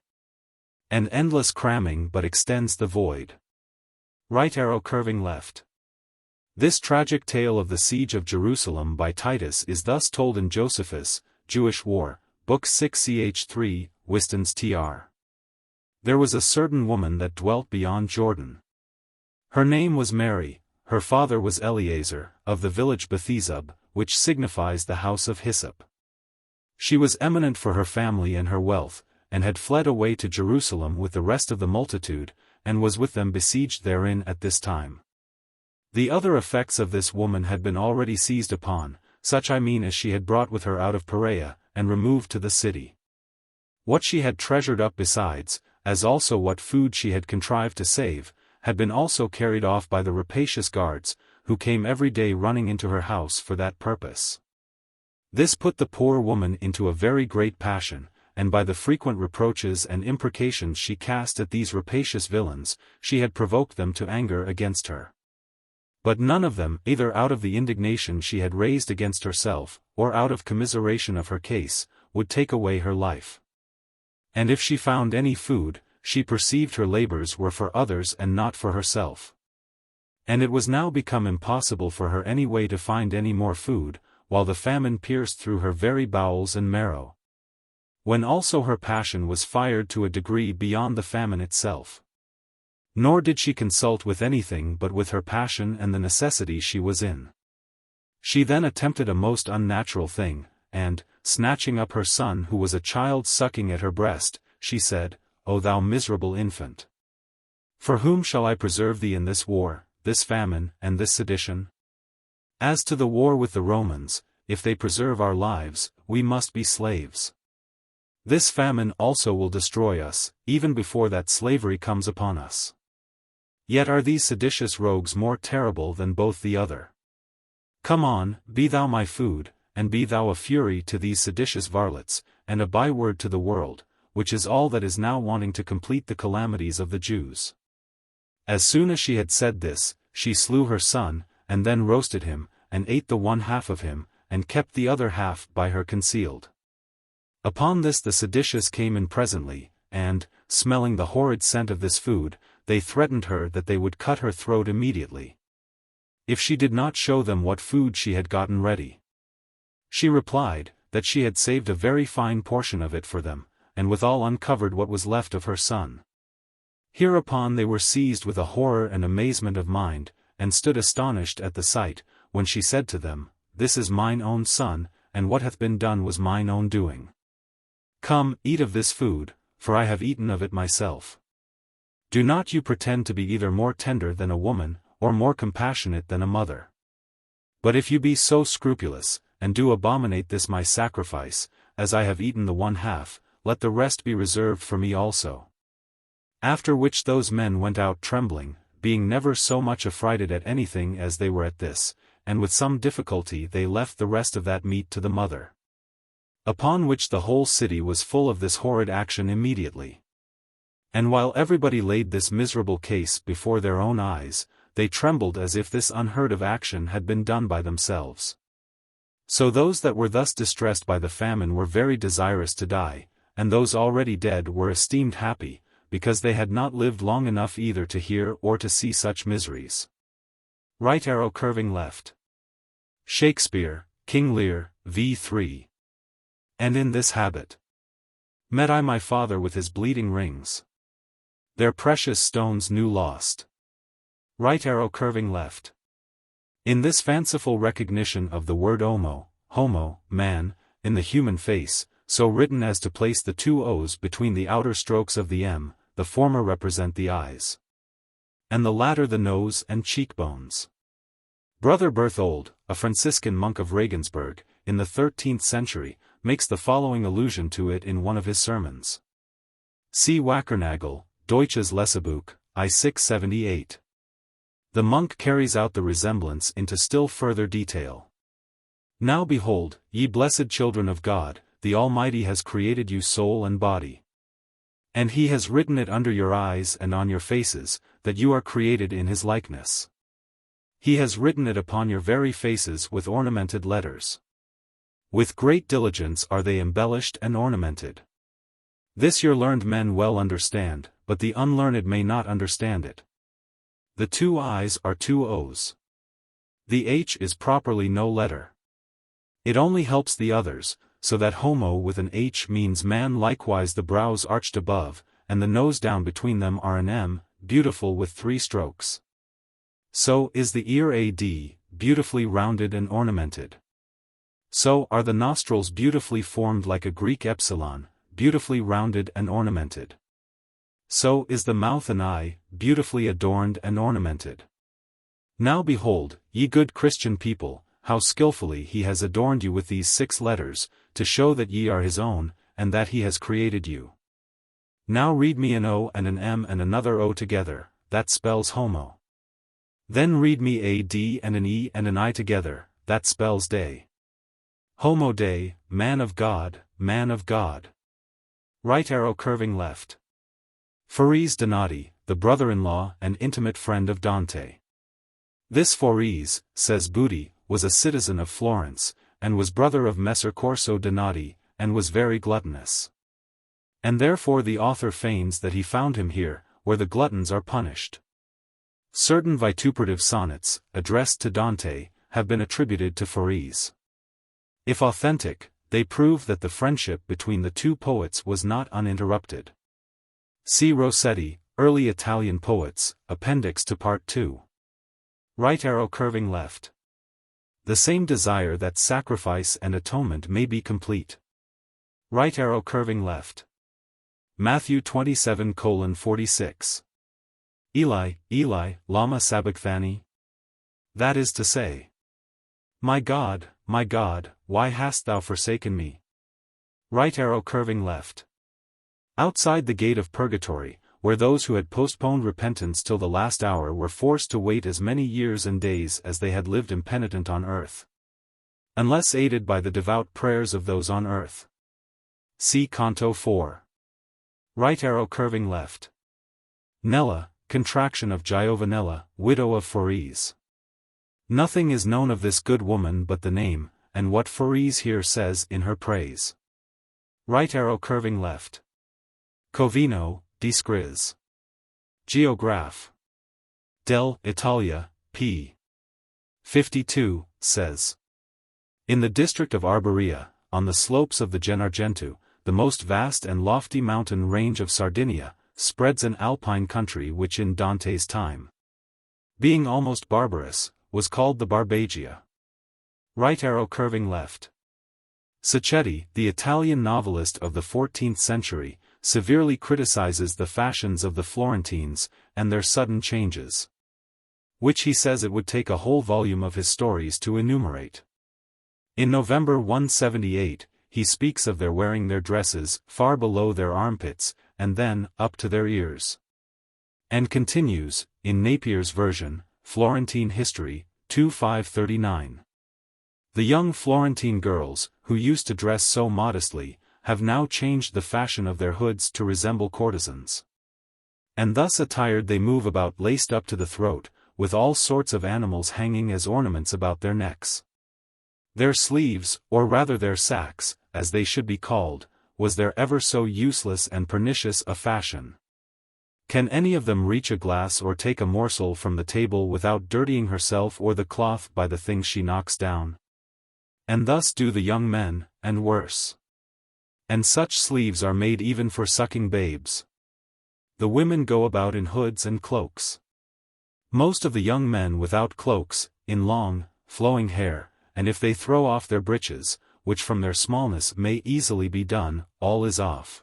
An endless cramming but extends the void. Right arrow curving left. This tragic tale of the siege of Jerusalem by Titus is thus told in Josephus, Jewish War, Book 6 ch. 3, Whiston's tr. There was a certain woman that dwelt beyond Jordan. Her name was Mary, her father was Eleazar, of the village Bethesda, which signifies the house of hyssop. She was eminent for her family and her wealth, and had fled away to Jerusalem with the rest of the multitude, and was with them besieged therein at this time. The other effects of this woman had been already seized upon, such I mean as she had brought with her out of Perea, and removed to the city. What she had treasured up besides, as also what food she had contrived to save, had been also carried off by the rapacious guards, who came every day running into her house for that purpose. This put the poor woman into a very great passion, and by the frequent reproaches and imprecations she cast at these rapacious villains, she had provoked them to anger against her. But none of them, either out of the indignation she had raised against herself, or out of commiseration of her case, would take away her life. And if she found any food, she perceived her labors were for others and not for herself. And it was now become impossible for her any way to find any more food, while the famine pierced through her very bowels and marrow. When also her passion was fired to a degree beyond the famine itself. Nor did she consult with anything but with her passion and the necessity she was in. She then attempted a most unnatural thing, and, snatching up her son who was a child sucking at her breast, she said, O thou miserable infant! For whom shall I preserve thee in this war, this famine, and this sedition? As to the war with the Romans, if they preserve our lives, we must be slaves. This famine also will destroy us, even before that slavery comes upon us. Yet are these seditious rogues more terrible than both the other. Come on, be thou my food, and be thou a fury to these seditious varlets, and a byword to the world, which is all that is now wanting to complete the calamities of the Jews. As soon as she had said this, she slew her son, and then roasted him, and ate the one half of him, and kept the other half by her concealed. Upon this the seditious came in presently, and, smelling the horrid scent of this food, they threatened her that they would cut her throat immediately, if she did not show them what food she had gotten ready. She replied, that she had saved a very fine portion of it for them, and withal uncovered what was left of her son. Hereupon they were seized with a horror and amazement of mind, and stood astonished at the sight, when she said to them, This is mine own son, and what hath been done was mine own doing. Come, eat of this food, for I have eaten of it myself. Do not you pretend to be either more tender than a woman, or more compassionate than a mother. But if you be so scrupulous, and do abominate this my sacrifice, as I have eaten the one half, let the rest be reserved for me also. After which those men went out trembling, being never so much affrighted at anything as they were at this, and with some difficulty they left the rest of that meat to the mother. Upon which the whole city was full of this horrid action immediately. And while everybody laid this miserable case before their own eyes, they trembled as if this unheard of action had been done by themselves. So those that were thus distressed by the famine were very desirous to die, and those already dead were esteemed happy, because they had not lived long enough either to hear or to see such miseries. Right arrow curving left. Shakespeare, King Lear, v. 3. And in this habit met I my father with his bleeding rings. Their precious stones new lost. Right arrow curving left. In this fanciful recognition of the word homo, man, in the human face, so written as to place the two O's between the outer strokes of the M, the former represent the eyes, and the latter the nose and cheekbones. Brother Berthold, a Franciscan monk of Regensburg, in the 13th century, makes the following allusion to it in one of his sermons. See Wackernagel, Deutsches Lesebuch, I 678. The monk carries out the resemblance into still further detail. Now behold, ye blessed children of God, the Almighty has created you soul and body. And he has written it under your eyes and on your faces, that you are created in his likeness. He has written it upon your very faces with ornamented letters. With great diligence are they embellished and ornamented. This your learned men well understand, but the unlearned may not understand it. The two I's are two O's. The H is properly no letter. It only helps the others, so that homo with an H means man, likewise the brows arched above, and the nose down between them are an M, beautiful with 3 strokes. So is the ear ad, beautifully rounded and ornamented. So are the nostrils beautifully formed like a Greek epsilon, beautifully rounded and ornamented. So is the mouth an eye, beautifully adorned and ornamented. Now behold, ye good Christian people, how skillfully he has adorned you with these 6 letters, to show that ye are his own, and that he has created you. Now read me an O and an M and another O together, that spells homo. Then read me a D and an E and an I together, that spells day. Homo Dei, man of God, man of God. Right arrow curving left. Forese Donati, the brother-in-law and intimate friend of Dante. This Forese, says Buti, was a citizen of Florence, and was brother of Messer Corso Donati, and was very gluttonous. And therefore the author feigns that he found him here, where the gluttons are punished. Certain vituperative sonnets, addressed to Dante, have been attributed to Forese. If authentic, they prove that the friendship between the two poets was not uninterrupted. See Rossetti, Early Italian Poets, Appendix to Part 2. Right arrow curving left. The same desire that sacrifice and atonement may be complete. Right arrow curving left. Matthew 27:46. Eli, Eli, lama sabachthani? That is to say, My God, why hast thou forsaken me? Right arrow curving left. Outside the gate of Purgatory, where those who had postponed repentance till the last hour were forced to wait as many years and days as they had lived impenitent on earth. Unless aided by the devout prayers of those on earth. See Canto 4. Right arrow curving left. Nella, contraction of Giovanella, widow of Foris. Nothing is known of this good woman but the name, and what Foris here says in her praise. Right arrow curving left. Covino, Discris. Geograph. Del Italia, p. 52, says. In the district of Arborea, on the slopes of the Gennargentu, the most vast and lofty mountain range of Sardinia, spreads an alpine country which in Dante's time, being almost barbarous, was called the Barbagia. Right arrow curving left. Sacchetti, the Italian novelist of the 14th century, severely criticizes the fashions of the Florentines, and their sudden changes, which he says it would take a whole volume of his stories to enumerate. In November 178, he speaks of their wearing their dresses far below their armpits, and then up to their ears. And continues, in Napier's version, Florentine History, 2539. The young Florentine girls, who used to dress so modestly, have now changed the fashion of their hoods to resemble courtesans. And thus attired they move about laced up to the throat, with all sorts of animals hanging as ornaments about their necks. Their sleeves, or rather their sacks, as they should be called, was there ever so useless and pernicious a fashion. Can any of them reach a glass or take a morsel from the table without dirtying herself or the cloth by the things she knocks down? And thus do the young men, and worse. And such sleeves are made even for sucking babes. The women go about in hoods and cloaks. Most of the young men without cloaks, in long, flowing hair, and if they throw off their breeches, which from their smallness may easily be done, all is off.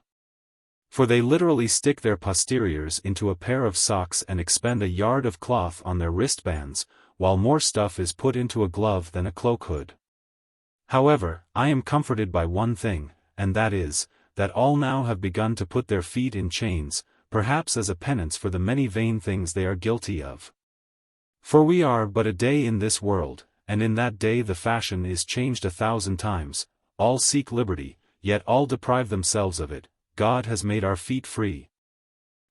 For they literally stick their posteriors into a pair of socks and expend a yard of cloth on their wristbands, while more stuff is put into a glove than a cloak hood. However, I am comforted by one thing, and that is, that all now have begun to put their feet in chains, perhaps as a penance for the many vain things they are guilty of. For we are but a day in this world, and in that day the fashion is changed 1,000 times, all seek liberty, yet all deprive themselves of it. God has made our feet free.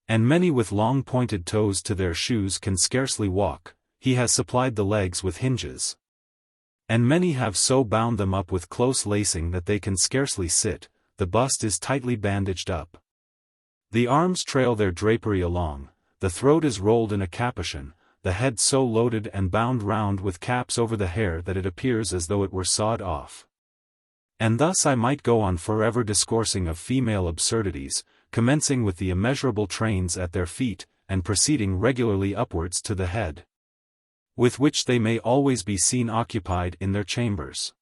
And many with long pointed toes to their shoes can scarcely walk, he has supplied the legs with hinges. And many have so bound them up with close lacing that they can scarcely sit, the bust is tightly bandaged up. The arms trail their drapery along, the throat is rolled in a capuchon, the head so loaded and bound round with caps over the hair that it appears as though it were sawed off. And thus I might go on forever discoursing of female absurdities, commencing with the immeasurable trains at their feet, and proceeding regularly upwards to the head, with which they may always be seen occupied in their chambers.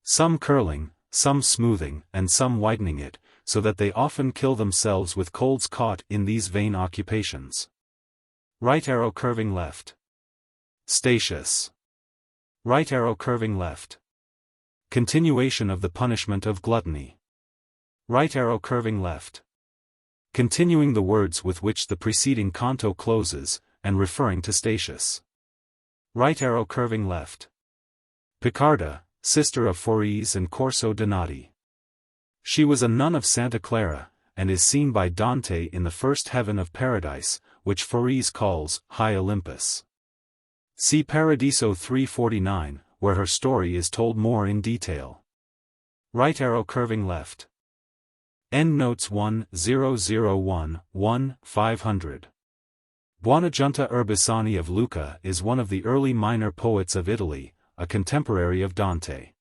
Some curling, some smoothing, and some whitening it, so that they often kill themselves with colds caught in these vain occupations. Right arrow curving left. Statius. Right arrow curving left. Continuation of the punishment of gluttony. Right arrow curving left. Continuing the words with which the preceding canto closes, and referring to Statius. Right arrow curving left. Picarda, sister of Foris and Corso Donati. She was a nun of Santa Clara, and is seen by Dante in the first heaven of Paradise, which Foris calls High Olympus. See Paradiso 349, where her story is told more in detail. Right arrow curving left. Endnotes 1001-500. Buonagiunta Urbisani of Lucca is one of the early minor poets of Italy, a contemporary of Dante.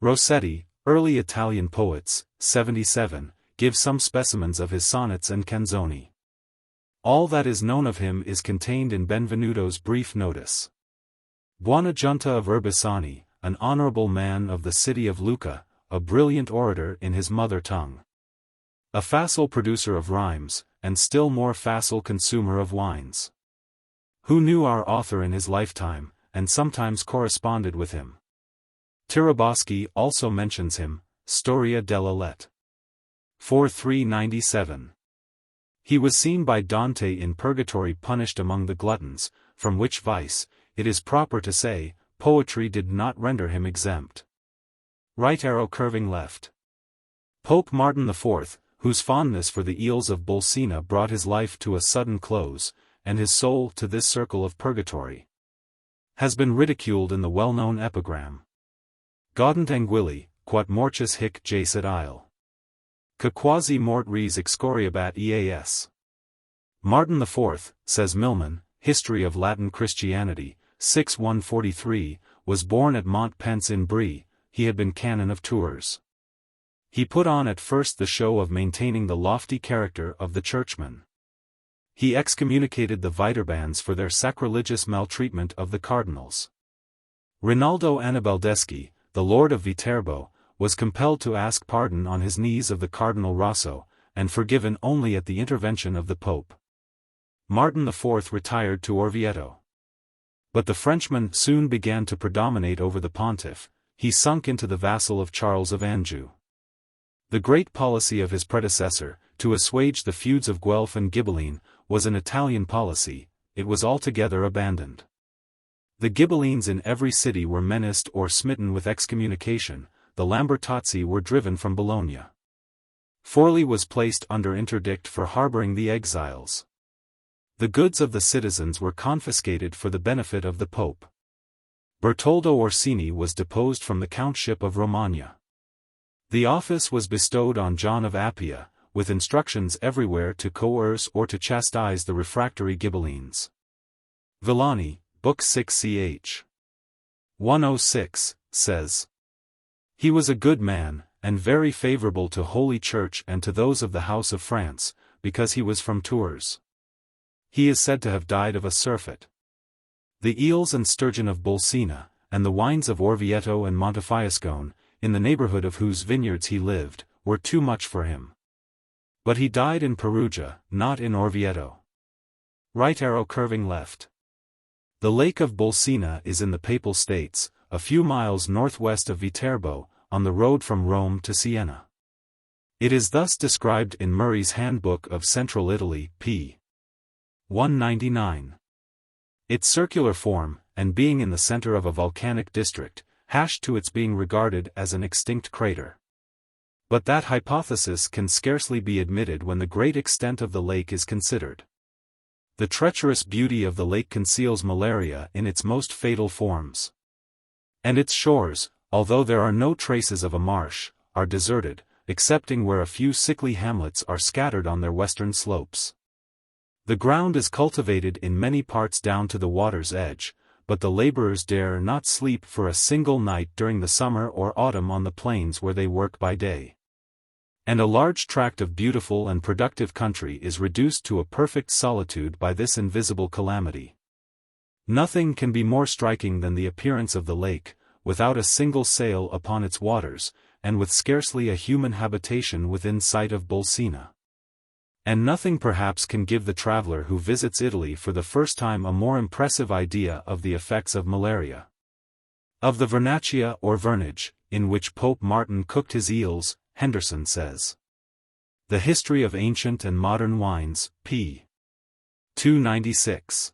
Rossetti, Early Italian Poets, 77, gives some specimens of his sonnets and canzoni. All that is known of him is contained in Benvenuto's brief notice. Buonagiunta of Urbisani, an honorable man of the city of Lucca, a brilliant orator in his mother tongue. A facile producer of rhymes, and still more facile consumer of wines. Who knew our author in his lifetime, and sometimes corresponded with him. Tiraboschi also mentions him, Storia della Let. 4397. He was seen by Dante in Purgatory punished among the gluttons, from which vice, it is proper to say, poetry did not render him exempt. Right arrow curving left. Pope Martin IV, whose fondness for the eels of Bolsena brought his life to a sudden close, and his soul to this circle of purgatory, has been ridiculed in the well-known epigram. Gaudent anguilli, quat mortis hic jacet isle. Que quasi mort res excoriabat eas. Martin IV, says Milman, History of Latin Christianity, 6-143, was born at Montpence in Brie. He had been canon of Tours. He put on at first the show of maintaining the lofty character of the churchman. He excommunicated the Viterbans for their sacrilegious maltreatment of the cardinals. Rinaldo Annibaldeschi, the lord of Viterbo, was compelled to ask pardon on his knees of the Cardinal Rosso, and forgiven only at the intervention of the Pope. Martin IV retired to Orvieto. But the Frenchman soon began to predominate over the pontiff. He sunk into the vassal of Charles of Anjou. The great policy of his predecessor, to assuage the feuds of Guelph and Ghibelline, was an Italian policy. It was altogether abandoned. The Ghibellines in every city were menaced or smitten with excommunication. The Lambertozzi were driven from Bologna. Forli was placed under interdict for harboring the exiles. The goods of the citizens were confiscated for the benefit of the Pope. Bertoldo Orsini was deposed from the countship of Romagna. The office was bestowed on John of Appia, with instructions everywhere to coerce or to chastise the refractory Ghibellines. Villani, Book 6 ch. 106, says, "He was a good man, and very favorable to Holy Church and to those of the House of France, because he was from Tours. He is said to have died of a surfeit. The eels and sturgeon of Bolsena, and the wines of Orvieto and Montefiascone, in the neighborhood of whose vineyards he lived, were too much for him. But he died in Perugia, not in Orvieto." Right arrow curving left. The Lake of Bolsena is in the Papal States, a few miles northwest of Viterbo, on the road from Rome to Siena. It is thus described in Murray's Handbook of Central Italy, p. 199. Its circular form, and being in the center of a volcanic district, hashed to its being regarded as an extinct crater. But that hypothesis can scarcely be admitted when the great extent of the lake is considered. The treacherous beauty of the lake conceals malaria in its most fatal forms. And its shores, although there are no traces of a marsh, are deserted, excepting where a few sickly hamlets are scattered on their western slopes. The ground is cultivated in many parts down to the water's edge, but the laborers dare not sleep for a single night during the summer or autumn on the plains where they work by day. And a large tract of beautiful and productive country is reduced to a perfect solitude by this invisible calamity. Nothing can be more striking than the appearance of the lake, without a single sail upon its waters, and with scarcely a human habitation within sight of Bolsena. And nothing perhaps can give the traveler who visits Italy for the first time a more impressive idea of the effects of malaria. Of the vernaccia or vernage, in which Pope Martin cooked his eels, Henderson says. The History of Ancient and Modern Wines, p. 296.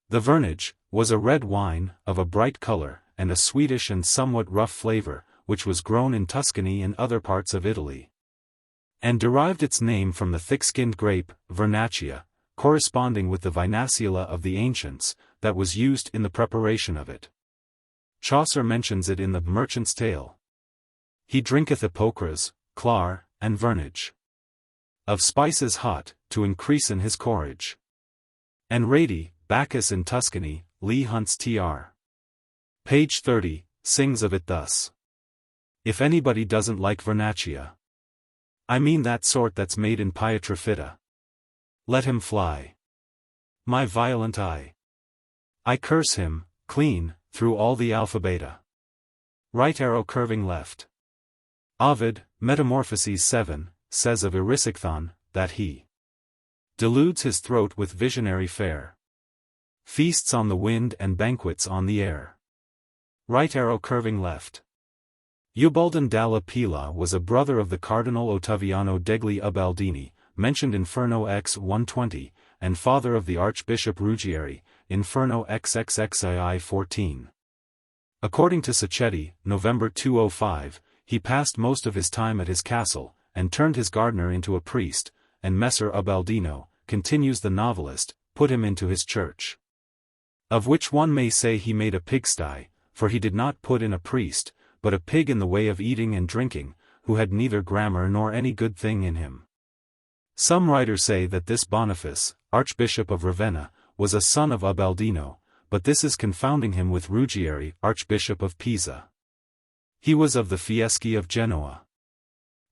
The vernage was a red wine, of a bright color, and a sweetish and somewhat rough flavor, which was grown in Tuscany and other parts of Italy, and derived its name from the thick-skinned grape, vernaccia, corresponding with the vinacula of the ancients, that was used in the preparation of it. Chaucer mentions it in the Merchant's Tale. He drinketh epocras, clar, and vernage. Of spices hot, to increase in his corage. And Radi, Bacchus in Tuscany, Leigh Hunt's Tr. Page 30, sings of it thus. If anybody doesn't like vernaccia, I mean that sort that's made in Pietrafita, let him fly. My violent eye. I curse him, clean, through all the alphabeta. Right arrow curving left. Ovid, Metamorphoses 7, says of Erysichthon, that he deludes his throat with visionary fare. feasts on the wind and banquets on the air. Right arrow curving left. Ubaldo dalla Pila was a brother of the Cardinal Ottaviano degli Ubaldini, mentioned Inferno x 120, and father of the Archbishop Ruggieri, Inferno XXXII 14. According to Sacchetti, November 205, he passed most of his time at his castle, and turned his gardener into a priest, and Messer Ubaldino, continues the novelist, put him into his church. Of which one may say he made a pigsty, for he did not put in a priest, but a pig in the way of eating and drinking, who had neither grammar nor any good thing in him. Some writers say that this Boniface, Archbishop of Ravenna, was a son of Ubaldino, but this is confounding him with Ruggieri, Archbishop of Pisa. He was of the Fieschi of Genoa.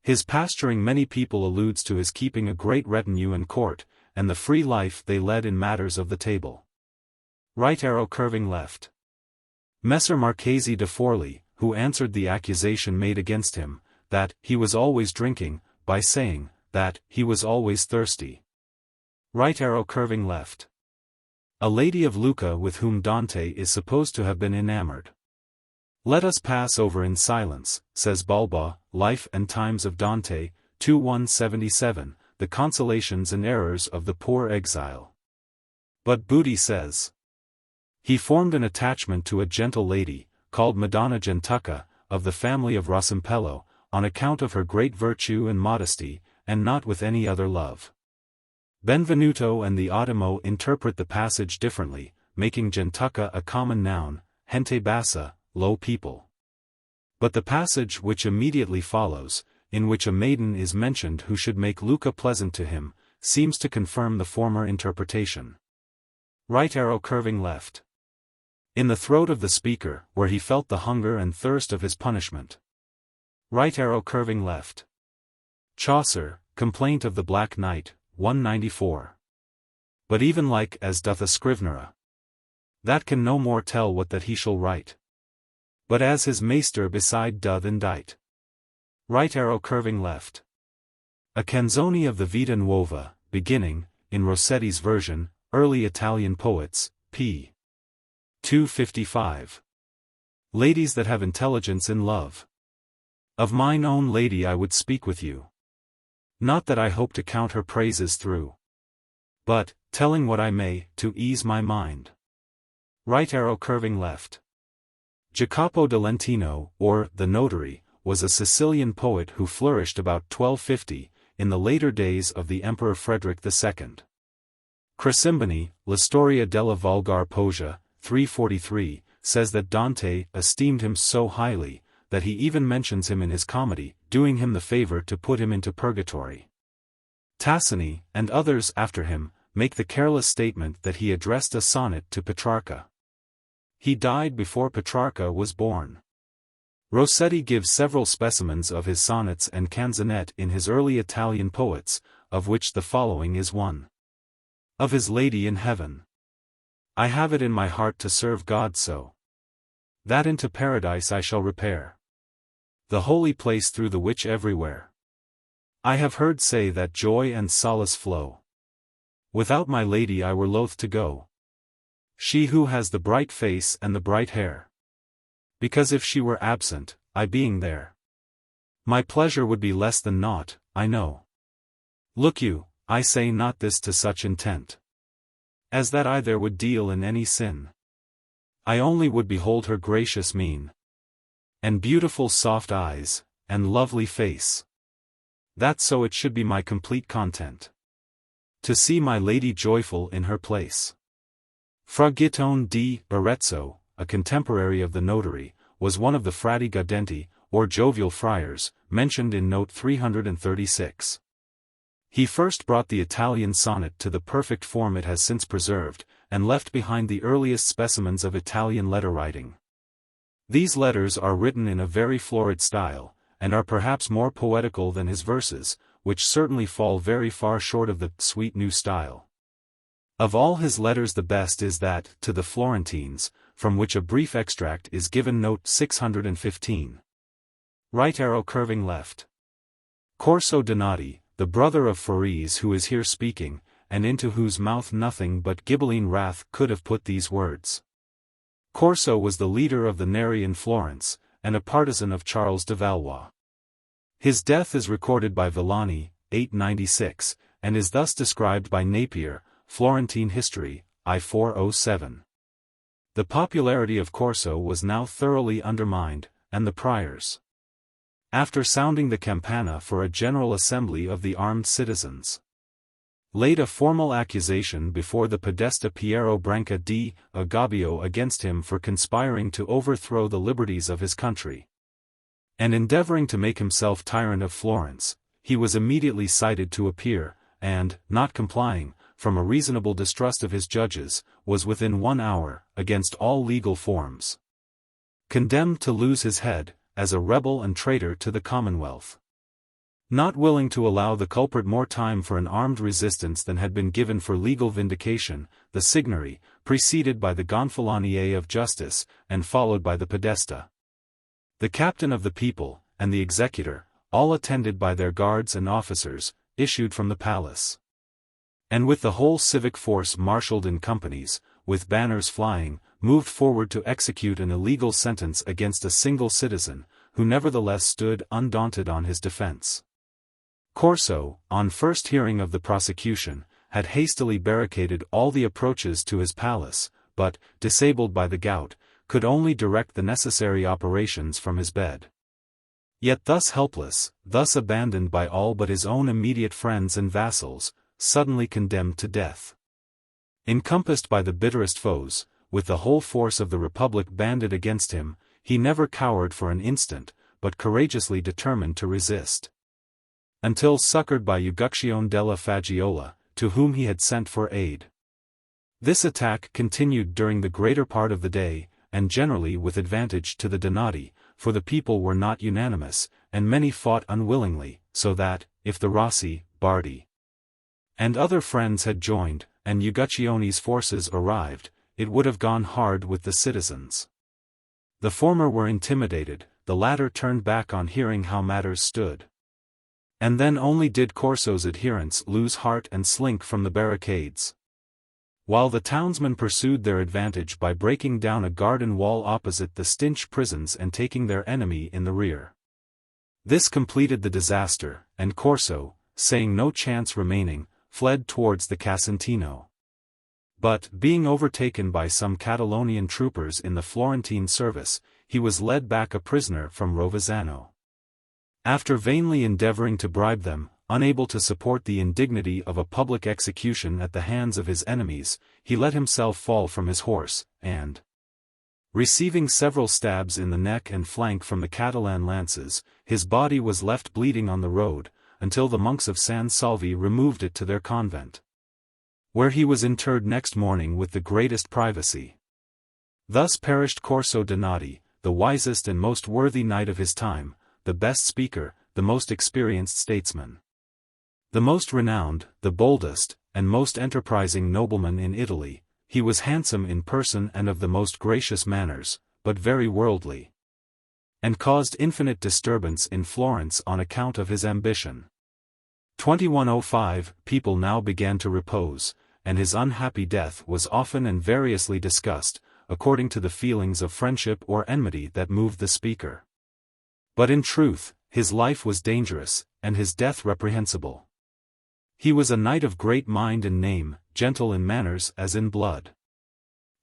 His pasturing many people alludes to his keeping a great retinue and court, and the free life they led in matters of the table. Right arrow curving left. Messer Marchesi de Forli, who answered the accusation made against him, that he was always drinking, by saying, that he was always thirsty. Right arrow curving left. A lady of Lucca with whom Dante is supposed to have been enamored. Let us pass over in silence, says Balba, Life and Times of Dante, 2:177, the consolations and errors of the poor exile. But Booty says, he formed an attachment to a gentle lady, called Madonna Gentucca, of the family of Rosimpello, on account of her great virtue and modesty, and not with any other love. Benvenuto and the Ottimo interpret the passage differently, making Gentucca a common noun, gente bassa, low people. But the passage which immediately follows, in which a maiden is mentioned who should make Lucca pleasant to him, seems to confirm the former interpretation. Right arrow curving left. In the throat of the speaker, where he felt the hunger and thirst of his punishment. Right arrow curving left. Chaucer, Complaint of the Black Knight, 194. But even like as doth a scrivener, that can no more tell what that he shall write, but as his maester beside doth indite. Right arrow curving left. A canzone of the Vita Nuova, beginning, in Rossetti's version, Early Italian Poets, p. 255. Ladies that have intelligence in love. Of mine own lady I would speak with you. Not that I hope to count her praises through, but, telling what I may, to ease my mind. Right arrow curving left. Jacopo da Lentino, or the Notary, was a Sicilian poet who flourished about 1250, in the later days of the Emperor Frederick II. Crescimbani, La Storia della Volgar Poesia, 343, says that Dante esteemed him so highly, that he even mentions him in his comedy, doing him the favor to put him into purgatory. Tassini, and others after him, make the careless statement that he addressed a sonnet to Petrarca. He died before Petrarca was born. Rossetti gives several specimens of his sonnets and canzonet in his early Italian poets, of which the following is one. Of his lady in heaven. I have it in my heart to serve God so, that into paradise I shall repair, the holy place through the which everywhere I have heard say that joy and solace flow. Without my lady I were loath to go, she who has the bright face and the bright hair, because if she were absent, I being there, my pleasure would be less than naught, I know. Look you, I say not this to such intent, as that I there would deal in any sin. I only would behold her gracious mien, and beautiful soft eyes, and lovely face. That so it should be my complete content, to see my lady joyful in her place. Fra Gittone di Arezzo, a contemporary of the Notary, was one of the Frati Gaudenti, or jovial friars, mentioned in note 336. He first brought the Italian sonnet to the perfect form it has since preserved, and left behind the earliest specimens of Italian letter-writing. These letters are written in a very florid style, and are perhaps more poetical than his verses, which certainly fall very far short of the sweet new style. Of all his letters the best is that, to the Florentines, from which a brief extract is given note 615. Right arrow curving left. Corso Donati, the brother of Forese who is here speaking, and into whose mouth nothing but gibelline wrath could have put these words. Corso was the leader of the Neri in Florence, and a partisan of Charles de Valois. His death is recorded by Villani, 896, and is thus described by Napier, Florentine History, I 407. The popularity of Corso was now thoroughly undermined, and the priors, after sounding the campana for a general assembly of the armed citizens, laid a formal accusation before the Podesta Piero Branca di Agabio against him for conspiring to overthrow the liberties of his country. And endeavoring to make himself tyrant of Florence, he was immediately cited to appear, and, not complying, from a reasonable distrust of his judges, was within 1 hour, against all legal forms, condemned to lose his head, as a rebel and traitor to the Commonwealth. Not willing to allow the culprit more time for an armed resistance than had been given for legal vindication, the Signory, preceded by the Gonfalonier of Justice, and followed by the Podesta, the captain of the people, and the executor, all attended by their guards and officers, issued from the palace. And with the whole civic force marshaled in companies, with banners flying, moved forward to execute an illegal sentence against a single citizen, who nevertheless stood undaunted on his defense. Corso, on first hearing of the prosecution, had hastily barricaded all the approaches to his palace, but, disabled by the gout, could only direct the necessary operations from his bed. Yet thus helpless, thus abandoned by all but his own immediate friends and vassals, suddenly condemned to death, encompassed by the bitterest foes, with the whole force of the Republic banded against him, he never cowered for an instant, but courageously determined to resist, until succored by Uguccione della Fagiola, to whom he had sent for aid. This attack continued during the greater part of the day, and generally with advantage to the Donati, for the people were not unanimous, and many fought unwillingly, so that, if the Rossi, Bardi, and other friends had joined, and Uguccione's forces arrived, it would have gone hard with the citizens. The former were intimidated, the latter turned back on hearing how matters stood. And then only did Corso's adherents lose heart and slink from the barricades, while the townsmen pursued their advantage by breaking down a garden wall opposite the Stinch prisons and taking their enemy in the rear. This completed the disaster, and Corso, saying no chance remaining, fled towards the Casentino. But, being overtaken by some Catalonian troopers in the Florentine service, he was led back a prisoner from Rovezzano. After vainly endeavoring to bribe them, unable to support the indignity of a public execution at the hands of his enemies, he let himself fall from his horse, and, receiving several stabs in the neck and flank from the Catalan lances, his body was left bleeding on the road, until the monks of San Salvi removed it to their convent, where he was interred next morning with the greatest privacy. Thus perished Corso Donati, the wisest and most worthy knight of his time, the best speaker, the most experienced statesman, the most renowned, the boldest, and most enterprising nobleman in Italy. He was handsome in person and of the most gracious manners, but very worldly, and caused infinite disturbance in Florence on account of his ambition. 2105, people now began to repose, and his unhappy death was often and variously discussed, according to the feelings of friendship or enmity that moved the speaker. But in truth, his life was dangerous, and his death reprehensible. He was a knight of great mind and name, gentle in manners as in blood,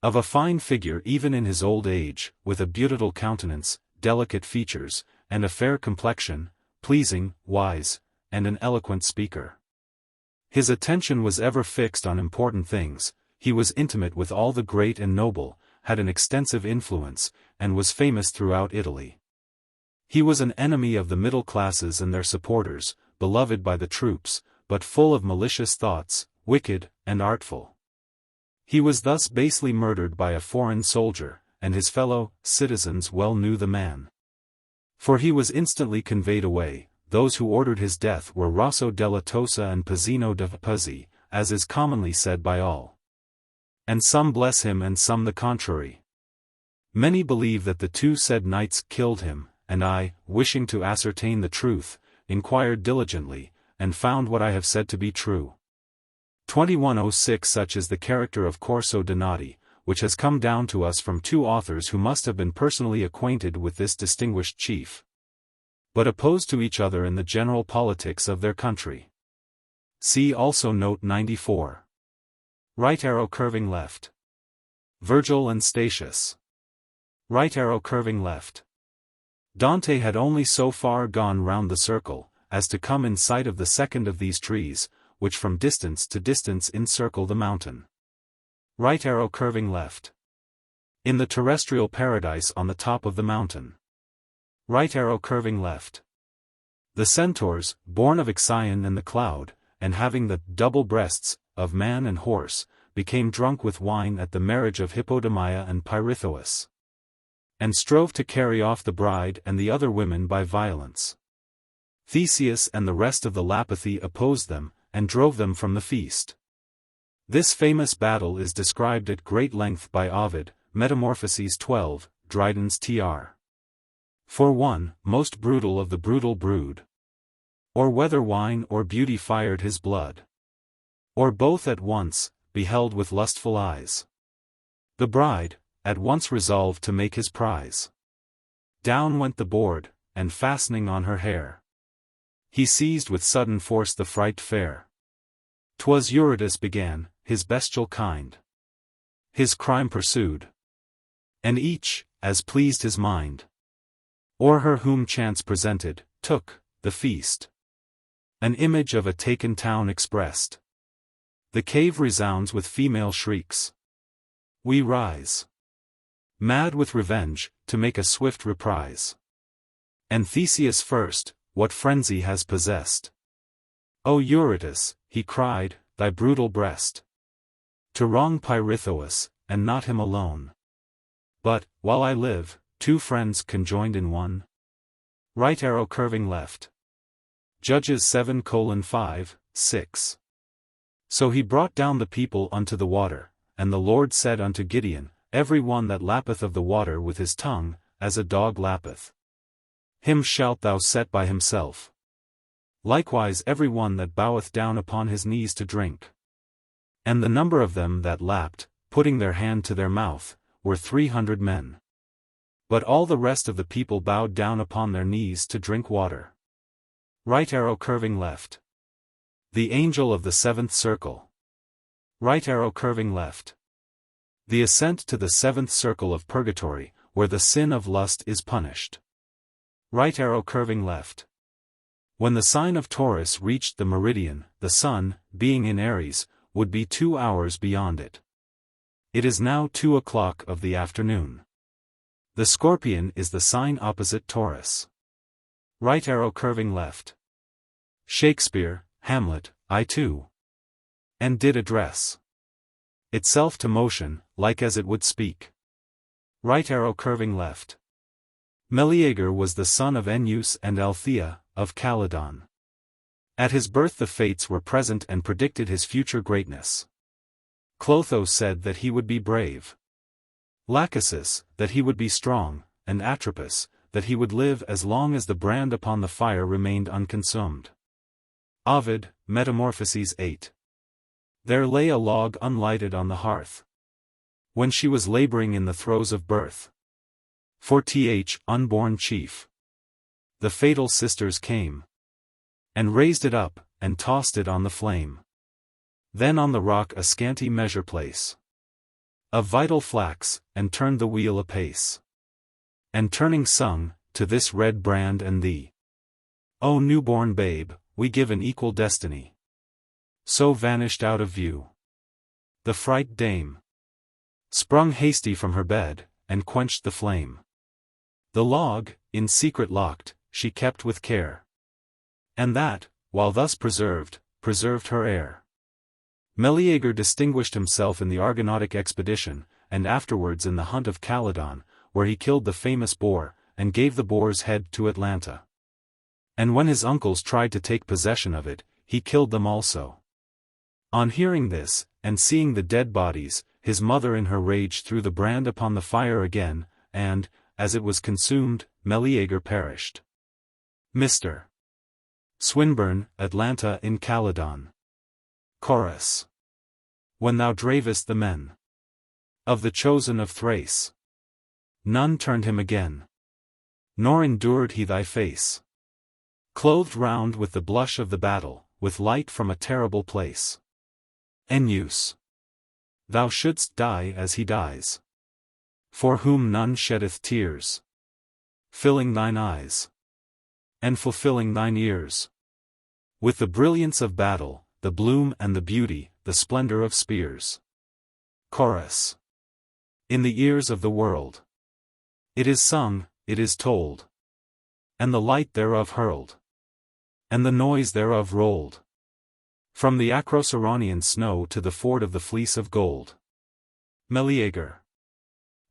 of a fine figure even in his old age, with a beautiful countenance, delicate features, and a fair complexion, pleasing, wise, and an eloquent speaker. His attention was ever fixed on important things, he was intimate with all the great and noble, had an extensive influence, and was famous throughout Italy. He was an enemy of the middle classes and their supporters, beloved by the troops, but full of malicious thoughts, wicked, and artful. He was thus basely murdered by a foreign soldier, and his fellow citizens well knew the man, for he was instantly conveyed away. Those who ordered his death were Rosso della Tosa and Pizzino de Puzzi, as is commonly said by all. And some bless him and some the contrary. Many believe that the two said knights killed him, and I, wishing to ascertain the truth, inquired diligently, and found what I have said to be true. 2106. Such is the character of Corso Donati, which has come down to us from two authors who must have been personally acquainted with this distinguished chief, but opposed to each other in the general politics of their country. See also note 94. Right arrow curving left. Virgil and Statius. Right arrow curving left. Dante had only so far gone round the circle, as to come in sight of the second of these trees, which from distance to distance encircle the mountain. Right arrow curving left. In the terrestrial paradise on the top of the mountain. Right arrow curving left. The centaurs, born of Ixion and the cloud, and having the double breasts of man and horse, became drunk with wine at the marriage of Hippodamia and Pirithous, and strove to carry off the bride and the other women by violence. Theseus and the rest of the Lapithae opposed them, and drove them from the feast. This famous battle is described at great length by Ovid, Metamorphoses 12, Dryden's tr. For one, most brutal of the brutal brood. Or whether wine or beauty fired his blood, or both at once, beheld with lustful eyes. The bride, at once resolved to make his prize. Down went the board, and fastening on her hair, he seized with sudden force the fright fair. 'Twas Eurytus began, his bestial kind, his crime pursued, and each, as pleased his mind, or her whom chance presented, took the feast. An image of a taken town expressed. The cave resounds with female shrieks. We rise, mad with revenge, to make a swift reprise. And Theseus first, what frenzy has possessed? O Eurytus, he cried, thy brutal breast, to wrong Pirithous, and not him alone, but, while I live, two friends conjoined in one. Right arrow curving left. Judges 7:5, 6. So he brought down the people unto the water, and the Lord said unto Gideon, every one that lappeth of the water with his tongue, as a dog lappeth, him shalt thou set by himself. Likewise every one that boweth down upon his knees to drink. And the number of them that lapped, putting their hand to their mouth, were 300 men. But all the rest of the people bowed down upon their knees to drink water. Right arrow curving left. The angel of the seventh circle. Right arrow curving left. The ascent to the seventh circle of purgatory, where the sin of lust is punished. Right arrow curving left. When the sign of Taurus reached the meridian, the sun, being in Aries, would be 2 hours beyond it. It is now 2 o'clock of the afternoon. The scorpion is the sign opposite Taurus. Right arrow curving left. Shakespeare, Hamlet, I too. And did address itself to motion, like as it would speak. Right arrow curving left. Meleager was the son of Ennius and Althea, of Calydon. At his birth the fates were present and predicted his future greatness. Clotho said that he would be brave. Lachesis, that he would be strong, and Atropos, that he would live as long as the brand upon the fire remained unconsumed. Ovid, Metamorphoses 8. There lay a log unlighted on the hearth, when she was laboring in the throes of birth. For th unborn chief, the fatal sisters came, and raised it up, and tossed it on the flame. Then on the rock a scanty measure place of vital flax, and turned the wheel apace. And turning sung, to this red brand and thee, O newborn babe, we give an equal destiny. So vanished out of view the fright dame, sprung hasty from her bed, and quenched the flame. The log, in secret locked, she kept with care. And that, while thus preserved her heir. Meleager distinguished himself in the Argonautic expedition, and afterwards in the hunt of Calydon, where he killed the famous boar, and gave the boar's head to Atalanta. And when his uncles tried to take possession of it, he killed them also. On hearing this, and seeing the dead bodies, his mother in her rage threw the brand upon the fire again, and, as it was consumed, Meleager perished. Mr. Swinburne, Atlanta in Calydon. Chorus. When thou dravest the men of the chosen of Thrace, none turned him again, nor endured he thy face. Clothed round with the blush of the battle, with light from a terrible place. Ennius, thou shouldst die as he dies, for whom none sheddeth tears, filling thine eyes, and fulfilling thine ears, with the brilliance of battle, the bloom and the beauty, the splendor of spears. Chorus. In the ears of the world it is sung, it is told, and the light thereof hurled, and the noise thereof rolled, from the Acroceraunian snow to the ford of the fleece of gold. Meleager.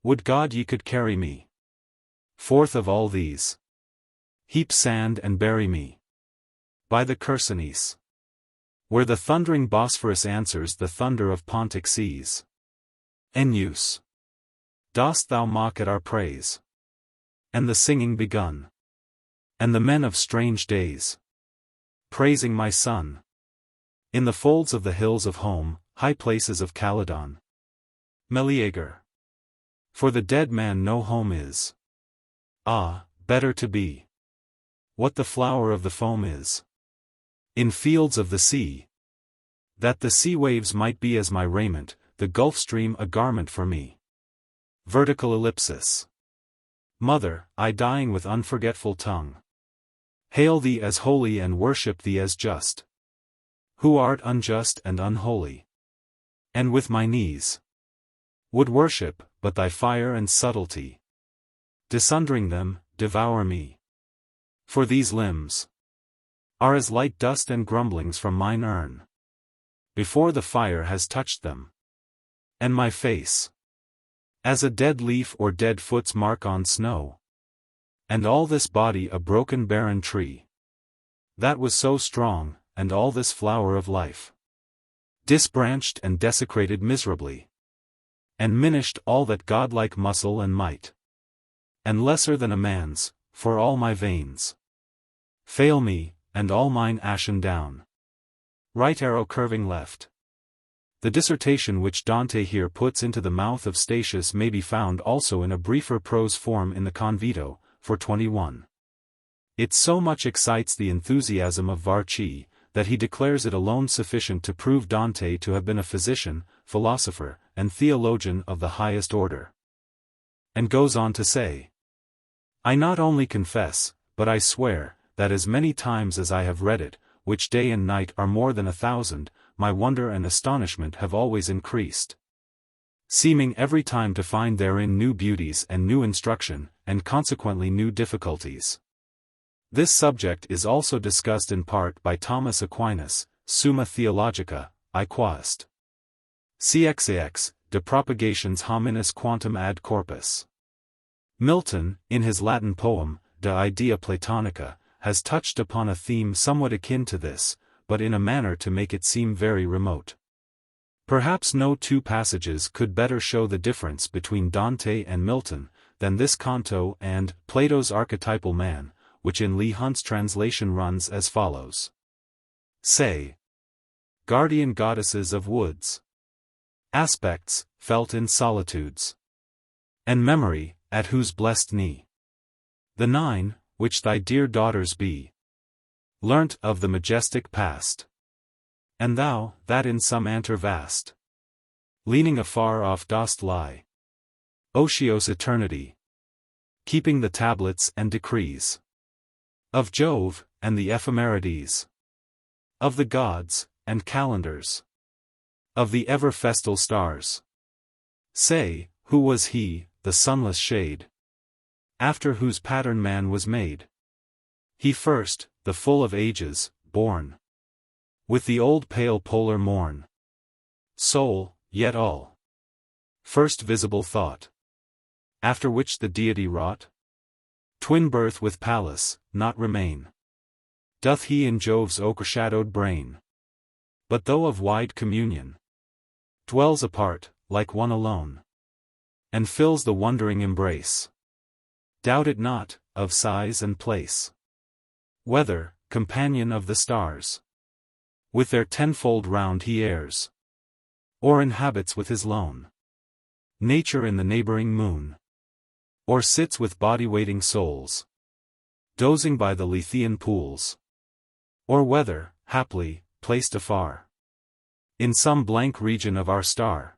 Would God ye could carry me forth of all these, heap sand and bury me by the Chersonese, where the thundering Bosphorus answers the thunder of Pontic seas. Ennius. Dost thou mock at our praise? And the singing begun, and the men of strange days praising my son in the folds of the hills of home, high places of Caledon. Meleager. For the dead man no home is. Ah, better to be what the flower of the foam is in fields of the sea, that the sea waves might be as my raiment, the Gulf Stream a garment for me. Vertical ellipsis. Mother, I dying with unforgetful tongue, hail thee as holy and worship thee as just, who art unjust and unholy, and with my knees would worship, but thy fire and subtlety, dissundering them, devour me. For these limbs are as light dust and grumblings from mine urn, before the fire has touched them, and my face as a dead leaf or dead foot's mark on snow, and all this body a broken barren tree, that was so strong, and all this flower of life disbranched and desecrated miserably, and minished all that godlike muscle and might, and lesser than a man's, for all my veins fail me, and all mine ashen down. Right arrow curving left. The dissertation which Dante here puts into the mouth of Statius may be found also in a briefer prose form in the Convito, for 21. It so much excites the enthusiasm of Virgil, that he declares it alone sufficient to prove Dante to have been a physician, philosopher, and theologian of the highest order. And goes on to say, I not only confess, but I swear, that as many times as I have read it, which day and night are more than 1,000, my wonder and astonishment have always increased, seeming every time to find therein new beauties and new instruction, and consequently new difficulties. This subject is also discussed in part by Thomas Aquinas, Summa Theologica, I quaest. Cxax, de propagations hominis quantum ad corpus. Milton, in his Latin poem, De Idea Platonica, has touched upon a theme somewhat akin to this, but in a manner to make it seem very remote. Perhaps no two passages could better show the difference between Dante and Milton, than this canto and Plato's Archetypal Man, which in Leigh Hunt's translation runs as follows. Say, guardian goddesses of woods, aspects, felt in solitudes, and memory, at whose blessed knee the 9, which thy dear daughters be, learnt of the majestic past. And thou, that in some antre vast, leaning afar off dost lie, Otios eternity, keeping the tablets and decrees of Jove, and the ephemerides of the gods, and calendars of the ever-festal stars. Say, who was he, the sunless shade, after whose pattern man was made? He first, the full of ages, born with the old pale polar morn. Soul, yet all first visible thought, after which the deity wrought twin birth with Pallas, not remain doth he in Jove's overshadowed brain, but though of wide communion, dwells apart, like one alone, and fills the wondering embrace. Doubt it not, of size and place, whether, companion of the stars, with their tenfold round he heirs, or inhabits with his lone nature in the neighboring moon, or sits with body-waiting souls, dozing by the Lethean pools, or whether, haply, placed afar, in some blank region of our star,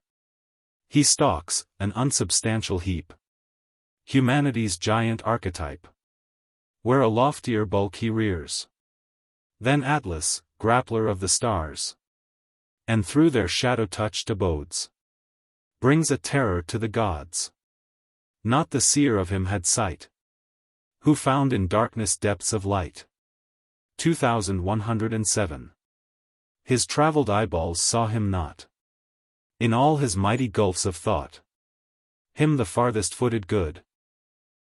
he stalks, an unsubstantial heap, humanity's giant archetype, where a loftier bulk he rears than Atlas, grappler of the stars, and through their shadow-touched abodes brings a terror to the gods. Not the seer of him had sight, who found in darkness depths of light. 2107. His traveled eyeballs saw him not. In all his mighty gulfs of thought, him the farthest-footed good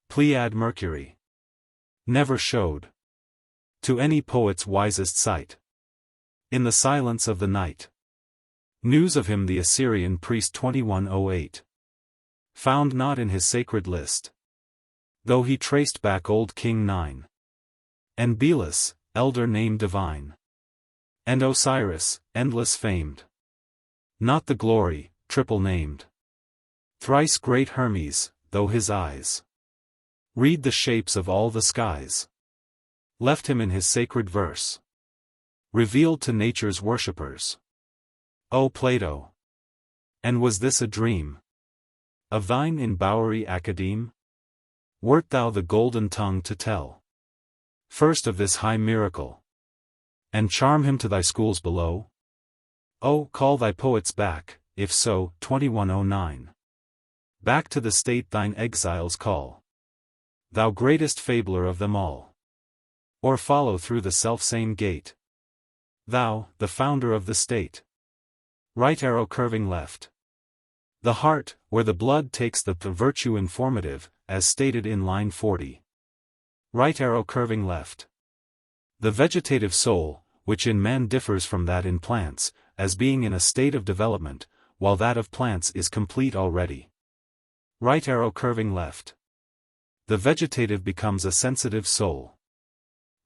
Pleiad Mercury never showed to any poet's wisest sight. In the silence of the night, news of him the Assyrian priest 2108 found not in his sacred list, though he traced back old King 9, and Belus, elder name divine, and Osiris, endless famed, not the glory, triple named, thrice great Hermes, though his eyes read the shapes of all the skies, left him in his sacred verse, revealed to nature's worshippers. O Plato! And was this a dream of thine in bowery academe? Wert thou the golden tongue to tell first of this high miracle, and charm him to thy schools below? Oh, call thy poets back, if so, 2109. Back to the state thine exiles call, thou greatest fabler of them all. Or follow through the selfsame gate, thou, the founder of the state. Right arrow curving left. The heart, where the blood takes the virtue informative, as stated in line 40. Right arrow curving left. The vegetative soul, which in man differs from that in plants, as being in a state of development, while that of plants is complete already. Right arrow curving left. The vegetative becomes a sensitive soul.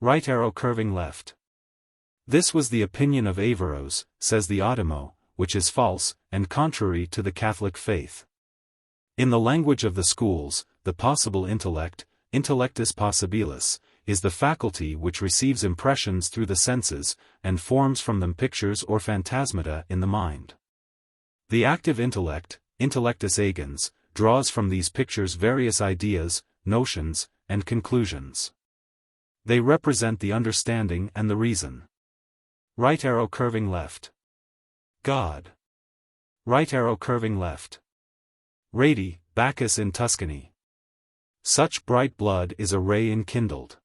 Right arrow curving left. This was the opinion of Averroes, says the Automo, which is false, and contrary to the Catholic faith. In the language of the schools, the possible intellect, intellectus possibilis, is the faculty which receives impressions through the senses, and forms from them pictures or phantasmata in the mind. The active intellect, intellectus agens, draws from these pictures various ideas, notions, and conclusions. They represent the understanding and the reason. Right arrow curving left. God. Right arrow curving left. Radi, Bacchus in Tuscany. Such bright blood is a ray enkindled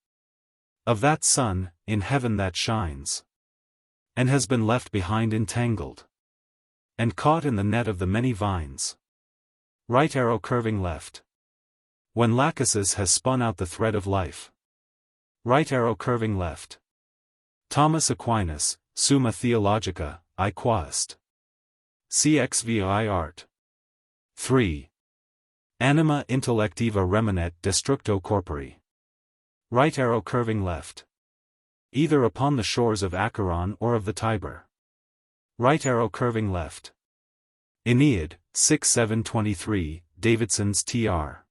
of that sun, in heaven that shines, and has been left behind entangled, and caught in the net of the many vines. Right arrow curving left. When Lachesis has spun out the thread of life. Right arrow curving left. Thomas Aquinas, Summa Theologica, I quaest. CXVI art. 3. Anima intellectiva remanet destructo corpori. Right arrow curving left. Either upon the shores of Acheron or of the Tiber. Right arrow curving left. Aeneid, 6-7-23, Davidson's Tr.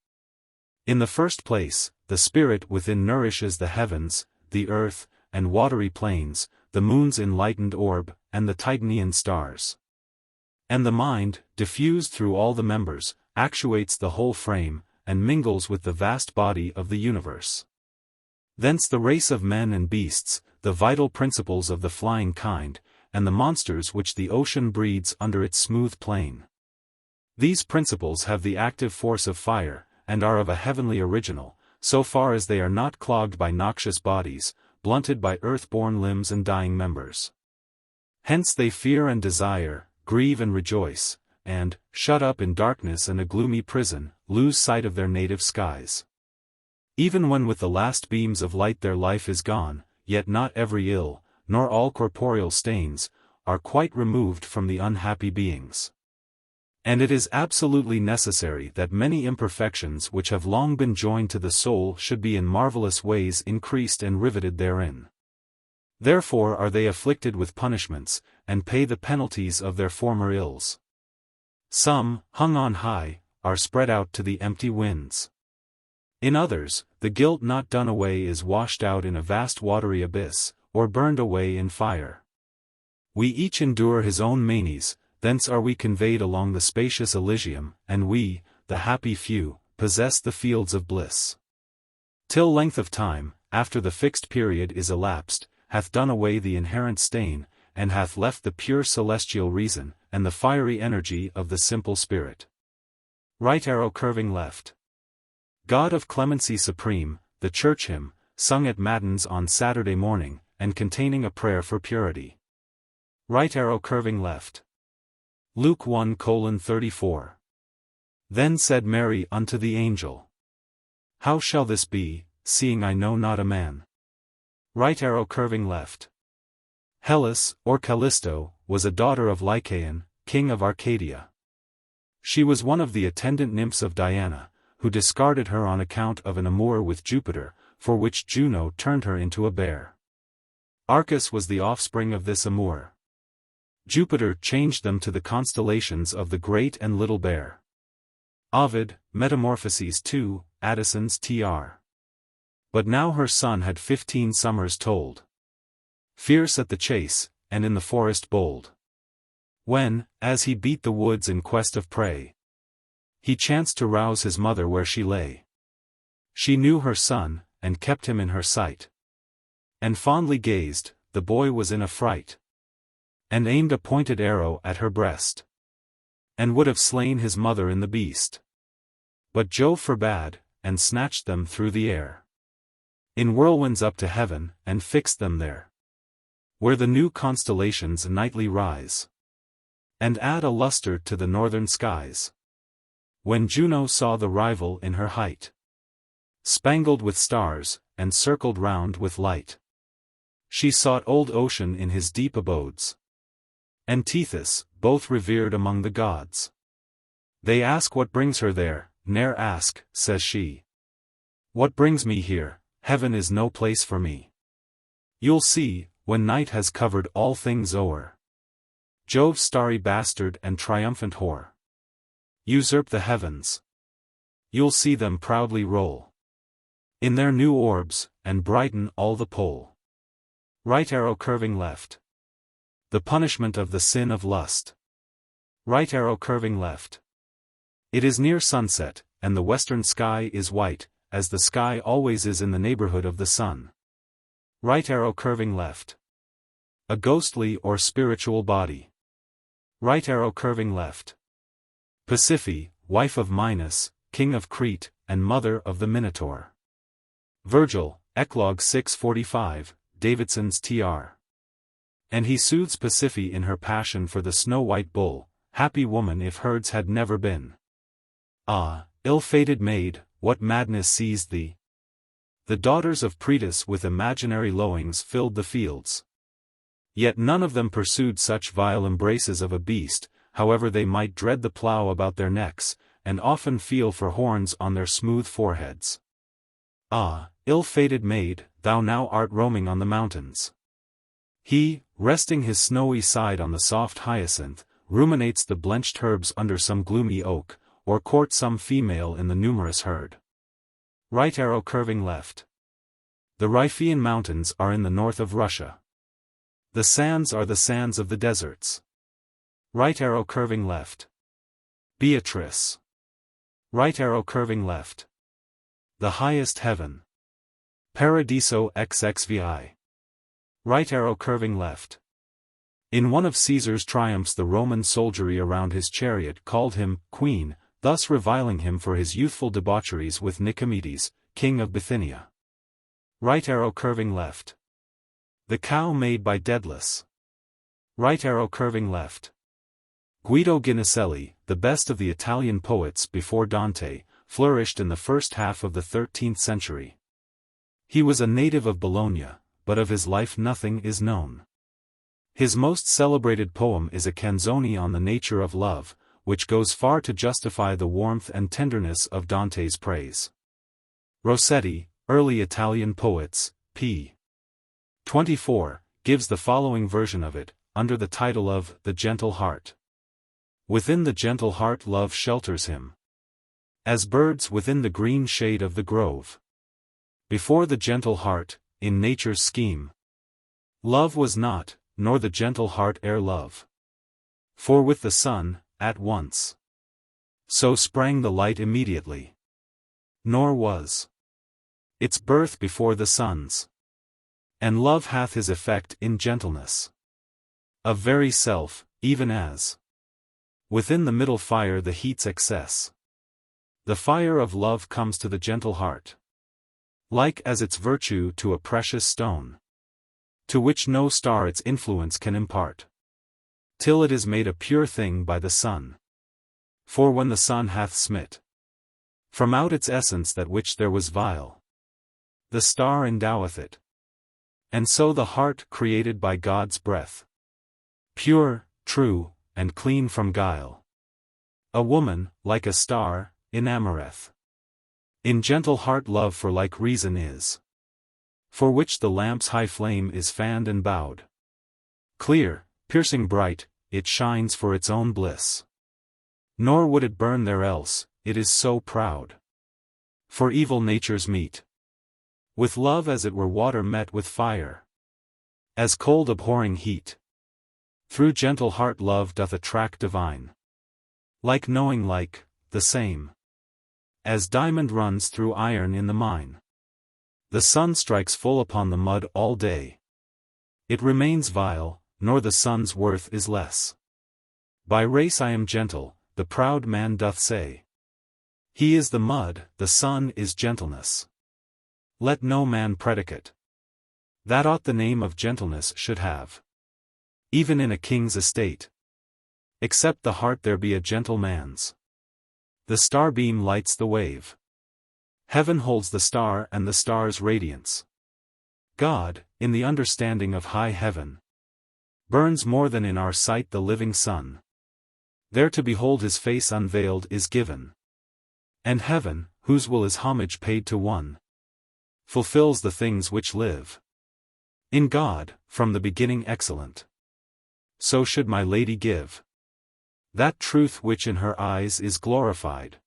In the first place, the spirit within nourishes the heavens, the earth, and watery plains, the moon's enlightened orb, and the Titanian stars. And the mind, diffused through all the members, actuates the whole frame, and mingles with the vast body of the universe. Thence the race of men and beasts, the vital principles of the flying kind, and the monsters which the ocean breeds under its smooth plain. These principles have the active force of fire, and are of a heavenly original, so far as they are not clogged by noxious bodies, blunted by earth-born limbs and dying members. Hence they fear and desire, grieve and rejoice, and, shut up in darkness and a gloomy prison, lose sight of their native skies. Even when with the last beams of light their life is gone, yet not every ill, nor all corporeal stains, are quite removed from the unhappy beings. And it is absolutely necessary that many imperfections which have long been joined to the soul should be in marvelous ways increased and riveted therein. Therefore are they afflicted with punishments, and pay the penalties of their former ills. Some, hung on high, are spread out to the empty winds. In others, the guilt not done away is washed out in a vast watery abyss, or burned away in fire. We each endure his own manes, thence are we conveyed along the spacious Elysium, and we, the happy few, possess the fields of bliss. Till length of time, after the fixed period is elapsed, hath done away the inherent stain, and hath left the pure celestial reason, and the fiery energy of the simple spirit. Right arrow curving left. God of clemency supreme, the church hymn, sung at matins on Saturday morning, and containing a prayer for purity. Right arrow curving left. Luke 1:34. Then said Mary unto the angel, How shall this be, seeing I know not a man? Right arrow curving left. Hellas, or Callisto, was a daughter of Lycaon, king of Arcadia. She was one of the attendant nymphs of Diana, who discarded her on account of an amour with Jupiter, for which Juno turned her into a bear. Arcas was the offspring of this amour. Jupiter changed them to the constellations of the Great and Little Bear. Ovid, Metamorphoses 2, Addison's Tr. But now her son had 15 summers told. Fierce at the chase, and in the forest bold. When, as he beat the woods in quest of prey, he chanced to rouse his mother where she lay. She knew her son, and kept him in her sight. And fondly gazed, the boy was in a fright. And aimed a pointed arrow at her breast. And would have slain his mother in the beast. But Jove forbade, and snatched them through the air. In whirlwinds up to heaven, and fixed them there. Where the new constellations nightly rise. And add a luster to the northern skies. When Juno saw the rival in her height, spangled with stars, and circled round with light, she sought old Ocean in his deep abodes, and Tethys, both revered among the gods. They ask what brings her there, ne'er ask, says she. What brings me here? Heaven is no place for me. You'll see, when night has covered all things o'er, Jove's starry bastard and triumphant whore usurp the heavens. You'll see them proudly roll in their new orbs, and brighten all the pole. Right arrow curving left. The punishment of the sin of lust. Right arrow curving left. It is near sunset, and the western sky is white, as the sky always is in the neighborhood of the sun. Right arrow curving left. A ghostly or spiritual body. Right arrow curving left. Pasiphae, wife of Minos, king of Crete, and mother of the Minotaur. Virgil, Eclogue 6:45, Davidson's Tr. And he soothes Pasiphae in her passion for the snow-white bull, happy woman if herds had never been. Ah, ill-fated maid, what madness seized thee? The daughters of Proetus with imaginary lowings filled the fields. Yet none of them pursued such vile embraces of a beast, however they might dread the plough about their necks, and often feel for horns on their smooth foreheads. Ah, ill-fated maid, thou now art roaming on the mountains. He, resting his snowy side on the soft hyacinth, ruminates the blenched herbs under some gloomy oak, or courts some female in the numerous herd. Right arrow curving left. The Riphean mountains are in the north of Russia. The sands are the sands of the deserts. Right arrow curving left. Beatrice. Right arrow curving left. The highest heaven. Paradiso XXVI. Right arrow curving left. In one of Caesar's triumphs the Roman soldiery around his chariot called him Queen, thus reviling him for his youthful debaucheries with Nicomedes, king of Bithynia. Right arrow curving left. The cow made by Daedalus. Right arrow curving left. Guido Guinicelli, the best of the Italian poets before Dante, flourished in the first half of the 13th century. He was a native of Bologna, but of his life nothing is known. His most celebrated poem is a canzone on the nature of love, which goes far to justify the warmth and tenderness of Dante's praise. Rossetti, Early Italian Poets, p. 24, gives the following version of it, under the title of The Gentle Heart. Within the gentle heart love shelters him. As birds within the green shade of the grove. Before the gentle heart, in nature's scheme, love was not, nor the gentle heart ere love. For with the sun, at once, so sprang the light immediately. Nor was its birth before the sun's. And love hath his effect in gentleness of very self, even as within the middle fire the heat's excess. The fire of love comes to the gentle heart, like as its virtue to a precious stone, to which no star its influence can impart, till it is made a pure thing by the sun. For when the sun hath smit from out its essence that which there was vile, the star endoweth it. And so the heart created by God's breath, pure, true, and clean from guile, a woman, like a star, enamoreth. In gentle heart love for like reason is, for which the lamp's high flame is fanned and bowed. Clear, piercing bright, it shines for its own bliss. Nor would it burn there else, it is so proud. For evil natures meet with love as it were water met with fire, as cold abhorring heat. Through gentle heart love doth attract divine, like knowing like, the same as diamond runs through iron in the mine. The sun strikes full upon the mud all day. It remains vile, nor the sun's worth is less. By race I am gentle, the proud man doth say. He is the mud, the sun is gentleness. Let no man predicate that aught the name of gentleness should have, even in a king's estate, except the heart there be a gentle man's. The starbeam lights the wave. Heaven holds the star and the star's radiance. God, in the understanding of high heaven, burns more than in our sight the living sun. There to behold his face unveiled is given. And heaven, whose will is homage paid to one, fulfills the things which live in God, from the beginning excellent. So should my lady give that truth which in her eyes is glorified,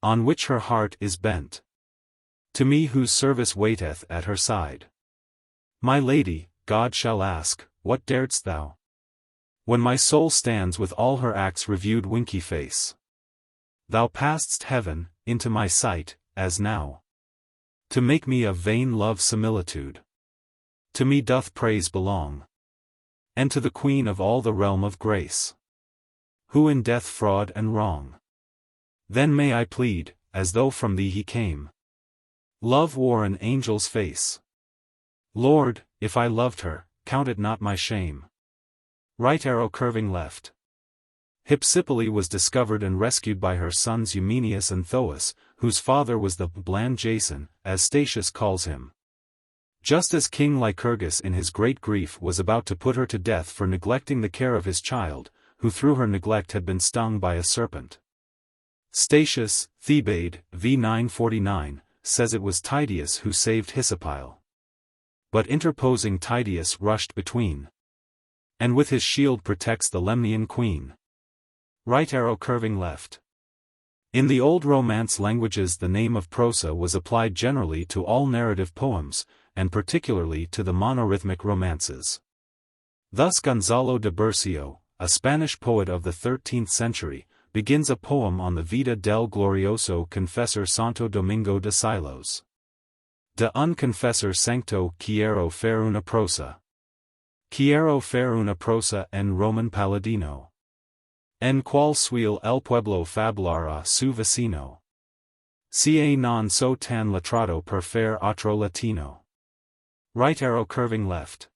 on which her heart is bent, to me whose service waiteth at her side. My lady, God shall ask, what daredst thou, when my soul stands with all her acts reviewed winky face? Thou passedst heaven, into my sight, as now, to make me of vain love similitude. To me doth praise belong, and to the Queen of all the realm of grace, who in death fraud and wrong. Then may I plead, as though from thee he came. Love wore an angel's face. Lord, if I loved her, count it not my shame. Right arrow curving left. Hypsipyle was discovered and rescued by her sons Eumenius and Thoas, whose father was the bland Jason, as Statius calls him. Just as King Lycurgus in his great grief was about to put her to death for neglecting the care of his child, who through her neglect had been stung by a serpent. Statius, Thebaid, v. 949, says it was Tydeus who saved Hypsipyle. But interposing Tydeus rushed between, and with his shield protects the Lemnian queen. Right arrow curving left. In the old Romance languages the name of prosa was applied generally to all narrative poems, and particularly to the monorhythmic romances. Thus Gonzalo de Bercio, a Spanish poet of the 13th century, begins a poem on the vida del glorioso confessor Santo Domingo de Silos. De un confessor sancto quiero fer una prosa. Quiero fer una prosa en Roman Paladino. En cual suele el pueblo fablar a su vecino. Si non so tan letrado per fer otro latino. Right arrow curving left.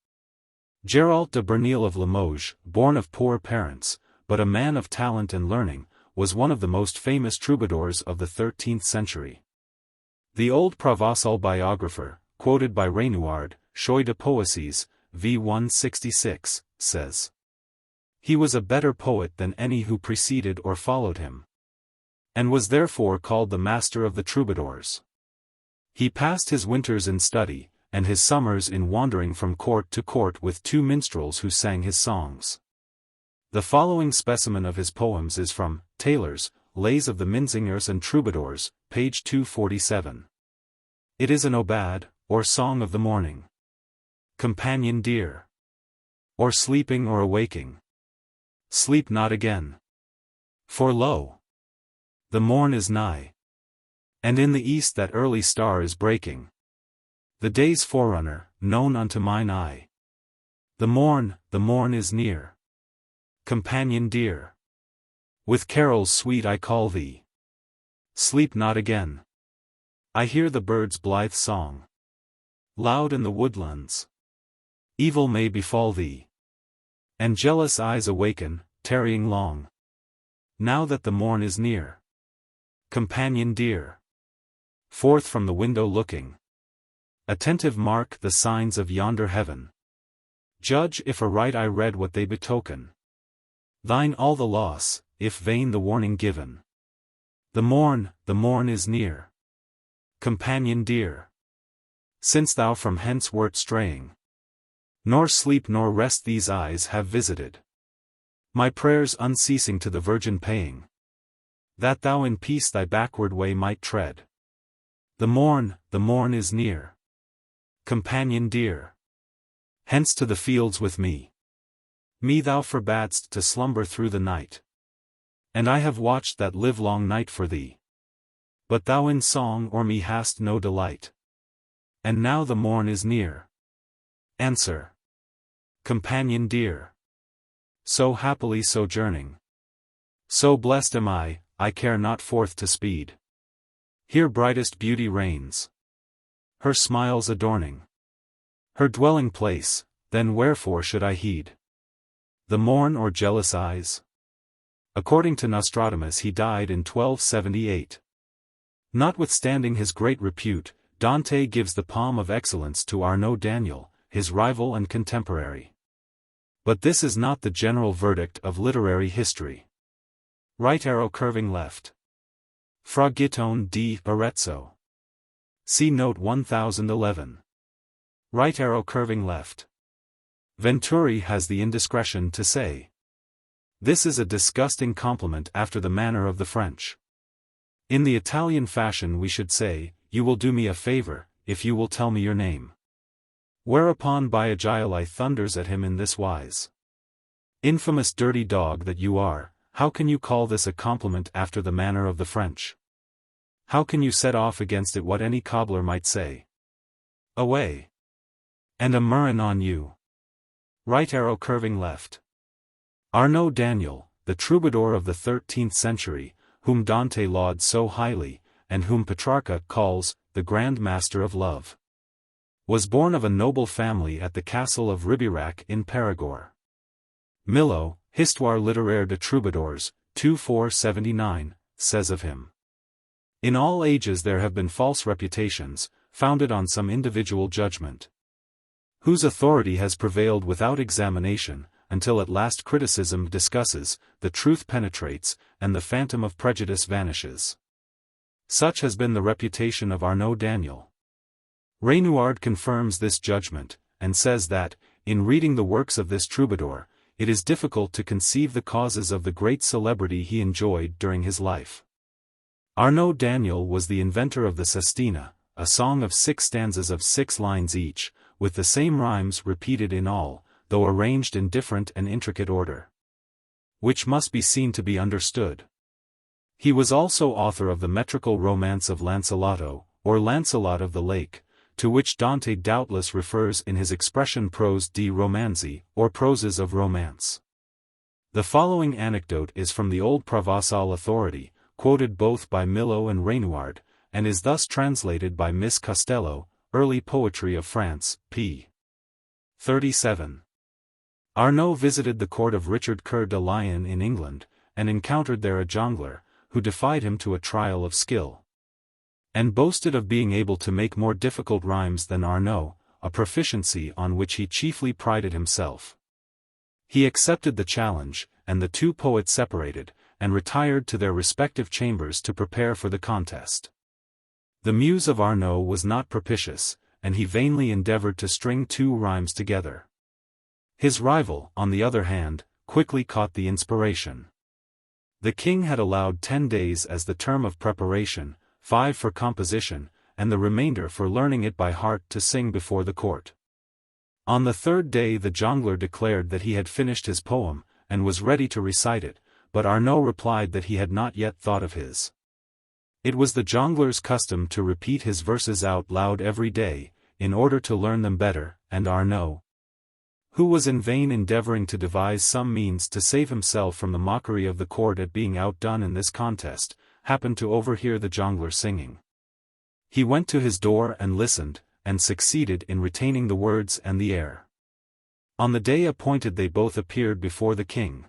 Gérald de Bernil of Limoges, born of poor parents, but a man of talent and learning, was one of the most famous troubadours of the 13th century. The old Provençal biographer, quoted by Renouard, Choix de Poésies, v. 166, says, "He was a better poet than any who preceded or followed him, and was therefore called the master of the troubadours. He passed his winters in study, and his summers in wandering from court to court with two minstrels who sang his songs. The following specimen of his poems is from Taylor's Lays of the Minzingers and Troubadours, page 247. It is an Obad, or Song of the Morning. Companion dear. Or sleeping or awaking. Sleep not again. For lo! The morn is nigh. And in the east that early star is breaking. The day's forerunner, known unto mine eye. The morn is near. Companion dear. With carols sweet I call thee. Sleep not again. I hear the birds' blithe song. Loud in the woodlands. Evil may befall thee. And jealous eyes awaken, tarrying long. Now that the morn is near. Companion dear. Forth from the window looking. Attentive mark the signs of yonder heaven. Judge if aright I read what they betoken. Thine all the loss, if vain the warning given. The morn is near. Companion dear. Since thou from hence wert straying. Nor sleep nor rest these eyes have visited. My prayers unceasing to the Virgin paying. That thou in peace thy backward way might tread. The morn is near. Companion dear. Hence to the fields with me. Me thou forbadst to slumber through the night. And I have watched that livelong night for thee. But thou in song or me hast no delight. And now the morn is near. Answer. Companion dear. So happily sojourning. So blessed am I care not forth to speed. Here brightest beauty reigns. Her smiles adorning. Her dwelling place, then wherefore should I heed? The morn or jealous eyes? According to Nostradamus he died in 1278. Notwithstanding his great repute, Dante gives the palm of excellence to Arnaud Daniel, his rival and contemporary. But this is not the general verdict of literary history. Right arrow curving left. Fra Gittone di Arezzo. See note 1011. Right arrow curving left. Venturi has the indiscretion to say. This is a disgusting compliment after the manner of the French. In the Italian fashion we should say, you will do me a favor, if you will tell me your name. Whereupon Virgil thunders at him in this wise. Infamous dirty dog that you are, how can you call this a compliment after the manner of the French? How can you set off against it what any cobbler might say? Away! And a murrain on you! Right arrow curving left. Arnaud Daniel, the troubadour of the 13th century, whom Dante lauds so highly, and whom Petrarca calls the Grand Master of Love, was born of a noble family at the castle of Ribirac in Perigord. Millot, Histoire littéraire de troubadours, 2479, says of him. In all ages there have been false reputations, founded on some individual judgment, whose authority has prevailed without examination, until at last criticism discusses, the truth penetrates, and the phantom of prejudice vanishes. Such has been the reputation of Arnaud Daniel. Renouard confirms this judgment, and says that, in reading the works of this troubadour, it is difficult to conceive the causes of the great celebrity he enjoyed during his life. Arnaud Daniel was the inventor of the sestina, a song of 6 stanzas of 6 lines each, with the same rhymes repeated in all, though arranged in different and intricate order, which must be seen to be understood. He was also author of the metrical romance of Lancelotto, or Lancelot of the Lake, to which Dante doubtless refers in his expression prose di romanzi, or proses of romance. The following anecdote is from the old Provençal authority, quoted both by Millot and Renouard, and is thus translated by Miss Costello, Early Poetry of France, p. 37. Arnaud visited the court of Richard Coeur de Lion in England, and encountered there a jongleur, who defied him to a trial of skill, and boasted of being able to make more difficult rhymes than Arnaud, a proficiency on which he chiefly prided himself. He accepted the challenge, and the two poets separated, and retired to their respective chambers to prepare for the contest. The muse of Arnaud was not propitious, and he vainly endeavored to string 2 rhymes together. His rival, on the other hand, quickly caught the inspiration. The king had allowed 10 days as the term of preparation, 5 for composition, and the remainder for learning it by heart to sing before the court. On the third day the jongleur declared that he had finished his poem, and was ready to recite it, but Arnaud replied that he had not yet thought of his. It was the jongleur's custom to repeat his verses out loud every day, in order to learn them better, and Arnaud, who was in vain endeavoring to devise some means to save himself from the mockery of the court at being outdone in this contest, happened to overhear the jongleur singing. He went to his door and listened, and succeeded in retaining the words and the air. On the day appointed they both appeared before the king.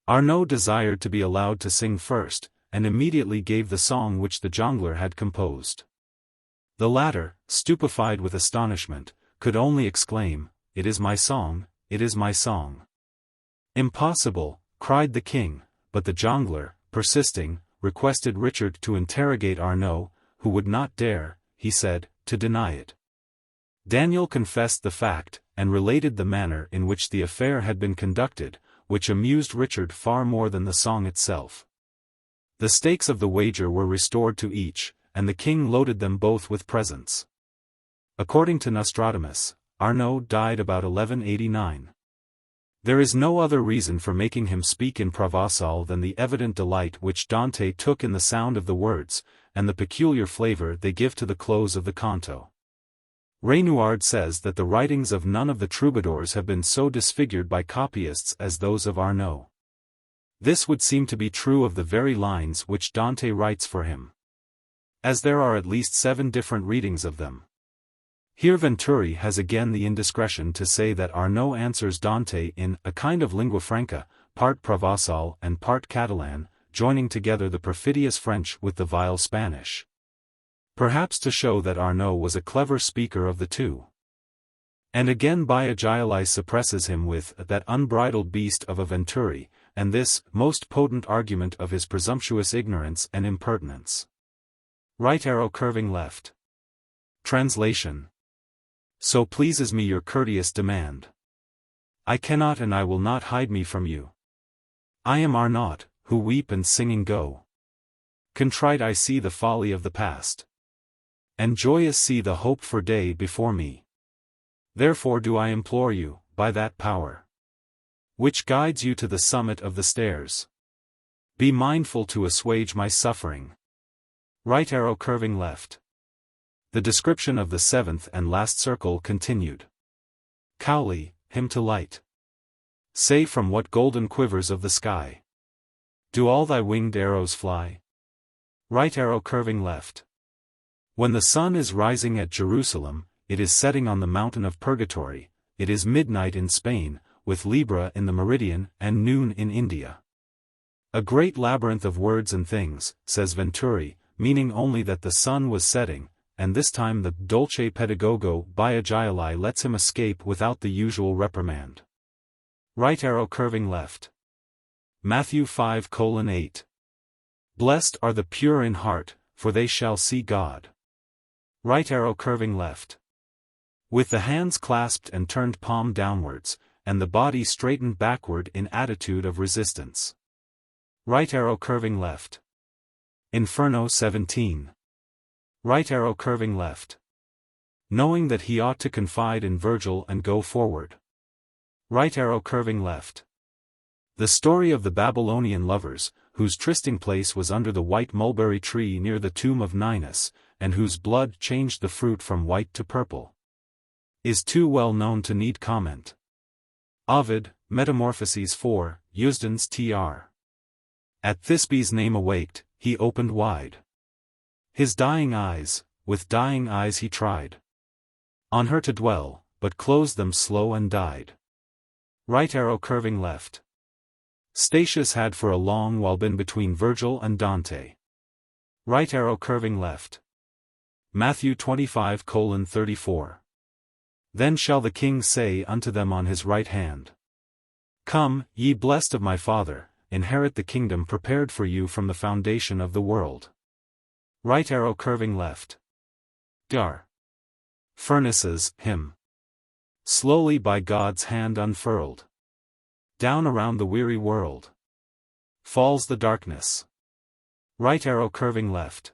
Arnaud desired to be allowed to sing first, and immediately gave the song which the jongleur had composed. The latter, stupefied with astonishment, could only exclaim, "It is my song, it is my song." "Impossible," cried the king, but the jongleur, persisting, requested Richard to interrogate Arnaud, who would not dare, he said, to deny it. Daniel confessed the fact, and related the manner in which the affair had been conducted, which amused Richard far more than the song itself. The stakes of the wager were restored to each, and the king loaded them both with presents. According to Nostradamus, Arnaud died about 1189. There is no other reason for making him speak in Provençal than the evident delight which Dante took in the sound of the words, and the peculiar flavor they give to the close of the canto. Renouard says that the writings of none of the troubadours have been so disfigured by copyists as those of Arnaud. This would seem to be true of the very lines which Dante writes for him, as there are at least 7 different readings of them. Here Venturi has again the indiscretion to say that Arnaud answers Dante in a kind of lingua franca, part Provençal and part Catalan, joining together the perfidious French with the vile Spanish. Perhaps to show that Arnaud was a clever speaker of the two. And again Idealized suppresses him with that unbridled beast of a Venturi, and this most potent argument of his presumptuous ignorance and impertinence. Right arrow curving left. Translation. So pleases me your courteous demand. I cannot and I will not hide me from you. I am Arnaud, who weep and singing go. Contrite I see the folly of the past, and joyous see the hope for day before me. Therefore do I implore you, by that power which guides you to the summit of the stairs, be mindful to assuage my suffering. Right arrow curving left. The description of the 7th and last circle continued. Cowley, hymn to light. Say from what golden quivers of the sky do all thy winged arrows fly? Right arrow curving left. When the sun is rising at Jerusalem, it is setting on the mountain of Purgatory, it is midnight in Spain, with Libra in the meridian and noon in India. A great labyrinth of words and things, says Venturi, meaning only that the sun was setting, and this time the dolce pedagogo Biagili lets him escape without the usual reprimand. Right arrow curving left. Matthew 5:8. Blessed are the pure in heart, for they shall see God. Right arrow curving left. With the hands clasped and turned palm downwards, and the body straightened backward in attitude of resistance. Right arrow curving left. Inferno 17. Right arrow curving left. Knowing that he ought to confide in Virgil and go forward. Right arrow curving left. The story of the Babylonian lovers, whose trysting place was under the white mulberry tree near the tomb of Ninus, and whose blood changed the fruit from white to purple, is too well known to need comment. Ovid, Metamorphoses 4, Eusden's tr. At Thisbe's name awaked, he opened wide his dying eyes, with dying eyes he tried on her to dwell, but closed them slow and died. Right arrow curving left. Statius had for a long while been between Virgil and Dante. Right arrow curving left. Matthew 25:34. Then shall the king say unto them on his right hand, Come, ye blessed of my Father, inherit the kingdom prepared for you from the foundation of the world. Right arrow curving left. Dar. Furnaces, hymn. Slowly by God's hand unfurled. Down around the weary world falls the darkness. Right arrow curving left.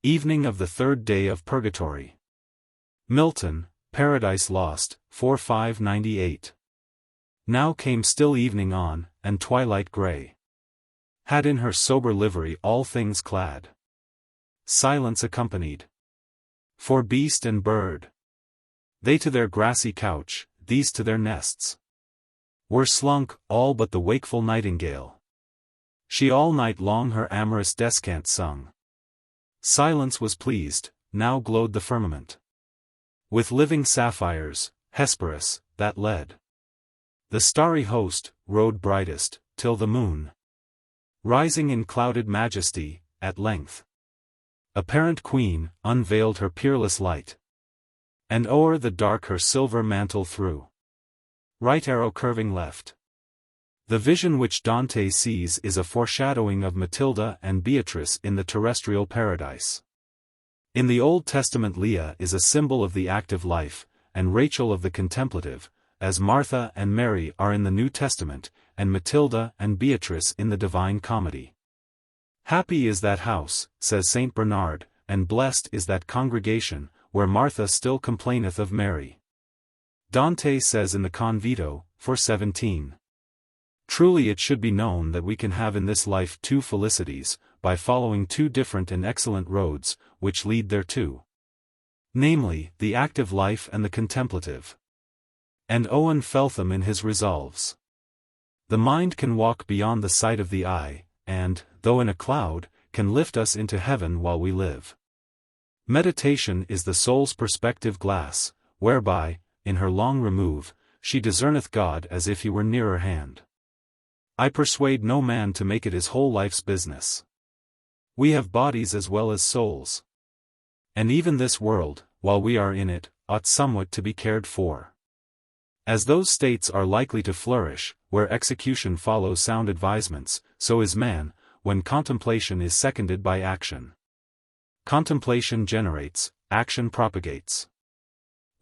Evening of the third day of Purgatory. Milton, Paradise Lost, 4598. Now came still evening on, and twilight grey had in her sober livery all things clad. Silence accompanied. For beast and bird, they to their grassy couch, these to their nests, were slunk, all but the wakeful nightingale. She all night long her amorous descant sung. Silence was pleased, now glowed the firmament with living sapphires, Hesperus, that led the starry host, rode brightest, till the moon, rising in clouded majesty, at length, apparent queen, unveiled her peerless light, and o'er the dark her silver mantle threw. Right arrow curving left. The vision which Dante sees is a foreshadowing of Matilda and Beatrice in the terrestrial paradise. In the Old Testament Leah is a symbol of the active life, and Rachel of the contemplative, as Martha and Mary are in the New Testament, and Matilda and Beatrice in the Divine Comedy. Happy is that house, says Saint Bernard, and blessed is that congregation, where Martha still complaineth of Mary. Dante says in the Convito, 417. Truly it should be known that we can have in this life two felicities, by following two different and excellent roads, which lead thereto. Namely, the active life and the contemplative. And Owen Feltham in his resolves. The mind can walk beyond the sight of the eye, and, though in a cloud, can lift us into heaven while we live. Meditation is the soul's perspective glass, whereby, in her long remove, she discerneth God as if he were nearer hand. I persuade no man to make it his whole life's business. We have bodies as well as souls. And even this world, while we are in it, ought somewhat to be cared for. As those states are likely to flourish, where execution follows sound advisements, so is man, when contemplation is seconded by action. Contemplation generates, action propagates.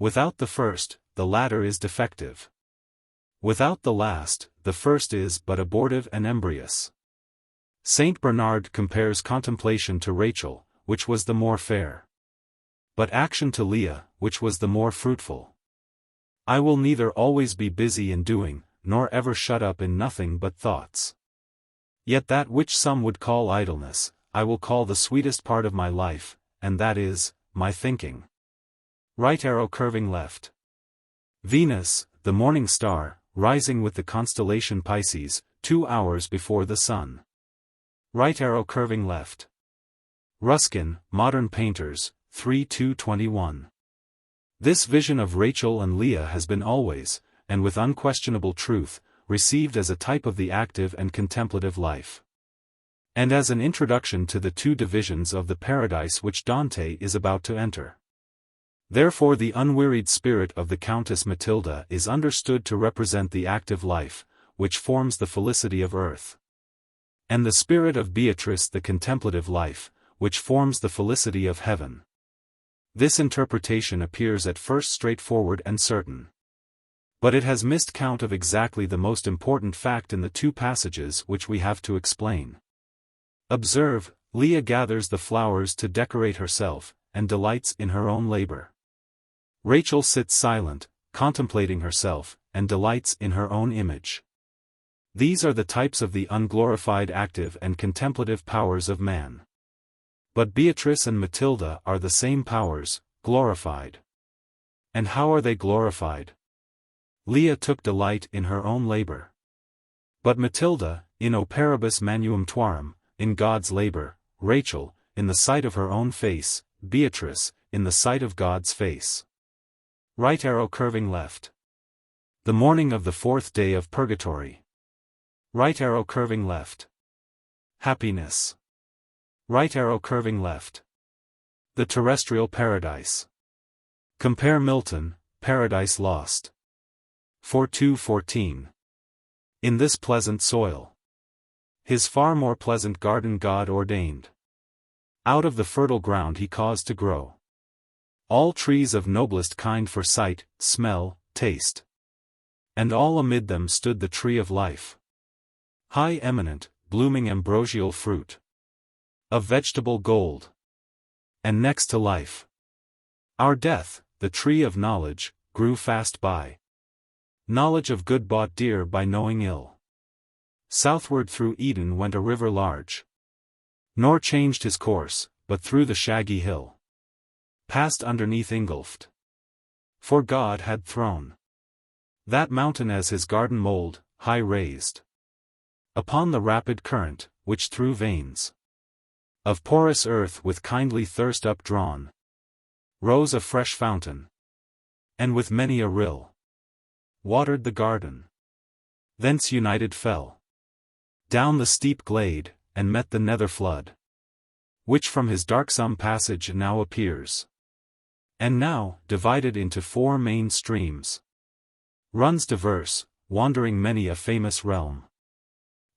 Without the first, the latter is defective. Without the last, the first is but abortive and embryous. Saint Bernard compares contemplation to Rachel, which was the more fair, but action to Leah, which was the more fruitful. I will neither always be busy in doing, nor ever shut up in nothing but thoughts. Yet that which some would call idleness, I will call the sweetest part of my life, and that is, my thinking. Right arrow curving left. Venus, the morning star, rising with the constellation Pisces, 2 hours before the sun. Right arrow curving left. Ruskin, Modern Painters, 3:221. This vision of Rachel and Leah has been always, and with unquestionable truth, received as a type of the active and contemplative life, and as an introduction to the two divisions of the paradise which Dante is about to enter. Therefore the unwearied spirit of the Countess Matilda is understood to represent the active life, which forms the felicity of earth, and the spirit of Beatrice the contemplative life, which forms the felicity of heaven. This interpretation appears at first straightforward and certain, but it has missed count of exactly the most important fact in the two passages which we have to explain. Observe, Leah gathers the flowers to decorate herself, and delights in her own labor. Rachel sits silent, contemplating herself, and delights in her own image. These are the types of the unglorified active and contemplative powers of man. But Beatrice and Matilda are the same powers, glorified. And how are they glorified? Leah took delight in her own labor. But Matilda, in operibus manuum tuarum, in God's labor, Rachel, in the sight of her own face, Beatrice, in the sight of God's face. Right arrow curving left. The morning of the fourth day of Purgatory. Right arrow curving left. Happiness. Right arrow curving left. The terrestrial paradise. Compare Milton, Paradise Lost. 4:2-14. In this pleasant soil, his far more pleasant garden God ordained. Out of the fertile ground he caused to grow all trees of noblest kind for sight, smell, taste, And all amid them stood the tree of life. High eminent, blooming ambrosial fruit. Of vegetable gold. And next to life. Our death, the tree of knowledge, grew fast by. Knowledge of good bought dear by knowing ill. Southward through Eden went a river large. Nor changed his course, but through the shaggy hill. Passed underneath engulfed. For God had thrown that mountain as his garden mold, high raised. Upon the rapid current, which through veins of porous earth with kindly thirst updrawn, rose a fresh fountain. And with many a rill, watered the garden. Thence united fell down the steep glade, and met the nether flood, which from his darksome passage now appears. And now, divided into 4 main streams, runs diverse, wandering many a famous realm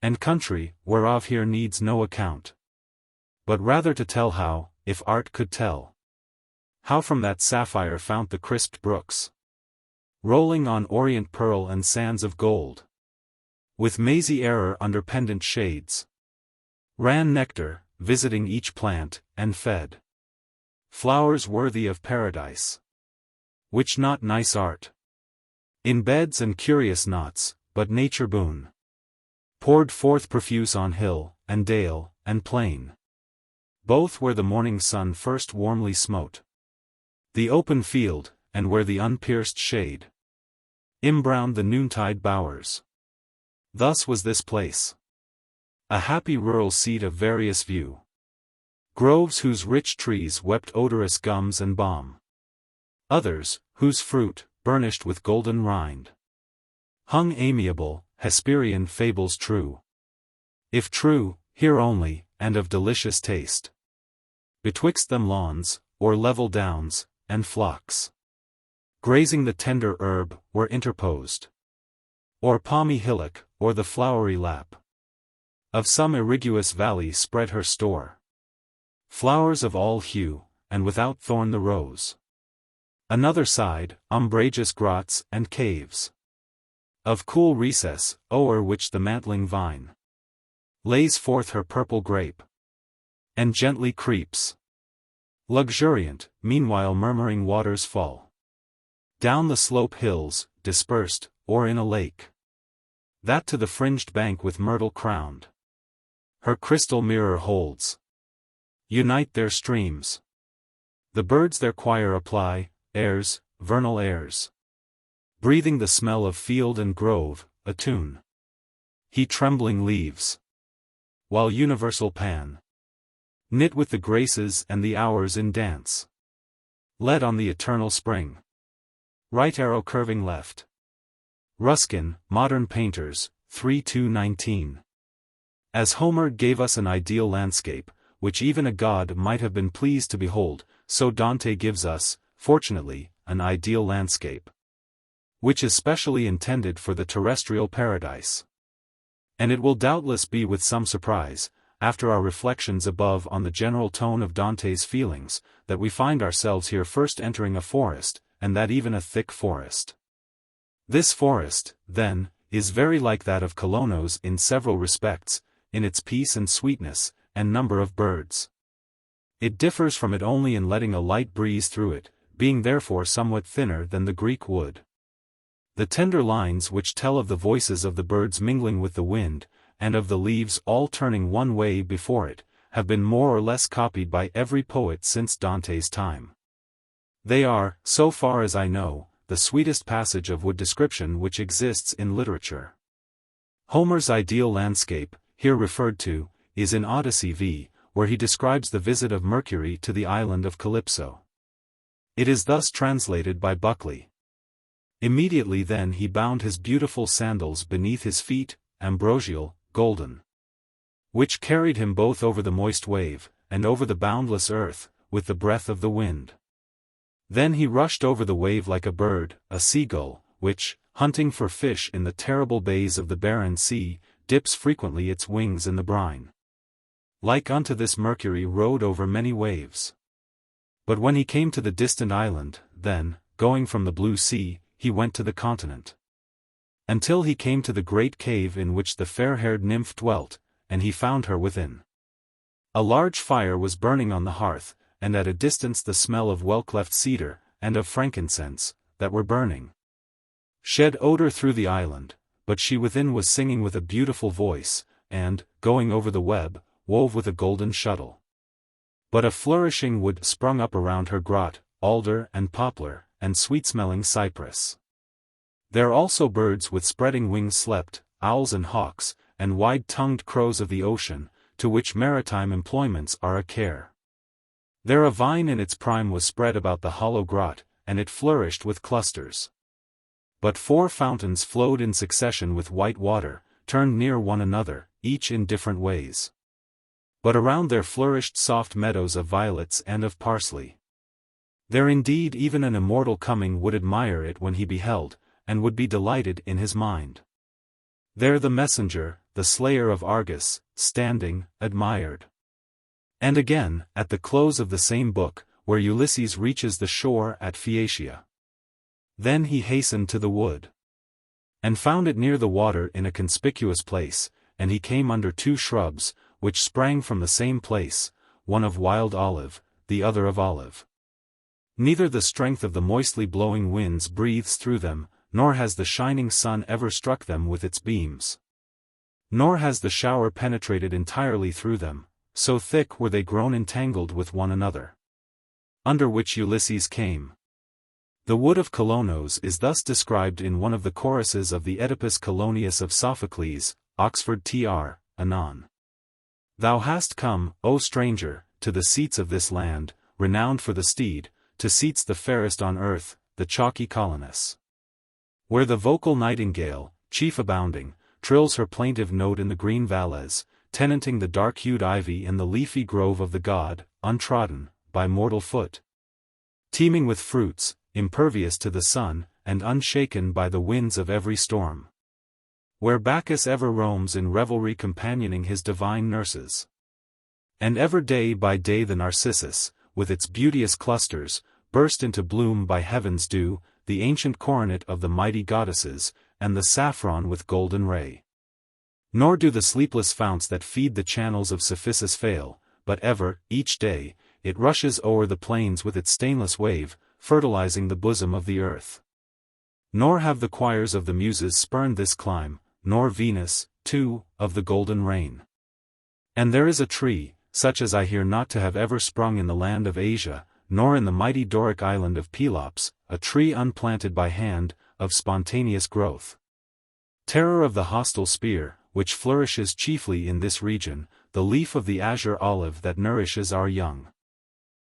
and country, whereof here needs no account. But rather to tell how, if art could tell, how from that sapphire fount the crisped brooks, rolling on orient pearl and sands of gold, with mazy error under pendant shades, ran nectar, visiting each plant, and fed flowers worthy of paradise, which not nice art, in beds and curious knots, but nature boon, poured forth profuse on hill, and dale, and plain, both where the morning sun first warmly smote the open field, and where the unpierced shade imbrowned the noontide bowers. Thus was this place a happy rural seat of various view. Groves whose rich trees wept odorous gums and balm. Others, whose fruit, burnished with golden rind, hung amiable, Hesperian fables true. If true, here only, and of delicious taste. Betwixt them lawns, or level downs, and flocks, grazing the tender herb, were interposed. Or palmy hillock, or the flowery lap of some irriguous valley spread her store. Flowers of all hue, and without thorn the rose. Another side, umbrageous grots and caves of cool recess, o'er which the mantling vine lays forth her purple grape, and gently creeps. Luxuriant, meanwhile murmuring waters fall down the slope hills, dispersed, or in a lake that to the fringed bank with myrtle crowned her crystal mirror holds. Unite their streams. The birds their choir apply, airs, vernal airs, breathing the smell of field and grove, attune he trembling leaves, while universal Pan, knit with the graces and the hours in dance, led on the eternal spring. Right arrow curving left. Ruskin, Modern Painters, 3-2-19. As Homer gave us an ideal landscape, which even a god might have been pleased to behold, so Dante gives us, fortunately, an ideal landscape, which is specially intended for the terrestrial paradise. And it will doubtless be with some surprise, after our reflections above on the general tone of Dante's feelings, that we find ourselves here first entering a forest, and that even a thick forest. This forest, then, is very like that of Colonno's in several respects, in its peace and sweetness, and number of birds. It differs from it only in letting a light breeze through it, being therefore somewhat thinner than the Greek wood. The tender lines which tell of the voices of the birds mingling with the wind, and of the leaves all turning one way before it, have been more or less copied by every poet since Dante's time. They are, so far as I know, the sweetest passage of wood description which exists in literature. Homer's ideal landscape, here referred to, is in Odyssey v, where he describes the visit of Mercury to the island of Calypso. It is thus translated by Buckley. Immediately then he bound his beautiful sandals beneath his feet, ambrosial, golden, which carried him both over the moist wave, and over the boundless earth, with the breath of the wind. Then he rushed over the wave like a bird, a seagull, which, hunting for fish in the terrible bays of the barren sea, dips frequently its wings in the brine. Like unto this Mercury rode over many waves. But when he came to the distant island, then, going from the blue sea, he went to the continent. until he came to the great cave in which the fair-haired nymph dwelt, and he found her within. A large fire was burning on the hearth, and at a distance the smell of well-cleft cedar, and of frankincense, that were burning, shed odor through the island, but she within was singing with a beautiful voice, and, going over the web, wove with a golden shuttle. But a flourishing wood sprung up around her grot, alder and poplar, and sweet-smelling cypress. There also birds with spreading wings slept, owls and hawks, and wide-tongued crows of the ocean, to which maritime employments are a care. There a vine in its prime was spread about the hollow grot, and it flourished with clusters. But 4 fountains flowed in succession with white water, turned near one another, each in different ways. But around there flourished soft meadows of violets and of parsley. There indeed even an immortal coming would admire it when he beheld, and would be delighted in his mind. There the messenger, the slayer of Argus, standing, admired. And again, at the close of the same book, where Ulysses reaches the shore at Phaeacia. Then he hastened to the wood, and found it near the water in a conspicuous place, and he came under 2 shrubs, which sprang from the same place, one of wild olive, the other of olive. Neither the strength of the moistly blowing winds breathes through them, nor has the shining sun ever struck them with its beams. Nor has the shower penetrated entirely through them, so thick were they grown entangled with one another. Under which Ulysses came. The wood of Colonos is thus described in one of the choruses of the Oedipus Colonius of Sophocles, Oxford tr. Anon. Thou hast come, O stranger, to the seats of this land, renowned for the steed, to seats the fairest on earth, the chalky colonnus. Where the vocal nightingale, chief abounding, trills her plaintive note in the green valleys, tenanting the dark-hued ivy in the leafy grove of the god, untrodden by mortal foot. Teeming with fruits, impervious to the sun, and unshaken by the winds of every storm. Where Bacchus ever roams in revelry companioning his divine nurses. And ever day by day the narcissus, with its beauteous clusters, burst into bloom by heaven's dew, the ancient coronet of the mighty goddesses, and the saffron with golden ray. Nor do the sleepless founts that feed the channels of Cephissus fail, but ever, each day, it rushes o'er the plains with its stainless wave, fertilizing the bosom of the earth. Nor have the choirs of the Muses spurned this clime, nor Venus, too, of the golden rain. And there is a tree, such as I hear not to have ever sprung in the land of Asia, nor in the mighty Doric island of Pelops, a tree unplanted by hand, of spontaneous growth. Terror of the hostile spear, which flourishes chiefly in this region, the leaf of the azure olive that nourishes our young.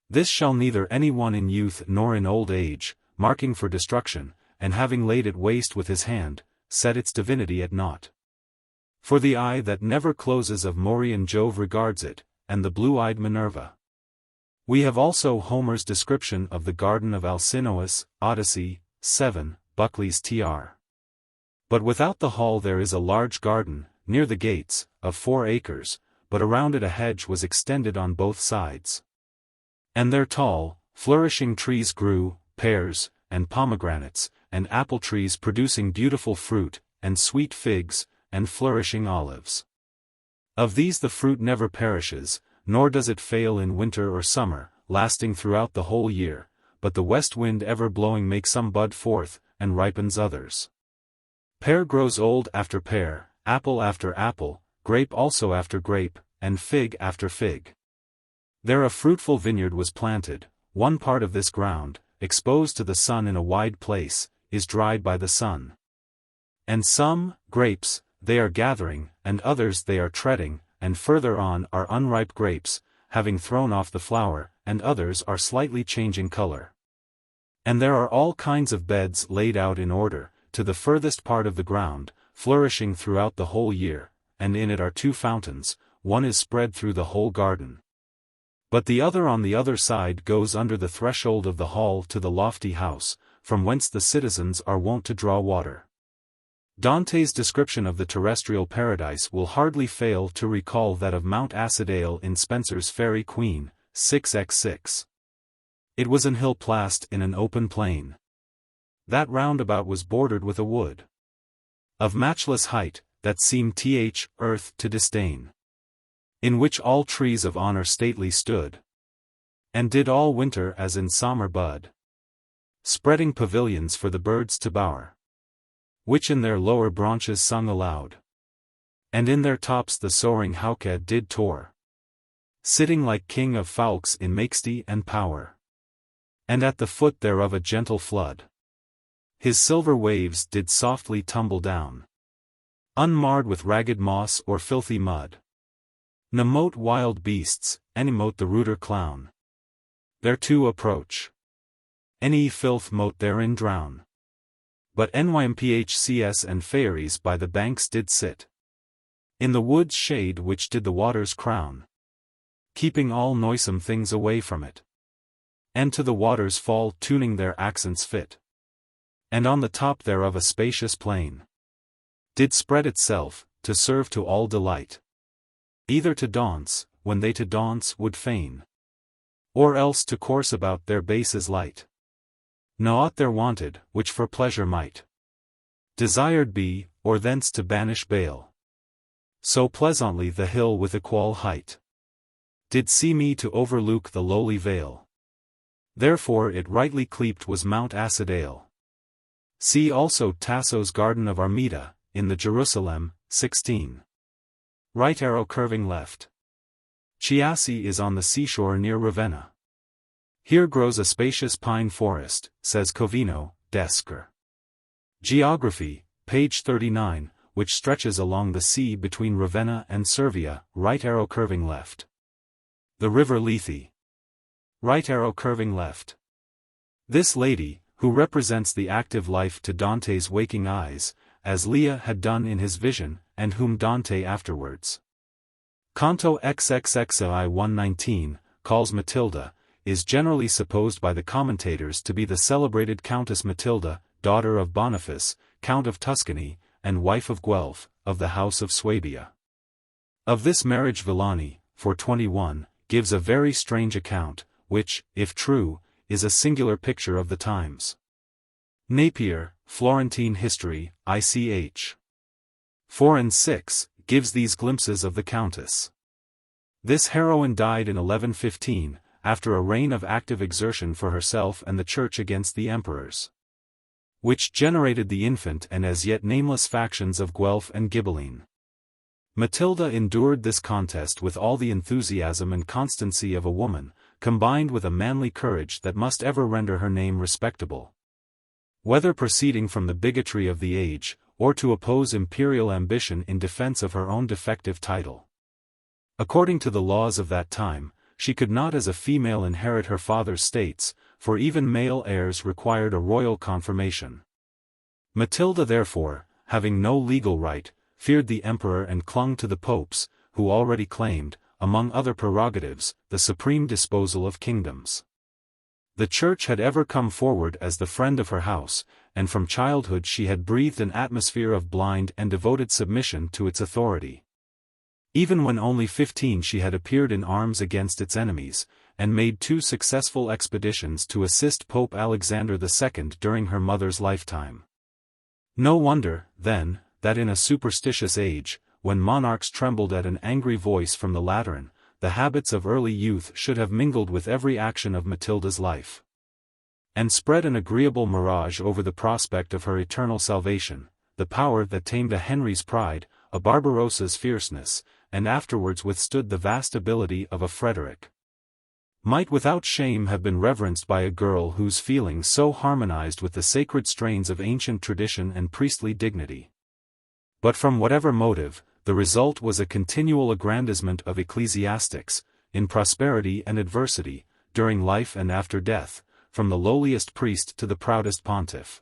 This shall neither any one in youth nor in old age, marking for destruction, and having laid it waste with his hand, set its divinity at naught. For the eye that never closes of Morian Jove regards it, and the blue-eyed Minerva. We have also Homer's description of the garden of Alcinous, Odyssey, 7, Buckley's tr. But without the hall there is a large garden, near the gates, of 4 acres, but around it a hedge was extended on both sides. And there tall, flourishing trees grew, pears, and pomegranates, and apple trees producing beautiful fruit, and sweet figs, and flourishing olives. Of these the fruit never perishes, nor does it fail in winter or summer, lasting throughout the whole year, but the west wind ever blowing makes some bud forth, and ripens others. Pear grows old after pear, apple after apple, grape also after grape, and fig after fig. There a fruitful vineyard was planted. One part of this ground, exposed to the sun in a wide place, is dried by the sun. And some, grapes, they are gathering, and others they are treading, and further on are unripe grapes, having thrown off the flower, and others are slightly changing color. And there are all kinds of beds laid out in order, to the furthest part of the ground, flourishing throughout the whole year, and in it are 2 fountains, one is spread through the whole garden. But the other on the other side goes under the threshold of the hall to the lofty house, from whence the citizens are wont to draw water. Dante's description of the terrestrial paradise will hardly fail to recall that of Mount Acidale in Spenser's Faerie Queene, 6x6. It was an hill placed in an open plain. That round about was bordered with a wood. Of matchless height, that seemed earth to disdain. In which all trees of honor stately stood. And did all winter as in summer bud. Spreading pavilions for the birds to bower. Which in their lower branches sung aloud. And in their tops the soaring hawk did tour. Sitting like king of fowlks in majesty and power. And at the foot thereof a gentle flood. His silver waves did softly tumble down. Unmarred with ragged moss or filthy mud. Ne mote wild beasts, any mote the ruder clown. Thereto approach. Any filth mote therein drown. But nymphcs and fairies by the banks did sit. In the wood's shade which did the waters crown. Keeping all noisome things away from it. And to the waters fall tuning their accents fit. And on the top thereof a spacious plain. Did spread itself, to serve to all delight. Either to dance, when they to dance would fain. Or else to course about their bases light. Naught there wanted, which for pleasure might. Desired be, or thence to banish bale. So pleasantly the hill with equal height. Did see me to overlook the lowly vale. Therefore it rightly cleaped was Mount Acidale. See also Tasso's Garden of Armida, in the Jerusalem, 16. Right arrow curving left. Chiasse is on the seashore near Ravenna. Here grows a spacious pine forest, says Covino, Descar. Geography, page 39, which stretches along the sea between Ravenna and Servia, right arrow curving left. The river Lethe. Right arrow curving left. This lady, who represents the active life to Dante's waking eyes, as Leah had done in his vision, and whom Dante afterwards. Canto XXXI 119, calls Matilda, is generally supposed by the commentators to be the celebrated Countess Matilda, daughter of Boniface, Count of Tuscany, and wife of Guelph, of the house of Swabia. Of this marriage Villani, for 21, gives a very strange account, which, if true, is a singular picture of the times. Napier, Florentine History, ICH. 4 and 6, gives these glimpses of the Countess. This heroine died in 1115, after a reign of active exertion for herself and the Church against the emperors. Which generated the infant and as yet nameless factions of Guelph and Ghibelline. Matilda endured this contest with all the enthusiasm and constancy of a woman, combined with a manly courage that must ever render her name respectable. Whether proceeding from the bigotry of the age, or to oppose imperial ambition in defense of her own defective title. According to the laws of that time, she could not as a female inherit her father's states, for even male heirs required a royal confirmation. Matilda therefore, having no legal right, feared the emperor and clung to the popes, who already claimed, among other prerogatives, the supreme disposal of kingdoms. The Church had ever come forward as the friend of her house, and from childhood she had breathed an atmosphere of blind and devoted submission to its authority. Even when only 15 she had appeared in arms against its enemies, and made 2 successful expeditions to assist Pope Alexander II during her mother's lifetime. No wonder, then, that in a superstitious age, when monarchs trembled at an angry voice from the Lateran, the habits of early youth should have mingled with every action of Matilda's life. And spread an agreeable mirage over the prospect of her eternal salvation, the power that tamed a Henry's pride, a Barbarossa's fierceness, and afterwards withstood the vast ability of a Frederick. Might without shame have been reverenced by a girl whose feelings so harmonized with the sacred strains of ancient tradition and priestly dignity. But from whatever motive, the result was a continual aggrandizement of ecclesiastics, in prosperity and adversity, during life and after death, from the lowliest priest to the proudest pontiff.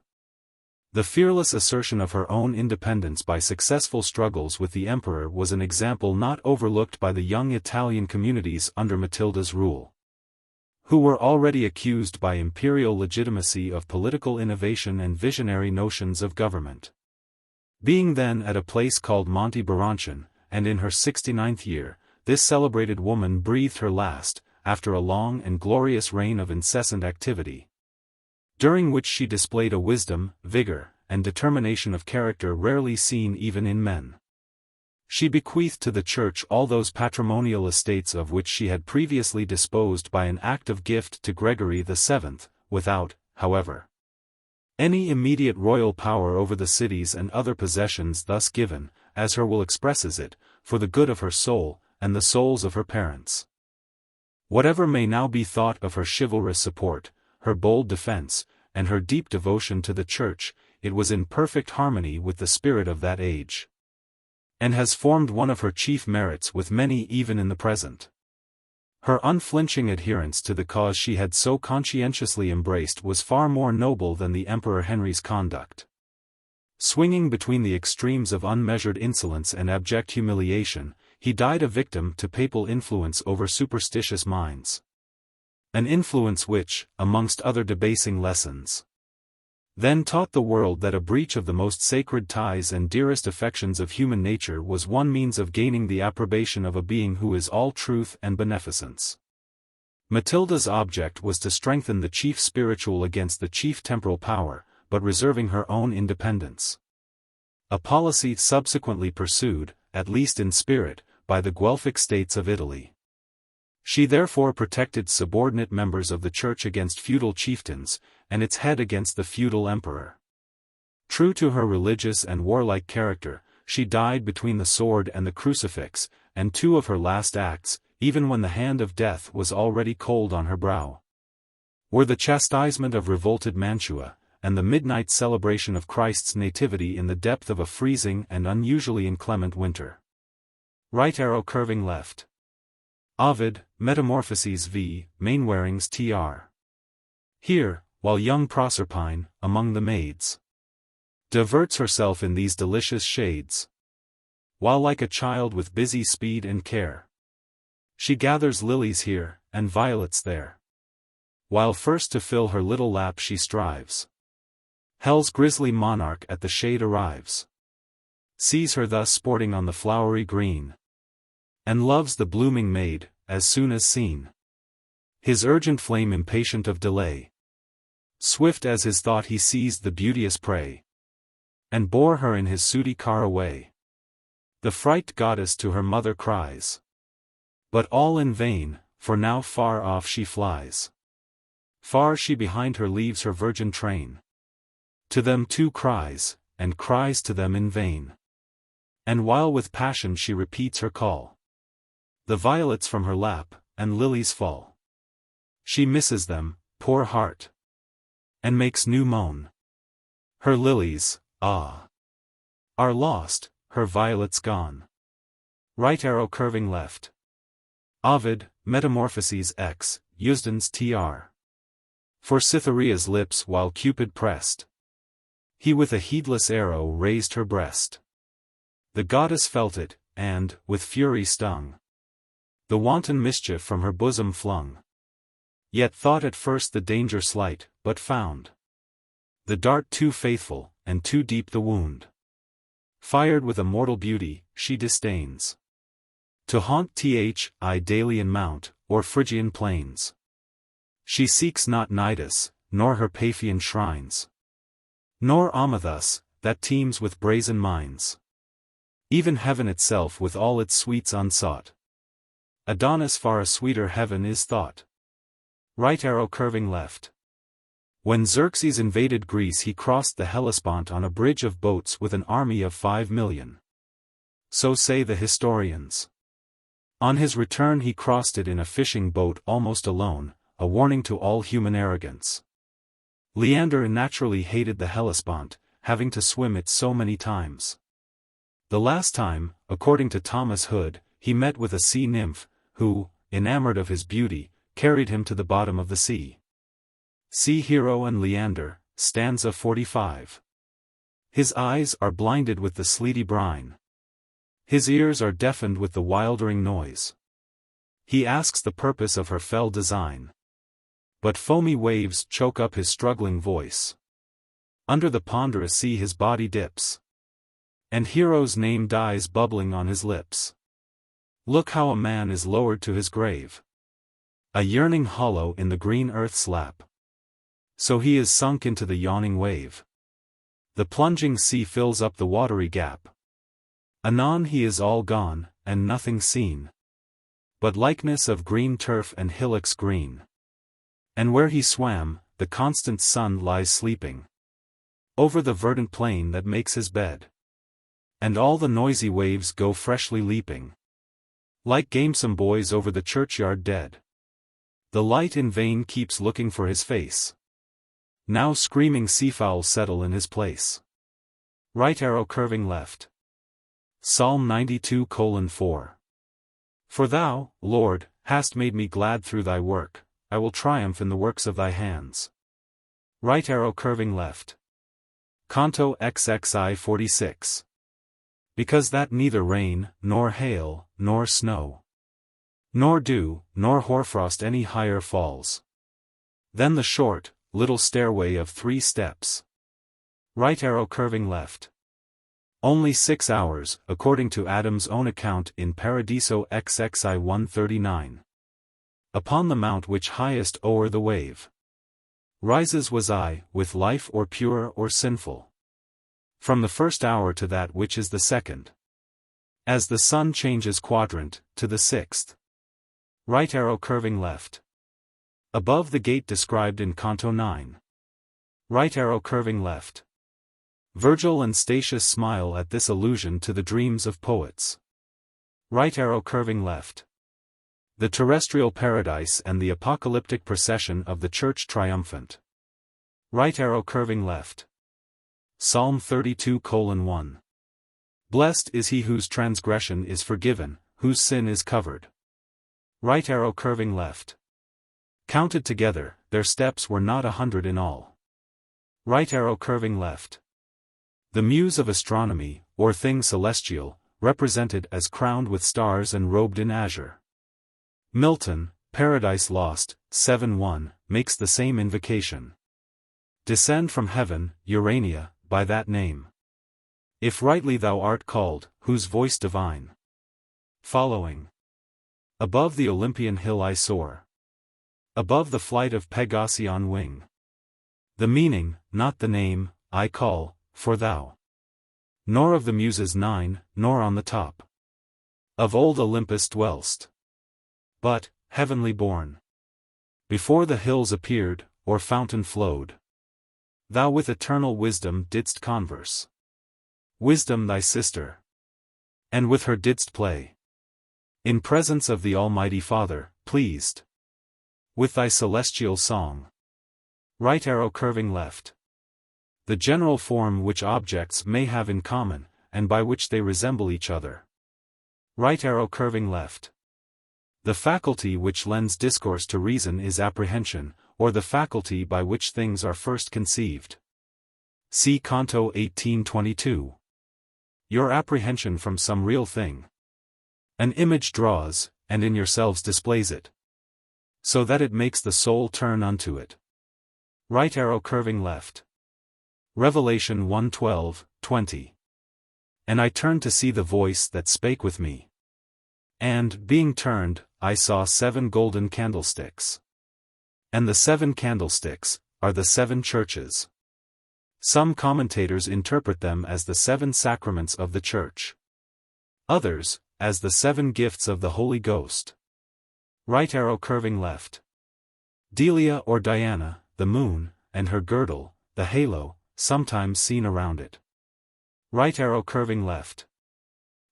The fearless assertion of her own independence by successful struggles with the emperor was an example not overlooked by the young Italian communities under Matilda's rule, who were already accused by imperial legitimacy of political innovation and visionary notions of government. Being then at a place called Monte Barancin, and in her 69th year, this celebrated woman breathed her last, after a long and glorious reign of incessant activity, during which she displayed a wisdom, vigor, and determination of character rarely seen even in men. She bequeathed to the Church all those patrimonial estates of which she had previously disposed by an act of gift to Gregory VII, without, however, any immediate royal power over the cities and other possessions thus given, as her will expresses it, for the good of her soul, and the souls of her parents. Whatever may now be thought of her chivalrous support, her bold defense, and her deep devotion to the Church, it was in perfect harmony with the spirit of that age, and has formed one of her chief merits with many even in the present. Her unflinching adherence to the cause she had so conscientiously embraced was far more noble than the Emperor Henry's conduct. Swinging between the extremes of unmeasured insolence and abject humiliation, he died a victim to papal influence over superstitious minds. An influence which, amongst other debasing lessons, then taught the world that a breach of the most sacred ties and dearest affections of human nature was one means of gaining the approbation of a being who is all truth and beneficence. Matilda's object was to strengthen the chief spiritual against the chief temporal power, but reserving her own independence. A policy subsequently pursued, at least in spirit, by the Guelphic states of Italy. She therefore protected subordinate members of the Church against feudal chieftains, and its head against the feudal emperor. True to her religious and warlike character, she died between the sword and the crucifix, and two of her last acts, even when the hand of death was already cold on her brow, were the chastisement of revolted Mantua, and the midnight celebration of Christ's nativity in the depth of a freezing and unusually inclement winter. Right arrow curving left. Ovid, Metamorphoses v. Mainwaring's tr. Here, while young Proserpine, among the maids, diverts herself in these delicious shades, while like a child with busy speed and care, she gathers lilies here, and violets there, while first to fill her little lap she strives, Hell's grisly monarch at the shade arrives, sees her thus sporting on the flowery green, and loves the blooming maid, as soon as seen. His urgent flame impatient of delay, swift as his thought he seized the beauteous prey, and bore her in his sooty car away. The fright goddess to her mother cries, but all in vain, for now far off she flies. Far she behind her leaves her virgin train, to them too cries, and cries to them in vain. And while with passion she repeats her call, the violets from her lap, and lilies fall. She misses them, poor heart, and makes new moan. Her lilies, ah, are lost, her violets gone. Right arrow curving left. Ovid, Metamorphoses x, Eusden's tr. For Cytherea's lips while Cupid pressed, he with a heedless arrow raised her breast. The goddess felt it, and, with fury stung, the wanton mischief from her bosom flung. Yet thought at first the danger slight, but found the dart too faithful, and too deep the wound. Fired with a mortal beauty, she disdains to haunt Idalian mount, or Phrygian plains. She seeks not Cnidus, nor her Paphian shrines, nor Amathus, that teems with brazen mines. Even heaven itself with all its sweets unsought, Adonis far a sweeter heaven is thought. Right arrow curving left. When Xerxes invaded Greece he crossed the Hellespont on a bridge of boats with an army of 5,000,000. So say the historians. On his return he crossed it in a fishing boat almost alone, a warning to all human arrogance. Leander naturally hated the Hellespont, having to swim it so many times. The last time, according to Thomas Hood, he met with a sea nymph, who, enamored of his beauty, carried him to the bottom of the sea. See Hero and Leander, stanza 45. His eyes are blinded with the sleety brine. His ears are deafened with the wildering noise. He asks the purpose of her fell design, but foamy waves choke up his struggling voice. Under the ponderous sea his body dips, and Hero's name dies bubbling on his lips. Look how a man is lowered to his grave, a yearning hollow in the green earth's lap. So he is sunk into the yawning wave. The plunging sea fills up the watery gap. Anon he is all gone, and nothing seen but likeness of green turf and hillocks green. And where he swam, the constant sun lies sleeping over the verdant plain that makes his bed. And all the noisy waves go freshly leaping, like gamesome boys over the churchyard dead. The light in vain keeps looking for his face. Now screaming seafowl settle in his place. Right arrow curving left. Psalm 92:4. For thou, Lord, hast made me glad through thy work, I will triumph in the works of thy hands. Right arrow curving left. Canto XXI 46. Because that neither rain, nor hail, nor snow, nor dew, nor hoarfrost any higher falls than the short, little stairway of 3 steps. Right arrow curving left. Only 6 hours, according to Adam's own account in Paradiso XXI 139. Upon the mount which highest o'er the wave rises was I, with life or pure or sinful, from the first hour to that which is the second, as the sun changes quadrant, to the 6th. Right arrow curving left. Above the gate described in Canto 9. Right arrow curving left. Virgil and Statius smile at this allusion to the dreams of poets. Right arrow curving left. The terrestrial paradise and the apocalyptic procession of the church triumphant. Right arrow curving left. Psalm 32:1. Blessed is he whose transgression is forgiven, whose sin is covered. Right arrow curving left. Counted together, their steps were not 100 in all. Right arrow curving left. The muse of astronomy, or thing celestial, represented as crowned with stars and robed in azure. Milton, Paradise Lost, 7:1, makes the same invocation. Descend from heaven, Urania, by that name. If rightly thou art called, whose voice divine. Following. Above the Olympian hill I soar. Above the flight of Pegasus on wing. The meaning, not the name, I call, for thou. Nor of the Muses 9, nor on the top of old Olympus dwellst. But, heavenly born, before the hills appeared, or fountain flowed, thou with eternal wisdom didst converse. Wisdom thy sister. And with her didst play. In presence of the Almighty Father, pleased with thy celestial song. Right arrow curving left. The general form which objects may have in common, and by which they resemble each other. Right arrow curving left. The faculty which lends discourse to reason is apprehension, or the faculty by which things are first conceived. See Canto 18:22. Your apprehension from some real thing. An image draws, and in yourselves displays it, so that it makes the soul turn unto it. Right arrow curving left. Revelation 1:12-20. And I turned to see the voice that spake with me. And, being turned, I saw 7 golden candlesticks. And the 7 candlesticks are the 7 churches. Some commentators interpret them as the 7 sacraments of the Church. Others, as the 7 gifts of the Holy Ghost. Right arrow curving left. Delia or Diana, the moon, and her girdle, the halo, sometimes seen around it. Right arrow curving left.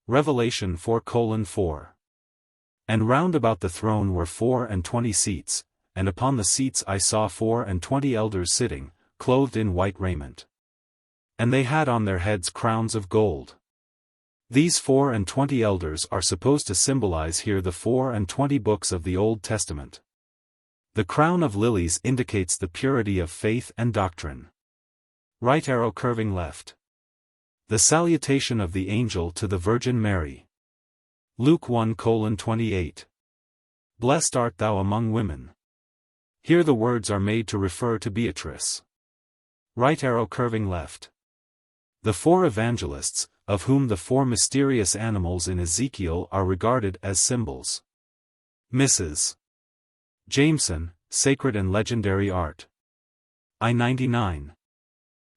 Revelation 4:4. And round about the throne were 24 seats, and upon the seats I saw 24 elders sitting, clothed in white raiment. And they had on their heads crowns of gold. These 24 elders are supposed to symbolize here the 24 books of the Old Testament. The crown of lilies indicates the purity of faith and doctrine. Right arrow curving left. The salutation of the angel to the Virgin Mary. Luke 1:28. Blessed art thou among women. Here the words are made to refer to Beatrice. Right arrow curving left. The 4 evangelists, of whom the 4 mysterious animals in Ezekiel are regarded as symbols. Mrs. Jameson, Sacred and Legendary Art. I-99.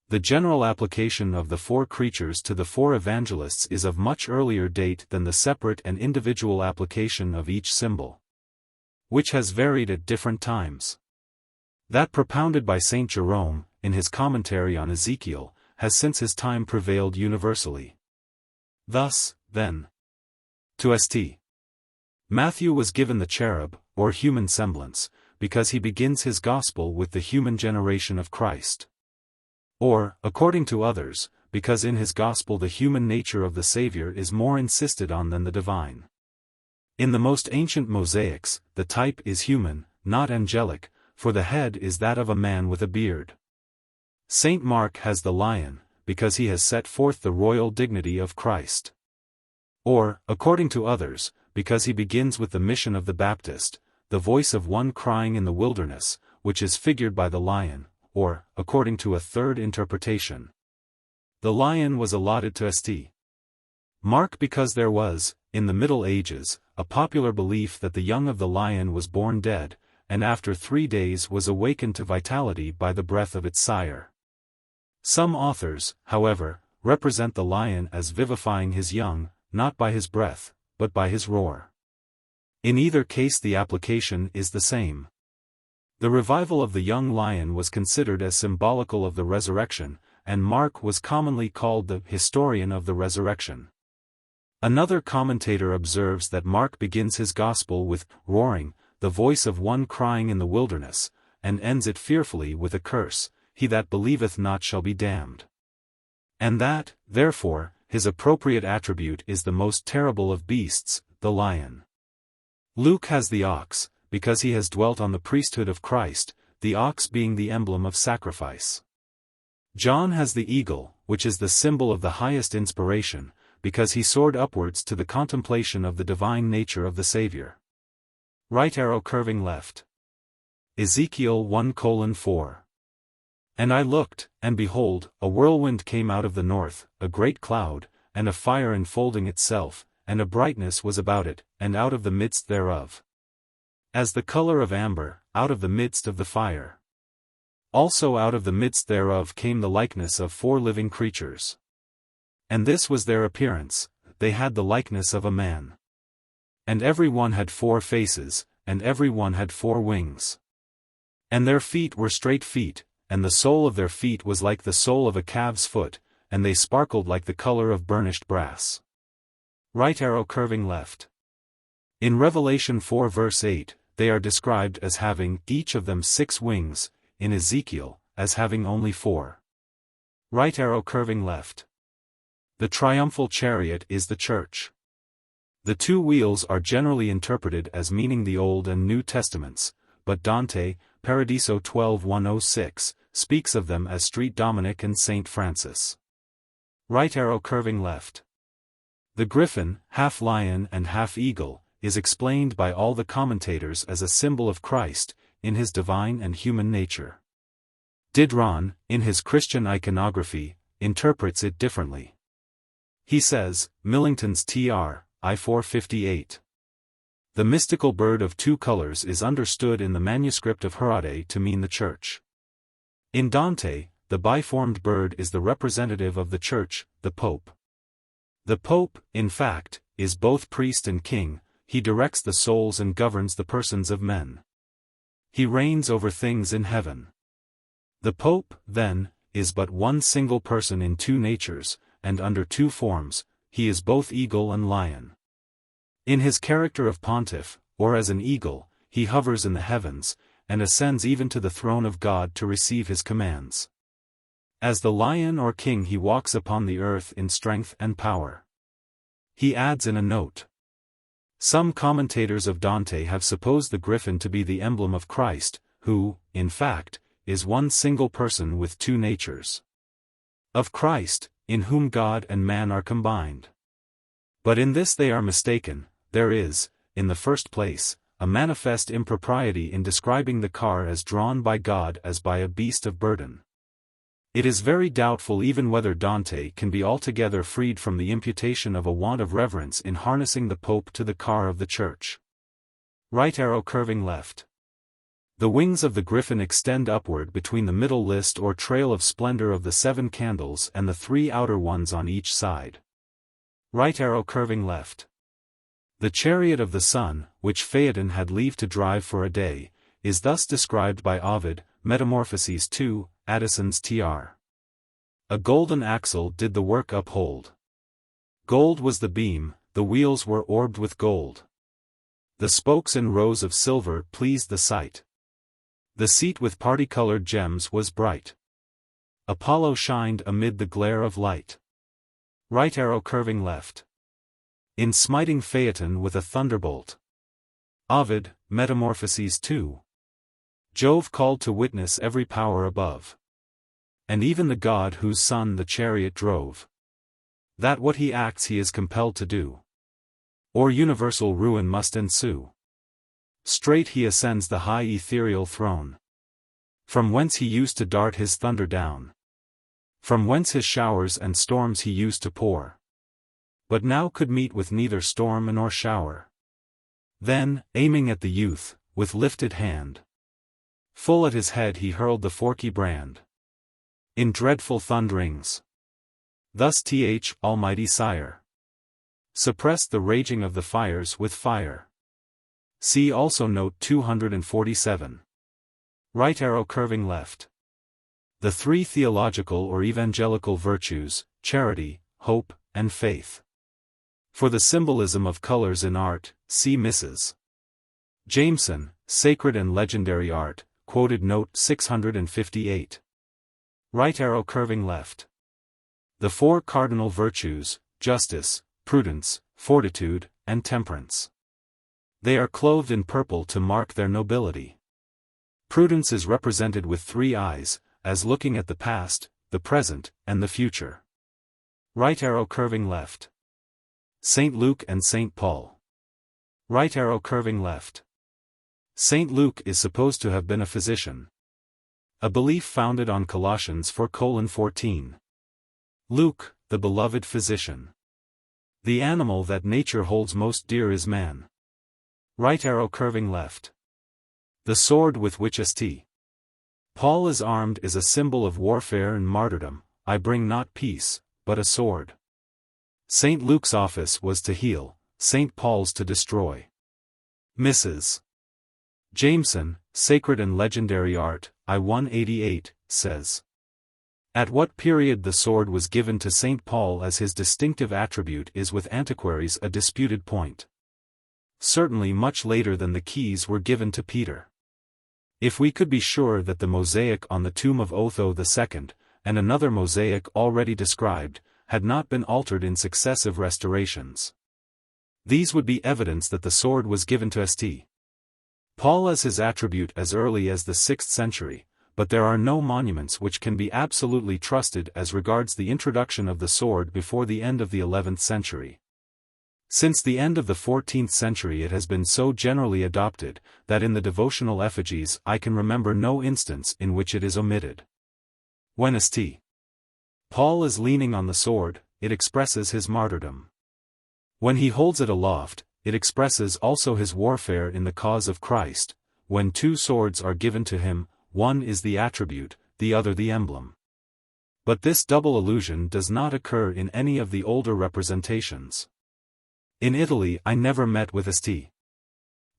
The general application of the four creatures to the four evangelists is of much earlier date than the separate and individual application of each symbol, which has varied at different times. That propounded by Saint Jerome, in his commentary on Ezekiel, has since his time prevailed universally. Thus, then, to St. Matthew was given the cherub, or human semblance, because he begins his gospel with the human generation of Christ. Or, according to others, because in his gospel the human nature of the Savior is more insisted on than the divine. In the most ancient mosaics, the type is human, not angelic, for the head is that of a man with a beard. Saint Mark has the lion, because he has set forth the royal dignity of Christ. Or, according to others, because he begins with the mission of the Baptist, the voice of one crying in the wilderness, which is figured by the lion. Or, according to a third interpretation, the lion was allotted to St. Mark because there was, in the Middle Ages, a popular belief that the young of the lion was born dead, and after 3 days was awakened to vitality by the breath of its sire. Some authors, however, represent the lion as vivifying his young, not by his breath, but by his roar. In either case the application is the same. The revival of the young lion was considered as symbolical of the resurrection, and Mark was commonly called the historian of the resurrection. Another commentator observes that Mark begins his gospel with roaring, the voice of one crying in the wilderness, and ends it fearfully with a curse, he that believeth not shall be damned. And that, therefore, his appropriate attribute is the most terrible of beasts, the lion. Luke has the ox, because he has dwelt on the priesthood of Christ, the ox being the emblem of sacrifice. John has the eagle, which is the symbol of the highest inspiration, because he soared upwards to the contemplation of the divine nature of the Savior. Right arrow curving left. Ezekiel 1:4. And I looked, and behold, a whirlwind came out of the north, a great cloud, and a fire enfolding itself, and a brightness was about it, and out of the midst thereof, as the color of amber, out of the midst of the fire. Also out of the midst thereof came the likeness of 4 living creatures. And this was their appearance, they had the likeness of a man. And every one had 4 faces, and every one had 4 wings. And their feet were straight feet, and the sole of their feet was like the sole of a calf's foot, and they sparkled like the color of burnished brass. Right arrow curving left. In Revelation 4 verse 8, they are described as having each of them 6 wings, in Ezekiel, as having only 4. Right arrow curving left. The triumphal chariot is the church. The 2 wheels are generally interpreted as meaning the Old and New Testaments, but Dante, Paradiso 12:106, speaks of them as Street Dominic and Saint Francis. Right arrow curving left. The griffin, half lion and half eagle, is explained by all the commentators as a symbol of Christ, in his divine and human nature. Diderot, in his Christian iconography, interprets it differently. He says, Millington's Tr. I 458. The mystical bird of 2 colors is understood in the manuscript of Herode to mean the church. In Dante, the biformed bird is the representative of the church, the Pope. The Pope, in fact, is both priest and king. He directs the souls and governs the persons of men. He reigns over things in heaven. The Pope, then, is but one single person in 2 natures, and under 2 forms, he is both eagle and lion. In his character of pontiff, or as an eagle, he hovers in the heavens, and ascends even to the throne of God to receive his commands. As the lion or king he walks upon the earth in strength and power. He adds in a note. Some commentators of Dante have supposed the griffin to be the emblem of Christ, who, in fact, is one single person with 2 natures. Of Christ, in whom God and man are combined. But in this they are mistaken. There is, in the first place, a manifest impropriety in describing the car as drawn by God as by a beast of burden. It is very doubtful even whether Dante can be altogether freed from the imputation of a want of reverence in harnessing the Pope to the car of the Church. Right arrow curving left. The wings of the griffin extend upward between the middle list or trail of splendor of the 7 candles and the 3 outer ones on each side. Right arrow curving left. The chariot of the sun, which Phaeton had leave to drive for a day, is thus described by Ovid, Metamorphoses 2, Addison's Tr. A golden axle did the work uphold. Gold was the beam, the wheels were orbed with gold. The spokes in rows of silver pleased the sight. The seat with party-colored gems was bright. Apollo shined amid the glare of light. Right arrow curving left. In smiting Phaeton with a thunderbolt. Ovid, Metamorphoses 2. Jove called to witness every power above. And even the god whose son the chariot drove. That what he acts he is compelled to do. Or universal ruin must ensue. Straight he ascends the high ethereal throne. From whence he used to dart his thunder down. From whence his showers and storms he used to pour. But now could meet with neither storm nor shower. Then, aiming at the youth, with lifted hand, full at his head he hurled the forky brand. In dreadful thunderings. Thus Almighty Sire suppressed the raging of the fires with fire. See also note 247. Right arrow curving left. The 3 theological or evangelical virtues, charity, hope, and faith. For the symbolism of colors in art, see Mrs. Jameson, Sacred and Legendary Art, quoted note 658. Right arrow curving left. The 4 cardinal virtues, justice, prudence, fortitude, and temperance. They are clothed in purple to mark their nobility. Prudence is represented with 3 eyes, as looking at the past, the present, and the future. Right arrow curving left. Saint Luke and Saint Paul. Right arrow curving left. Saint Luke is supposed to have been a physician. A belief founded on Colossians 4:14. Luke, the beloved physician. The animal that nature holds most dear is man. Right arrow curving left. The sword with which St. Paul is armed is a symbol of warfare and martyrdom. I bring not peace, but a sword. St. Luke's office was to heal, St. Paul's to destroy. Mrs. Jameson, Sacred and Legendary Art, I-188, says. At what period the sword was given to St. Paul as his distinctive attribute is with antiquaries a disputed point. Certainly much later than the keys were given to Peter. If we could be sure that the mosaic on the tomb of Otho II, and another mosaic already described, had not been altered in successive restorations. These would be evidence that the sword was given to St. Paul as his attribute as early as the 6th century, but there are no monuments which can be absolutely trusted as regards the introduction of the sword before the end of the 11th century. Since the end of the 14th century it has been so generally adopted, that in the devotional effigies I can remember no instance in which it is omitted. When St. Paul is leaning on the sword, it expresses his martyrdom. When he holds it aloft, it expresses also his warfare in the cause of Christ. When 2 swords are given to him, one is the attribute, the other the emblem. But this double allusion does not occur in any of the older representations. In Italy I never met with St.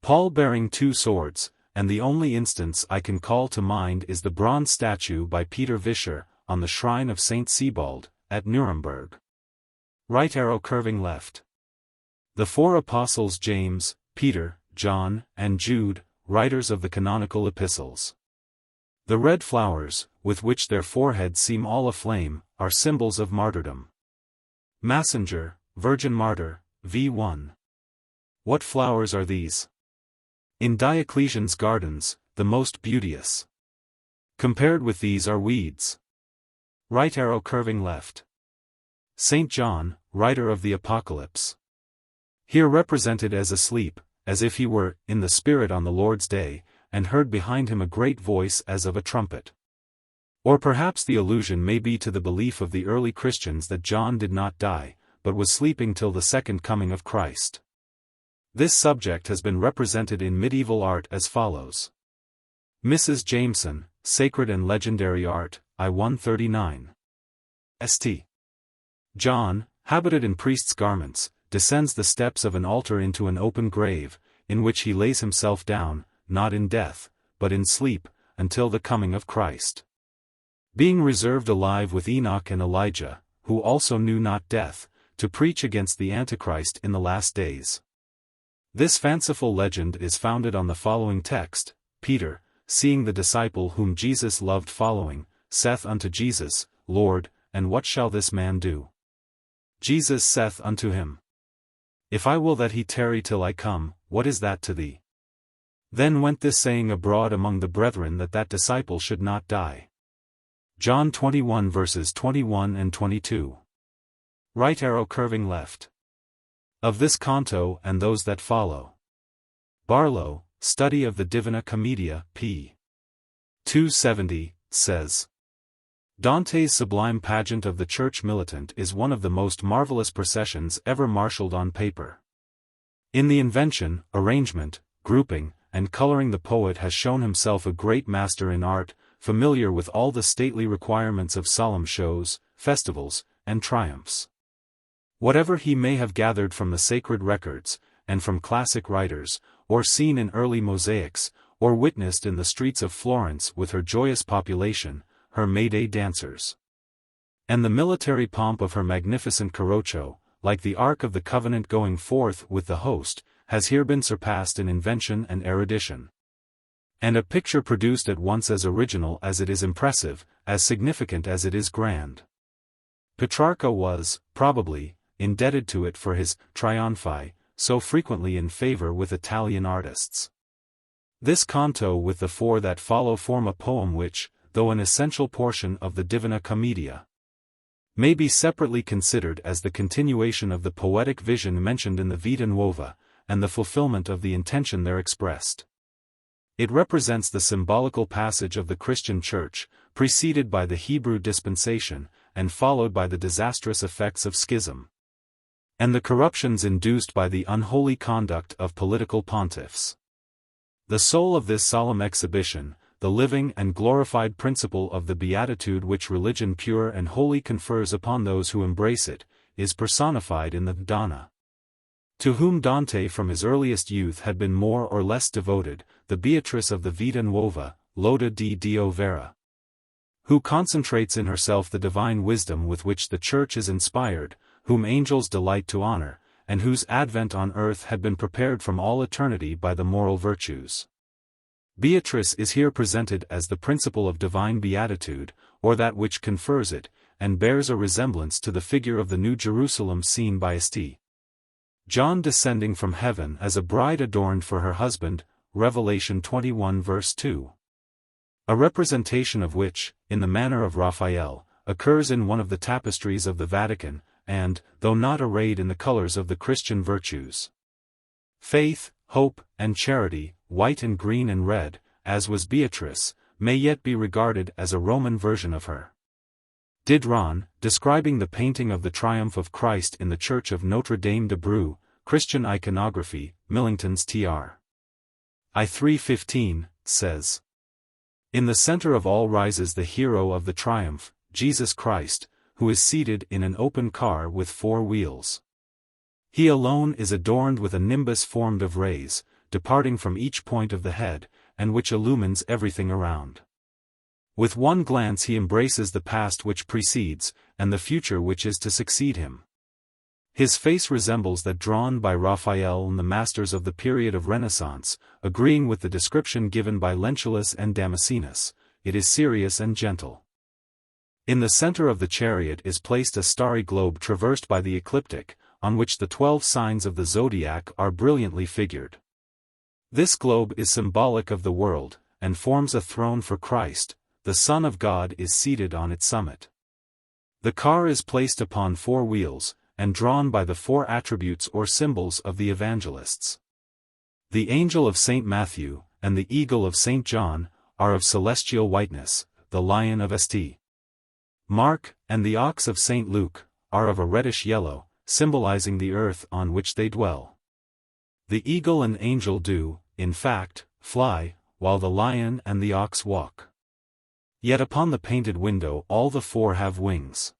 Paul bearing 2 swords, and the only instance I can call to mind is the bronze statue by Peter Vischer, on the shrine of St. Sebald, at Nuremberg. Right arrow curving left. The 4 apostles James, Peter, John, and Jude, writers of the canonical epistles. The red flowers, with which their foreheads seem all aflame, are symbols of martyrdom. Messenger, Virgin Martyr, v1. What flowers are these? In Diocletian's gardens, the most beauteous. Compared with these are weeds. Right arrow curving left. Saint John, writer of the Apocalypse. Here represented as asleep, as if he were, in the Spirit on the Lord's day, and heard behind him a great voice as of a trumpet. Or perhaps the allusion may be to the belief of the early Christians that John did not die, but was sleeping till the second coming of Christ. This subject has been represented in medieval art as follows. Mrs. Jameson, Sacred and Legendary Art, I 139. St. John, habited in priest's garments, descends the steps of an altar into an open grave, in which he lays himself down, not in death, but in sleep, until the coming of Christ. Being reserved alive with Enoch and Elijah, who also knew not death, to preach against the Antichrist in the last days. This fanciful legend is founded on the following text: Peter, seeing the disciple whom Jesus loved following, saith unto Jesus, Lord, and what shall this man do? Jesus saith unto him, If I will that he tarry till I come, what is that to thee? Then went this saying abroad among the brethren that that disciple should not die. John 21 verses 21 and 22. Right arrow curving left. Of this canto and those that follow. Barlow, Study of the Divina Commedia, p. 270, says, Dante's sublime pageant of the church militant is one of the most marvelous processions ever marshaled on paper. In the invention, arrangement, grouping, and coloring the poet has shown himself a great master in art, familiar with all the stately requirements of solemn shows, festivals, and triumphs. Whatever he may have gathered from the sacred records, and from classic writers, or seen in early mosaics, or witnessed in the streets of Florence with her joyous population, her May Day dancers, and the military pomp of her magnificent Carroccio, like the Ark of the Covenant going forth with the host, has here been surpassed in invention and erudition. And a picture produced at once as original as it is impressive, as significant as it is grand. Petrarca was, probably, indebted to it for his Triumphi, so frequently in favor with Italian artists. This canto with the four that follow form a poem which, though an essential portion of the Divina Commedia, may be separately considered as the continuation of the poetic vision mentioned in the Vita Nuova, and the fulfillment of the intention there expressed. It represents the symbolical passage of the Christian Church, preceded by the Hebrew dispensation, and followed by the disastrous effects of schism, and the corruptions induced by the unholy conduct of political pontiffs. The soul of this solemn exhibition, the living and glorified principle of the beatitude which religion pure and holy confers upon those who embrace it, is personified in the Donna, to whom Dante from his earliest youth had been more or less devoted, the Beatrice of the Vita Nuova, Loda di Dio Vera, who concentrates in herself the divine wisdom with which the Church is inspired, whom angels delight to honor, and whose advent on earth had been prepared from all eternity by the moral virtues. Beatrice is here presented as the principle of divine beatitude, or that which confers it, and bears a resemblance to the figure of the New Jerusalem seen by St. John descending from heaven as a bride adorned for her husband, Revelation 21 verse 2. A representation of which, in the manner of Raphael, occurs in one of the tapestries of the Vatican, and, though not arrayed in the colors of the Christian virtues, faith, hope, and charity, white and green and red, as was Beatrice, may yet be regarded as a Roman version of her. Diderot, describing the painting of the triumph of Christ in the church of Notre Dame de Brou, Christian Iconography, Millington's Tr. I 315, says, In the center of all rises the hero of the triumph, Jesus Christ, who is seated in an open car with four wheels. He alone is adorned with a nimbus formed of rays, departing from each point of the head, and which illumines everything around. With one glance he embraces the past which precedes, and the future which is to succeed him. His face resembles that drawn by Raphael and the masters of the period of Renaissance, agreeing with the description given by Lentulus and Damascenus. It is serious and gentle. In the center of the chariot is placed a starry globe traversed by the ecliptic, on which the 12 signs of the zodiac are brilliantly figured. This globe is symbolic of the world, and forms a throne for Christ. The Son of God is seated on its summit. The car is placed upon four wheels, and drawn by the four attributes or symbols of the evangelists. The angel of St. Matthew, and the eagle of St. John, are of celestial whiteness, the lion of St. Mark, and the ox of St. Luke, are of a reddish yellow, symbolizing the earth on which they dwell. The eagle and angel do, in fact, fly, while the lion and the ox walk. Yet upon the painted window all the four have wings.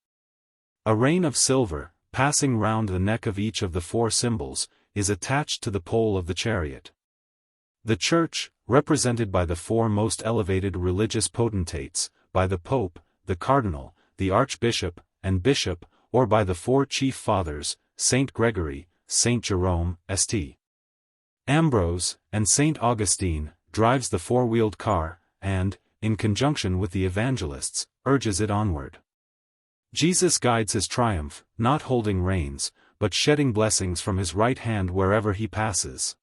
A rein of silver, passing round the neck of each of the four symbols, is attached to the pole of the chariot. The Church, represented by the four most elevated religious potentates, by the Pope, the Cardinal, the Archbishop, and Bishop, or by the four chief fathers, Saint Gregory, Saint Jerome, St. Ambrose, and Saint Augustine, drives the four-wheeled car, and, in conjunction with the evangelists, urges it onward. Jesus guides his triumph, not holding reins, but shedding blessings from his right hand wherever he passes.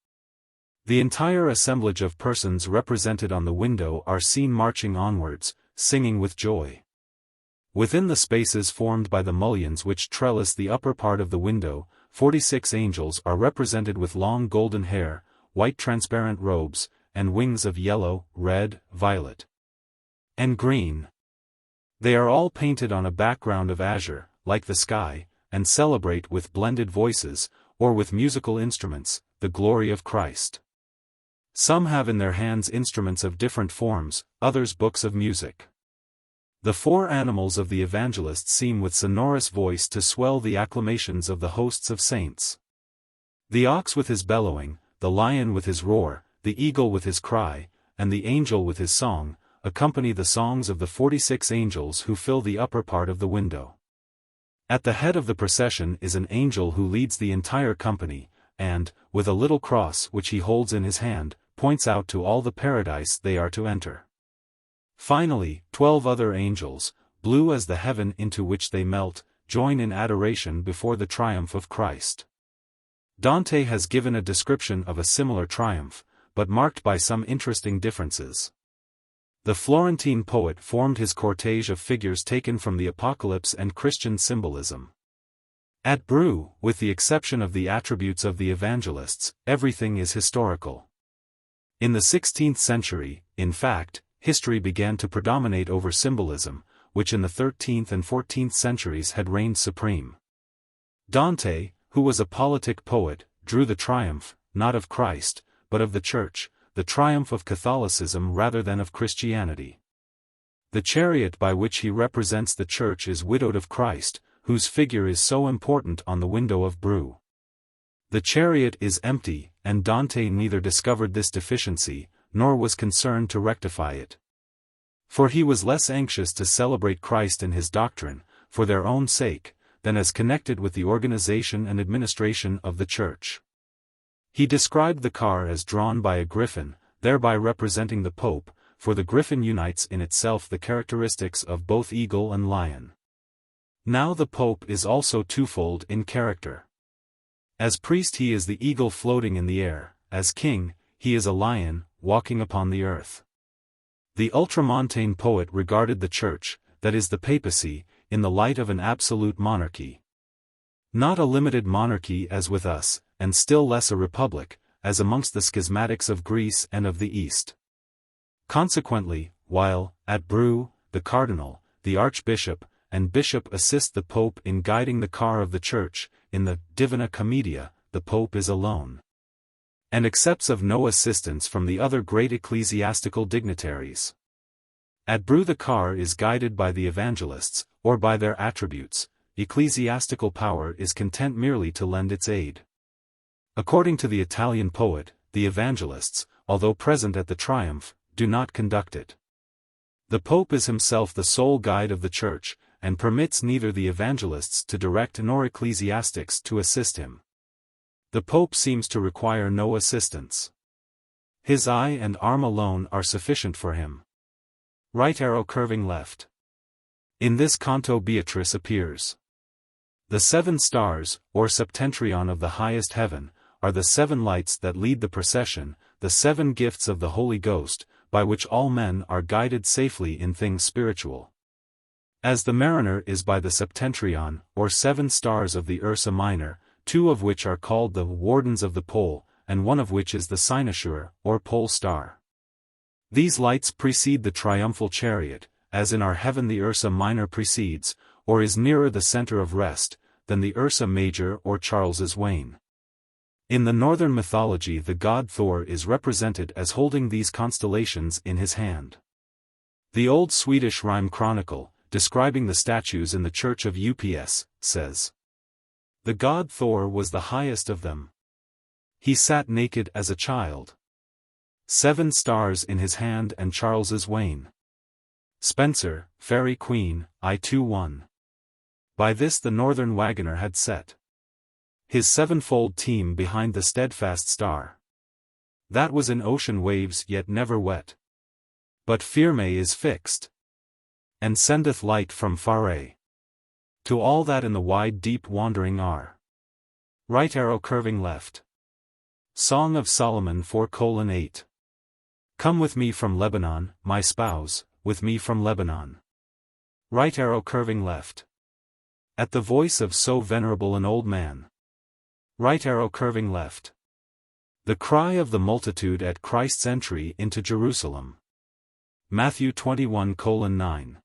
The entire assemblage of persons represented on the window are seen marching onwards, singing with joy. Within the spaces formed by the mullions which trellis the upper part of the window, 46 angels are represented with long golden hair, white transparent robes, and wings of yellow, red, violet, and green. They are all painted on a background of azure, like the sky, and celebrate with blended voices, or with musical instruments, the glory of Christ. Some have in their hands instruments of different forms, others books of music. The four animals of the evangelists seem with sonorous voice to swell the acclamations of the hosts of saints. The ox with his bellowing, the lion with his roar, the eagle with his cry, and the angel with his song, accompany the songs of the 46 angels who fill the upper part of the window. At the head of the procession is an angel who leads the entire company, and, with a little cross which he holds in his hand, points out to all the paradise they are to enter. Finally, 12 other angels, blue as the heaven into which they melt, join in adoration before the triumph of Christ. Dante has given a description of a similar triumph, but marked by some interesting differences. The Florentine poet formed his cortege of figures taken from the Apocalypse and Christian symbolism. At Brou, with the exception of the attributes of the evangelists, everything is historical. In the 16th century, in fact, history began to predominate over symbolism, which in the 13th and 14th centuries had reigned supreme. Dante, who was a politic poet, drew the triumph, not of Christ, but of the Church, the triumph of Catholicism rather than of Christianity. The chariot by which he represents the Church is widowed of Christ, whose figure is so important on the window of Brou. The chariot is empty, and Dante neither discovered this deficiency, nor was concerned to rectify it. For he was less anxious to celebrate Christ and his doctrine, for their own sake, than as connected with the organization and administration of the Church. He described the car as drawn by a griffin, thereby representing the Pope, for the griffin unites in itself the characteristics of both eagle and lion. Now the Pope is also twofold in character. As priest he is the eagle floating in the air, as king, he is a lion, walking upon the earth. The ultramontane poet regarded the Church, that is the papacy, in the light of an absolute monarchy. Not a limited monarchy as with us, and still less a republic, as amongst the schismatics of Greece and of the East. Consequently, while, at Brou, the cardinal, the archbishop, and bishop assist the Pope in guiding the car of the Church, in the Divina Commedia, the Pope is alone, and accepts of no assistance from the other great ecclesiastical dignitaries. At Brou the car is guided by the evangelists, or by their attributes. Ecclesiastical power is content merely to lend its aid. According to the Italian poet, the evangelists, although present at the triumph, do not conduct it. The Pope is himself the sole guide of the Church, and permits neither the evangelists to direct nor ecclesiastics to assist him. The Pope seems to require no assistance. His eye and arm alone are sufficient for him. Right arrow curving left. In this canto Beatrice appears. The 7 stars, or septentrion of the highest heaven, are the 7 lights that lead the procession, the 7 gifts of the Holy Ghost, by which all men are guided safely in things spiritual. As the mariner is by the septentrion, or 7 stars of the Ursa Minor, 2 of which are called the wardens of the pole, and 1 of which is the cynosure, or pole star. These lights precede the triumphal chariot, as in our heaven the Ursa Minor precedes, or is nearer the center of rest, than the Ursa Major or Charles's Wain. In the northern mythology the god Thor is represented as holding these constellations in his hand. The old Swedish rhyme chronicle, describing the statues in the church of Ups, says, "The god Thor was the highest of them. He sat naked as a child. 7 stars in his hand and Charles's wain." Spenser, Fairy Queen, I-2-1. By this the northern wagoner had set his 7-fold team behind the steadfast star. That was in ocean waves yet never wet. But firme is fixed, and sendeth light from far to all that in the wide deep wandering are. Right arrow curving left. Song of Solomon 4:8. Come with me from Lebanon, my spouse, with me from Lebanon. Right arrow curving left. At the voice of so venerable an old man. Right arrow curving left. The cry of the multitude at Christ's entry into Jerusalem. Matthew 21:9.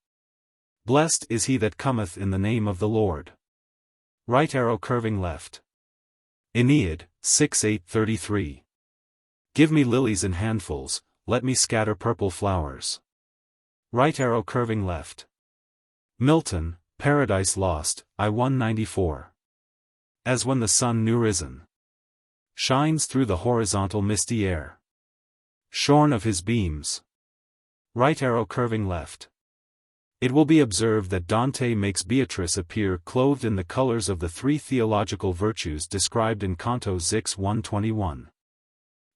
Blessed is he that cometh in the name of the Lord. Right arrow curving left. Aeneid, 6:8-33. Give me lilies in handfuls, let me scatter purple flowers. Right arrow curving left. Milton, Paradise Lost, I-194. As when the sun new risen shines through the horizontal misty air, shorn of his beams. Right arrow curving left. It will be observed that Dante makes Beatrice appear clothed in the colors of the 3 theological virtues described in Canto 6 121.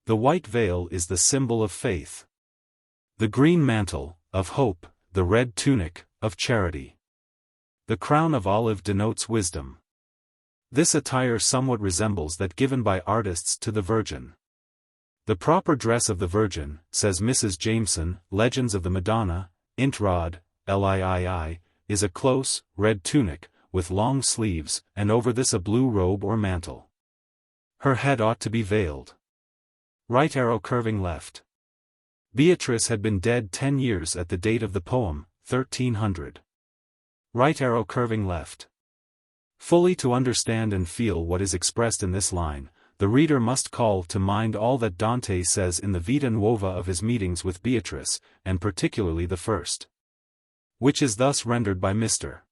The white veil is the symbol of faith. The green mantle, of hope, the red tunic, of charity. The crown of olive denotes wisdom. This attire somewhat resembles that given by artists to the Virgin. The proper dress of the Virgin, says Mrs. Jameson, Legends of the Madonna, Int Rod, LIII, is a close, red tunic, with long sleeves, and over this a blue robe or mantle. Her head ought to be veiled. Right arrow curving left. Beatrice had been dead 10 years at the date of the poem, 1300. Right arrow curving left. Fully to understand and feel what is expressed in this line, the reader must call to mind all that Dante says in the Vita Nuova of his meetings with Beatrice, and particularly the first, which is thus rendered by Mr.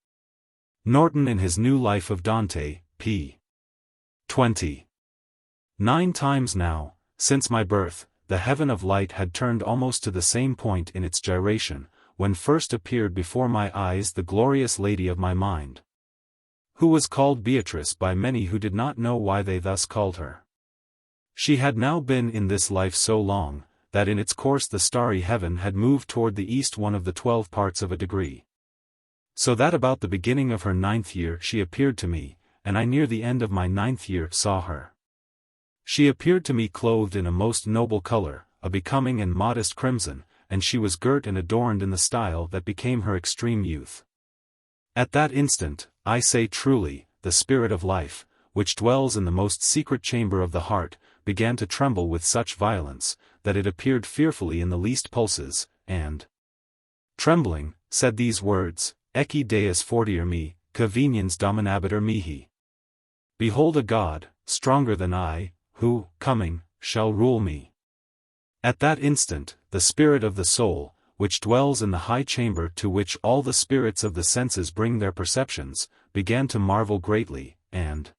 Norton in his New Life of Dante, p. 20. 9 times now, since my birth, the heaven of light had turned almost to the same point in its gyration, when first appeared before my eyes the glorious lady of my mind, who was called Beatrice by many who did not know why they thus called her. She had now been in this life so long, that in its course the starry heaven had moved toward the east 1 of the 12 parts of a degree. So that about the beginning of her 9th year she appeared to me, and I near the end of my 9th year saw her. She appeared to me clothed in a most noble color, a becoming and modest crimson, and she was girt and adorned in the style that became her extreme youth. At that instant, I say truly, the spirit of life, which dwells in the most secret chamber of the heart, began to tremble with such violence, that it appeared fearfully in the least pulses, and, trembling, said these words, Ecce Deus fortior me, conveniens dominabitur mihi. Behold a God, stronger than I, who, coming, shall rule me. At that instant, the spirit of the soul, which dwells in the high chamber to which all the spirits of the senses bring their perceptions, began to marvel greatly, and,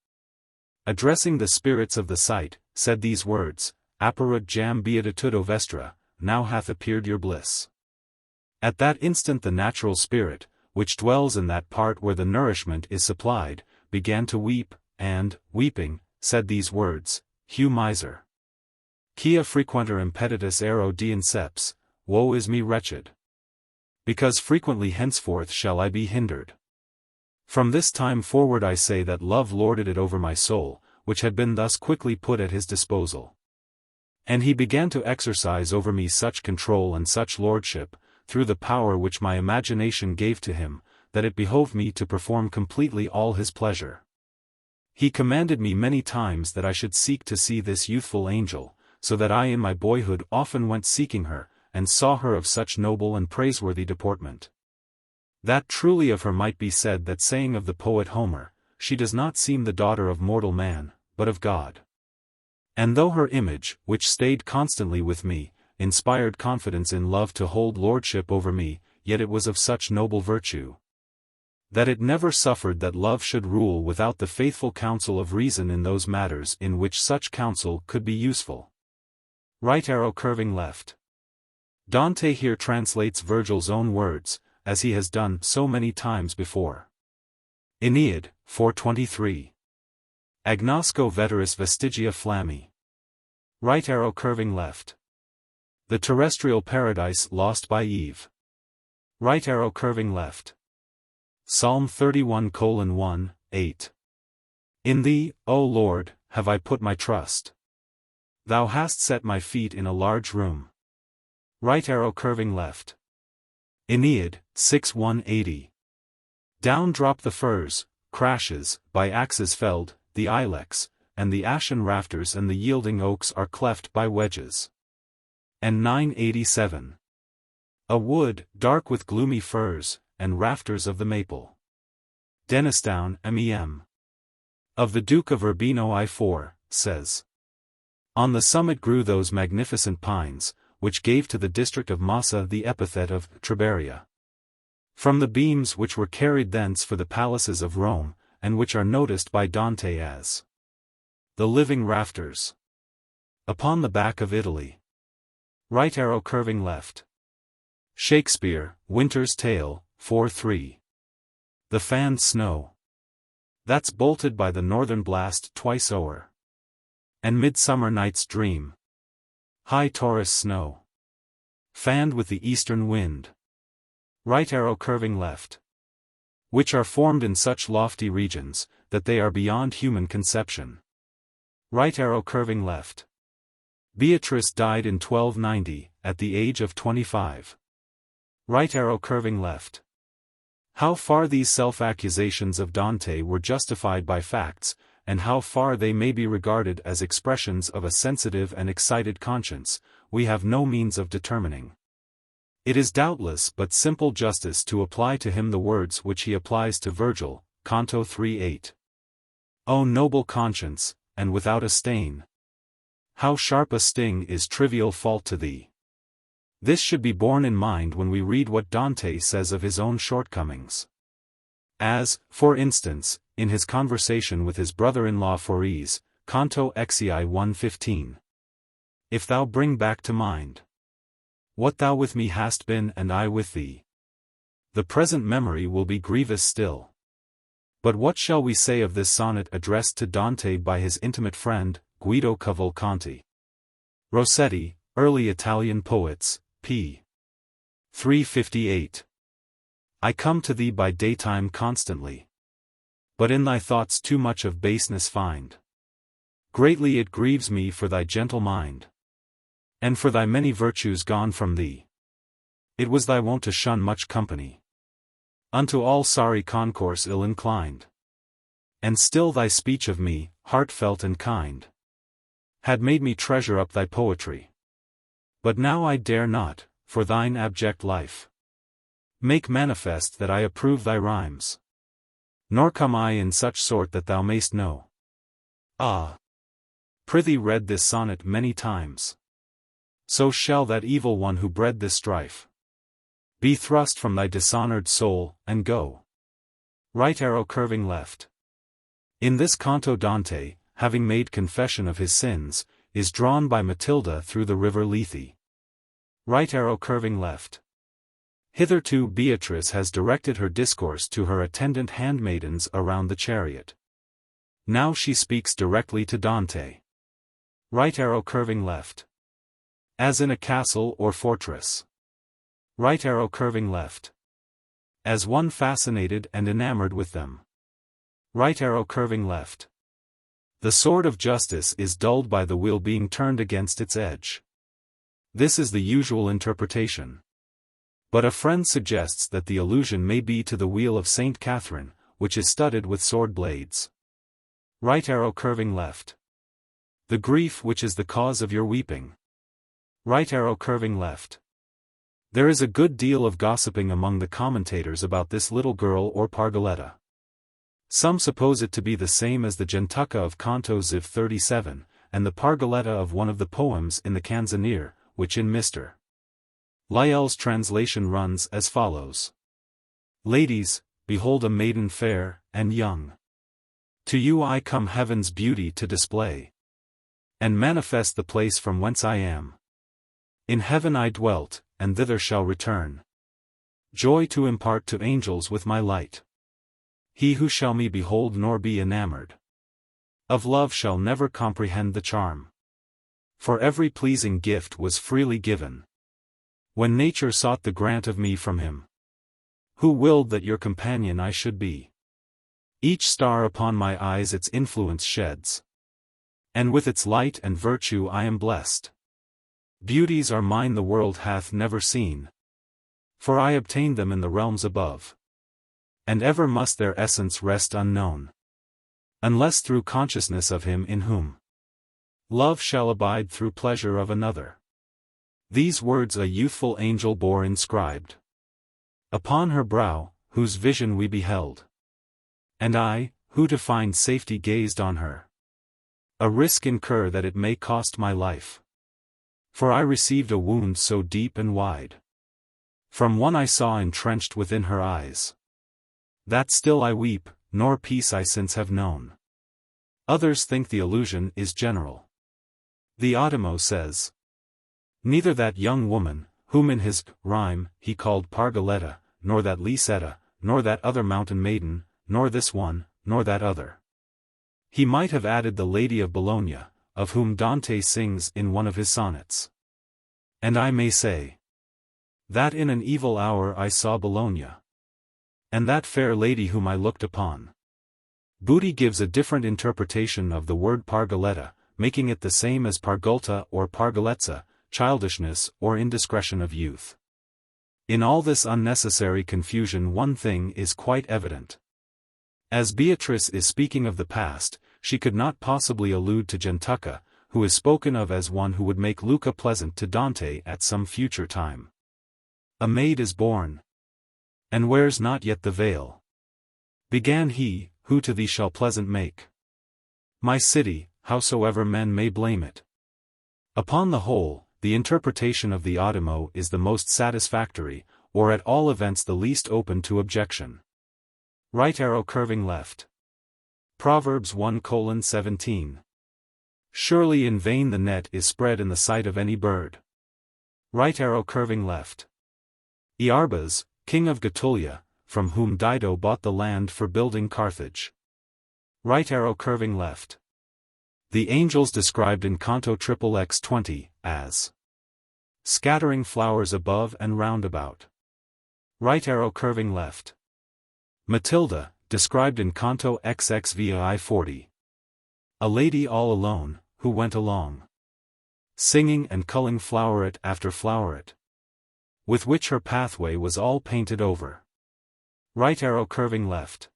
addressing the spirits of the sight, said these words, Apparuit jam beatitudo vestra, now hath appeared your bliss. At that instant the natural spirit, which dwells in that part where the nourishment is supplied, began to weep, and, weeping, said these words, Heu miser. Quia frequenter impeditus ero deinceps, woe is me wretched. Because frequently henceforth shall I be hindered. From this time forward I say that love lorded it over my soul, which had been thus quickly put at his disposal. And he began to exercise over me such control and such lordship, through the power which my imagination gave to him, that it behoved me to perform completely all his pleasure. He commanded me many times that I should seek to see this youthful angel, so that I in my boyhood often went seeking her, and saw her of such noble and praiseworthy deportment, that truly of her might be said that saying of the poet Homer, she does not seem the daughter of mortal man, but of God. And though her image, which stayed constantly with me, inspired confidence in love to hold lordship over me, yet it was of such noble virtue, that it never suffered that love should rule without the faithful counsel of reason in those matters in which such counsel could be useful. Right arrow curving left. Dante here translates Virgil's own words, as he has done so many times before. Aeneid, 423. Agnosco veteris vestigia flammi. Right arrow curving left. The terrestrial paradise lost by Eve. Right arrow curving left. Psalm 31:1, 8. In thee, O Lord, have I put my trust. Thou hast set my feet in a large room. Right arrow curving left. Aeneid, 6:180. Down drop the firs, crashes, by axes felled, the ilex, and the ashen rafters and the yielding oaks are cleft by wedges. And 987. A wood, dark with gloomy firs, and rafters of the maple. Dennisdown, mem. Of the Duke of Urbino I4, says. On the summit grew those magnificent pines, which gave to the district of Massa the epithet of Triberia. From the beams which were carried thence for the palaces of Rome, and which are noticed by Dante as the living rafters. Upon the back of Italy. Right arrow curving left. Shakespeare, Winter's Tale, 4:3. The fanned snow. That's bolted by the northern blast twice o'er. And Midsummer Night's Dream. High Taurus snow. Fanned with the eastern wind. Right arrow curving left. Which are formed in such lofty regions, that they are beyond human conception. Right arrow curving left. Beatrice died in 1290, at the age of 25. Right arrow curving left. How far these self-accusations of Dante were justified by facts, and how far they may be regarded as expressions of a sensitive and excited conscience, we have no means of determining. It is doubtless but simple justice to apply to him the words which he applies to Virgil, Canto 3:8. O noble conscience, and without a stain! How sharp a sting is trivial fault to thee! This should be borne in mind when we read what Dante says of his own shortcomings. As, for instance, in his conversation with his brother-in-law Foris, Canto Xi 1:15. If thou bring back to mind what thou with me hast been and I with thee, the present memory will be grievous still. But what shall we say of this sonnet addressed to Dante by his intimate friend, Guido Cavalcanti? Rossetti, Early Italian Poets, p. 358. I come to thee by daytime constantly, but in thy thoughts too much of baseness find. Greatly it grieves me for thy gentle mind, and for thy many virtues gone from thee. It was thy wont to shun much company, unto all sorry concourse ill inclined. And still thy speech of me, heartfelt and kind, had made me treasure up thy poetry. But now I dare not, for thine abject life, make manifest that I approve thy rhymes. Nor come I in such sort that thou mayst know. Ah! Prithee read this sonnet many times. So shall that evil one who bred this strife be thrust from thy dishonored soul, and go. Right arrow curving left. In this canto Dante, having made confession of his sins, is drawn by Matilda through the river Lethe. Right arrow curving left. Hitherto Beatrice has directed her discourse to her attendant handmaidens around the chariot. Now she speaks directly to Dante. Right arrow curving left. As in a castle or fortress. Right arrow curving left. As one fascinated and enamored with them. Right arrow curving left. The sword of justice is dulled by the wheel being turned against its edge. This is the usual interpretation. But a friend suggests that the allusion may be to the wheel of Saint Catherine, which is studded with sword blades. Right arrow curving left. The grief which is the cause of your weeping. Right arrow curving left. There is a good deal of gossiping among the commentators about this little girl or Pargoletta. Some suppose it to be the same as the Gentucca of Canto Ziv 37, and the pargoletta of one of the poems in the canzoneer, which in Mr. Lyell's translation runs as follows. Ladies, behold a maiden fair, and young. To you I come heaven's beauty to display, and manifest the place from whence I am. In heaven I dwelt, and thither shall return. Joy to impart to angels with my light. He who shall me behold nor be enamored of love shall never comprehend the charm. For every pleasing gift was freely given, when nature sought the grant of me from him, who willed that your companion I should be. Each star upon my eyes its influence sheds, and with its light and virtue I am blessed. Beauties are mine the world hath never seen, for I obtained them in the realms above, and ever must their essence rest unknown, unless through consciousness of him in whom love shall abide through pleasure of another. These words a youthful angel bore inscribed upon her brow, whose vision we beheld, and I, who to find safety gazed on her, a risk incur that it may cost my life. For I received a wound so deep and wide, from one I saw entrenched within her eyes, that still I weep, nor peace I since have known. Others think the illusion is general. The Automo says, neither that young woman, whom in his rhyme he called Pargoletta, nor that Lisetta, nor that other mountain maiden, nor this one, nor that other. He might have added the Lady of Bologna, of whom Dante sings in one of his sonnets. And I may say that in an evil hour I saw Bologna, and that fair lady whom I looked upon. Booty gives a different interpretation of the word pargoletta, making it the same as pargolta or pargoletza, childishness or indiscretion of youth. In all this unnecessary confusion one thing is quite evident. As Beatrice is speaking of the past, she could not possibly allude to Gentucca, who is spoken of as one who would make Lucca pleasant to Dante at some future time. A maid is born, and wears not yet the veil. Began he, who to thee shall pleasant make my city, howsoever men may blame it. Upon the whole, the interpretation of the Automo is the most satisfactory, or at all events the least open to objection. Right arrow curving left. Proverbs 1:17. Surely in vain the net is spread in the sight of any bird. Right arrow curving left. Iarbas, king of Getulia, from whom Dido bought the land for building Carthage. Right arrow curving left. The angels described in Canto XXX 20, as scattering flowers above and round about. Right arrow curving left. Matilda, described in Canto XXVI 40. A lady all alone, who went along, singing and culling floweret after floweret, with which her pathway was all painted over. Right arrow curving left.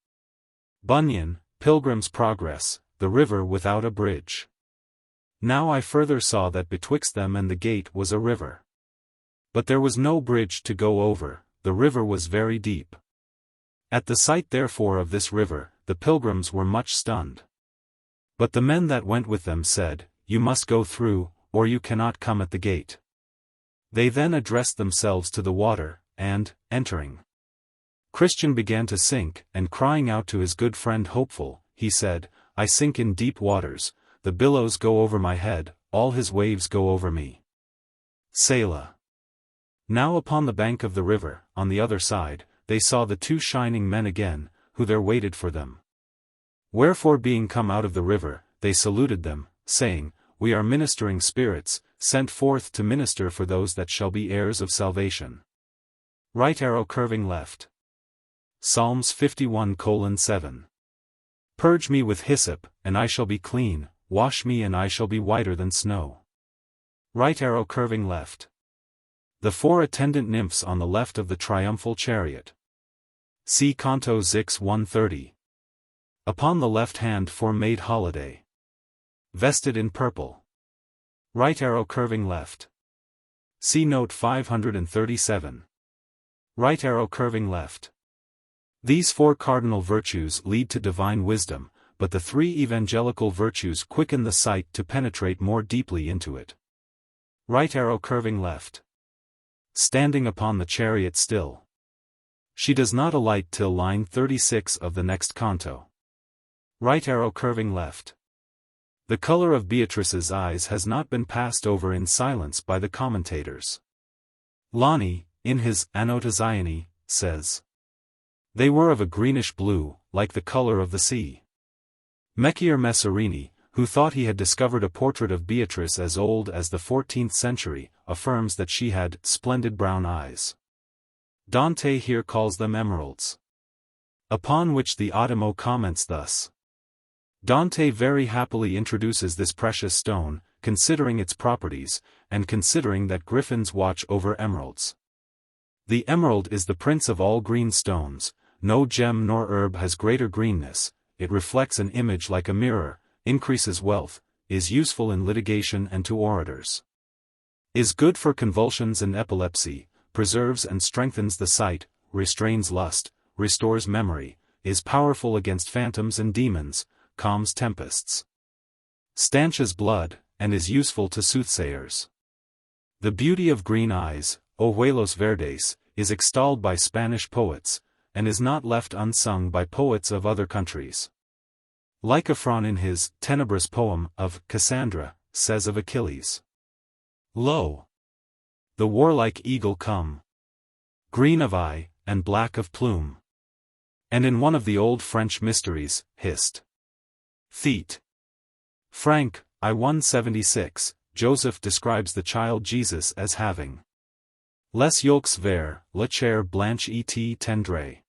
Bunyan, Pilgrim's Progress, the river without a bridge. Now I further saw that betwixt them and the gate was a river. But there was no bridge to go over, the river was very deep. At the sight therefore of this river, the pilgrims were much stunned. But the men that went with them said, You must go through, or you cannot come at the gate. They then addressed themselves to the water, and, entering, Christian began to sink, and crying out to his good friend Hopeful, he said, I sink in deep waters, the billows go over my head, all his waves go over me. Selah. Now upon the bank of the river, on the other side, they saw the two shining men again, who there waited for them. Wherefore being come out of the river, they saluted them, saying, We are ministering spirits, sent forth to minister for those that shall be heirs of salvation. Right arrow curving left. Psalms 51:7. Purge me with hyssop, and I shall be clean, wash me and I shall be whiter than snow. Right arrow curving left. The four attendant nymphs on the left of the triumphal chariot. See Canto Zix 130. Upon the left hand four maid holiday, vested in purple. Right arrow curving left. See note 537. Right arrow curving left. These four cardinal virtues lead to divine wisdom, but the three evangelical virtues quicken the sight to penetrate more deeply into it. Right arrow curving left. Standing upon the chariot still. She does not alight till line 36 of the next canto. Right arrow curving left. The color of Beatrice's eyes has not been passed over in silence by the commentators. Lani, in his Annotazione, says, "They were of a greenish blue, like the color of the sea." Mecchier Messerini, who thought he had discovered a portrait of Beatrice as old as the 14th century, affirms that she had splendid brown eyes. Dante here calls them emeralds. Upon which the Ottimo comments thus. Dante very happily introduces this precious stone, considering its properties, and considering that griffins watch over emeralds. The emerald is the prince of all green stones, no gem nor herb has greater greenness, it reflects an image like a mirror, increases wealth, is useful in litigation and to orators. Is good for convulsions and epilepsy, preserves and strengthens the sight, restrains lust, restores memory, is powerful against phantoms and demons, calms tempests. Stanches blood, and is useful to soothsayers. The beauty of green eyes, ojuelos verdes, is extolled by Spanish poets, and is not left unsung by poets of other countries. Lycophron in his tenebrous poem of Cassandra, says of Achilles, "Lo! the warlike eagle come, green of eye, and black of plume." And in one of the old French mysteries, Hist. Theat. Frank, I 176, Joseph describes the child Jesus as having les yeux verts, la chair blanche et tendre,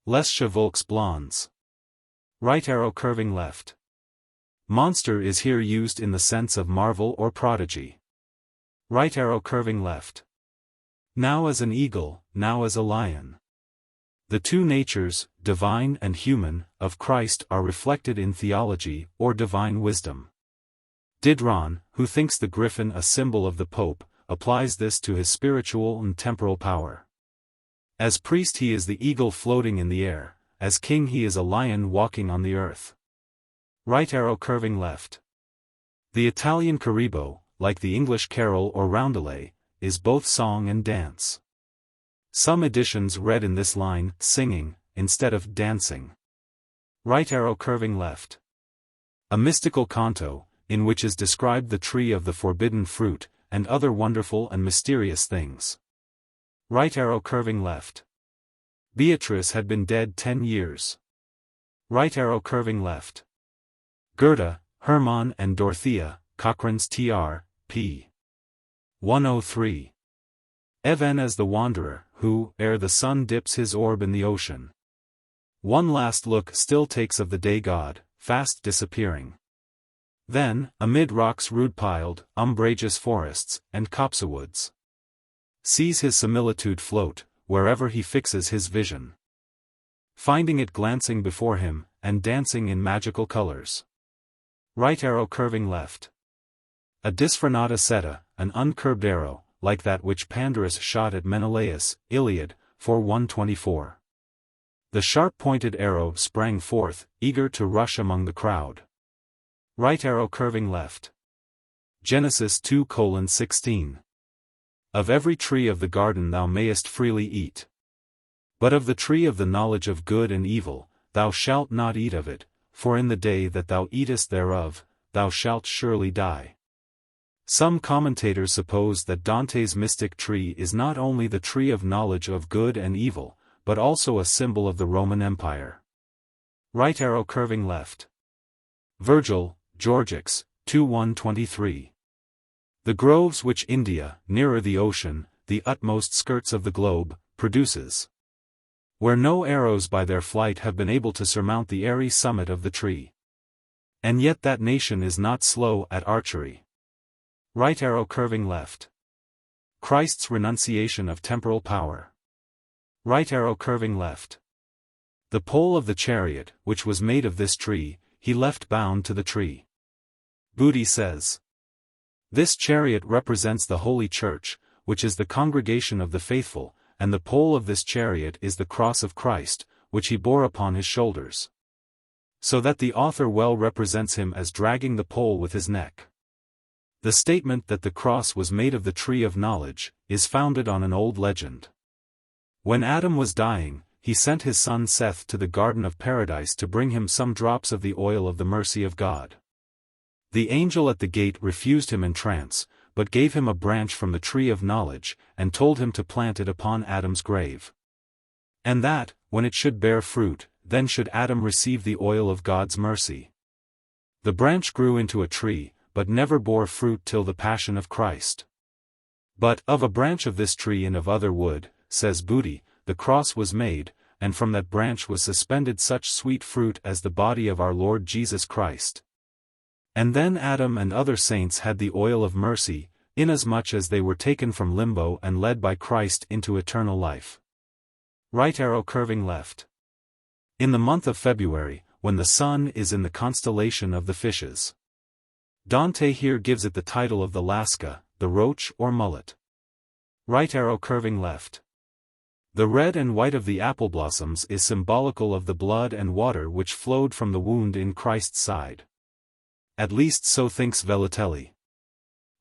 les cheveux blonds. Right arrow curving left. Monster is here used in the sense of marvel or prodigy. Right arrow curving left. Now as an eagle, now as a lion. The two natures, divine and human, of Christ are reflected in theology or divine wisdom. Diderot, who thinks the griffin a symbol of the Pope, applies this to his spiritual and temporal power. As priest he is the eagle floating in the air, as king he is a lion walking on the earth. Right arrow curving left. The Italian caribo, like the English carol or roundelay, is both song and dance. Some editions read in this line, singing, instead of dancing. Right arrow curving left. A mystical canto, in which is described the tree of the forbidden fruit, and other wonderful and mysterious things. Right arrow curving left. Beatrice had been dead 10 years. Right arrow curving left. Goethe, Hermann and Dorothea, Cochrane's Tr. p. 103. Even as the wanderer, who, ere the sun dips his orb in the ocean, one last look still takes of the day god, fast disappearing. Then, amid rocks rude piled, umbrageous forests, and copsewoods, sees his similitude float, wherever he fixes his vision, finding it glancing before him, and dancing in magical colors. Right arrow curving left. A disfrenata seta, an uncurbed arrow, like that which Pandarus shot at Menelaus, Iliad, 4:124. The sharp-pointed arrow sprang forth, eager to rush among the crowd. Right arrow curving left. Genesis 2:16. Of every tree of the garden thou mayest freely eat. But of the tree of the knowledge of good and evil, thou shalt not eat of it, for in the day that thou eatest thereof, thou shalt surely die. Some commentators suppose that Dante's mystic tree is not only the tree of knowledge of good and evil, but also a symbol of the Roman Empire. Right arrow curving left. Virgil, Georgics, 2:123. The groves which India, nearer the ocean, the utmost skirts of the globe, produces, where no arrows by their flight have been able to surmount the airy summit of the tree. And yet that nation is not slow at archery. Right arrow curving left. Christ's renunciation of temporal power. Right arrow curving left. The pole of the chariot, which was made of this tree, he left bound to the tree. Booty says, this chariot represents the Holy Church, which is the congregation of the faithful, and the pole of this chariot is the cross of Christ, which he bore upon his shoulders. so that the author well represents him as dragging the pole with his neck. The statement that the cross was made of the tree of knowledge is founded on an old legend. When Adam was dying, he sent his son Seth to the Garden of Paradise to bring him some drops of the oil of the mercy of God. The angel at the gate refused him in trance, but gave him a branch from the tree of knowledge, and told him to plant it upon Adam's grave. And that, when it should bear fruit, then should Adam receive the oil of God's mercy. The branch grew into a tree, but never bore fruit till the passion of Christ. But, of a branch of this tree and of other wood, says Booty, the cross was made, and from that branch was suspended such sweet fruit as the body of our Lord Jesus Christ. And then Adam and other saints had the oil of mercy, inasmuch as they were taken from limbo and led by Christ into eternal life. Right arrow curving left. In the month of February, when the sun is in the constellation of the fishes. Dante here gives it the title of the lasca, the roach or mullet. Right arrow curving left. The red and white of the apple blossoms is symbolical of the blood and water which flowed from the wound in Christ's side. At least so thinks Velatelli.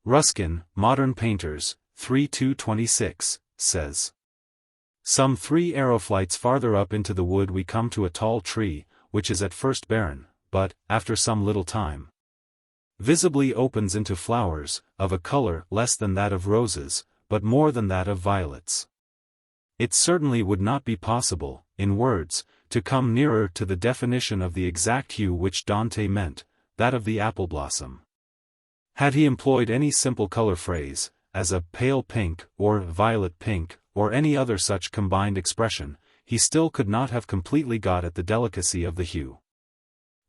Ruskin, Modern Painters, 3-2-26, says. Some 3 arrow flights farther up into the wood we come to a tall tree, which is at first barren, but, after some little time, visibly opens into flowers, of a color less than that of roses, but more than that of violets. It certainly would not be possible, in words, to come nearer to the definition of the exact hue which Dante meant, that of the apple blossom. Had he employed any simple color phrase, as a pale pink, or violet pink, or any other such combined expression, he still could not have completely got at the delicacy of the hue.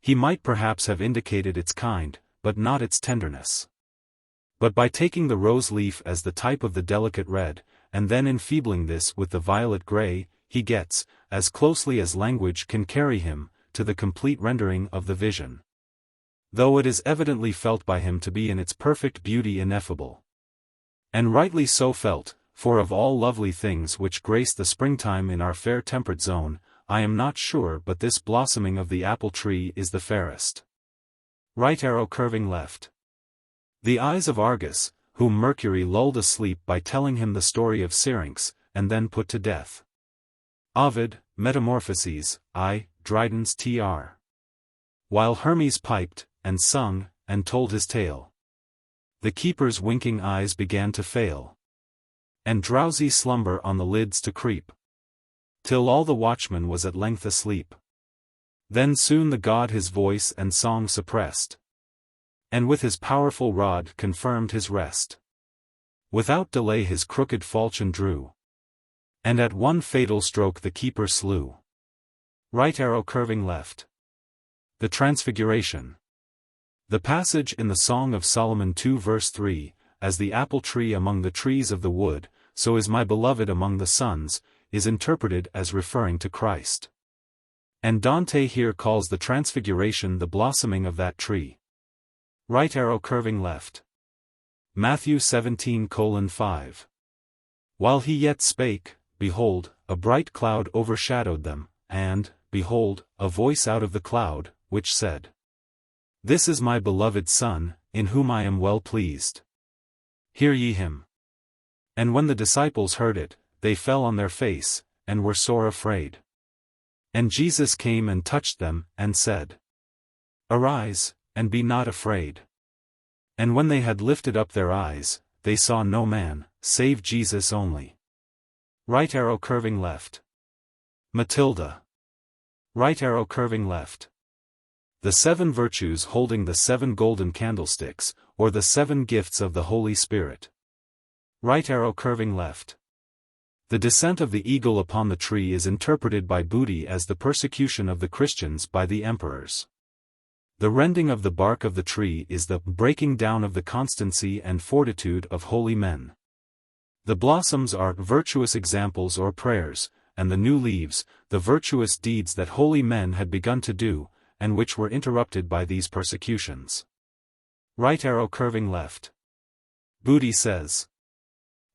He might perhaps have indicated its kind, but not its tenderness. But by taking the rose leaf as the type of the delicate red, and then enfeebling this with the violet gray, he gets, as closely as language can carry him, to the complete rendering of the vision. Though it is evidently felt by him to be in its perfect beauty ineffable. And rightly so felt, for of all lovely things which grace the springtime in our fair temperate zone, I am not sure but this blossoming of the apple tree is the fairest. Right arrow curving left. The eyes of Argus, whom Mercury lulled asleep by telling him the story of Syrinx, and then put to death. Ovid, Metamorphoses, I, Dryden's Tr. While Hermes piped, and sung, and told his tale, the keeper's winking eyes began to fail, and drowsy slumber on the lids to creep, till all the watchman was at length asleep. Then soon the god his voice and song suppressed, and with his powerful rod confirmed his rest. Without delay his crooked falchion drew, and at one fatal stroke the keeper slew. Right arrow curving left. The Transfiguration. The passage in the Song of Solomon 2 verse 3, as the apple tree among the trees of the wood, so is my beloved among the sons, is interpreted as referring to Christ. And Dante here calls the Transfiguration the blossoming of that tree. Right arrow curving left. Matthew 17:5. While he yet spake, behold, a bright cloud overshadowed them, and, behold, a voice out of the cloud, which said, This is my beloved Son, in whom I am well pleased. Hear ye him. And when the disciples heard it, they fell on their face, and were sore afraid. And Jesus came and touched them, and said, Arise, and be not afraid. And when they had lifted up their eyes, they saw no man, save Jesus only. Right arrow curving left. Matilda. Right arrow curving left. The 7 virtues holding the 7 golden candlesticks, or the 7 gifts of the Holy Spirit. Right arrow curving left. The descent of the eagle upon the tree is interpreted by Booty as the persecution of the Christians by the emperors. The rending of the bark of the tree is the breaking down of the constancy and fortitude of holy men. The blossoms are virtuous examples or prayers, and the new leaves, the virtuous deeds that holy men had begun to do, and which were interrupted by these persecutions. Right arrow curving left. Booty says,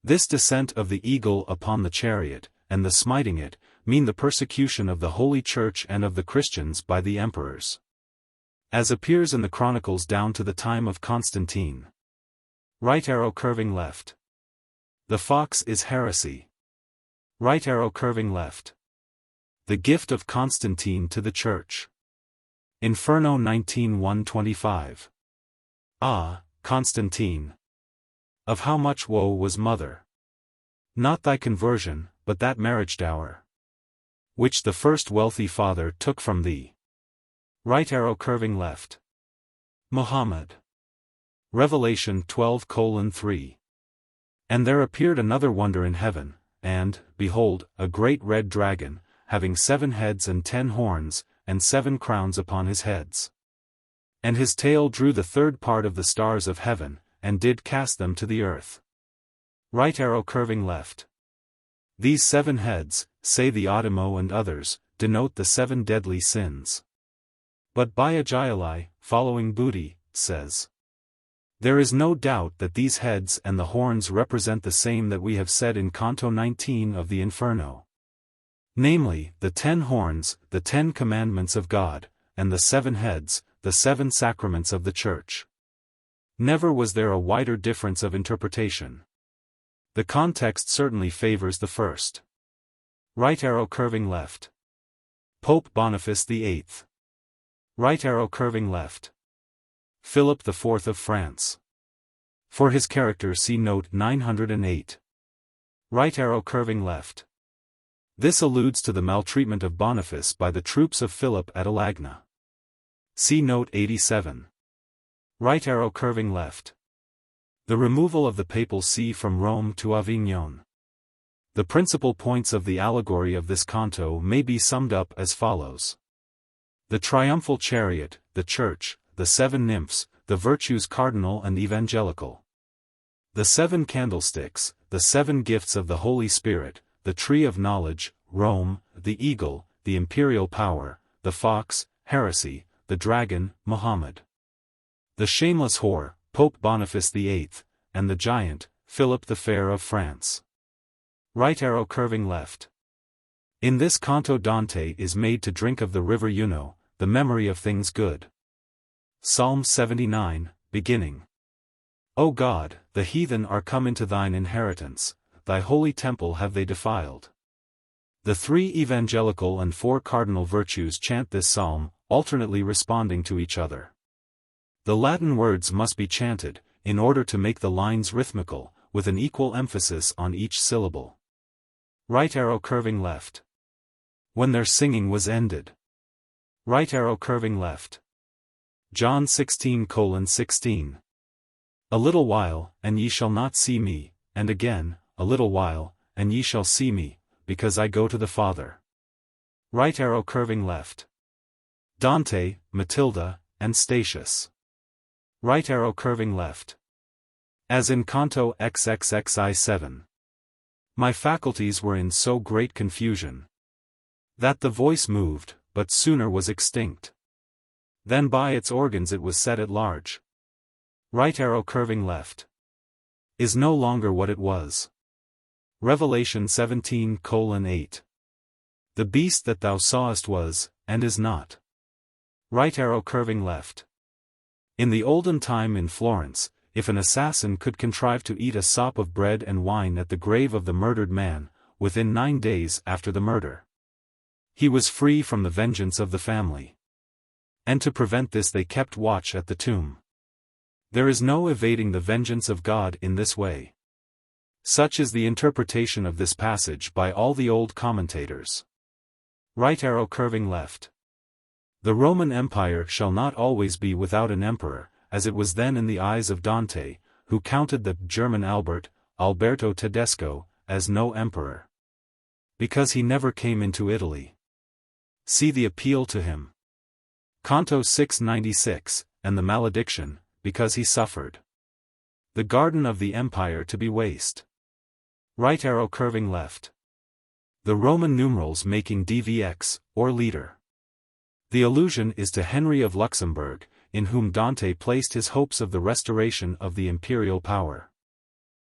This descent of the eagle upon the chariot, and the smiting it, mean the persecution of the Holy Church and of the Christians by the emperors. As appears in the chronicles down to the time of Constantine. Right arrow curving left. The fox is heresy. Right arrow curving left. The gift of Constantine to the Church. Inferno 19:125. Ah, Constantine! Of how much woe was mother! Not thy conversion, but that marriage dower, which the first wealthy father took from thee. Right arrow curving left. Muhammad. Revelation 12:3. And there appeared another wonder in heaven, and, behold, a great red dragon, having 7 heads and 10 horns, and 7 crowns upon his heads. And his tail drew the 3rd part of the stars of heaven, and did cast them to the earth. Right arrow curving left. These 7 heads, say the Automo and others, denote the 7 deadly sins. But Alighieri, following Booty, says, there is no doubt that these heads and the horns represent the same that we have said in Canto 19 of the Inferno. Namely, the 10 horns, the 10 commandments of God, and the 7 heads, the 7 sacraments of the Church. Never was there a wider difference of interpretation. The context certainly favors the first. Right arrow curving left. Pope Boniface VIII. Right arrow curving left. Philip IV of France. For his character see note 908. Right arrow curving left. This alludes to the maltreatment of Boniface by the troops of Philip at Alagna. See note 87. Right arrow curving left. The removal of the papal see from Rome to Avignon. The principal points of the allegory of this canto may be summed up as follows. The triumphal chariot, the Church, the 7 nymphs, the virtues cardinal and evangelical. The 7 candlesticks, the 7 gifts of the Holy Spirit, the tree of knowledge, Rome, the eagle, the imperial power, the fox, heresy, the dragon, Muhammad. The shameless whore, Pope Boniface VIII, and the giant, Philip the Fair of France. Right arrow curving left. In this canto Dante is made to drink of the river Uno, the memory of things good. Psalm 79, beginning. O God, the heathen are come into thine inheritance, thy holy temple have they defiled. The 3 evangelical and 4 cardinal virtues chant this psalm, alternately responding to each other. The Latin words must be chanted, in order to make the lines rhythmical, with an equal emphasis on each syllable. Right arrow curving left. When their singing was ended. Right arrow curving left. John 16:16. A little while, and ye shall not see me, and again, a little while, and ye shall see me, because I go to the Father. Right arrow curving left. Dante, Matilda, and Statius. Right arrow curving left. As in Canto XXXI7. My faculties were in so great confusion, that the voice moved, but sooner was extinct. Then by its organs it was set at large. Right arrow curving left. Is no longer what it was. Revelation 17:8. The beast that thou sawest was, and is not. Right arrow curving left. In the olden time in Florence, if an assassin could contrive to eat a sop of bread and wine at the grave of the murdered man, within 9 days after the murder, he was free from the vengeance of the family. And to prevent this they kept watch at the tomb. There is no evading the vengeance of God in this way. Such is the interpretation of this passage by all the old commentators. Right arrow curving left. The Roman Empire shall not always be without an emperor, as it was then in the eyes of Dante, who counted the German Alberto Tedesco, as no emperor, because he never came into Italy. See the appeal to him. Canto 696, and the malediction, because he suffered the garden of the empire to be waste. Right arrow curving left. The Roman numerals making DVX, or leader. The allusion is to Henry of Luxembourg, in whom Dante placed his hopes of the restoration of the imperial power.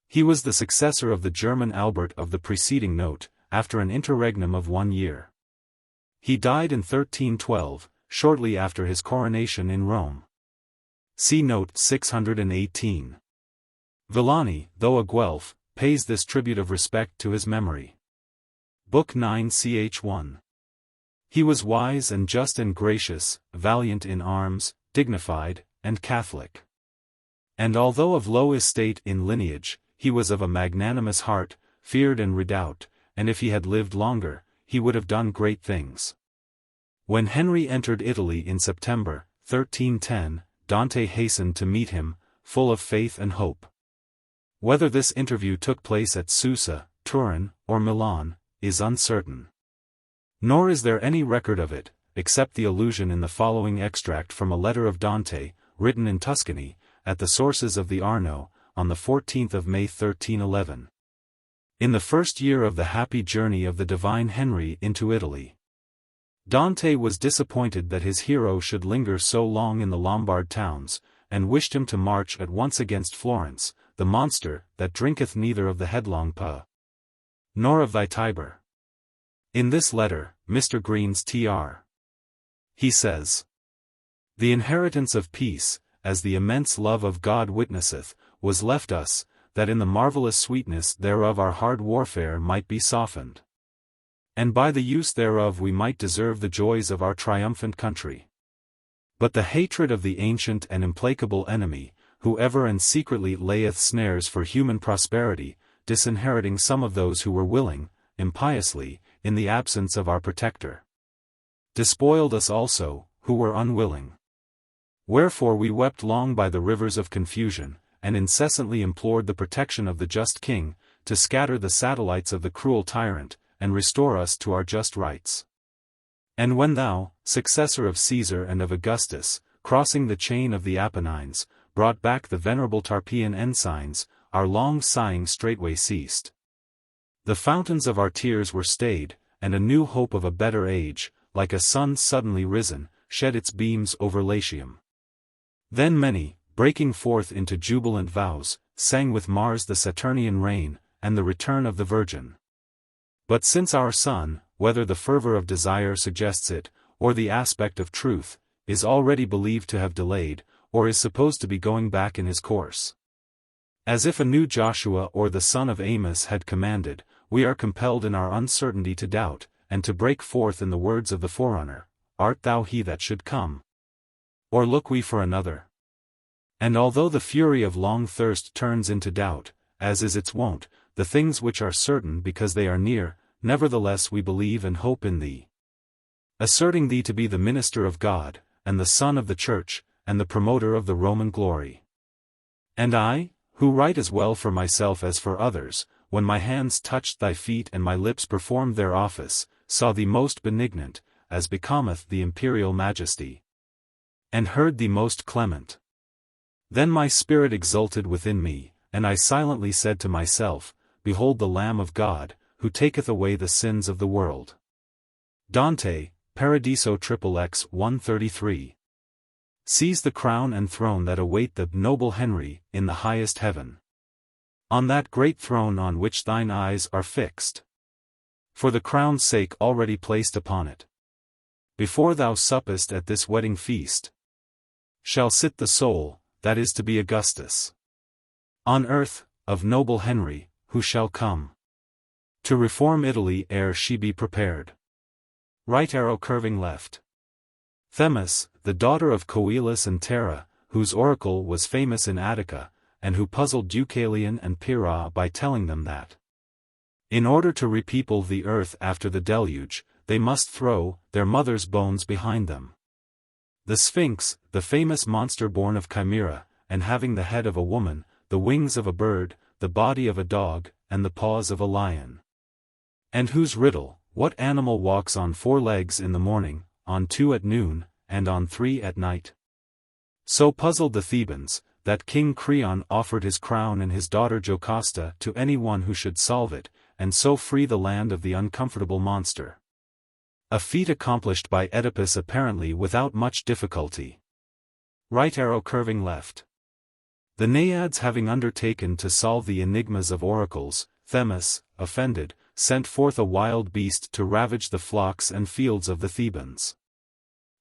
He was the successor of the German Albert of the preceding note, after an interregnum of 1 year. He died in 1312, shortly after his coronation in Rome. See note 618. Villani, though a Guelph, pays this tribute of respect to his memory. Book 9 ch. 1. He was wise and just and gracious, valiant in arms, dignified, and Catholic. And although of low estate in lineage, he was of a magnanimous heart, feared and redoubt, and if he had lived longer, he would have done great things. When Henry entered Italy in September 1310, Dante hastened to meet him, full of faith and hope. Whether this interview took place at Susa, Turin, or Milan, is uncertain. Nor is there any record of it, except the allusion in the following extract from a letter of Dante, written in Tuscany, at the sources of the Arno, on the 14th of May 1311. In the first year of the happy journey of the divine Henry into Italy, Dante was disappointed that his hero should linger so long in the Lombard towns, and wished him to march at once against Florence, the monster that drinketh neither of the headlong Pa, nor of thy Tiber. In this letter, Mr. Green's Tr. he says, "The inheritance of peace, as the immense love of God witnesseth, was left us, that in the marvellous sweetness thereof our hard warfare might be softened, and by the use thereof we might deserve the joys of our triumphant country. But the hatred of the ancient and implacable enemy, who ever and secretly layeth snares for human prosperity, disinheriting some of those who were willing, impiously, in the absence of our protector, despoiled us also, who were unwilling. Wherefore we wept long by the rivers of confusion, and incessantly implored the protection of the just king, to scatter the satellites of the cruel tyrant, and restore us to our just rights. And when thou, successor of Caesar and of Augustus, crossing the chain of the Apennines, brought back the venerable Tarpeian ensigns, our long sighing straightway ceased. The fountains of our tears were stayed, and a new hope of a better age, like a sun suddenly risen, shed its beams over Latium. Then many, breaking forth into jubilant vows, sang with Mars the Saturnian reign, and the return of the Virgin. But since our sun, whether the fervor of desire suggests it, or the aspect of truth, is already believed to have delayed, or is supposed to be going back in his course, as if a new Joshua or the son of Amos had commanded, we are compelled in our uncertainty to doubt, and to break forth in the words of the forerunner, Art thou he that should come? Or look we for another? And although the fury of long thirst turns into doubt, as is its wont, the things which are certain because they are near, nevertheless we believe and hope in thee, asserting thee to be the minister of God, and the Son of the Church, and the promoter of the Roman glory. And I, who write as well for myself as for others, when my hands touched thy feet and my lips performed their office, saw thee most benignant, as becometh the imperial majesty, and heard thee most clement. Then my spirit exulted within me, and I silently said to myself, Behold the Lamb of God, who taketh away the sins of the world." Dante, Paradiso XXX 133. Seize the crown and throne that await the noble Henry, in the highest heaven. On that great throne on which thine eyes are fixed. For the crown's sake already placed upon it. Before thou suppest at this wedding feast, shall sit the soul, that is to be Augustus. On earth, of noble Henry, who shall come to reform Italy ere she be prepared. Right arrow curving left. Themis, the daughter of Coelus and Terra, whose oracle was famous in Attica, and who puzzled Deucalion and Pyrrha by telling them that, in order to repeople the earth after the deluge, they must throw their mother's bones behind them. The Sphinx, the famous monster born of Chimera, and having the head of a woman, the wings of a bird, the body of a dog, and the paws of a lion. And whose riddle, what animal walks on 4 legs in the morning, on 2 at noon, and on 3 at night? So puzzled the Thebans, that King Creon offered his crown and his daughter Jocasta to any one who should solve it, and so free the land of the uncomfortable monster. A feat accomplished by Oedipus apparently without much difficulty. Right arrow curving left. The Naiads having undertaken to solve the enigmas of oracles, Themis, offended, sent forth a wild beast to ravage the flocks and fields of the Thebans.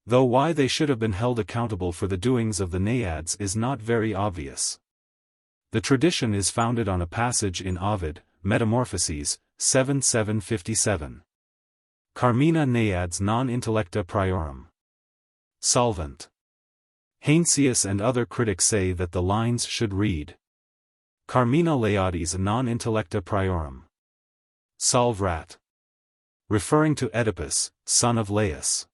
Though why they should have been held accountable for the doings of the Naiads is not very obvious. The tradition is founded on a passage in Ovid, Metamorphoses, 7:757. Carmina Naiads non intellecta priorum. Solvent. Heinsius and other critics say that the lines should read Carmina Laodies non intellecta priorum. Solvrat. Referring to Oedipus, son of Laius.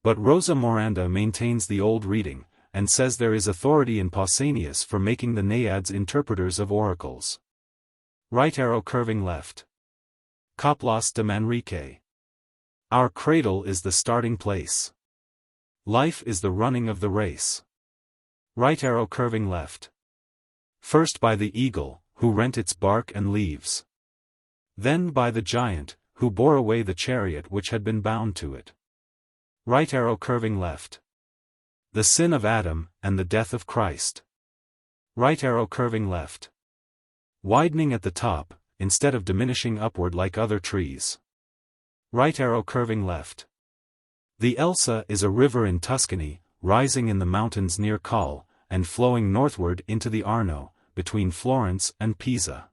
But Rosa Moranda maintains the old reading, and says there is authority in Pausanias for making the Naiads interpreters of oracles. Right arrow curving left. Coplos de Manrique. Our cradle is the starting place. Life is the running of the race. Right arrow curving left. First by the eagle, who rent its bark and leaves. Then by the giant, who bore away the chariot which had been bound to it. Right arrow curving left. The sin of Adam, and the death of Christ. Right arrow curving left. Widening at the top, instead of diminishing upward like other trees. Right arrow curving left. The Elsa is a river in Tuscany, rising in the mountains near Colle, and flowing northward into the Arno, between Florence and Pisa.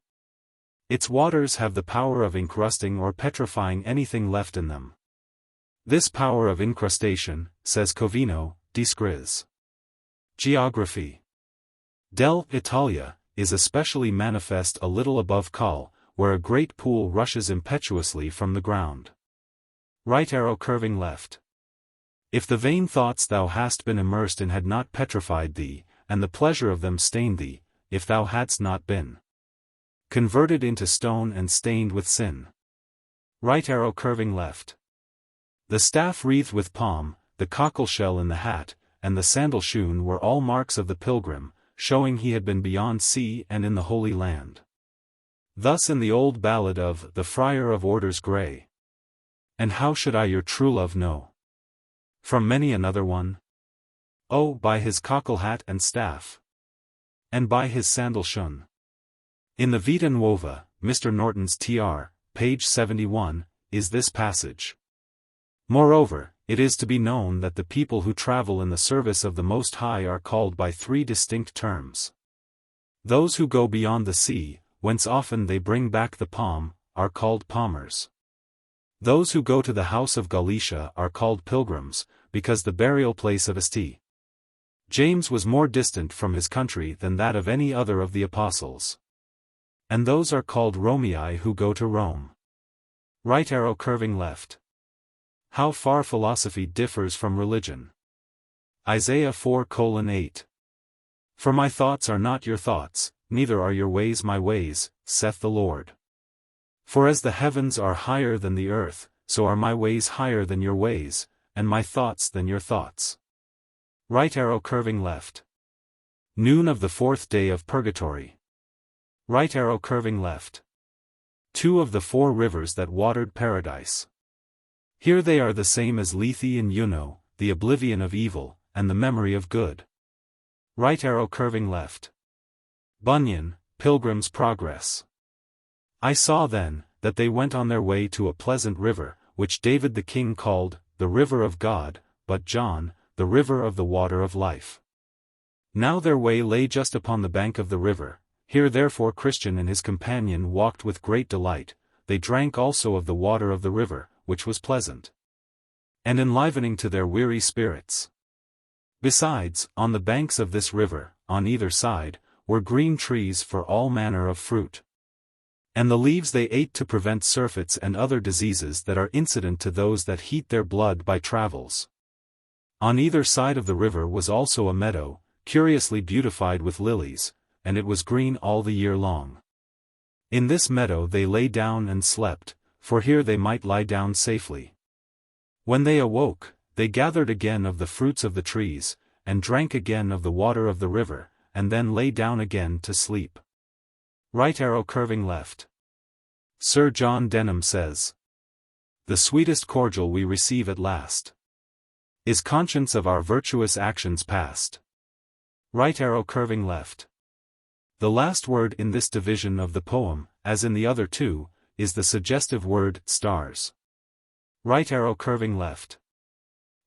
Its waters have the power of encrusting or petrifying anything left in them. This power of incrustation, says Covino, descriz. Geography. Del Italia is especially manifest a little above Colle, where a great pool rushes impetuously from the ground. Right arrow curving left. If the vain thoughts thou hast been immersed in had not petrified thee, and the pleasure of them stained thee, if thou hadst not been converted into stone and stained with sin. Right arrow curving left. The staff wreathed with palm, the cockle shell in the hat, and the sandal shoon were all marks of the pilgrim, showing he had been beyond sea and in the Holy Land. Thus in the old ballad of the Friar of Orders Grey. And how should I your true love know? From many another one? Oh, by his cockle hat and staff. And by his sandal shoon. In the Vita Nuova, Mr. Norton's Tr., page 71, is this passage. Moreover, it is to be known that the people who travel in the service of the Most High are called by three distinct terms. Those who go beyond the sea, whence often they bring back the palm, are called palmers. Those who go to the house of Galatia are called pilgrims, because the burial place of St. James was more distant from his country than that of any other of the apostles. And those are called Romii who go to Rome. Right arrow curving left. How far philosophy differs from religion. Isaiah 4:8. For my thoughts are not your thoughts, neither are your ways my ways, saith the Lord. For as the heavens are higher than the earth, so are my ways higher than your ways, and my thoughts than your thoughts. Right arrow curving left. Noon of the fourth day of Purgatory. Right arrow curving left. Two of the four rivers that watered Paradise. Here they are the same as Lethe and Juno, the oblivion of evil, and the memory of good. Right arrow curving left. Bunyan, Pilgrim's Progress. I saw then, that they went on their way to a pleasant river, which David the king called, the river of God, but John, the river of the water of life. Now their way lay just upon the bank of the river. Here therefore Christian and his companion walked with great delight, they drank also of the water of the river, which was pleasant and enlivening to their weary spirits. Besides, on the banks of this river, on either side, were green trees for all manner of fruit. And the leaves they ate to prevent surfeits and other diseases that are incident to those that heat their blood by travels. On either side of the river was also a meadow, curiously beautified with lilies, and it was green all the year long. In this meadow they lay down and slept, for here they might lie down safely. When they awoke, they gathered again of the fruits of the trees, and drank again of the water of the river, and then lay down again to sleep. Right arrow curving left. Sir John Denham says, the sweetest cordial we receive at last is conscience of our virtuous actions past. Right arrow curving left. The last word in this division of the poem, as in the other two, is the suggestive word stars. Right arrow curving left.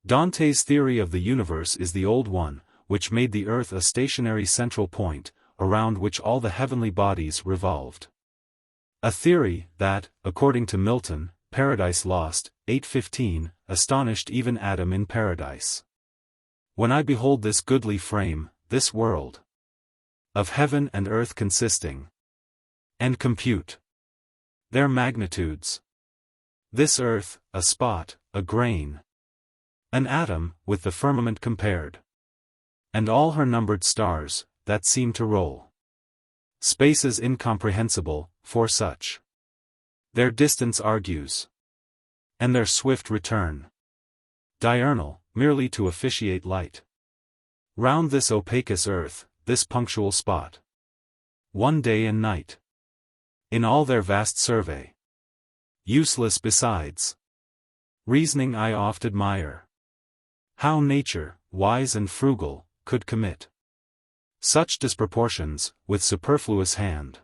Dante's theory of the universe is the old one, which made the earth a stationary central point, around which all the heavenly bodies revolved. A theory that, according to Milton, Paradise Lost, 8:15, astonished even Adam in paradise. When I behold this goodly frame, this world of heaven and earth consisting, and compute their magnitudes. This earth, a spot, a grain, an atom, with the firmament compared, and all her numbered stars, that seem to roll spaces incomprehensible, for such their distance argues, and their swift return diurnal, merely to officiate light. Round this opacous earth, this punctual spot, one day and night, in all their vast survey, useless besides, reasoning I oft admire, how nature, wise and frugal, could commit such disproportions, with superfluous hand,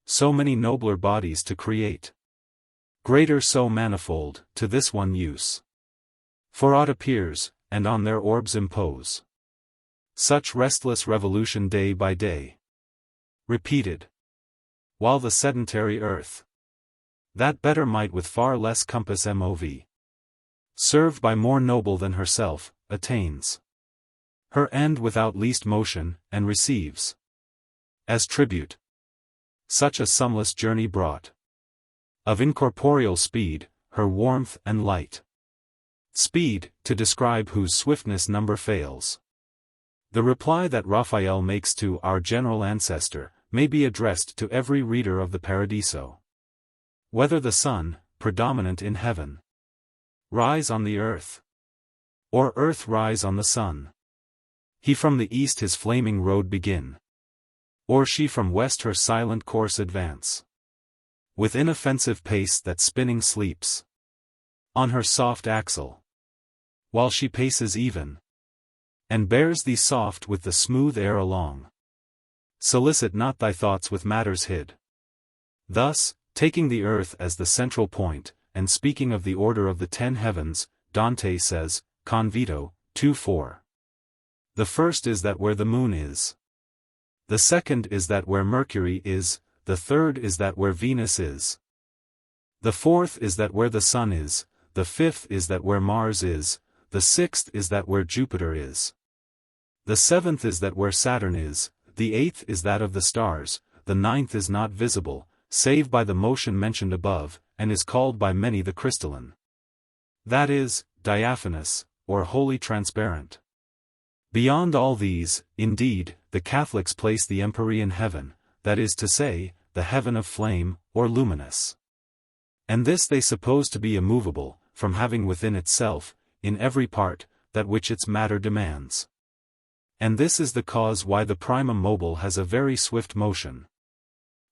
so many nobler bodies to create, greater so manifold, to this one use. For aught appears, and on their orbs impose such restless revolution day by day, repeated, while the sedentary earth, that better might with far less compass mov, served by more noble than herself, attains her end without least motion, and receives, as tribute, such a sumless journey brought, of incorporeal speed, her warmth and light. Speed, to describe whose swiftness number fails. The reply that Raphael makes to our general ancestor, may be addressed to every reader of the Paradiso. Whether the sun, predominant in heaven, rise on the earth, or earth rise on the sun, he from the east his flaming road begin, or she from west her silent course advance, with inoffensive pace that spinning sleeps on her soft axle, while she paces even, and bears thee soft with the smooth air along. Solicit not thy thoughts with matters hid. Thus, taking the earth as the central point, and speaking of the order of the 10 heavens, Dante says, Convito, 2:4. The first is that where the moon is. The second is that where Mercury is, the third is that where Venus is. The fourth is that where the sun is, the fifth is that where Mars is, the sixth is that where Jupiter is. The seventh is that where Saturn is, the eighth is that of the stars, the ninth is not visible, save by the motion mentioned above, and is called by many the crystalline. That is, diaphanous, or wholly transparent. Beyond all these, indeed, the Catholics place the empyrean heaven, that is to say, the heaven of flame, or luminous. And this they suppose to be immovable, from having within itself, in every part, that which its matter demands. And this is the cause why the primum mobile has a very swift motion.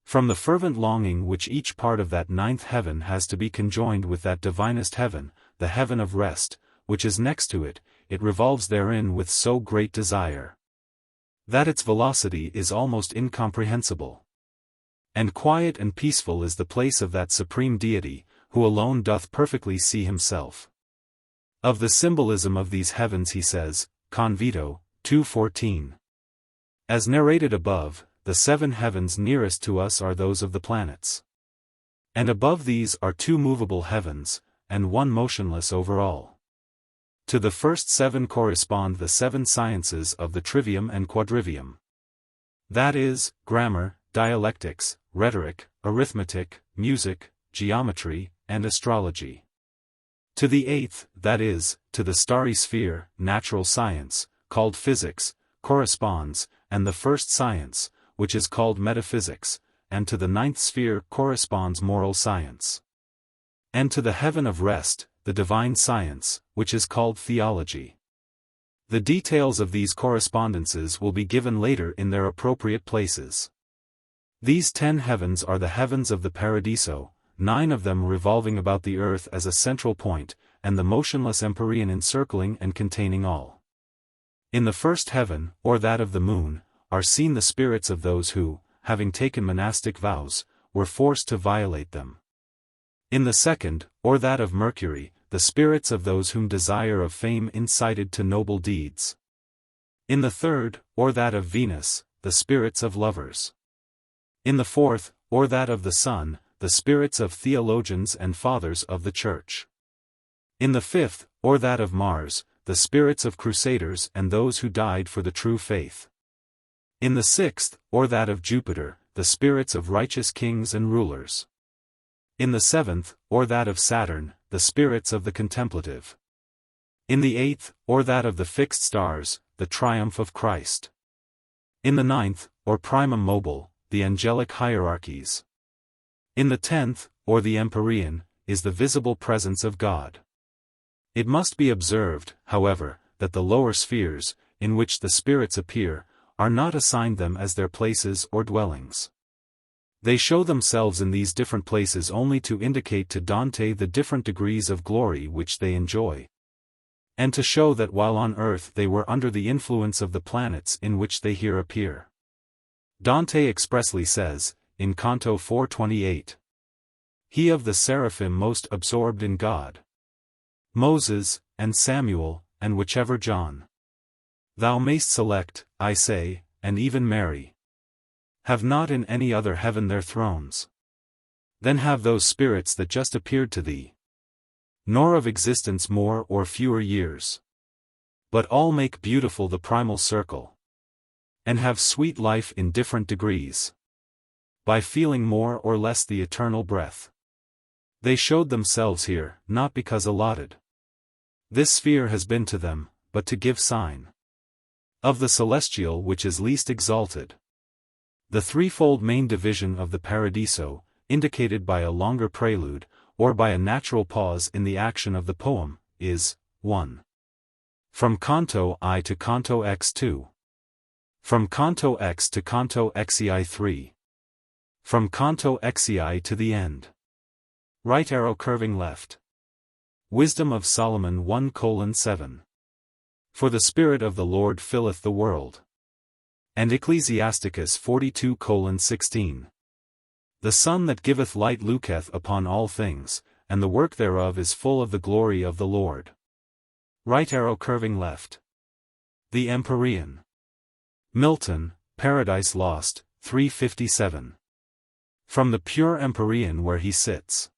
From the fervent longing which each part of that ninth heaven has to be conjoined with that divinest heaven, the heaven of rest, which is next to it, it revolves therein with so great desire, that its velocity is almost incomprehensible. And quiet and peaceful is the place of that supreme deity, who alone doth perfectly see himself. Of the symbolism of these heavens he says, Convito, 2:14. As narrated above, the 7 heavens nearest to us are those of the planets. And above these are 2 movable heavens, and 1 motionless over all. To the first 7 correspond the 7 sciences of the trivium and quadrivium. That is, grammar, dialectics, rhetoric, arithmetic, music, geometry, and astrology. To the 8th, that is, to the starry sphere, natural science, called physics, corresponds, and the first science, which is called metaphysics, and to the 9th sphere corresponds moral science. And to the heaven of rest, the divine science, which is called theology. The details of these correspondences will be given later in their appropriate places. These 10 heavens are the heavens of the Paradiso, 9 of them revolving about the earth as a central point, and the motionless empyrean encircling and containing all. In the first heaven, or that of the moon, are seen the spirits of those who, having taken monastic vows, were forced to violate them. In the second, or that of Mercury, the the spirits of those whom desire of fame incited to noble deeds. In the third, or that of Venus, the spirits of lovers. In the fourth, or that of the Sun, the spirits of theologians and fathers of the Church. In the fifth, or that of Mars, the spirits of crusaders and those who died for the true faith. In the sixth, or that of Jupiter, the spirits of righteous kings and rulers. In the seventh, or that of Saturn, the spirits of the contemplative. In the eighth, or that of the fixed stars, the triumph of Christ. In the ninth, or primum mobile, the angelic hierarchies. In the 10th, or the empyrean, is the visible presence of God. It must be observed, however, that the lower spheres, in which the spirits appear, are not assigned them as their places or dwellings. They show themselves in these different places only to indicate to Dante the different degrees of glory which they enjoy, and to show that while on earth they were under the influence of the planets in which they here appear. Dante expressly says, in Canto 4:28, "He of the seraphim most absorbed in God. Moses, and Samuel, and whichever John thou mayst select, I say, and even Mary, have not in any other heaven their thrones. Then have those spirits that just appeared to thee, nor of existence more or fewer years, but all make beautiful the primal circle, and have sweet life in different degrees, by feeling more or less the eternal breath. They showed themselves here, not because allotted. This sphere has been to them, but to give sign of the celestial which is least exalted." The threefold main division of the Paradiso, indicated by a longer prelude, or by a natural pause in the action of the poem, is 1. From Canto I to Canto X2. From Canto X to Canto XEI3. From Canto XEI to the end. Right arrow curving left. Wisdom of Solomon 1:7. For the Spirit of the Lord filleth the world. And Ecclesiasticus 42:16. The sun that giveth light looketh upon all things, and the work thereof is full of the glory of the Lord. Right arrow curving left. The Empyrean. Milton, Paradise Lost, 357. From the pure Empyrean where he sits,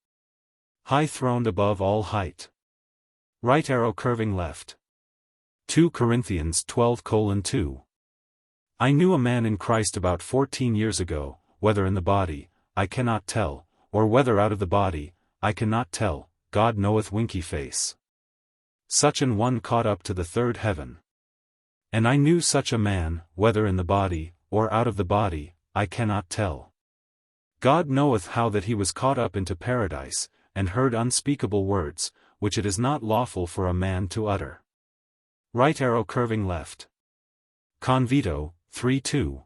high throned above all height. Right arrow curving left. 2 Corinthians 12:2. I knew a man in Christ about 14 years ago, whether in the body, I cannot tell, or whether out of the body, I cannot tell, God knoweth winky face. Such an one caught up to the third heaven. And I knew such a man, whether in the body, or out of the body, I cannot tell. God knoweth how that he was caught up into paradise, and heard unspeakable words, which it is not lawful for a man to utter. Right arrow curving left. Convito, 3:2.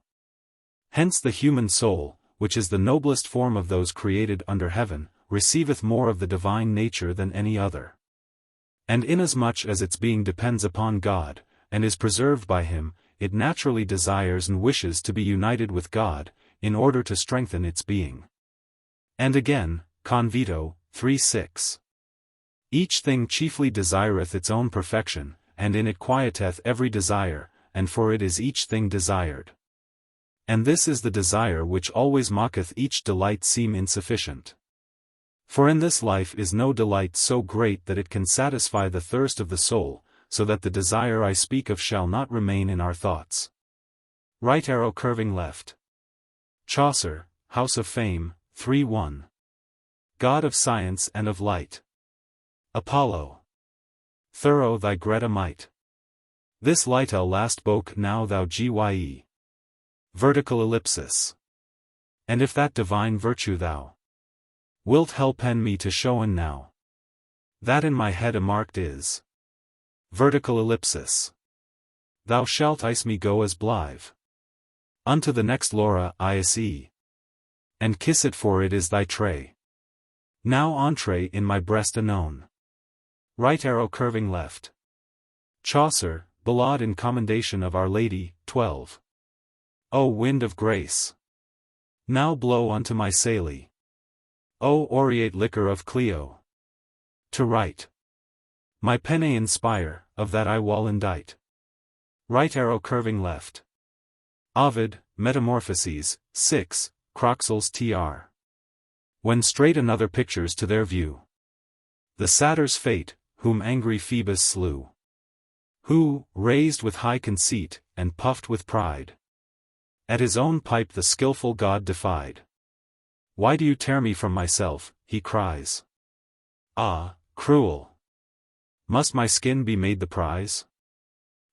Hence the human soul, which is the noblest form of those created under heaven, receiveth more of the divine nature than any other. And inasmuch as its being depends upon God, and is preserved by him, it naturally desires and wishes to be united with God, in order to strengthen its being. And again, Convito, 3:6. Each thing chiefly desireth its own perfection, and in it quieteth every desire, and for it is each thing desired. And this is the desire which always mocketh each delight seem insufficient. For in this life is no delight so great that it can satisfy the thirst of the soul, so that the desire I speak of shall not remain in our thoughts. Right arrow curving left. Chaucer, House of Fame, 3:1. God of science and of light. Apollo. Thorough thy Greta might. This light I'll last spoke now thou gye. Vertical ellipsis. And if that divine virtue thou wilt helpen me to showen now, that in my head marked is. Vertical ellipsis. Thou shalt ice me go as blithe unto the next Laura ise, and kiss it for it is thy tray. Now entree in my breast anon. Right arrow curving left. Chaucer, Ballade in Commendation of Our Lady, 12. O wind of grace, now blow unto my saillie. O aureate liquor of Clio, to right. My penne inspire, of that I wall indite. Right arrow curving left. Ovid, Metamorphoses, 6, Croxels tr. When straight another pictures to their view the satyr's fate, whom angry Phoebus slew. Who, raised with high conceit, and puffed with pride, at his own pipe the skilful god defied. Why do you tear me from myself, he cries. Ah, cruel! Must my skin be made the prize?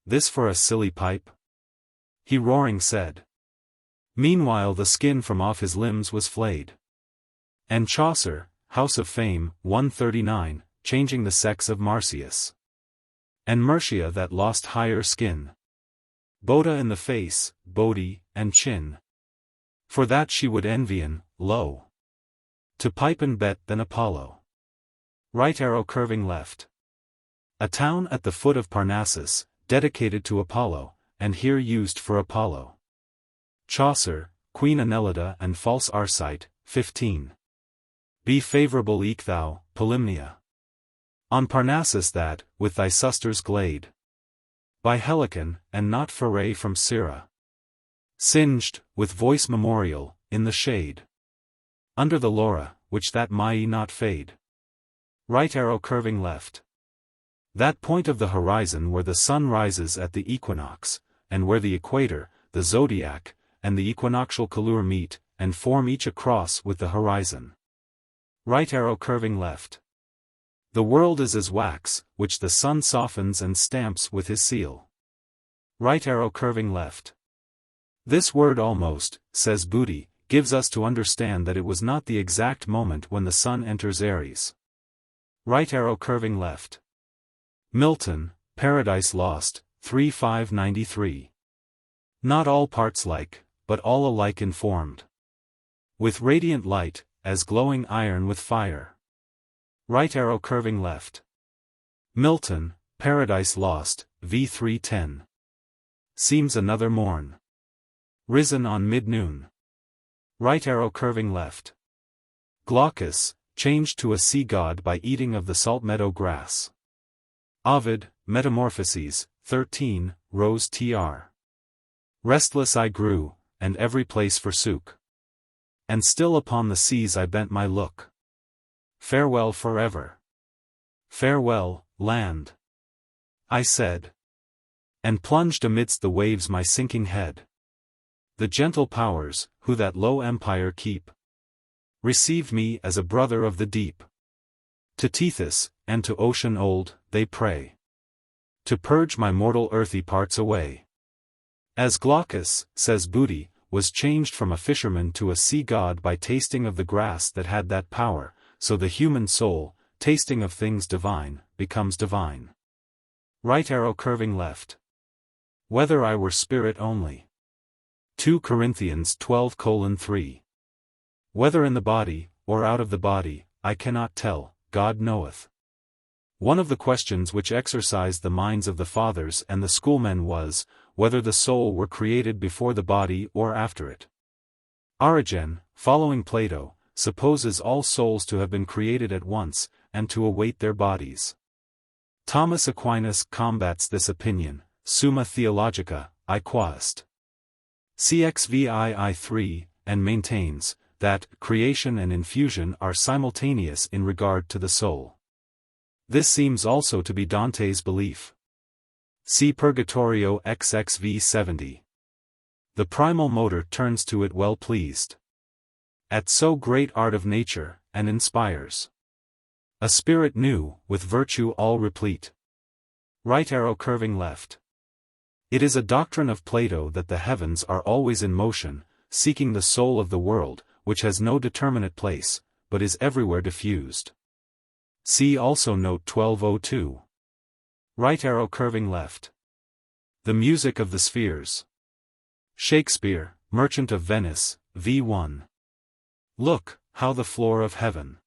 This for a silly pipe? He roaring said. Meanwhile the skin from off his limbs was flayed. And Chaucer, House of Fame, 139, changing the sex of Marcius. And Mercia that lost higher skin. Boda in the face, body, and chin. For that she would envien, lo! To pipe and bet than Apollo. Right arrow curving left. A town at the foot of Parnassus, dedicated to Apollo, and here used for Apollo. Chaucer, Queen Annelida and False Arcite, 15. Be favorable eke thou, Polymnia. On Parnassus that, with thy susters glade. By Helicon, and not foray from Syra. Singed, with voice memorial, in the shade. Under the Laura, which that may not fade. Right arrow curving left. That point of the horizon where the sun rises at the equinox, and where the equator, the zodiac, and the equinoctial colure meet, and form each a cross with the horizon. Right arrow curving left. The world is as wax, which the sun softens and stamps with his seal. Right arrow curving left. This word almost, says Booty, gives us to understand that it was not the exact moment when the sun enters Aries. Right arrow curving left. Milton, Paradise Lost, 3-593. Not all parts like, but all alike informed. With radiant light, as glowing iron with fire. Right arrow curving left. Milton, Paradise Lost, v310. Seems another morn. Risen on mid-noon. Right arrow curving left. Glaucus, changed to a sea god by eating of the salt meadow grass. Ovid, Metamorphoses, 13, Rose tr. Restless I grew, and every place forsook. And still upon the seas I bent my look. Farewell forever. Farewell, land. I said. And plunged amidst the waves my sinking head. The gentle powers, who that low empire keep, received me as a brother of the deep. To Tethys, and to ocean old, they pray. To purge my mortal earthy parts away. As Glaucus, says Booty, was changed from a fisherman to a sea god by tasting of the grass that had that power, so the human soul, tasting of things divine, becomes divine. Right arrow curving left. Whether I were spirit only. 2 Corinthians 12:3. Whether in the body, or out of the body, I cannot tell, God knoweth. One of the questions which exercised the minds of the fathers and the schoolmen was, whether the soul were created before the body or after it. Origen, following Plato, supposes all souls to have been created at once, and to await their bodies. Thomas Aquinas combats this opinion, Summa Theologica, I quaest. CXVII 3, and maintains, that creation and infusion are simultaneous in regard to the soul. This seems also to be Dante's belief. See Purgatorio XXV 70. The primal motor turns to it well pleased. At so great art of nature, and inspires a spirit new, with virtue all replete. Right arrow curving left. It is a doctrine of Plato that the heavens are always in motion, seeking the soul of the world, which has no determinate place, but is everywhere diffused. See also note 1202. Right arrow curving left. The music of the spheres. Shakespeare, Merchant of Venice, v1. Look, how the floor of heaven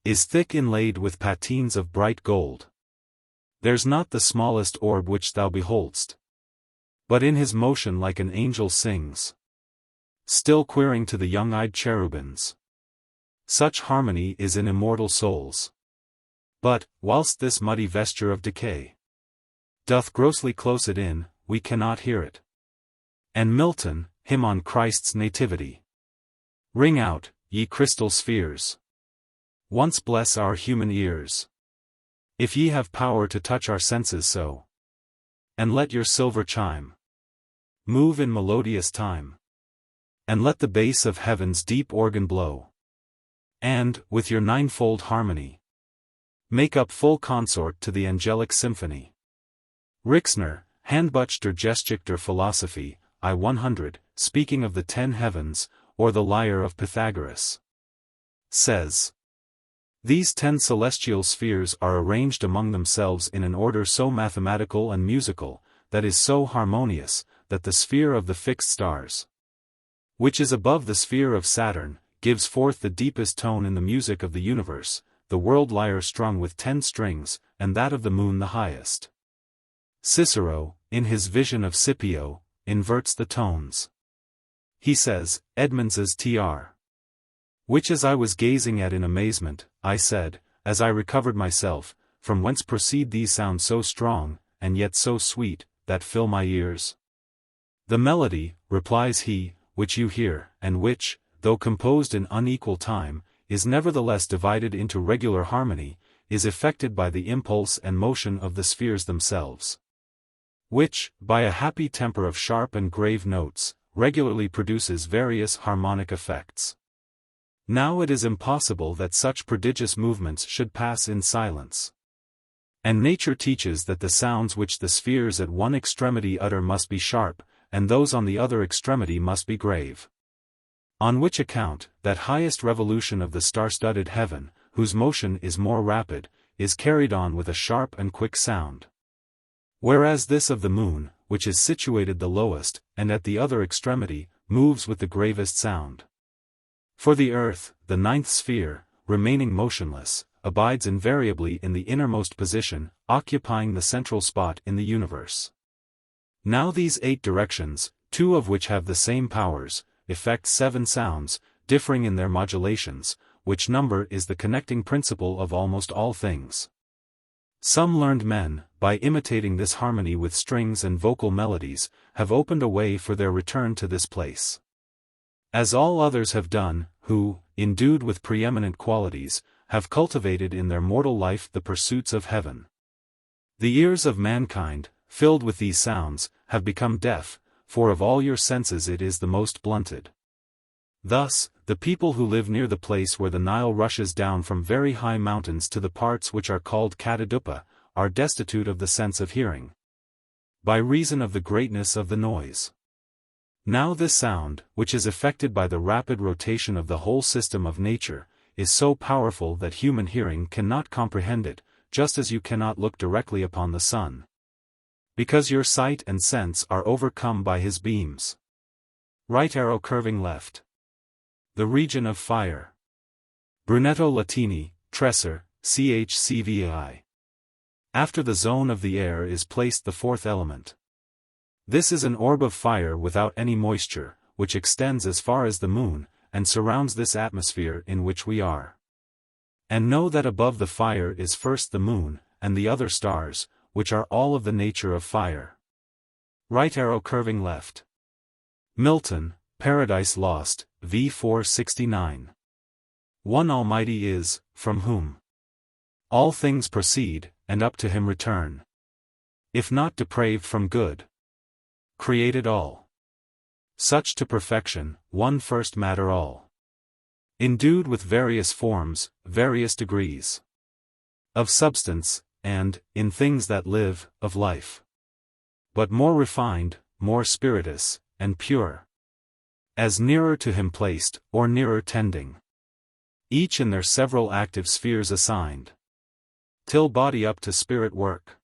is thick inlaid with patines of bright gold. There's not the smallest orb which thou behold'st, but in his motion like an angel sings, still queering to the young-eyed cherubins. Such harmony is in immortal souls. But, whilst this muddy vesture of decay doth grossly close it in, we cannot hear it. And Milton, hymn on Christ's nativity. Ring out, ye crystal spheres. Once bless our human ears. If ye have power to touch our senses so. And let your silver chime move in melodious time. And let the bass of heaven's deep organ blow. And, with your ninefold harmony, make up full consort to the angelic symphony. Rixner, Handbuch der Geschichte der Philosophie, I 100, speaking of the 10 heavens, or the lyre of Pythagoras, says, these 10 celestial spheres are arranged among themselves in an order so mathematical and musical, that is so harmonious, that the sphere of the fixed stars, which is above the sphere of Saturn, gives forth the deepest tone in the music of the universe, the world lyre strung with 10 strings, and that of the moon the highest. Cicero, in his vision of Scipio, inverts the tones. He says, Edmonds's tr. Which as I was gazing at in amazement, I said, as I recovered myself, from whence proceed these sounds so strong, and yet so sweet, that fill my ears? The melody, replies he, which you hear, and which, though composed in unequal time, is nevertheless divided into regular harmony, is effected by the impulse and motion of the spheres themselves, which, by a happy temper of sharp and grave notes, regularly produces various harmonic effects. Now it is impossible that such prodigious movements should pass in silence. And nature teaches that the sounds which the spheres at one extremity utter must be sharp, and those on the other extremity must be grave. On which account, that highest revolution of the star-studded heaven, whose motion is more rapid, is carried on with a sharp and quick sound. Whereas this of the moon, which is situated the lowest, and at the other extremity, moves with the gravest sound. For the earth, the 9th sphere, remaining motionless, abides invariably in the innermost position, occupying the central spot in the universe. Now these 8 directions, 2 of which have the same powers, effect 7 sounds, differing in their modulations, which number is the connecting principle of almost all things. Some learned men, by imitating this harmony with strings and vocal melodies, have opened a way for their return to this place. As all others have done, who, endued with preeminent qualities, have cultivated in their mortal life the pursuits of heaven. The ears of mankind, filled with these sounds, have become deaf, for of all your senses it is the most blunted. Thus, the people who live near the place where the Nile rushes down from very high mountains to the parts which are called Katadupa, are destitute of the sense of hearing, by reason of the greatness of the noise. Now this sound, which is effected by the rapid rotation of the whole system of nature, is so powerful that human hearing cannot comprehend it, just as you cannot look directly upon the sun, because your sight and sense are overcome by his beams. Right arrow curving left. The region of fire. Brunetto Latini, Tresser, chcvi. After the zone of the air is placed the 4th element. This is an orb of fire without any moisture, which extends as far as the moon, and surrounds this atmosphere in which we are. And know that above the fire is first the moon, and the other stars, which are all of the nature of fire. Right arrow curving left. Milton, Paradise Lost, v. 469. One Almighty is, from whom all things proceed, and up to him return. If not depraved from good, created all. Such to perfection, one first matter all. Endued with various forms, various degrees of substance, and, in things that live, of life. But more refined, more spirituous, and pure. As nearer to him placed, or nearer tending. Each in their several active spheres assigned. Till body up to spirit work.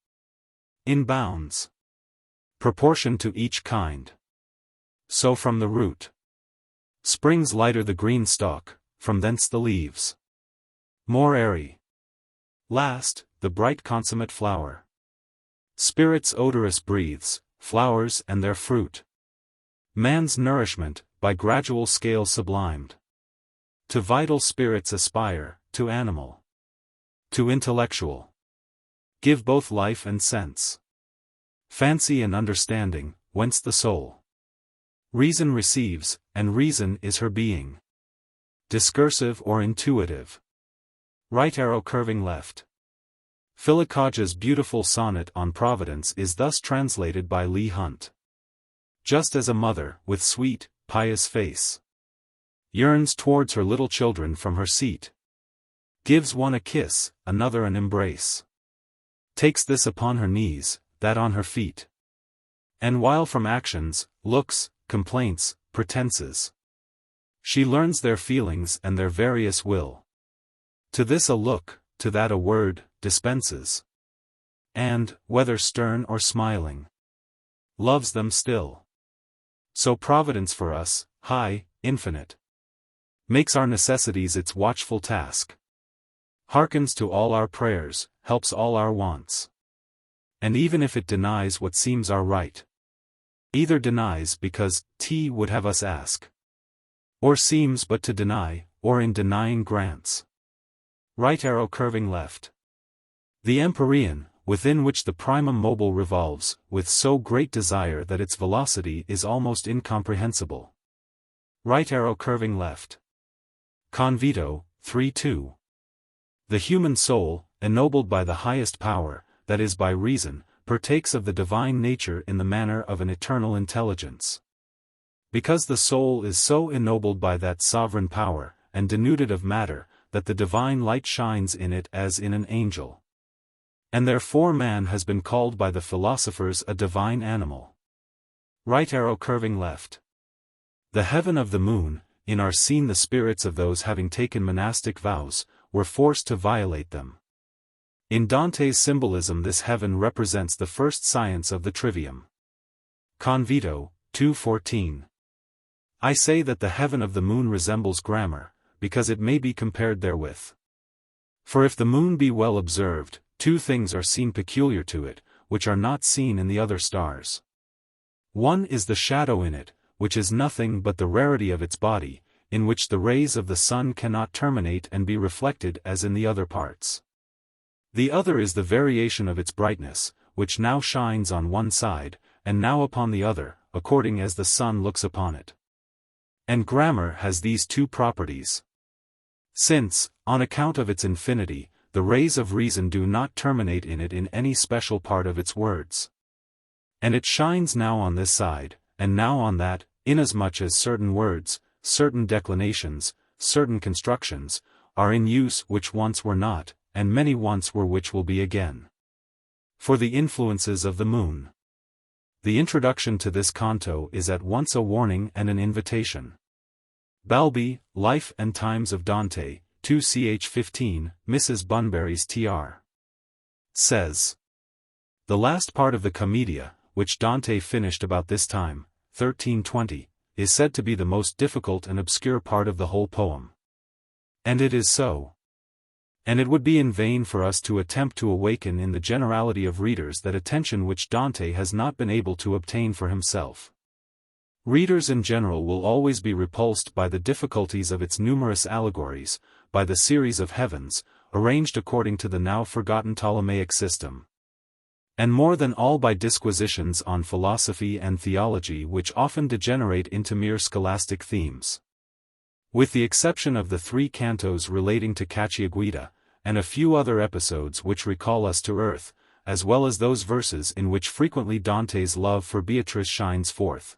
In bounds. Proportion to each kind. So from the root springs lighter the green stalk, from thence the leaves more airy. Last, the bright consummate flower. Spirits odorous breathes, flowers and their fruit. Man's nourishment, by gradual scale sublimed. To vital spirits aspire, to animal To intellectual. Give both life and sense. Fancy and understanding, whence the soul. Reason receives, and reason is her being. Discursive or intuitive. Right arrow curving left. Philokaja's beautiful sonnet on Providence is thus translated by Leigh Hunt. Just as a mother, with sweet, pious face, yearns towards her little children from her seat, gives one a kiss, another an embrace, takes this upon her knees, that on her feet, and while from actions, looks, complaints, pretenses, she learns their feelings and their various will, to this a look, to that a word, dispenses, and, whether stern or smiling, loves them still. So Providence for us, high, infinite, makes our necessities its watchful task, hearkens to all our prayers, helps all our wants, and even if it denies what seems our right, either denies because T would have us ask, or seems but to deny, or in denying grants. Right arrow curving left. The empyrean, within which the primum mobile revolves, with so great desire that its velocity is almost incomprehensible. Right arrow curving left. Convito, 3-2. The human soul, ennobled by the highest power, that is by reason, partakes of the divine nature in the manner of an eternal intelligence. Because the soul is so ennobled by that sovereign power, and denuded of matter, that the divine light shines in it as in an angel. And therefore man has been called by the philosophers a divine animal. Right arrow curving left. The heaven of the moon, in are seen the spirits of those having taken monastic vows, were forced to violate them. In Dante's symbolism this heaven represents the first science of the trivium. Convito, 2:14. I say that the heaven of the moon resembles grammar, because it may be compared therewith. For if the moon be well observed, two things are seen peculiar to it, which are not seen in the other stars. One is the shadow in it, which is nothing but the rarity of its body, in which the rays of the sun cannot terminate and be reflected as in the other parts. The other is the variation of its brightness, which now shines on one side, and now upon the other, according as the sun looks upon it. And grammar has these two properties. Since, on account of its infinity, the rays of reason do not terminate in it in any special part of its words. And it shines now on this side, and now on that, inasmuch as certain words, certain declinations, certain constructions, are in use which once were not, and many once were which will be again. For the influences of the moon. The introduction to this canto is at once a warning and an invitation. Balby, Life and Times of Dante, 2ch 15, Mrs. Bunbury's tr. says. The last part of the Commedia, which Dante finished about this time, 1320, is said to be the most difficult and obscure part of the whole poem. And it is so. And it would be in vain for us to attempt to awaken in the generality of readers that attention which Dante has not been able to obtain for himself. Readers in general will always be repulsed by the difficulties of its numerous allegories, by the series of heavens, arranged according to the now forgotten Ptolemaic system. And more than all by disquisitions on philosophy and theology which often degenerate into mere scholastic themes. With the exception of the 3 cantos relating to Cacciaguida, and a few other episodes which recall us to earth, as well as those verses in which frequently Dante's love for Beatrice shines forth.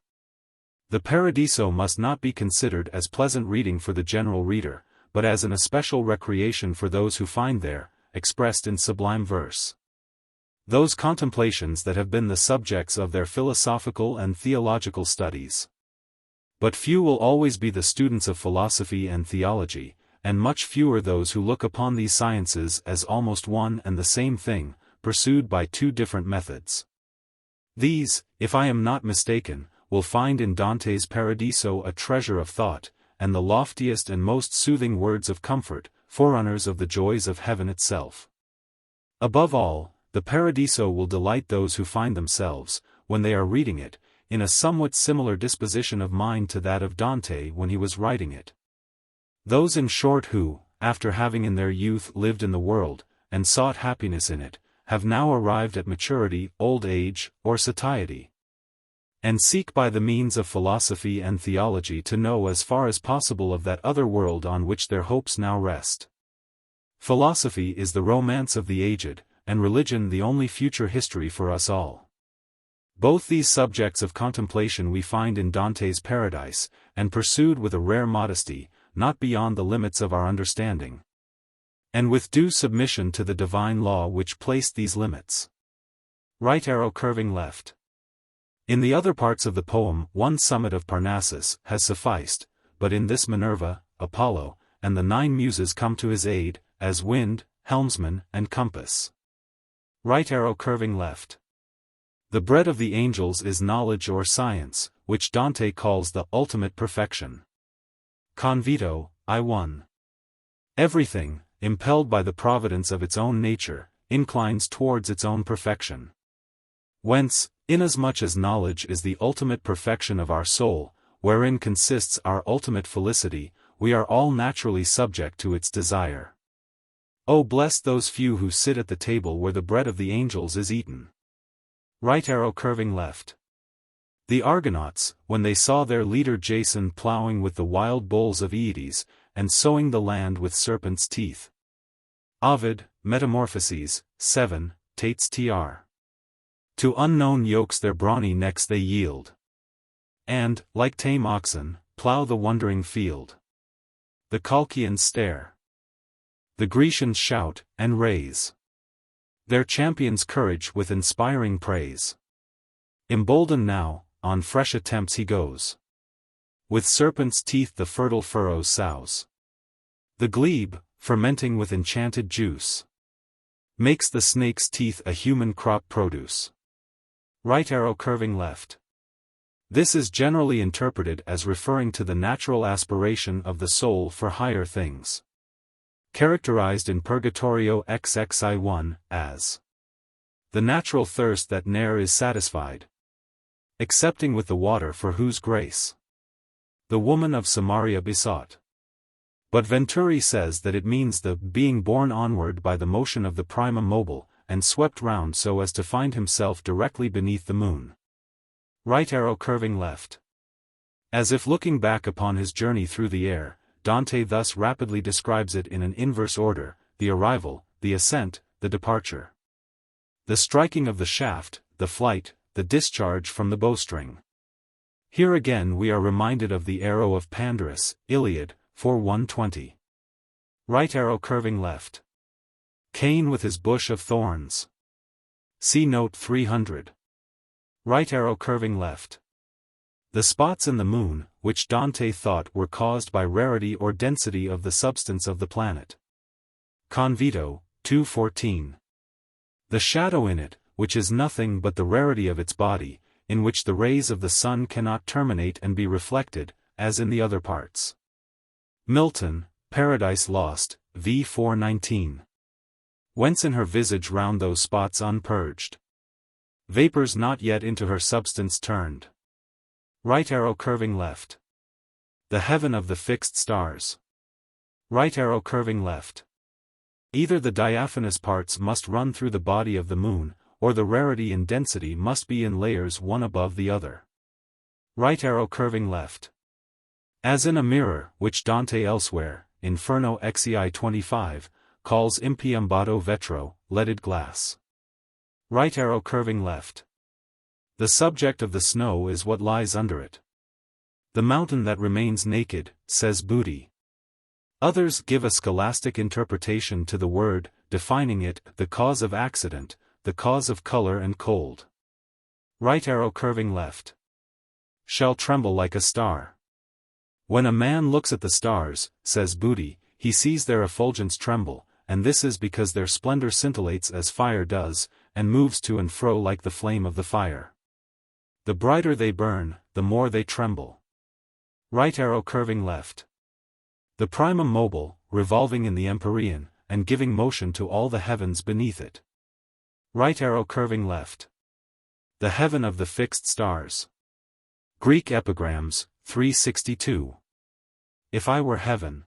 The Paradiso must not be considered as pleasant reading for the general reader, but as an especial recreation for those who find there, expressed in sublime verse, those contemplations that have been the subjects of their philosophical and theological studies. But few will always be the students of philosophy and theology, and much fewer those who look upon these sciences as almost one and the same thing, pursued by 2 different methods. These, if I am not mistaken, will find in Dante's Paradiso a treasure of thought, and the loftiest and most soothing words of comfort, forerunners of the joys of heaven itself. Above all, the Paradiso will delight those who find themselves, when they are reading it, in a somewhat similar disposition of mind to that of Dante when he was writing it. Those in short who, after having in their youth lived in the world, and sought happiness in it, have now arrived at maturity, old age, or satiety. And seek by the means of philosophy and theology to know as far as possible of that other world on which their hopes now rest. Philosophy is the romance of the aged, and religion the only future history for us all. Both these subjects of contemplation we find in Dante's Paradise, and pursued with a rare modesty, not beyond the limits of our understanding, and with due submission to the divine law which placed these limits. Right arrow curving left. In the other parts of the poem one summit of Parnassus has sufficed, but in this Minerva, Apollo, and the 9 muses come to his aid, as wind, helmsman, and compass. Right arrow curving left. The bread of the angels is knowledge or science, which Dante calls the ultimate perfection. Convito, I1. Everything, impelled by the providence of its own nature, inclines towards its own perfection. Whence, inasmuch as knowledge is the ultimate perfection of our soul, wherein consists our ultimate felicity, we are all naturally subject to its desire. Oh, bless those few who sit at the table where the bread of the angels is eaten. Right arrow curving left. The Argonauts, when they saw their leader Jason plowing with the wild bulls of Aeetes, and sowing the land with serpents' teeth. Ovid, Metamorphoses, 7, Tates tr. To unknown yokes their brawny necks they yield. And, like tame oxen, plow the wondering field. The Colchians stare. The Grecians shout, and raise their champion's courage with inspiring praise. Emboldened now, on fresh attempts he goes. With serpent's teeth the fertile furrows souse. The glebe, fermenting with enchanted juice, makes the snake's teeth a human crop produce. Right arrow curving left. This is generally interpreted as referring to the natural aspiration of the soul for higher things. Characterized in Purgatorio XXI as the natural thirst that ne'er is satisfied, excepting with the water for whose grace the woman of Samaria besought. But Venturi says that it means the being borne onward by the motion of the prima mobile, and swept round so as to find himself directly beneath the moon. Right arrow curving left. As if looking back upon his journey through the air, Dante thus rapidly describes it in an inverse order: the arrival, the ascent, the departure, the striking of the shaft, the flight, the discharge from the bowstring. Here again we are reminded of the arrow of Pandarus, Iliad, 4:120. Right arrow curving left. Cain with his bush of thorns. See note 300. Right arrow curving left. The spots in the moon, which Dante thought were caused by rarity or density of the substance of the planet. Convito, 2:14. The shadow in it, which is nothing but the rarity of its body, in which the rays of the sun cannot terminate and be reflected, as in the other parts. Milton, Paradise Lost, v. 419. Whence in her visage round those spots unpurged, vapors not yet into her substance turned. Right arrow curving left. The heaven of the fixed stars. Right arrow curving left. Either the diaphanous parts must run through the body of the moon, or the rarity and density must be in layers one above the other. Right arrow curving left. As in a mirror, which Dante elsewhere, Inferno xei 25, calls impiumbato vetro, leaded glass. Right arrow curving left. The subject of the snow is what lies under it. The mountain that remains naked, says Booty. Others give a scholastic interpretation to the word, defining it, the cause of accident, the cause of color and cold. Right arrow curving left. Shall tremble like a star. When a man looks at the stars, says Booty, he sees their effulgence tremble, and this is because their splendor scintillates as fire does, and moves to and fro like the flame of the fire. The brighter they burn, the more they tremble. Right arrow curving left. The primum mobile, revolving in the empyrean, and giving motion to all the heavens beneath it. Right arrow curving left. The heaven of the fixed stars. Greek epigrams, 362. If I were heaven,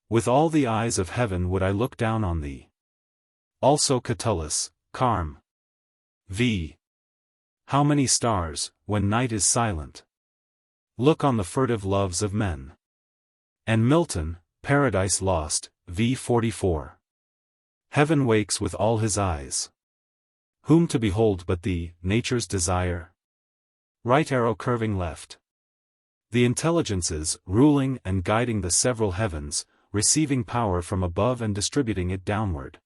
with all the eyes of heaven would I look down on thee. Also Catullus, Carm. V. How many stars, when night is silent, look on the furtive loves of men. And Milton, Paradise Lost, v. 44. Heaven wakes with all his eyes. Whom to behold but thee, nature's desire? Right arrow curving left. The intelligences, ruling and guiding the several heavens, receiving power from above and distributing it downward.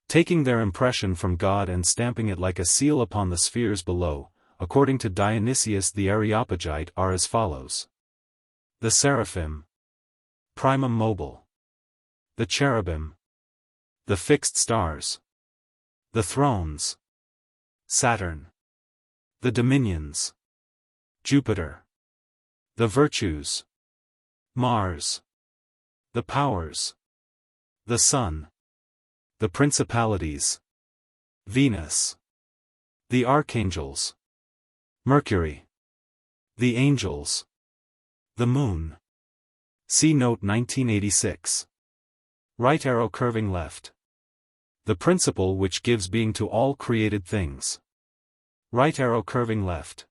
Taking their impression from God and stamping it like a seal upon the spheres below, according to Dionysius the Areopagite, are as follows. The seraphim. Primum mobile. The cherubim. The fixed stars. The thrones. Saturn. The dominions. Jupiter. The virtues. Mars. The powers. The sun. The principalities. Venus. The archangels. Mercury. The angels. The moon. See note 1986. Right arrow curving left. The principle which gives being to all created things. Right arrow curving left.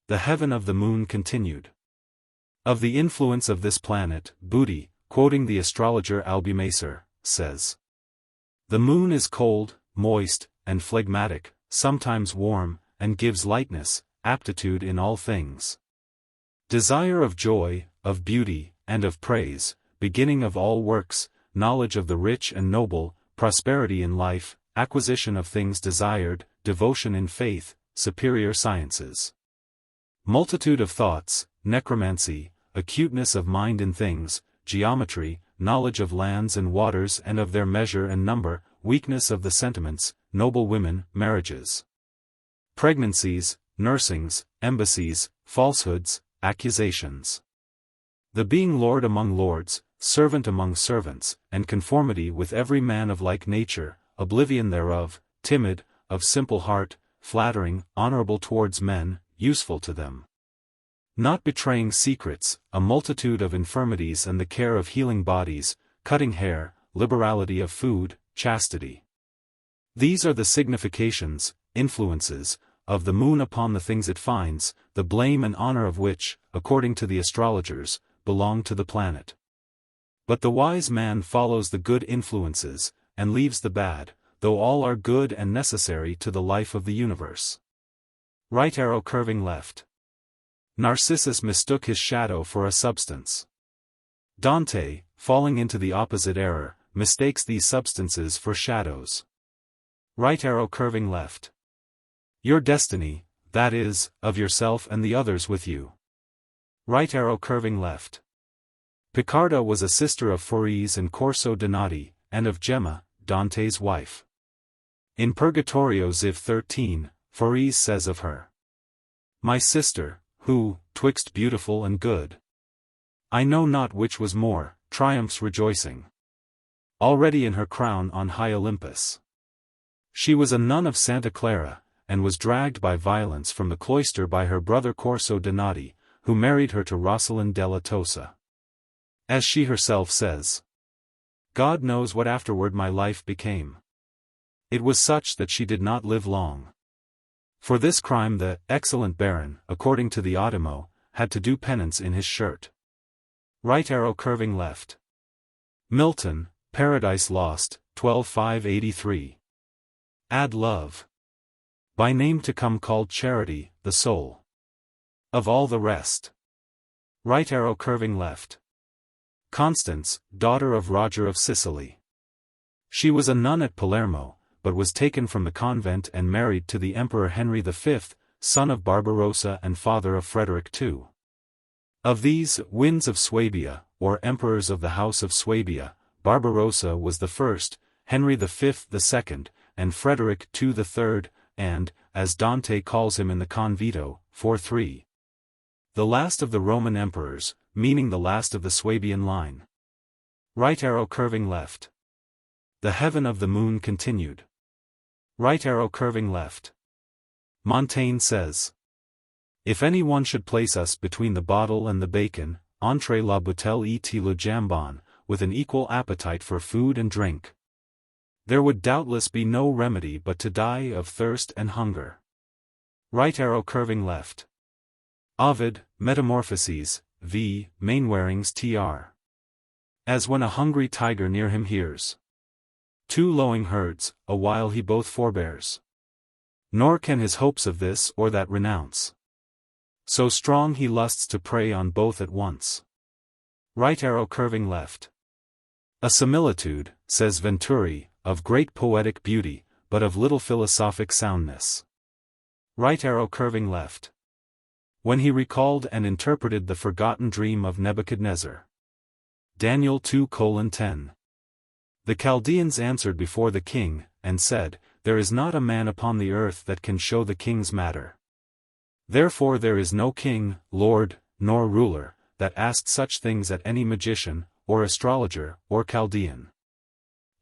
The heaven of the moon continued. Of the influence of this planet, Booty, quoting the astrologer Albumacer, says. The moon is cold, moist, and phlegmatic, sometimes warm, and gives lightness, aptitude in all things. Desire of joy, of beauty, and of praise, beginning of all works, knowledge of the rich and noble, prosperity in life, acquisition of things desired, devotion in faith, superior sciences. Multitude of thoughts, necromancy, acuteness of mind in things, geometry, knowledge of lands and waters and of their measure and number, weakness of the sentiments, noble women, marriages. Pregnancies, nursings, embassies, falsehoods, accusations. The being lord among lords, servant among servants, and conformity with every man of like nature, oblivion thereof, timid, of simple heart, flattering, honorable towards men, useful to them. Not betraying secrets, a multitude of infirmities and the care of healing bodies, cutting hair, liberality of food, chastity. These are the significations, influences, of the moon upon the things it finds, the blame and honor of which, according to the astrologers, belong to the planet. But the wise man follows the good influences, and leaves the bad, though all are good and necessary to the life of the universe. Right arrow curving left. Narcissus mistook his shadow for a substance. Dante, falling into the opposite error, mistakes these substances for shadows. Right arrow curving left. Your destiny, that is, of yourself and the others with you. Right arrow curving left. Picarda was a sister of Foris and Corso Donati, and of Gemma, Dante's wife. In Purgatorio Ziv 13, Foris says of her. My sister, who, twixt beautiful and good, I know not which was more, triumphs rejoicing. Already in her crown on high Olympus. She was a nun of Santa Clara, and was dragged by violence from the cloister by her brother Corso Donati, who married her to Rosalind della Tosa. As she herself says, God knows what afterward my life became. It was such that she did not live long. For this crime the excellent baron, according to the Audiobook, had to do penance in his shirt. Right arrow curving left. Milton, Paradise Lost, 12:583. Add love. By name to come called charity, the soul of all the rest. Right arrow curving left. Constance, daughter of Roger of Sicily. She was a nun at Palermo, but was taken from the convent and married to the Emperor Henry V, son of Barbarossa and father of Frederick II. Of these, Winds of Swabia, or Emperors of the House of Swabia, Barbarossa was the first, Henry V the second, and Frederick II the third, and, as Dante calls him in the Convito, 4-3. The last of the Roman emperors, meaning the last of the Swabian line. Right arrow curving left. The heaven of the moon continued. Right arrow curving left. Montaigne says. If any one should place us between the bottle and the bacon, entre la bouteille et le jambon, with an equal appetite for food and drink. There would doubtless be no remedy but to die of thirst and hunger. Right arrow curving left. Ovid, Metamorphoses, v. Mainwaring's tr. As when a hungry tiger near him hears two lowing herds, a while he both forbears. Nor can his hopes of this or that renounce. So strong he lusts to prey on both at once. Right arrow curving left. A similitude, says Venturi, of great poetic beauty, but of little philosophic soundness. Right arrow curving left. When he recalled and interpreted the forgotten dream of Nebuchadnezzar. Daniel 2:10. The Chaldeans answered before the king, and said, There is not a man upon the earth that can show the king's matter. Therefore there is no king, lord, nor ruler, that asked such things at any magician, or astrologer, or Chaldean.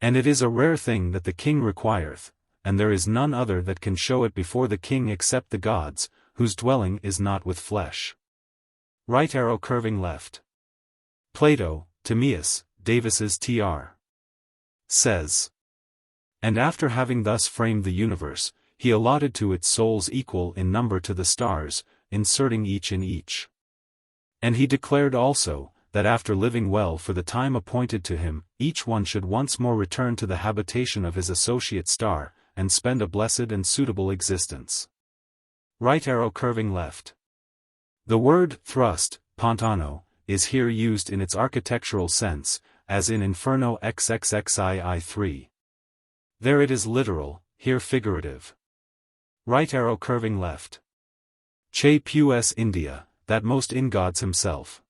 And it is a rare thing that the king requireth, and there is none other that can show it before the king except the gods, whose dwelling is not with flesh. Right arrow curving left. Plato, Timaeus, Davis's tr. says. And after having thus framed the universe, he allotted to it souls equal in number to the stars, inserting each in each. And he declared also, that after living well for the time appointed to him, each one should once more return to the habitation of his associate star, and spend a blessed and suitable existence. Right arrow curving left. The word thrust, pontano, is here used in its architectural sense, as in Inferno XXXII 3. There it is literal, here figurative. Right arrow curving left. Che puis India, that most in God's himself.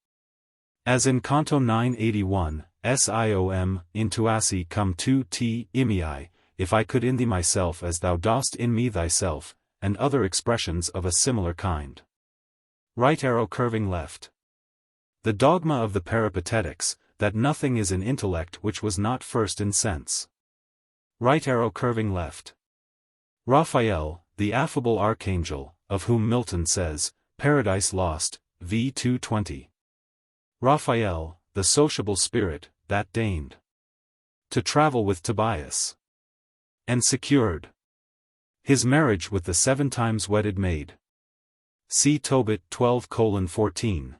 As in Canto 981, Siom, intuasi cum tu te imii, if I could in thee myself as thou dost in me thyself, and other expressions of a similar kind. Right arrow curving left. The dogma of the Peripatetics, that nothing is in intellect which was not first in sense. Right arrow curving left. Raphael, the affable archangel, of whom Milton says, Paradise Lost, v. 220. Raphael, the sociable spirit, that deigned to travel with Tobias, and secured his marriage with the 7 times wedded maid. See Tobit 12:14.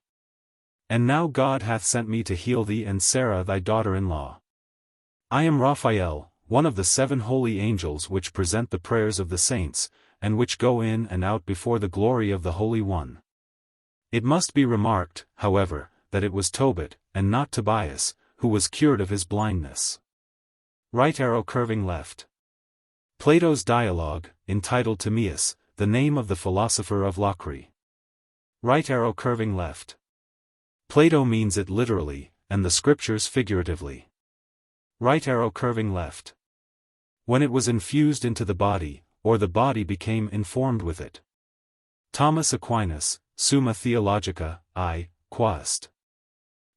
And now God hath sent me to heal thee and Sarah thy daughter-in-law. I am Raphael, one of the 7 holy angels which present the prayers of the saints, and which go in and out before the glory of the Holy One. It must be remarked, however, that it was Tobit, and not Tobias, who was cured of his blindness. Right arrow curving left. Plato's dialogue, entitled Timaeus, the name of the philosopher of Locri. Right arrow curving left. Plato means it literally, and the scriptures figuratively. Right arrow curving left. When it was infused into the body, or the body became informed with it. Thomas Aquinas, Summa Theologica, I, Quast.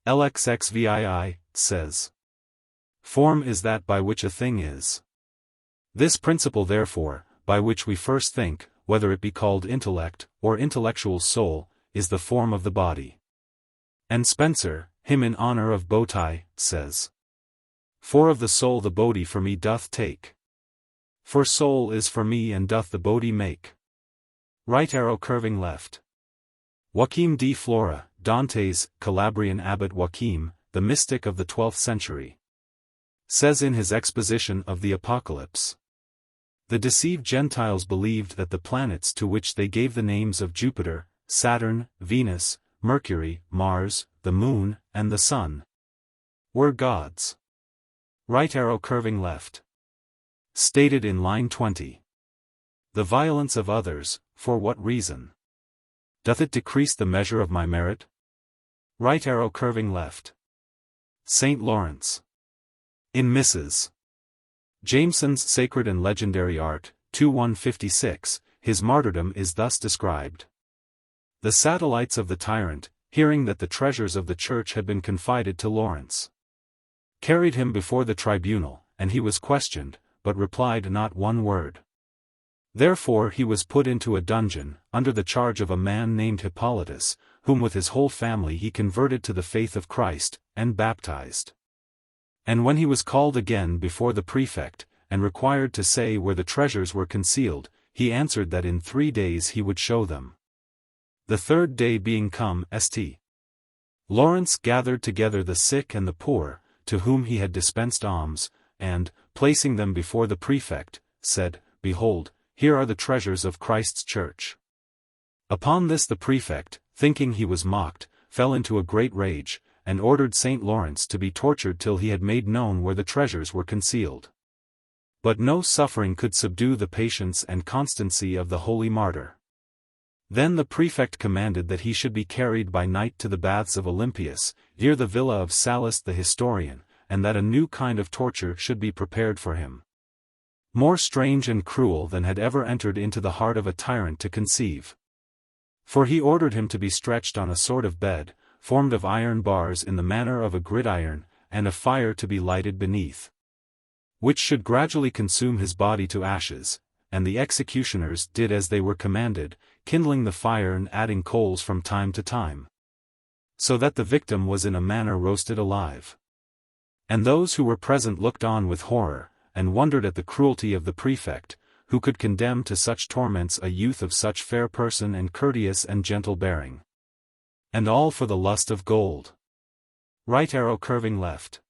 LXXVII, says. Form is that by which a thing is. This principle therefore, by which we first think, whether it be called intellect, or intellectual soul, is the form of the body. And Spencer, hymn in honor of Bowtie, says. For of the soul the body for me doth take. For soul is for me and doth the body make. Right arrow curving left. Joachim di Flora, Dante's Calabrian abbot Joachim, the mystic of the 12th century, says in his exposition of the Apocalypse. The deceived Gentiles believed that the planets to which they gave the names of Jupiter, Saturn, Venus, Mercury, Mars, the Moon, and the Sun were gods. Right arrow curving left. Stated in line 20. The violence of others, for what reason? Doth it decrease the measure of my merit? Right arrow curving left. St. Lawrence. In Mrs. Jameson's Sacred and Legendary Art, 2156, his martyrdom is thus described. The satellites of the tyrant, hearing that the treasures of the church had been confided to Lawrence, carried him before the tribunal, and he was questioned, but replied not one word. Therefore he was put into a dungeon, under the charge of a man named Hippolytus, whom with his whole family he converted to the faith of Christ, and baptized. And when he was called again before the prefect, and required to say where the treasures were concealed, he answered that in 3 days he would show them. The third day being come, St. Lawrence gathered together the sick and the poor, to whom he had dispensed alms, and, placing them before the prefect, said, Behold, here are the treasures of Christ's church. Upon this the prefect, thinking he was mocked, fell into a great rage, and ordered St. Lawrence to be tortured till he had made known where the treasures were concealed. But no suffering could subdue the patience and constancy of the holy martyr. Then the prefect commanded that he should be carried by night to the baths of Olympius, near the villa of Sallust the historian, and that a new kind of torture should be prepared for him, more strange and cruel than had ever entered into the heart of a tyrant to conceive. For he ordered him to be stretched on a sort of bed, formed of iron bars in the manner of a gridiron, and a fire to be lighted beneath, which should gradually consume his body to ashes, and the executioners did as they were commanded, kindling the fire and adding coals from time to time, so that the victim was in a manner roasted alive. And those who were present looked on with horror, and wondered at the cruelty of the prefect, who could condemn to such torments a youth of such fair person and courteous and gentle bearing. And all for the lust of gold. Right arrow curving left.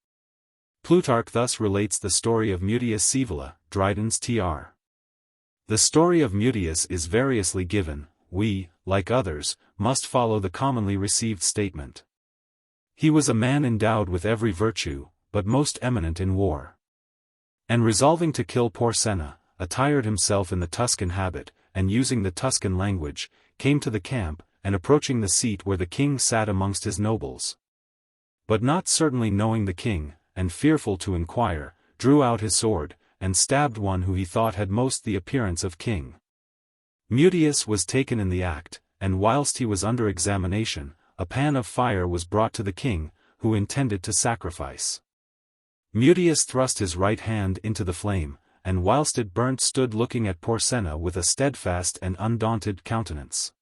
Plutarch thus relates the story of Mutius Scaevola, Dryden's Tr. The story of Mutius is variously given. We, like others, must follow the commonly received statement. He was a man endowed with every virtue, but most eminent in war. And resolving to kill Porsenna, attired himself in the Tuscan habit, and using the Tuscan language, came to the camp, and approaching the seat where the king sat amongst his nobles, but not certainly knowing the king, and fearful to inquire, drew out his sword, and stabbed one who he thought had most the appearance of king. Mutius was taken in the act, and whilst he was under examination, a pan of fire was brought to the king, who intended to sacrifice. Mutius thrust his right hand into the flame, and whilst it burnt stood looking at Porsenna with a steadfast and undaunted countenance.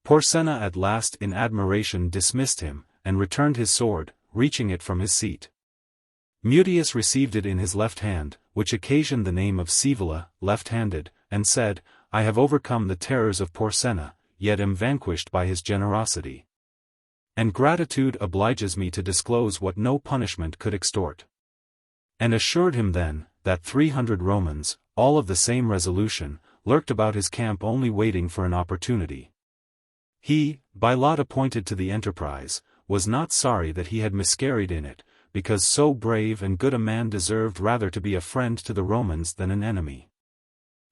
Porsenna at last in admiration dismissed him, and returned his sword, reaching it from his seat. Mutius received it in his left hand, which occasioned the name of Scaevola, left-handed, and said, I have overcome the terrors of Porsenna, yet am vanquished by his generosity. And gratitude obliges me to disclose what no punishment could extort. And assured him then, that 300 Romans, all of the same resolution, lurked about his camp only waiting for an opportunity. He, by lot appointed to the enterprise, was not sorry that he had miscarried in it, because so brave and good a man deserved rather to be a friend to the Romans than an enemy.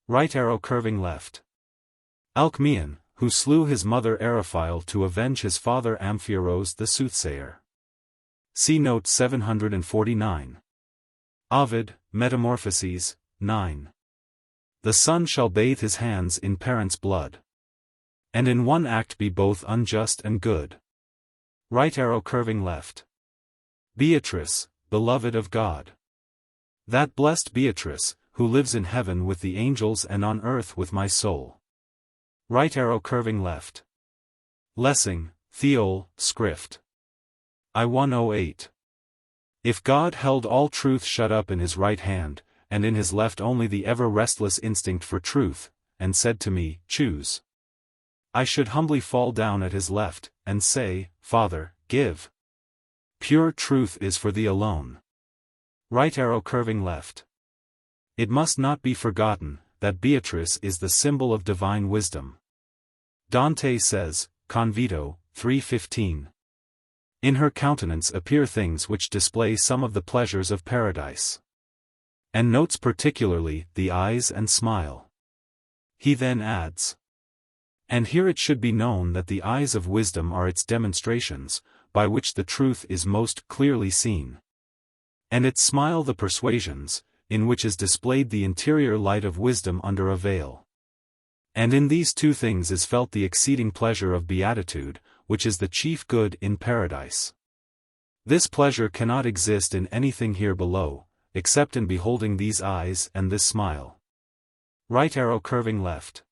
Right arrow curving left. Alcmaeon, who slew his mother Eriphyle to avenge his father Amphiaraus the soothsayer. See note 749. Ovid, Metamorphoses, 9. The son shall bathe his hands in parents' blood, and in one act be both unjust and good. Right arrow curving left. Beatrice, beloved of God. That blessed Beatrice, who lives in heaven with the angels and on earth with my soul. Right arrow curving left. Lessing, Theol, Script. I-108. If God held all truth shut up in his right hand, and in his left only the ever-restless instinct for truth, and said to me, Choose, I should humbly fall down at his left, and say, Father, give. Pure truth is for thee alone. Right arrow curving left. It must not be forgotten, that Beatrice is the symbol of divine wisdom. Dante says, Convito, 3:15. In her countenance appear things which display some of the pleasures of paradise. And notes particularly the eyes and smile. He then adds, and here it should be known that the eyes of wisdom are its demonstrations, by which the truth is most clearly seen. And its smile the persuasions, in which is displayed the interior light of wisdom under a veil. And in these two things is felt the exceeding pleasure of beatitude, which is the chief good in paradise. This pleasure cannot exist in anything here below, except in beholding these eyes and this smile. Right arrow curving left.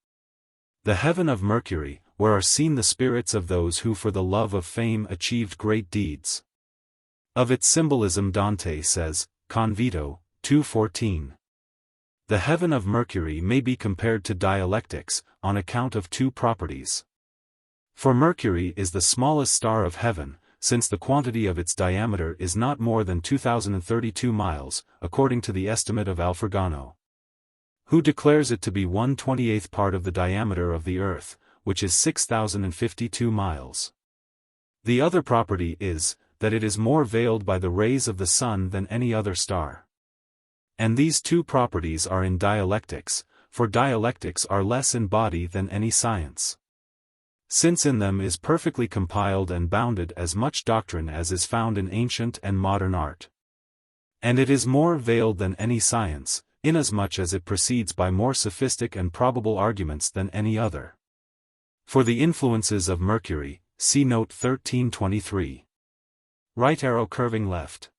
The heaven of Mercury, where are seen the spirits of those who for the love of fame achieved great deeds. Of its symbolism Dante says, Convito, 2:14. The heaven of Mercury may be compared to dialectics, on account of two properties. For Mercury is the smallest star of heaven, since the quantity of its diameter is not more than 2032 miles, according to the estimate of Alfragano, who declares it to be 1/28th part of the diameter of the Earth, which is 6,052 miles. The other property is, that it is more veiled by the rays of the sun than any other star. And these two properties are in dialectics, for dialectics are less in body than any science, since in them is perfectly compiled and bounded as much doctrine as is found in ancient and modern art. And it is more veiled than any science, inasmuch as it proceeds by more sophistic and probable arguments than any other. For the influences of Mercury, see note 1323. Right arrow curving left.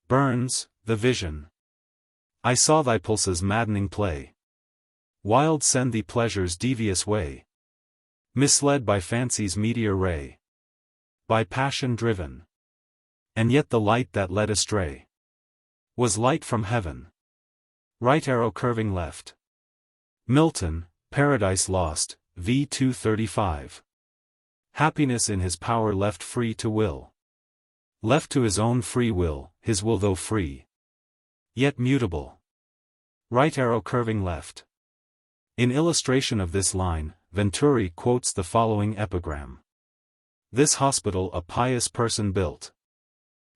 Burns, The Vision. I saw thy pulses maddening play. Wild send thee pleasure's devious way. Misled by fancy's meteor ray. By passion driven. And yet the light that led astray was light from heaven. Right arrow curving left. Milton, Paradise Lost, v. 235. Happiness in his power left free to will. Left to his own free will, his will though free, yet mutable. Right arrow curving left. In illustration of this line, Venturi quotes the following epigram. This hospital a pious person built.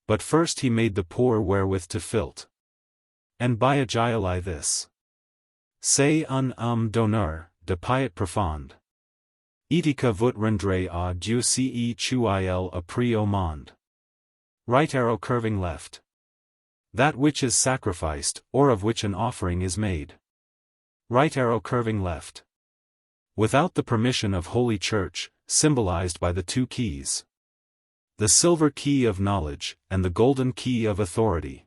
But first he made the poor wherewith to filt. And by a gioli this. C'est un d'honneur, de piet profond. Etica vut rendre à Dieu ce qu'il a pris au monde. Right arrow curving left. That which is sacrificed, or of which an offering is made. Right arrow curving left. Without the permission of Holy Church, symbolized by the two keys. The silver key of knowledge, and the golden key of authority.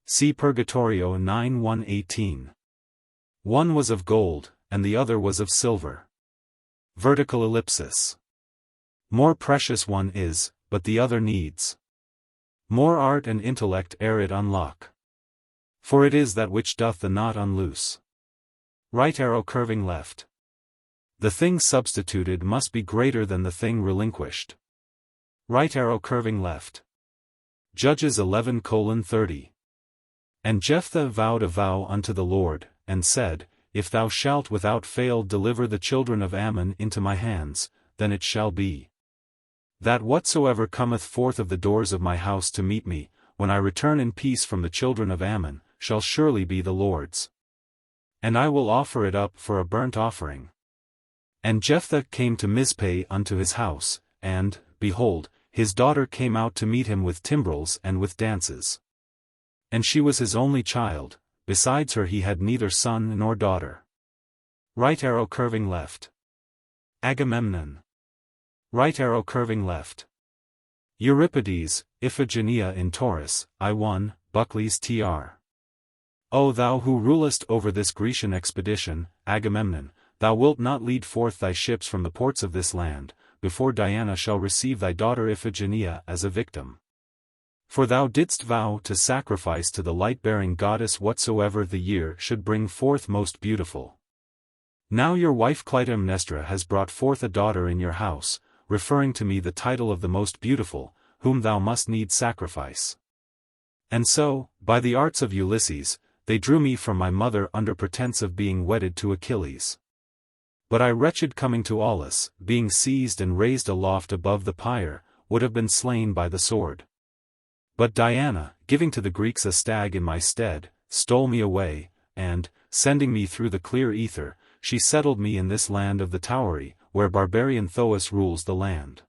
See Purgatorio 9:1-18. One was of gold, and the other was of silver. Vertical ellipsis. More precious one is, but the other needs more art and intellect ere it unlock. For it is that which doth the knot unloose. Right arrow curving left. The thing substituted must be greater than the thing relinquished. Right arrow curving left. Judges 11:30. And Jephthah vowed a vow unto the Lord, and said, If thou shalt without fail deliver the children of Ammon into my hands, then it shall be, that whatsoever cometh forth of the doors of my house to meet me, when I return in peace from the children of Ammon, shall surely be the Lord's. And I will offer it up for a burnt offering. And Jephthah came to Mizpeh unto his house, and, behold, his daughter came out to meet him with timbrels and with dances. And she was his only child, besides her he had neither son nor daughter. Right arrow curving left. Agamemnon. Right arrow curving left. Euripides, Iphigenia in Taurus, I1, Buckley's tr. O thou who rulest over this Grecian expedition, Agamemnon, thou wilt not lead forth thy ships from the ports of this land, before Diana shall receive thy daughter Iphigenia as a victim. For thou didst vow to sacrifice to the light-bearing goddess whatsoever the year should bring forth most beautiful. Now your wife Clytemnestra has brought forth a daughter in your house, referring to me the title of the most beautiful, whom thou must needs sacrifice. And so, by the arts of Ulysses, they drew me from my mother under pretense of being wedded to Achilles. But I wretched coming to Aulis, being seized and raised aloft above the pyre, would have been slain by the sword. But Diana, giving to the Greeks a stag in my stead, stole me away, and, sending me through the clear ether, she settled me in this land of the Tauri, where barbarian Thoas rules the land.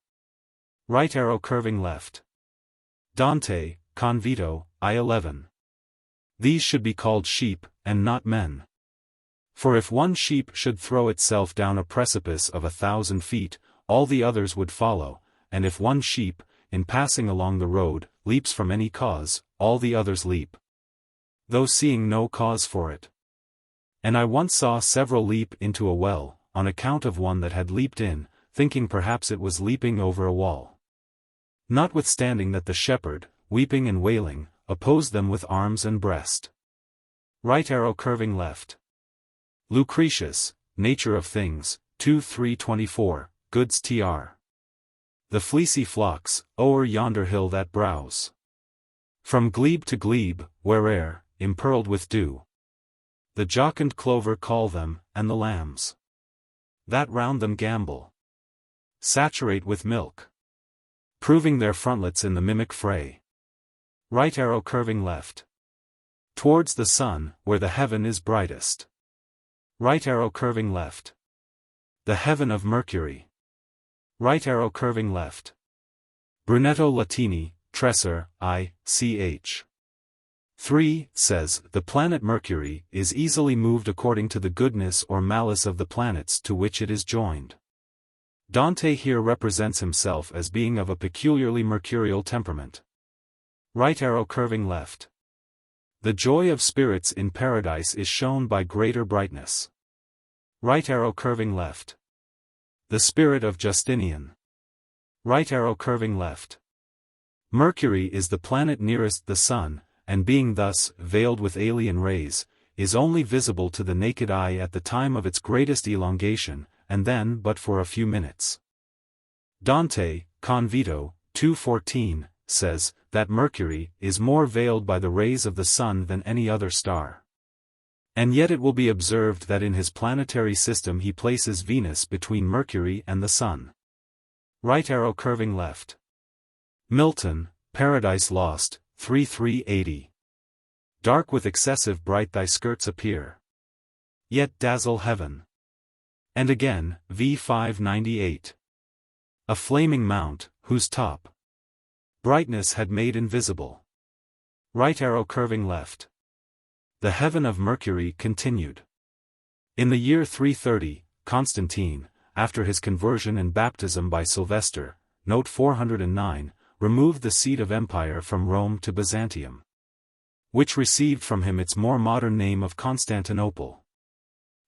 Right arrow curving left. Dante, Convito, I11. These should be called sheep, and not men. For if one sheep should throw itself down a precipice of 1,000 feet, all the others would follow, and if one sheep, in passing along the road, leaps from any cause, all the others leap, though seeing no cause for it. And I once saw several leap into a well, on account of one that had leaped in, thinking perhaps it was leaping over a wall. Notwithstanding that the shepherd, weeping and wailing, opposed them with arms and breast. Right arrow curving left. Lucretius, Nature of Things, 2:3-24, Goods tr. The fleecy flocks, o'er yonder hill that browse. From glebe to glebe, where'er, impearled with dew. The jocund clover call them, and the lambs that round them gambol saturate with milk, proving their frontlets in the mimic fray. Right arrow curving left. Towards the sun, where the heaven is brightest. Right arrow curving left. The heaven of Mercury. Right arrow curving left. Brunetto Latini, Tresser, I.ch. 3, says, the planet Mercury is easily moved according to the goodness or malice of the planets to which it is joined. Dante here represents himself as being of a peculiarly mercurial temperament. Right arrow curving left. The joy of spirits in paradise is shown by greater brightness. Right arrow curving left. The spirit of Justinian. Right arrow curving left. Mercury is the planet nearest the sun, and being thus veiled with alien rays, is only visible to the naked eye at the time of its greatest elongation, and then but for a few minutes. Dante, Con Vito, 2:14, says, that Mercury is more veiled by the rays of the sun than any other star. And yet it will be observed that in his planetary system he places Venus between Mercury and the sun. Right arrow curving left. Milton, Paradise Lost, 3:380. Dark with excessive bright thy skirts appear, yet dazzle heaven. And again, v. 598. A flaming mount, whose top brightness had made invisible. Right arrow curving left. The heaven of Mercury continued. In the year 330, Constantine, after his conversion and baptism by Sylvester, note 409, removed the seat of empire from Rome to Byzantium, which received from him its more modern name of Constantinople.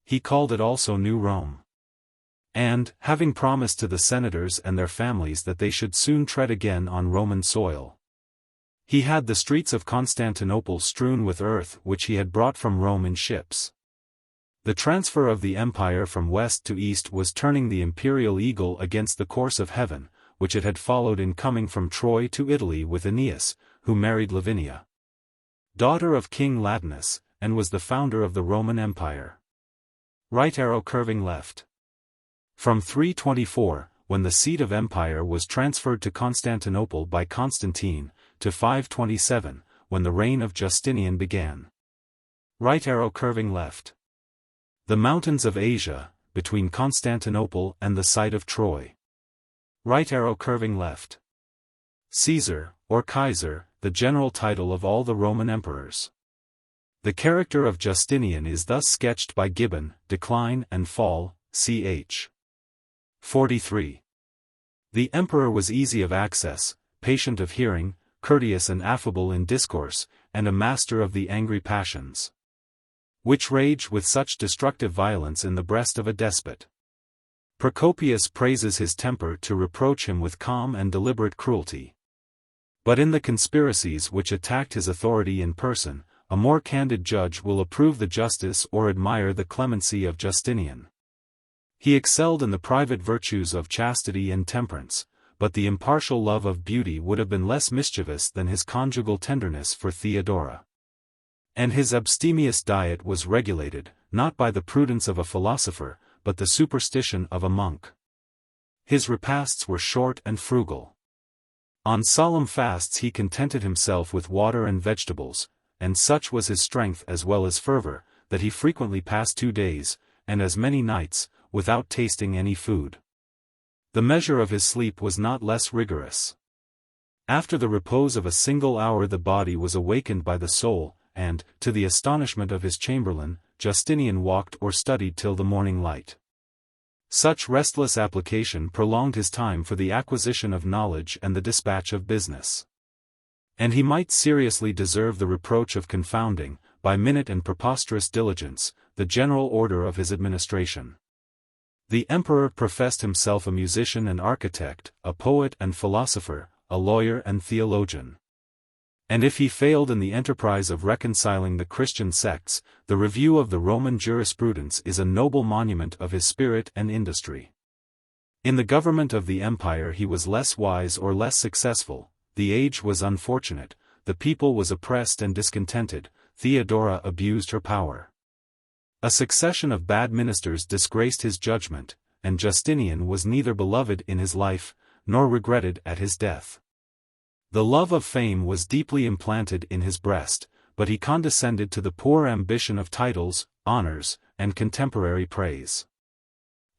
He called it also New Rome. And, having promised to the senators and their families that they should soon tread again on Roman soil, he had the streets of Constantinople strewn with earth which he had brought from Rome in ships. The transfer of the empire from west to east was turning the imperial eagle against the course of heaven, which it had followed in coming from Troy to Italy with Aeneas, who married Lavinia, daughter of King Latinus, and was the founder of the Roman Empire. Right arrow curving left. From 324, when the seat of empire was transferred to Constantinople by Constantine, to 527, when the reign of Justinian began. Right arrow curving left. The mountains of Asia, between Constantinople and the site of Troy. Right arrow curving left. Caesar, or Kaiser, the general title of all the Roman emperors. The character of Justinian is thus sketched by Gibbon, Decline and Fall, ch. 43. The emperor was easy of access, patient of hearing, courteous and affable in discourse, and a master of the angry passions, which rage with such destructive violence in the breast of a despot. Procopius praises his temper to reproach him with calm and deliberate cruelty. But in the conspiracies which attacked his authority in person, a more candid judge will approve the justice or admire the clemency of Justinian. He excelled in the private virtues of chastity and temperance, but the impartial love of beauty would have been less mischievous than his conjugal tenderness for Theodora. And his abstemious diet was regulated, not by the prudence of a philosopher, but the superstition of a monk. His repasts were short and frugal. On solemn fasts he contented himself with water and vegetables, and such was his strength as well as fervor, that he frequently passed 2 days, and as many nights, without tasting any food. The measure of his sleep was not less rigorous. After the repose of a single hour the body was awakened by the soul, and, to the astonishment of his chamberlain, Justinian walked or studied till the morning light. Such restless application prolonged his time for the acquisition of knowledge and the dispatch of business. And he might seriously deserve the reproach of confounding, by minute and preposterous diligence, the general order of his administration. The emperor professed himself a musician and architect, a poet and philosopher, a lawyer and theologian. And if he failed in the enterprise of reconciling the Christian sects, the review of the Roman jurisprudence is a noble monument of his spirit and industry. In the government of the empire he was less wise or less successful, the age was unfortunate, the people was oppressed and discontented, Theodora abused her power. A succession of bad ministers disgraced his judgment, and Justinian was neither beloved in his life, nor regretted at his death. The love of fame was deeply implanted in his breast, but he condescended to the poor ambition of titles, honors, and contemporary praise.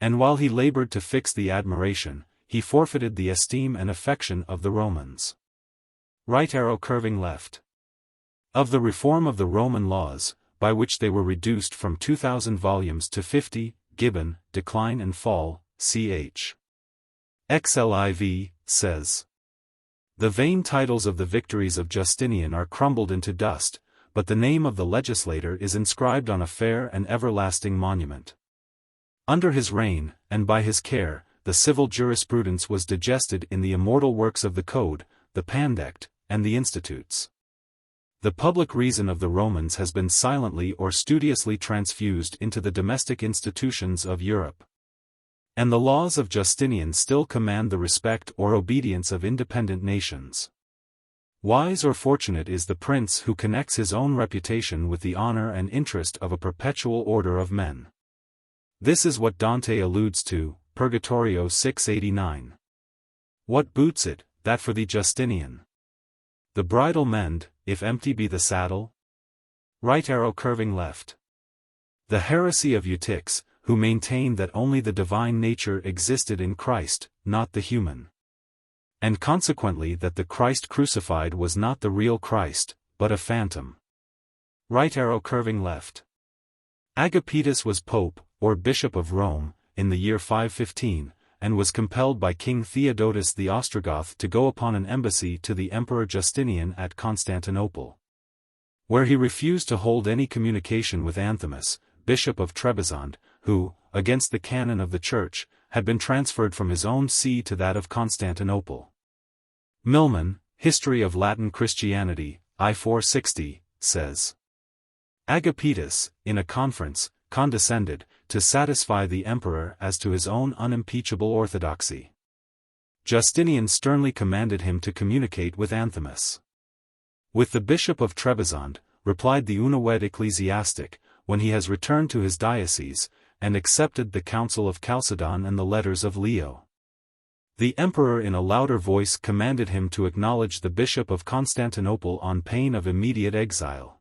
And while he labored to fix the admiration, he forfeited the esteem and affection of the Romans. Right arrow curving left. Of the reform of the Roman laws, by which they were reduced from 2,000 volumes to 50, Gibbon, Decline and Fall, ch. XLIV, says. The vain titles of the victories of Justinian are crumbled into dust, but the name of the legislator is inscribed on a fair and everlasting monument. Under his reign, and by his care, the civil jurisprudence was digested in the immortal works of the Code, the Pandect, and the Institutes. The public reason of the Romans has been silently or studiously transfused into the domestic institutions of Europe. And the laws of Justinian still command the respect or obedience of independent nations. Wise or fortunate is the prince who connects his own reputation with the honor and interest of a perpetual order of men. This is what Dante alludes to, Purgatorio 689. What boots it, that for thee Justinian? The bridle mend, if empty be the saddle? Right arrow curving left. The heresy of Eutyches, who maintained that only the divine nature existed in Christ, not the human. And consequently that the Christ crucified was not the real Christ, but a phantom. Right arrow curving left. Agapetus was pope, or bishop of Rome, in the year 515, and was compelled by King Theodotus the Ostrogoth to go upon an embassy to the Emperor Justinian at Constantinople, where he refused to hold any communication with Anthimus, bishop of Trebizond, who, against the canon of the Church, had been transferred from his own see to that of Constantinople. Milman, History of Latin Christianity, I 460, says. Agapetus, in a conference, condescended, to satisfy the emperor as to his own unimpeachable orthodoxy. Justinian sternly commanded him to communicate with Anthimus. With the bishop of Trebizond, replied the unawed ecclesiastic, when he has returned to his diocese, and accepted the counsel of Chalcedon and the letters of Leo. The emperor in a louder voice commanded him to acknowledge the bishop of Constantinople on pain of immediate exile.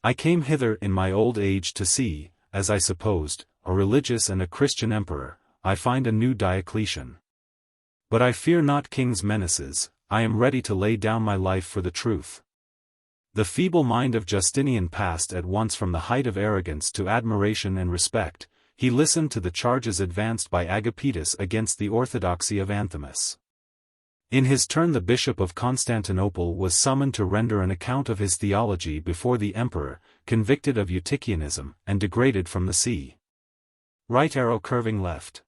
I came hither in my old age to see, as I supposed, a religious and a Christian emperor. I find a new Diocletian. But I fear not king's menaces, I am ready to lay down my life for the truth. The feeble mind of Justinian passed at once from the height of arrogance to admiration and respect. He listened to the charges advanced by Agapetus against the orthodoxy of Anthimus. In his turn the bishop of Constantinople was summoned to render an account of his theology before the emperor, convicted of Eutychianism, and degraded from the see. Right arrow curving left.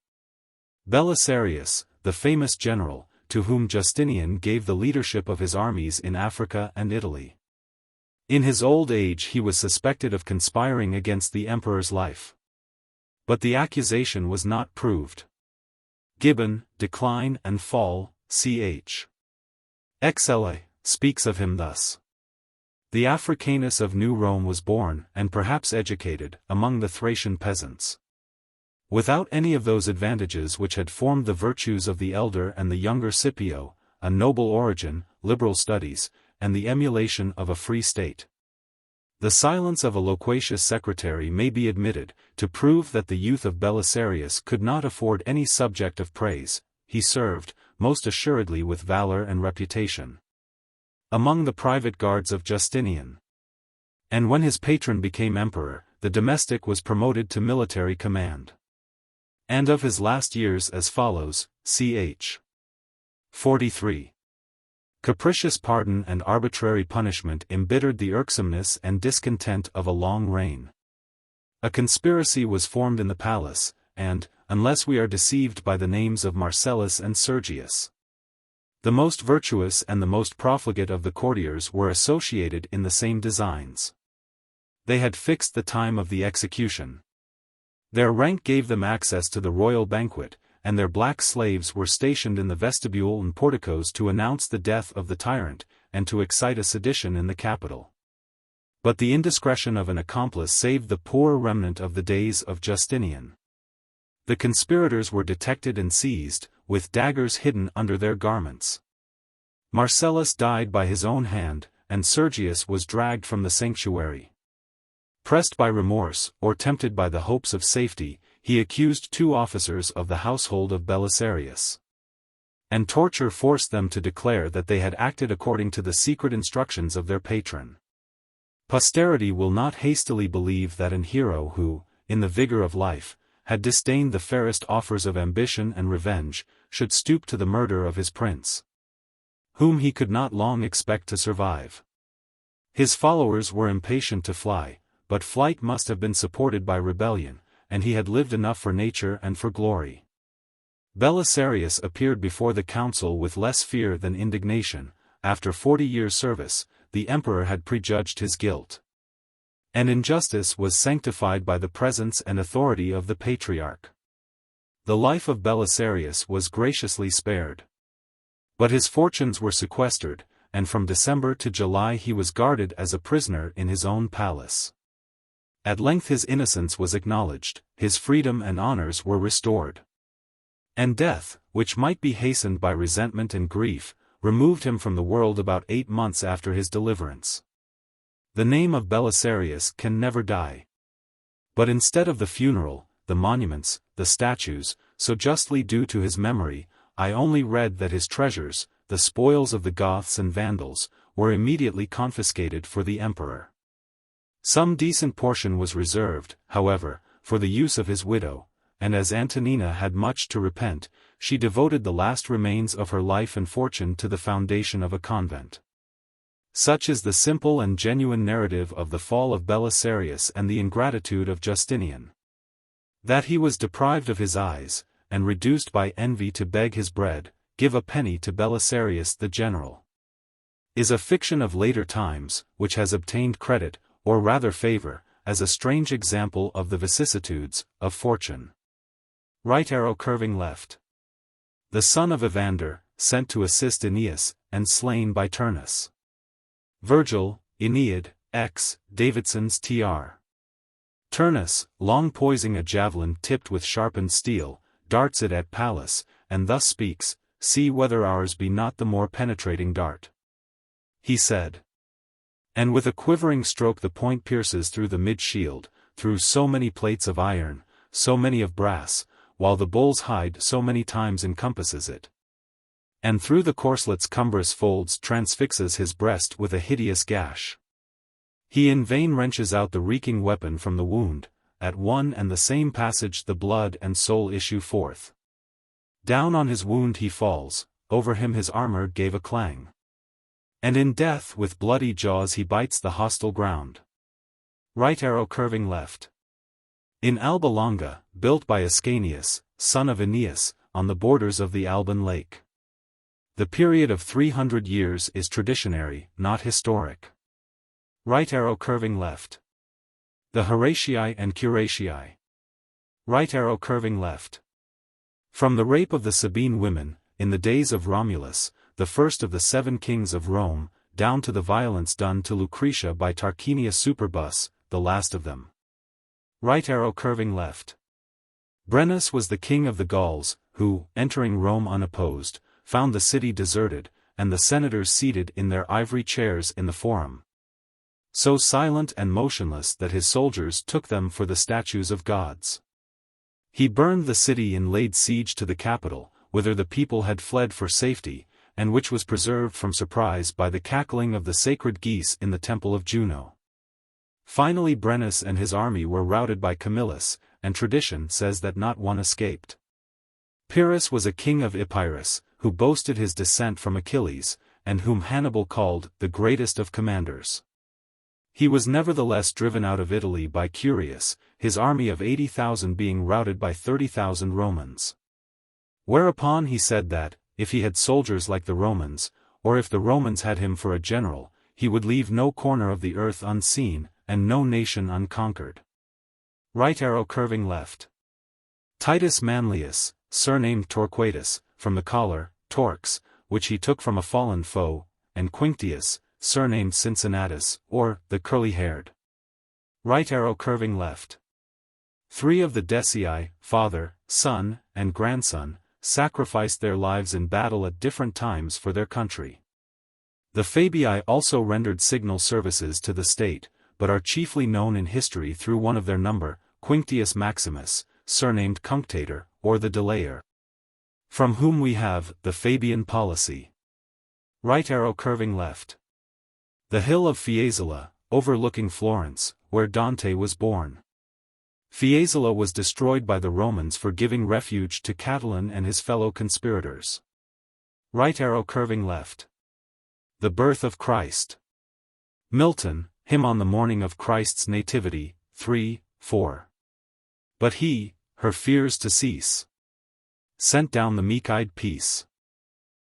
Belisarius, the famous general, to whom Justinian gave the leadership of his armies in Africa and Italy. In his old age he was suspected of conspiring against the emperor's life. But the accusation was not proved. Gibbon, Decline and Fall, ch. XLA, speaks of him thus. The Africanus of New Rome was born, and perhaps educated, among the Thracian peasants. Without any of those advantages which had formed the virtues of the elder and the younger Scipio, a noble origin, liberal studies, and the emulation of a free state. The silence of a loquacious secretary may be admitted, to prove that the youth of Belisarius could not afford any subject of praise. He served, most assuredly with valor and reputation, among the private guards of Justinian. And when his patron became emperor, the domestic was promoted to military command. And of his last years as follows, ch. 43. Capricious pardon and arbitrary punishment embittered the irksomeness and discontent of a long reign. A conspiracy was formed in the palace, and, unless we are deceived by the names of Marcellus and Sergius, The most virtuous and the most profligate of the courtiers were associated in the same designs. They had fixed the time of the execution. Their rank gave them access to the royal banquet, and their black slaves were stationed in the vestibule and porticos to announce the death of the tyrant, and to excite a sedition in the capital. But the indiscretion of an accomplice saved the poor remnant of the days of Justinian. The conspirators were detected and seized, with daggers hidden under their garments. Marcellus died by his own hand, and Sergius was dragged from the sanctuary. Pressed by remorse, or tempted by the hopes of safety, he accused 2 officers of the household of Belisarius. And torture forced them to declare that they had acted according to the secret instructions of their patron. Posterity will not hastily believe that an hero who, in the vigor of life, had disdained the fairest offers of ambition and revenge, should stoop to the murder of his prince, whom he could not long expect to survive. His followers were impatient to fly, but flight must have been supported by rebellion, and he had lived enough for nature and for glory. Belisarius appeared before the council with less fear than indignation. After 40 years' service, the emperor had prejudged his guilt. And injustice was sanctified by the presence and authority of the patriarch. The life of Belisarius was graciously spared. But his fortunes were sequestered, and from December to July he was guarded as a prisoner in his own palace. At length his innocence was acknowledged, his freedom and honors were restored. And death, which might be hastened by resentment and grief, removed him from the world about 8 months after his deliverance. The name of Belisarius can never die. But instead of the funeral, the monuments, the statues, so justly due to his memory, I only read that his treasures, the spoils of the Goths and Vandals, were immediately confiscated for the emperor. Some decent portion was reserved, however, for the use of his widow, and as Antonina had much to repent, she devoted the last remains of her life and fortune to the foundation of a convent. Such is the simple and genuine narrative of the fall of Belisarius and the ingratitude of Justinian. That he was deprived of his eyes, and reduced by envy to beg his bread, give a penny to Belisarius the general, is a fiction of later times, which has obtained credit, or rather favor, as a strange example of the vicissitudes of fortune. Right arrow curving left. The son of Evander, sent to assist Aeneas, and slain by Turnus. Virgil, Aeneid, X. Davidson's Tr. Turnus, long poising a javelin tipped with sharpened steel, darts it at Pallas, and thus speaks, "See whether ours be not the more penetrating dart." He said. And with a quivering stroke the point pierces through the mid-shield, through so many plates of iron, so many of brass, while the bull's hide so many times encompasses it. And through the corselet's cumbrous folds transfixes his breast with a hideous gash. He in vain wrenches out the reeking weapon from the wound, at one and the same passage the blood and soul issue forth. Down on his wound he falls, over him his armor gave a clang. And in death with bloody jaws he bites the hostile ground. Right arrow curving left. In Alba Longa, built by Ascanius, son of Aeneas, on the borders of the Alban lake. The period of 300 years is traditionary, not historic. Right arrow curving left. The Horatii and Curatii. Right arrow curving left. From the rape of the Sabine women, in the days of Romulus, the first of the 7 kings of Rome, down to the violence done to Lucretia by Tarquinius Superbus, the last of them. Right arrow curving left. Brennus was the king of the Gauls, who, entering Rome unopposed, found the city deserted, and the senators seated in their ivory chairs in the forum, so silent and motionless that his soldiers took them for the statues of gods. He burned the city and laid siege to the capital, whither the people had fled for safety, and which was preserved from surprise by the cackling of the sacred geese in the temple of Juno. Finally Brennus and his army were routed by Camillus, and tradition says that not one escaped. Pyrrhus was a king of Epirus, who boasted his descent from Achilles, and whom Hannibal called the greatest of commanders. He was nevertheless driven out of Italy by Curius, his army of 80,000 being routed by 30,000 Romans. Whereupon he said that, if he had soldiers like the Romans, or if the Romans had him for a general, he would leave no corner of the earth unseen, and no nation unconquered. Right arrow curving left. Titus Manlius, surnamed Torquatus, from the collar, torx, which he took from a fallen foe, and Quinctius, surnamed Cincinnatus, or the curly-haired. Right arrow curving left. 3 of the Decii, father, son, and grandson, sacrificed their lives in battle at different times for their country. The Fabii also rendered signal services to the state, but are chiefly known in history through one of their number, Quinctius Maximus, surnamed Cunctator, or the Delayer. From whom we have the Fabian policy. Right arrow curving left. The hill of Fiesole, overlooking Florence, where Dante was born. Fiesole was destroyed by the Romans for giving refuge to Catiline and his fellow conspirators. Right arrow curving left. The birth of Christ. Milton, Hymn on the Morning of Christ's Nativity, 3:4. But he, her fears to cease, sent down the meek-eyed peace.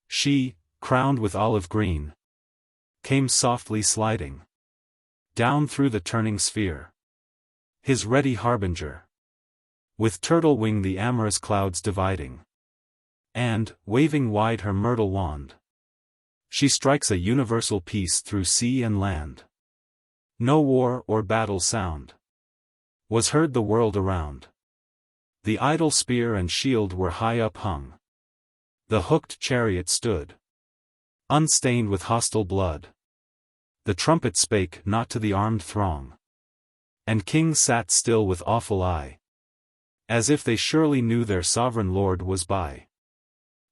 She, crowned with olive green, came softly sliding down through the turning sphere. His ready harbinger, with turtle wing the amorous clouds dividing, and, waving wide her myrtle wand, she strikes a universal peace through sea and land. No war or battle sound was heard the world around. The idle spear and shield were high up hung. The hooked chariot stood, unstained with hostile blood. The trumpet spake not to the armed throng, and kings sat still with awful eye, as if they surely knew their sovereign lord was by.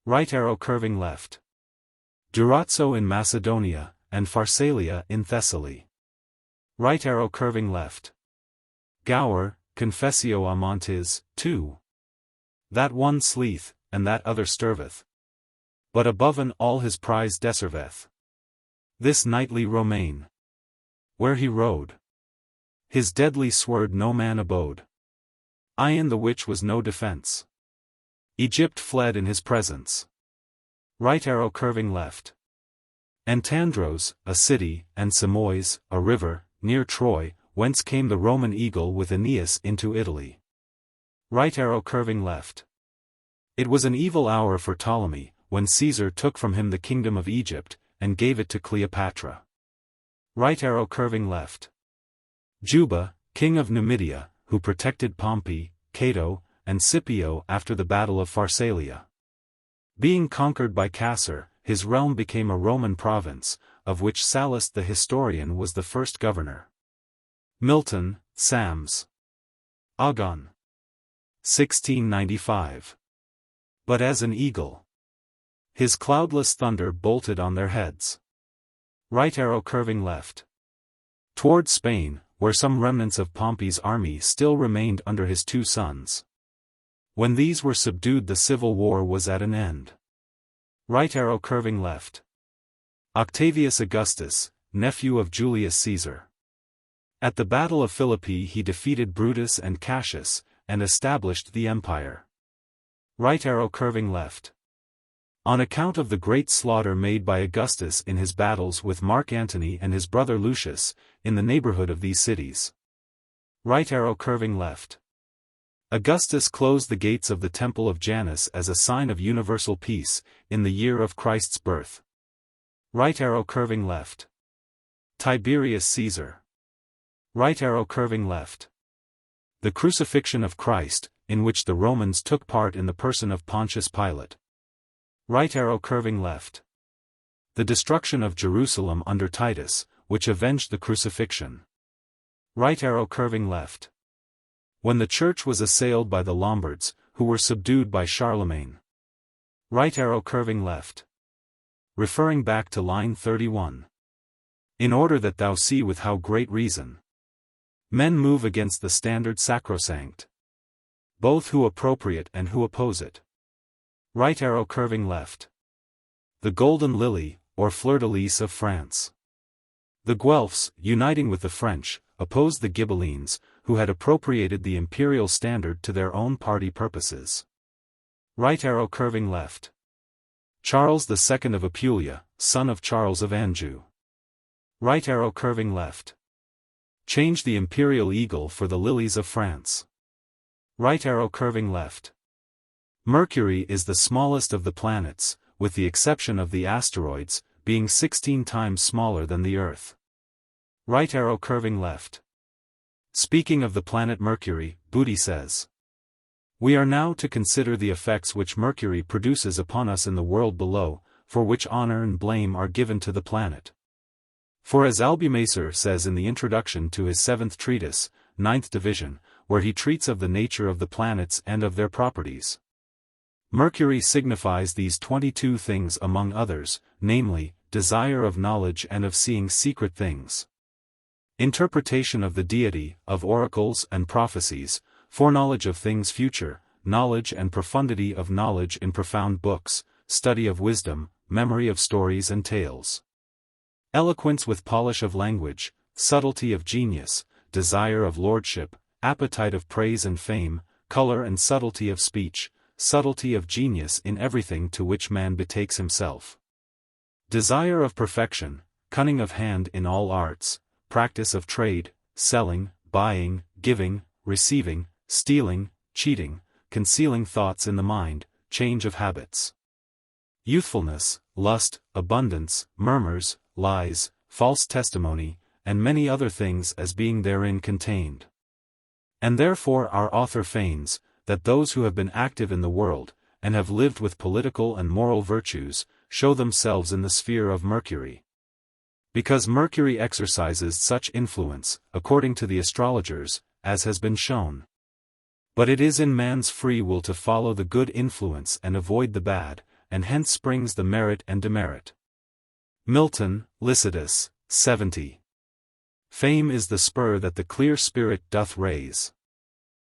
Right arrow curving left. Durazzo in Macedonia, and Pharsalia in Thessaly. Right arrow curving left. Gower, Confessio Amantis, 2. That one sleeth, and that other stirveth, but above an all his prize deserveth. This knightly Romain, where he rode, his deadly sword no man abode. Ion the which was no defense. Egypt fled in his presence. Right arrow curving left. Antandros, a city, and Simois, a river, near Troy, whence came the Roman eagle with Aeneas into Italy. Right arrow curving left. It was an evil hour for Ptolemy, when Caesar took from him the kingdom of Egypt, and gave it to Cleopatra. Right arrow curving left. Juba, king of Numidia, who protected Pompey, Cato, and Scipio after the battle of Pharsalia. Being conquered by Castor, his realm became a Roman province, of which Sallust the historian was the first governor. Milton, Sams. Agon. 1695. But as an eagle, his cloudless thunder bolted on their heads. Right arrow curving left. Toward Spain, where some remnants of Pompey's army still remained under his 2 sons. When these were subdued, the civil war was at an end. Right arrow curving left. Octavius Augustus, nephew of Julius Caesar. At the Battle of Philippi he defeated Brutus and Cassius, and established the empire. Right arrow curving left. On account of the great slaughter made by Augustus in his battles with Mark Antony and his brother Lucius, in the neighborhood of these cities. Right arrow curving left. Augustus closed the gates of the temple of Janus as a sign of universal peace, in the year of Christ's birth. Right arrow curving left. Tiberius Caesar. Right arrow curving left. The crucifixion of Christ, in which the Romans took part in the person of Pontius Pilate. Right arrow curving left. The destruction of Jerusalem under Titus, which avenged the crucifixion. Right arrow curving left. When the church was assailed by the Lombards, who were subdued by Charlemagne. Right arrow curving left. Referring back to line 31. In order that thou see with how great reason men move against the standard sacrosanct, both who appropriate and who oppose it. Right arrow curving left. The golden lily, or fleur-de-lis of France. The Guelphs, uniting with the French, opposed the Ghibellines, who had appropriated the imperial standard to their own party purposes. Right arrow curving left. Charles II of Apulia, son of Charles of Anjou. Right arrow curving left. Change the imperial eagle for the lilies of France. Right arrow curving left. Mercury is the smallest of the planets, with the exception of the asteroids, being 16 times smaller than the Earth. Right arrow curving left. Speaking of the planet Mercury, Booty says, "We are now to consider the effects which Mercury produces upon us in the world below, for which honor and blame are given to the planet. For as Albumacer says in the introduction to his 7th treatise, 9th division, where he treats of the nature of the planets and of their properties, Mercury signifies these 22 things among others, namely, desire of knowledge and of seeing secret things, interpretation of the deity, of oracles and prophecies, foreknowledge of things future, knowledge and profundity of knowledge in profound books, study of wisdom, memory of stories and tales, eloquence with polish of language, subtlety of genius, desire of lordship, appetite of praise and fame, color and subtlety of speech, subtlety of genius in everything to which man betakes himself, desire of perfection, cunning of hand in all arts, practice of trade, selling, buying, giving, receiving, stealing, cheating, concealing thoughts in the mind, change of habits, youthfulness, lust, abundance, murmurs, lies, false testimony, and many other things as being therein contained. And therefore our author feigns, that those who have been active in the world, and have lived with political and moral virtues, show themselves in the sphere of Mercury. Because Mercury exercises such influence, according to the astrologers, as has been shown. But it is in man's free will to follow the good influence and avoid the bad, and hence springs the merit and demerit. Milton, Lycidas, 70. Fame is the spur that the clear spirit doth raise.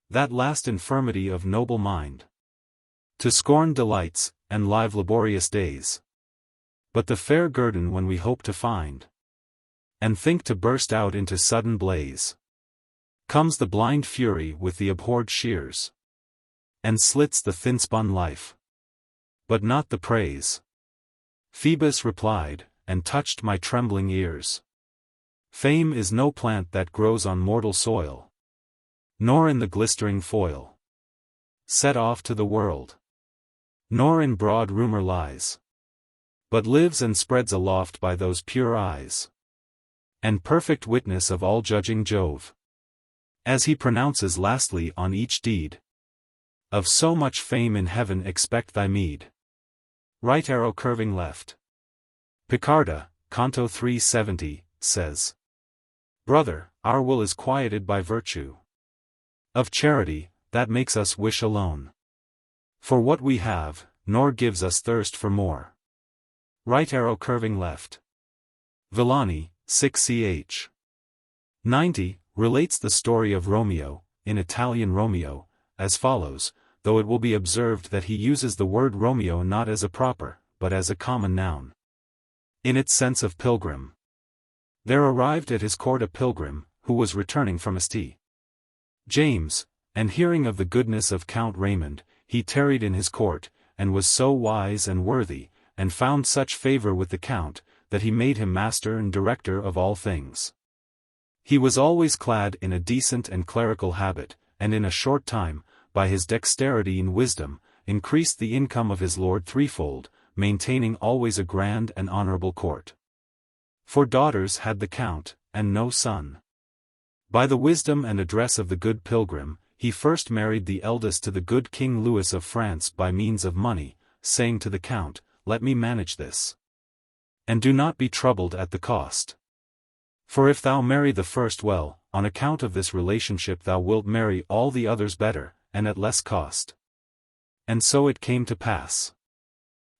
That last infirmity of noble mind. To scorn delights, and live laborious days. But the fair guerdon when we hope to find, and think to burst out into sudden blaze, comes the blind fury with the abhorred shears, and slits the thin-spun life. But not the praise. Phoebus replied, and touched my trembling ears. Fame is no plant that grows on mortal soil, nor in the glistering foil, set off to the world, nor in broad rumor lies, but lives and spreads aloft by those pure eyes, and perfect witness of all judging Jove, as he pronounces lastly on each deed, of so much fame in heaven expect thy meed. Right arrow curving left. Picarda, Canto 370, says, "Brother, our will is quieted by virtue of charity, that makes us wish alone for what we have, nor gives us thirst for more." Right arrow curving left. Villani, 6ch. 90, relates the story of Romeo, in Italian Romeo, as follows, though it will be observed that he uses the word Romeo not as a proper, but as a common noun, in its sense of pilgrim. There arrived at his court a pilgrim, who was returning from St. James, and hearing of the goodness of Count Raymond, he tarried in his court, and was so wise and worthy, and found such favor with the Count, that he made him master and director of all things. He was always clad in a decent and clerical habit, and in a short time, by his dexterity and wisdom, increased the income of his lord threefold, maintaining always a grand and honorable court. 4 daughters had the Count, and no son. By the wisdom and address of the good pilgrim, he first married the eldest to the good King Louis of France by means of money, saying to the Count, "Let me manage this, and do not be troubled at the cost. For if thou marry the first well, on account of this relationship thou wilt marry all the others better, and at less cost." And so it came to pass.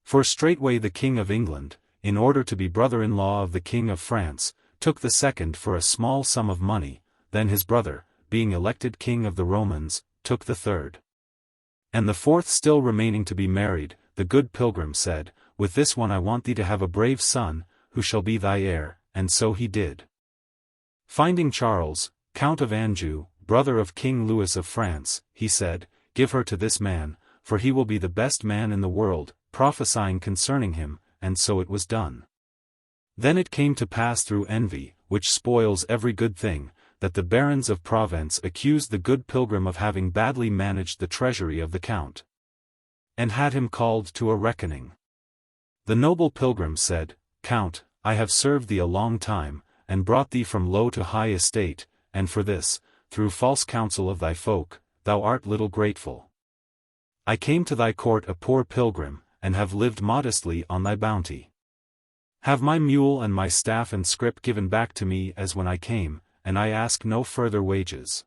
For straightway the King of England, in order to be brother-in-law of the King of France, took the second for a small sum of money, then his brother, being elected King of the Romans, took the third. And the fourth still remaining to be married, the good pilgrim said, "With this one I want thee to have a brave son, who shall be thy heir," and so he did. Finding Charles, Count of Anjou, brother of King Louis of France, he said, "Give her to this man, for he will be the best man in the world, prophesying concerning him, and so it was done. Then it came to pass through envy, which spoils every good thing, that the barons of Provence accused the good pilgrim of having badly managed the treasury of the count, and had him called to a reckoning. The noble pilgrim said, Count, I have served thee a long time, and brought thee from low to high estate, and for this, through false counsel of thy folk, thou art little grateful. I came to thy court a poor pilgrim, and have lived modestly on thy bounty. Have my mule and my staff and scrip given back to me as when I came, and I ask no further wages.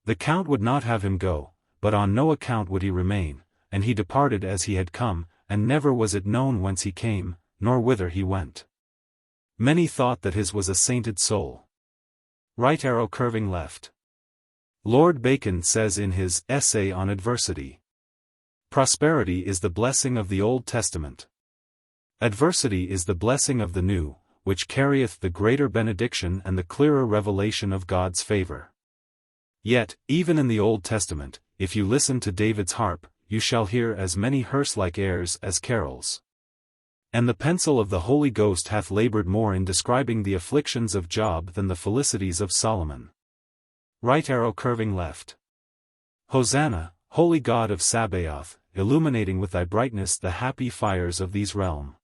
The count would not have him go, but on no account would he remain, and he departed as he had come, and never was it known whence he came, nor whither he went. Many thought that his was a sainted soul. Right arrow curving left. Lord Bacon says in his Essay on Adversity, prosperity is the blessing of the Old Testament. Adversity is the blessing of the New, which carrieth the greater benediction and the clearer revelation of God's favor. Yet, even in the Old Testament, if you listen to David's harp, you shall hear as many hearse-like airs as carols. And the pencil of the Holy Ghost hath labored more in describing the afflictions of Job than the felicities of Solomon. Right arrow curving left. Hosanna, Holy God of Sabaoth, illuminating with thy brightness the happy fires of these realm.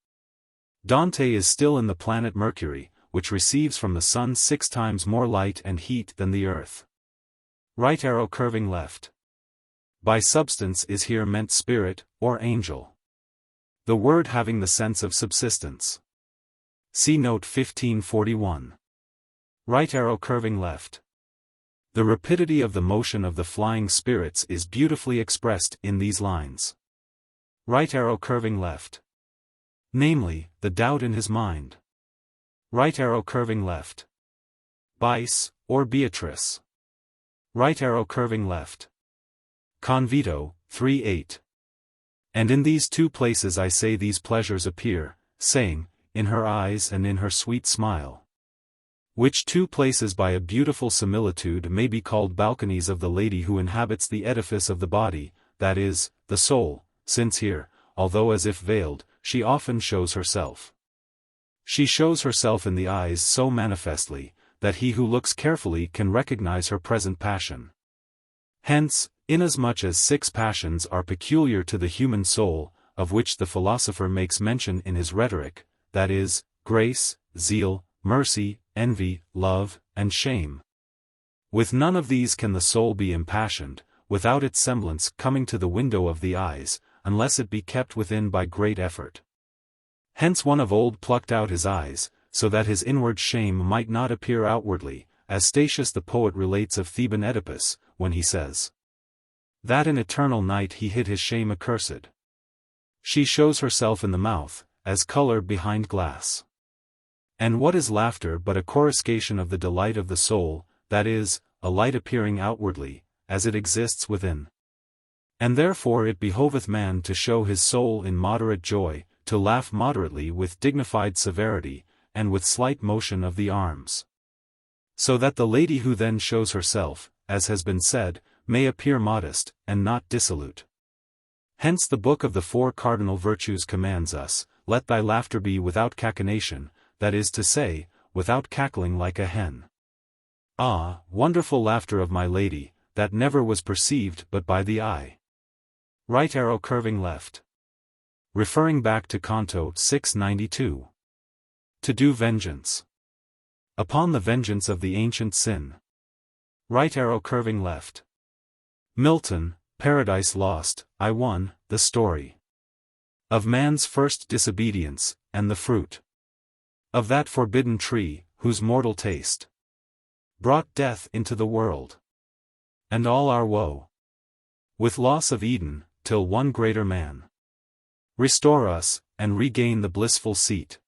Dante is still in the planet Mercury, which receives from the sun 6 times more light and heat than the earth. Right arrow curving left. By substance is here meant spirit, or angel. The word having the sense of subsistence. See note 1541. Right arrow curving left. The rapidity of the motion of the flying spirits is beautifully expressed in these lines. Right arrow curving left. Namely, the doubt in his mind. Right arrow curving left. Bice, or Beatrice. Right arrow curving left. Convito, 3:8. And in these 2 places I say these pleasures appear, saying, in her eyes and in her sweet smile. Which 2 places by a beautiful similitude may be called balconies of the lady who inhabits the edifice of the body, that is, the soul, since here, although as if veiled, she often shows herself. She shows herself in the eyes so manifestly, that he who looks carefully can recognize her present passion. Hence, inasmuch as 6 passions are peculiar to the human soul, of which the philosopher makes mention in his Rhetoric, that is, grace, zeal, mercy, envy, love, and shame. With none of these can the soul be impassioned, without its semblance coming to the window of the eyes, unless it be kept within by great effort. Hence one of old plucked out his eyes, so that his inward shame might not appear outwardly, as Statius the poet relates of Theban Oedipus, when he says that in eternal night he hid his shame accursed. She shows herself in the mouth, as color behind glass. And what is laughter but a coruscation of the delight of the soul, that is, a light appearing outwardly, as it exists within? And therefore it behoveth man to show his soul in moderate joy, to laugh moderately with dignified severity, and with slight motion of the arms. So that the lady who then shows herself, as has been said, may appear modest, and not dissolute. Hence the book of the 4 cardinal virtues commands us, let thy laughter be without cachinnation, that is to say, without cackling like a hen. Ah, wonderful laughter of my lady, that never was perceived but by the eye. Right arrow curving left. Referring back to Canto 692. To do vengeance. Upon the vengeance of the ancient sin. Right arrow curving left. Milton, Paradise Lost, I. The story of man's first disobedience, and the fruit of that forbidden tree, whose mortal taste brought death into the world, and all our woe, with loss of Eden, till one greater man restore us, and regain the blissful seat.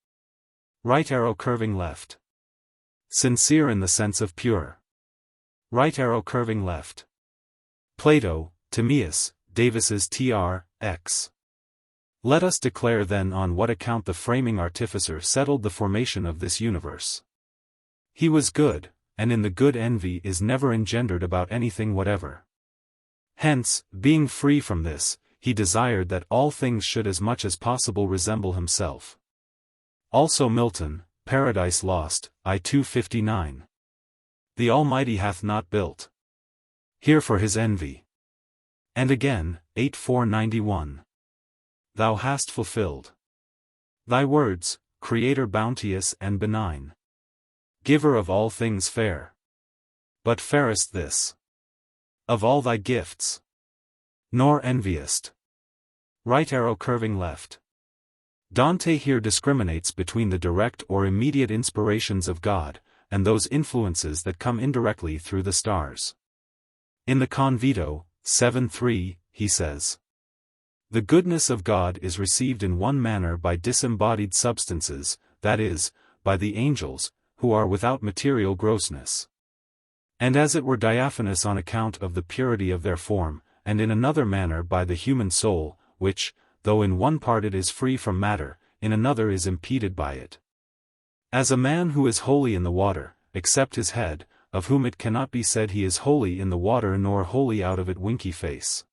Right arrow curving left. Sincere in the sense of pure. Right arrow curving left. Plato, Timaeus, Davis's Tr.X. Let us declare then on what account the framing artificer settled the formation of this universe. He was good, and in the good envy is never engendered about anything whatever. Hence, being free from this, he desired that all things should as much as possible resemble himself. Also Milton, Paradise Lost, I 259. The Almighty hath not built here for his envy. And again, 8:491. Thou hast fulfilled thy words, Creator bounteous and benign, giver of all things fair. But fairest this of all thy gifts, nor enviest. Right arrow curving left. Dante here discriminates between the direct or immediate inspirations of God, and those influences that come indirectly through the stars. In the Convito, 7:3, he says, the goodness of God is received in one manner by disembodied substances, that is, by the angels, who are without material grossness, and as it were diaphanous on account of the purity of their form, and in another manner by the human soul, which, though in one part it is free from matter, in another is impeded by it. As a man who is holy in the water, except his head, of whom it cannot be said he is holy in the water nor holy out of it winky face.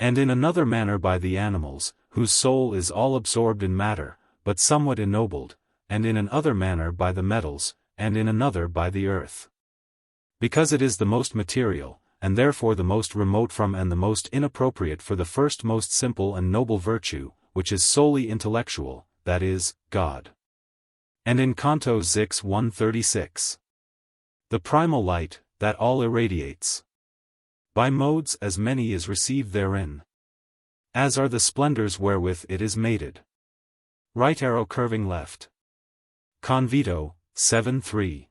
And in another manner by the animals, whose soul is all absorbed in matter, but somewhat ennobled, and in another manner by the metals, and in another by the earth. Because it is the most material, and therefore the most remote from and the most inappropriate for the first most simple and noble virtue, which is solely intellectual, that is, God. And in Canto 6 136. The primal light, that all irradiates. By modes as many is received therein, as are the splendors wherewith it is mated. Right arrow curving left. Convito, 7:3.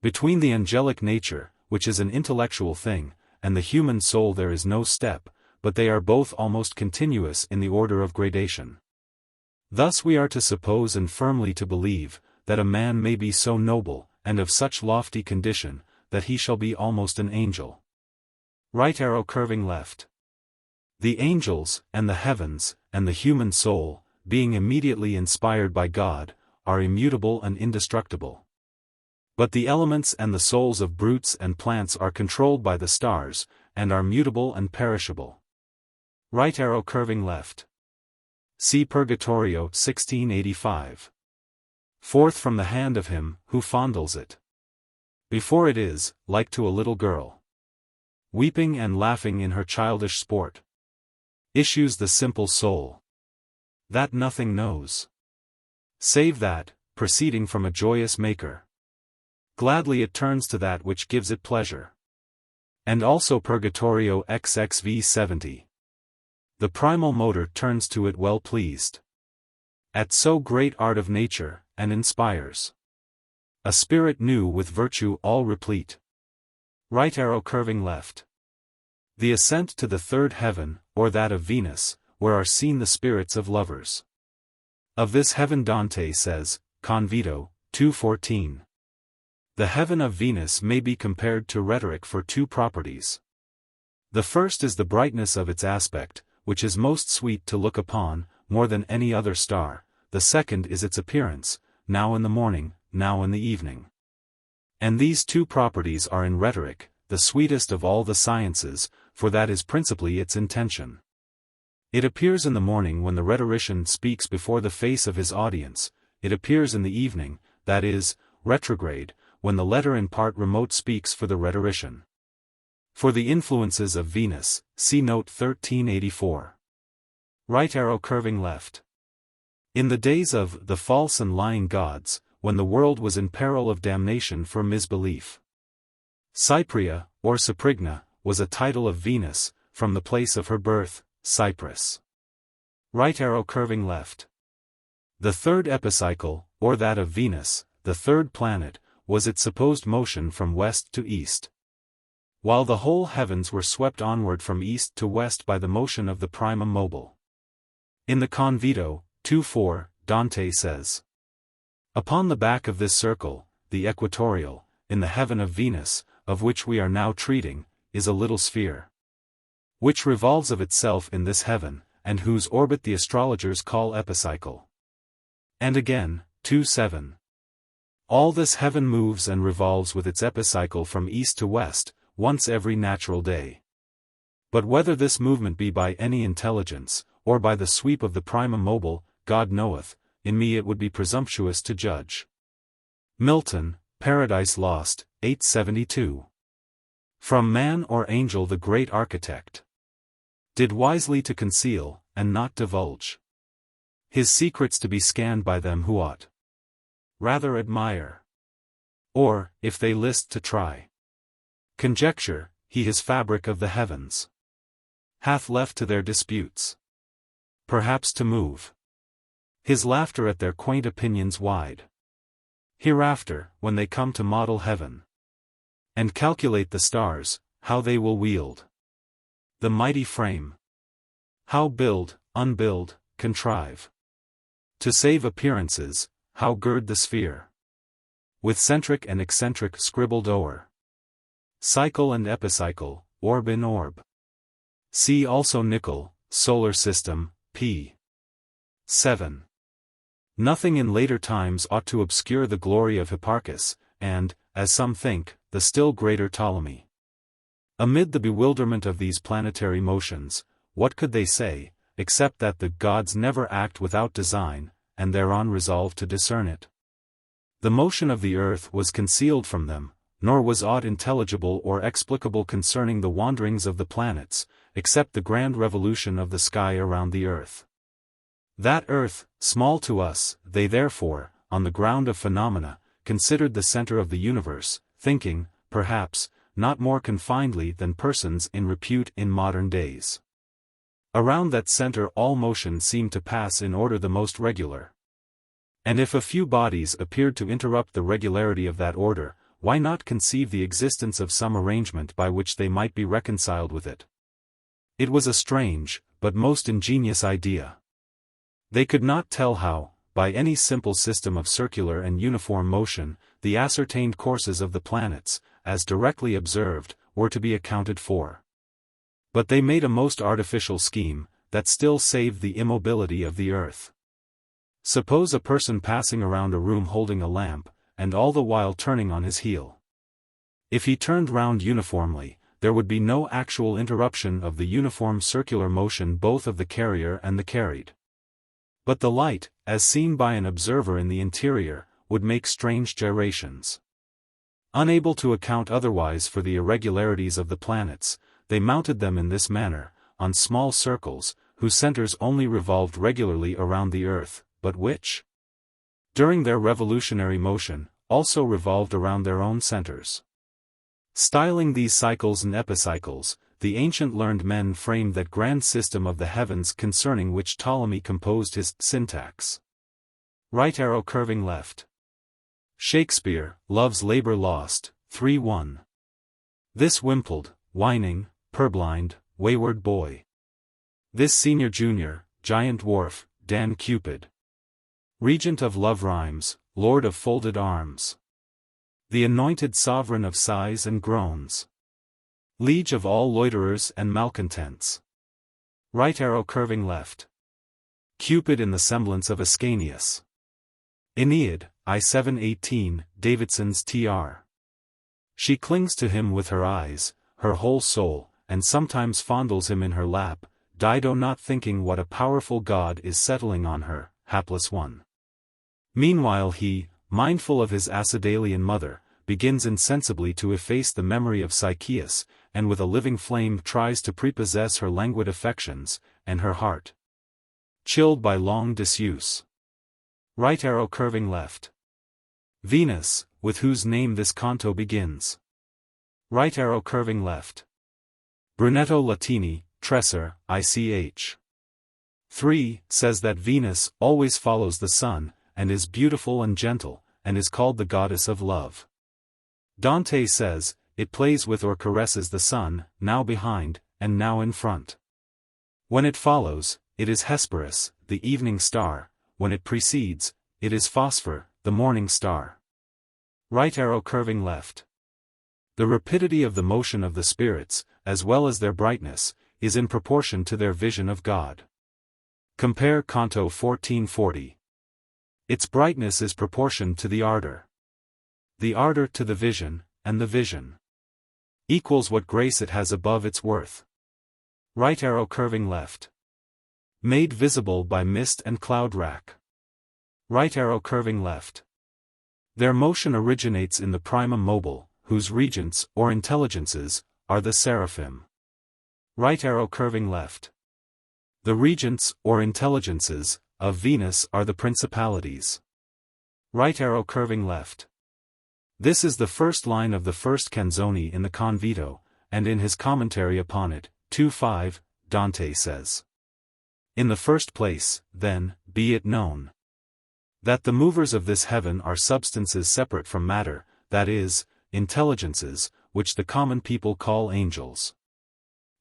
Between the angelic nature, which is an intellectual thing, and the human soul there is no step, but they are both almost continuous in the order of gradation. Thus we are to suppose and firmly to believe, that a man may be so noble, and of such lofty condition, that he shall be almost an angel. Right arrow curving left. The angels, and the heavens, and the human soul, being immediately inspired by God, are immutable and indestructible. But the elements and the souls of brutes and plants are controlled by the stars, and are mutable and perishable. Right arrow curving left. See Purgatorio 1685. Forth from the hand of him, who fondles it. Before it is, like to a little girl, weeping and laughing in her childish sport, issues the simple soul, that nothing knows, save that, proceeding from a joyous Maker, gladly it turns to that which gives it pleasure. And also Purgatorio XXV 70. The primal motor turns to it well pleased, at so great art of nature, and inspires a spirit new with virtue all replete. Right arrow curving left. The ascent to the third heaven, or that of Venus, where are seen the spirits of lovers. Of this heaven Dante says, Convito, 2:14. The heaven of Venus may be compared to rhetoric for two properties. The first is the brightness of its aspect, which is most sweet to look upon, more than any other star. The second is its appearance, now in the morning, now in the evening. And these two properties are in rhetoric, the sweetest of all the sciences, for that is principally its intention. It appears in the morning when the rhetorician speaks before the face of his audience, it appears in the evening, that is, retrograde, when the letter in part remote speaks for the rhetorician. For the influences of Venus, see note 1384. Right arrow curving left. In the days of the false and lying gods, when the world was in peril of damnation for misbelief, Cypria, or Cyprigna, was a title of Venus, from the place of her birth, Cyprus. Right arrow curving left. The third epicycle, or that of Venus, the third planet, was its supposed motion from west to east, while the whole heavens were swept onward from east to west by the motion of the prima mobile. In the Convito, 2:4, Dante says, upon the back of this circle, the equatorial, in the heaven of Venus, of which we are now treating, is a little sphere, which revolves of itself in this heaven, and whose orbit the astrologers call epicycle. And again, 2:7. All this heaven moves and revolves with its epicycle from east to west, once every natural day. But whether this movement be by any intelligence, or by the sweep of the prima mobile, God knoweth, in me it would be presumptuous to judge. Milton, Paradise Lost, 872. From man or angel the great architect did wisely to conceal, and not divulge his secrets to be scanned by them who ought rather admire, or, if they list to try conjecture, he his fabric of the heavens hath left to their disputes, perhaps to move his laughter at their quaint opinions wide. Hereafter, when they come to model heaven, and calculate the stars, how they will wield the mighty frame, how build, unbuild, contrive to save appearances, how gird the sphere with centric and eccentric scribbled o'er, cycle and epicycle, orb in orb. See also nickel, solar system, p. 7. Nothing in later times ought to obscure the glory of Hipparchus, and, as some think, the still greater Ptolemy. Amid the bewilderment of these planetary motions, what could they say, except that the gods never act without design, and thereon resolve to discern it? The motion of the earth was concealed from them, nor was aught intelligible or explicable concerning the wanderings of the planets, except the grand revolution of the sky around the earth. That earth, small to us, they therefore, on the ground of phenomena, considered the center of the universe, thinking, perhaps, not more confinedly than persons in repute in modern days. Around that center all motion seemed to pass in order the most regular. And if a few bodies appeared to interrupt the regularity of that order, why not conceive the existence of some arrangement by which they might be reconciled with it? It was a strange, but most ingenious idea. They could not tell how, by any simple system of circular and uniform motion, the ascertained courses of the planets, as directly observed, were to be accounted for. But they made a most artificial scheme, that still saved the immobility of the earth. Suppose a person passing around a room holding a lamp, and all the while turning on his heel. If he turned round uniformly, there would be no actual interruption of the uniform circular motion both of the carrier and the carried. But the light, as seen by an observer in the interior, would make strange gyrations. Unable to account otherwise for the irregularities of the planets, they mounted them in this manner, on small circles, whose centers only revolved regularly around the earth, but which, during their revolutionary motion, also revolved around their own centers. Styling these cycles and epicycles, the ancient learned men framed that grand system of the heavens concerning which Ptolemy composed his syntax. Right arrow curving left. Shakespeare, Love's Labor Lost, 3:1. This wimpled, whining, purblind, wayward boy. This senior junior, giant dwarf, Dan Cupid. Regent of love rhymes, lord of folded arms. The anointed sovereign of sighs and groans. Liege of all loiterers and malcontents. Right arrow curving left. Cupid in the semblance of Ascanius. Aeneid, I-718, Davidson's Tr. She clings to him with her eyes, her whole soul, and sometimes fondles him in her lap, Dido not thinking what a powerful god is settling on her, hapless one. Meanwhile he, mindful of his Acidalian mother, begins insensibly to efface the memory of Psycheus, and with a living flame tries to prepossess her languid affections, and her heart, chilled by long disuse. Right arrow curving left. Venus, with whose name this canto begins. Right arrow curving left. Brunetto Latini, Tresor, ICH. 3, says that Venus always follows the sun, and is beautiful and gentle, and is called the goddess of love. Dante says, it plays with or caresses the sun, now behind, and now in front. When it follows, it is Hesperus, the evening star, when it precedes, it is Phosphor, the morning star. Right arrow curving left. The rapidity of the motion of the spirits, as well as their brightness, is in proportion to their vision of God. Compare Canto 1440. Its brightness is proportioned to the ardor to the vision, and the vision equals what grace it has above its worth. Right arrow curving left. Made visible by mist and cloud rack. Right arrow curving left. Their motion originates in the primum mobile, whose regents, or intelligences, are the seraphim. Right arrow curving left. The regents, or intelligences, of Venus are the principalities. Right arrow curving left. This is the first line of the first canzone in the Convito, and in his commentary upon it, 2.5, Dante says. In the first place, then, be it known that the movers of this heaven are substances separate from matter, that is, intelligences, which the common people call angels.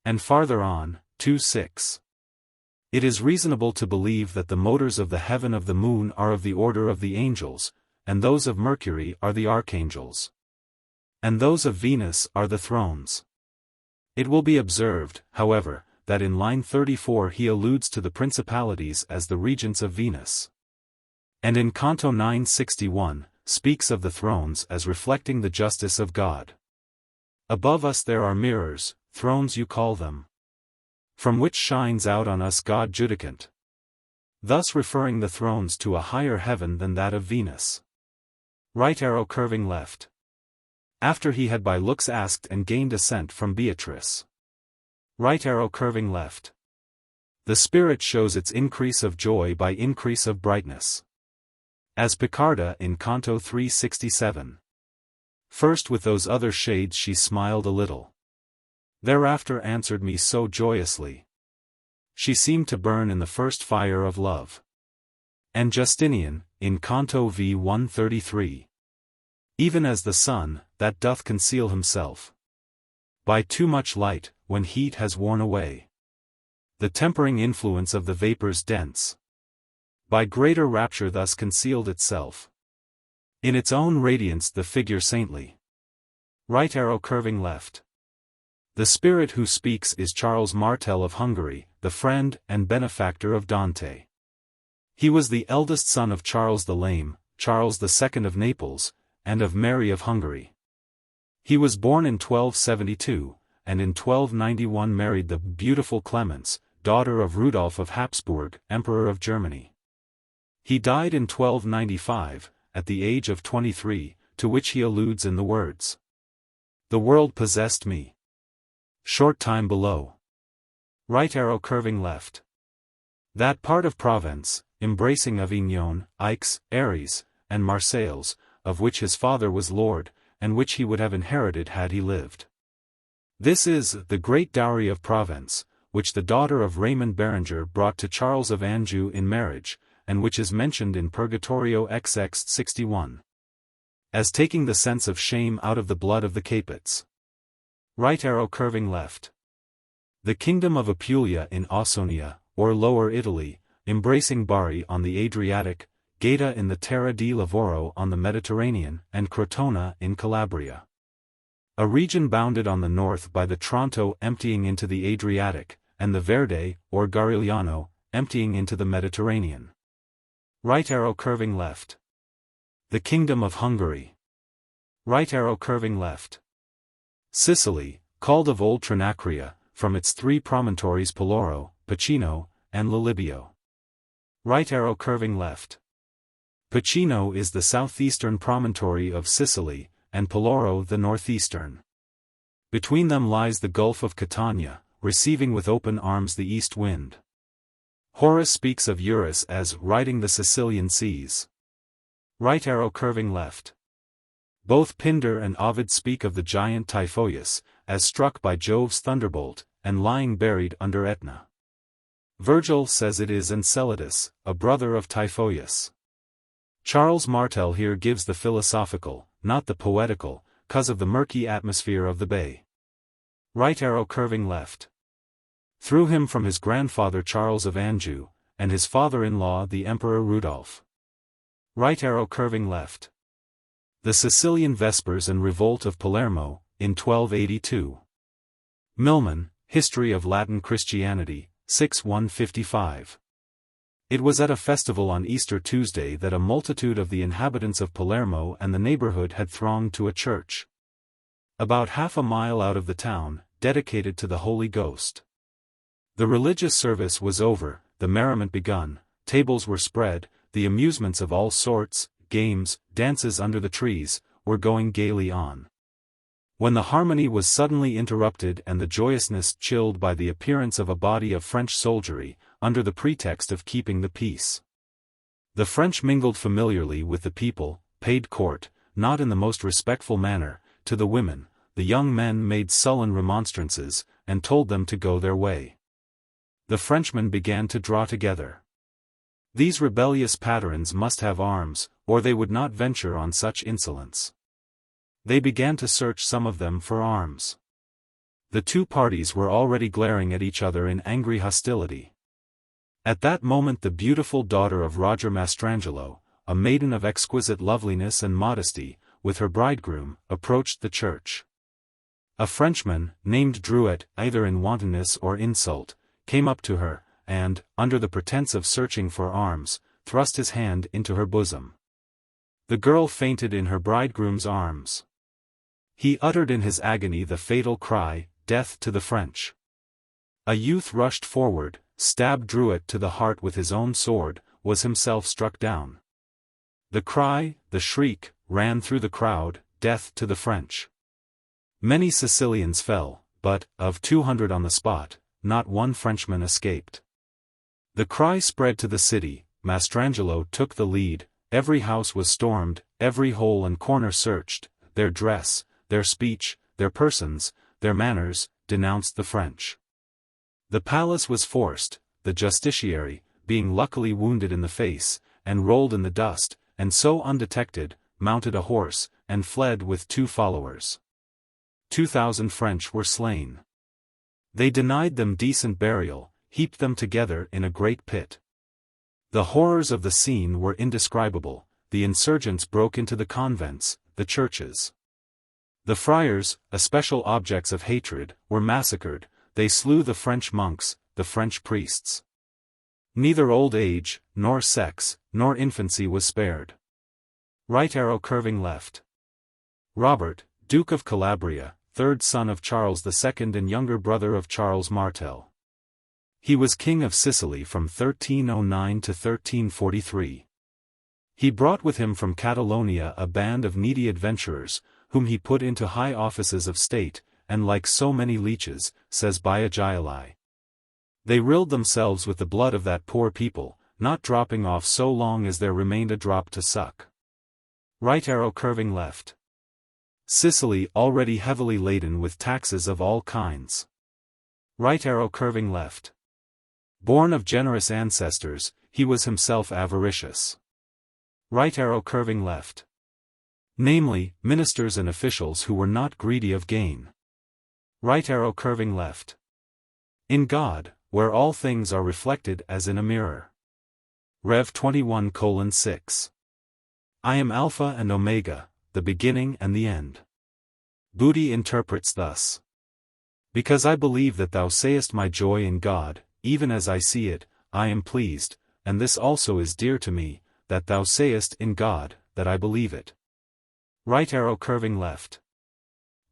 And farther on, 2.6. It is reasonable to believe that the motors of the heaven of the moon are of the order of the angels, and those of Mercury are the archangels. And those of Venus are the thrones. It will be observed, however, that in line 34 he alludes to the principalities as the regents of Venus. And in Canto 961, speaks of the thrones as reflecting the justice of God. Above us there are mirrors, thrones you call them, from which shines out on us God judicant. Thus referring the thrones to a higher heaven than that of Venus. Right arrow curving left. After he had by looks asked and gained assent from Beatrice. Right arrow curving left. The spirit shows its increase of joy by increase of brightness. As Picarda in Canto 367. First with those other shades she smiled a little. Thereafter answered me so joyously. She seemed to burn in the first fire of love. And Justinian, in Canto v 133. Even as the sun, that doth conceal himself by too much light, when heat has worn away the tempering influence of the vapors dense, by greater rapture thus concealed itself in its own radiance the figure saintly. Right arrow curving left. The spirit who speaks is Charles Martel of Hungary, the friend and benefactor of Dante. He was the eldest son of Charles the Lame, Charles II of Naples, and of Mary of Hungary. He was born in 1272, and in 1291 married the beautiful Clemence, daughter of Rudolph of Habsburg, Emperor of Germany. He died in 1295, at the age of 23, to which he alludes in the words, "The world possessed me. Short time below." Right arrow curving left. That part of Provence, embracing Avignon, Aix, Aries, and Marseilles, of which his father was lord, and which he would have inherited had he lived. This is the great dowry of Provence, which the daughter of Raymond Berenger brought to Charles of Anjou in marriage, and which is mentioned in Purgatorio XX 61. As taking the sense of shame out of the blood of the Capetes. Right arrow curving left. The kingdom of Apulia in Ausonia, or Lower Italy, embracing Bari on the Adriatic, Gaeta in the Terra di Lavoro on the Mediterranean, and Crotona in Calabria. A region bounded on the north by the Tronto emptying into the Adriatic, and the Verde, or Garigliano, emptying into the Mediterranean. Right arrow curving left. The kingdom of Hungary. Right arrow curving left. Sicily, called of old Trinacria, from its three promontories Peloro, Pacino, and Lilibio. Right arrow curving left. Pacino is the southeastern promontory of Sicily, and Peloro the northeastern. Between them lies the Gulf of Catania, receiving with open arms the east wind. Horace speaks of Eurus as riding the Sicilian seas. Right arrow curving left. Both Pindar and Ovid speak of the giant Typhoeus, as struck by Jove's thunderbolt, and lying buried under Etna. Virgil says it is Enceladus, a brother of Typhoeus. Charles Martel here gives the philosophical, not the poetical, cause of the murky atmosphere of the bay. Right arrow curving left. Through him from his grandfather Charles of Anjou, and his father-in-law the Emperor Rudolph. Right arrow curving left. The Sicilian Vespers and Revolt of Palermo, in 1282. Milman, History of Latin Christianity, 6-155. It was at a festival on Easter Tuesday that a multitude of the inhabitants of Palermo and the neighborhood had thronged to a church, about half a mile out of the town, dedicated to the Holy Ghost. The religious service was over, the merriment begun, tables were spread, the amusements of all sorts, games, dances under the trees, were going gaily on. When the harmony was suddenly interrupted and the joyousness chilled by the appearance of a body of French soldiery, under the pretext of keeping the peace. The French mingled familiarly with the people, paid court, not in the most respectful manner, to the women. The young men made sullen remonstrances, and told them to go their way. The Frenchmen began to draw together. These rebellious patrons must have arms, or they would not venture on such insolence. They began to search some of them for arms. The two parties were already glaring at each other in angry hostility. At that moment the beautiful daughter of Roger Mastrangelo, a maiden of exquisite loveliness and modesty, with her bridegroom, approached the church. A Frenchman, named Drouet, either in wantonness or insult, came up to her, and, under the pretense of searching for arms, thrust his hand into her bosom. The girl fainted in her bridegroom's arms. He uttered in his agony the fatal cry, "Death to the French!" A youth rushed forward, stabbed Drouet to the heart with his own sword, was himself struck down. The cry, the shriek, ran through the crowd, "Death to the French!" Many Sicilians fell, but, of 200 on the spot, not one Frenchman escaped. The cry spread to the city, Mastrangelo took the lead, every house was stormed, every hole and corner searched, their dress, their speech, their persons, their manners, denounced the French. The palace was forced, the justiciary, being luckily wounded in the face, and rolled in the dust, and so undetected, mounted a horse, and fled with 2 followers. 2,000 French were slain. They denied them decent burial, heaped them together in a great pit. The horrors of the scene were indescribable. The insurgents broke into the convents, the churches. The friars, especial objects of hatred, were massacred. They slew the French monks, the French priests. Neither old age, nor sex, nor infancy was spared. Right arrow curving left. Robert, Duke of Calabria, third son of Charles II and younger brother of Charles Martel. He was king of Sicily from 1309 to 1343. He brought with him from Catalonia a band of needy adventurers, whom he put into high offices of state, and like so many leeches, says Virgil, they rilled themselves with the blood of that poor people, not dropping off so long as there remained a drop to suck. Right arrow curving left. Sicily already heavily laden with taxes of all kinds. Right arrow curving left. Born of generous ancestors, he was himself avaricious. Right arrow curving left. Namely, ministers and officials who were not greedy of gain. Right arrow curving left. In God, where all things are reflected as in a mirror. Rev 21:6. I am Alpha and Omega, the beginning and the end. Booty interprets thus. Because I believe that thou sayest my joy in God, even as I see it, I am pleased, and this also is dear to me, that thou sayest in God, that I believe it. Right arrow curving left.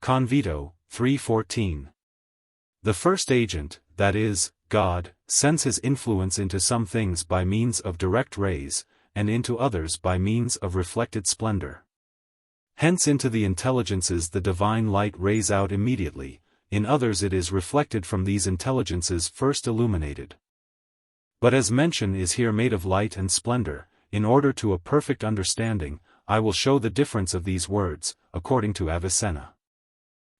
Convito, 3:14. The first agent, that is, God, sends his influence into some things by means of direct rays, and into others by means of reflected splendor. Hence into the intelligences the divine light rays out immediately, in others it is reflected from these intelligences first illuminated. But as mention is here made of light and splendor, in order to a perfect understanding, I will show the difference of these words, according to Avicenna.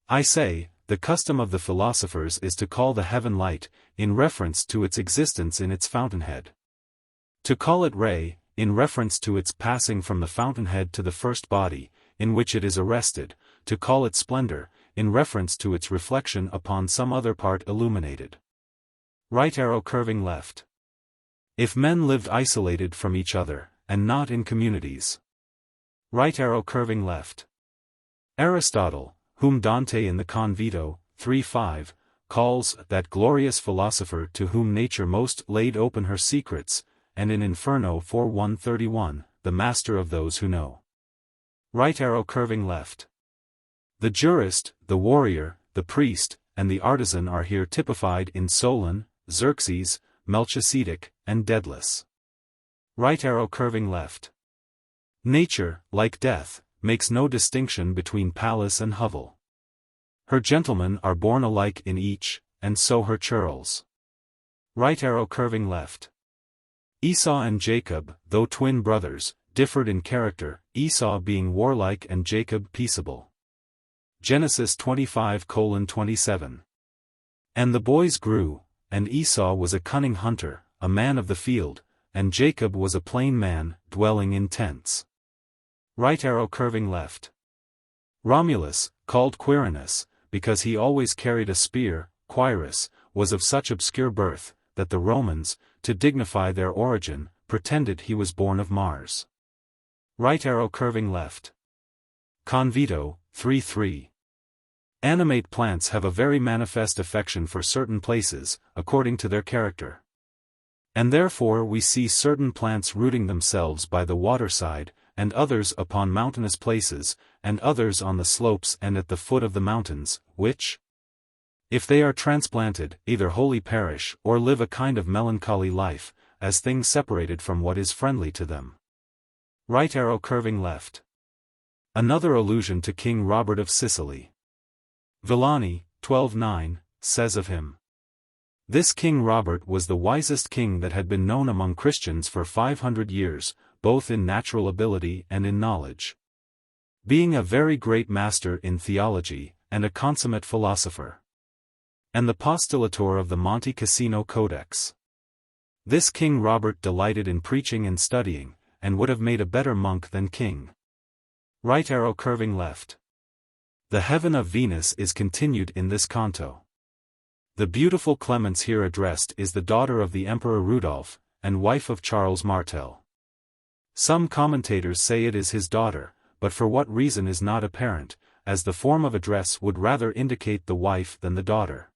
I say, the custom of the philosophers is to call the heaven light, in reference to its existence in its fountainhead. To call it ray, in reference to its passing from the fountainhead to the first body, in which it is arrested, to call it splendor, in reference to its reflection upon some other part illuminated. Right arrow curving left. If men lived isolated from each other, and not in communities. Right arrow curving left. Aristotle, whom Dante in the Convito, 3:5, calls that glorious philosopher to whom nature most laid open her secrets, and in Inferno 4:131, the master of those who know. Right arrow curving left. The jurist, the warrior, the priest, and the artisan are here typified in Solon, Xerxes, Melchizedek, and Daedalus. Right arrow curving left. Nature, like death, makes no distinction between palace and hovel. Her gentlemen are born alike in each, and so her churls. Right arrow curving left. Esau and Jacob, though twin brothers, differed in character, Esau being warlike and Jacob peaceable. Genesis 25:27. And the boys grew, and Esau was a cunning hunter, a man of the field, and Jacob was a plain man, dwelling in tents. Right arrow curving left. Romulus, called Quirinus, because he always carried a spear, Quirus, was of such obscure birth, that the Romans, to dignify their origin, pretended he was born of Mars. Right arrow curving left. Convito, 3:3. Animate plants have a very manifest affection for certain places, according to their character. And therefore we see certain plants rooting themselves by the waterside, and others upon mountainous places, and others on the slopes and at the foot of the mountains, which, if they are transplanted, either wholly perish or live a kind of melancholy life, as things separated from what is friendly to them. Right arrow curving left. Another allusion to King Robert of Sicily. Villani, 12:9, says of him, "This King Robert was the wisest king that had been known among Christians for 500 years, both in natural ability and in knowledge. Being a very great master in theology, and a consummate philosopher. And the postulator of the Monte Cassino Codex. This King Robert delighted in preaching and studying, and would have made a better monk than king." Right arrow curving left. The heaven of Venus is continued in this canto. The beautiful Clemence here addressed is the daughter of the Emperor Rudolph, and wife of Charles Martel. Some commentators say it is his daughter, but for what reason is not apparent, as the form of address would rather indicate the wife than the daughter.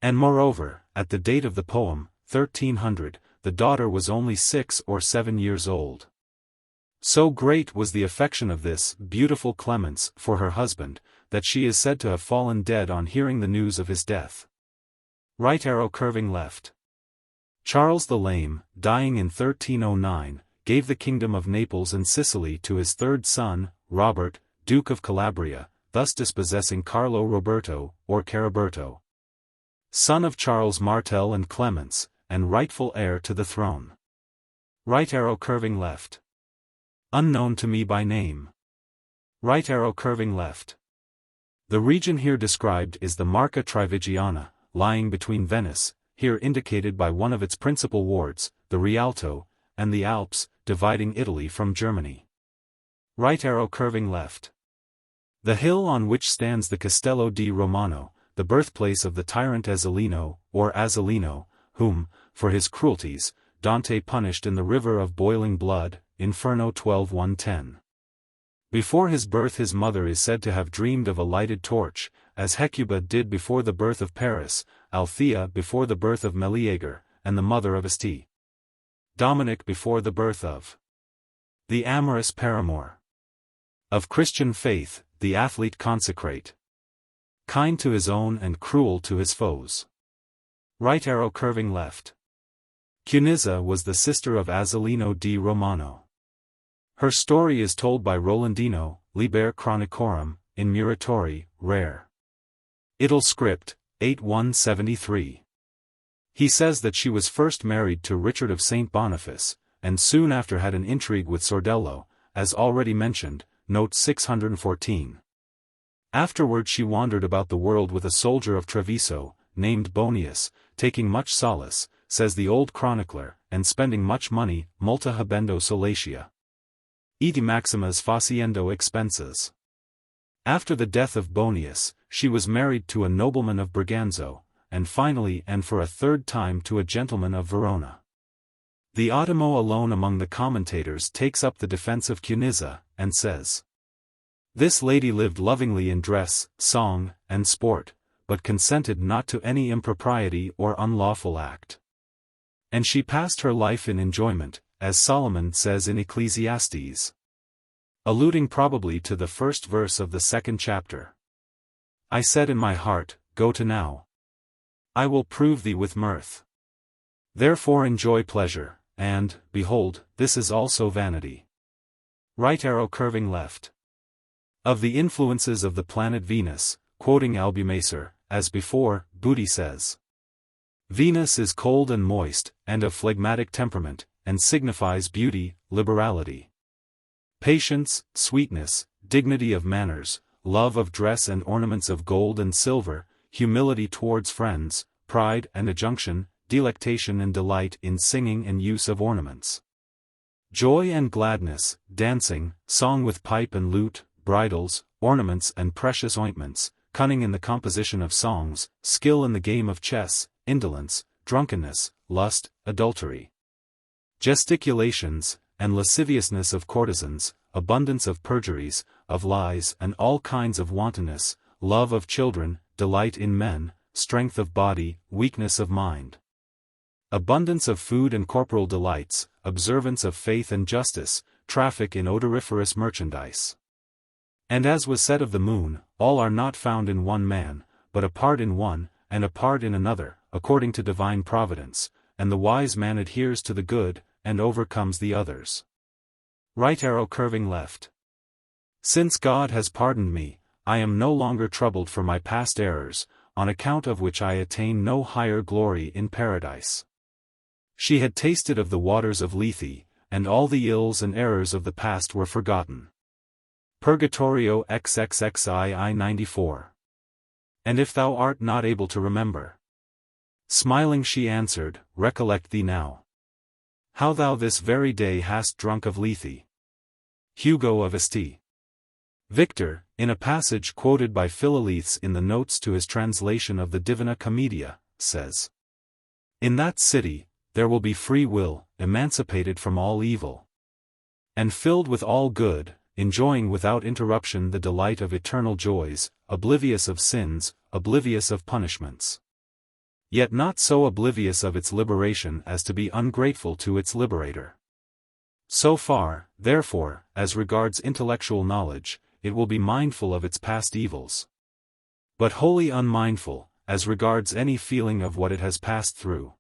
And moreover, at the date of the poem, 1300, the daughter was only 6 or 7 years old. So great was the affection of this beautiful Clemence for her husband, that she is said to have fallen dead on hearing the news of his death. Right arrow curving left. Charles the Lame, dying in 1309, gave the kingdom of Naples and Sicily to his third son, Robert, Duke of Calabria, thus dispossessing Carlo Roberto, or Caraberto, son of Charles Martel and Clemence, and rightful heir to the throne. Right arrow curving left. Unknown to me by name. Right arrow curving left. The region here described is the Marca Trivigiana, lying between Venice, here indicated by one of its principal wards, the Rialto, and the Alps, dividing Italy from Germany. Right arrow curving left. The hill on which stands the Castello di Romano, the birthplace of the tyrant Azzolino, or Azzolino, whom, for his cruelties, Dante punished in the river of boiling blood, Inferno 12:110. Before his birth his mother is said to have dreamed of a lighted torch, as Hecuba did before the birth of Paris, Althea before the birth of Meleager, and the mother of St. Dominic before the birth of the amorous paramour. Of Christian faith, the athlete consecrate. Kind to his own and cruel to his foes. Right arrow curving left. Cunizza was the sister of Azzolino di Romano. Her story is told by Rolandino, Liber Chronicorum, in Muratori, rare. Idle script, 8173. He says that she was first married to Richard of St. Boniface, and soon after had an intrigue with Sordello, as already mentioned, note 614. Afterward she wandered about the world with a soldier of Treviso, named Bonius, taking much solace, says the old chronicler, and spending much money, multa habendo solatia. Iti maximas faciendo expenses. After the death of Bonius, she was married to a nobleman of Braganzo, and finally and for a third time to a gentleman of Verona. The Ottimo alone among the commentators takes up the defense of Cunizza, and says, "This lady lived lovingly in dress, song, and sport, but consented not to any impropriety or unlawful act. And she passed her life in enjoyment, as Solomon says in Ecclesiastes." Alluding probably to the first verse of the second chapter. "I said in my heart, go to now. I will prove thee with mirth. Therefore enjoy pleasure, and, behold, this is also vanity. Right arrow curving left. Of the influences of the planet Venus, quoting Albumacer, as before, Booty says, Venus is cold and moist, and of phlegmatic temperament, and signifies beauty, liberality, patience, sweetness, dignity of manners, love of dress and ornaments of gold and silver, humility towards friends, pride and adjunction, delectation and delight in singing and use of ornaments, joy and gladness, dancing, song with pipe and lute, bridles, ornaments and precious ointments, cunning in the composition of songs, skill in the game of chess, indolence, drunkenness, lust, adultery, gesticulations, and lasciviousness of courtesans, abundance of perjuries, of lies and all kinds of wantonness, love of children, delight in men, strength of body, weakness of mind, abundance of food and corporal delights, observance of faith and justice, traffic in odoriferous merchandise. And as was said of the moon, all are not found in one man, but a part in one, and a part in another, according to divine providence, and the wise man adheres to the good, and overcomes the others. Right arrow curving left. Since God has pardoned me, I am no longer troubled for my past errors, on account of which I attain no higher glory in paradise. She had tasted of the waters of Lethe, and all the ills and errors of the past were forgotten. Purgatorio XXXII 94. And if thou art not able to remember, smiling she answered, recollect thee now, how thou this very day hast drunk of Lethe. Hugo of St. Victor, in a passage quoted by Philalethes in the notes to his translation of the Divina Commedia, says, In that city, there will be free will, emancipated from all evil, and filled with all good, enjoying without interruption the delight of eternal joys, oblivious of sins, oblivious of punishments. Yet not so oblivious of its liberation as to be ungrateful to its liberator. So far, therefore, as regards intellectual knowledge, it will be mindful of its past evils, but wholly unmindful, as regards any feeling of what it has passed through.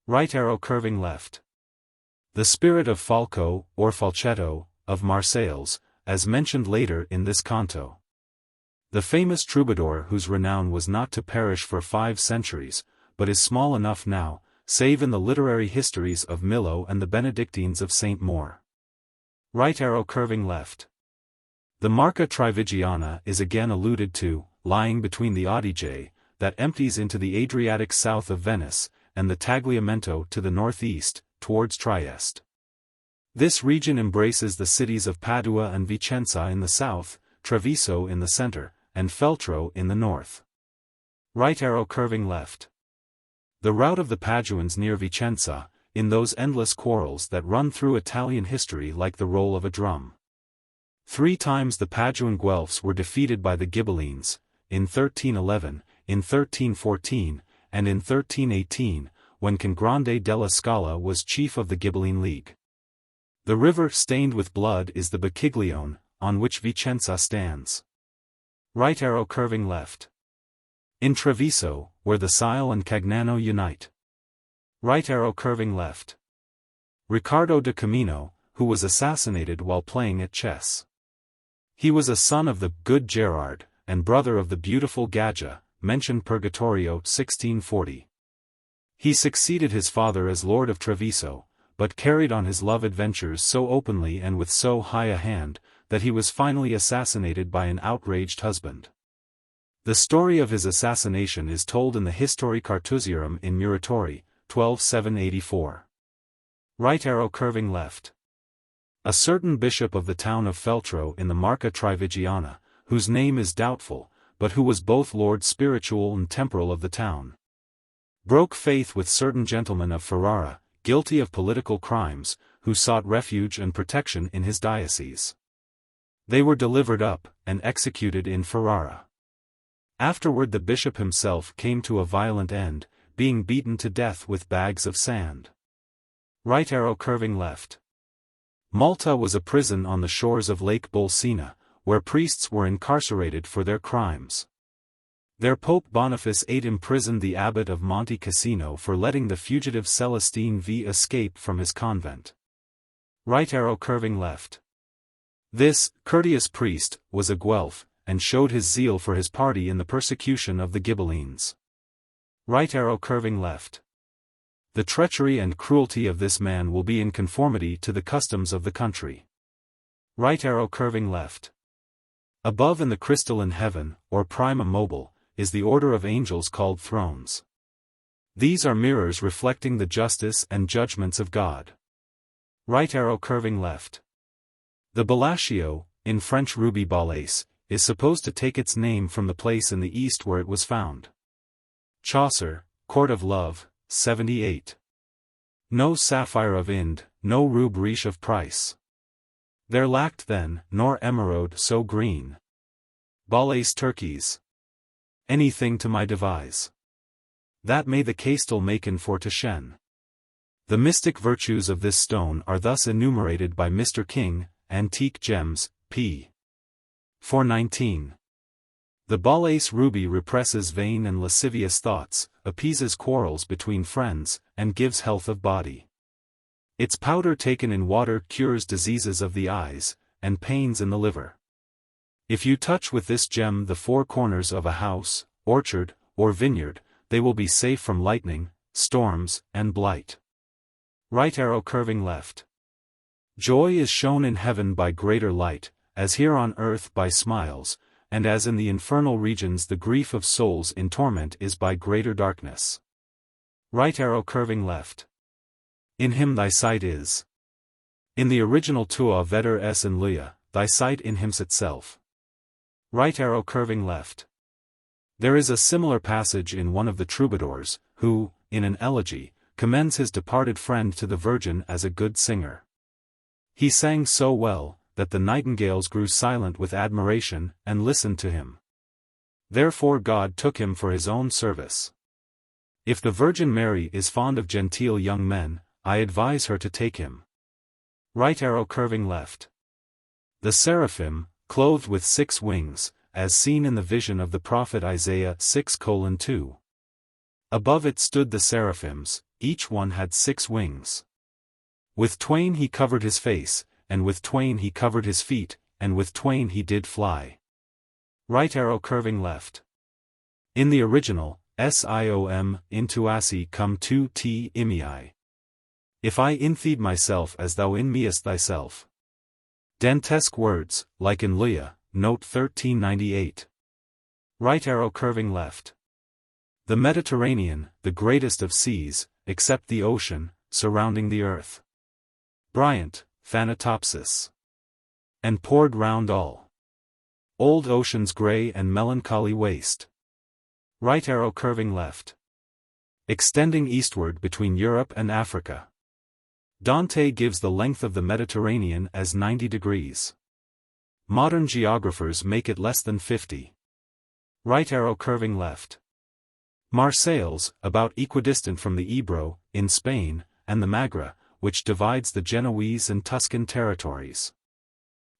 Right arrow curving left. The spirit of Falco, or Falcetto, of Marseilles, as mentioned later in this canto. The famous troubadour whose renown was not to perish for 5 centuries, but is small enough now, save in the literary histories of Milo and the Benedictines of St. Maur. Right arrow curving left. The Marca Trivigiana is again alluded to, lying between the Adige, that empties into the Adriatic south of Venice, and the Tagliamento to the northeast, towards Trieste. This region embraces the cities of Padua and Vicenza in the south, Treviso in the center, and Feltro in the north. Right arrow curving left. The rout of the Paduans near Vicenza, in those endless quarrels that run through Italian history like the roll of a drum. 3 times the Paduan Guelphs were defeated by the Ghibellines, in 1311, in 1314, and in 1318, when Congrande della Scala was chief of the Ghibelline League. The river stained with blood is the Bacchiglione, on which Vicenza stands. Right arrow curving left. In Treviso, where the Sile and Cagnano unite. Right arrow curving left. Riccardo de Camino, who was assassinated while playing at chess. He was a son of the good Gerard, and brother of the beautiful Gadja, mentioned Purgatorio 1640. He succeeded his father as Lord of Treviso, but carried on his love adventures so openly and with so high a hand, that he was finally assassinated by an outraged husband. The story of his assassination is told in the Histori Cartusiorum in Muratori, 12/784. Right arrow curving left. A certain bishop of the town of Feltro in the Marca Trivigiana, whose name is doubtful, but who was both lord spiritual and temporal of the town, broke faith with certain gentlemen of Ferrara, guilty of political crimes, who sought refuge and protection in his diocese. They were delivered up, and executed in Ferrara. Afterward the bishop himself came to a violent end, being beaten to death with bags of sand. Right arrow curving left. Malta was a prison on the shores of Lake Bolsena, where priests were incarcerated for their crimes. Their Pope Boniface VIII imprisoned the abbot of Monte Cassino for letting the fugitive Celestine V escape from his convent. Right arrow curving left. This courteous priest was a Guelph, and showed his zeal for his party in the persecution of the Ghibellines. Right arrow curving left. The treachery and cruelty of this man will be in conformity to the customs of the country. Right arrow curving left. Above in the crystalline heaven, or prima mobile, is the order of angels called thrones. These are mirrors reflecting the justice and judgments of God. Right arrow curving left. The Bellaccio, in French ruby balaise, is supposed to take its name from the place in the east where it was found. Chaucer, Court of Love, 78. No sapphire of Ind, no rube riche of price. There lacked then, nor emerald so green. Balaise turkeys. Anything to my devise. That may the castel maken for to shen. The mystic virtues of this stone are thus enumerated by Mr. King, Antique Gems, p. 419. The Balaise ruby represses vain and lascivious thoughts, appeases quarrels between friends, and gives health of body. Its powder taken in water cures diseases of the eyes, and pains in the liver. If you touch with this gem the four corners of a house, orchard, or vineyard, they will be safe from lightning, storms, and blight. Right arrow curving left. Joy is shown in heaven by greater light, as here on earth by smiles, and as in the infernal regions the grief of souls in torment is by greater darkness. Right arrow curving left. In him thy sight is. In the original tua veter es in luia, thy sight in him itself. Right arrow curving left. There is a similar passage in one of the troubadours, who, in an elegy, commends his departed friend to the Virgin as a good singer. He sang so well, that the nightingales grew silent with admiration, and listened to him. Therefore God took him for his own service. If the Virgin Mary is fond of genteel young men, I advise her to take him. Right arrow curving left. The seraphim, clothed with 6 wings, as seen in the vision of the prophet Isaiah 6:2. Above it stood the seraphims, each one had 6 wings. With twain he covered his face, and with twain he covered his feet, and with twain he did fly. Right arrow curving left. In the original, siom intuasi cum tu te imii. If I infeed myself as thou in meest thyself. Dantesque words, like in Luia, note 1398. Right arrow curving left. The Mediterranean, the greatest of seas, except the ocean, surrounding the earth. Bryant, Thanatopsis. And poured round all. Old ocean's grey and melancholy waste. Right arrow curving left. Extending eastward between Europe and Africa. Dante gives the length of the Mediterranean as 90 degrees. Modern geographers make it less than 50. Right arrow curving left. Marseilles, about equidistant from the Ebro, in Spain, and the Magra, which divides the Genoese and Tuscan territories.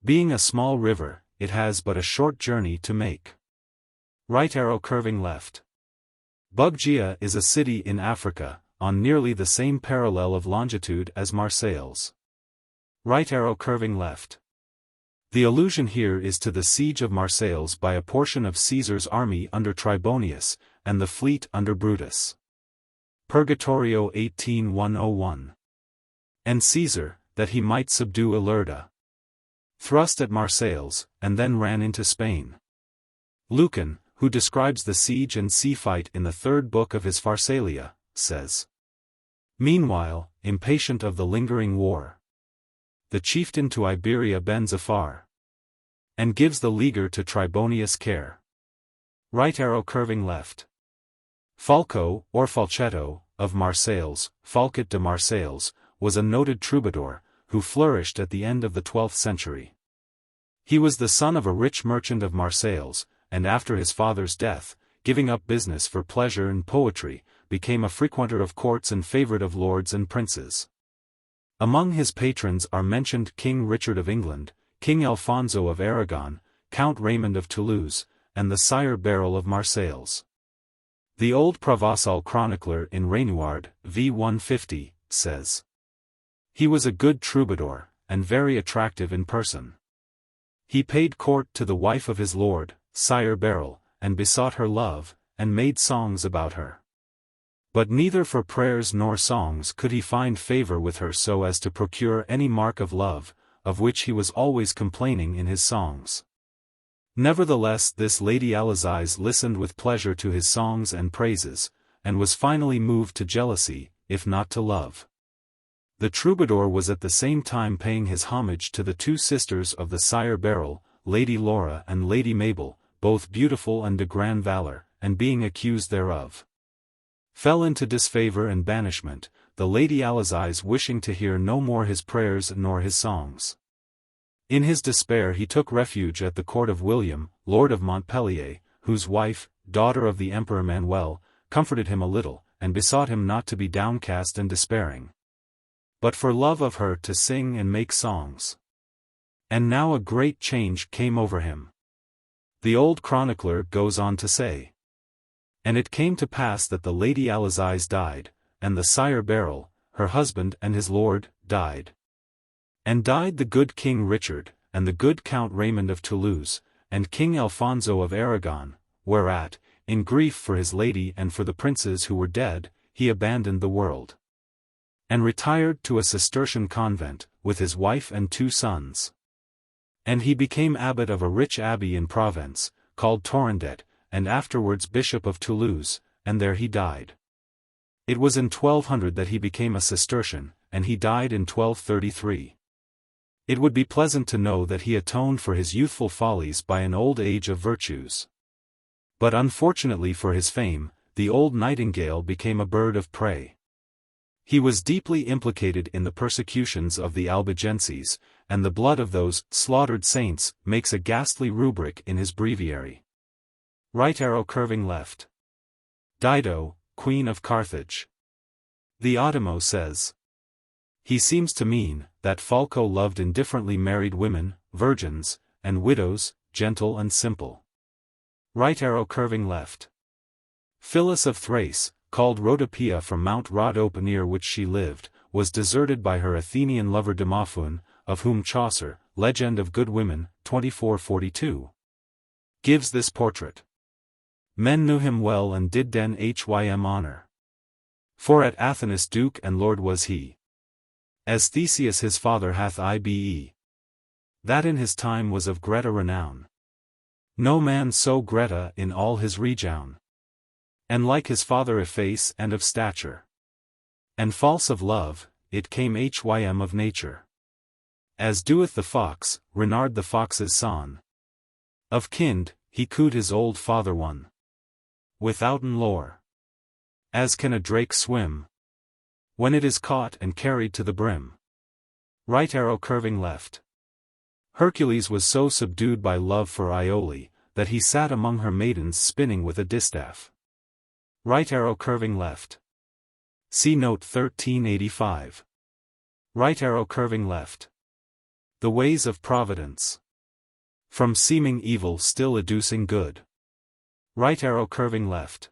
Being a small river, it has but a short journey to make. Right arrow curving left. Buggia is a city in Africa, on nearly the same parallel of longitude as Marseilles. Right arrow curving left. The allusion here is to the siege of Marseilles by a portion of Caesar's army under Tribonius, and the fleet under Brutus. Purgatorio 18:101. And Caesar, that he might subdue Ilerda, thrust at Marseilles, and then ran into Spain. Lucan, who describes the siege and sea fight in the 3rd book of his Pharsalia, says. Meanwhile, impatient of the lingering war, the chieftain to Iberia bends afar, and gives the leaguer to Tribonius' care. Right arrow curving left. Falco, or Falcetto, of Marseilles, Falcet de Marseilles, was a noted troubadour, who flourished at the end of the 12th century. He was the son of a rich merchant of Marseilles, and after his father's death, giving up business for pleasure and poetry, became a frequenter of courts and favorite of lords and princes. Among his patrons are mentioned King Richard of England, King Alfonso of Aragon, Count Raymond of Toulouse, and the sire Beryl of Marseilles. The old Provençal chronicler in Renouard, v. 150, says, "He was a good troubadour, and very attractive in person. He paid court to the wife of his lord, Sire Beryl, and besought her love, and made songs about her. But neither for prayers nor songs could he find favor with her so as to procure any mark of love, of which he was always complaining in his songs. Nevertheless this lady Alizies listened with pleasure to his songs and praises, and was finally moved to jealousy, if not to love. The troubadour was at the same time paying his homage to the two sisters of the Sire Beryl, Lady Laura and Lady Mabel, both beautiful and de grand valor, and being accused thereof, fell into disfavor and banishment, the Lady Alizies wishing to hear no more his prayers nor his songs. In his despair he took refuge at the court of William, Lord of Montpellier, whose wife, daughter of the Emperor Manuel, comforted him a little, and besought him not to be downcast and despairing, but for love of her to sing and make songs. And now a great change came over him." The old chronicler goes on to say, "And it came to pass that the Lady Alizies died, and the Sire Beryl, her husband and his lord, died. And died the good King Richard, and the good Count Raymond of Toulouse, and King Alfonso of Aragon, whereat, in grief for his lady and for the princes who were dead, he abandoned the world, and retired to a Cistercian convent, with his wife and 2 sons. And he became abbot of a rich abbey in Provence, called Torondet, and afterwards Bishop of Toulouse, and there he died. It was in 1200 that he became a Cistercian, and he died in 1233. It would be pleasant to know that he atoned for his youthful follies by an old age of virtues. But unfortunately for his fame, the old nightingale became a bird of prey. He was deeply implicated in the persecutions of the Albigenses, and the blood of those slaughtered saints makes a ghastly rubric in his breviary. Right arrow curving left. Dido, Queen of Carthage." The Automo says, "He seems to mean that Falco loved indifferently married women, virgins, and widows, gentle and simple." Right arrow curving left. Phyllis of Thrace, called Rhodopia from Mount Rhodope near which she lived, was deserted by her Athenian lover Demophoon, of whom Chaucer, Legend of Good Women, 2442, gives this portrait. Men knew him well and did den hym honor. For at Athens Duke and Lord was he. As Theseus his father hath ibe. That in his time was of Greta renown. No man so Greta in all his regown. And like his father efface and of stature. And false of love, it came hym of nature. As doeth the fox, Renard the fox's son. Of kind, he cooed his old father one. Withouten lore. As can a drake swim, when it is caught and carried to the brim. Right arrow curving left. Hercules was so subdued by love for Iole, that he sat among her maidens spinning with a distaff. Right arrow curving left. See note 1385. Right arrow curving left. The ways of providence. From seeming evil still adducing good. Right arrow curving left.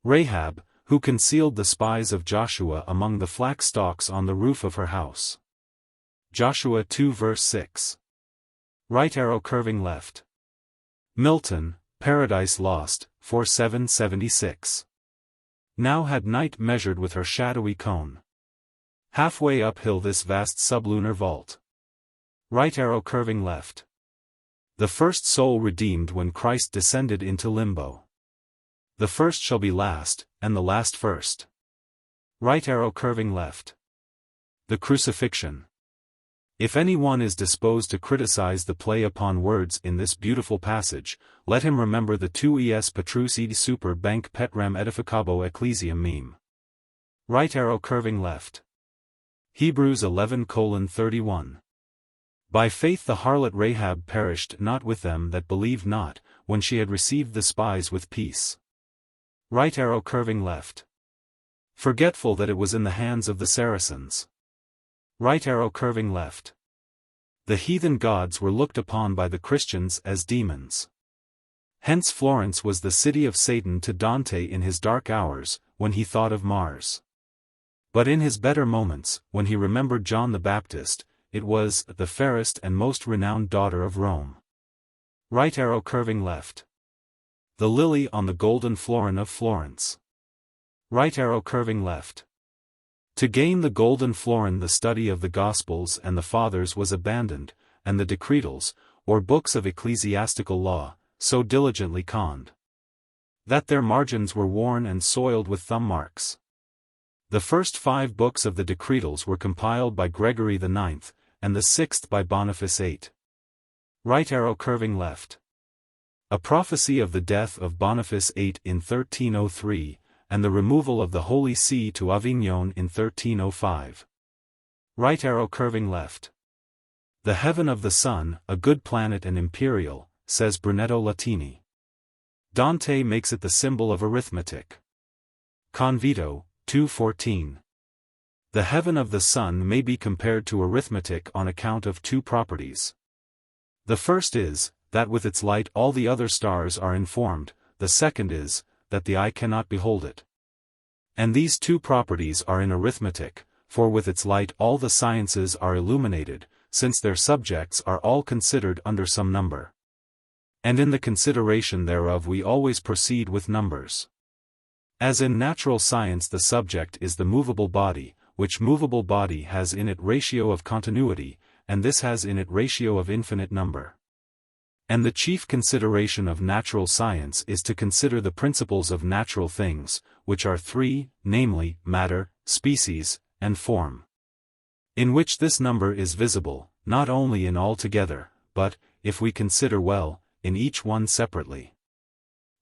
Rahab, who concealed the spies of Joshua among the flax stalks on the roof of her house. Joshua 2 verse 6. Right arrow curving left. Milton, Paradise Lost, 4776. Now had night measured with her shadowy cone. Halfway uphill this vast sublunar vault. Right arrow curving left. The first soul redeemed when Christ descended into limbo. The first shall be last, and the last first. Right arrow curving left. The crucifixion. If any one is disposed to criticize the play upon words in this beautiful passage, let him remember the 2 es Petrus ed super banc petram edificabo ecclesiam meme. Right arrow curving left. Hebrews 11:31. By faith the harlot Rahab perished not with them that believed not, when she had received the spies with peace. Right arrow curving left. Forgetful that it was in the hands of the Saracens. Right arrow curving left. The heathen gods were looked upon by the Christians as demons. Hence Florence was the city of Satan to Dante in his dark hours, when he thought of Mars. But in his better moments, when he remembered John the Baptist, it was the fairest and most renowned daughter of Rome. Right arrow curving left. The lily on the golden florin of Florence. Right arrow curving left. To gain the golden florin the study of the Gospels and the Fathers was abandoned, and the decretals, or books of ecclesiastical law, so diligently conned, that their margins were worn and soiled with thumb marks. The first 5 books of the decretals were compiled by Gregory IX, and the 6th by Boniface VIII. Right arrow curving left. A prophecy of the death of Boniface VIII in 1303, and the removal of the Holy See to Avignon in 1305. Right arrow curving left. The heaven of the sun, a good planet and imperial, says Brunetto Latini. Dante makes it the symbol of arithmetic. Convito, 2:14. The heaven of the sun may be compared to arithmetic on account of 2 properties. The first is, that with its light all the other stars are informed, the second is, that the eye cannot behold it. And these 2 properties are in arithmetic, for with its light all the sciences are illuminated, since their subjects are all considered under some number. And in the consideration thereof we always proceed with numbers. As in natural science the subject is the movable body, which movable body has in it ratio of continuity, and this has in it ratio of infinite number. And the chief consideration of natural science is to consider the principles of natural things, which are 3, namely, matter, species, and form. In which this number is visible, not only in all together, but, if we consider well, in each one separately.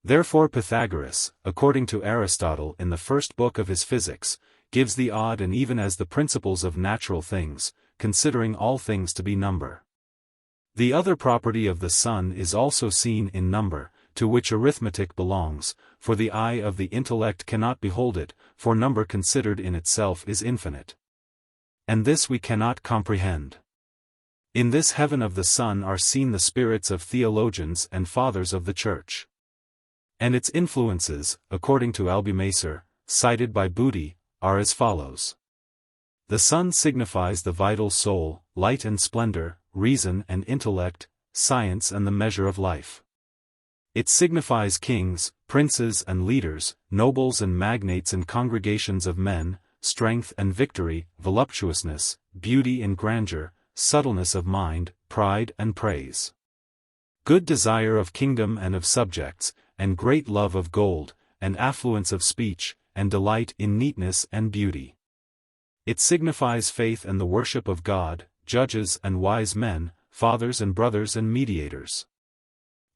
Therefore Pythagoras, according to Aristotle in the first book of his Physics, gives the odd and even as the principles of natural things, considering all things to be number. The other property of the sun is also seen in number, to which arithmetic belongs, for the eye of the intellect cannot behold it, for number considered in itself is infinite. And this we cannot comprehend. In this heaven of the sun are seen the spirits of theologians and fathers of the Church. And its influences, according to Albumacer, cited by Booty, are as follows. The sun signifies the vital soul, light and splendor, reason and intellect, science and the measure of life. It signifies kings, princes and leaders, nobles and magnates and congregations of men, strength and victory, voluptuousness, beauty and grandeur, subtleness of mind, pride and praise. Good desire of kingdom and of subjects, and great love of gold, and affluence of speech, and delight in neatness and beauty. It signifies faith and the worship of God, judges and wise men, fathers and brothers and mediators.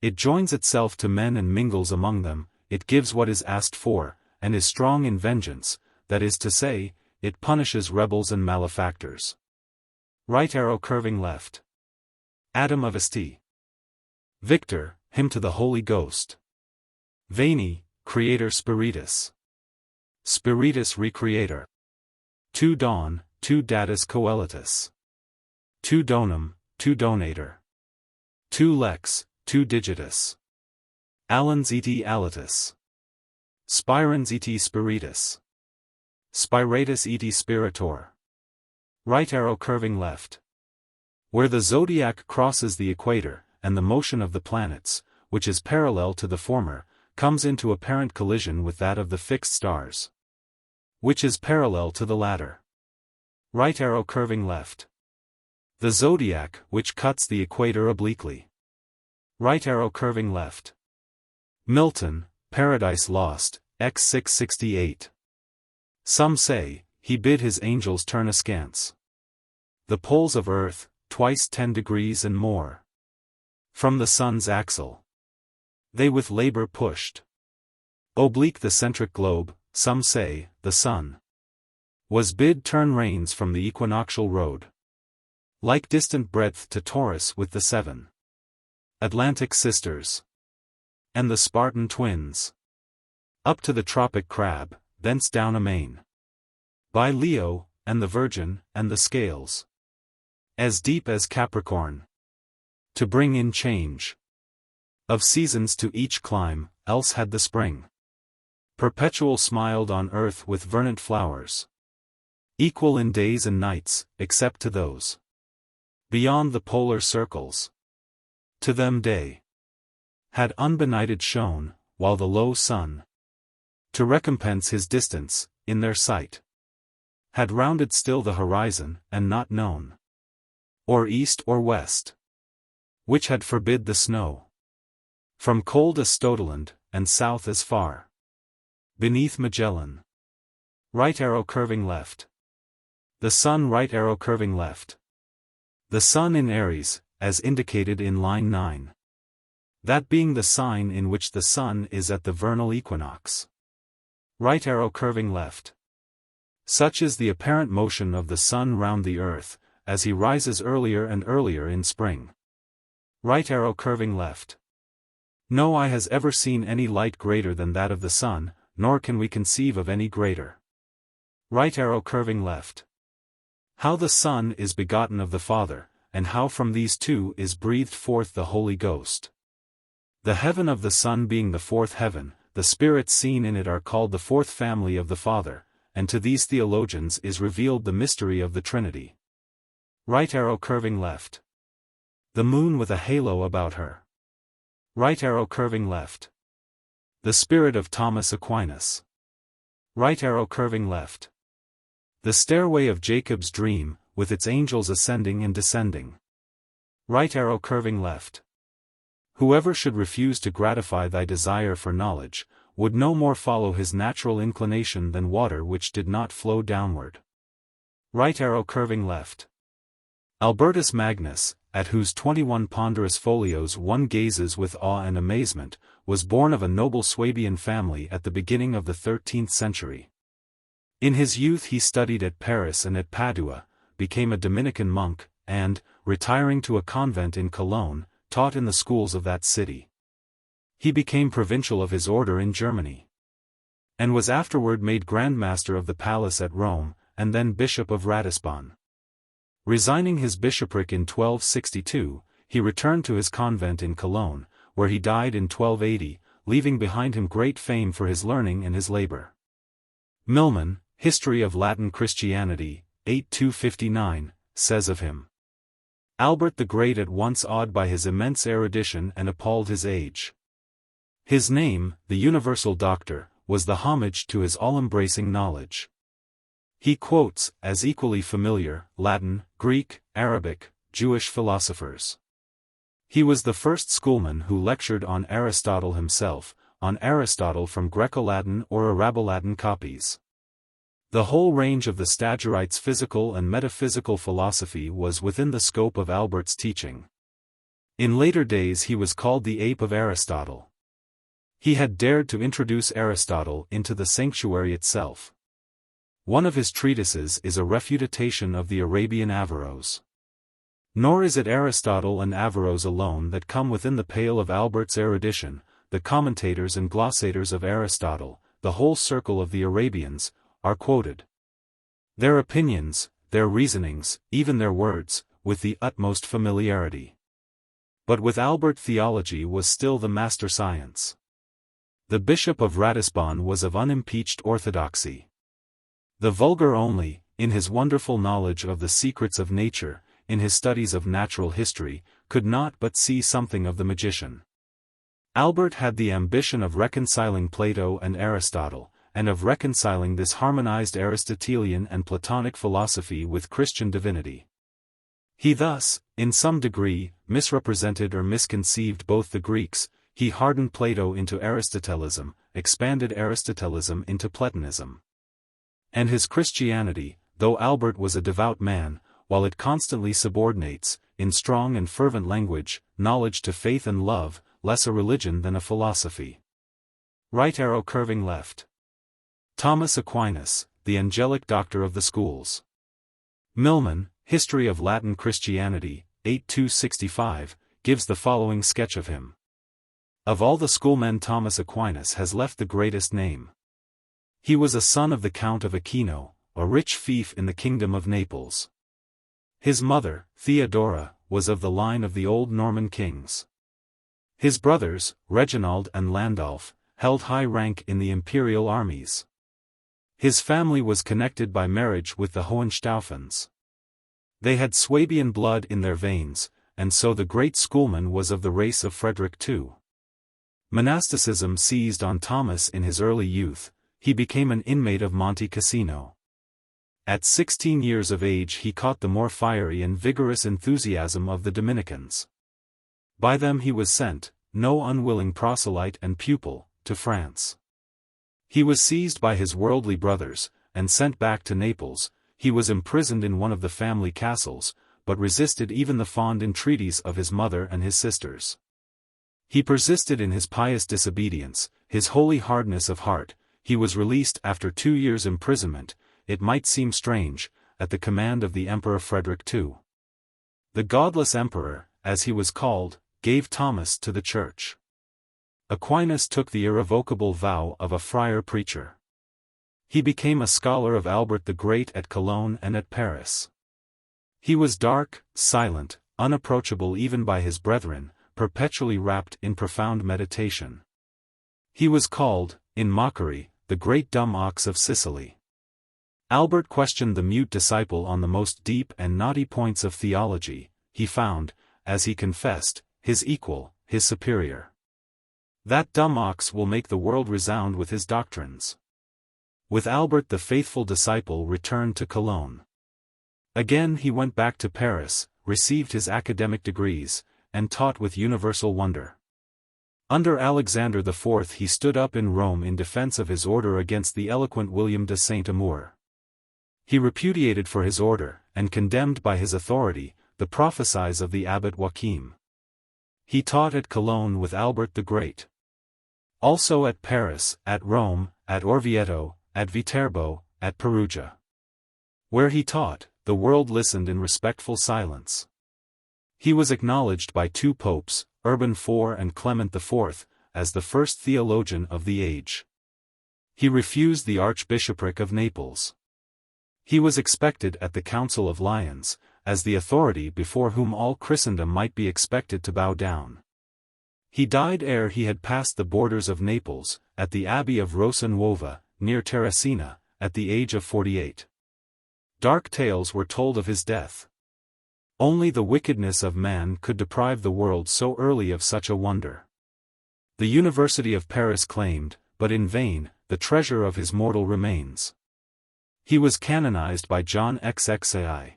It joins itself to men and mingles among them, it gives what is asked for, and is strong in vengeance, that is to say, it punishes rebels and malefactors. Right arrow curving left. Adam of St. Victor, hymn to the Holy Ghost. Veni, Creator Spiritus. Spiritus Recreator. Tu Dawn, Tu Datus Coelitus. Tu Donum, Tu Donator. Tu Lex, Tu Digitus. Allens et Alitus. Spirans et Spiritus. Spiratus et Spiritor. Right arrow curving left. Where the zodiac crosses the equator, and the motion of the planets, which is parallel to the former, comes into apparent collision with that of the fixed stars, which is parallel to the latter. Right arrow curving left. The zodiac, which cuts the equator obliquely. Right arrow curving left. Milton, Paradise Lost, X 668. Some say, he bid his angels turn askance the poles of earth, twice 10 degrees and more, from the sun's axle. They with labor pushed oblique the centric globe. Some say, the sun was bid turn reins from the equinoctial road, like distant breadth to Taurus with the 7 Atlantic sisters, and the Spartan twins, up to the tropic crab, thence down amain, by Leo, and the Virgin, and the Scales, as deep as Capricorn, to bring in change Of seasons to each clime, else had the spring. Perpetual smiled on earth with verdant flowers. Equal in days and nights, except to those beyond the polar circles. To them day had unbenighted shone, while the low sun, to recompense his distance, in their sight, had rounded still the horizon, and not known, or east or west, which had forbid the snow. From cold as Stodeland, and south as far beneath Magellan. Right arrow curving left. The sun right arrow curving left. The sun in Aries, as indicated in line 9. That being the sign in which the sun is at the vernal equinox. Right arrow curving left. Such is the apparent motion of the sun round the earth, as he rises earlier and earlier in spring. Right arrow curving left. No eye has ever seen any light greater than that of the sun, nor can we conceive of any greater. Right arrow curving left. How the Son is begotten of the Father, and how from these two is breathed forth the Holy Ghost. The heaven of the Son being the fourth heaven, the spirits seen in it are called the fourth family of the Father, and to these theologians is revealed the mystery of the Trinity. Right arrow curving left. The moon with a halo about her. Right arrow curving left. The spirit of Thomas Aquinas. Right arrow curving left. The stairway of Jacob's dream, with its angels ascending and descending. Right arrow curving left. Whoever should refuse to gratify thy desire for knowledge, would no more follow his natural inclination than water which did not flow downward. Right arrow curving left. Albertus Magnus, at whose 21 ponderous folios one gazes with awe and amazement, was born of a noble Swabian family at the beginning of the 13th century. In his youth he studied at Paris and at Padua, became a Dominican monk, and, retiring to a convent in Cologne, taught in the schools of that city. He became provincial of his order in Germany, and was afterward made Grand Master of the Palace at Rome, and then Bishop of Ratisbon. Resigning his bishopric in 1262, he returned to his convent in Cologne, where he died in 1280, leaving behind him great fame for his learning and his labor. Milman, History of Latin Christianity, 8259, says of him: Albert the Great at once awed by his immense erudition and appalled his age. His name, the Universal Doctor, was the homage to his all-embracing knowledge. He quotes, as equally familiar, Latin, Greek, Arabic, Jewish philosophers. He was the first schoolman who lectured on Aristotle himself, on Aristotle from Greco-Latin or Arabo-Latin copies. The whole range of the Stagirites' physical and metaphysical philosophy was within the scope of Albert's teaching. In later days he was called the ape of Aristotle. He had dared to introduce Aristotle into the sanctuary itself. One of his treatises is a refutation of the Arabian Averroes. Nor is it Aristotle and Averroes alone that come within the pale of Albert's erudition. The commentators and glossators of Aristotle, the whole circle of the Arabians, are quoted. Their opinions, their reasonings, even their words, with the utmost familiarity. But with Albert theology was still the master science. The Bishop of Ratisbon was of unimpeached orthodoxy. The vulgar only, in his wonderful knowledge of the secrets of nature, in his studies of natural history, could not but see something of the magician. Albert had the ambition of reconciling Plato and Aristotle, and of reconciling this harmonized Aristotelian and Platonic philosophy with Christian divinity. He thus, in some degree, misrepresented or misconceived both the Greeks. He hardened Plato into Aristotelism, expanded Aristotelism into Platonism. And his Christianity, though Albert was a devout man, while it constantly subordinates, in strong and fervent language, knowledge to faith and love, less a religion than a philosophy. Right arrow curving left. Thomas Aquinas, the angelic doctor of the schools. Milman, History of Latin Christianity, 8265, gives the following sketch of him. Of all the schoolmen Thomas Aquinas has left the greatest name. He was a son of the Count of Aquino, a rich fief in the kingdom of Naples. His mother, Theodora, was of the line of the old Norman kings. His brothers, Reginald and Landulf, held high rank in the imperial armies. His family was connected by marriage with the Hohenstaufens. They had Swabian blood in their veins, and so the great schoolman was of the race of Frederick II. Monasticism seized on Thomas in his early youth. He became an inmate of Monte Cassino. At 16 years of age he caught the more fiery and vigorous enthusiasm of the Dominicans. By them he was sent, no unwilling proselyte and pupil, to France. He was seized by his worldly brothers, and sent back to Naples. He was imprisoned in one of the family castles, but resisted even the fond entreaties of his mother and his sisters. He persisted in his pious disobedience, his holy hardness of heart. He was released after 2 years' imprisonment, it might seem strange, at the command of the Emperor Frederick II. The godless emperor, as he was called, gave Thomas to the church. Aquinas took the irrevocable vow of a friar preacher. He became a scholar of Albert the Great at Cologne and at Paris. He was dark, silent, unapproachable even by his brethren, perpetually wrapped in profound meditation. He was called, in mockery, the great dumb ox of Sicily. Albert questioned the mute disciple on the most deep and knotty points of theology. He found, as he confessed, his equal, his superior. That dumb ox will make the world resound with his doctrines. With Albert the faithful disciple returned to Cologne. Again he went back to Paris, received his academic degrees, and taught with universal wonder. Under Alexander IV he stood up in Rome in defense of his order against the eloquent William de Saint-Amour. He repudiated for his order, and condemned by his authority, the prophecies of the abbot Joachim. He taught at Cologne with Albert the Great. Also at Paris, at Rome, at Orvieto, at Viterbo, at Perugia. Where he taught, the world listened in respectful silence. He was acknowledged by 2 popes, Urban IV and Clement IV, as the first theologian of the age. He refused the Archbishopric of Naples. He was expected at the Council of Lyons, as the authority before whom all Christendom might be expected to bow down. He died ere he had passed the borders of Naples, at the Abbey of Rosa Nuova, near Terracina, at the age of 48. Dark tales were told of his death. Only the wickedness of man could deprive the world so early of such a wonder. The University of Paris claimed, but in vain, the treasure of his mortal remains. He was canonized by John XXAI.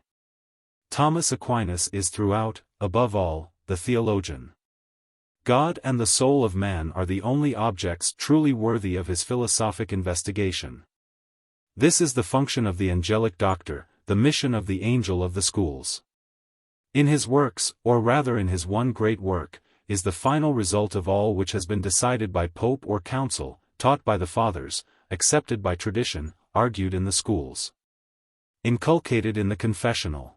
Thomas Aquinas is throughout, above all, the theologian. God and the soul of man are the only objects truly worthy of his philosophic investigation. This is the function of the angelic doctor, the mission of the angel of the schools. In his works, or rather in his one great work, is the final result of all which has been decided by pope or council, taught by the fathers, accepted by tradition, argued in the schools, inculcated in the confessional.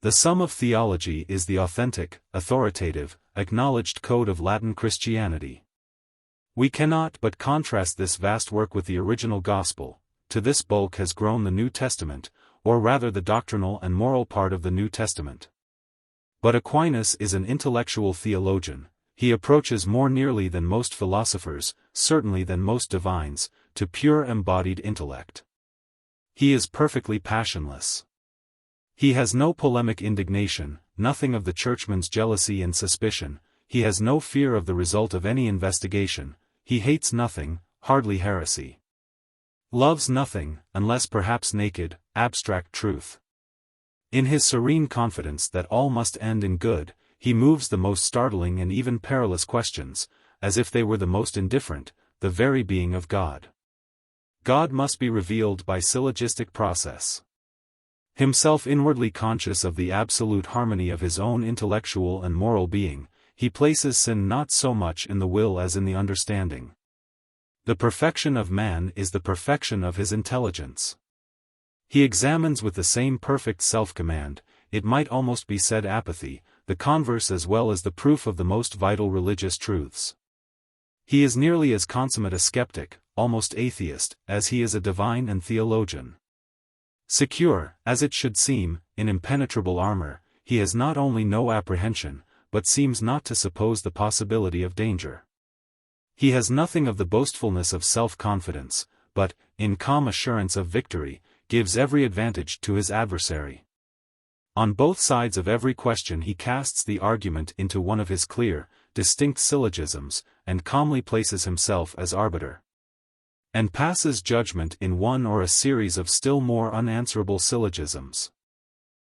The sum of theology is the authentic, authoritative, acknowledged code of Latin Christianity. We cannot but contrast this vast work with the original gospel. To this bulk has grown the New Testament, or rather the doctrinal and moral part of the New Testament. But Aquinas is an intellectual theologian. He approaches more nearly than most philosophers, certainly than most divines, to pure embodied intellect. He is perfectly passionless. He has no polemic indignation, nothing of the churchman's jealousy and suspicion. He has no fear of the result of any investigation. He hates nothing, hardly heresy. Loves nothing, unless perhaps naked, abstract truth. In his serene confidence that all must end in good, he moves the most startling and even perilous questions, as if they were the most indifferent, the very being of God. God must be revealed by syllogistic process. Himself inwardly conscious of the absolute harmony of his own intellectual and moral being, he places sin not so much in the will as in the understanding. The perfection of man is the perfection of his intelligence. He examines with the same perfect self-command, it might almost be said apathy, the converse as well as the proof of the most vital religious truths. He is nearly as consummate a skeptic, almost atheist, as he is a divine and theologian. Secure, as it should seem, in impenetrable armor, he has not only no apprehension, but seems not to suppose the possibility of danger. He has nothing of the boastfulness of self-confidence, but, in calm assurance of victory, gives every advantage to his adversary. On both sides of every question he casts the argument into one of his clear, distinct syllogisms, and calmly places himself as arbiter. And passes judgment in one or a series of still more unanswerable syllogisms.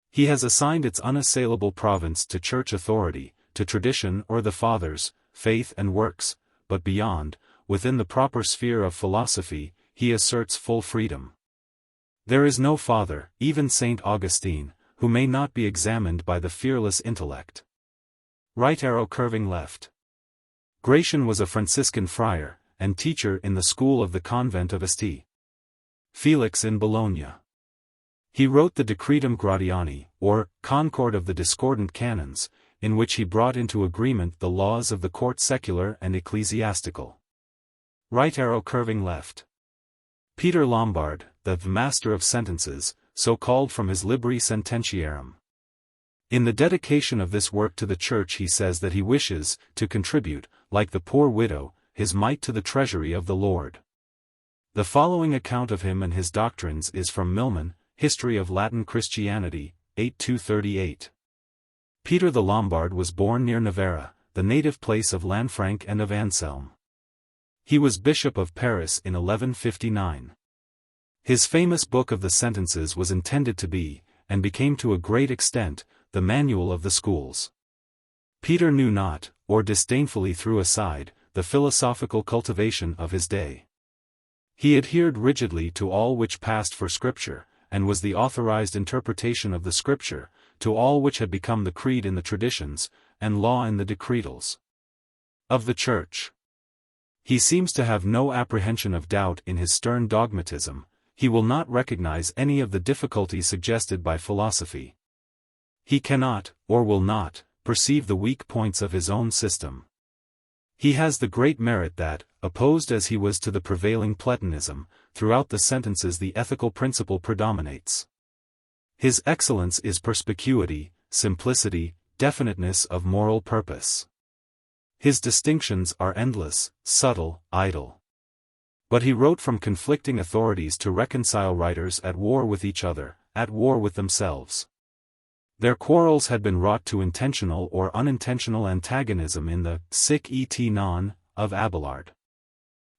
He has assigned its unassailable province to church authority, to tradition or the fathers, faith and works, but beyond, within the proper sphere of philosophy, he asserts full freedom. There is no father, even St. Augustine, who may not be examined by the fearless intellect. Right arrow curving left. Gratian was a Franciscan friar, and teacher in the school of the convent of St. Felix in Bologna. He wrote the Decretum Gratiani, or Concord of the Discordant Canons, in which he brought into agreement the laws of the court secular and ecclesiastical. Right arrow curving left. Peter Lombard, the Master of Sentences, so called from his Libri Sententiarum. In the dedication of this work to the Church he says that he wishes to contribute, like the poor widow, his mite to the treasury of the Lord. The following account of him and his doctrines is from Milman, History of Latin Christianity, 8-238. Peter the Lombard was born near Novara, the native place of Lanfranc and of Anselm. He was Bishop of Paris in 1159. His famous Book of the Sentences was intended to be, and became to a great extent, the manual of the schools. Peter knew not, or disdainfully threw aside, the philosophical cultivation of his day. He adhered rigidly to all which passed for Scripture, and was the authorized interpretation of the Scripture, to all which had become the creed in the traditions, and law in the decretals of the Church. He seems to have no apprehension of doubt in his stern dogmatism. He will not recognize any of the difficulties suggested by philosophy. He cannot, or will not, perceive the weak points of his own system. He has the great merit that, opposed as he was to the prevailing Platonism, throughout the sentences the ethical principle predominates. His excellence is perspicuity, simplicity, definiteness of moral purpose. His distinctions are endless, subtle, idle. But he wrote from conflicting authorities to reconcile writers at war with each other, at war with themselves. Their quarrels had been wrought to intentional or unintentional antagonism in the sic et non of Abelard.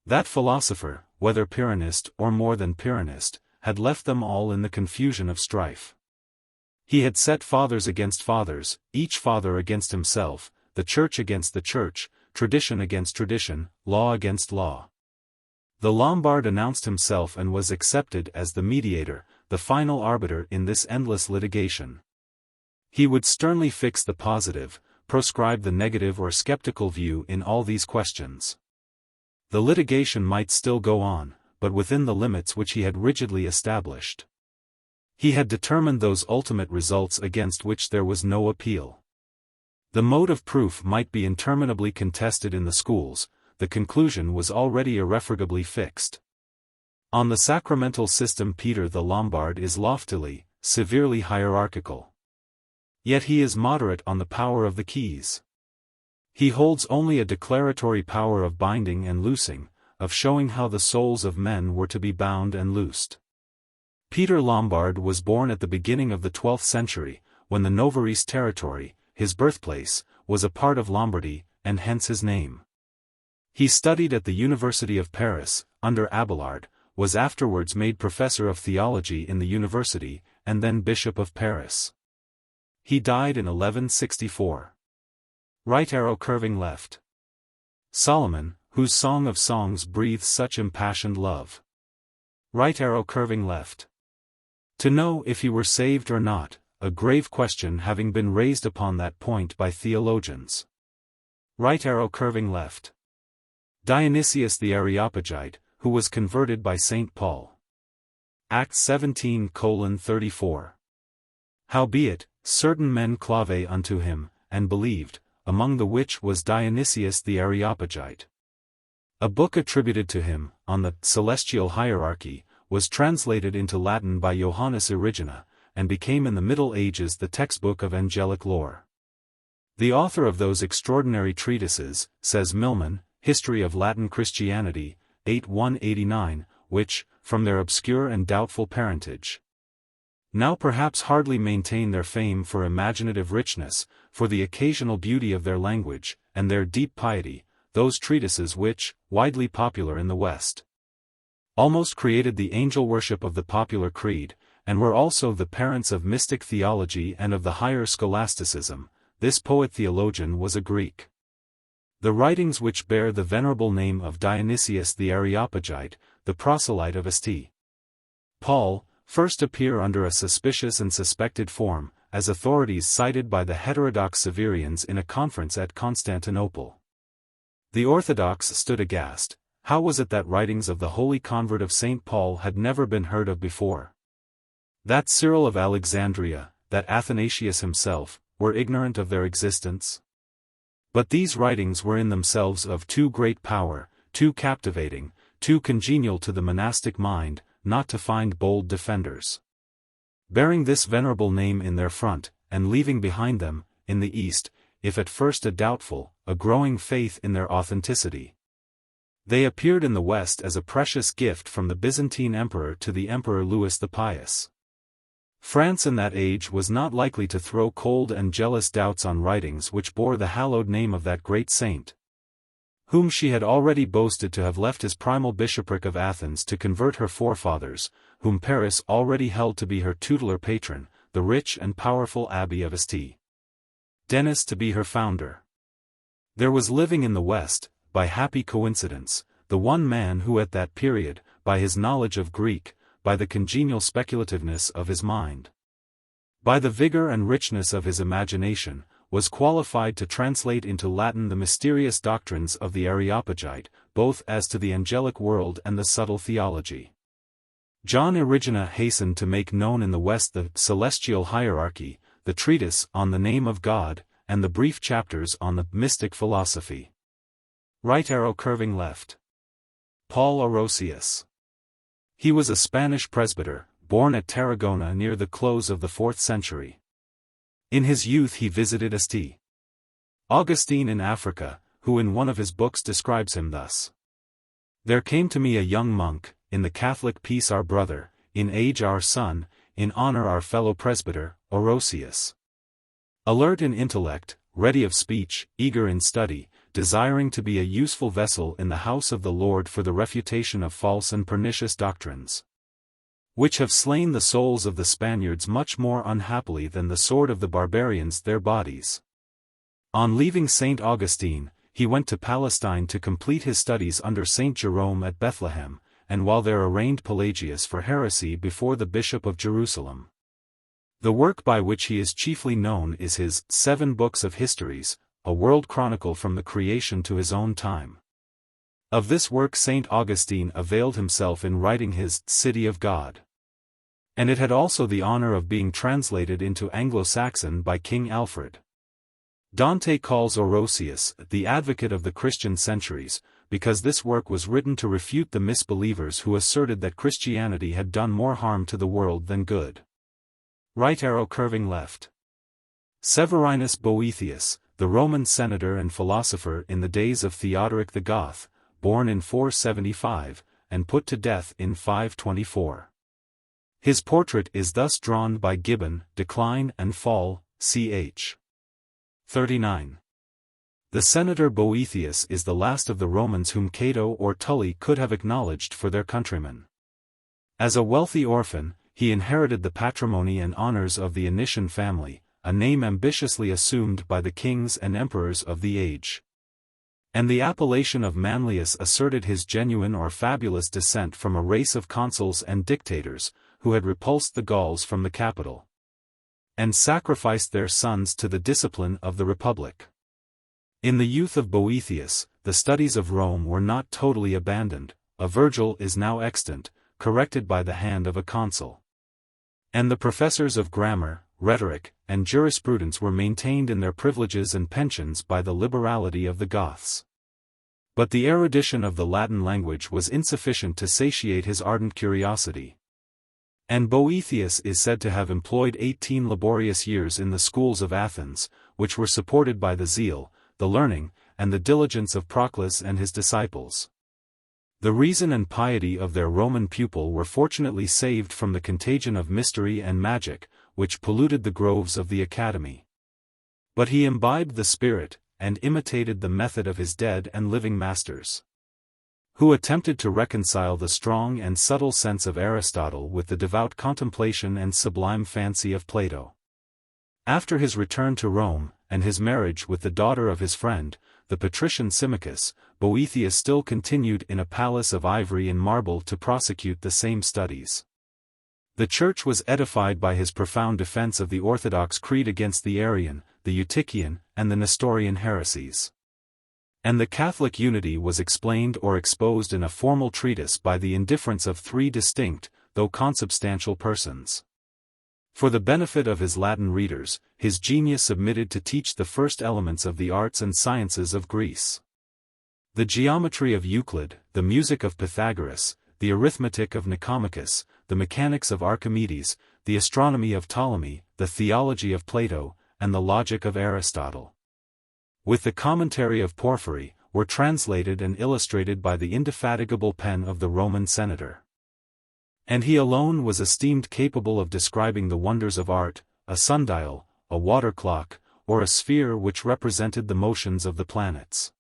That philosopher, whether Pyrrhonist or more than Pyrrhonist, had left them all in the confusion of strife. He had set fathers against fathers, each father against himself, the church against the church, tradition against tradition, law against law. The Lombard announced himself and was accepted as the mediator, the final arbiter in this endless litigation. He would sternly fix the positive, proscribe the negative or skeptical view in all these questions. The litigation might still go on, but within the limits which he had rigidly established. He had determined those ultimate results against which there was no appeal. The mode of proof might be interminably contested in the schools, the conclusion was already irrefragably fixed. On the sacramental system Peter the Lombard is loftily, severely hierarchical. Yet he is moderate on the power of the keys. He holds only a declaratory power of binding and loosing, of showing how the souls of men were to be bound and loosed. Peter Lombard was born at the beginning of the 12th century, when the Novarese territory, his birthplace, was a part of Lombardy, and hence his name. He studied at the University of Paris, under Abelard, was afterwards made professor of theology in the university, and then Bishop of Paris. He died in 1164. Right arrow curving left. Solomon, whose Song of Songs breathes such impassioned love. Right arrow curving left. To know if he were saved or not, a grave question having been raised upon that point by theologians. Right arrow curving left. Dionysius the Areopagite, who was converted by St. Paul. Acts 17:34. Howbeit, certain men clave unto him, and believed, among the which was Dionysius the Areopagite. A book attributed to him, on the celestial hierarchy, was translated into Latin by Johannes Erigena, and became in the Middle Ages the textbook of angelic lore. The author of those extraordinary treatises, says Milman, History of Latin Christianity, 8-189, which, from their obscure and doubtful parentage, now perhaps hardly maintain their fame for imaginative richness, for the occasional beauty of their language, and their deep piety, those treatises which, widely popular in the West, almost created the angel worship of the popular creed, and were also the parents of mystic theology and of the higher scholasticism. This poet-theologian was a Greek. The writings which bear the venerable name of Dionysius the Areopagite, the proselyte of St. Paul, first appear under a suspicious and suspected form, as authorities cited by the heterodox Severians in a conference at Constantinople. The Orthodox stood aghast. How was it that writings of the holy convert of St. Paul had never been heard of before? That Cyril of Alexandria, that Athanasius himself, were ignorant of their existence? But these writings were in themselves of too great power, too captivating, too congenial to the monastic mind, not to find bold defenders. Bearing this venerable name in their front, and leaving behind them, in the East, if at first a doubtful, a growing faith in their authenticity, they appeared in the West as a precious gift from the Byzantine emperor to the Emperor Louis the Pious. France in that age was not likely to throw cold and jealous doubts on writings which bore the hallowed name of that great saint, whom she had already boasted to have left his primal bishopric of Athens to convert her forefathers, whom Paris already held to be her tutelar patron, the rich and powerful abbey of St. Denis to be her founder. There was living in the West, by happy coincidence, the one man who at that period, by his knowledge of Greek, by the congenial speculativeness of his mind, by the vigor and richness of his imagination, was qualified to translate into Latin the mysterious doctrines of the Areopagite, both as to the angelic world and the subtle theology. John Erigena hastened to make known in the West the celestial hierarchy, the treatise on the name of God, and the brief chapters on the mystic philosophy. Right arrow curving left. Paul Orosius. He was a Spanish presbyter, born at Tarragona near the close of the 4th century. In his youth he visited St. Augustine in Africa, who in one of his books describes him thus. There came to me a young monk, in the Catholic peace our brother, in age our son, in honor our fellow presbyter, Orosius. Alert in intellect, ready of speech, eager in study, desiring to be a useful vessel in the house of the Lord for the refutation of false and pernicious doctrines, which have slain the souls of the Spaniards much more unhappily than the sword of the barbarians their bodies. On leaving St. Augustine, he went to Palestine to complete his studies under St. Jerome at Bethlehem, and while there arraigned Pelagius for heresy before the Bishop of Jerusalem. The work by which he is chiefly known is his 7 Books of Histories, a world chronicle from the creation to his own time. Of this work St. Augustine availed himself in writing his City of God. And it had also the honor of being translated into Anglo-Saxon by King Alfred. Dante calls Orosius the advocate of the Christian centuries, because this work was written to refute the misbelievers who asserted that Christianity had done more harm to the world than good. Right arrow curving left. Severinus Boethius, the Roman senator and philosopher in the days of Theodoric the Goth, born in 475, and put to death in 524. His portrait is thus drawn by Gibbon, Decline and Fall, ch. 39. The senator Boethius is the last of the Romans whom Cato or Tully could have acknowledged for their countrymen. As a wealthy orphan, he inherited the patrimony and honors of the Anician family, a name ambitiously assumed by the kings and emperors of the age. And the appellation of Manlius asserted his genuine or fabulous descent from a race of consuls and dictators, who had repulsed the Gauls from the capital, and sacrificed their sons to the discipline of the Republic. In the youth of Boethius, the studies of Rome were not totally abandoned, a Virgil is now extant, corrected by the hand of a consul. And the professors of grammar, rhetoric, and jurisprudence were maintained in their privileges and pensions by the liberality of the Goths. But the erudition of the Latin language was insufficient to satiate his ardent curiosity. And Boethius is said to have employed 18 laborious years in the schools of Athens, which were supported by the zeal, the learning, and the diligence of Proclus and his disciples. The reason and piety of their Roman pupil were fortunately saved from the contagion of mystery and magic, which polluted the groves of the academy. But he imbibed the spirit, and imitated the method of his dead and living masters, who attempted to reconcile the strong and subtle sense of Aristotle with the devout contemplation and sublime fancy of Plato. After his return to Rome, and his marriage with the daughter of his friend, the patrician Symmachus, Boethius still continued in a palace of ivory and marble to prosecute the same studies. The Church was edified by his profound defense of the Orthodox creed against the Arian, the Eutychian, and the Nestorian heresies. And the Catholic unity was explained or exposed in a formal treatise by the indifference of three distinct, though consubstantial persons. For the benefit of his Latin readers, his genius submitted to teach the first elements of the arts and sciences of Greece. The geometry of Euclid, the music of Pythagoras, the arithmetic of Nicomachus, the mechanics of Archimedes, the astronomy of Ptolemy, the theology of Plato, and the logic of Aristotle, with the commentary of Porphyry, were translated and illustrated by the indefatigable pen of the Roman senator. And he alone was esteemed capable of describing the wonders of art, a sundial, a water clock, or a sphere which represented the motions of the planets.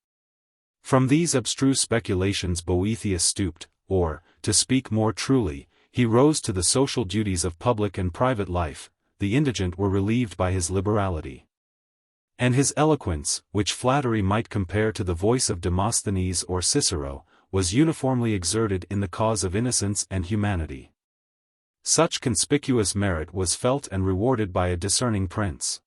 From these abstruse speculations Boethius stooped, or, to speak more truly, he rose to the social duties of public and private life. The indigent were relieved by his liberality. And his eloquence, which flattery might compare to the voice of Demosthenes or Cicero, was uniformly exerted in the cause of innocence and humanity. Such conspicuous merit was felt and rewarded by a discerning prince.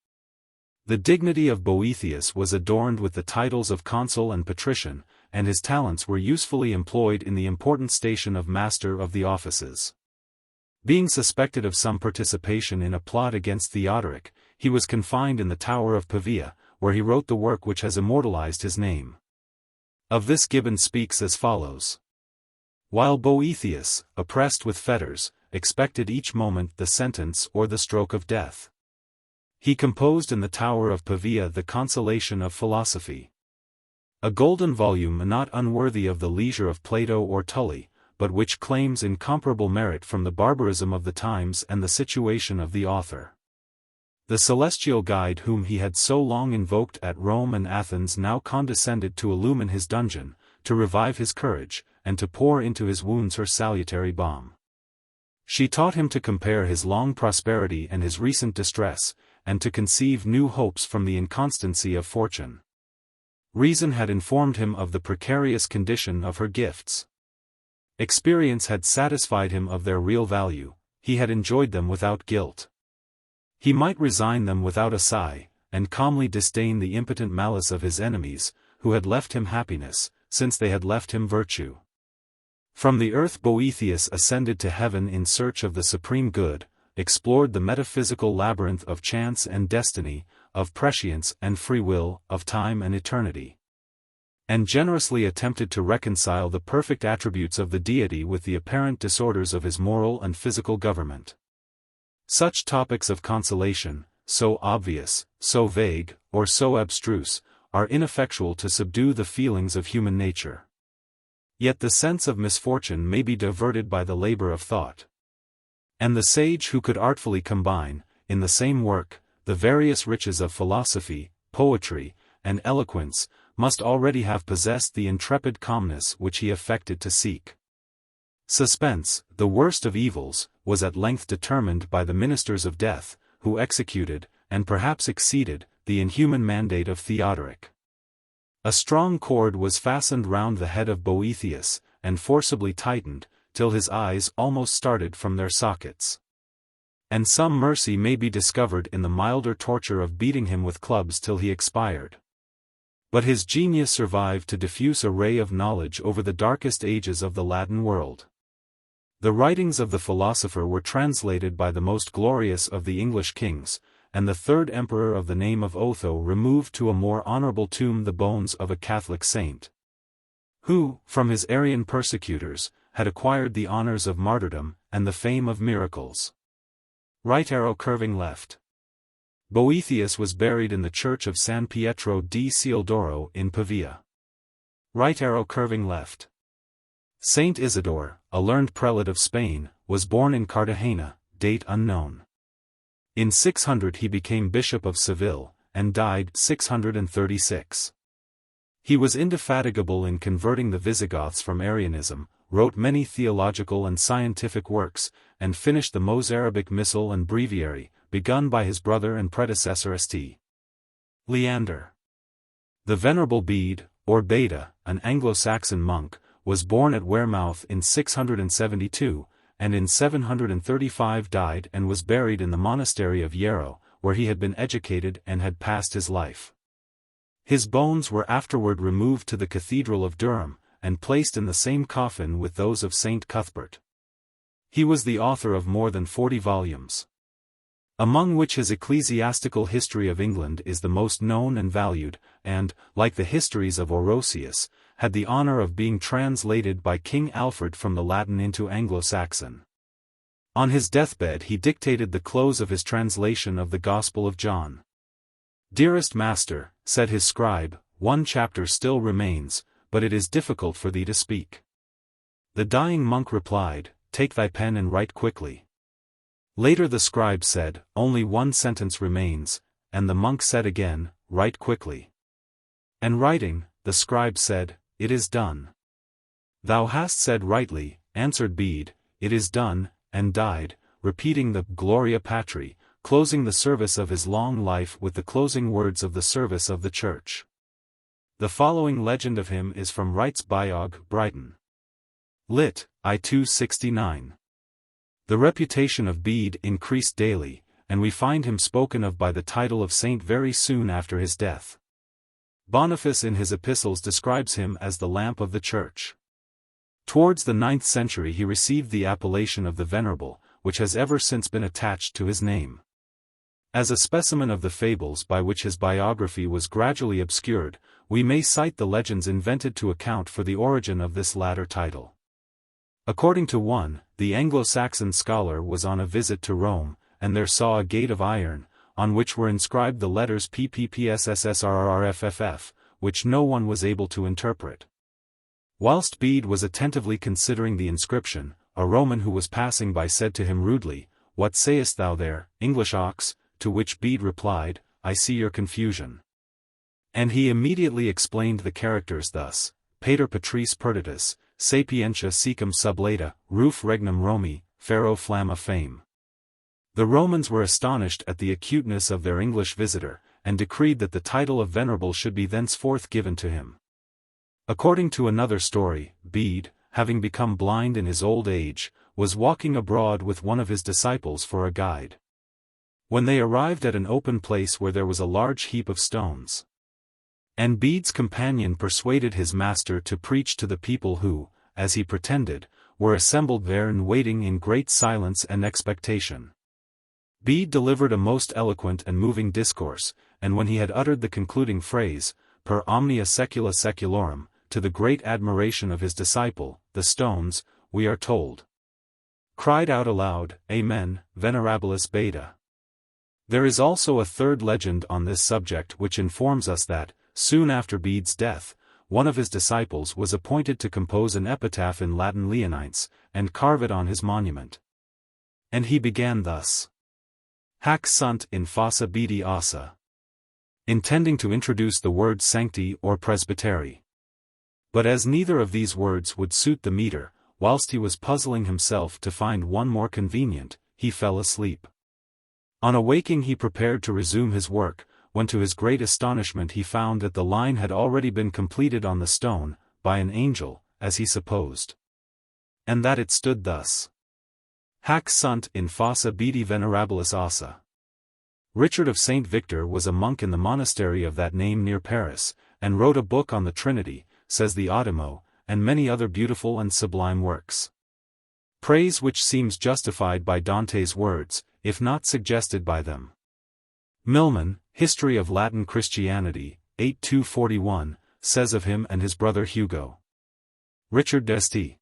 The dignity of Boethius was adorned with the titles of consul and patrician, and his talents were usefully employed in the important station of master of the offices. Being suspected of some participation in a plot against Theodoric, he was confined in the Tower of Pavia, where he wrote the work which has immortalized his name. Of this Gibbon speaks as follows. While Boethius, oppressed with fetters, expected each moment the sentence or the stroke of death, he composed in the Tower of Pavia the Consolation of Philosophy, a golden volume not unworthy of the leisure of Plato or Tully, but which claims incomparable merit from the barbarism of the times and the situation of the author. The celestial guide whom he had so long invoked at Rome and Athens now condescended to illumine his dungeon, to revive his courage, and to pour into his wounds her salutary balm. She taught him to compare his long prosperity and his recent distress, and to conceive new hopes from the inconstancy of fortune. Reason had informed him of the precarious condition of her gifts. Experience had satisfied him of their real value, he had enjoyed them without guilt. He might resign them without a sigh, and calmly disdain the impotent malice of his enemies, who had left him happiness, since they had left him virtue. From the earth Boethius ascended to heaven in search of the supreme good, explored the metaphysical labyrinth of chance and destiny, of prescience and free will, of time and eternity, and generously attempted to reconcile the perfect attributes of the deity with the apparent disorders of his moral and physical government. Such topics of consolation, so obvious, so vague, or so abstruse, are ineffectual to subdue the feelings of human nature. Yet the sense of misfortune may be diverted by the labor of thought. And the sage who could artfully combine, in the same work, the various riches of philosophy, poetry, and eloquence, must already have possessed the intrepid calmness which he affected to seek. Suspense, the worst of evils, was at length determined by the ministers of death, who executed, and perhaps exceeded, the inhuman mandate of Theodoric. A strong cord was fastened round the head of Boethius, and forcibly tightened, till his eyes almost started from their sockets. And some mercy may be discovered in the milder torture of beating him with clubs till he expired. But his genius survived to diffuse a ray of knowledge over the darkest ages of the Latin world. The writings of the philosopher were translated by the most glorious of the English kings, and the third emperor of the name of Otho removed to a more honorable tomb the bones of a Catholic saint, who, from his Arian persecutors, had acquired the honors of martyrdom, and the fame of miracles. Right arrow curving left. Boethius was buried in the church of San Pietro di Cialdoro in Pavia. Right arrow curving left. Saint Isidore, a learned prelate of Spain, was born in Cartagena, date unknown. In 600 he became Bishop of Seville, and died 636. He was indefatigable in converting the Visigoths from Arianism, wrote many theological and scientific works, and finished the Mozarabic Missal and Breviary, begun by his brother and predecessor St. Leander. The Venerable Bede, or Beda, an Anglo-Saxon monk, was born at Wearmouth in 672, and in 735 died and was buried in the monastery of Yarrow, where he had been educated and had passed his life. His bones were afterward removed to the Cathedral of Durham, and placed in the same coffin with those of St. Cuthbert. He was the author of more than 40 volumes, among which his Ecclesiastical History of England is the most known and valued, and, like the histories of Orosius, had the honor of being translated by King Alfred from the Latin into Anglo-Saxon. On his deathbed he dictated the close of his translation of the Gospel of John. "Dearest master," said his scribe, "one chapter still remains, but it is difficult for thee to speak." The dying monk replied, "Take thy pen and write quickly." Later the scribe said, "Only one sentence remains," and the monk said again, "Write quickly." And writing, the scribe said, "It is done." "Thou hast said rightly," answered Bede, "it is done," and died, repeating the Gloria Patri, closing the service of his long life with the closing words of the service of the Church. The following legend of him is from Wright's Biog, Brighton. Lit. I 269. The reputation of Bede increased daily, and we find him spoken of by the title of saint very soon after his death. Boniface in his epistles describes him as the lamp of the Church. Towards the 9th century he received the appellation of the Venerable, which has ever since been attached to his name. As a specimen of the fables by which his biography was gradually obscured, we may cite the legends invented to account for the origin of this latter title. According to one, the Anglo-Saxon scholar was on a visit to Rome, and there saw a gate of iron, on which were inscribed the letters PPPSSSRRRFFF, which no one was able to interpret. Whilst Bede was attentively considering the inscription, a Roman who was passing by said to him rudely, "What sayest thou there, English ox?" To which Bede replied, "I see your confusion." And he immediately explained the characters thus: Pater Patrice Perditus, Sapientia secum sublata, Ruf regnum Romi, Ferro flamma fame. The Romans were astonished at the acuteness of their English visitor, and decreed that the title of Venerable should be thenceforth given to him. According to another story, Bede, having become blind in his old age, was walking abroad with one of his disciples for a guide. When they arrived at an open place where there was a large heap of stones, and Bede's companion persuaded his master to preach to the people who, as he pretended, were assembled there and waiting in great silence and expectation. Bede delivered a most eloquent and moving discourse, and when he had uttered the concluding phrase, per omnia secula seculorum, to the great admiration of his disciple, the stones, we are told, cried out aloud, Amen, venerabilis Beda. There is also a third legend on this subject which informs us that, soon after Bede's death, one of his disciples was appointed to compose an epitaph in Latin Leonites, and carve it on his monument. And he began thus: Hac sunt in fossa Bedi ossa, intending to introduce the word sancti or presbytery. But as neither of these words would suit the meter, whilst he was puzzling himself to find one more convenient, he fell asleep. On awaking he prepared to resume his work, when to his great astonishment he found that the line had already been completed on the stone, by an angel, as he supposed. And that it stood thus: Hac sunt in fossa Bedi venerabilis ossa. Richard of St. Victor was a monk in the monastery of that name near Paris, and wrote a book on the Trinity, says the Audiobook, and many other beautiful and sublime works. Praise which seems justified by Dante's words, if not suggested by them. Milman, History of Latin Christianity, 8241, says of him and his brother Hugo. Richard d'Este.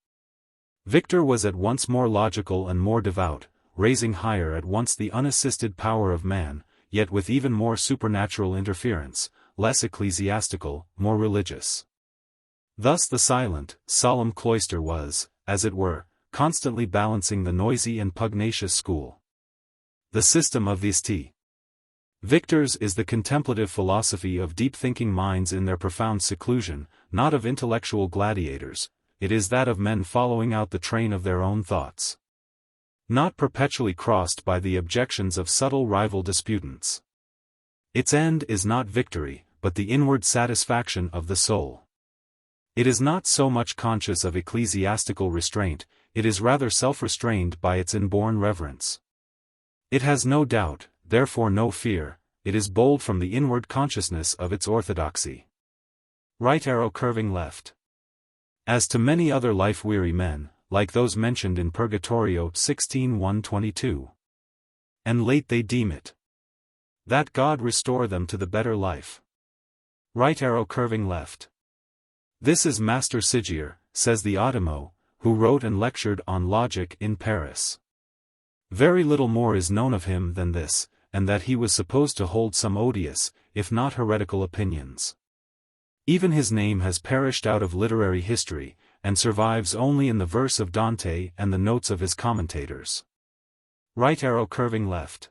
Victor was at once more logical and more devout, raising higher at once the unassisted power of man, yet with even more supernatural interference, less ecclesiastical, more religious. Thus the silent, solemn cloister was, as it were, constantly balancing the noisy and pugnacious school. The system of the st. Victors is the contemplative philosophy of deep-thinking minds in their profound seclusion, not of intellectual gladiators, it is that of men following out the train of their own thoughts. Not perpetually crossed by the objections of subtle rival disputants. Its end is not victory, but the inward satisfaction of the soul. It is not so much conscious of ecclesiastical restraint, it is rather self-restrained by its inborn reverence. It has no doubt, therefore no fear, it is bold from the inward consciousness of its orthodoxy. Right arrow curving left. As to many other life-weary men, like those mentioned in Purgatorio 16:122. And late they deem it, that God restore them to the better life. Right arrow curving left. This is Master Sigier, says the Automo, who wrote and lectured on logic in Paris. Very little more is known of him than this, and that he was supposed to hold some odious, if not heretical opinions. Even his name has perished out of literary history, and survives only in the verse of Dante and the notes of his commentators. Right arrow curving left.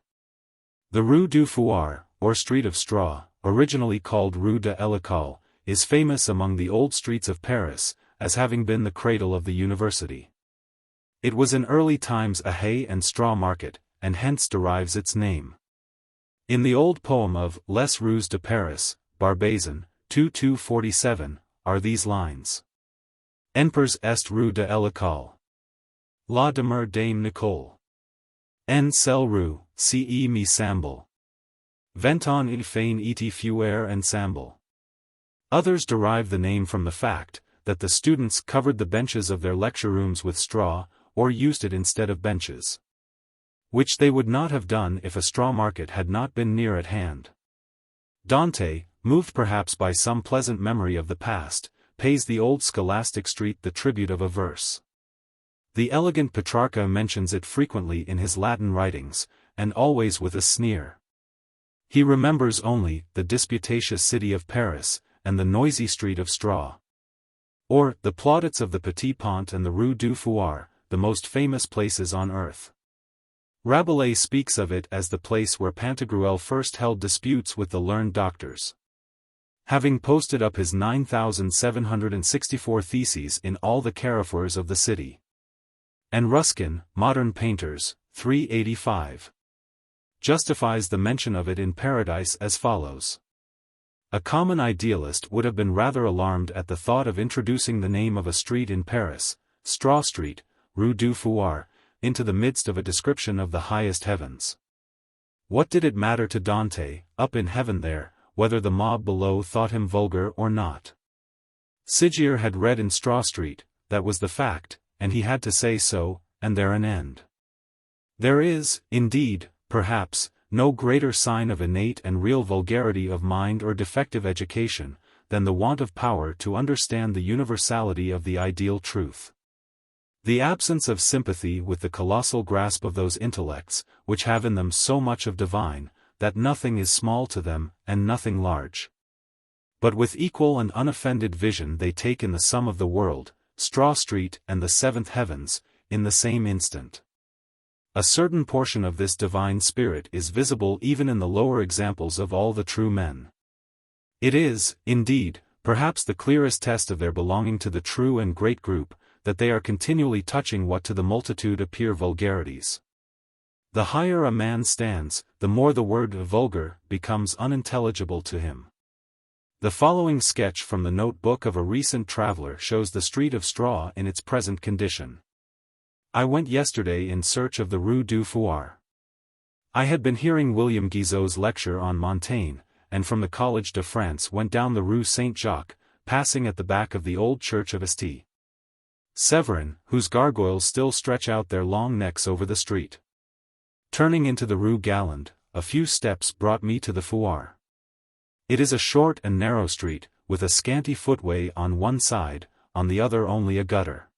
The Rue du Fouar, or Street of Straw, originally called Rue de l'École, is famous among the old streets of Paris, as having been the cradle of the university. It was in early times a hay and straw market, and hence derives its name. In the old poem of Les Rues de Paris, Barbazon, 2:247, are these lines. Enpers est rue de l'École. La demeure dame Nicole. En celle rue, ce me semble. Venton il fein et fuer ensemble. Others derive the name from the fact that the students covered the benches of their lecture rooms with straw, or used it instead of benches. Which they would not have done if a straw market had not been near at hand. Dante, moved perhaps by some pleasant memory of the past, pays the old scholastic street the tribute of a verse. The elegant Petrarca mentions it frequently in his Latin writings, and always with a sneer. He remembers only the disputatious city of Paris, and the noisy street of straw. Or, the plaudits of the Petit Pont and the Rue du Fouar, the most famous places on earth. Rabelais speaks of it as the place where Pantagruel first held disputes with the learned doctors. Having posted up his 9,764 theses in all the carrefours of the city. And Ruskin, Modern Painters, 385. Justifies the mention of it in Paradise as follows. A common idealist would have been rather alarmed at the thought of introducing the name of a street in Paris, Straw Street, Rue du Fouar, into the midst of a description of the highest heavens. What did it matter to Dante, up in heaven there, whether the mob below thought him vulgar or not? Sigier had read in Straw Street, that was the fact, and he had to say so, and there an end. There is, indeed, perhaps, no greater sign of innate and real vulgarity of mind or defective education, than the want of power to understand the universality of the ideal truth. The absence of sympathy with the colossal grasp of those intellects, which have in them so much of divine, that nothing is small to them, and nothing large. But with equal and unoffended vision they take in the sum of the world, Straw Street and the seventh heavens, in the same instant. A certain portion of this divine spirit is visible even in the lower examples of all the true men. It is, indeed, perhaps the clearest test of their belonging to the true and great group, that they are continually touching what to the multitude appear vulgarities. The higher a man stands, the more the word vulgar becomes unintelligible to him. The following sketch from the notebook of a recent traveler shows the street of straw in its present condition. I went yesterday in search of the Rue du Fouar. I had been hearing William Guizot's lecture on Montaigne, and from the Collège de France went down the Rue Saint-Jacques, passing at the back of the old church of St. Severin, whose gargoyles still stretch out their long necks over the street. Turning into the Rue Galland, a few steps brought me to the Fouar. It is a short and narrow street, with a scanty footway on one side, on the other only a gutter.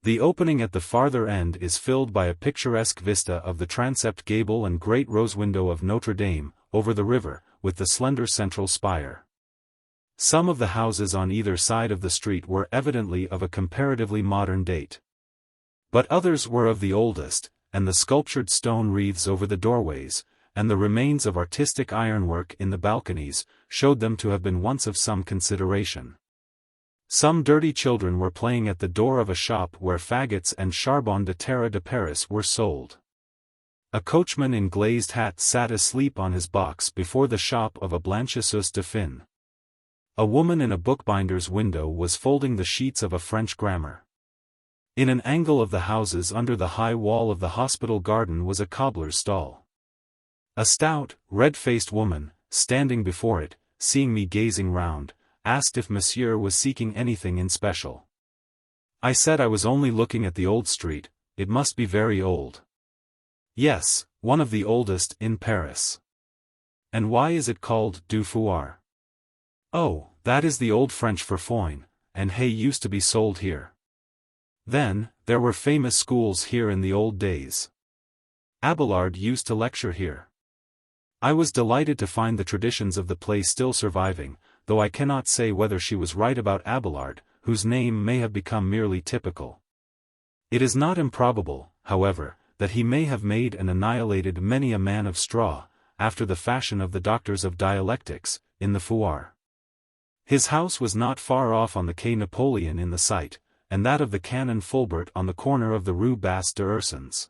The opening at the farther end is filled by a picturesque vista of the transept gable and great rose window of Notre Dame, over the river, with the slender central spire. Some of the houses on either side of the street were evidently of a comparatively modern date. But others were of the oldest, and the sculptured stone wreaths over the doorways, and the remains of artistic ironwork in the balconies, showed them to have been once of some consideration. Some dirty children were playing at the door of a shop where faggots and charbon de terre de Paris were sold. A coachman in glazed hat sat asleep on his box before the shop of a blanchisseuse de fin. A woman in a bookbinder's window was folding the sheets of a French grammar. In an angle of the houses under the high wall of the hospital garden was a cobbler's stall. A stout, red-faced woman, standing before it, seeing me gazing round, asked if monsieur was seeking anything in special. I said I was only looking at the old street, it must be very old. Yes, one of the oldest in Paris. And why is it called du Fouar? Oh, that is the old French for foin, and hay used to be sold here. Then, there were famous schools here in the old days. Abelard used to lecture here. I was delighted to find the traditions of the place still surviving, though I cannot say whether she was right about Abelard, whose name may have become merely typical. It is not improbable, however, that he may have made and annihilated many a man of straw, after the fashion of the doctors of dialectics, in the Fouar. His house was not far off on the Quai Napoleon in the site, and that of the Canon Fulbert on the corner of the Rue Basse de Ursins.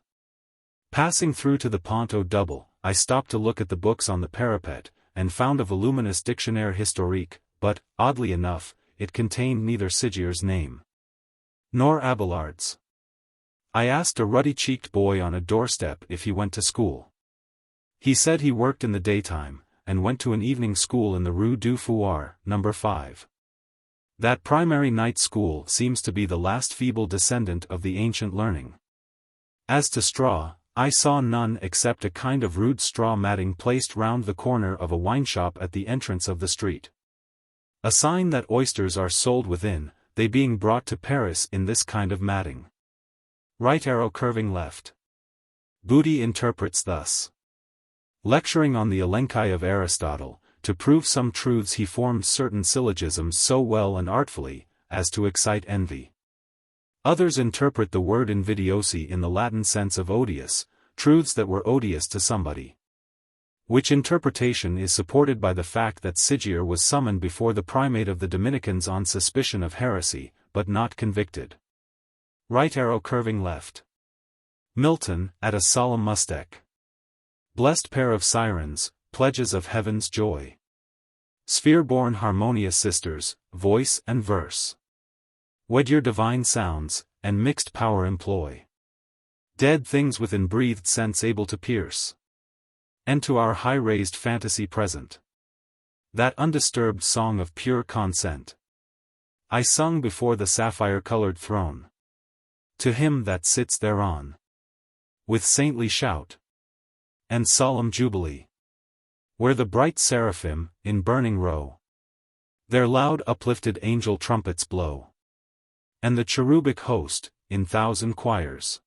Passing through to the Pont au Double, I stopped to look at the books on the parapet, and found a voluminous Dictionnaire historique, but, oddly enough, it contained neither Sigier's name nor Abelard's. I asked a ruddy-cheeked boy on a doorstep if he went to school. He said he worked in the daytime, and went to an evening school in the Rue du Fouar, No. 5. That primary night school seems to be the last feeble descendant of the ancient learning. As to straw, I saw none except a kind of rude straw matting placed round the corner of a wine-shop at the entrance of the street. A sign that oysters are sold within, they being brought to Paris in this kind of matting. Right arrow curving left. Booty interprets thus. Lecturing on the Elenchi of Aristotle, to prove some truths he formed certain syllogisms so well and artfully, as to excite envy. Others interpret the word invidiosi in the Latin sense of odious, truths that were odious to somebody. Which interpretation is supported by the fact that Sigier was summoned before the primate of the Dominicans on suspicion of heresy, but not convicted. Right arrow curving left. Milton, at a solemn mustech. Blessed pair of sirens, pledges of heaven's joy. Sphere-born harmonious sisters, voice and verse. Wed your divine sounds, and mixed power employ. Dead things within breathed sense able to pierce. And to our high-raised fantasy present. That undisturbed song of pure consent. I sung before the sapphire-colored throne. To him that sits thereon. With saintly shout. And solemn jubilee. Where the bright seraphim, in burning row. Their loud uplifted angel trumpets blow. And the cherubic host, in thousand choirs.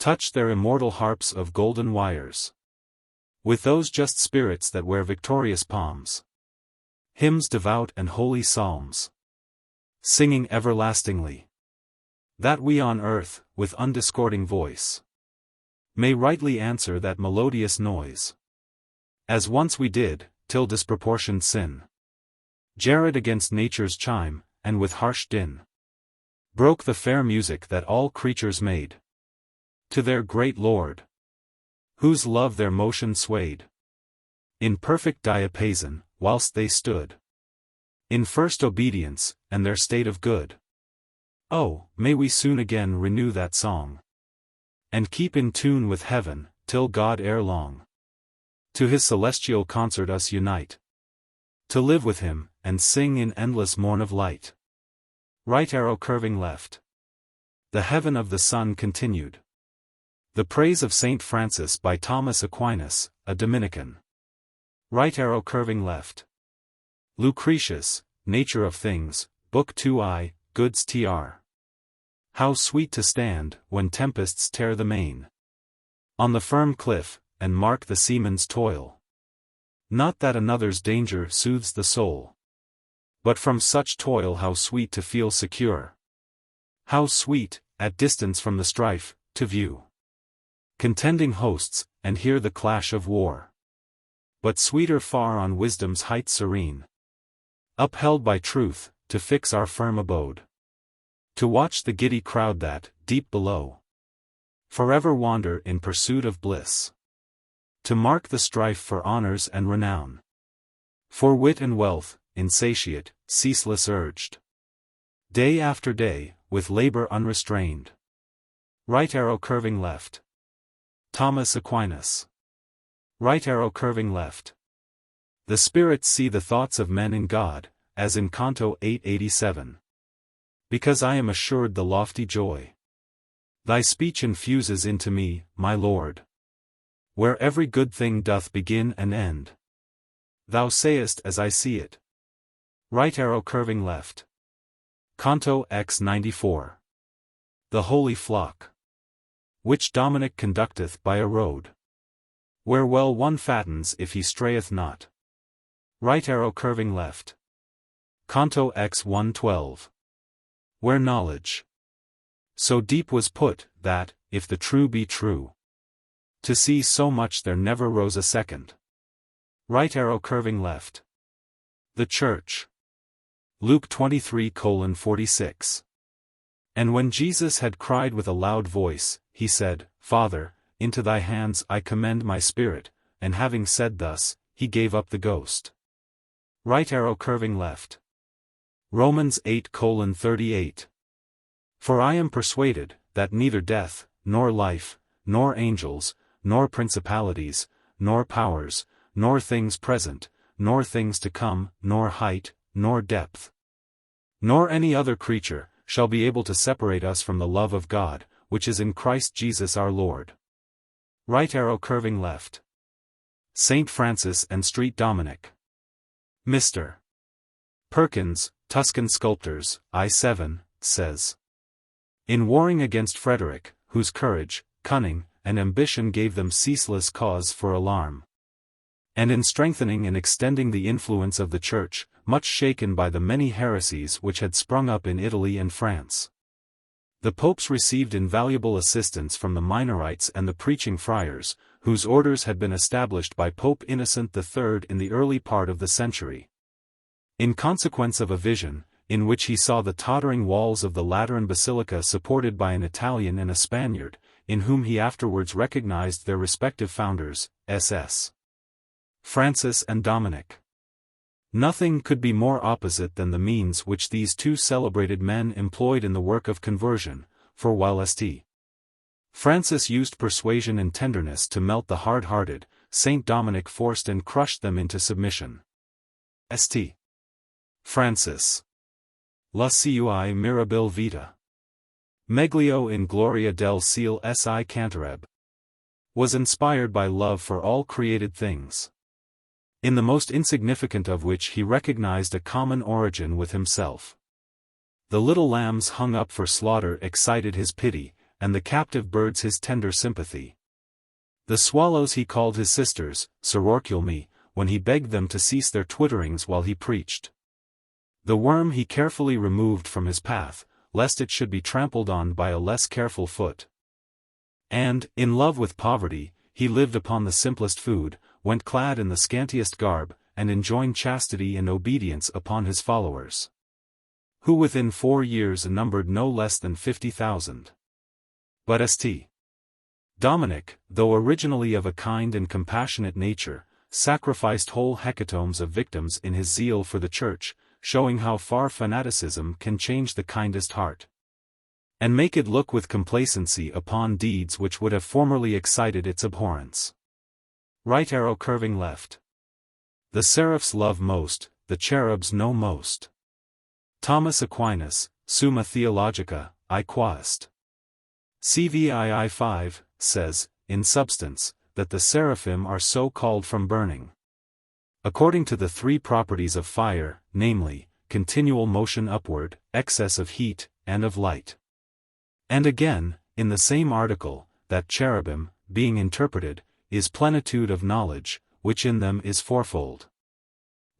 Touch their immortal harps of golden wires. With those just spirits that wear victorious palms. Hymns devout and holy psalms. Singing everlastingly. That we on earth, with undiscording voice. May rightly answer that melodious noise. As once we did, till disproportioned sin. Jared against nature's chime, and with harsh din. Broke the fair music that all creatures made. To their great Lord. Whose love their motion swayed. In perfect diapason, whilst they stood. In first obedience, and their state of good. Oh, may we soon again renew that song. And keep in tune with heaven, till God ere long. To his celestial concert us unite. To live with him, and sing in endless morn of light. Right arrow curving left. The heaven of the sun continued. The praise of Saint Francis by Thomas Aquinas, a Dominican. Right arrow curving left. Lucretius, Nature of Things, Book 2I, Goods tr. How sweet to stand, when tempests tear the main, on the firm cliff, and mark the seaman's toil. Not that another's danger soothes the soul, but from such toil how sweet to feel secure. How sweet, at distance from the strife, to view contending hosts, and hear the clash of war. But sweeter far on wisdom's heights serene, upheld by truth, to fix our firm abode. To watch the giddy crowd that, deep below, forever wander in pursuit of bliss. To mark the strife for honors and renown, for wit and wealth, insatiate, ceaseless urged, day after day, with labor unrestrained. Right arrow curving left. Thomas Aquinas. Right arrow curving left. The spirits see the thoughts of men in God, as in Canto 887. Because I am assured the lofty joy thy speech infuses into me, my Lord, where every good thing doth begin and end. Thou sayest as I see it. Right arrow curving left. Canto X 94. The holy flock, which Dominic conducteth by a road, where well one fattens if he strayeth not. Right arrow curving left. Canto X 112. Where knowledge so deep was put, that, if the true be true, to see so much there never rose a second. Right arrow curving left. The Church. Luke 23:46. And when Jesus had cried with a loud voice, he said, Father, into thy hands I commend my spirit, and having said thus, he gave up the ghost. Right arrow curving left. Romans 8:38. For I am persuaded, that neither death, nor life, nor angels, nor principalities, nor powers, nor things present, nor things to come, nor height, nor depth, nor any other creature, shall be able to separate us from the love of God, which is in Christ Jesus our Lord. Right arrow curving left. Saint Francis and Street Dominic. Mr. Perkins, Tuscan Sculptors, I-7, says. In warring against Frederick, whose courage, cunning, and ambition gave them ceaseless cause for alarm, and in strengthening and extending the influence of the Church, much shaken by the many heresies which had sprung up in Italy and France, the popes received invaluable assistance from the Minorites and the preaching friars, whose orders had been established by Pope Innocent III in the early part of the century. In consequence of a vision, in which he saw the tottering walls of the Lateran Basilica supported by an Italian and a Spaniard, in whom he afterwards recognized their respective founders, SS. Francis and Dominic. Nothing could be more opposite than the means which these two celebrated men employed in the work of conversion, for while St. Francis used persuasion and tenderness to melt the hard-hearted, St. Dominic forced and crushed them into submission. St. Francis. La cui mirabil vita. Meglio in gloria del ciel si cantareb. Was inspired by love for all created things, in the most insignificant of which he recognized a common origin with himself. The little lambs hung up for slaughter excited his pity, and the captive birds his tender sympathy. The swallows he called his sisters, sororculmi, when he begged them to cease their twitterings while he preached. The worm he carefully removed from his path, lest it should be trampled on by a less careful foot. And, in love with poverty, he lived upon the simplest food, went clad in the scantiest garb, and enjoined chastity and obedience upon his followers, who within 4 years numbered no less than 50,000. But St. Dominic, though originally of a kind and compassionate nature, sacrificed whole hecatombs of victims in his zeal for the Church, showing how far fanaticism can change the kindest heart, and make it look with complacency upon deeds which would have formerly excited its abhorrence. Right arrow curving left. The seraphs love most, the cherubs know most. Thomas Aquinas, Summa Theologica, I Quaest. CVII 5, says, in substance, that the seraphim are so called from burning, according to the 3 properties of fire, namely, continual motion upward, excess of heat, and of light. And again, in the same article, that cherubim, being interpreted, is plenitude of knowledge, which in them is fourfold.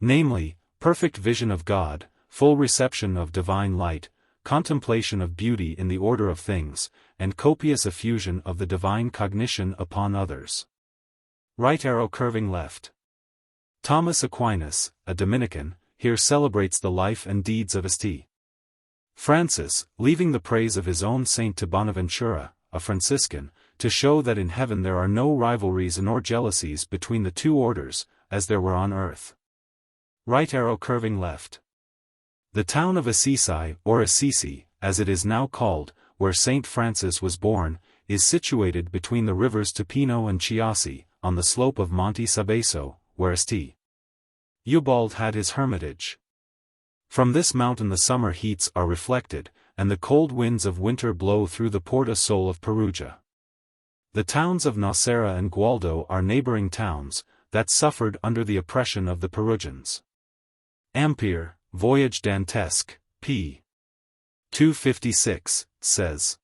Namely, perfect vision of God, full reception of divine light, contemplation of beauty in the order of things, and copious effusion of the divine cognition upon others. Right arrow curving left. Thomas Aquinas, a Dominican, here celebrates the life and deeds of St. Francis, leaving the praise of his own saint to Bonaventura, a Franciscan, to show that in heaven there are no rivalries nor jealousies between the two orders, as there were on earth. Right arrow curving left. The town of Assisi, or Assisi, as it is now called, where Saint Francis was born, is situated between the rivers Tipino and Chiasse, on the slope of Monte Sabeso, where St. Eubald had his hermitage. From this mountain the summer heats are reflected, and the cold winds of winter blow through the Porta Sol of Perugia. The towns of Nocera and Gualdo are neighboring towns, that suffered under the oppression of the Perugians. Ampere, Voyage Dantesque, p. 256, says,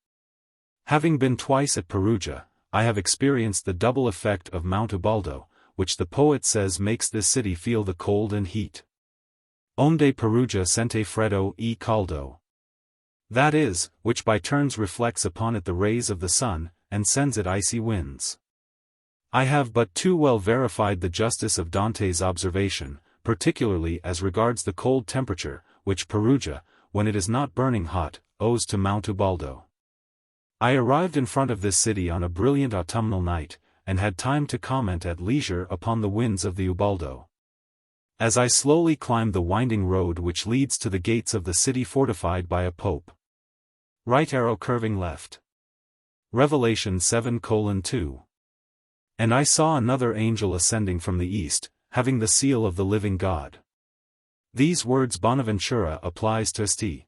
"Having been twice at Perugia, I have experienced the double effect of Mount Ubaldo, which the poet says makes this city feel the cold and heat. Onde Perugia sente freddo e caldo. That is, which by turns reflects upon it the rays of the sun, and sends it icy winds. I have but too well verified the justice of Dante's observation, particularly as regards the cold temperature, which Perugia, when it is not burning hot, owes to Mount Ubaldo. I arrived in front of this city on a brilliant autumnal night, and had time to comment at leisure upon the winds of the Ubaldo. As I slowly climbed the winding road which leads to the gates of the city fortified by a pope." Right arrow curving left. Revelation 7:2. "And I saw another angel ascending from the east, having the seal of the living God." These words Bonaventura applies to St.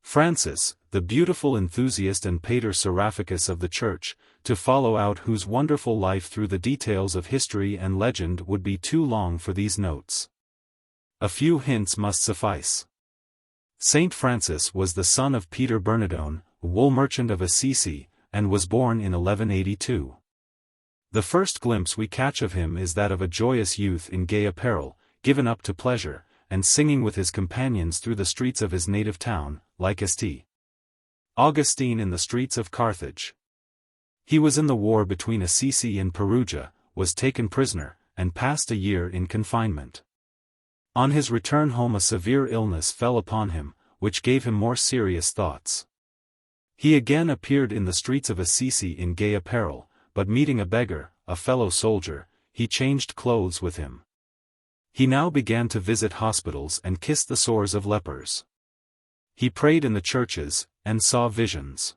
Francis, the beautiful enthusiast and pater seraphicus of the Church, to follow out whose wonderful life through the details of history and legend would be too long for these notes. A few hints must suffice. Saint Francis was the son of Peter Bernardone, wool merchant of Assisi, and was born in 1182. The first glimpse we catch of him is that of a joyous youth in gay apparel, given up to pleasure, and singing with his companions through the streets of his native town, like St. Augustine in the streets of Carthage. He was in the war between Assisi and Perugia, was taken prisoner, and passed a year in confinement. On his return home a severe illness fell upon him, which gave him more serious thoughts. He again appeared in the streets of Assisi in gay apparel, but meeting a beggar, a fellow soldier, he changed clothes with him. He now began to visit hospitals and kiss the sores of lepers. He prayed in the churches, and saw visions.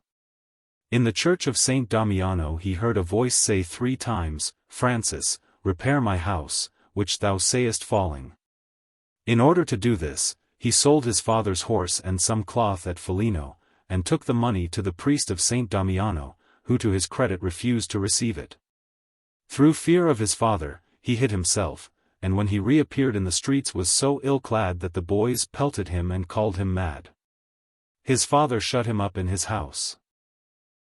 In the church of Saint Damiano he heard a voice say 3 times, "Francis, repair my house, which thou sayest falling." In order to do this, he sold his father's horse and some cloth at Foligno, and took the money to the priest of Saint Damiano, who to his credit refused to receive it. Through fear of his father, he hid himself, and when he reappeared in the streets was so ill-clad that the boys pelted him and called him mad. His father shut him up in his house.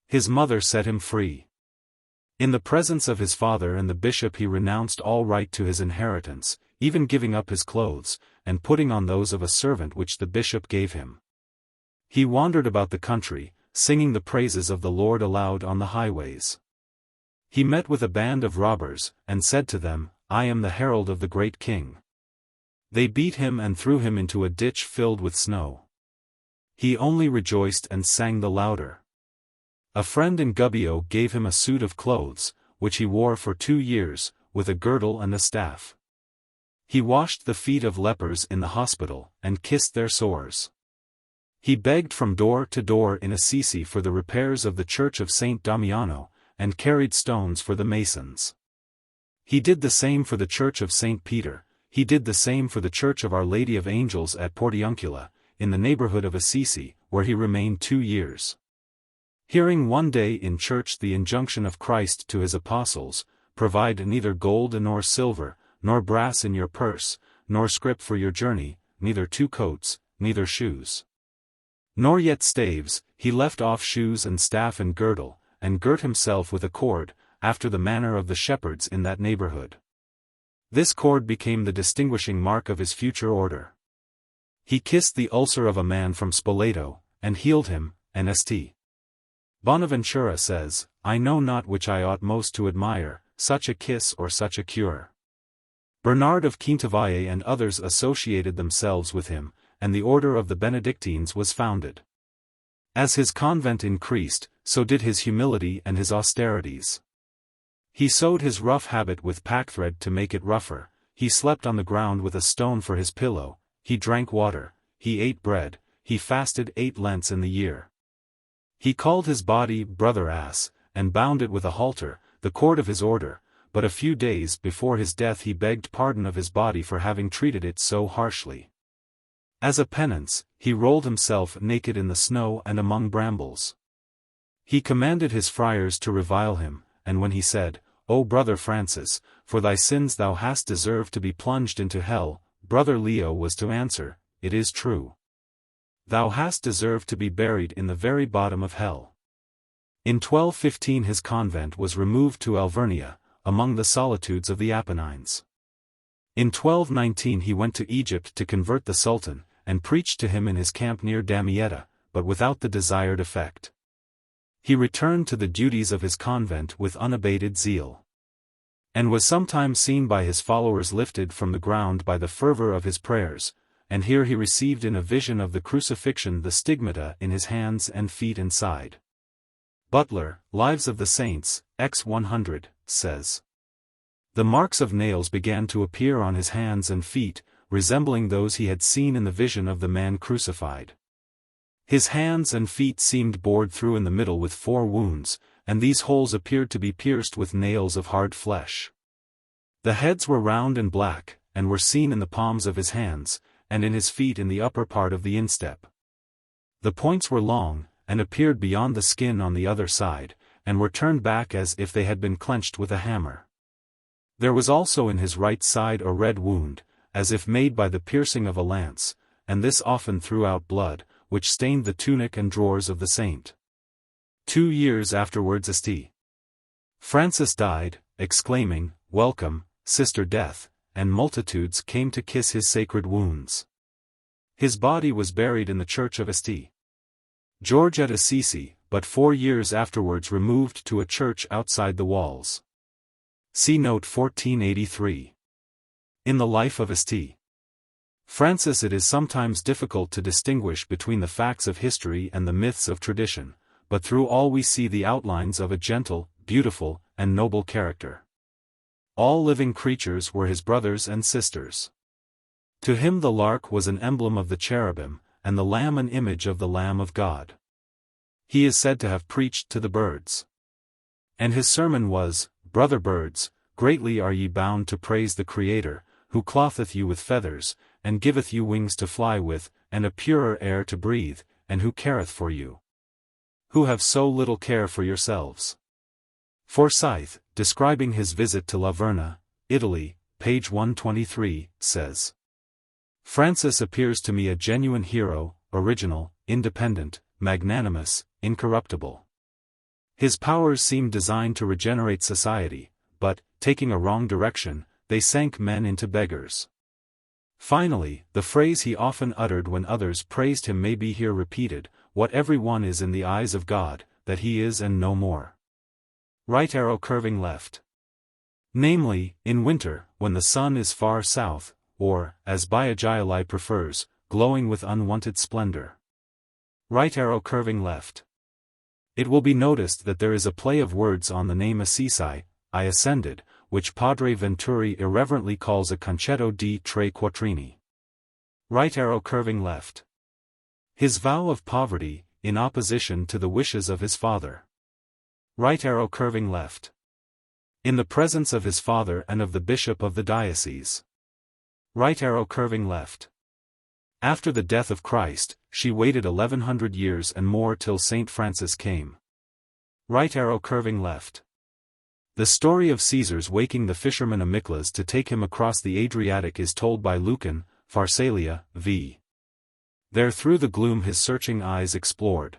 His mother set him free. In the presence of his father and the bishop he renounced all right to his inheritance, even giving up his clothes, and putting on those of a servant which the bishop gave him. He wandered about the country, singing the praises of the Lord aloud on the highways. He met with a band of robbers, and said to them, "I am the herald of the great king." They beat him and threw him into a ditch filled with snow. He only rejoiced and sang the louder. A friend in Gubbio gave him a suit of clothes, which he wore for 2 years, with a girdle and a staff. He washed the feet of lepers in the hospital, and kissed their sores. He begged from door to door in Assisi for the repairs of the church of Saint Damiano, and carried stones for the masons. He did the same for the church of Saint Peter. He did the same for the church of Our Lady of Angels at Portiuncula, in the neighborhood of Assisi, where he remained 2 years. Hearing one day in church the injunction of Christ to his apostles, "Provide neither gold nor silver, nor brass in your purse, nor scrip for your journey, neither 2 coats, neither shoes, nor yet staves," he left off shoes and staff and girdle, and girt himself with a cord, after the manner of the shepherds in that neighborhood. This cord became the distinguishing mark of his future order. He kissed the ulcer of a man from Spoleto, and healed him, and St. Bonaventura says, I know not which I ought most to admire, such a kiss or such a cure. Bernard of Quintavalle and others associated themselves with him, and the order of the Benedictines was founded. As his convent increased, so did his humility and his austerities. He sewed his rough habit with packthread to make it rougher, he slept on the ground with a stone for his pillow, he drank water, he ate bread, he fasted 8 Lents in the year. He called his body brother ass, and bound it with a halter, the cord of his order, but a few days before his death he begged pardon of his body for having treated it so harshly. As a penance, he rolled himself naked in the snow and among brambles. He commanded his friars to revile him, and when he said, O brother Francis, for thy sins thou hast deserved to be plunged into hell, brother Leo was to answer, It is true. Thou hast deserved to be buried in the very bottom of hell. In 1215 his convent was removed to Alvernia, among the solitudes of the Apennines. In 1219 he went to Egypt to convert the Sultan, and preached to him in his camp near Damietta, but without the desired effect. He returned to the duties of his convent with unabated zeal, and was sometimes seen by his followers lifted from the ground by the fervor of his prayers, and here he received in a vision of the crucifixion the stigmata in his hands and feet and side. Butler, Lives of the Saints, x 100, says, the marks of nails began to appear on his hands and feet, resembling those he had seen in the vision of the man crucified. His hands and feet seemed bored through in the middle with 4 wounds, and these holes appeared to be pierced with nails of hard flesh. The heads were round and black, and were seen in the palms of his hands, and in his feet in the upper part of the instep. The points were long, and appeared beyond the skin on the other side, and were turned back as if they had been clenched with a hammer. There was also in his right side a red wound, as if made by the piercing of a lance, and this often threw out blood, which stained the tunic and drawers of the saint. 2 years afterwards St. Francis died, exclaiming, Welcome, Sister Death, and multitudes came to kiss his sacred wounds. His body was buried in the church of St. George at Assisi, but 4 years afterwards removed to a church outside the walls. See note 1483. In the life of St. Francis it is sometimes difficult to distinguish between the facts of history and the myths of tradition, but through all we see the outlines of a gentle, beautiful, and noble character. All living creatures were his brothers and sisters. To him the lark was an emblem of the cherubim, and the lamb an image of the Lamb of God. He is said to have preached to the birds. And his sermon was, Brother birds, greatly are ye bound to praise the Creator, who clotheth you with feathers, and giveth you wings to fly with, and a purer air to breathe, and who careth for you, who have so little care for yourselves. Forsyth, describing his visit to La Verna, Italy, page 123, says, Francis appears to me a genuine hero, original, independent, magnanimous, incorruptible. His powers seemed designed to regenerate society, but, taking a wrong direction, they sank men into beggars. Finally, the phrase he often uttered when others praised him may be here repeated, what every one is in the eyes of God, that he is and no more. Right arrow curving left. Namely, in winter, when the sun is far south, or, as Biagili prefers, glowing with unwonted splendor. Right arrow curving left. It will be noticed that there is a play of words on the name Assisi, I ascended, which Padre Venturi irreverently calls a concetto di tre quattrini. Right arrow curving left. His vow of poverty, in opposition to the wishes of his father. Right arrow curving left. In the presence of his father and of the bishop of the diocese. Right arrow curving left. After the death of Christ, she waited 1100 years and more till Saint Francis came. Right arrow curving left. The story of Caesar's waking the fisherman Amyclas to take him across the Adriatic is told by Lucan, Pharsalia, v. There through the gloom his searching eyes explored.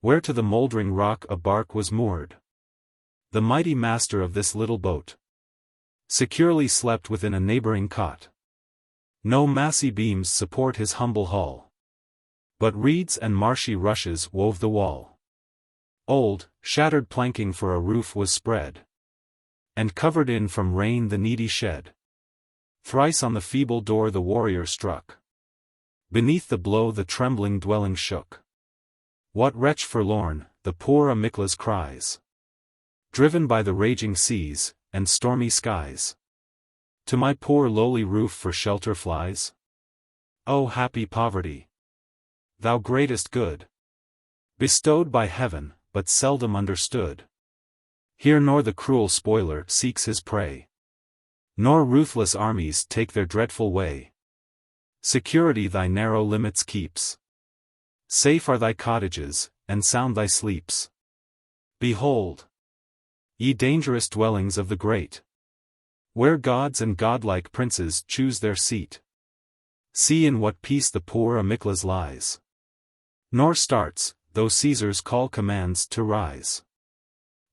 where to the mouldering rock a bark was moored. The mighty master of this little boat securely slept within a neighboring cot. No massy beams support his humble hull, but reeds and marshy rushes wove the wall. Old, shattered planking for a roof was spread, and covered in from rain the needy shed. Thrice on the feeble door the warrior struck. Beneath the blow the trembling dwelling shook. What wretch forlorn, the poor Amyclas cries, driven by the raging seas, and stormy skies. To my poor lowly roof for shelter flies? O happy poverty! Thou greatest good, bestowed by heaven, but seldom understood. Here nor the cruel spoiler seeks his prey, nor ruthless armies take their dreadful way. Security thy narrow limits keeps. Safe are thy cottages, and sound thy sleeps. Behold, ye dangerous dwellings of the great, where gods and godlike princes choose their seat. See in what peace the poor Amyclas lies, nor starts, though Caesars call commands to rise.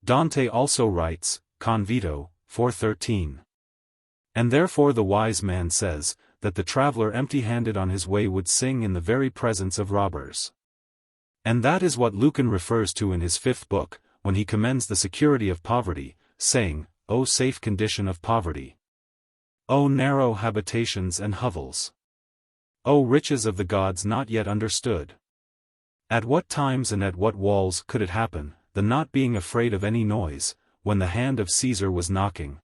Dante also writes, Convito, 413. And therefore the wise man says, that the traveler empty-handed on his way would sing in the very presence of robbers. And that is what Lucan refers to in his 5th book, when he commends the security of poverty, saying, O safe condition of poverty! O narrow habitations and hovels! O riches of the gods not yet understood! At what times and at what walls could it happen, the not being afraid of any noise, when the hand of Caesar was knocking?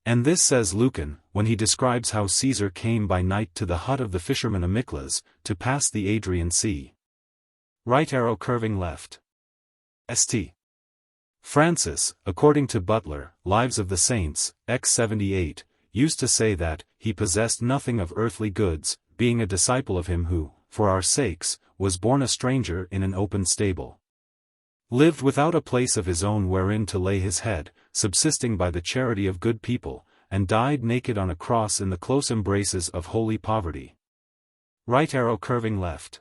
And this says Lucan, when he describes how Caesar came by night to the hut of the fisherman Amyclas, to pass the Adrian Sea. Right arrow curving left. St. Francis, according to Butler, Lives of the Saints, X 78, used to say that, he possessed nothing of earthly goods, being a disciple of him who, for our sakes, was born a stranger in an open stable. Lived without a place of his own wherein to lay his head, subsisting by the charity of good people, and died naked on a cross in the close embraces of holy poverty. Right arrow curving left.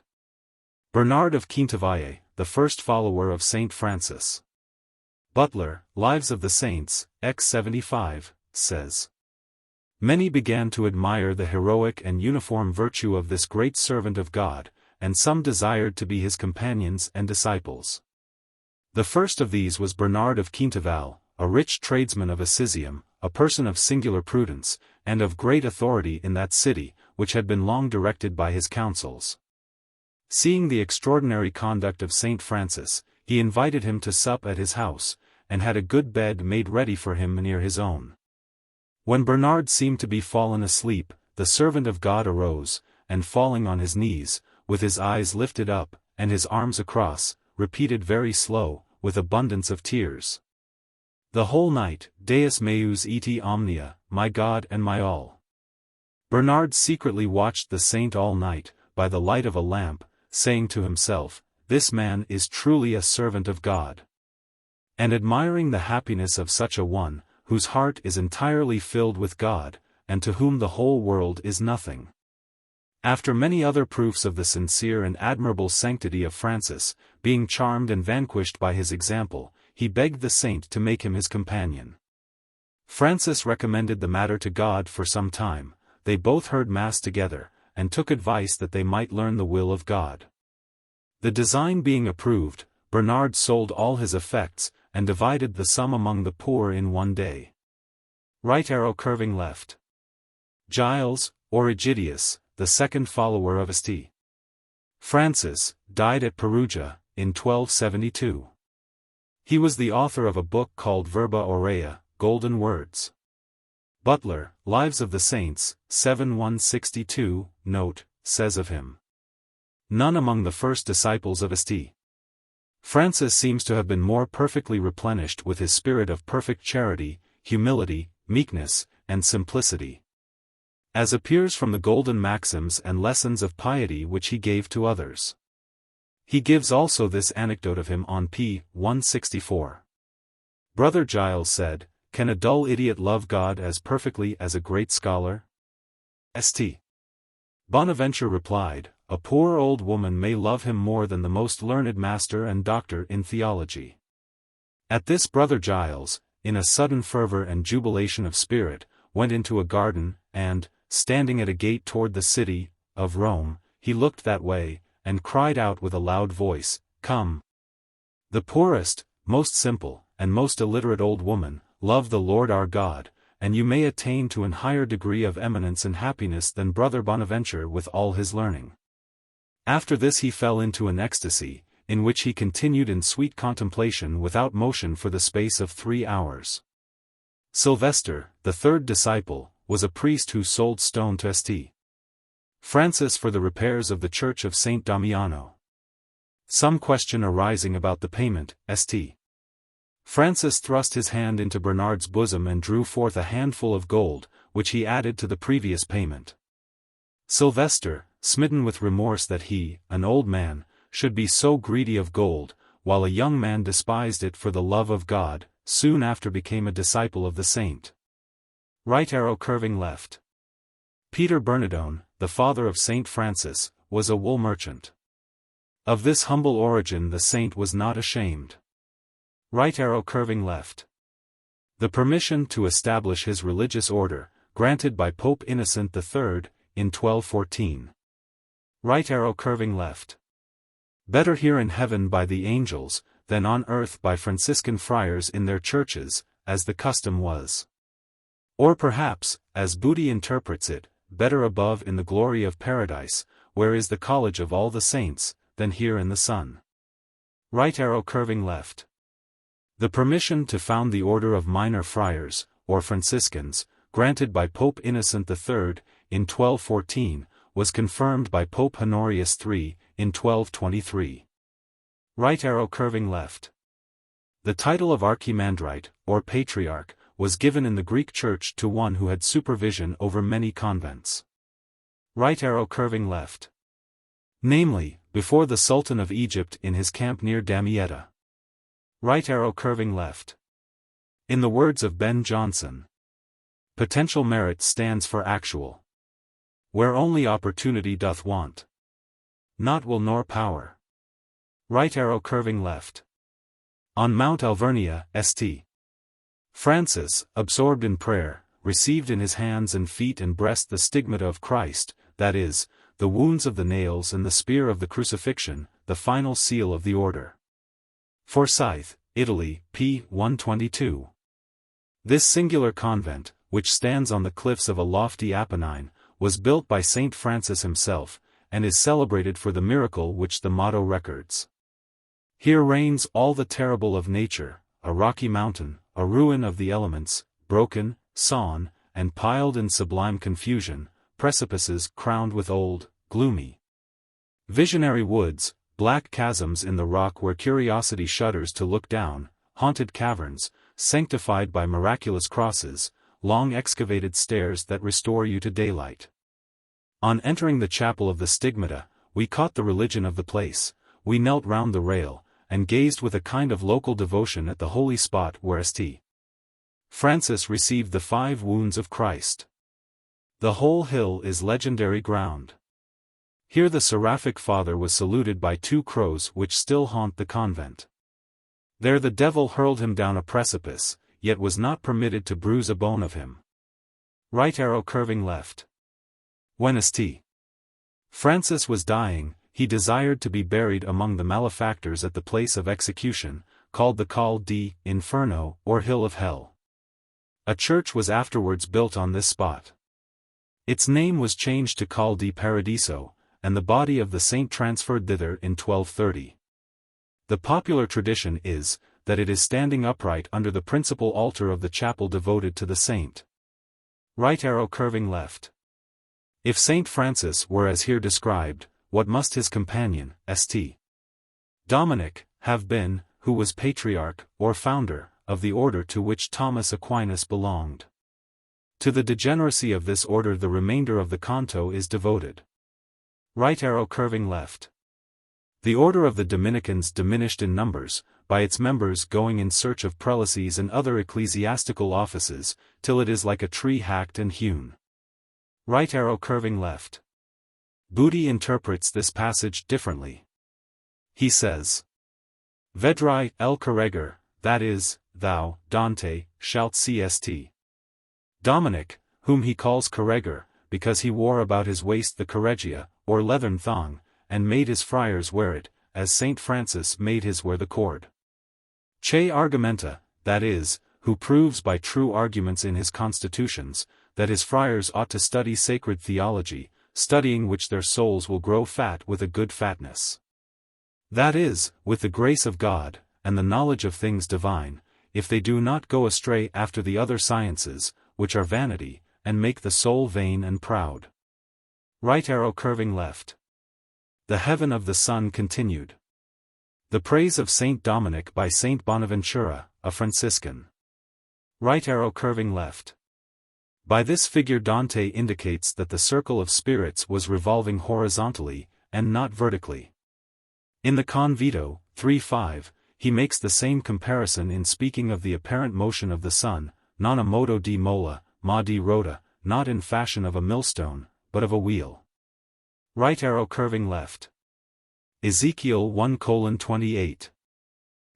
Bernard of Quintavalle, the first follower of Saint Francis. Butler, Lives of the Saints, X 75, says, many began to admire the heroic and uniform virtue of this great servant of God, and some desired to be his companions and disciples. The first of these was Bernard of Quintavalle, a rich tradesman of Assisium, a person of singular prudence, and of great authority in that city, which had been long directed by his counsels. Seeing the extraordinary conduct of Saint Francis, he invited him to sup at his house, and had a good bed made ready for him near his own. When Bernard seemed to be fallen asleep, the servant of God arose, and falling on his knees, with his eyes lifted up, and his arms across, repeated very slow, with abundance of tears, the whole night, Deus meus et omnia, my God and my all. Bernard secretly watched the saint all night, by the light of a lamp, saying to himself, this man is truly a servant of God. And admiring the happiness of such a one, whose heart is entirely filled with God, and to whom the whole world is nothing. After many other proofs of the sincere and admirable sanctity of Francis, being charmed and vanquished by his example, he begged the saint to make him his companion. Francis recommended the matter to God for some time, they both heard Mass together, and took advice that they might learn the will of God. The design being approved, Bernard sold all his effects, and divided the sum among the poor in one day. Right arrow curving left. Giles, or Egidius, the second follower of St. Francis, died at Perugia, in 1272. He was the author of a book called Verba Aurea, Golden Words. Butler, Lives of the Saints, 7:162, note, says of him, none among the first disciples of St. Francis seems to have been more perfectly replenished with his spirit of perfect charity, humility, meekness, and simplicity, as appears from the golden maxims and lessons of piety which he gave to others. He gives also this anecdote of him on p. 164. Brother Giles said, can a dull idiot love God as perfectly as a great scholar? St. Bonaventure replied, a poor old woman may love him more than the most learned master and doctor in theology. At this brother Giles, in a sudden fervor and jubilation of spirit, went into a garden, and, standing at a gate toward the city of Rome, he looked that way, and cried out with a loud voice, "Come!" The poorest, most simple, and most illiterate old woman, love the Lord our God, and you may attain to an higher degree of eminence and happiness than Brother Bonaventure with all his learning. After this he fell into an ecstasy, in which he continued in sweet contemplation without motion for the space of 3 hours. Sylvester, the third disciple, was a priest who sold stone to St. Francis for the repairs of the church of St. Damiano. Some question arising about the payment, St. Francis thrust his hand into Bernard's bosom and drew forth a handful of gold, which he added to the previous payment. Sylvester, smitten with remorse that he, an old man, should be so greedy of gold, while a young man despised it for the love of God, soon after became a disciple of the saint. Right arrow curving left. Peter Bernardone, the father of Saint Francis, was a wool merchant. Of this humble origin the saint was not ashamed. Right arrow curving left. The permission to establish his religious order, granted by Pope Innocent III, in 1214. Right arrow curving left. Better here in heaven by the angels, than on earth by Franciscan friars in their churches, as the custom was. Or perhaps, as Booty interprets it, better above in the glory of paradise, where is the college of all the saints, than here in the sun. Right arrow curving left. The permission to found the order of minor friars, or Franciscans, granted by Pope Innocent III, in 1214, was confirmed by Pope Honorius III, in 1223. Right arrow curving left. The title of archimandrite, or patriarch, was given in the Greek Church to one who had supervision over many convents. Right arrow curving left. Namely, before the Sultan of Egypt in his camp near Damietta. Right arrow curving left. In the words of Ben Jonson, potential merit stands for actual. Where only opportunity doth want. Not will nor power. Right arrow curving left. On Mount Alvernia, St. Francis, absorbed in prayer, received in his hands and feet and breast the stigmata of Christ, that is, the wounds of the nails and the spear of the crucifixion, the final seal of the order. Forsyth, Italy, p. 122. This singular convent, which stands on the cliffs of a lofty Apennine, was built by Saint Francis himself, and is celebrated for the miracle which the motto records. Here reigns all the terrible of nature, a rocky mountain, a ruin of the elements, broken, sawn, and piled in sublime confusion, precipices crowned with old, gloomy, visionary woods, black chasms in the rock where curiosity shudders to look down, haunted caverns, sanctified by miraculous crosses, long excavated stairs that restore you to daylight. On entering the chapel of the Stigmata, we caught the religion of the place, we knelt round the rail, and gazed with a kind of local devotion at the holy spot where St. Francis received the 5 wounds of Christ. The whole hill is legendary ground. Here the seraphic father was saluted by 2 crows which still haunt the convent. There the devil hurled him down a precipice, yet was not permitted to bruise a bone of him. Right arrow curving left. When St. Francis was dying, he desired to be buried among the malefactors at the place of execution, called the Col di Inferno, or Hill of Hell. A church was afterwards built on this spot. Its name was changed to Col di Paradiso, and the body of the saint transferred thither in 1230. The popular tradition is, that it is standing upright under the principal altar of the chapel devoted to the saint. Right arrow curving left. If Saint Francis were as here described, what must his companion, St. Dominic, have been, who was patriarch, or founder, of the order to which Thomas Aquinas belonged? To the degeneracy of this order the remainder of the canto is devoted. Right arrow curving left. The order of the Dominicans diminished in numbers, by its members going in search of prelacies and other ecclesiastical offices, till it is like a tree hacked and hewn. Right arrow curving left. Booty interprets this passage differently. He says, Vedrai el corregor, that is, thou, Dante, shalt cst. Dominic, whom he calls corregor, because he wore about his waist the corregia, or leathern thong, and made his friars wear it, as Saint Francis made his wear the cord. Che argumenta, that is, who proves by true arguments in his constitutions, that his friars ought to study sacred theology, studying which their souls will grow fat with a good fatness. That is, with the grace of God, and the knowledge of things divine, if they do not go astray after the other sciences, which are vanity, and make the soul vain and proud. Right arrow curving left. The heaven of the sun continued. The praise of Saint Dominic by Saint Bonaventura, a Franciscan. Right arrow curving left. By this figure Dante indicates that the circle of spirits was revolving horizontally, and not vertically. In the Convito, 3:5, he makes the same comparison in speaking of the apparent motion of the sun, non a modo di mola, ma di rota, not in fashion of a millstone, but of a wheel. Right arrow curving left. Ezekiel 1:28.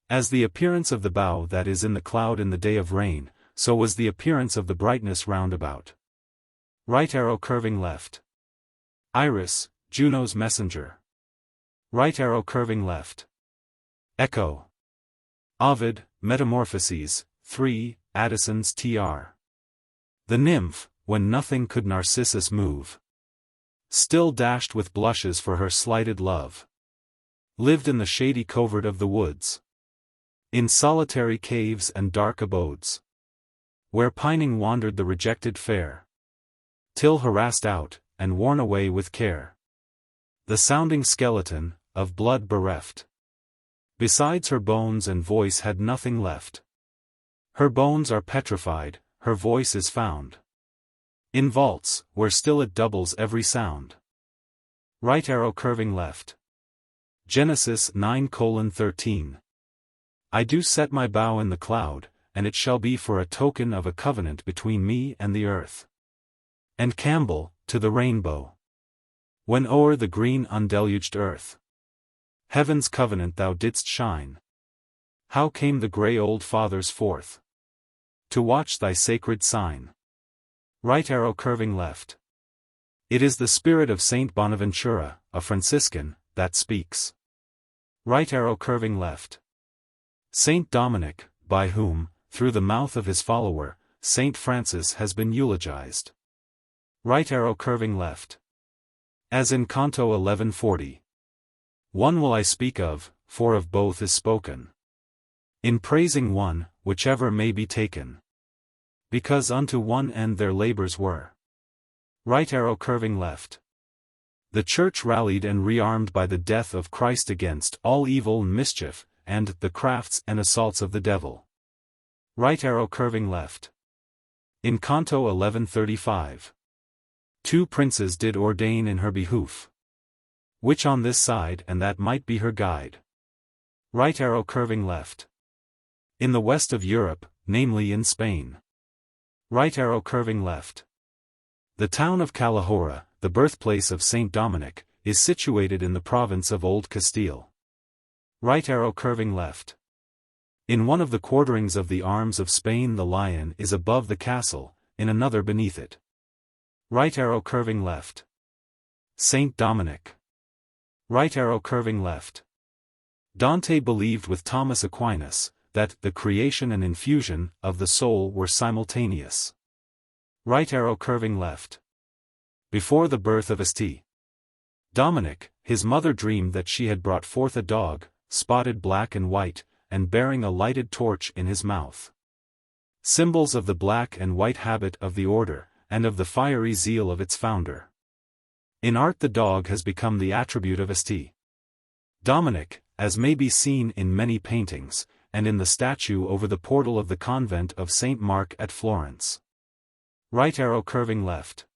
As the appearance of the bow that is in the cloud in the day of rain, so was the appearance of the brightness round about. Right arrow curving left. Iris, Juno's messenger. Right arrow curving left. Echo. Ovid, Metamorphoses, 3, Addison's tr. The nymph, when nothing could Narcissus move, still dashed with blushes for her slighted love, lived in the shady covert of the woods, in solitary caves and dark abodes, where pining wandered the rejected fair, till harassed out, and worn away with care, the sounding skeleton, of blood bereft, besides her bones and voice had nothing left. Her bones are petrified, her voice is found in vaults, where still it doubles every sound. Right arrow curving left. Genesis 9:13. I do set my bow in the cloud, and it shall be for a token of a covenant between me and the earth. And Campbell, to the rainbow. When o'er the green undeluged earth heaven's covenant thou didst shine, how came the grey old fathers forth to watch thy sacred sign? Right arrow curving left. It is the spirit of Saint Bonaventura, a Franciscan, that speaks. Right arrow curving left. Saint Dominic, by whom, through the mouth of his follower, Saint Francis has been eulogized. Right arrow curving left. As in Canto 11:40. One will I speak of, for of both is spoken. In praising one, whichever may be taken, because unto one end their labors were. Right arrow curving left. The Church rallied and rearmed by the death of Christ against all evil and mischief, and the crafts and assaults of the devil. Right arrow curving left. In Canto 11:35. Two princes did ordain in her behoof, which on this side and that might be her guide. Right arrow curving left. In the west of Europe, namely in Spain. Right arrow curving left. The town of Calahorra, the birthplace of Saint Dominic, is situated in the province of Old Castile. Right arrow curving left. In one of the quarterings of the arms of Spain the lion is above the castle, in another beneath it. Right arrow curving left. Saint Dominic. Right arrow curving left. Dante believed with Thomas Aquinas, that the creation and infusion of the soul were simultaneous. Right arrow curving left. Before the birth of St. Dominic, his mother dreamed that she had brought forth a dog, spotted black and white, and bearing a lighted torch in his mouth. Symbols of the black and white habit of the order, and of the fiery zeal of its founder. In art the dog has become the attribute of St. Dominic, as may be seen in many paintings, and in the statue over the portal of the convent of St. Mark at Florence. Right arrow curving left.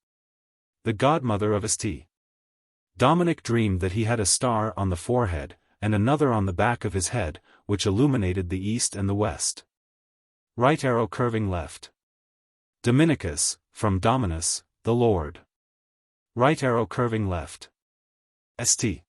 The godmother of St. Dominic dreamed that he had a star on the forehead, and another on the back of his head, which illuminated the east and the west. Right arrow curving left. Dominicus, from Dominus, the Lord. Right arrow curving left. St.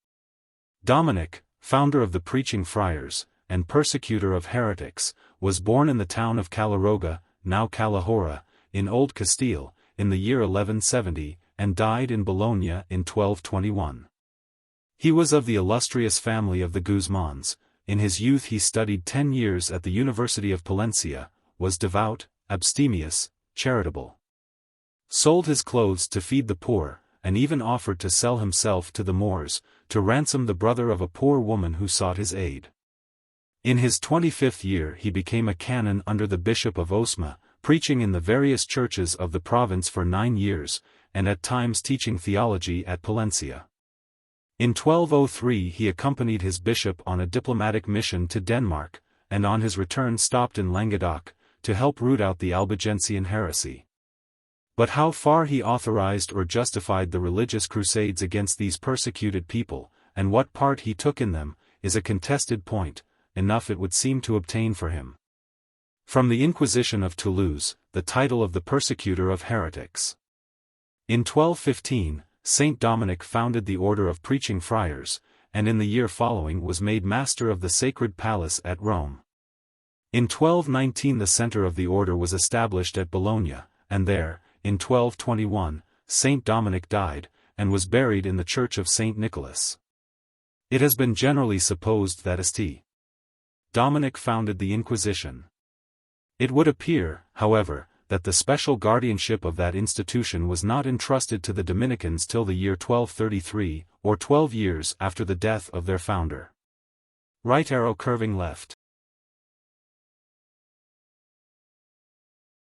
Dominic, founder of the Preaching Friars, and persecutor of heretics, was born in the town of Calaroga, now Calahorra, in Old Castile, in the year 1170, and died in Bologna in 1221. He was of the illustrious family of the Guzmans. In his youth he studied 10 years at the University of Palencia, was devout, abstemious, charitable. Sold his clothes to feed the poor, and even offered to sell himself to the Moors, to ransom the brother of a poor woman who sought his aid. In his 25th year he became a canon under the Bishop of Osma, preaching in the various churches of the province for 9 years, and at times teaching theology at Palencia. In 1203 he accompanied his bishop on a diplomatic mission to Denmark, and on his return stopped in Languedoc, to help root out the Albigensian heresy. But how far he authorized or justified the religious crusades against these persecuted people, and what part he took in them, is a contested point, enough it would seem to obtain for him. From the Inquisition of Toulouse, the title of the persecutor of heretics. In 1215, Saint Dominic founded the Order of Preaching Friars, and in the year following was made master of the Sacred Palace at Rome. In 1219 the center of the order was established at Bologna, and there, in 1221, Saint Dominic died, and was buried in the Church of Saint Nicholas. It has been generally supposed that St. Dominic founded the Inquisition. It would appear, however, that the special guardianship of that institution was not entrusted to the Dominicans till the year 1233, or 12 years after the death of their founder. Right arrow curving left.